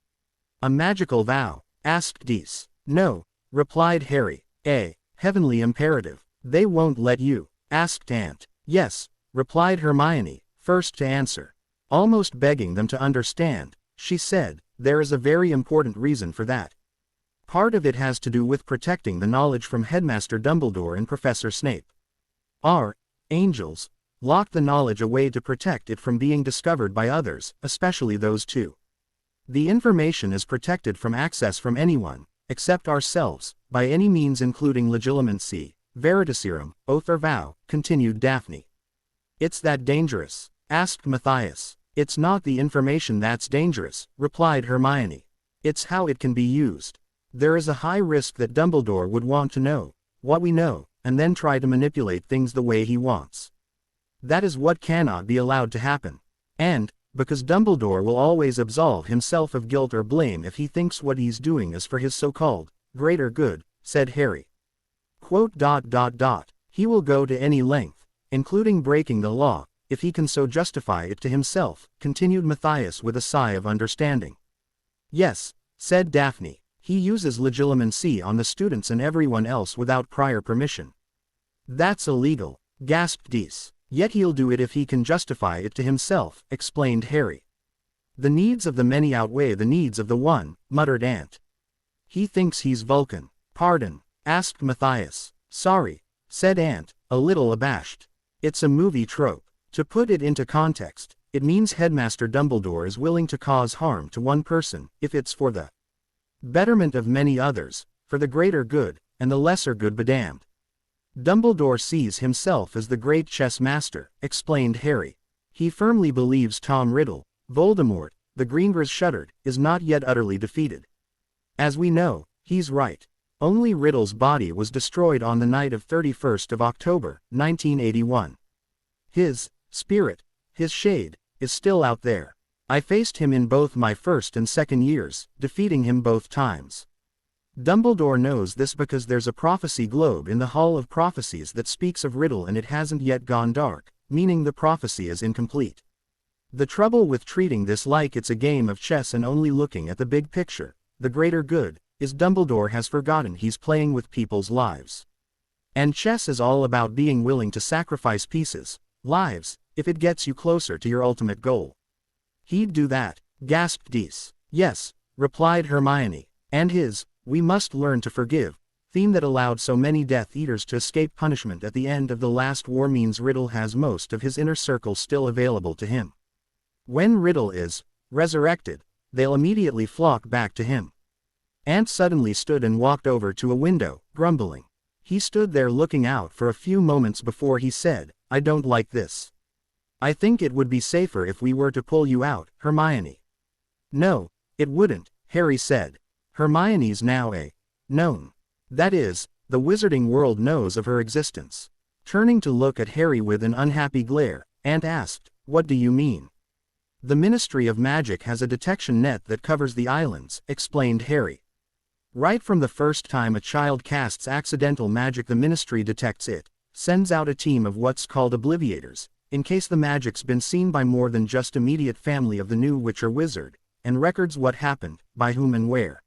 "A magical vow?" asked Dees. "No," replied Harry. "A heavenly imperative. They won't let you?" asked Aunt. "Yes," replied Hermione, first to answer. Almost begging them to understand, she said, "There is a very important reason for that. Part of it has to do with protecting the knowledge from Headmaster Dumbledore and Professor Snape. Our angels lock the knowledge away to protect it from being discovered by others, especially those two. The information is protected from access from anyone, except ourselves, by any means including legilimency, veritaserum, oath or vow," continued Daphne. "It's that dangerous?" asked Matthias. "It's not the information that's dangerous," replied Hermione. "It's how it can be used. There is a high risk that Dumbledore would want to know what we know, and then try to manipulate things the way he wants. That is what cannot be allowed to happen. And, because Dumbledore will always absolve himself of guilt or blame if he thinks what he's doing is for his so-called greater good," said Harry. "He will go to any length, including breaking the law, if he can so justify it to himself," continued Matthias with a sigh of understanding. "Yes," said Daphne, "he uses legilimency on the students and everyone else without prior permission." "That's illegal," gasped Dees. "Yet he'll do it if he can justify it to himself," explained Harry. "The needs of the many outweigh the needs of the one," muttered Aunt. "He thinks he's Vulcan." "Pardon?" asked Matthias. "Sorry," said Aunt, a little abashed. "It's a movie trope. To put it into context, it means Headmaster Dumbledore is willing to cause harm to one person, if it's for the betterment of many others, for the greater good, and the lesser good be damned. Dumbledore sees himself as the great chess master, explained Harry. He firmly believes Tom Riddle, Voldemort, the Greengrass shuddered, is not yet utterly defeated. As we know, he's right. Only Riddle's body was destroyed on the night of 31st of October, 1981. His spirit, his shade, is still out there. I faced him in both my first and second years, defeating him both times. Dumbledore knows this because there's a prophecy globe in the Hall of Prophecies that speaks of Riddle and it hasn't yet gone dark, meaning the prophecy is incomplete. The trouble with treating this like it's a game of chess and only looking at the big picture, the greater good, is Dumbledore has forgotten he's playing with people's lives. And chess is all about being willing to sacrifice pieces, lives, if it gets you closer to your ultimate goal. He'd do that, gasped Dees. Yes, replied Hermione, and his, we must learn to forgive, theme that allowed so many Death Eaters to escape punishment at the end of the last war means Riddle has most of his inner circle still available to him. When Riddle is resurrected, they'll immediately flock back to him. Ant suddenly stood and walked over to a window, grumbling. He stood there looking out for a few moments before he said, I don't like this. I think it would be safer if we were to pull you out, Hermione. No, it wouldn't, Harry said. Hermione's now a known. That is, the wizarding world knows of her existence. Turning to look at Harry with an unhappy glare, Ant asked, what do you mean? The Ministry of Magic has a detection net that covers the islands, explained Harry. Right from the first time a child casts accidental magic, the Ministry detects it, sends out a team of what's called Obliviators, in case the magic's been seen by more than just immediate family of the new witch or wizard, and records what happened, by whom and where.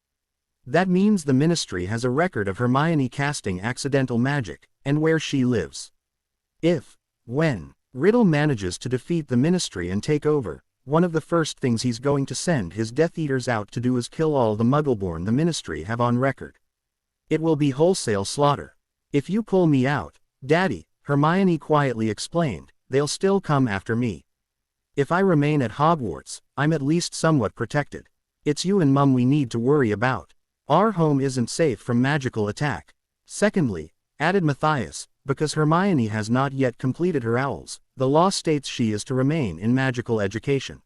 That means the Ministry has a record of Hermione casting accidental magic, and where she lives. If, when, Riddle manages to defeat the Ministry and take over, one of the first things he's going to send his Death Eaters out to do is kill all the Muggleborn the Ministry have on record. It will be wholesale slaughter. If you pull me out, Daddy, Hermione quietly explained, they'll still come after me. If I remain at Hogwarts, I'm at least somewhat protected. It's you and Mum we need to worry about. Our home isn't safe from magical attack. Secondly, added Matthias, because Hermione has not yet completed her owls, the law states she is to remain in magical education.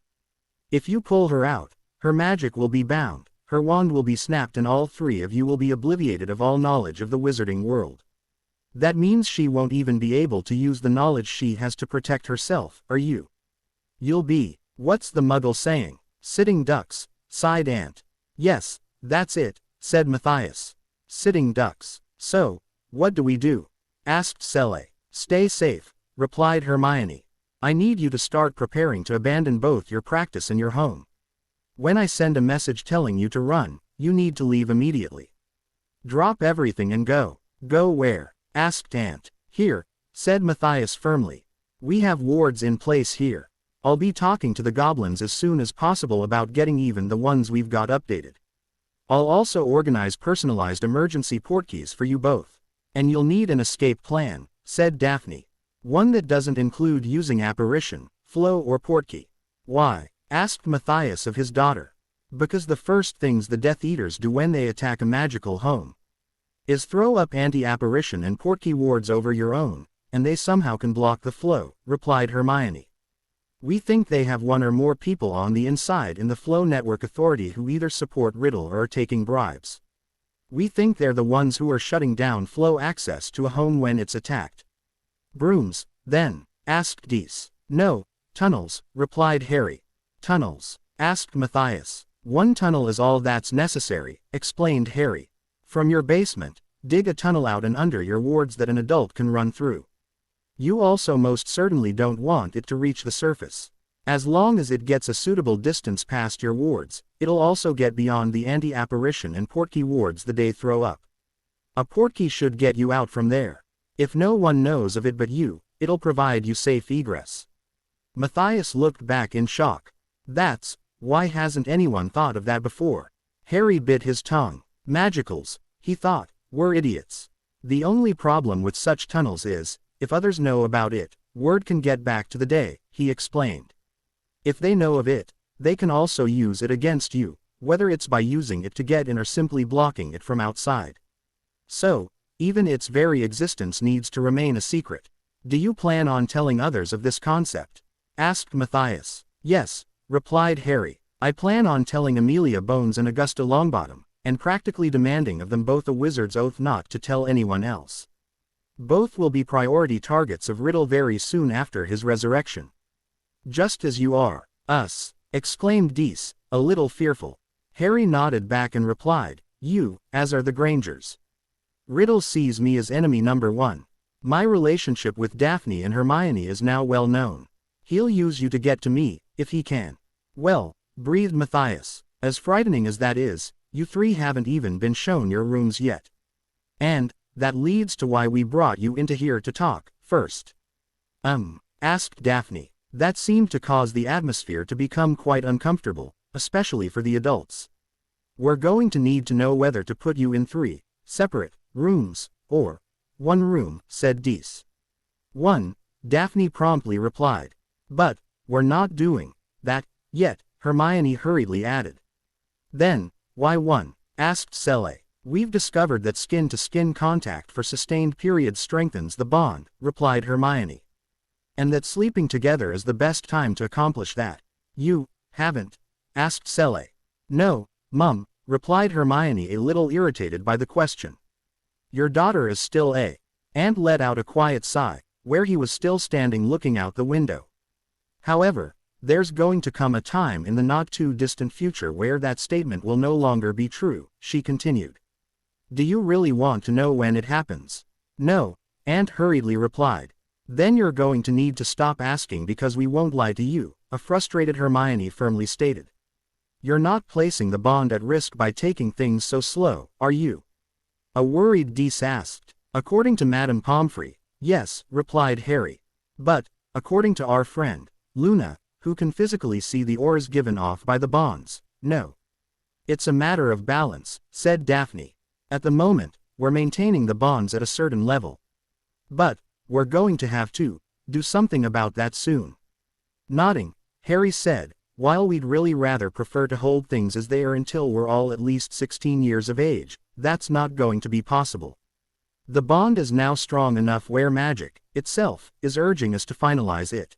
If you pull her out, her magic will be bound, her wand will be snapped and all three of you will be obliviated of all knowledge of the wizarding world. That means she won't even be able to use the knowledge she has to protect herself, or you. You'll be, what's the Muggle saying? Sitting ducks, sighed Ant. Yes, that's it, said Matthias. Sitting ducks. So, what do we do? Asked Sele. Stay safe, replied Hermione. I need you to start preparing to abandon both your practice and your home. When I send a message telling you to run, you need to leave immediately. Drop everything and go. Go where? Asked Ant. Here, said Matthias firmly. We have wards in place here. I'll be talking to the goblins as soon as possible about getting even the ones we've got updated. I'll also organize personalized emergency portkeys for you both. And you'll need an escape plan, said Daphne. One that doesn't include using apparition, flow or portkey. Why? Asked Matthias of his daughter. Because the first things the Death Eaters do when they attack a magical home is throw up anti-apparition and portkey wards over your own, and they somehow can block the flow, replied Hermione. We think they have one or more people on the inside in the Flow Network Authority who either support Riddle or are taking bribes. We think they're the ones who are shutting down flow access to a home when it's attacked. Brooms, then? Asked Dees. No, tunnels, replied Harry. Tunnels? Asked Matthias. One tunnel is all that's necessary, explained Harry. From your basement, dig a tunnel out and under your wards that an adult can run through. You also most certainly don't want it to reach the surface. As long as it gets a suitable distance past your wards, it'll also get beyond the anti-apparition and portkey wards the day throw up. A portkey should get you out from there. If no one knows of it but you, it'll provide you safe egress. Matthias looked back in shock. That's, why hasn't anyone thought of that before? Harry bit his tongue. Magicals, he thought, were idiots. The only problem with such tunnels is, if others know about it, Word can get back to the day, he explained. If they know of it, they can also use it against you, whether it's by using it to get in or simply blocking it from outside. So, even its very existence needs to remain a secret. Do you plan on telling others of this concept? Asked Matthias. Yes, replied Harry. I plan on telling Amelia Bones and Augusta Longbottom, and practically demanding of them both a wizard's oath not to tell anyone else. Both will be priority targets of Riddle very soon after his resurrection. Just as you are, us, exclaimed Dees, a little fearful. Harry nodded back and replied, you, as are the Grangers. Riddle sees me as enemy number one. My relationship with Daphne and Hermione is now well known. He'll use you to get to me, if he can. Well, breathed Matthias, as frightening as that is, you three haven't even been shown your rooms yet. And, that leads to why we brought you into here to talk, first. Asked Daphne. That seemed to cause the atmosphere to become quite uncomfortable, especially for the adults. We're going to need to know whether to put you in 3 separate rooms, or 1 room, said Dees. 1, Daphne promptly replied. But, we're not doing that yet, Hermione hurriedly added. Then, why 1? Asked Cele. We've discovered that skin-to-skin contact for sustained periods strengthens the bond, replied Hermione. And that sleeping together is the best time to accomplish that. You haven't? Asked Cele. No, Mum, replied Hermione, a little irritated by the question. Your daughter is still a. And let out a quiet sigh, where he was still standing looking out the window. However, there's going to come a time in the not-too-distant future where that statement will no longer be true, she continued. Do you really want to know when it happens? No, Aunt hurriedly replied. Then you're going to need to stop asking because we won't lie to you, a frustrated Hermione firmly stated. You're not placing the bond at risk by taking things so slow, are you? A worried Dees asked. According to Madame Pomfrey, yes, replied Harry. But, according to our friend, Luna, who can physically see the auras given off by the bonds, no. It's a matter of balance, said Daphne. At the moment, we're maintaining the bonds at a certain level. But, we're going to have to do something about that soon. Nodding, Harry said, while we'd really rather prefer to hold things as they are until we're all at least 16 years of age, that's not going to be possible. The bond is now strong enough where magic, itself, is urging us to finalize it.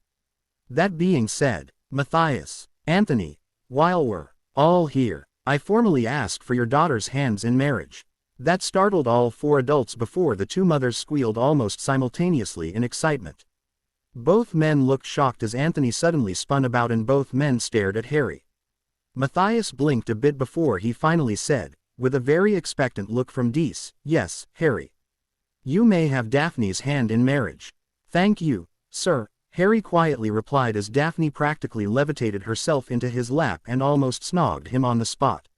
That being said, Matthias, Anthony, while we're all here, I formally ask for your daughter's hands in marriage. That startled all 4 adults before the 2 mothers squealed almost simultaneously in excitement. Both men looked shocked as Anthony suddenly spun about and both men stared at Harry. Matthias blinked a bit before he finally said, with a very expectant look from Dees, yes, Harry. You may have Daphne's hand in marriage. Thank you, sir, Harry quietly replied as Daphne practically levitated herself into his lap and almost snogged him on the spot.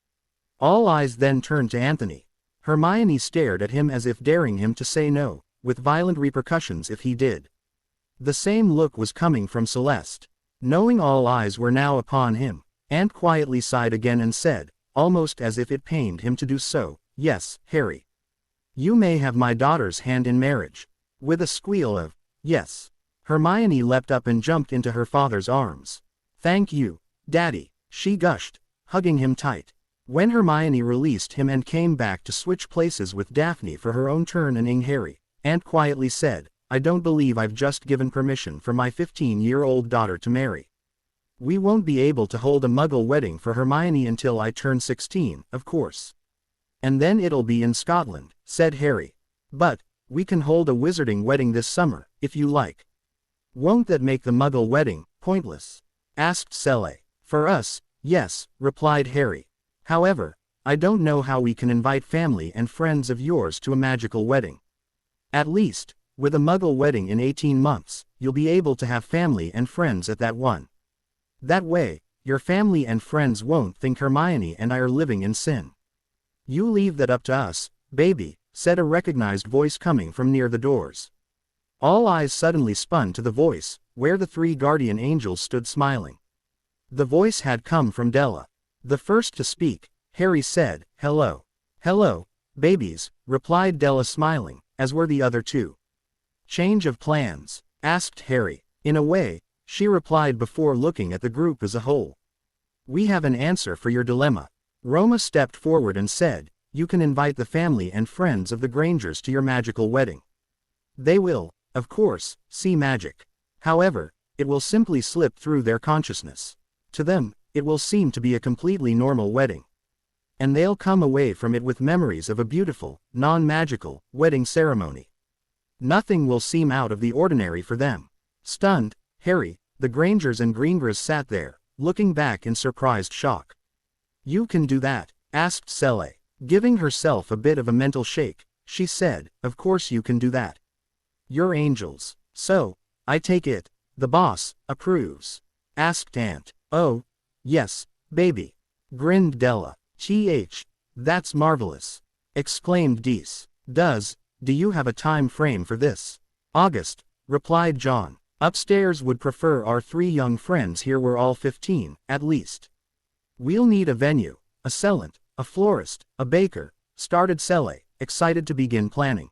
All eyes then turned to Anthony. Hermione stared at him as if daring him to say no, with violent repercussions if he did. The same look was coming from Celeste. Knowing all eyes were now upon him, Aunt quietly sighed again and said, almost as if it pained him to do so, yes, Harry. You may have my daughter's hand in marriage. With a squeal of, yes, Hermione leapt up and jumped into her father's arms. Thank you, Daddy, she gushed, hugging him tight. When Hermione released him and came back to switch places with Daphne for her own turn and Harry, Aunt quietly said, I don't believe I've just given permission for my 15-year-old daughter to marry. We won't be able to hold a Muggle wedding for Hermione until I turn 16, of course. And then it'll be in Scotland, said Harry. But, we can hold a wizarding wedding this summer, if you like. Won't that make the Muggle wedding pointless? Asked Cele. For us, yes, replied Harry. However, I don't know how we can invite family and friends of yours to a magical wedding. At least, with a Muggle wedding in 18 months, you'll be able to have family and friends at that one. That way, your family and friends won't think Hermione and I are living in sin. You leave that up to us, baby, said a recognized voice coming from near the doors. All eyes suddenly spun to the voice, where the 3 guardian angels stood smiling. The voice had come from Della. The first to speak, Harry said, hello. Hello, babies, replied Della smiling, as were the other 2. Change of plans. asked Harry. In a way, she replied before looking at the group as a whole. We have an answer for your dilemma. Roma stepped forward and said, you can invite the family and friends of the Grangers to your magical wedding. They will, of course, see magic. However, it will simply slip through their consciousness. To them, it will seem to be a completely normal wedding. And they'll come away from it with memories of a beautiful, non-magical, wedding ceremony. Nothing will seem out of the ordinary for them. Stunned, Harry, the Grangers and Greengrass sat there, looking back in surprised shock. You can do that? Asked Sele. Giving herself a bit of a mental shake, she said, of course you can do that. You're angels. So, I take it, the boss approves? Asked Aunt. Oh, yes, baby. Grinned Della. That's marvelous. Exclaimed Dees. Do you have a time frame for this? August, replied John. Upstairs would prefer our 3 young friends here were all 15, at least. We'll need a venue, a cellant, a florist, a baker, started Sele, excited to begin planning.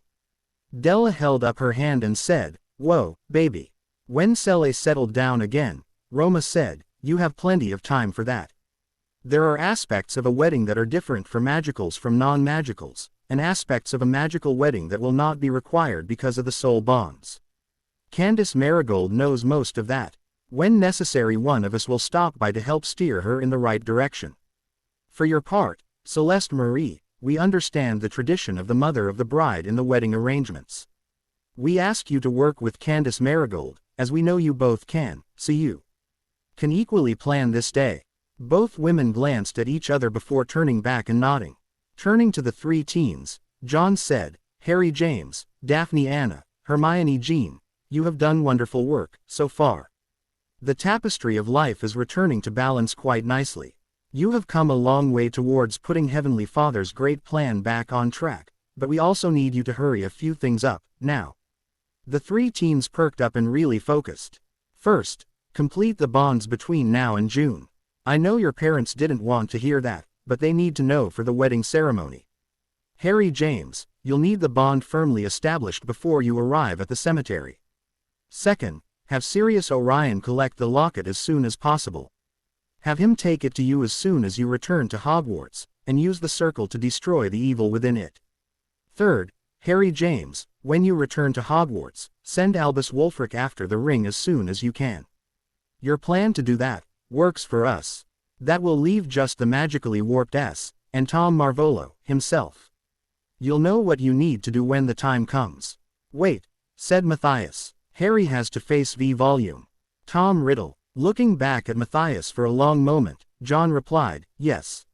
Della held up her hand and said, whoa, baby. When Sele settled down again, Roma said, you have plenty of time for that. There are aspects of a wedding that are different for magicals from non-magicals, and aspects of a magical wedding that will not be required because of the soul bonds. Candace Marigold knows most of that. When necessary, one of us will stop by to help steer her in the right direction. For your part, Celeste Marie, we understand the tradition of the mother of the bride in the wedding arrangements. We ask you to work with Candace Marigold, as we know you both can, so you can equally plan this day. Both women glanced at each other before turning back and nodding. Turning to the 3 teens, John said, Harry James, Daphne Anna, Hermione Jean, you have done wonderful work, so far. The tapestry of life is returning to balance quite nicely. You have come a long way towards putting Heavenly Father's great plan back on track, but we also need you to hurry a few things up, now. The 3 teens perked up and really focused. First, complete the bonds between now and June. I know your parents didn't want to hear that, but they need to know for the wedding ceremony. Harry James, you'll need the bond firmly established before you arrive at the cemetery. Second, have Sirius Orion collect the locket as soon as possible. Have him take it to you as soon as you return to Hogwarts, and use the circle to destroy the evil within it. Third, Harry James, when you return to Hogwarts, send Albus Wulfric after the ring as soon as you can. Your plan to do that works for us. That will leave just the magically warped S, and Tom Marvolo, himself. You'll know what you need to do when the time comes. Wait, said Matthias. Harry has to face V volume. Tom Riddle. Looking back at Matthias for a long moment, John replied, yes.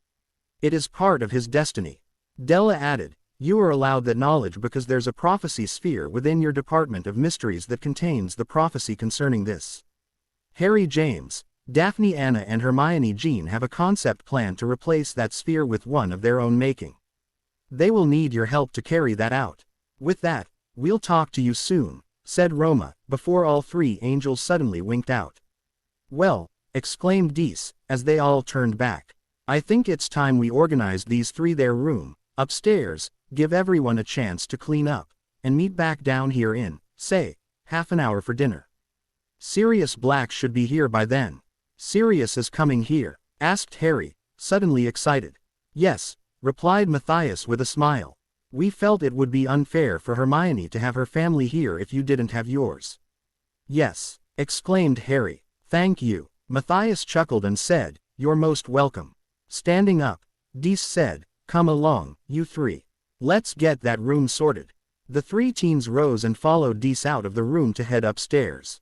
It is part of his destiny. Della added, you are allowed that knowledge because there's a prophecy sphere within your Department of Mysteries that contains the prophecy concerning this. Harry James, Daphne Anna and Hermione Jean have a concept plan to replace that sphere with one of their own making. They will need your help to carry that out. With that, we'll talk to you soon, said Roma, before all 3 angels suddenly winked out. Well, exclaimed Dees, as they all turned back. I think it's time we organized these 3 their room, upstairs, give everyone a chance to clean up, and meet back down here in, say, half an hour for dinner. Sirius Black should be here by then. Sirius is coming here? Asked Harry, suddenly excited. Yes, replied Matthias with a smile. We felt it would be unfair for Hermione to have her family here if you didn't have yours. Yes, exclaimed Harry. Thank you. Matthias chuckled and said, you're most welcome. Standing up, Dees said, come along, you 3. Let's get that room sorted. The 3 teens rose and followed Dees out of the room to head upstairs.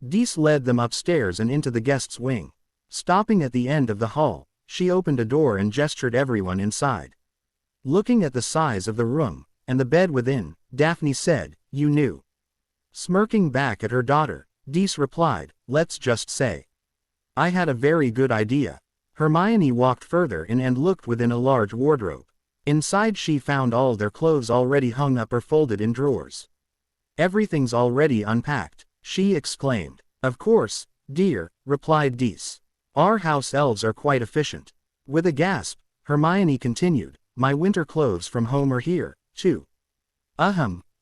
Dees led them upstairs and into the guest's wing. Stopping at the end of the hall, she opened a door and gestured everyone inside. Looking at the size of the room, and the bed within, Daphne said, you knew. Smirking back at her daughter, Dees replied, let's just say. I had a very good idea. Hermione walked further in and looked within a large wardrobe. Inside she found all their clothes already hung up or folded in drawers. Everything's already unpacked, she exclaimed. Of course, dear, replied Dees. Our house elves are quite efficient. With a gasp, Hermione continued, my winter clothes from home are here, too.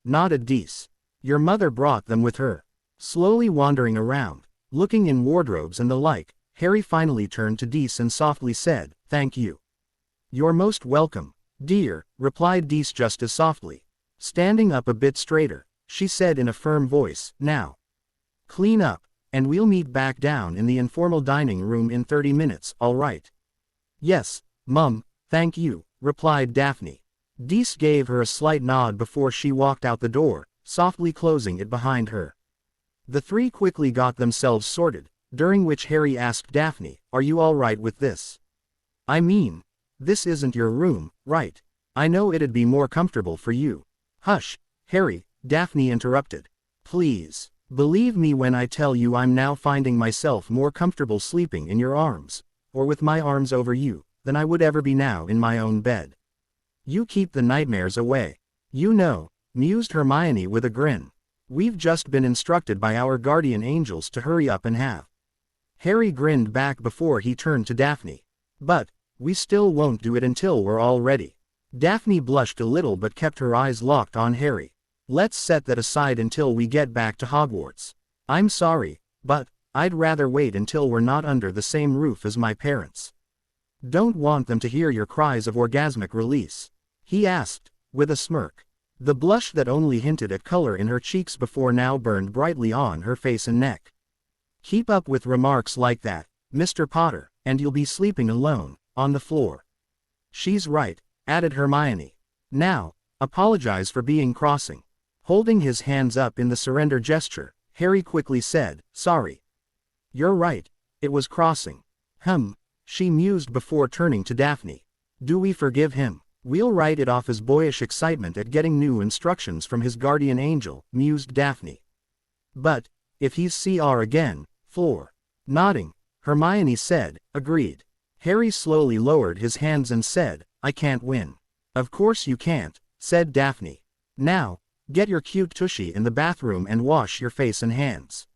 Nodded Dees. Your mother brought them with her. Slowly wandering around, looking in wardrobes and the like, Harry finally turned to Dees and softly said, "Thank you." "You're most welcome, dear," replied Dees just as softly. Standing up a bit straighter, she said in a firm voice, "Now, clean up, and we'll meet back down in the informal dining room in 30 minutes, all right?" "Yes, Mum, thank you," replied Daphne. Dees gave her a slight nod before she walked out the door, softly closing it behind her. The three quickly got themselves sorted, during which Harry asked Daphne, "Are you all right with this? I mean, this isn't your room, right? I know it'd be more comfortable for you." "Hush, Harry," Daphne interrupted. "Please, believe me when I tell you I'm now finding myself more comfortable sleeping in your arms, or with my arms over you, than I would ever be now in my own bed. You keep the nightmares away. You know," mused Hermione with a grin. "We've just been instructed by our guardian angels to hurry up and have." Harry grinned back before he turned to Daphne. "But, we still won't do it until we're all ready." Daphne blushed a little but kept her eyes locked on Harry. "Let's set that aside until we get back to Hogwarts. I'm sorry, but I'd rather wait until we're not under the same roof as my parents. Don't want them to hear your cries of orgasmic release?" he asked, with a smirk. The blush that only hinted at color in her cheeks before now burned brightly on her face and neck. "Keep up with remarks like that, Mr. Potter, and you'll be sleeping alone, on the floor." "She's right," added Hermione. "Now, apologize for being crossing." Holding his hands up in the surrender gesture, Harry quickly said, "Sorry." "You're right, it was crossing." She mused before turning to Daphne. "Do we forgive him? We'll write it off as boyish excitement at getting new instructions from his guardian angel," mused Daphne. "But, if he's CR again, floor." Nodding, Hermione said, "Agreed." Harry slowly lowered his hands and said, "I can't win." "Of course you can't," said Daphne. "Now, get your cute tushy in the bathroom and wash your face and hands."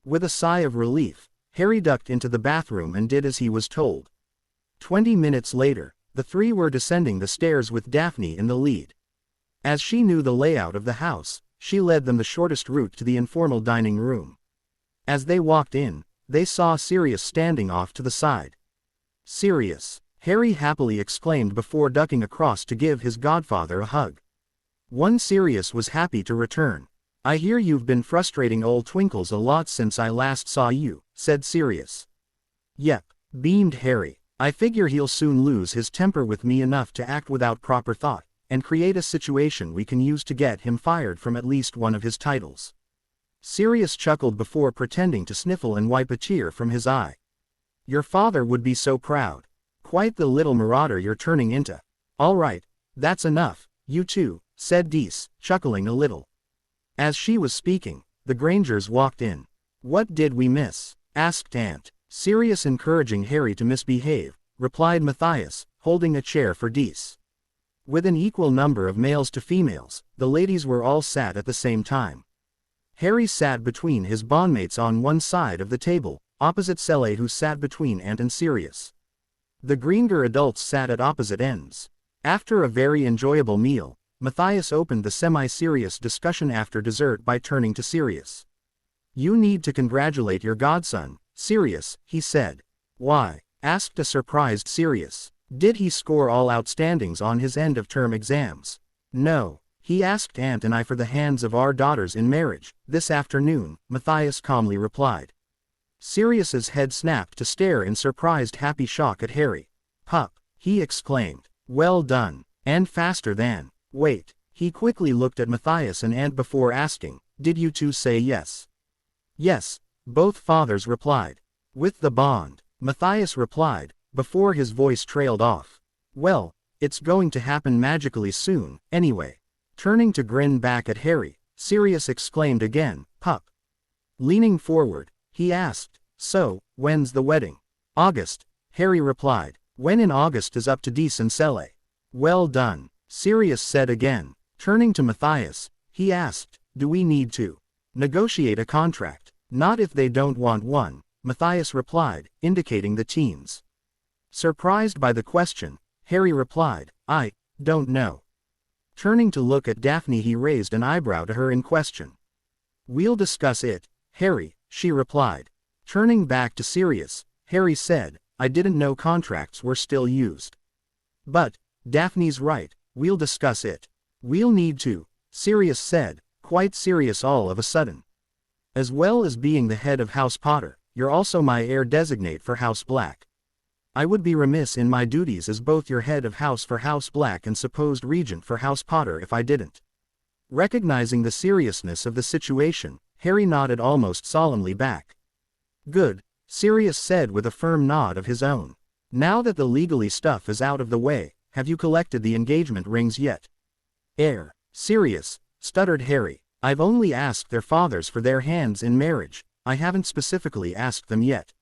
With a sigh of relief, Harry ducked into the bathroom and did as he was told. 20 minutes later, the three were descending the stairs with Daphne in the lead. As she knew the layout of the house, she led them the shortest route to the informal dining room. As they walked in, they saw Sirius standing off to the side. "Sirius," Harry happily exclaimed before ducking across to give his godfather a hug. One Sirius was happy to return. "I hear you've been frustrating old Twinkles a lot since I last saw you," said Sirius. "Yep," beamed Harry. "I figure he'll soon lose his temper with me enough to act without proper thought, and create a situation we can use to get him fired from at least one of his titles." Sirius chuckled before pretending to sniffle and wipe a tear from his eye. "Your father would be so proud. Quite the little marauder you're turning into." "All right, that's enough, you two," said Dees, chuckling a little. As she was speaking, the Grangers walked in. "What did we miss?" asked Aunt. Sirius encouraging Harry to misbehave, replied Matthias, holding a chair for Dees. With an equal number of males to females, the ladies were all sat at the same time. Harry sat between his bondmates on one side of the table, opposite Sele who sat between Aunt and Sirius. The Greenger adults sat at opposite ends. After a very enjoyable meal, Matthias opened the semi-serious discussion after dessert by turning to Sirius. "You need to congratulate your godson, Sirius," he said. "Why?" asked a surprised Sirius. "Did he score all outstandings on his end-of-term exams?" "No, he asked Aunt and I for the hands of our daughters in marriage, this afternoon," Matthias calmly replied. Sirius's head snapped to stare in surprised happy shock at Harry. "Pup," he exclaimed. "Well done, and faster than." "Wait," he quickly looked at Matthias and Aunt before asking, "Did you two say yes?" "Yes," both fathers replied. "With the bond," Matthias replied, before his voice trailed off. "Well, it's going to happen magically soon, anyway." Turning to grin back at Harry, Sirius exclaimed again, "Pup." Leaning forward, he asked, "So, when's the wedding?" "August," Harry replied. "When in August is up to Dees and Sele." "Well done," Sirius said again. Turning to Matthias, he asked, "Do we need to negotiate a contract?" "Not if they don't want one," Matthias replied, indicating the teens. Surprised by the question, Harry replied, "I don't know." Turning to look at Daphne, he raised an eyebrow to her in question. "We'll discuss it," Harry, she replied. Turning back to Sirius, Harry said, I didn't know contracts were still used. But, Daphne's right, we'll discuss it. We'll need to, Sirius said, quite serious all of a sudden. As well as being the head of House Potter, you're also my heir designate for House Black. I would be remiss in my duties as both your head of house for House Black and supposed regent for House Potter if I didn't. Recognizing the seriousness of the situation, Harry nodded almost solemnly back. Good, Sirius said with a firm nod of his own. Now that the legally stuff is out of the way, have you collected the engagement rings yet? Heir, Sirius, stuttered Harry. I've only asked their fathers for their hands in marriage, I haven't specifically asked them yet.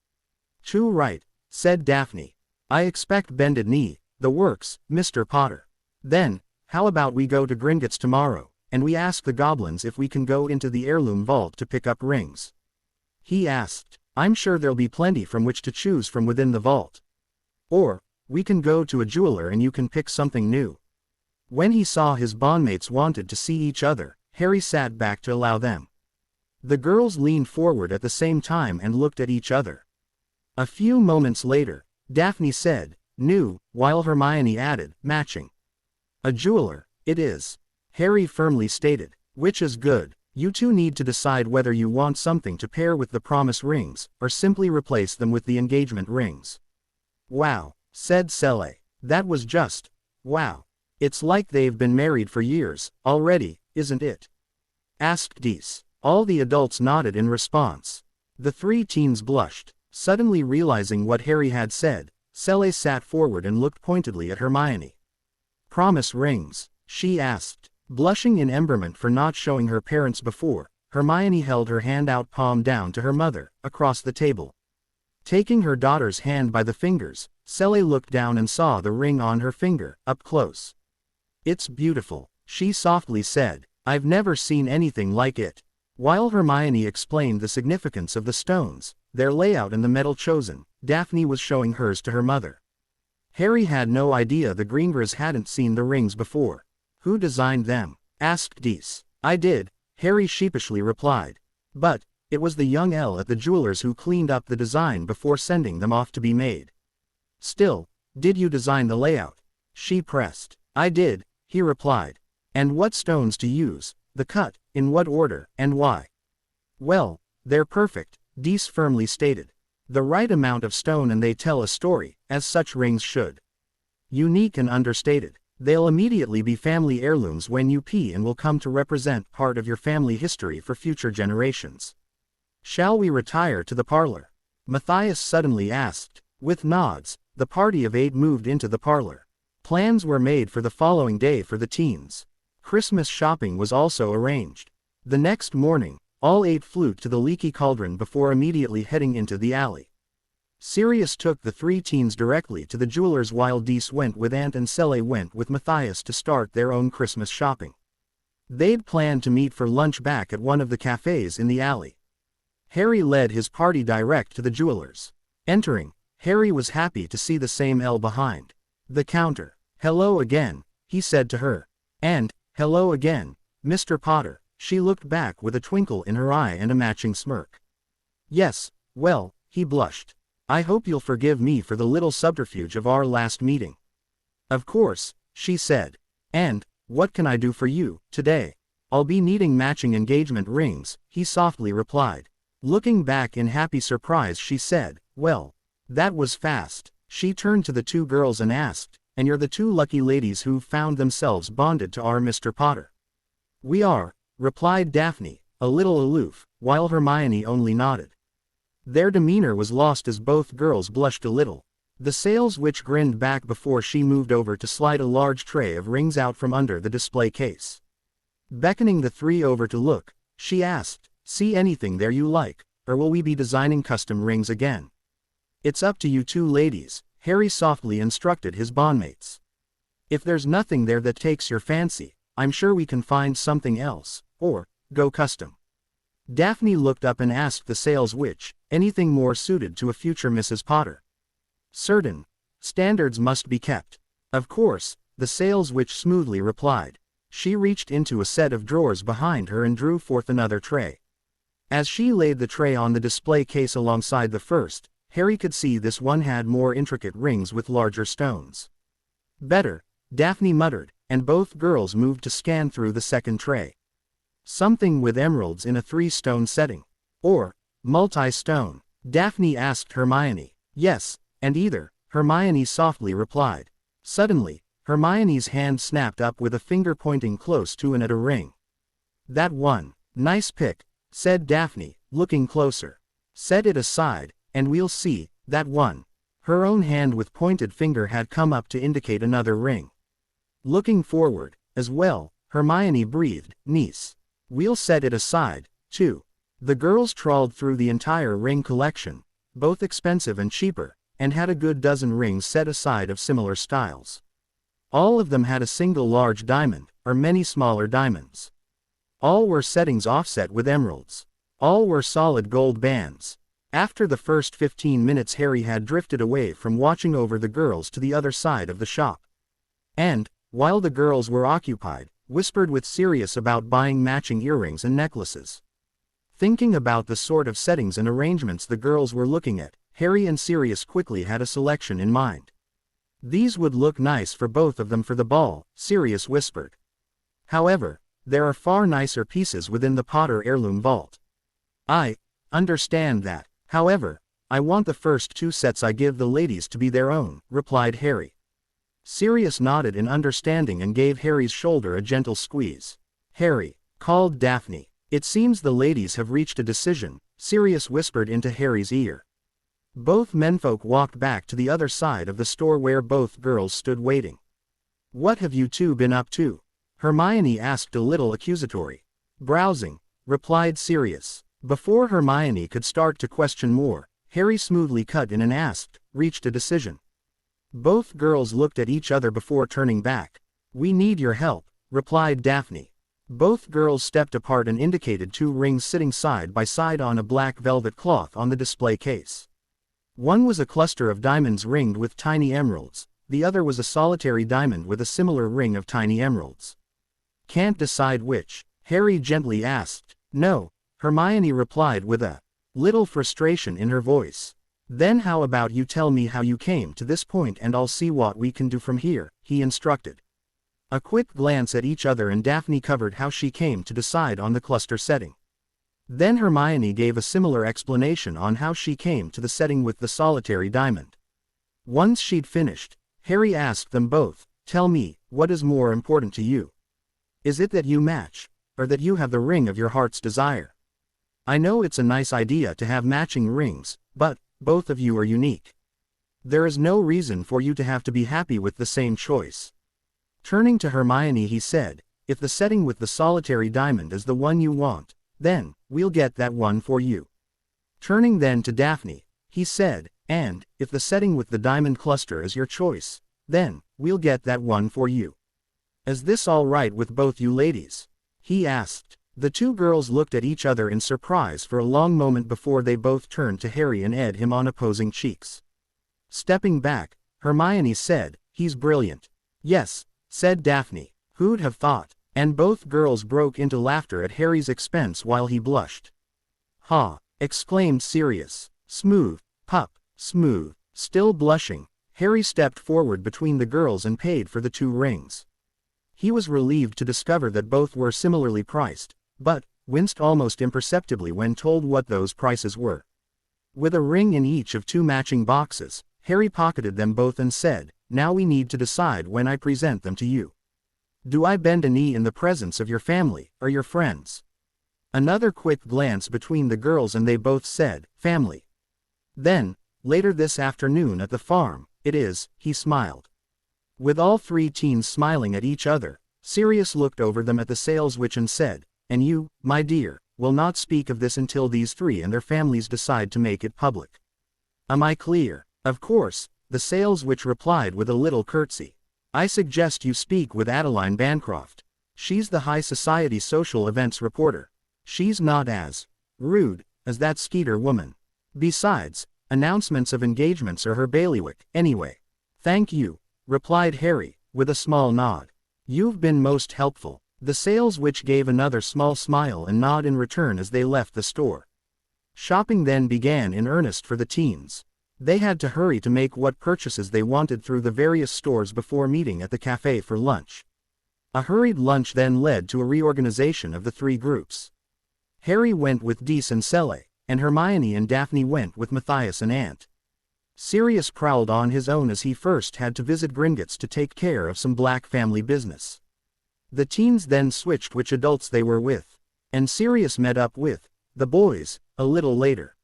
Too right, said Daphne. I expect bended knee, the works, Mr. Potter. Then, how about we go to Gringotts tomorrow, and we ask the goblins if we can go into the heirloom vault to pick up rings? He asked. I'm sure there'll be plenty from which to choose from within the vault. Or, we can go to a jeweler and you can pick something new. When he saw his bondmates wanted to see each other, Harry sat back to allow them. The girls leaned forward at the same time and looked at each other. A few moments later, Daphne said, new, while Hermione added, matching. A jeweler, it is. Harry firmly stated, which is good. You two need to decide whether you want something to pair with the promise rings, or simply replace them with the engagement rings. Wow, said Sele. That was just, wow. It's like they've been married for years, already, isn't it? Asked Dees. All the adults nodded in response. The three teens blushed. Suddenly realizing what Harry had said, Sele sat forward and looked pointedly at Hermione. Promise rings, she asked. Blushing in emberment for not showing her parents before, Hermione held her hand out palm down to her mother, across the table. Taking her daughter's hand by the fingers, Sele looked down and saw the ring on her finger, up close. It's beautiful, she softly said. I've never seen anything like it. While Hermione explained the significance of the stones, their layout and the metal chosen, Daphne was showing hers to her mother. Harry had no idea the Greengers hadn't seen the rings before. Who designed them? Asked Dees. I did, Harry sheepishly replied. But, it was the young Elle at the jeweler's who cleaned up the design before sending them off to be made. Still, did you design the layout? She pressed. I did, he replied. And what stones to use, the cut, in what order, and why? Well, they're perfect, Dees firmly stated. The right amount of stone and they tell a story, as such rings should. Unique and understated. They'll immediately be family heirlooms when you pee and will come to represent part of your family history for future generations. Shall we retire to the parlor? Matthias suddenly asked. With nods, the party of 8 moved into the parlor. Plans were made for the following day for the teens. Christmas shopping was also arranged. The next morning, all 8 flew to the Leaky Cauldron before immediately heading into the alley. Sirius took the 3 teens directly to the jeweler's while Dees went with Aunt and Sele went with Matthias to start their own Christmas shopping. They'd planned to meet for lunch back at one of the cafes in the alley. Harry led his party direct to the jeweler's. Entering, Harry was happy to see the same Elle behind the counter. Hello again, he said to her. And, hello again, Mr. Potter, she looked back with a twinkle in her eye and a matching smirk. Yes, well, he blushed. I hope you'll forgive me for the little subterfuge of our last meeting. Of course, she said. And, what can I do for you, today? I'll be needing matching engagement rings, he softly replied. Looking back in happy surprise she said, well, that was fast. She turned to the 2 girls and asked, and you're the 2 lucky ladies who've found themselves bonded to our Mr. Potter? We are, replied Daphne, a little aloof, while Hermione only nodded. Their demeanor was lost as both girls blushed a little. The sales witch grinned back before she moved over to slide a large tray of rings out from under the display case. Beckoning the 3 over to look, she asked, see anything there you like, or will we be designing custom rings again? It's up to you 2 ladies, Harry softly instructed his bondmates. If there's nothing there that takes your fancy, I'm sure we can find something else, or, go custom. Daphne looked up and asked the sales witch, anything more suited to a future Mrs. Potter? Certain standards must be kept. Of course, the sales witch smoothly replied. She reached into a set of drawers behind her and drew forth another tray. As she laid the tray on the display case alongside the first, Harry could see this one had more intricate rings with larger stones. Better, Daphne muttered, and both girls moved to scan through the second tray. Something with emeralds in a 3-stone setting. Or, multi-stone? Daphne asked Hermione. Yes, and either, Hermione softly replied. Suddenly, Hermione's hand snapped up with a finger pointing close to and at a ring. That one. Nice pick, said Daphne, looking closer. Set it aside, and we'll see, that one. Her own hand with pointed finger had come up to indicate another ring. Looking forward, as well, Hermione breathed, niece. We'll set it aside, too. The girls trawled through the entire ring collection, both expensive and cheaper, and had a good dozen rings set aside of similar styles. All of them had a single large diamond, or many smaller diamonds. All were settings offset with emeralds. All were solid gold bands. After the first 15 minutes Harry had drifted away from watching over the girls to the other side of the shop. And, while the girls were occupied, whispered with Sirius about buying matching earrings and necklaces. Thinking about the sort of settings and arrangements the girls were looking at, Harry and Sirius quickly had a selection in mind. These would look nice for both of them for the ball, Sirius whispered. However, there are far nicer pieces within the Potter heirloom vault. I understand that. However, I want the first 2 sets I give the ladies to be their own, replied Harry. Sirius nodded in understanding and gave Harry's shoulder a gentle squeeze. Harry, called Daphne. It seems the ladies have reached a decision, Sirius whispered into Harry's ear. Both menfolk walked back to the other side of the store where both girls stood waiting. What have you two been up to? Hermione asked a little accusatory. Browsing, replied Sirius. Before Hermione could start to question more, Harry smoothly cut in and asked, reached a decision. Both girls looked at each other before turning back. We need your help, replied Daphne. Both girls stepped apart and indicated 2 rings sitting side by side on a black velvet cloth on the display case. One was a cluster of diamonds ringed with tiny emeralds, the other was a solitary diamond with a similar ring of tiny emeralds. Can't decide which? Harry gently asked. No, Hermione replied with a little frustration in her voice. Then how about you tell me how you came to this point and I'll see what we can do from here, he instructed. A quick glance at each other and Daphne covered how she came to decide on the cluster setting. Then Hermione gave a similar explanation on how she came to the setting with the solitary diamond. Once she'd finished, Harry asked them both, tell me, what is more important to you? Is it that you match, or that you have the ring of your heart's desire? I know it's a nice idea to have matching rings, but both of you are unique. There is no reason for you to have to be happy with the same choice. Turning to Hermione he said, if the setting with the solitary diamond is the one you want, then, we'll get that one for you. Turning then to Daphne, he said, and, if the setting with the diamond cluster is your choice, then, we'll get that one for you. Is this all right with both you ladies? He asked. The 2 girls looked at each other in surprise for a long moment before they both turned to Harry and eyed him on opposing cheeks. Stepping back, Hermione said, he's brilliant. Yes, said Daphne. Who'd have thought? And both girls broke into laughter at Harry's expense while he blushed. Ha! Exclaimed Sirius. Smooth, pup, smooth. Still blushing, Harry stepped forward between the girls and paid for the 2 rings. He was relieved to discover that both were similarly priced, but winced almost imperceptibly when told what those prices were. With a ring in each of 2 matching boxes, Harry pocketed them both and said, now we need to decide when I present them to you. Do I bend a knee in the presence of your family, or your friends? Another quick glance between the girls and they both said, family. Then, later this afternoon at the farm, it is, he smiled. With all 3 teens smiling at each other, Sirius looked over them at the sales witch and said, and you, my dear, will not speak of this until these 3 and their families decide to make it public. Am I clear? Of course, the sales witch replied with a little curtsy. I suggest you speak with Adeline Bancroft. She's the high society social events reporter. She's not as rude as that Skeeter woman. Besides, announcements of engagements are her bailiwick, anyway. Thank you, replied Harry, with a small nod. You've been most helpful. The sales witch gave another small smile and nod in return as they left the store. Shopping then began in earnest for the teens. They had to hurry to make what purchases they wanted through the various stores before meeting at the cafe for lunch. A hurried lunch then led to a reorganization of the three groups. Harry went with Dees and Cele, and Hermione and Daphne went with Matthias and Ant. Sirius prowled on his own as he first had to visit Gringotts to take care of some black family business. The teens then switched which adults they were with, and Sirius met up with the boys a little later.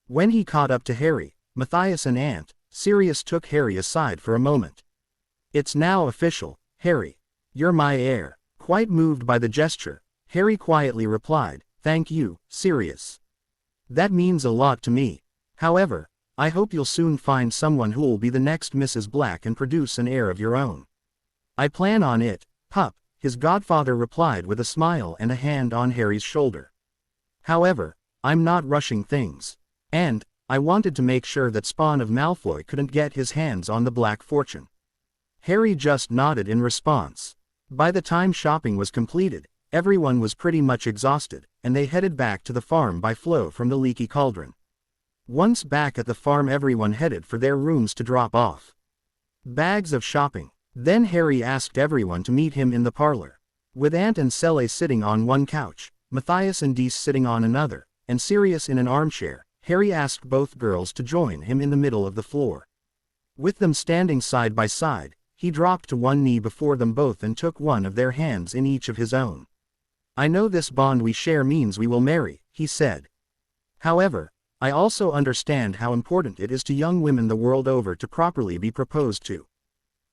When he caught up to Harry, Matthias and Ant, Sirius took Harry aside for a moment. "It's now official, Harry. You're my heir." Quite moved by the gesture, Harry quietly replied, "Thank you, Sirius. That means a lot to me. However, I hope you'll soon find someone who'll be the next Mrs. Black and produce an heir of your own." "I plan on it, pup," his godfather replied with a smile and a hand on Harry's shoulder. "However, I'm not rushing things. And I wanted to make sure that Spawn of Malfoy couldn't get his hands on the Black Fortune." Harry just nodded in response. By the time shopping was completed, everyone was pretty much exhausted, and they headed back to the farm by flow from the Leaky Cauldron. Once back at the farm, everyone headed for their rooms to drop off bags of shopping. Then Harry asked everyone to meet him in the parlor. With Ant and Cele sitting on one couch, Matthias and Dees sitting on another, and Sirius in an armchair, Harry asked both girls to join him in the middle of the floor. With them standing side by side, he dropped to one knee before them both and took one of their hands in each of his own. "I know this bond we share means we will marry," he said. "However, I also understand how important it is to young women the world over to properly be proposed to.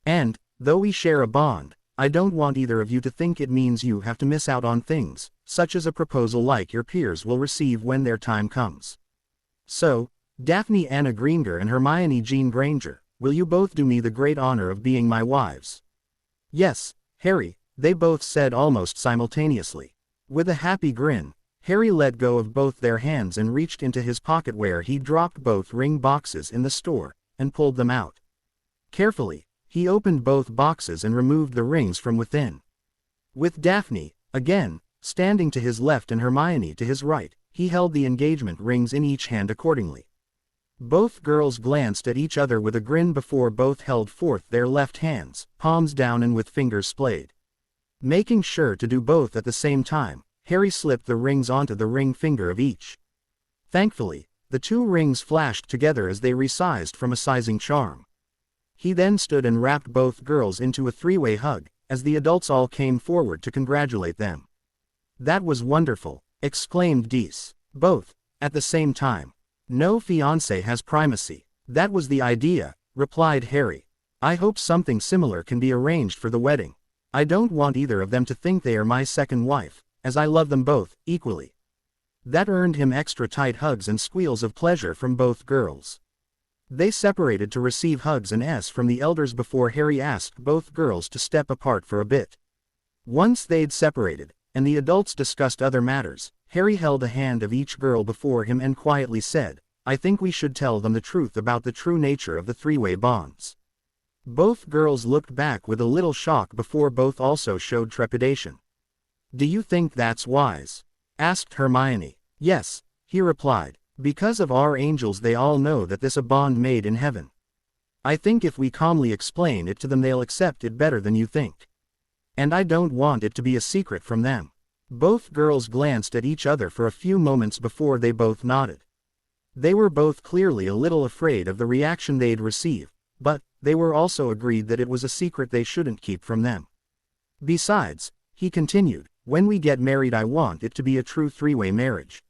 And, though we share a bond, I don't want either of you to think it means you have to miss out on things, such as a proposal like your peers will receive when their time comes. So, Daphne Anna Greenger and Hermione Jean Granger, will you both do me the great honor of being my wives?" "Yes, Harry," they both said almost simultaneously. With a happy grin, Harry let go of both their hands and reached into his pocket where he dropped both ring boxes in the store, and pulled them out. Carefully, he opened both boxes and removed the rings from within. With Daphne, again, standing to his left and Hermione to his right, he held the engagement rings in each hand accordingly. Both girls glanced at each other with a grin before both held forth their left hands, palms down and with fingers splayed. Making sure to do both at the same time, Harry slipped the rings onto the ring finger of each. Thankfully, the two rings flashed together as they resized from a sizing charm. He then stood and wrapped both girls into a three-way hug, as the adults all came forward to congratulate them. "That was wonderful," exclaimed Dees. Both, at the same time. "No fiancé has primacy. That was the idea," replied Harry. "I hope something similar can be arranged for the wedding. I don't want either of them to think they are my second wife, as I love them both equally." That earned him extra tight hugs and squeals of pleasure from both girls. They separated to receive hugs and s from the elders before Harry asked both girls to step apart for a bit. Once they'd separated, and the adults discussed other matters, Harry held a hand of each girl before him and quietly said, "I think we should tell them the truth about the true nature of the three-way bonds." Both girls looked back with a little shock before both also showed trepidation. "Do you think that's wise?" asked Hermione. "Yes," he replied. "Because of our angels they all know that this a bond made in heaven. I think if we calmly explain it to them they'll accept it better than you think. And I don't want it to be a secret from them." Both girls glanced at each other for a few moments before they both nodded. They were both clearly a little afraid of the reaction they'd receive, but they were also agreed that it was a secret they shouldn't keep from them. "Besides," he continued, "when we get married I want it to be a true three-way marriage.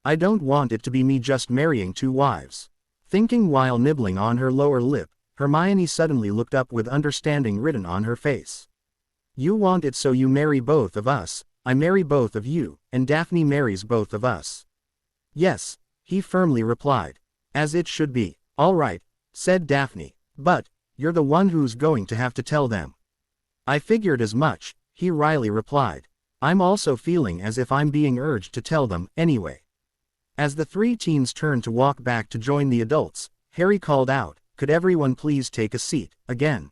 I don't want it to be me just marrying two wives." Thinking while nibbling on her lower lip, Hermione suddenly looked up with understanding written on her face. "You want it so you marry both of us, I marry both of you, and Daphne marries both of us." "Yes," he firmly replied. "As it should be." "All right," said Daphne. "But you're the one who's going to have to tell them." "I figured as much," he wryly replied. "I'm also feeling as if I'm being urged to tell them, anyway." As the three teens turned to walk back to join the adults, Harry called out, "Could everyone please take a seat, again?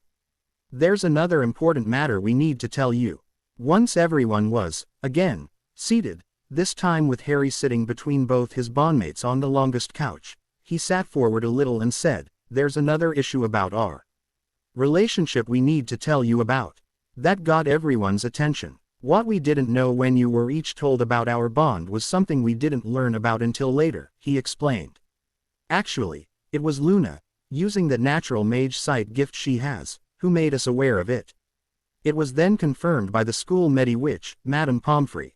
There's another important matter we need to tell you. Once everyone was, again, seated, this time with Harry sitting between both his bondmates on the longest couch, he sat forward a little and said, "There's another issue about our relationship we need to tell you about." That got everyone's attention. What we didn't know when you were each told about our bond was something we didn't learn about until later, he explained. Actually, it was Luna, using that natural mage sight gift she has, who made us aware of it. It was then confirmed by the school medi-witch, Madame Pomfrey.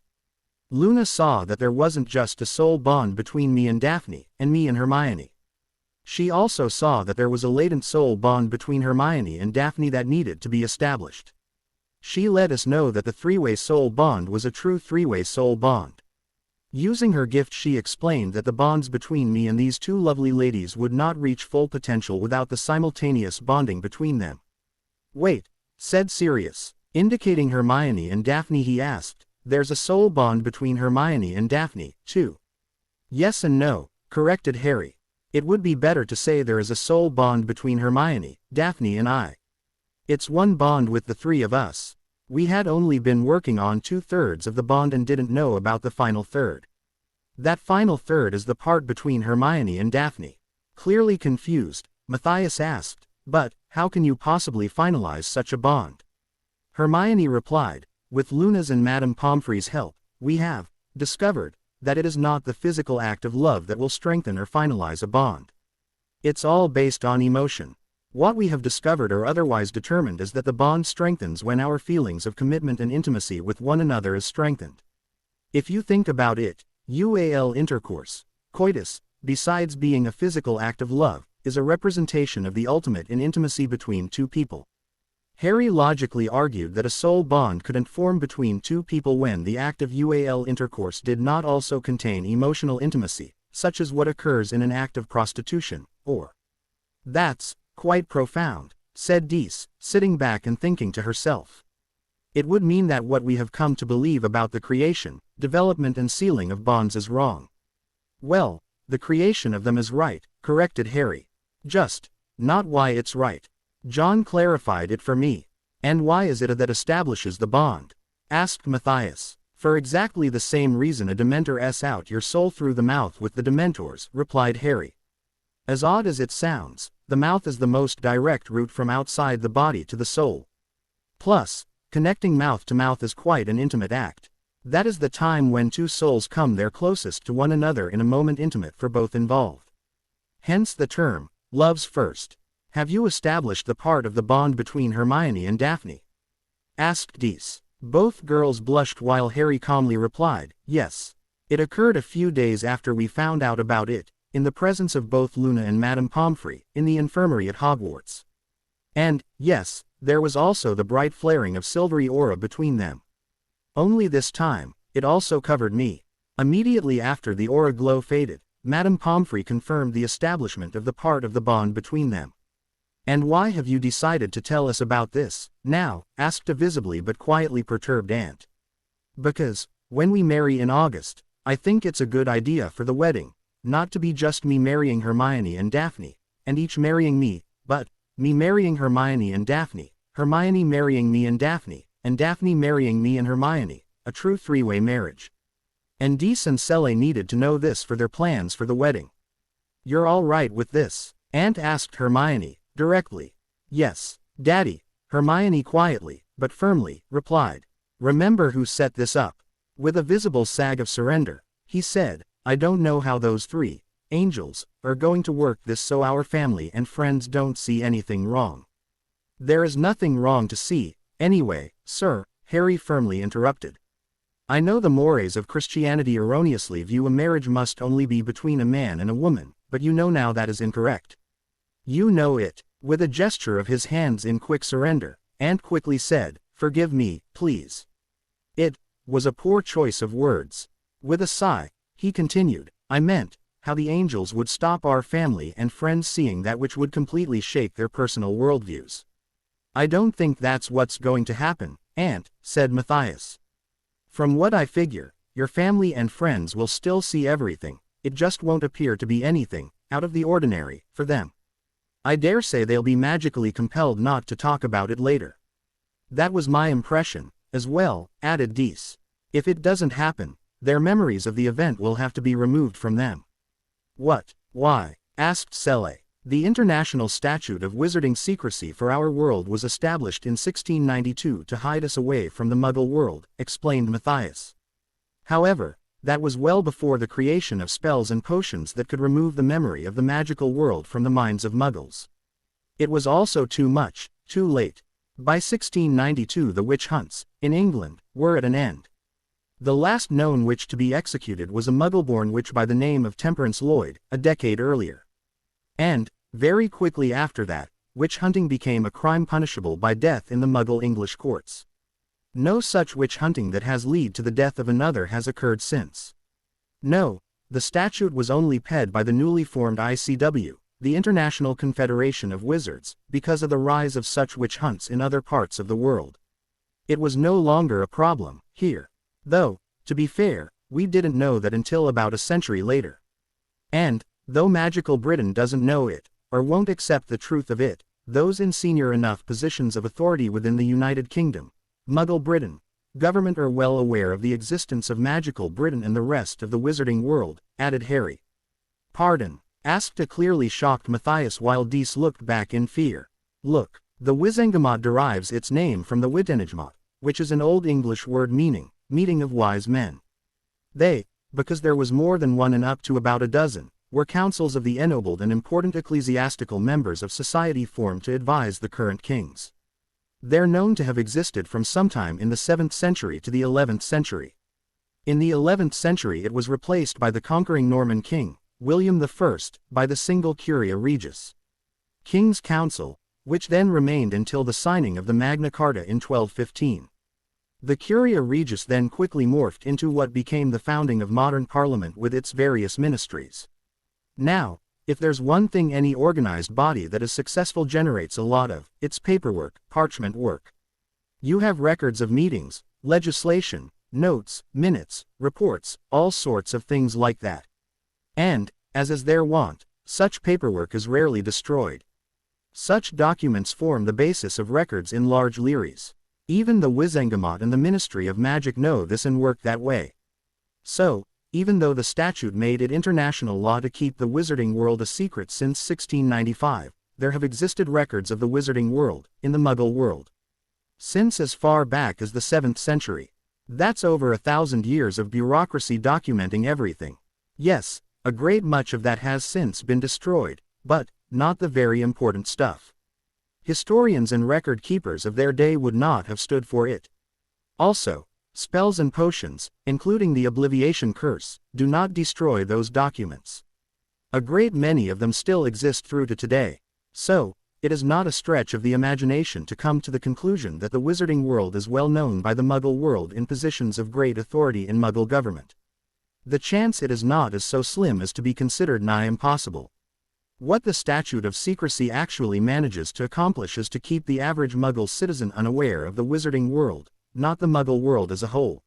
Luna saw that there wasn't just a soul bond between me and Daphne, and me and Hermione. She also saw that there was a latent soul bond between Hermione and Daphne that needed to be established. She let us know that the three-way soul bond was a true three-way soul bond. Using her gift, she explained that the bonds between me and these two lovely ladies would not reach full potential without the simultaneous bonding between them. "Wait," said Sirius, indicating Hermione and Daphne. He asked, "There's a soul bond between Hermione and Daphne, too?" "Yes and no," corrected Harry. "It would be better to say there is a soul bond between Hermione, Daphne and I. It's one bond with the three of us. We had only been working on 2/3 of the bond and didn't know about the final third. That final third is the part between Hermione and Daphne." Clearly confused, Matthias asked, "But, how can you possibly finalize such a bond?" Hermione replied, "With Luna's and Madame Pomfrey's help, we have discovered that it is not the physical act of love that will strengthen or finalize a bond. It's all based on emotion. What we have discovered or otherwise determined is that the bond strengthens when our feelings of commitment and intimacy with one another is strengthened. If you think about it, intercourse, coitus, besides being a physical act of love, is a representation of the ultimate in intimacy between two people." Harry logically argued that a soul bond couldn't form between two people when the act of intercourse did not also contain emotional intimacy, such as what occurs in an act of prostitution, or. "That's quite profound," said Dees, sitting back and thinking to herself. "It would mean that what we have come to believe about the creation, development and sealing of bonds is wrong." "Well, the creation of them is right," corrected Harry. "Just not why it's right. John clarified it for me." "And why is it that establishes the bond?" asked Matthias. "For exactly the same reason a Dementor out your soul through the mouth with the Dementors," replied Harry. "As odd as it sounds, the mouth is the most direct route from outside the body to the soul. Plus, connecting mouth to mouth is quite an intimate act. That is the time when two souls come their closest to one another in a moment intimate for both involved. Hence the term, love's first." "Have you established the part of the bond between Hermione and Daphne?" asked Dees. Both girls blushed while Harry calmly replied, "Yes. It occurred a few days after we found out about it, in the presence of both Luna and Madame Pomfrey, in the infirmary at Hogwarts. And, yes, there was also the bright flaring of silvery aura between them. Only this time, it also covered me." Immediately after the aura glow faded, Madame Pomfrey confirmed the establishment of the part of the bond between them. "And why have you decided to tell us about this, now?" asked a visibly but quietly perturbed aunt. "Because, when we marry in August, I think it's a good idea for the wedding, not to be just me marrying Hermione and Daphne, and each marrying me, but, me marrying Hermione and Daphne, Hermione marrying me and Daphne marrying me and Hermione, a true three-way marriage. And Dees and Selle needed to know this for their plans for the wedding." "You're all right with this?" Aunt asked Hermione, directly. "Yes, Daddy," Hermione quietly, but firmly, replied. "Remember who set this up?" With a visible sag of surrender, he said, "I don't know how those three angels are going to work this so our family and friends don't see anything wrong." "There is nothing wrong to see, anyway, sir," Harry firmly interrupted. "I know the mores of Christianity erroneously view a marriage must only be between a man and a woman, but you know now that is incorrect. You know it." With a gesture of his hands in quick surrender, Aunt quickly said, "Forgive me, please. It was a poor choice of words." With a sigh, he continued, "I meant, how the angels would stop our family and friends seeing that which would completely shake their personal worldviews." "I don't think that's what's going to happen, Aunt," said Matthias. "From what I figure, your family and friends will still see everything, it just won't appear to be anything out of the ordinary for them. I dare say they'll be magically compelled not to talk about it later. That was my impression, As well, added Dees. If it doesn't happen, their memories of the event will have to be removed from them. What? Why? Asked Selle. The International Statute of Wizarding Secrecy for our world was established in 1692 to hide us away from the Muggle world, explained Matthias. However, that was well before the creation of spells and potions that could remove the memory of the magical world from the minds of Muggles. It was also too much, too late. By 1692 the witch hunts, in England, were at an end. The last known witch to be executed was a Muggle-born witch by the name of Temperance Lloyd, a decade earlier. And, very quickly after that, witch hunting became a crime punishable by death in the Muggle English courts. No such witch hunting that has led to the death of another has occurred since. No, the statute was only penned by the newly formed ICW, the International Confederation of Wizards, because of the rise of such witch hunts in other parts of the world. It was no longer a problem here. Though, to be fair, we didn't know that until about a century later. And, though magical Britain doesn't know it, or won't accept the truth of it, those in senior enough positions of authority within the United Kingdom, Muggle Britain, government are well aware of the existence of magical Britain and the rest of the wizarding world, added Harry. Pardon? Asked a clearly shocked Matthias while Dees looked back in fear. Look, the Wizengamot derives its name from the Wittenigmot, which is an Old English word meaning, meeting of wise men. They, because there was more than one and up to about a dozen, were councils of the ennobled and important ecclesiastical members of society formed to advise the current kings. They're known to have existed from sometime in the 7th century to the 11th century. In the 11th century it was replaced by the conquering Norman king, William I, by the single Curia Regis. King's Council, which then remained until the signing of the Magna Carta in 1215. The Curia Regis then quickly morphed into what became the founding of modern Parliament with its various ministries. Now, if there's one thing any organized body that is successful generates a lot of, it's paperwork, parchment work. You have records of meetings, legislation, notes, minutes, reports, all sorts of things like that. And, as is their wont, such paperwork is rarely destroyed. Such documents form the basis of records in large leeries. Even the Wizengamot and the Ministry of Magic know this and work that way. So, even though the statute made it international law to keep the wizarding world a secret since 1695, there have existed records of the wizarding world, in the Muggle world, since as far back as the 7th century. That's over 1,000 years of bureaucracy documenting everything. Yes, a great much of that has since been destroyed, but not the very important stuff. Historians and record keepers of their day would not have stood for it. Also, spells and potions, including the Obliviation Curse, do not destroy those documents. A great many of them still exist through to today. So, it is not a stretch of the imagination to come to the conclusion that the wizarding world is well known by the Muggle world in positions of great authority in Muggle government. The chance it is not is so slim as to be considered nigh impossible. What the Statute of Secrecy actually manages to accomplish is to keep the average Muggle citizen unaware of the wizarding world, not the Muggle world as a whole.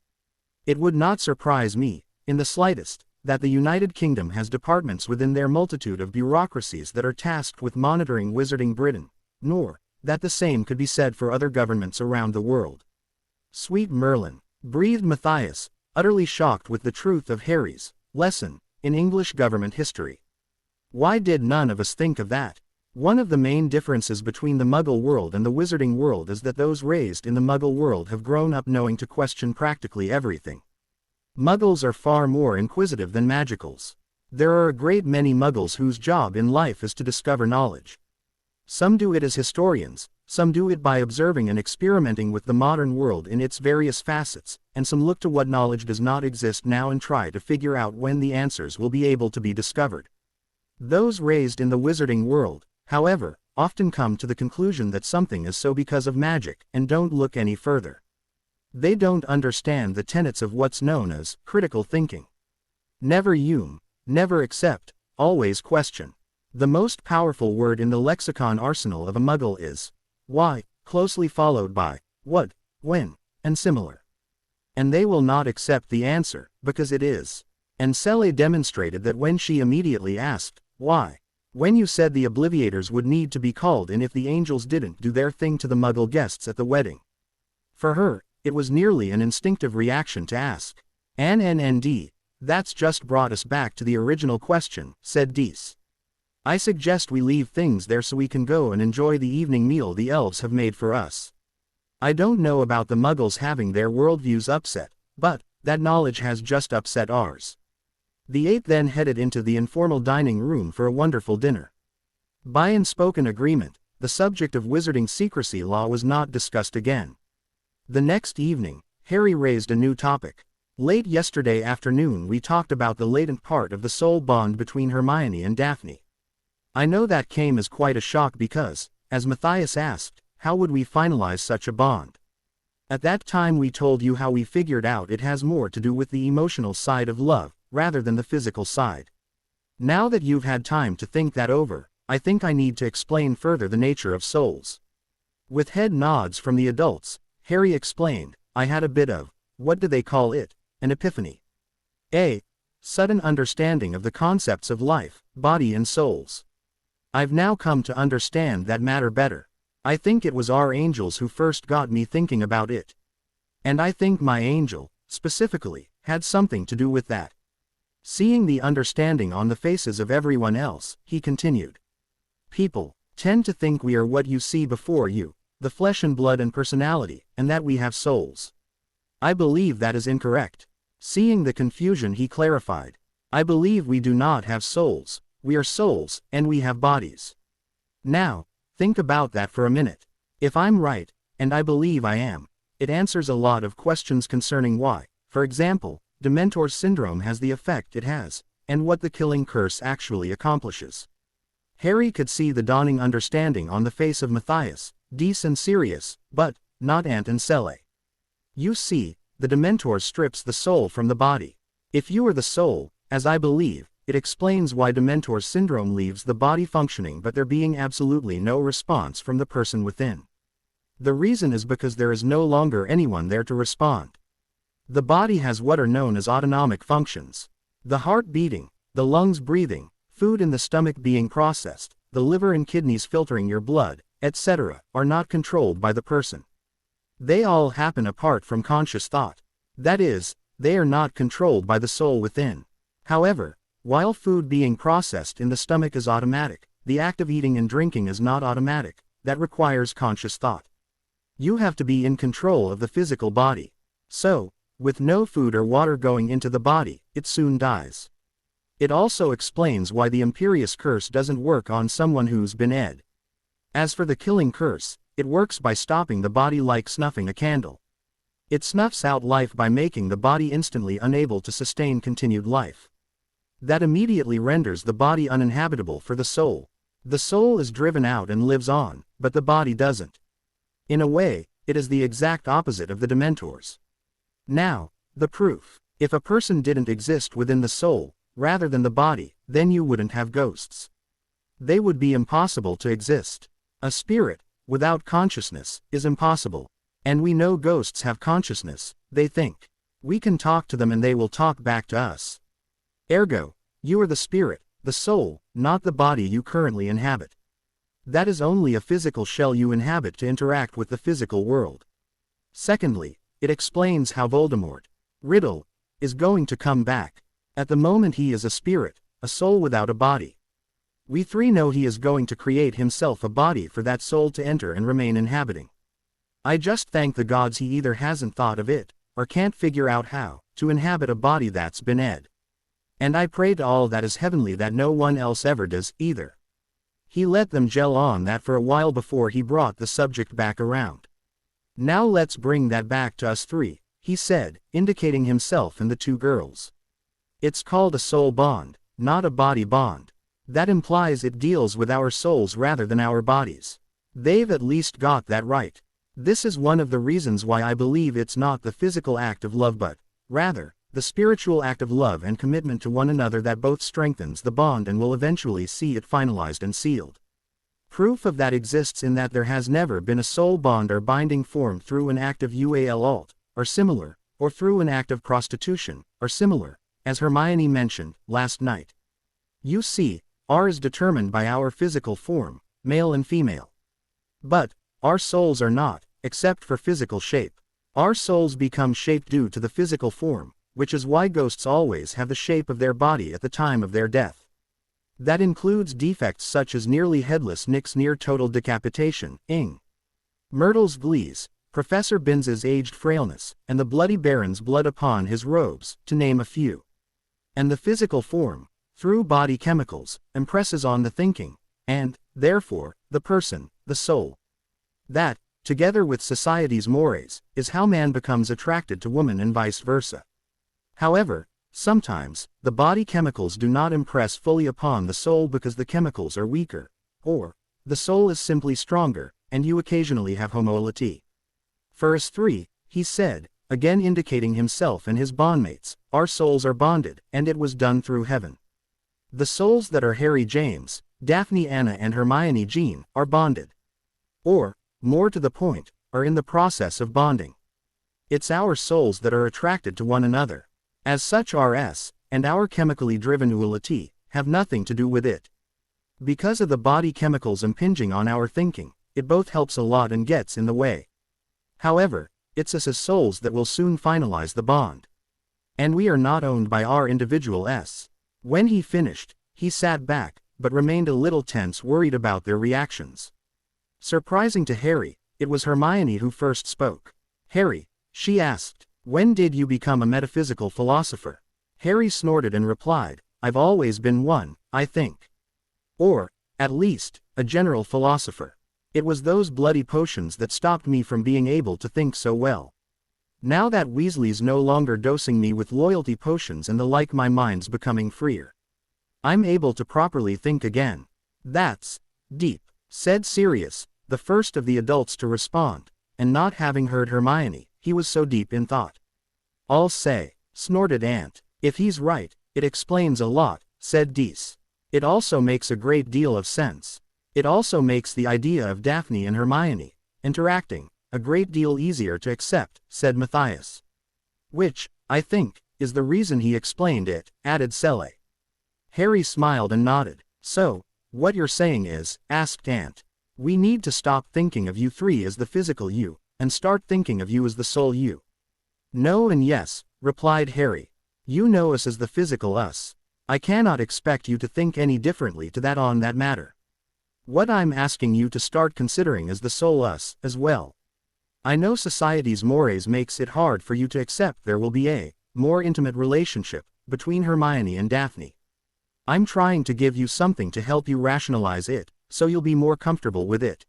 It would not surprise me, in the slightest, that the United Kingdom has departments within their multitude of bureaucracies that are tasked with monitoring wizarding Britain, nor that the same could be said for other governments around the world. Sweet Merlin, breathed Matthias, utterly shocked with the truth of Harry's lesson in English government history. Why did none of us think of that? One of the main differences between the Muggle world and the wizarding world is that those raised in the Muggle world have grown up knowing to question practically everything. Muggles are far more inquisitive than Magicals. There are a great many Muggles whose job in life is to discover knowledge. Some do it as historians, some do it by observing and experimenting with the modern world in its various facets, and some look to what knowledge does not exist now and try to figure out when the answers will be able to be discovered. Those raised in the wizarding world, however, often come to the conclusion that something is so because of magic, and don't look any further. They don't understand the tenets of what's known as critical thinking. Never assume, never accept, always question. The most powerful word in the lexicon arsenal of a Muggle is why, closely followed by what, when, and similar. And they will not accept the answer, because it is. And Selle demonstrated that when she immediately asked, why? When you said the Obliviators would need to be called in if the angels didn't do their thing to the Muggle guests at the wedding. For her, it was nearly an instinctive reaction to ask. "NNND, that's just brought us back to the original question," said Dees. "I suggest we leave things there so we can go and enjoy the evening meal the elves have made for us. I don't know about the muggles having their worldviews upset, but that knowledge has just upset ours." The 8 then headed into the informal dining room for a wonderful dinner. By unspoken agreement, the subject of wizarding secrecy law was not discussed again. The next evening, Harry raised a new topic. "Late yesterday afternoon we talked about the latent part of the soul bond between Hermione and Daphne. I know that came as quite a shock because, as Matthias asked, how would we finalize such a bond? At that time we told you how we figured out it has more to do with the emotional side of love, rather than the physical side. Now that you've had time to think that over, I think I need to explain further the nature of souls." With head nods from the adults, Harry explained, "I had a bit of, what do they call it, an epiphany. A sudden understanding of the concepts of life, body and souls. I've now come to understand that matter better. I think it was our angels who first got me thinking about it. And I think my angel, specifically, had something to do with that." Seeing the understanding on the faces of everyone else, he continued. "People tend to think we are what you see before you, the flesh and blood and personality, and that we have souls. I believe that is incorrect." Seeing the confusion, he clarified, "I believe we do not have souls, we are souls, and we have bodies. Now, think about that for a minute. If I'm right, and I believe I am, it answers a lot of questions concerning why, for example, Dementor's syndrome has the effect it has, and what the killing curse actually accomplishes." Harry could see the dawning understanding on the face of Matthias, Dees and Sirius, but not Ant and Selle. "You see, the Dementor strips the soul from the body. If you are the soul, as I believe, it explains why Dementor's syndrome leaves the body functioning but there being absolutely no response from the person within. The reason is because there is no longer anyone there to respond. The body has what are known as autonomic functions. The heart beating, the lungs breathing, food in the stomach being processed, the liver and kidneys filtering your blood, etc., are not controlled by the person. They all happen apart from conscious thought. That is, they are not controlled by the soul within. However, while food being processed in the stomach is automatic, the act of eating and drinking is not automatic, that requires conscious thought. You have to be in control of the physical body. So, with no food or water going into the body, it soon dies. It also explains why the Imperious Curse doesn't work on someone who's been ed. As for the killing curse, it works by stopping the body like snuffing a candle. It snuffs out life by making the body instantly unable to sustain continued life. That immediately renders the body uninhabitable for the soul. The soul is driven out and lives on, but the body doesn't. In a way, it is the exact opposite of the Dementors. Now, the proof. If a person didn't exist within the soul, rather than the body, then you wouldn't have ghosts. They would be impossible to exist. A spirit, without consciousness, is impossible. And we know ghosts have consciousness, they think. We can talk to them and they will talk back to us. Ergo, you are the spirit, the soul, not the body you currently inhabit. That is only a physical shell you inhabit to interact with the physical world. Secondly, it explains how Voldemort, Riddle, is going to come back. At the moment he is a spirit, a soul without a body. We three know he is going to create himself a body for that soul to enter and remain inhabiting. I just thank the gods he either hasn't thought of it, or can't figure out how, to inhabit a body that's been ed. And I pray to all that is heavenly that no one else ever does, either. He let them gel on that for a while before he brought the subject back around. Now let's bring that back to us three, he said, indicating himself and the two girls. It's called a soul bond, not a body bond. That implies it deals with our souls rather than our bodies. They've at least got that right. This is one of the reasons why I believe it's not the physical act of love but, rather, the spiritual act of love and commitment to one another that both strengthens the bond and will eventually see it finalized and sealed. Proof of that exists in that there has never been a soul bond or binding formed through an act of UALalt, or similar, or through an act of prostitution, or similar, as Hermione mentioned last night. You see, R is determined by our physical form, male and female. But, our souls are not, except for physical shape. Our souls become shaped due to the physical form, which is why ghosts always have the shape of their body at the time of their death. That includes defects such as nearly headless Nick's near total decapitation, Ing. Myrtle's glees, Professor Binz's aged frailness, and the bloody Baron's blood upon his robes, to name a few. And the physical form, through body chemicals, impresses on the thinking, and, therefore, the person, the soul. That, together with society's mores, is how man becomes attracted to woman and vice versa. However, sometimes, the body chemicals do not impress fully upon the soul because the chemicals are weaker, or, the soul is simply stronger, and you occasionally have homoality. For us three, he said, again indicating himself and his bondmates, our souls are bonded, and it was done through heaven. The souls that are Harry James, Daphne Anna and Hermione Jean, are bonded. Or, more to the point, are in the process of bonding. It's our souls that are attracted to one another. As such RS, and our chemically driven uality, have nothing to do with it. Because of the body chemicals impinging on our thinking, it both helps a lot and gets in the way. However, it's us as souls that will soon finalize the bond. And we are not owned by our individual S. When he finished, he sat back, but remained a little tense, worried about their reactions. Surprising to Harry, it was Hermione who first spoke. Harry, she asked, when did you become a metaphysical philosopher? Harry snorted and replied, I've always been one, I think. Or, at least, a general philosopher. It was those bloody potions that stopped me from being able to think so well. Now that Weasley's no longer dosing me with loyalty potions and the like, my mind's becoming freer. I'm able to properly think again. That's deep, said Sirius, the first of the adults to respond, and not having heard Hermione, he was so deep in thought. I'll say, snorted Ant. If he's right, it explains a lot, said Dees. It also makes a great deal of sense. It also makes the idea of Daphne and Hermione interacting a great deal easier to accept, said Matthias. Which, I think, is the reason he explained it, added Selle. Harry smiled and nodded. So, what you're saying is, asked Ant, we need to stop thinking of you three as the physical you, and start thinking of you as the soul you. No and yes, replied Harry. You know us as the physical us. I cannot expect you to think any differently to that on that matter. What I'm asking you to start considering is the soul us, as well. I know society's mores makes it hard for you to accept there will be a more intimate relationship between Hermione and Daphne. I'm trying to give you something to help you rationalize it, so you'll be more comfortable with it.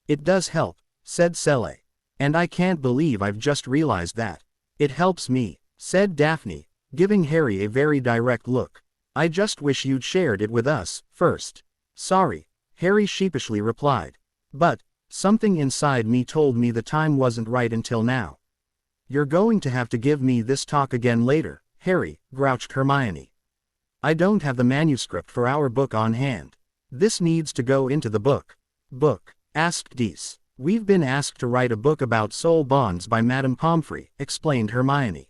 It does help, said Selle. And I can't believe I've just realized that. It helps me, said Daphne, giving Harry a very direct look. I just wish you'd shared it with us, first. Sorry, Harry sheepishly replied. But, something inside me told me the time wasn't right until now. You're going to have to give me this talk again later, Harry, grouched Hermione. I don't have the manuscript for our book on hand. This needs to go into the book. Book? Asked Dees. We've been asked to write a book about soul bonds by Madame Pomfrey, explained Hermione.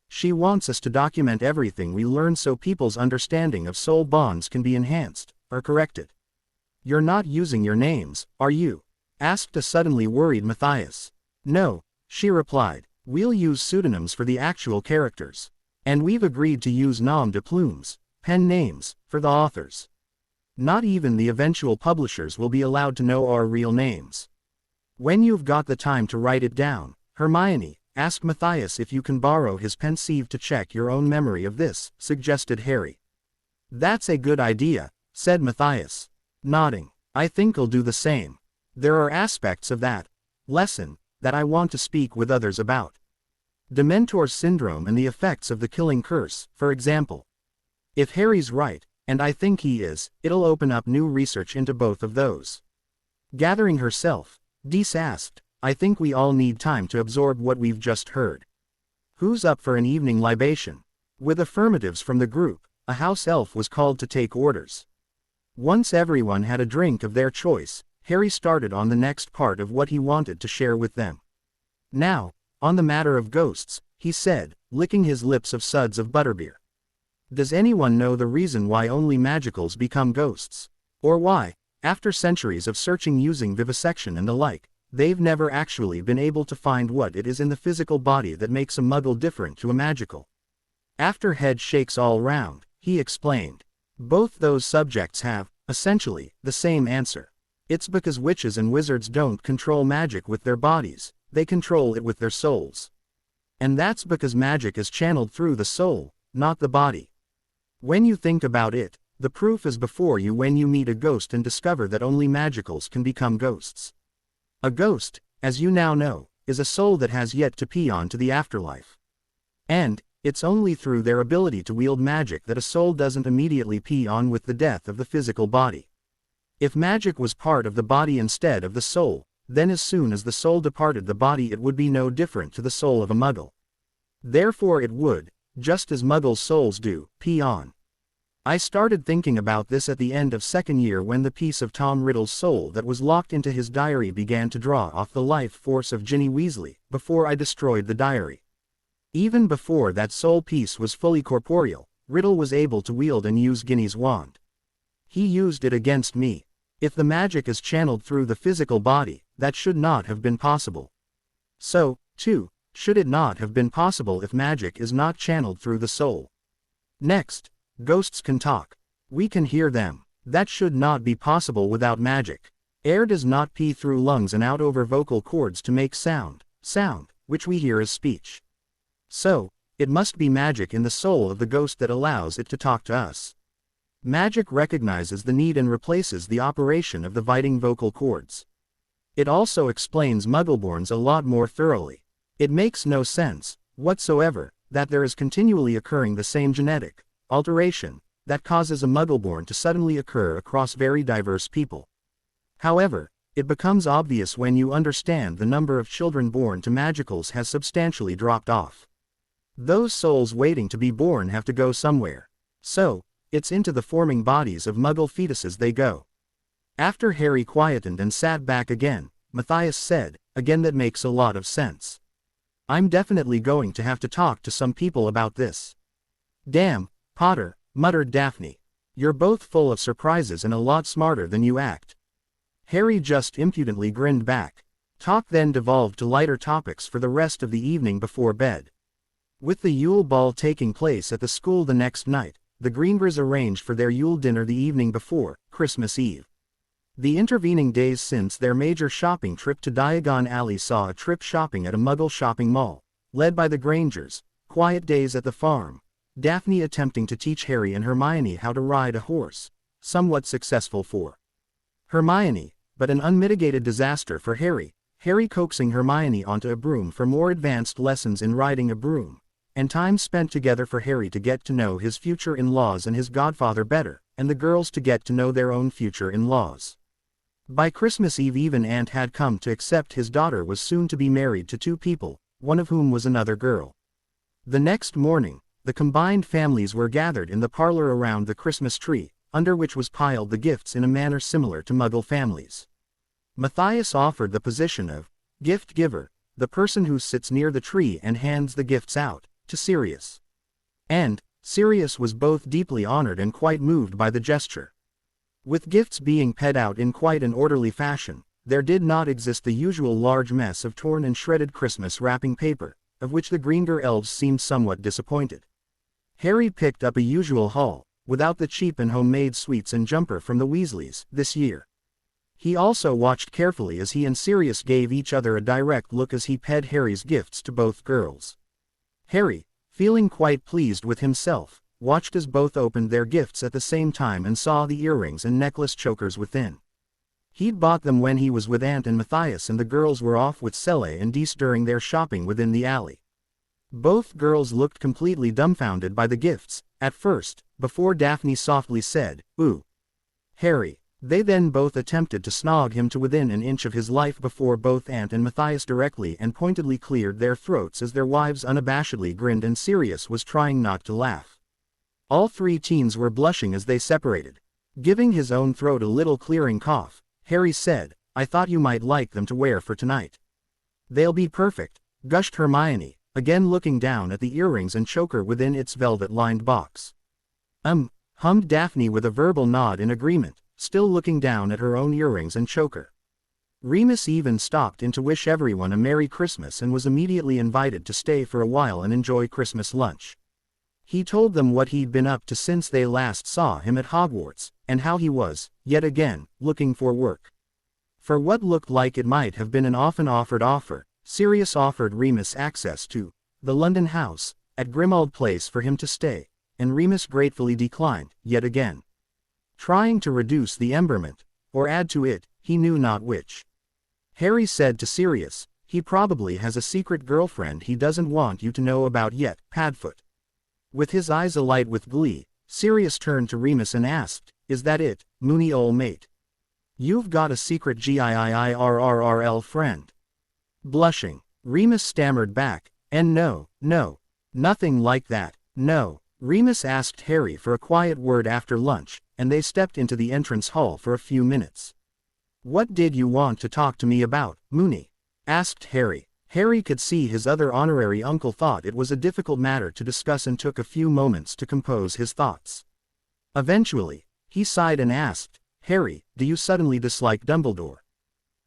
She wants us to document everything we learn so people's understanding of soul bonds can be enhanced, or corrected. You're not using your names, are you? Asked a suddenly worried Matthias. No, she replied, we'll use pseudonyms for the actual characters. And we've agreed to use nom de plumes, pen names, for the authors. Not even the eventual publishers will be allowed to know our real names. When you've got the time to write it down, Hermione, ask Matthias if you can borrow his pensieve to check your own memory of this, suggested Harry. That's a good idea, said Matthias. Nodding. I think I'll do the same. There are aspects of that lesson that I want to speak with others about. Dementor's syndrome and the effects of the killing curse, for example. If Harry's right, and I think he is, it'll open up new research into both of those. Gathering herself, Dees asked, I think we all need time to absorb what we've just heard. Who's up for an evening libation? With affirmatives from the group, a house elf was called to take orders. Once everyone had a drink of their choice, Harry started on the next part of what he wanted to share with them. Now, on the matter of ghosts, he said, licking his lips of suds of butterbeer. Does anyone know the reason why only magicals become ghosts? Or why, after centuries of searching using vivisection and the like, they've never actually been able to find what it is in the physical body that makes a muggle different to a magical. After head shakes all round, he explained. Both those subjects have, essentially, the same answer. It's because witches and wizards don't control magic with their bodies, they control it with their souls. And that's because magic is channeled through the soul, not the body. When you think about it, the proof is before you when you meet a ghost and discover that only magicals can become ghosts. A ghost, as you now know, is a soul that has yet to pee on to the afterlife. And, it's only through their ability to wield magic that a soul doesn't immediately pee on with the death of the physical body. If magic was part of the body instead of the soul, then as soon as the soul departed the body it would be no different to the soul of a muggle. Therefore it would, just as muggles' souls do, pee on. I started thinking about this at the end of second year when the piece of Tom Riddle's soul that was locked into his diary began to draw off the life force of Ginny Weasley, before I destroyed the diary. Even before that soul piece was fully corporeal, Riddle was able to wield and use Ginny's wand. He used it against me. If the magic is channeled through the physical body, that should not have been possible. So, too, should it not have been possible if magic is not channeled through the soul. Next, ghosts can talk. We can hear them. That should not be possible without magic. Air does not pee through lungs and out over vocal cords to make sound, which we hear as speech. So, it must be magic in the soul of the ghost that allows it to talk to us. Magic recognizes the need and replaces the operation of the viting vocal cords. It also explains Muggleborns a lot more thoroughly. It makes no sense, whatsoever, that there is continually occurring the same genetic alteration that causes a Muggleborn to suddenly occur across very diverse people. However, it becomes obvious when you understand the number of children born to magicals has substantially dropped off. Those souls waiting to be born have to go somewhere. So, it's into the forming bodies of Muggle fetuses they go. After Harry quietened and sat back again, Matthias said, "Again, that makes a lot of sense. I'm definitely going to have to talk to some people about this." "Damn, Potter," muttered Daphne. "You're both full of surprises and a lot smarter than you act." Harry just impudently grinned back. Talk then devolved to lighter topics for the rest of the evening before bed. With the Yule Ball taking place at the school the next night, the Greenvers arranged for their Yule dinner the evening before, Christmas Eve. The intervening days since their major shopping trip to Diagon Alley saw a trip shopping at a Muggle shopping mall, led by the Grangers, quiet days at the farm, Daphne attempting to teach Harry and Hermione how to ride a horse, somewhat successful for Hermione, but an unmitigated disaster for Harry, Harry coaxing Hermione onto a broom for more advanced lessons in riding a broom, and time spent together for Harry to get to know his future in-laws and his godfather better, and the girls to get to know their own future in-laws. By Christmas Eve even Aunt had come to accept his daughter was soon to be married to two people, one of whom was another girl. The next morning, the combined families were gathered in the parlor around the Christmas tree, under which was piled the gifts in a manner similar to Muggle families. Matthias offered the position of gift giver, the person who sits near the tree and hands the gifts out, to Sirius. And Sirius was both deeply honored and quite moved by the gesture. With gifts being pedded out in quite an orderly fashion, there did not exist the usual large mess of torn and shredded Christmas wrapping paper, of which the Greenger elves seemed somewhat disappointed. Harry picked up a usual haul, without the cheap and homemade sweets and jumper from the Weasleys, this year. He also watched carefully as he and Sirius gave each other a direct look as he paid Harry's gifts to both girls. Harry, feeling quite pleased with himself, watched as both opened their gifts at the same time and saw the earrings and necklace chokers within. He'd bought them when he was with Aunt and Matthias and the girls were off with Selle and Dees during their shopping within the alley. Both girls looked completely dumbfounded by the gifts, at first, before Daphne softly said, "Ooh, Harry." They then both attempted to snog him to within an inch of his life before both Aunt and Matthias directly and pointedly cleared their throats as their wives unabashedly grinned and Sirius was trying not to laugh. All three teens were blushing as they separated. Giving his own throat a little clearing cough, Harry said, "I thought you might like them to wear for tonight." "They'll be perfect," gushed Hermione, again looking down at the earrings and choker within its velvet-lined box. Hummed Daphne with a verbal nod in agreement, still looking down at her own earrings and choker. Remus even stopped in to wish everyone a Merry Christmas and was immediately invited to stay for a while and enjoy Christmas lunch. He told them what he'd been up to since they last saw him at Hogwarts, and how he was, yet again, looking for work. For what looked like it might have been an often offered offer, Sirius offered Remus access to the London house at Grimmauld Place for him to stay, and Remus gratefully declined, yet again. Trying to reduce the emberment, or add to it, he knew not which. Harry said to Sirius, "He probably has a secret girlfriend he doesn't want you to know about yet, Padfoot." With his eyes alight with glee, Sirius turned to Remus and asked, "Is that it, Moony ol' mate? You've got a secret GIIIRRRL friend?" Blushing, Remus stammered back, "And no, nothing like that, no." Remus asked Harry for a quiet word after lunch, and they stepped into the entrance hall for a few minutes. "What did you want to talk to me about, Moony?" asked Harry. Harry could see his other honorary uncle thought it was a difficult matter to discuss and took a few moments to compose his thoughts. Eventually, he sighed and asked, "Harry, do you suddenly dislike Dumbledore?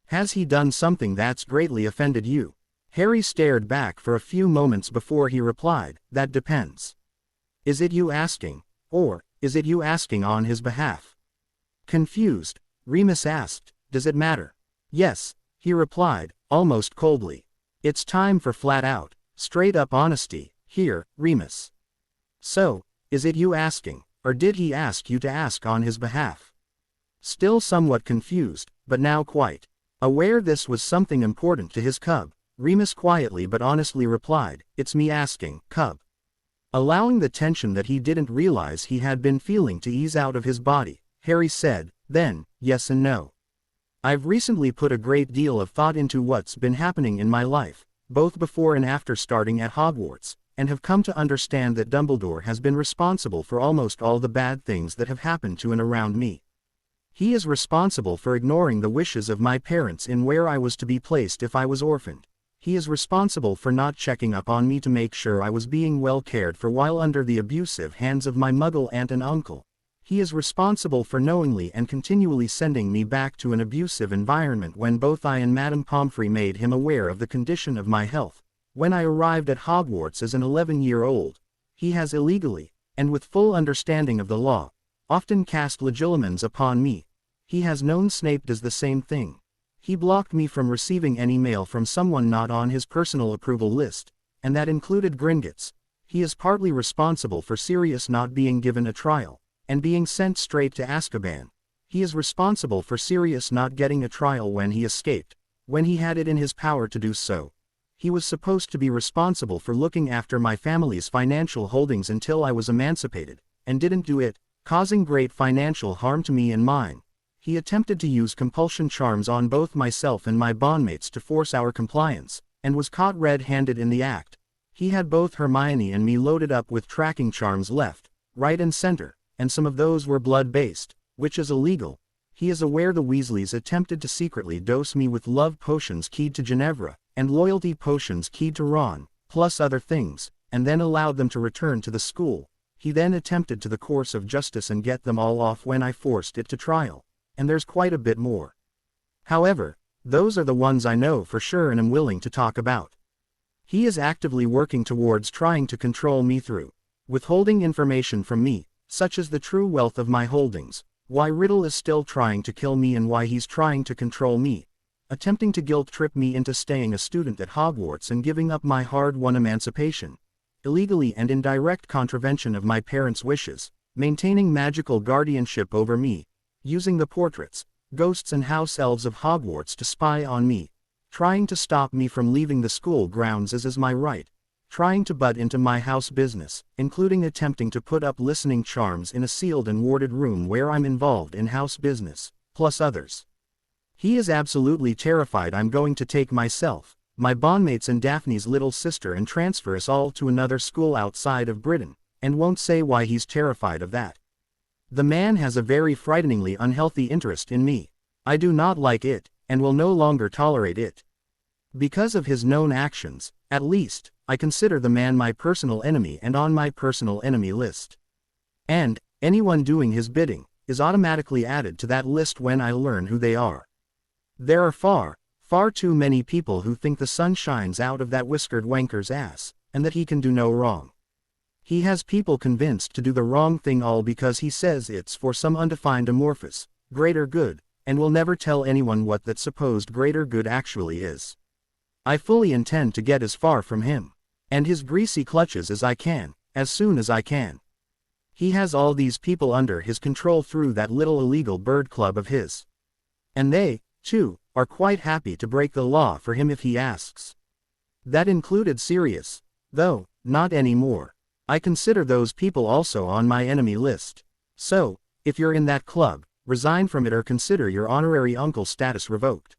Has he done something that's greatly offended you?" Harry stared back for a few moments before he replied, "That depends. Is it you asking, or is it you asking on his behalf?" Confused, Remus asked, "Does it matter?" "Yes," he replied, almost coldly. "It's time for flat-out, straight-up honesty, here, Remus. So, is it you asking, or did he ask you to ask on his behalf?" Still somewhat confused, but now quite aware this was something important to his cub, Remus quietly but honestly replied, "It's me asking, cub." Allowing the tension that he didn't realize he had been feeling to ease out of his body, Harry said, "Then, yes and no. I've recently put a great deal of thought into what's been happening in my life, both before and after starting at Hogwarts, and have come to understand that Dumbledore has been responsible for almost all the bad things that have happened to and around me. He is responsible for ignoring the wishes of my parents in where I was to be placed if I was orphaned. He is responsible for not checking up on me to make sure I was being well cared for while under the abusive hands of my Muggle aunt and uncle. He is responsible for knowingly and continually sending me back to an abusive environment when both I and Madame Pomfrey made him aware of the condition of my health. When I arrived at Hogwarts as an 11-year-old, he has illegally, and with full understanding of the law, often cast legilimens upon me. He has known Snape does the same thing. He blocked me from receiving any mail from someone not on his personal approval list, and that included Gringotts. He is partly responsible for Sirius not being given a trial, and being sent straight to Azkaban. He is responsible for Sirius not getting a trial when he escaped, when he had it in his power to do so. He was supposed to be responsible for looking after my family's financial holdings until I was emancipated, and didn't do it, causing great financial harm to me and mine. He attempted to use compulsion charms on both myself and my bondmates to force our compliance, and was caught red-handed in the act. He had both Hermione and me loaded up with tracking charms left, right and center, and some of those were blood-based, which is illegal. He is aware the Weasleys attempted to secretly dose me with love potions keyed to Ginevra, and loyalty potions keyed to Ron, plus other things, and then allowed them to return to the school. He then attempted to the course of justice and get them all off when I forced it to trial. And there's quite a bit more. However, those are the ones I know for sure and am willing to talk about. He is actively working towards trying to control me through withholding information from me, such as the true wealth of my holdings, why Riddle is still trying to kill me and why he's trying to control me, attempting to guilt-trip me into staying a student at Hogwarts and giving up my hard-won emancipation, illegally and in direct contravention of my parents' wishes, maintaining magical guardianship over me, using the portraits, ghosts and house elves of Hogwarts to spy on me, trying to stop me from leaving the school grounds as is my right, trying to butt into my house business, including attempting to put up listening charms in a sealed and warded room where I'm involved in house business, plus others. He is absolutely terrified I'm going to take myself, my bondmates and Daphne's little sister and transfer us all to another school outside of Britain, and won't say why he's terrified of that. The man has a very frighteningly unhealthy interest in me. I do not like it, and will no longer tolerate it. Because of his known actions, at least, I consider the man my personal enemy and on my personal enemy list. And, anyone doing his bidding, is automatically added to that list when I learn who they are. There are far too many people who think the sun shines out of that whiskered wanker's ass, and that he can do no wrong. He has people convinced to do the wrong thing all because he says it's for some undefined amorphous, greater good, and will never tell anyone what that supposed greater good actually is. I fully intend to get as far from him and his greasy clutches as I can, as soon as I can. He has all these people under his control through that little illegal bird club of his. And they, too, are quite happy to break the law for him if he asks. That included Sirius, though, not anymore. I consider those people also on my enemy list. So, if you're in that club, resign from it or consider your honorary uncle status revoked.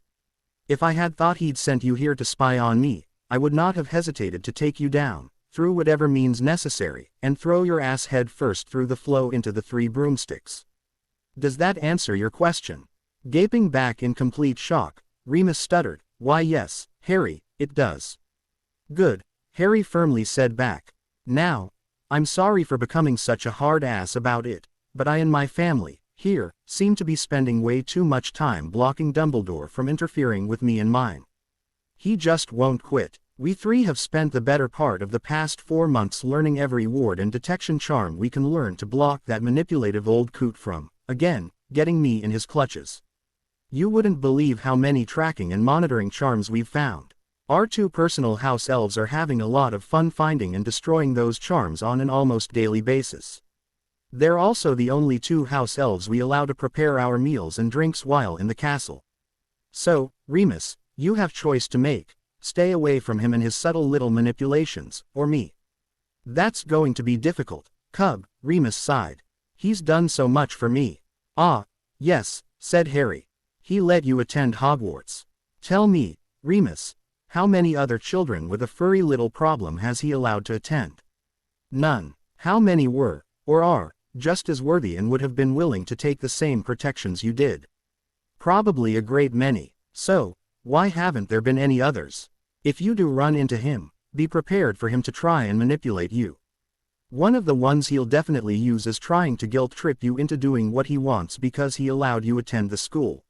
If I had thought he'd sent you here to spy on me, I would not have hesitated to take you down, through whatever means necessary, and throw your ass head first through the flow into the 3 broomsticks. Does that answer your question? Gaping back in complete shock, Remus stuttered, "Why yes, Harry, it does." "Good," Harry firmly said back. "Now, I'm sorry for becoming such a hard ass about it, but I and my family, here, seem to be spending way too much time blocking Dumbledore from interfering with me and mine. He just won't quit. We 3 have spent the better part of the past 4 months learning every ward and detection charm we can learn to block that manipulative old coot from, again, getting me in his clutches. You wouldn't believe how many tracking and monitoring charms we've found. Our 2 personal house elves are having a lot of fun finding and destroying those charms on an almost daily basis. They're also the only 2 house elves we allow to prepare our meals and drinks while in the castle. So, Remus, you have choice to make. Stay away from him and his subtle little manipulations, or me." "That's going to be difficult, Cub," Remus sighed. "He's done so much for me." "Ah, yes," said Harry. "He let you attend Hogwarts. Tell me, Remus, how many other children with a furry little problem has he allowed to attend?" "None." "How many were, or are, just as worthy and would have been willing to take the same protections you did?" "Probably a great many. So, why haven't there been any others? If you do run into him, be prepared for him to try and manipulate you. One of the ones he'll definitely use is trying to guilt trip you into doing what he wants because he allowed you attend the school.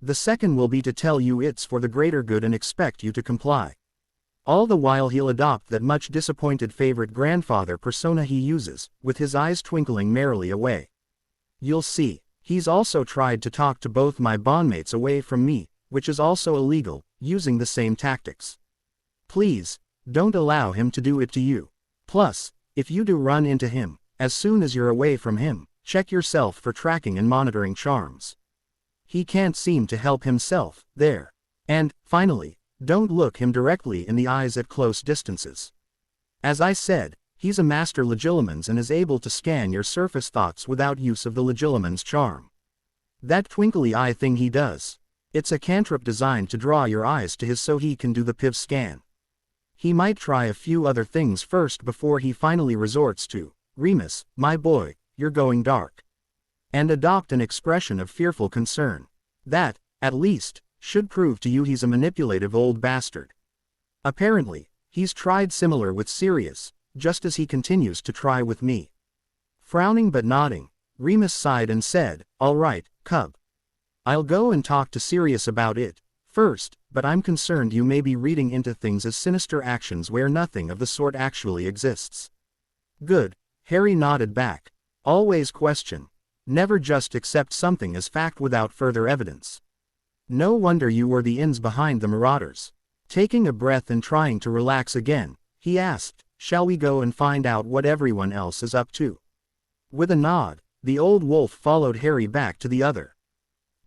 The second will be to tell you it's for the greater good and expect you to comply. All the while he'll adopt that much disappointed favorite grandfather persona he uses, with his eyes twinkling merrily away. You'll see. He's also tried to talk to both my bondmates away from me, which is also illegal, using the same tactics. Please, don't allow him to do it to you. Plus, if you do run into him, as soon as you're away from him, check yourself for tracking and monitoring charms. He can't seem to help himself, there. And, finally, don't look him directly in the eyes at close distances. As I said, he's a master legilimens and is able to scan your surface thoughts without use of the legilimens charm. That twinkly eye thing he does. It's a cantrip designed to draw your eyes to his so he can do the PIV scan. He might try a few other things first before he finally resorts to, "Remus, my boy, you're going dark," and adopt an expression of fearful concern. That, at least, should prove to you he's a manipulative old bastard. Apparently, he's tried similar with Sirius, just as he continues to try with me. Frowning but nodding, Remus sighed and said, "All right, Cub. I'll go and talk to Sirius about it first, but I'm concerned you may be reading into things as sinister actions where nothing of the sort actually exists." "Good," Harry nodded back. "Always question. Never just accept something as fact without further evidence. No wonder you were the ins behind the Marauders." Taking a breath and trying to relax again, he asked, "Shall we go and find out what everyone else is up to?" With a nod, the old wolf followed Harry back to the other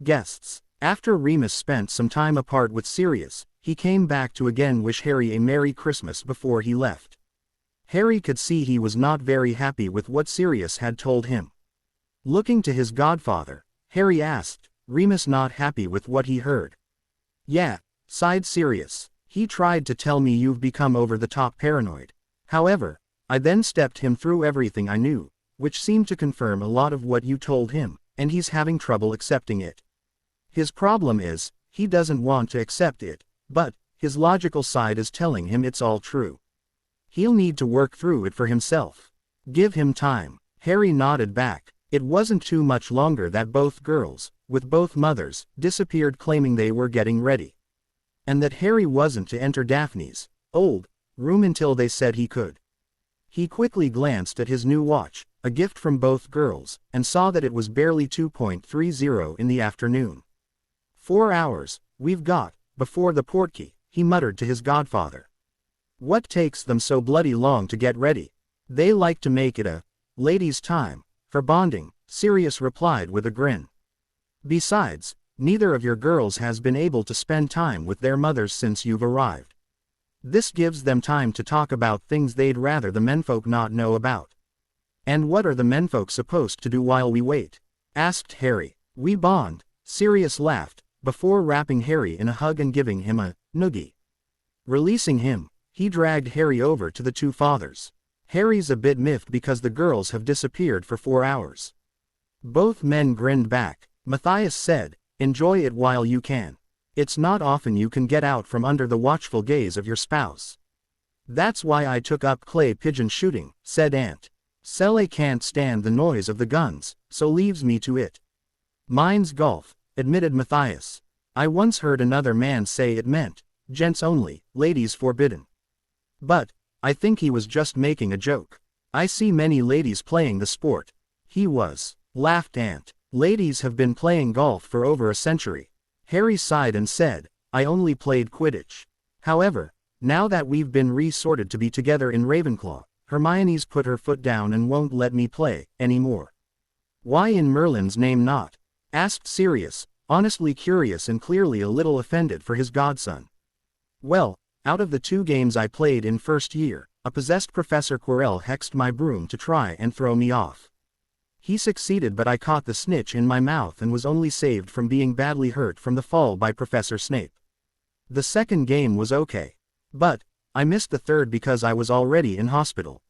guests. After Remus spent some time apart with Sirius, he came back to again wish Harry a Merry Christmas before he left. Harry could see he was not very happy with what Sirius had told him. Looking to his godfather, Harry asked, "Remus not happy with what he heard?" "Yeah," sighed Sirius. "He tried to tell me you've become over-the-top paranoid. However, I then stepped him through everything I knew, which seemed to confirm a lot of what you told him, and he's having trouble accepting it. His problem is, he doesn't want to accept it, but his logical side is telling him it's all true. He'll need to work through it for himself. Give him time." Harry nodded back. It wasn't too much longer that both girls, with both mothers, disappeared claiming they were getting ready. And that Harry wasn't to enter Daphne's old room until they said he could. He quickly glanced at his new watch, a gift from both girls, and saw that it was barely 2:30 in the afternoon. 4 hours, we've got, before the portkey, he muttered to his godfather. What takes them so bloody long to get ready? They like to make it a ladies' time, for bonding, Sirius replied with a grin. Besides, neither of your girls has been able to spend time with their mothers since you've arrived. This gives them time to talk about things they'd rather the menfolk not know about. And what are the menfolk supposed to do while we wait? Asked Harry. We bond, Sirius laughed, before wrapping Harry in a hug and giving him a noogie. Releasing him, he dragged Harry over to the two fathers. Harry's a bit miffed because the girls have disappeared for 4 hours. Both men grinned back. Matthias said, enjoy it while you can. It's not often you can get out from under the watchful gaze of your spouse. That's why I took up clay pigeon shooting, said Aunt. Sele can't stand the noise of the guns, so leaves me to it. Mine's golf, admitted Matthias. I once heard another man say it meant, gents only, ladies forbidden. But, I think he was just making a joke. I see many ladies playing the sport. He was, laughed Aunt. Ladies have been playing golf for over a century. Harry sighed and said, I only played Quidditch. However, now that we've been resorted to be together in Ravenclaw, Hermione's put her foot down and won't let me play anymore. Why in Merlin's name not? Asked Sirius, honestly curious and clearly a little offended for his godson. Well, out of the 2 games I played in first year, a possessed Professor Quirrell hexed my broom to try and throw me off. He succeeded, but I caught the snitch in my mouth and was only saved from being badly hurt from the fall by Professor Snape. The second game was okay. But, I missed the third because I was already in hospital.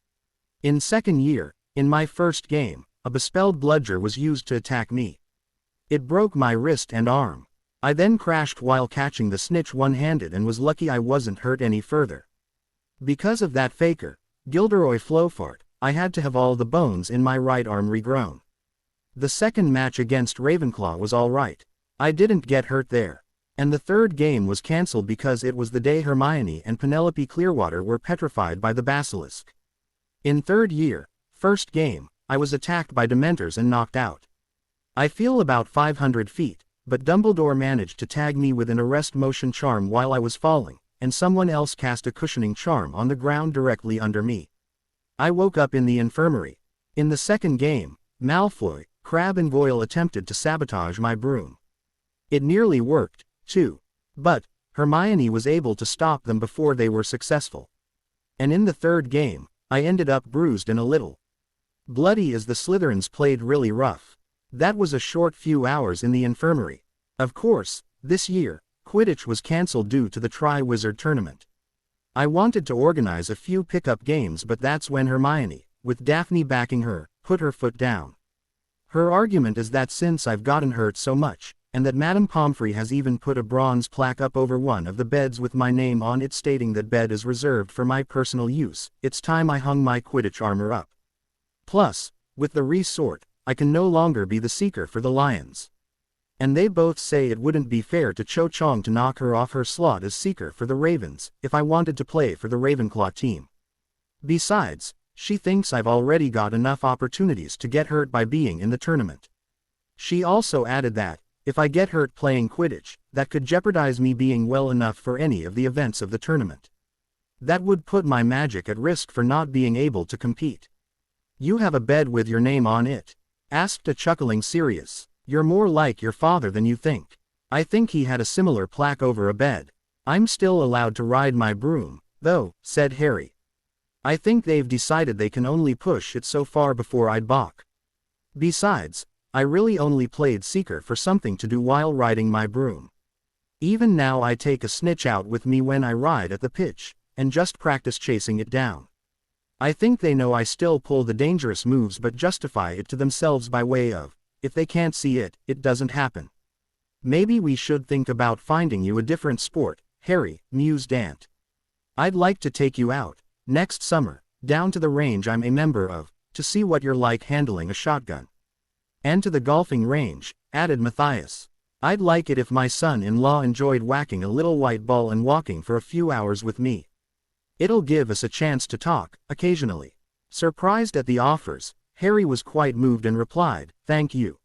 In second year, in my first game, a bespelled bludger was used to attack me. It broke my wrist and arm. I then crashed while catching the snitch one-handed and was lucky I wasn't hurt any further. Because of that faker, Gilderoy Flowfart, I had to have all the bones in my right arm regrown. The second match against Ravenclaw was alright. I didn't get hurt there. And the third game was cancelled because it was the day Hermione and Penelope Clearwater were petrified by the basilisk. In third year, first game, I was attacked by Dementors and knocked out. I feel about 500 feet, but Dumbledore managed to tag me with an arrest motion charm while I was falling, and someone else cast a cushioning charm on the ground directly under me. I woke up in the infirmary. In the second game, Malfoy, Crabbe and Goyle attempted to sabotage my broom. It nearly worked, too. But, Hermione was able to stop them before they were successful. And in the third game, I ended up bruised and a little bloody as the Slytherins played really rough. That was a short few hours in the infirmary. Of course, this year, Quidditch was cancelled due to the Triwizard Tournament. I wanted to organize a few pickup games, but that's when Hermione, with Daphne backing her, put her foot down. Her argument is that since I've gotten hurt so much, and that Madame Pomfrey has even put a bronze plaque up over one of the beds with my name on it stating that bed is reserved for my personal use, it's time I hung my Quidditch armor up. Plus, with the resort, I can no longer be the seeker for the Lions. And they both say it wouldn't be fair to Cho Chang to knock her off her slot as seeker for the Ravens, if I wanted to play for the Ravenclaw team. Besides, she thinks I've already got enough opportunities to get hurt by being in the tournament. She also added that, if I get hurt playing Quidditch, that could jeopardize me being well enough for any of the events of the tournament. That would put my magic at risk for not being able to compete. You have a bed with your name on it? Asked a chuckling Sirius. You're more like your father than you think. I think he had a similar plaque over a bed. I'm still allowed to ride my broom, though, said Harry. I think they've decided they can only push it so far before I'd balk. Besides, I really only played Seeker for something to do while riding my broom. Even now I take a snitch out with me when I ride at the pitch, and just practice chasing it down. I think they know I still pull the dangerous moves but justify it to themselves by way of, if they can't see it, it doesn't happen. Maybe we should think about finding you a different sport, Harry, mused Aunt. I'd like to take you out, next summer, down to the range I'm a member of, to see what you're like handling a shotgun. And to the golfing range, added Matthias. I'd like it if my son-in-law enjoyed whacking a little white ball and walking for a few hours with me. It'll give us a chance to talk, occasionally. Surprised at the offers, Harry was quite moved and replied, "Thank you."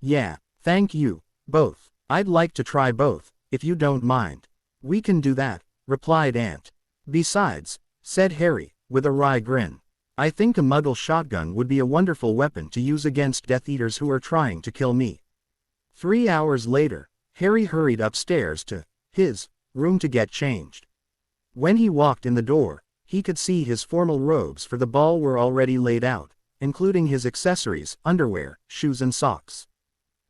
"Yeah, thank you, both. I'd like to try both, if you don't mind." "We can do that," replied Aunt. "Besides," said Harry, with a wry grin, "I think a Muggle shotgun would be a wonderful weapon to use against Death Eaters who are trying to kill me." 3 hours later, Harry hurried upstairs to his room to get changed. When he walked in the door, he could see his formal robes for the ball were already laid out, including his accessories, underwear, shoes and socks.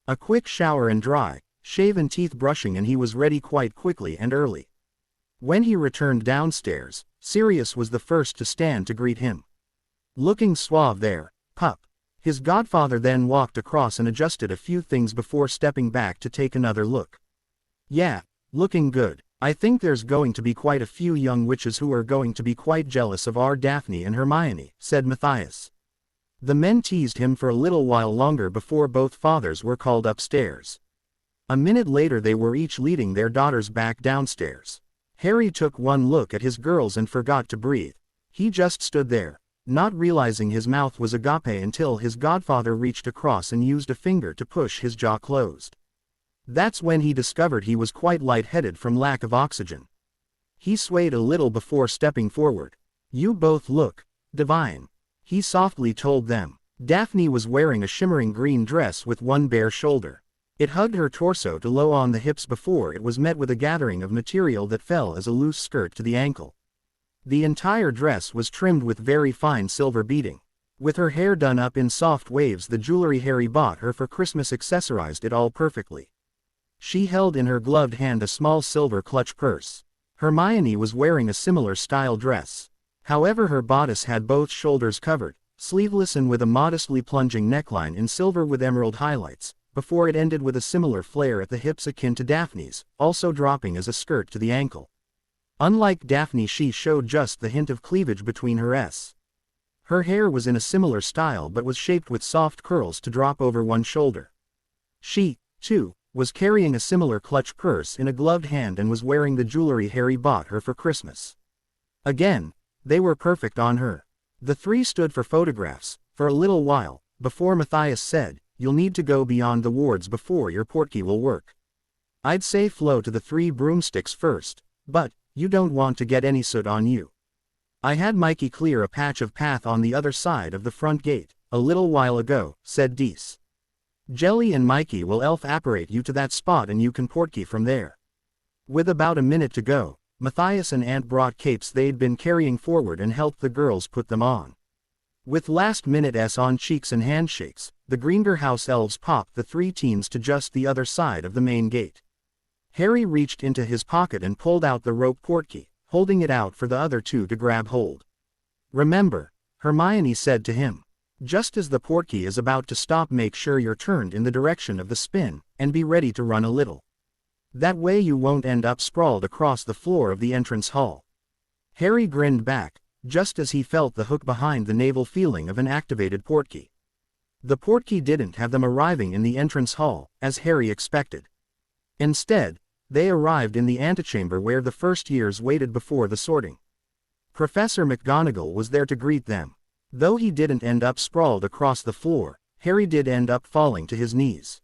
A quick shower and dry, shave and teeth brushing and he was ready quite quickly and early. When he returned downstairs, Sirius was the first to stand to greet him. "Looking suave there, pup." His godfather then walked across and adjusted a few things before stepping back to take another look. "Yeah, looking good. I think there's going to be quite a few young witches who are going to be quite jealous of our Daphne and Hermione," said Matthias. The men teased him for a little while longer before both fathers were called upstairs. A minute later they were each leading their daughters back downstairs. Harry took one look at his girls and forgot to breathe. He just stood there, not realizing his mouth was agape until his godfather reached across and used a finger to push his jaw closed. That's when he discovered he was quite lightheaded from lack of oxygen. He swayed a little before stepping forward. "You both look divine," he softly told them. Daphne was wearing a shimmering green dress with one bare shoulder. It hugged her torso to low on the hips before it was met with a gathering of material that fell as a loose skirt to the ankle. The entire dress was trimmed with very fine silver beading. With her hair done up in soft waves, the jewelry Harry bought her for Christmas accessorized it all perfectly. She held in her gloved hand a small silver clutch purse. Hermione was wearing a similar style dress. However, her bodice had both shoulders covered, sleeveless and with a modestly plunging neckline in silver with emerald highlights, before it ended with a similar flare at the hips akin to Daphne's, also dropping as a skirt to the ankle. Unlike Daphne, she showed just the hint of cleavage between her s. Her hair was in a similar style but was shaped with soft curls to drop over one shoulder. She, too, was carrying a similar clutch purse in a gloved hand and was wearing the jewelry Harry bought her for Christmas. Again, they were perfect on her. The three stood for photographs, for a little while, before Matthias said, "You'll need to go beyond the wards before your portkey will work. I'd say flow to the 3 broomsticks first, but you don't want to get any soot on you. I had Mikey clear a patch of path on the other side of the front gate, a little while ago," said Dees. "Jelly and Mikey will elf-apparate you to that spot and you can portkey from there." With about a minute to go, Matthias and Aunt brought capes they'd been carrying forward and helped the girls put them on. With last-minute on cheeks and handshakes, the Greenger House elves popped the 3 teens to just the other side of the main gate. Harry reached into his pocket and pulled out the rope portkey, holding it out for the other 2 to grab hold. "Remember," Hermione said to him, "just as the portkey is about to stop, make sure you're turned in the direction of the spin, and be ready to run a little. That way you won't end up sprawled across the floor of the entrance hall." Harry grinned back, just as he felt the hook behind the navel feeling of an activated portkey. The portkey didn't have them arriving in the entrance hall, as Harry expected. Instead, they arrived in the antechamber where the first years waited before the sorting. Professor McGonagall was there to greet them. Though he didn't end up sprawled across the floor, Harry did end up falling to his knees.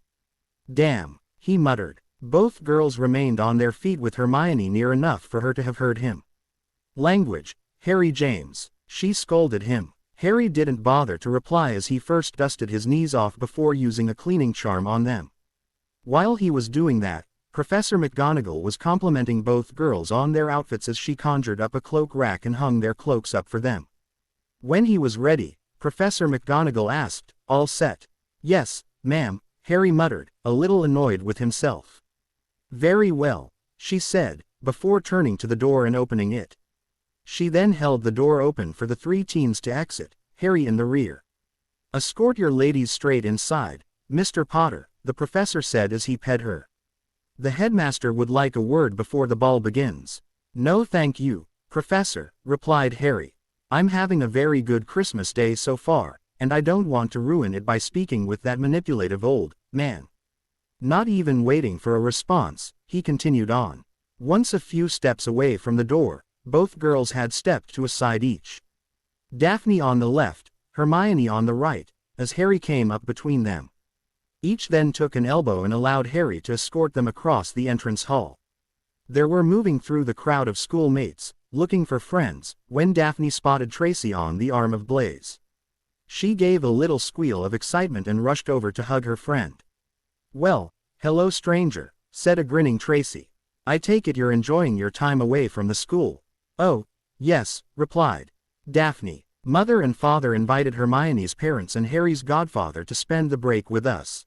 "Damn," he muttered. Both girls remained on their feet with Hermione near enough for her to have heard him. "Language, Harry James," she scolded him. Harry didn't bother to reply as he first dusted his knees off before using a cleaning charm on them. While he was doing that, Professor McGonagall was complimenting both girls on their outfits as she conjured up a cloak rack and hung their cloaks up for them. When he was ready, Professor McGonagall asked, "All set?" "Yes, ma'am," Harry muttered, a little annoyed with himself. "Very well," she said, before turning to the door and opening it. She then held the door open for the 3 teens to exit, Harry in the rear. "Escort your ladies straight inside, Mr. Potter," the professor said as he ped her. "The headmaster would like a word before the ball begins." "No thank you, Professor," replied Harry. "I'm having a very good Christmas day so far, and I don't want to ruin it by speaking with that manipulative old man. Not even waiting for a response, he continued on. Once a few steps away from the door, both girls had stepped to a side each. Daphne on the left, Hermione on the right, as Harry came up between them. Each then took an elbow and allowed Harry to escort them across the entrance hall. They were moving through the crowd of schoolmates, looking for friends, when Daphne spotted Tracy on the arm of Blaise. She gave a little squeal of excitement and rushed over to hug her friend. "Well, hello stranger," said a grinning Tracy. "I take it you're enjoying your time away from the school." "Oh, yes," replied Daphne. "Mother and father invited Hermione's parents and Harry's godfather to spend the break with us.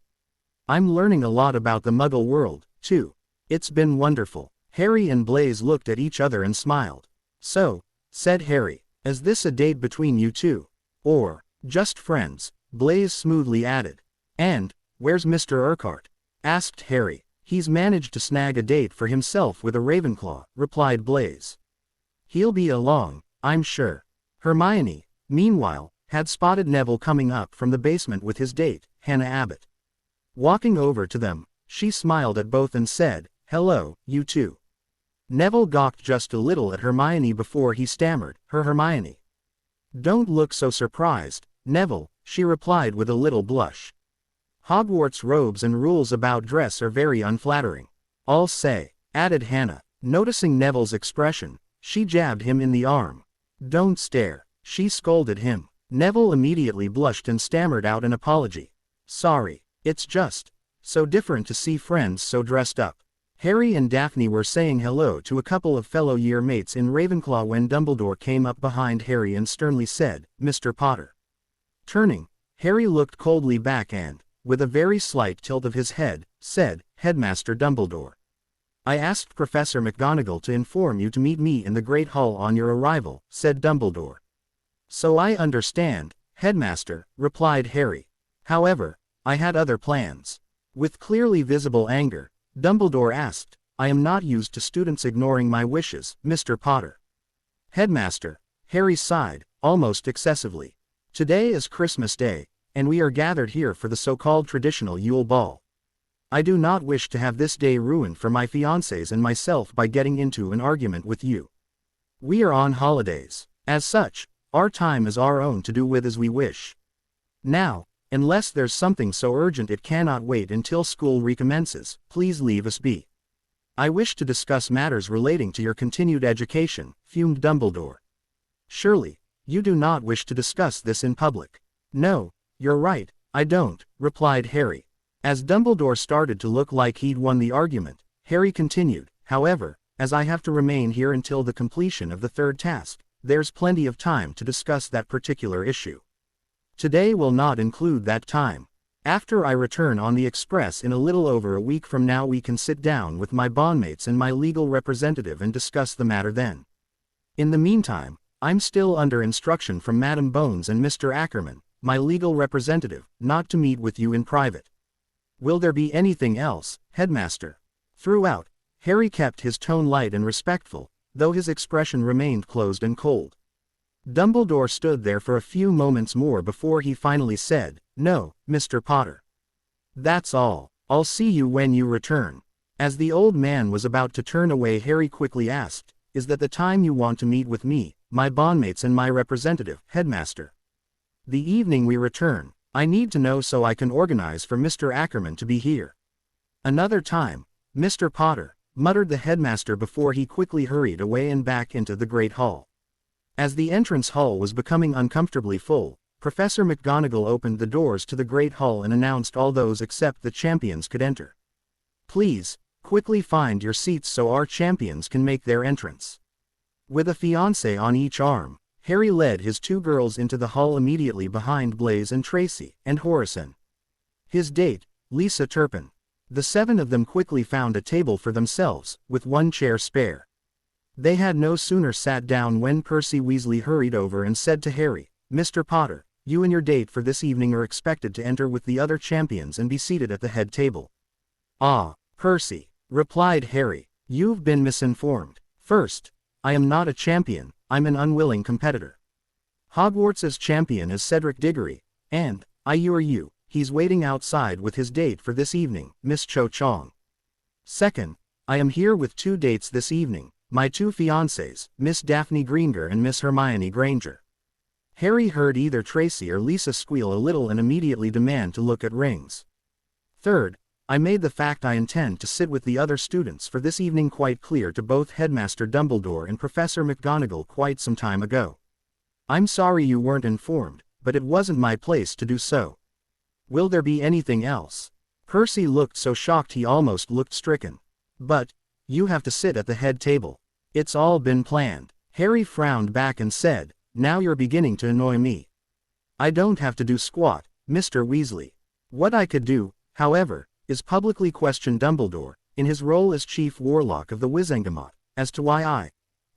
I'm learning a lot about the Muggle world, too. It's been wonderful." Harry and Blaise looked at each other and smiled. "So," said Harry, "is this a date between you two? Or just friends?" Blaise smoothly added. "And where's Mr. Urquhart?" asked Harry. "He's managed to snag a date for himself with a Ravenclaw," replied Blaise. "He'll be along, I'm sure." Hermione, meanwhile, had spotted Neville coming up from the basement with his date, Hannah Abbott. Walking over to them, she smiled at both and said, "Hello, you two." Neville gawked just a little at Hermione before he stammered, "Her Hermione." "Don't look so surprised, Neville," she replied with a little blush. "Hogwarts robes and rules about dress are very unflattering. I'll say," added Hannah. Noticing Neville's expression, she jabbed him in the arm. "Don't stare," she scolded him. Neville immediately blushed and stammered out an apology. "Sorry, it's just so different to see friends so dressed up." Harry and Daphne were saying hello to a couple of fellow year mates in Ravenclaw when Dumbledore came up behind Harry and sternly said, "Mr. Potter." Turning, Harry looked coldly back and, with a very slight tilt of his head, said, "Headmaster Dumbledore. I asked Professor McGonagall to inform you to meet me in the Great Hall on your arrival," said Dumbledore. "So I understand, Headmaster," replied Harry. "However, I had other plans." With clearly visible anger, Dumbledore asked, "I am not used to students ignoring my wishes, Mr. Potter." "Headmaster," Harry sighed, almost excessively. "Today is Christmas Day, and we are gathered here for the so-called traditional Yule Ball. I do not wish to have this day ruined for my fiancés and myself by getting into an argument with you. We are on holidays. As such, our time is our own to do with as we wish. Now, unless there's something so urgent it cannot wait until school recommences, please leave us be. I wish to discuss matters relating to your continued education," fumed Dumbledore. "Surely, you do not wish to discuss this in public." "No, you're right, I don't," replied Harry. As Dumbledore started to look like he'd won the argument, Harry continued, "However, as I have to remain here until the completion of the third task, there's plenty of time to discuss that particular issue. Today will not include that time. After I return on the express in a little over a week from now we can sit down with my bondmates and my legal representative and discuss the matter then. In the meantime, I'm still under instruction from Madam Bones and Mr. Ackerman, my legal representative, not to meet with you in private. Will there be anything else, Headmaster?" Throughout, Harry kept his tone light and respectful, though his expression remained closed and cold. Dumbledore stood there for a few moments more before he finally said, "No, Mr. Potter. That's all. I'll see you when you return." As the old man was about to turn away, Harry quickly asked, "Is that the time you want to meet with me, my bondmates and my representative, Headmaster?" "The evening we return. I need to know so I can organize for Mr. Ackerman to be here." "Another time, Mr. Potter," muttered the headmaster before he quickly hurried away and back into the Great Hall. As the entrance hall was becoming uncomfortably full, Professor McGonagall opened the doors to the Great Hall and announced all those except the champions could enter. "Please, quickly find your seats so our champions can make their entrance." With a fiancé on each arm, Harry led his two girls into the hall immediately behind Blaise and Tracy, and Horison. His date, Lisa Turpin. The seven of them quickly found a table for themselves, with one chair spare. They had no sooner sat down when Percy Weasley hurried over and said to Harry, "Mr. Potter, you and your date for this evening are expected to enter with the other champions and be seated at the head table." "Ah, Percy," replied Harry, "you've been misinformed. First, I am not a champion, I'm an unwilling competitor. Hogwarts' champion is Cedric Diggory, And, I assure you, he's waiting outside with his date for this evening, Miss Cho Chong. Second, I am here with 2 dates this evening, my 2 fiancées, Miss Daphne Greenger and Miss Hermione Granger. Harry heard either Tracy or Lisa squeal a little and immediately demand to look at rings. Third, I made the fact I intend to sit with the other students for this evening quite clear to both Headmaster Dumbledore and Professor McGonagall quite some time ago. I'm sorry you weren't informed, but it wasn't my place to do so. Will there be anything else? Percy looked so shocked he almost looked stricken. But, you have to sit at the head table. It's all been planned. Harry frowned back and said, now you're beginning to annoy me. I don't have to do squat, Mr. Weasley. What I could do, however, is publicly question Dumbledore, in his role as Chief Warlock of the Wizengamot, as to why I,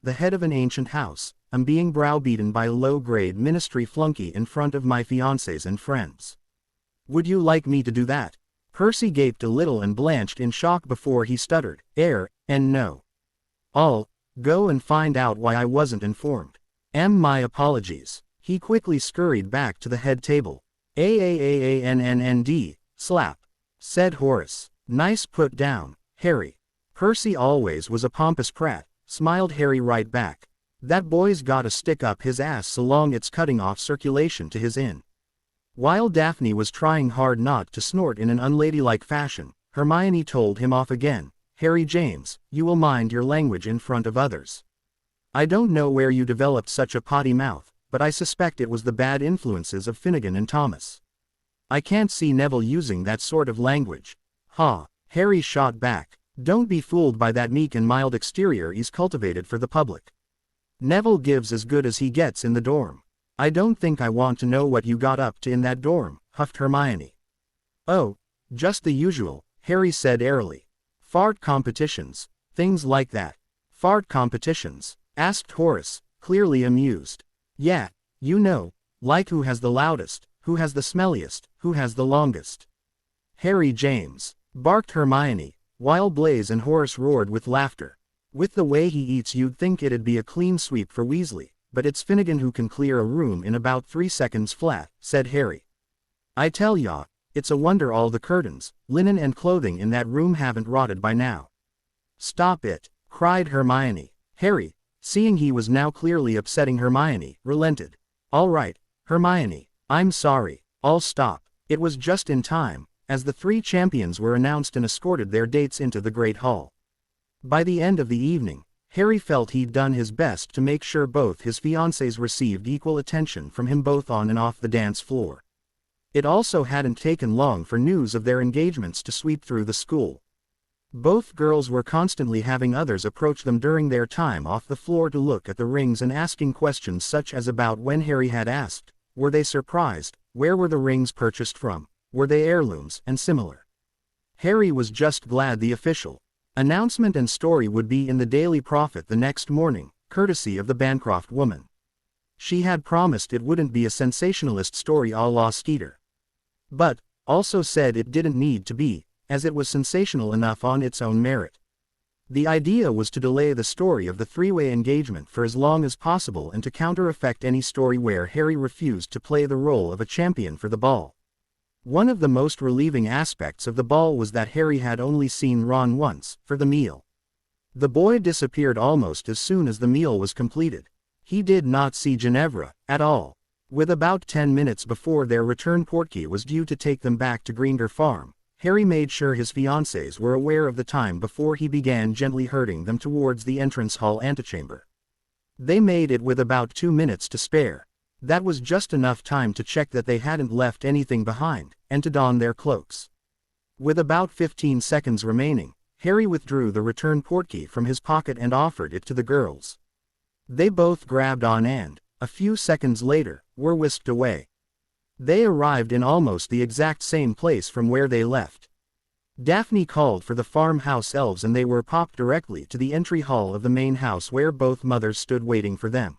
the head of an ancient house, am being browbeaten by a low-grade ministry flunky in front of my fiancés and friends. Would you like me to do that? Percy gaped a little and blanched in shock before he stuttered, and no. I'll go and find out why I wasn't informed. My apologies. He quickly scurried back to the head table. AAAANNND, slap, said Horace. Nice put down, Harry. Percy always was a pompous prat, smiled Harry right back. That boy's gotta stick up his ass so long it's cutting off circulation to his inn. While Daphne was trying hard not to snort in an unladylike fashion, Hermione told him off again. Harry James, you will mind your language in front of others. I don't know where you developed such a potty mouth, but I suspect it was the bad influences of Finnegan and Thomas. I can't see Neville using that sort of language. Ha! Harry shot back. Don't be fooled by that meek and mild exterior he's cultivated for the public. Neville gives as good as he gets in the dorm. I don't think I want to know what you got up to in that dorm, huffed Hermione. Oh, just the usual, Harry said airily. Fart competitions, things like that. Fart competitions? Asked Horace, clearly amused. Yeah, you know, like who has the loudest, who has the smelliest, who has the longest. Harry James, barked Hermione, while Blaise and Horace roared with laughter. With the way he eats you'd think it'd be a clean sweep for Weasley, but it's Finnegan who can clear a room in about 3 seconds flat, said Harry. I tell ya, it's a wonder all the curtains, linen and clothing in that room haven't rotted by now. Stop it, cried Hermione. Harry, seeing he was now clearly upsetting Hermione, relented. All right, Hermione, I'm sorry, I'll stop. It was just in time, as the 3 champions were announced and escorted their dates into the Great Hall. By the end of the evening, Harry felt he'd done his best to make sure both his fiancées received equal attention from him both on and off the dance floor. It also hadn't taken long for news of their engagements to sweep through the school. Both girls were constantly having others approach them during their time off the floor to look at the rings and asking questions such as about when Harry had asked, were they surprised, where were the rings purchased from, were they heirlooms, and similar. Harry was just glad the official announcement and story would be in the Daily Prophet the next morning, courtesy of the Bancroft woman. She had promised it wouldn't be a sensationalist story a la Skeeter. But, also said it didn't need to be, as it was sensational enough on its own merit. The idea was to delay the story of the 3-way engagement for as long as possible and to counter-effect any story where Harry refused to play the role of a champion for the ball. One of the most relieving aspects of the ball was that Harry had only seen Ron once, for the meal. The boy disappeared almost as soon as the meal was completed. He did not see Ginevra, at all. With about 10 minutes before their return Portkey was due to take them back to Greenger Farm, Harry made sure his fiancées were aware of the time before he began gently herding them towards the entrance hall antechamber. They made it with about 2 minutes to spare. That was just enough time to check that they hadn't left anything behind, and to don their cloaks. With about 15 seconds remaining, Harry withdrew the return portkey from his pocket and offered it to the girls. They both grabbed on and, a few seconds later, were whisked away. They arrived in almost the exact same place from where they left. Daphne called for the farmhouse elves and they were popped directly to the entry hall of the main house where both mothers stood waiting for them.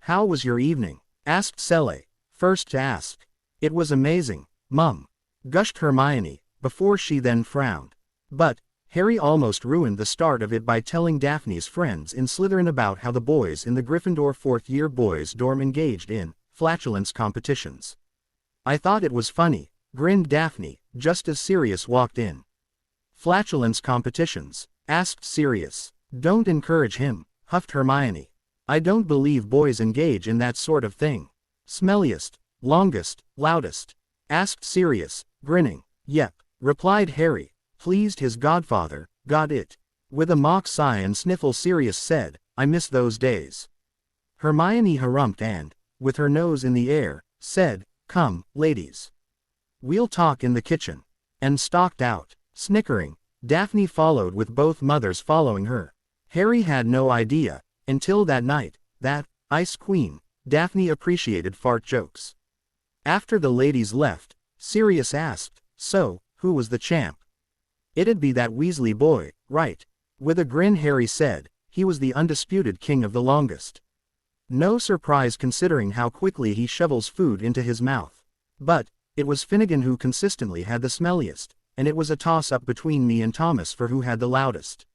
"How was your evening?" asked Sele, first to ask. "It was amazing, Mum," gushed Hermione, before she then frowned. But, Harry almost ruined the start of it by telling Daphne's friends in Slytherin about how the boys in the Gryffindor 4th-year boys' dorm engaged in flatulence competitions. I thought it was funny, grinned Daphne, just as Sirius walked in. Flatulence competitions? Asked Sirius. Don't encourage him, huffed Hermione. I don't believe boys engage in that sort of thing. Smelliest, longest, loudest? Asked Sirius, grinning. Yep, replied Harry, pleased his godfather, got it. With a mock sigh and sniffle Sirius said, I miss those days. Hermione harumphed and, with her nose in the air, said, come, ladies. We'll talk in the kitchen. And stalked out. Snickering, Daphne followed with both mothers following her. Harry had no idea, until that night, that, Ice Queen, Daphne appreciated fart jokes. After the ladies left, Sirius asked, so, who was the champ? It'd be that Weasley boy, right? With a grin Harry said, he was the undisputed king of the longest. No surprise considering how quickly he shovels food into his mouth. But, it was Finnegan who consistently had the smelliest, and it was a toss-up between me and Thomas for who had the loudest.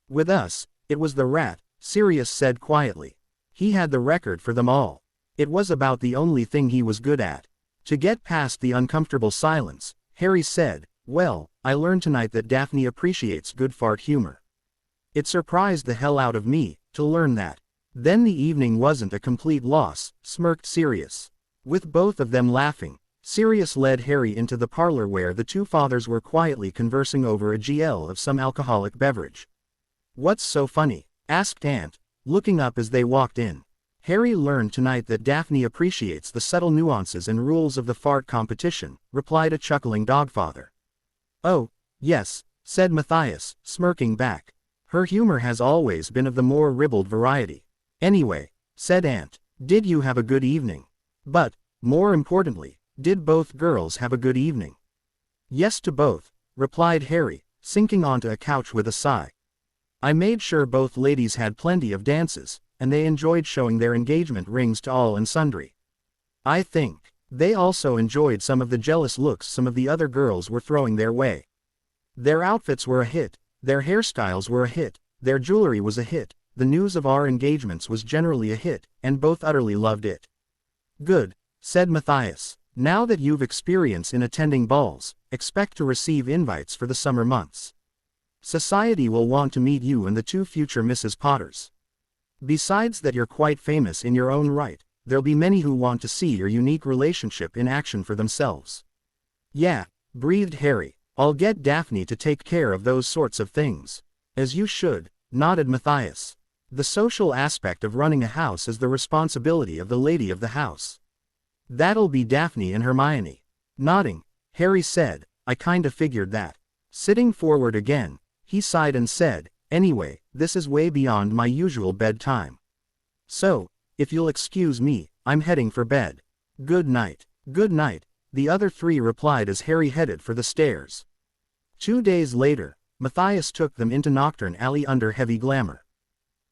With us, it was the rat, Sirius said quietly. He had the record for them all. It was about the only thing he was good at. To get past the uncomfortable silence, Harry said, well, I learned tonight that Daphne appreciates good fart humor. It surprised the hell out of me, to learn that. Then the evening wasn't a complete loss, smirked Sirius. With both of them laughing, Sirius led Harry into the parlor where the two fathers were quietly conversing over a GL of some alcoholic beverage. What's so funny? Asked Aunt, looking up as they walked in. Harry learned tonight that Daphne appreciates the subtle nuances and rules of the fart competition, replied a chuckling dogfather. Oh, yes, said Matthias, smirking back. Her humor has always been of the more ribald variety. Anyway, said Aunt, did you have a good evening? But, more importantly, did both girls have a good evening? Yes to both, replied Harry, sinking onto a couch with a sigh. I made sure both ladies had plenty of dances, and they enjoyed showing their engagement rings to all and sundry. I think they also enjoyed some of the jealous looks some of the other girls were throwing their way. Their outfits were a hit, their hairstyles were a hit, their jewelry was a hit, the news of our engagements was generally a hit, and both utterly loved it. Good, said Matthias. Now that you've experience in attending balls, expect to receive invites for the summer months. Society will want to meet you and the two future Mrs. Potters. Besides that you're quite famous in your own right, there'll be many who want to see your unique relationship in action for themselves. Yeah, breathed Harry, I'll get Daphne to take care of those sorts of things. As you should, nodded Matthias. The social aspect of running a house is the responsibility of the lady of the house. That'll be Daphne and Hermione. Nodding, Harry said, I kinda figured that. Sitting forward again, he sighed and said, anyway, this is way beyond my usual bedtime. So, if you'll excuse me, I'm heading for bed. Good night. Good night, the other three replied as Harry headed for the stairs. 2 days later, Matthias took them into Nocturne Alley under heavy glamour.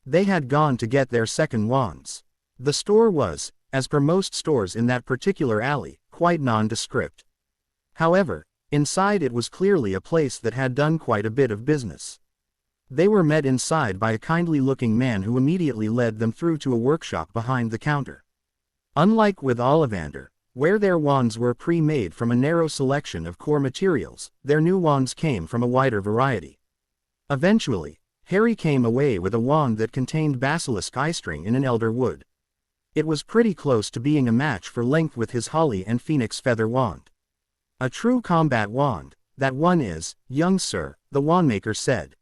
They had gone to get their second wands. The store was, as per most stores in that particular alley, quite nondescript. However, inside it was clearly a place that had done quite a bit of business. They were met inside by a kindly-looking man who immediately led them through to a workshop behind the counter. Unlike with Ollivander, where their wands were pre-made from a narrow selection of core materials, their new wands came from a wider variety. Eventually, Harry came away with a wand that contained basilisk eye-string in an elder wood. It was pretty close to being a match for length with his holly and phoenix feather wand. A true combat wand, that one is, young sir, the wandmaker said.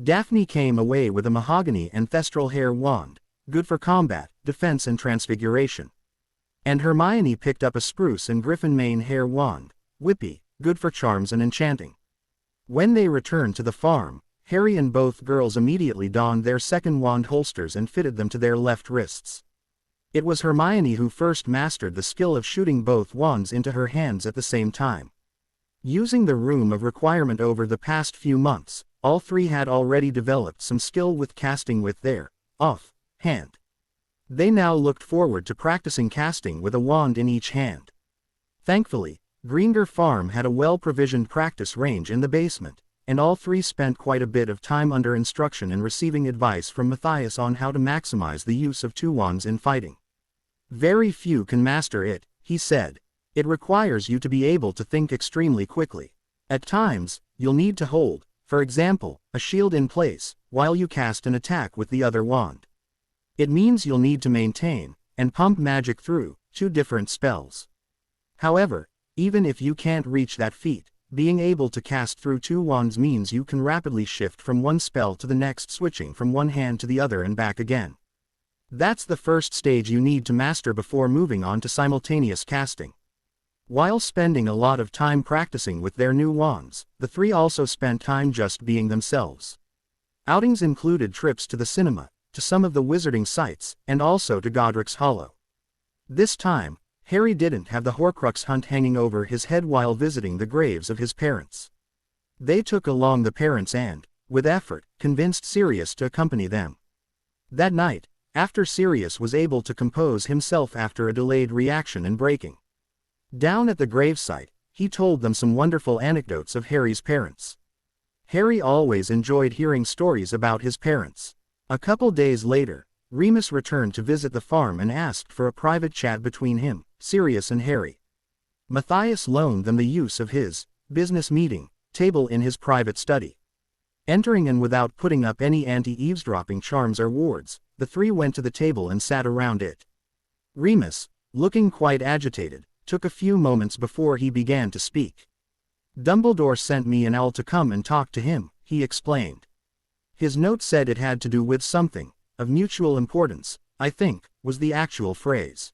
Daphne came away with a mahogany and thestral hair wand, good for combat, defense and transfiguration. And Hermione picked up a spruce and griffin mane hair wand, whippy, good for charms and enchanting. When they returned to the farm, Harry and both girls immediately donned their second wand holsters and fitted them to their left wrists. It was Hermione who first mastered the skill of shooting both wands into her hands at the same time. Using the room of requirement over the past few months, all three had already developed some skill with casting with their off hand. They now looked forward to practicing casting with a wand in each hand. Thankfully, Greenger Farm had a well-provisioned practice range in the basement, and all three spent quite a bit of time under instruction and receiving advice from Matthias on how to maximize the use of two wands in fighting. Very few can master it, he said. It requires you to be able to think extremely quickly. At times, you'll need to hold, for example, a shield in place, while you cast an attack with the other wand. It means you'll need to maintain, and pump magic through, two different spells. However, even if you can't reach that feat, being able to cast through two wands means you can rapidly shift from one spell to the next, switching from one hand to the other and back again. That's the first stage you need to master before moving on to simultaneous casting. While spending a lot of time practicing with their new wands, the three also spent time just being themselves. Outings included trips to the cinema, to some of the wizarding sites, and also to Godric's Hollow. This time, Harry didn't have the Horcrux hunt hanging over his head while visiting the graves of his parents. They took along the parents and, with effort, convinced Sirius to accompany them. That night, after Sirius was able to compose himself after a delayed reaction and breaking down at the gravesite, he told them some wonderful anecdotes of Harry's parents. Harry always enjoyed hearing stories about his parents. A couple days later, Remus returned to visit the farm and asked for a private chat between him, Sirius and Harry. Matthias loaned them the use of his business meeting table in his private study. Entering and without putting up any anti-eavesdropping charms or wards, the three went to the table and sat around it. Remus, looking quite agitated, took a few moments before he began to speak. Dumbledore sent me and Al to come and talk to him, he explained. His note said it had to do with something of mutual importance, I think, was the actual phrase.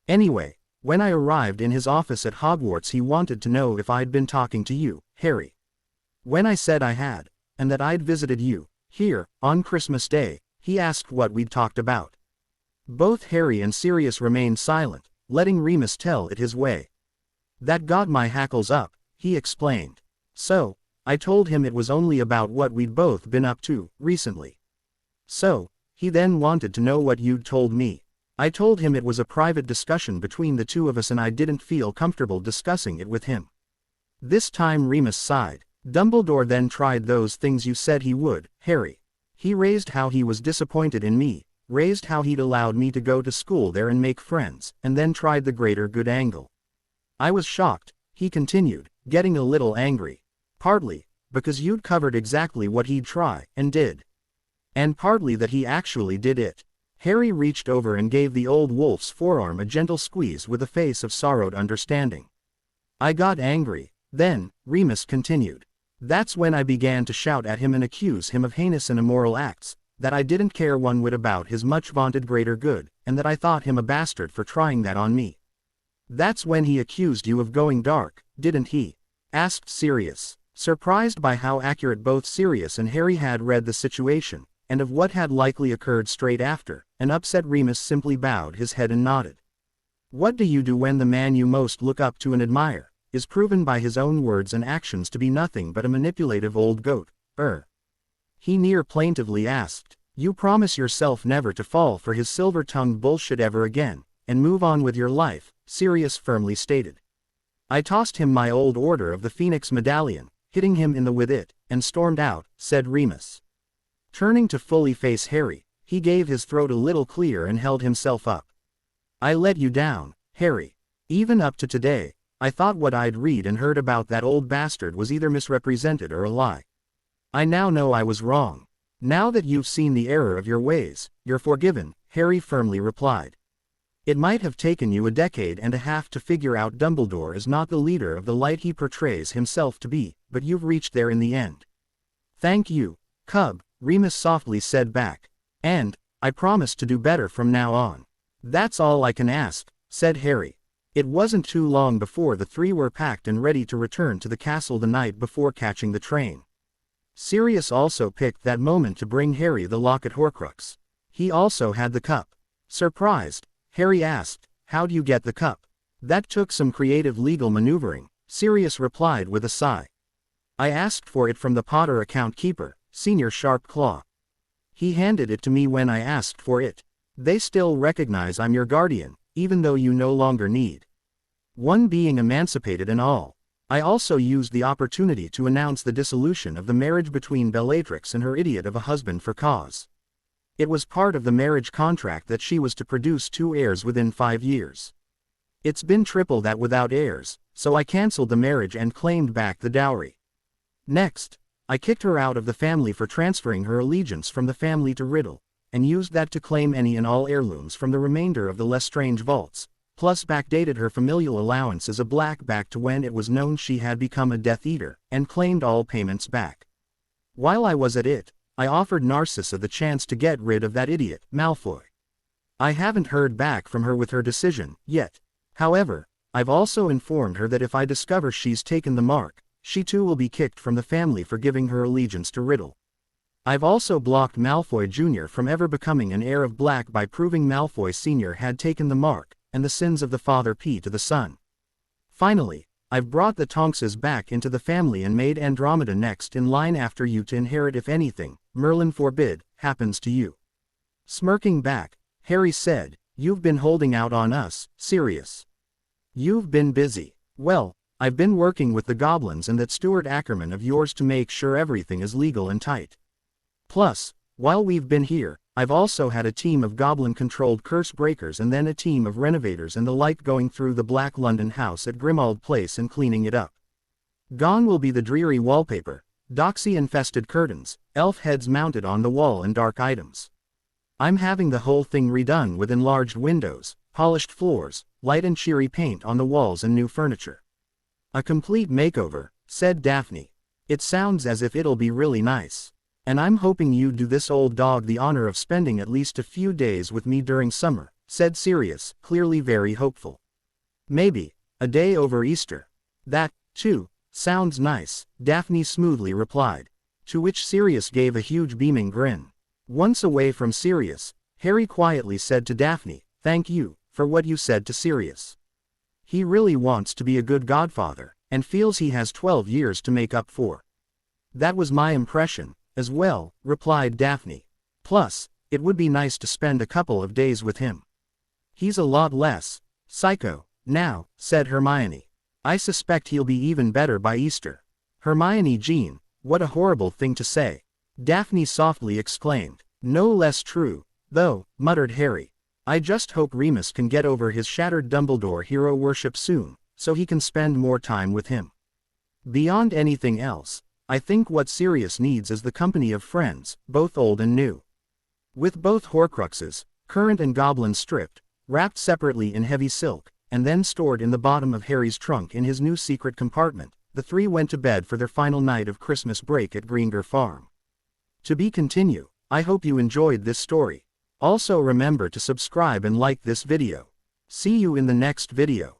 Anyway, when I arrived in his office at Hogwarts, he wanted to know if I'd been talking to you, Harry. When I said I had, and that I'd visited you here on Christmas Day, he asked what we'd talked about. Both Harry and Sirius remained silent, letting Remus tell it his way. That got my hackles up, he explained. So, I told him it was only about what we'd both been up to recently. So, he then wanted to know what you'd told me. I told him it was a private discussion between the two of us and I didn't feel comfortable discussing it with him. This time Remus sighed. Dumbledore then tried those things you said he would, Harry. He raised how he was disappointed in me, raised how he'd allowed me to go to school there and make friends, and then tried the greater good angle. I was shocked, he continued, getting a little angry. Partly, because you'd covered exactly what he'd try, and did. And partly that he actually did it. Harry reached over and gave the old wolf's forearm a gentle squeeze with a face of sorrowed understanding. I got angry. Then, Remus continued. That's when I began to shout at him and accuse him of heinous and immoral acts, that I didn't care one whit about his much vaunted greater good, and that I thought him a bastard for trying that on me. That's when he accused you of going dark, didn't he? Asked Sirius, surprised by how accurate both Sirius and Harry had read the situation, and of what had likely occurred straight after. An upset Remus simply bowed his head and nodded. What do you do when the man you most look up to and admire is proven by his own words and actions to be nothing but a manipulative old goat? He near plaintively asked. You promise yourself never to fall for his silver-tongued bullshit ever again, and move on with your life, Sirius firmly stated. I tossed him my old Order of the Phoenix medallion, hitting him in the with it, and stormed out, said Remus. Turning to fully face Harry, he gave his throat a little clear and held himself up. I let you down, Harry. Even up to today, I thought what I'd read and heard about that old bastard was either misrepresented or a lie. I now know I was wrong. Now that you've seen the error of your ways, you're forgiven, Harry firmly replied. It might have taken you a decade and a half to figure out Dumbledore is not the leader of the light he portrays himself to be, but you've reached there in the end. Thank you, Cub, Remus softly said back. And, I promise to do better from now on. That's all I can ask, said Harry. It wasn't too long before the three were packed and ready to return to the castle the night before catching the train. Sirius also picked that moment to bring Harry the locket Horcrux. He also had the cup. Surprised, Harry asked, how'd you get the cup? That took some creative legal maneuvering, Sirius replied with a sigh. I asked for it from the Potter account keeper, Senior Sharpclaw. He handed it to me when I asked for it. They still recognize I'm your guardian, even though you no longer need one being emancipated and all. I also used the opportunity to announce the dissolution of the marriage between Bellatrix and her idiot of a husband for cause. It was part of the marriage contract that she was to produce 2 heirs within 5 years. It's been triple that without heirs, so I cancelled the marriage and claimed back the dowry. Next, I kicked her out of the family for transferring her allegiance from the family to Riddle, and used that to claim any and all heirlooms from the remainder of the Lestrange vaults, plus backdated her familial allowance as a black back to when it was known she had become a Death Eater, and claimed all payments back. While I was at it, I offered Narcissa the chance to get rid of that idiot, Malfoy. I haven't heard back from her with her decision, yet. However, I've also informed her that if I discover she's taken the mark, she too will be kicked from the family for giving her allegiance to Riddle. I've also blocked Malfoy Jr. from ever becoming an heir of Black by proving Malfoy Sr. had taken the mark, and the sins of the father P to the son. Finally, I've brought the Tonkses back into the family and made Andromeda next in line after you to inherit if anything, Merlin forbid, happens to you. Smirking back, Harry said, "You've been holding out on us, Sirius. You've been busy." "Well, I've been working with the goblins and that Stuart Ackerman of yours to make sure everything is legal and tight. Plus, while we've been here, I've also had a team of goblin-controlled curse breakers and then a team of renovators and the like going through the Black London house at Grimmauld Place and cleaning it up. Gone will be the dreary wallpaper, doxy-infested curtains, elf heads mounted on the wall and dark items. I'm having the whole thing redone with enlarged windows, polished floors, light and cheery paint on the walls and new furniture. A complete makeover," said Daphne. "It sounds as if it'll be really nice. And I'm hoping you'd do this old dog the honor of spending at least a few days with me during summer," said Sirius, clearly very hopeful. "Maybe a day over Easter." "That, too, sounds nice," Daphne smoothly replied, to which Sirius gave a huge beaming grin. Once away from Sirius, Harry quietly said to Daphne, "Thank you for what you said to Sirius. He really wants to be a good godfather, and feels he has 12 years to make up for." "That was my impression, as well," replied Daphne. "Plus, it would be nice to spend a couple of days with him. He's a lot less psycho now," said Hermione. "I suspect he'll be even better by Easter." "Hermione Jean, what a horrible thing to say," Daphne softly exclaimed. "No less true, though," muttered Harry. "I just hope Remus can get over his shattered Dumbledore hero worship soon, so he can spend more time with him. Beyond anything else, I think what Sirius needs is the company of friends, both old and new." With both Horcruxes, current and goblin stripped, wrapped separately in heavy silk, and then stored in the bottom of Harry's trunk in his new secret compartment, the three went to bed for their final night of Christmas break at Greenger Farm. To be continued. I hope you enjoyed this story. Also remember to subscribe and like this video. See you in the next video.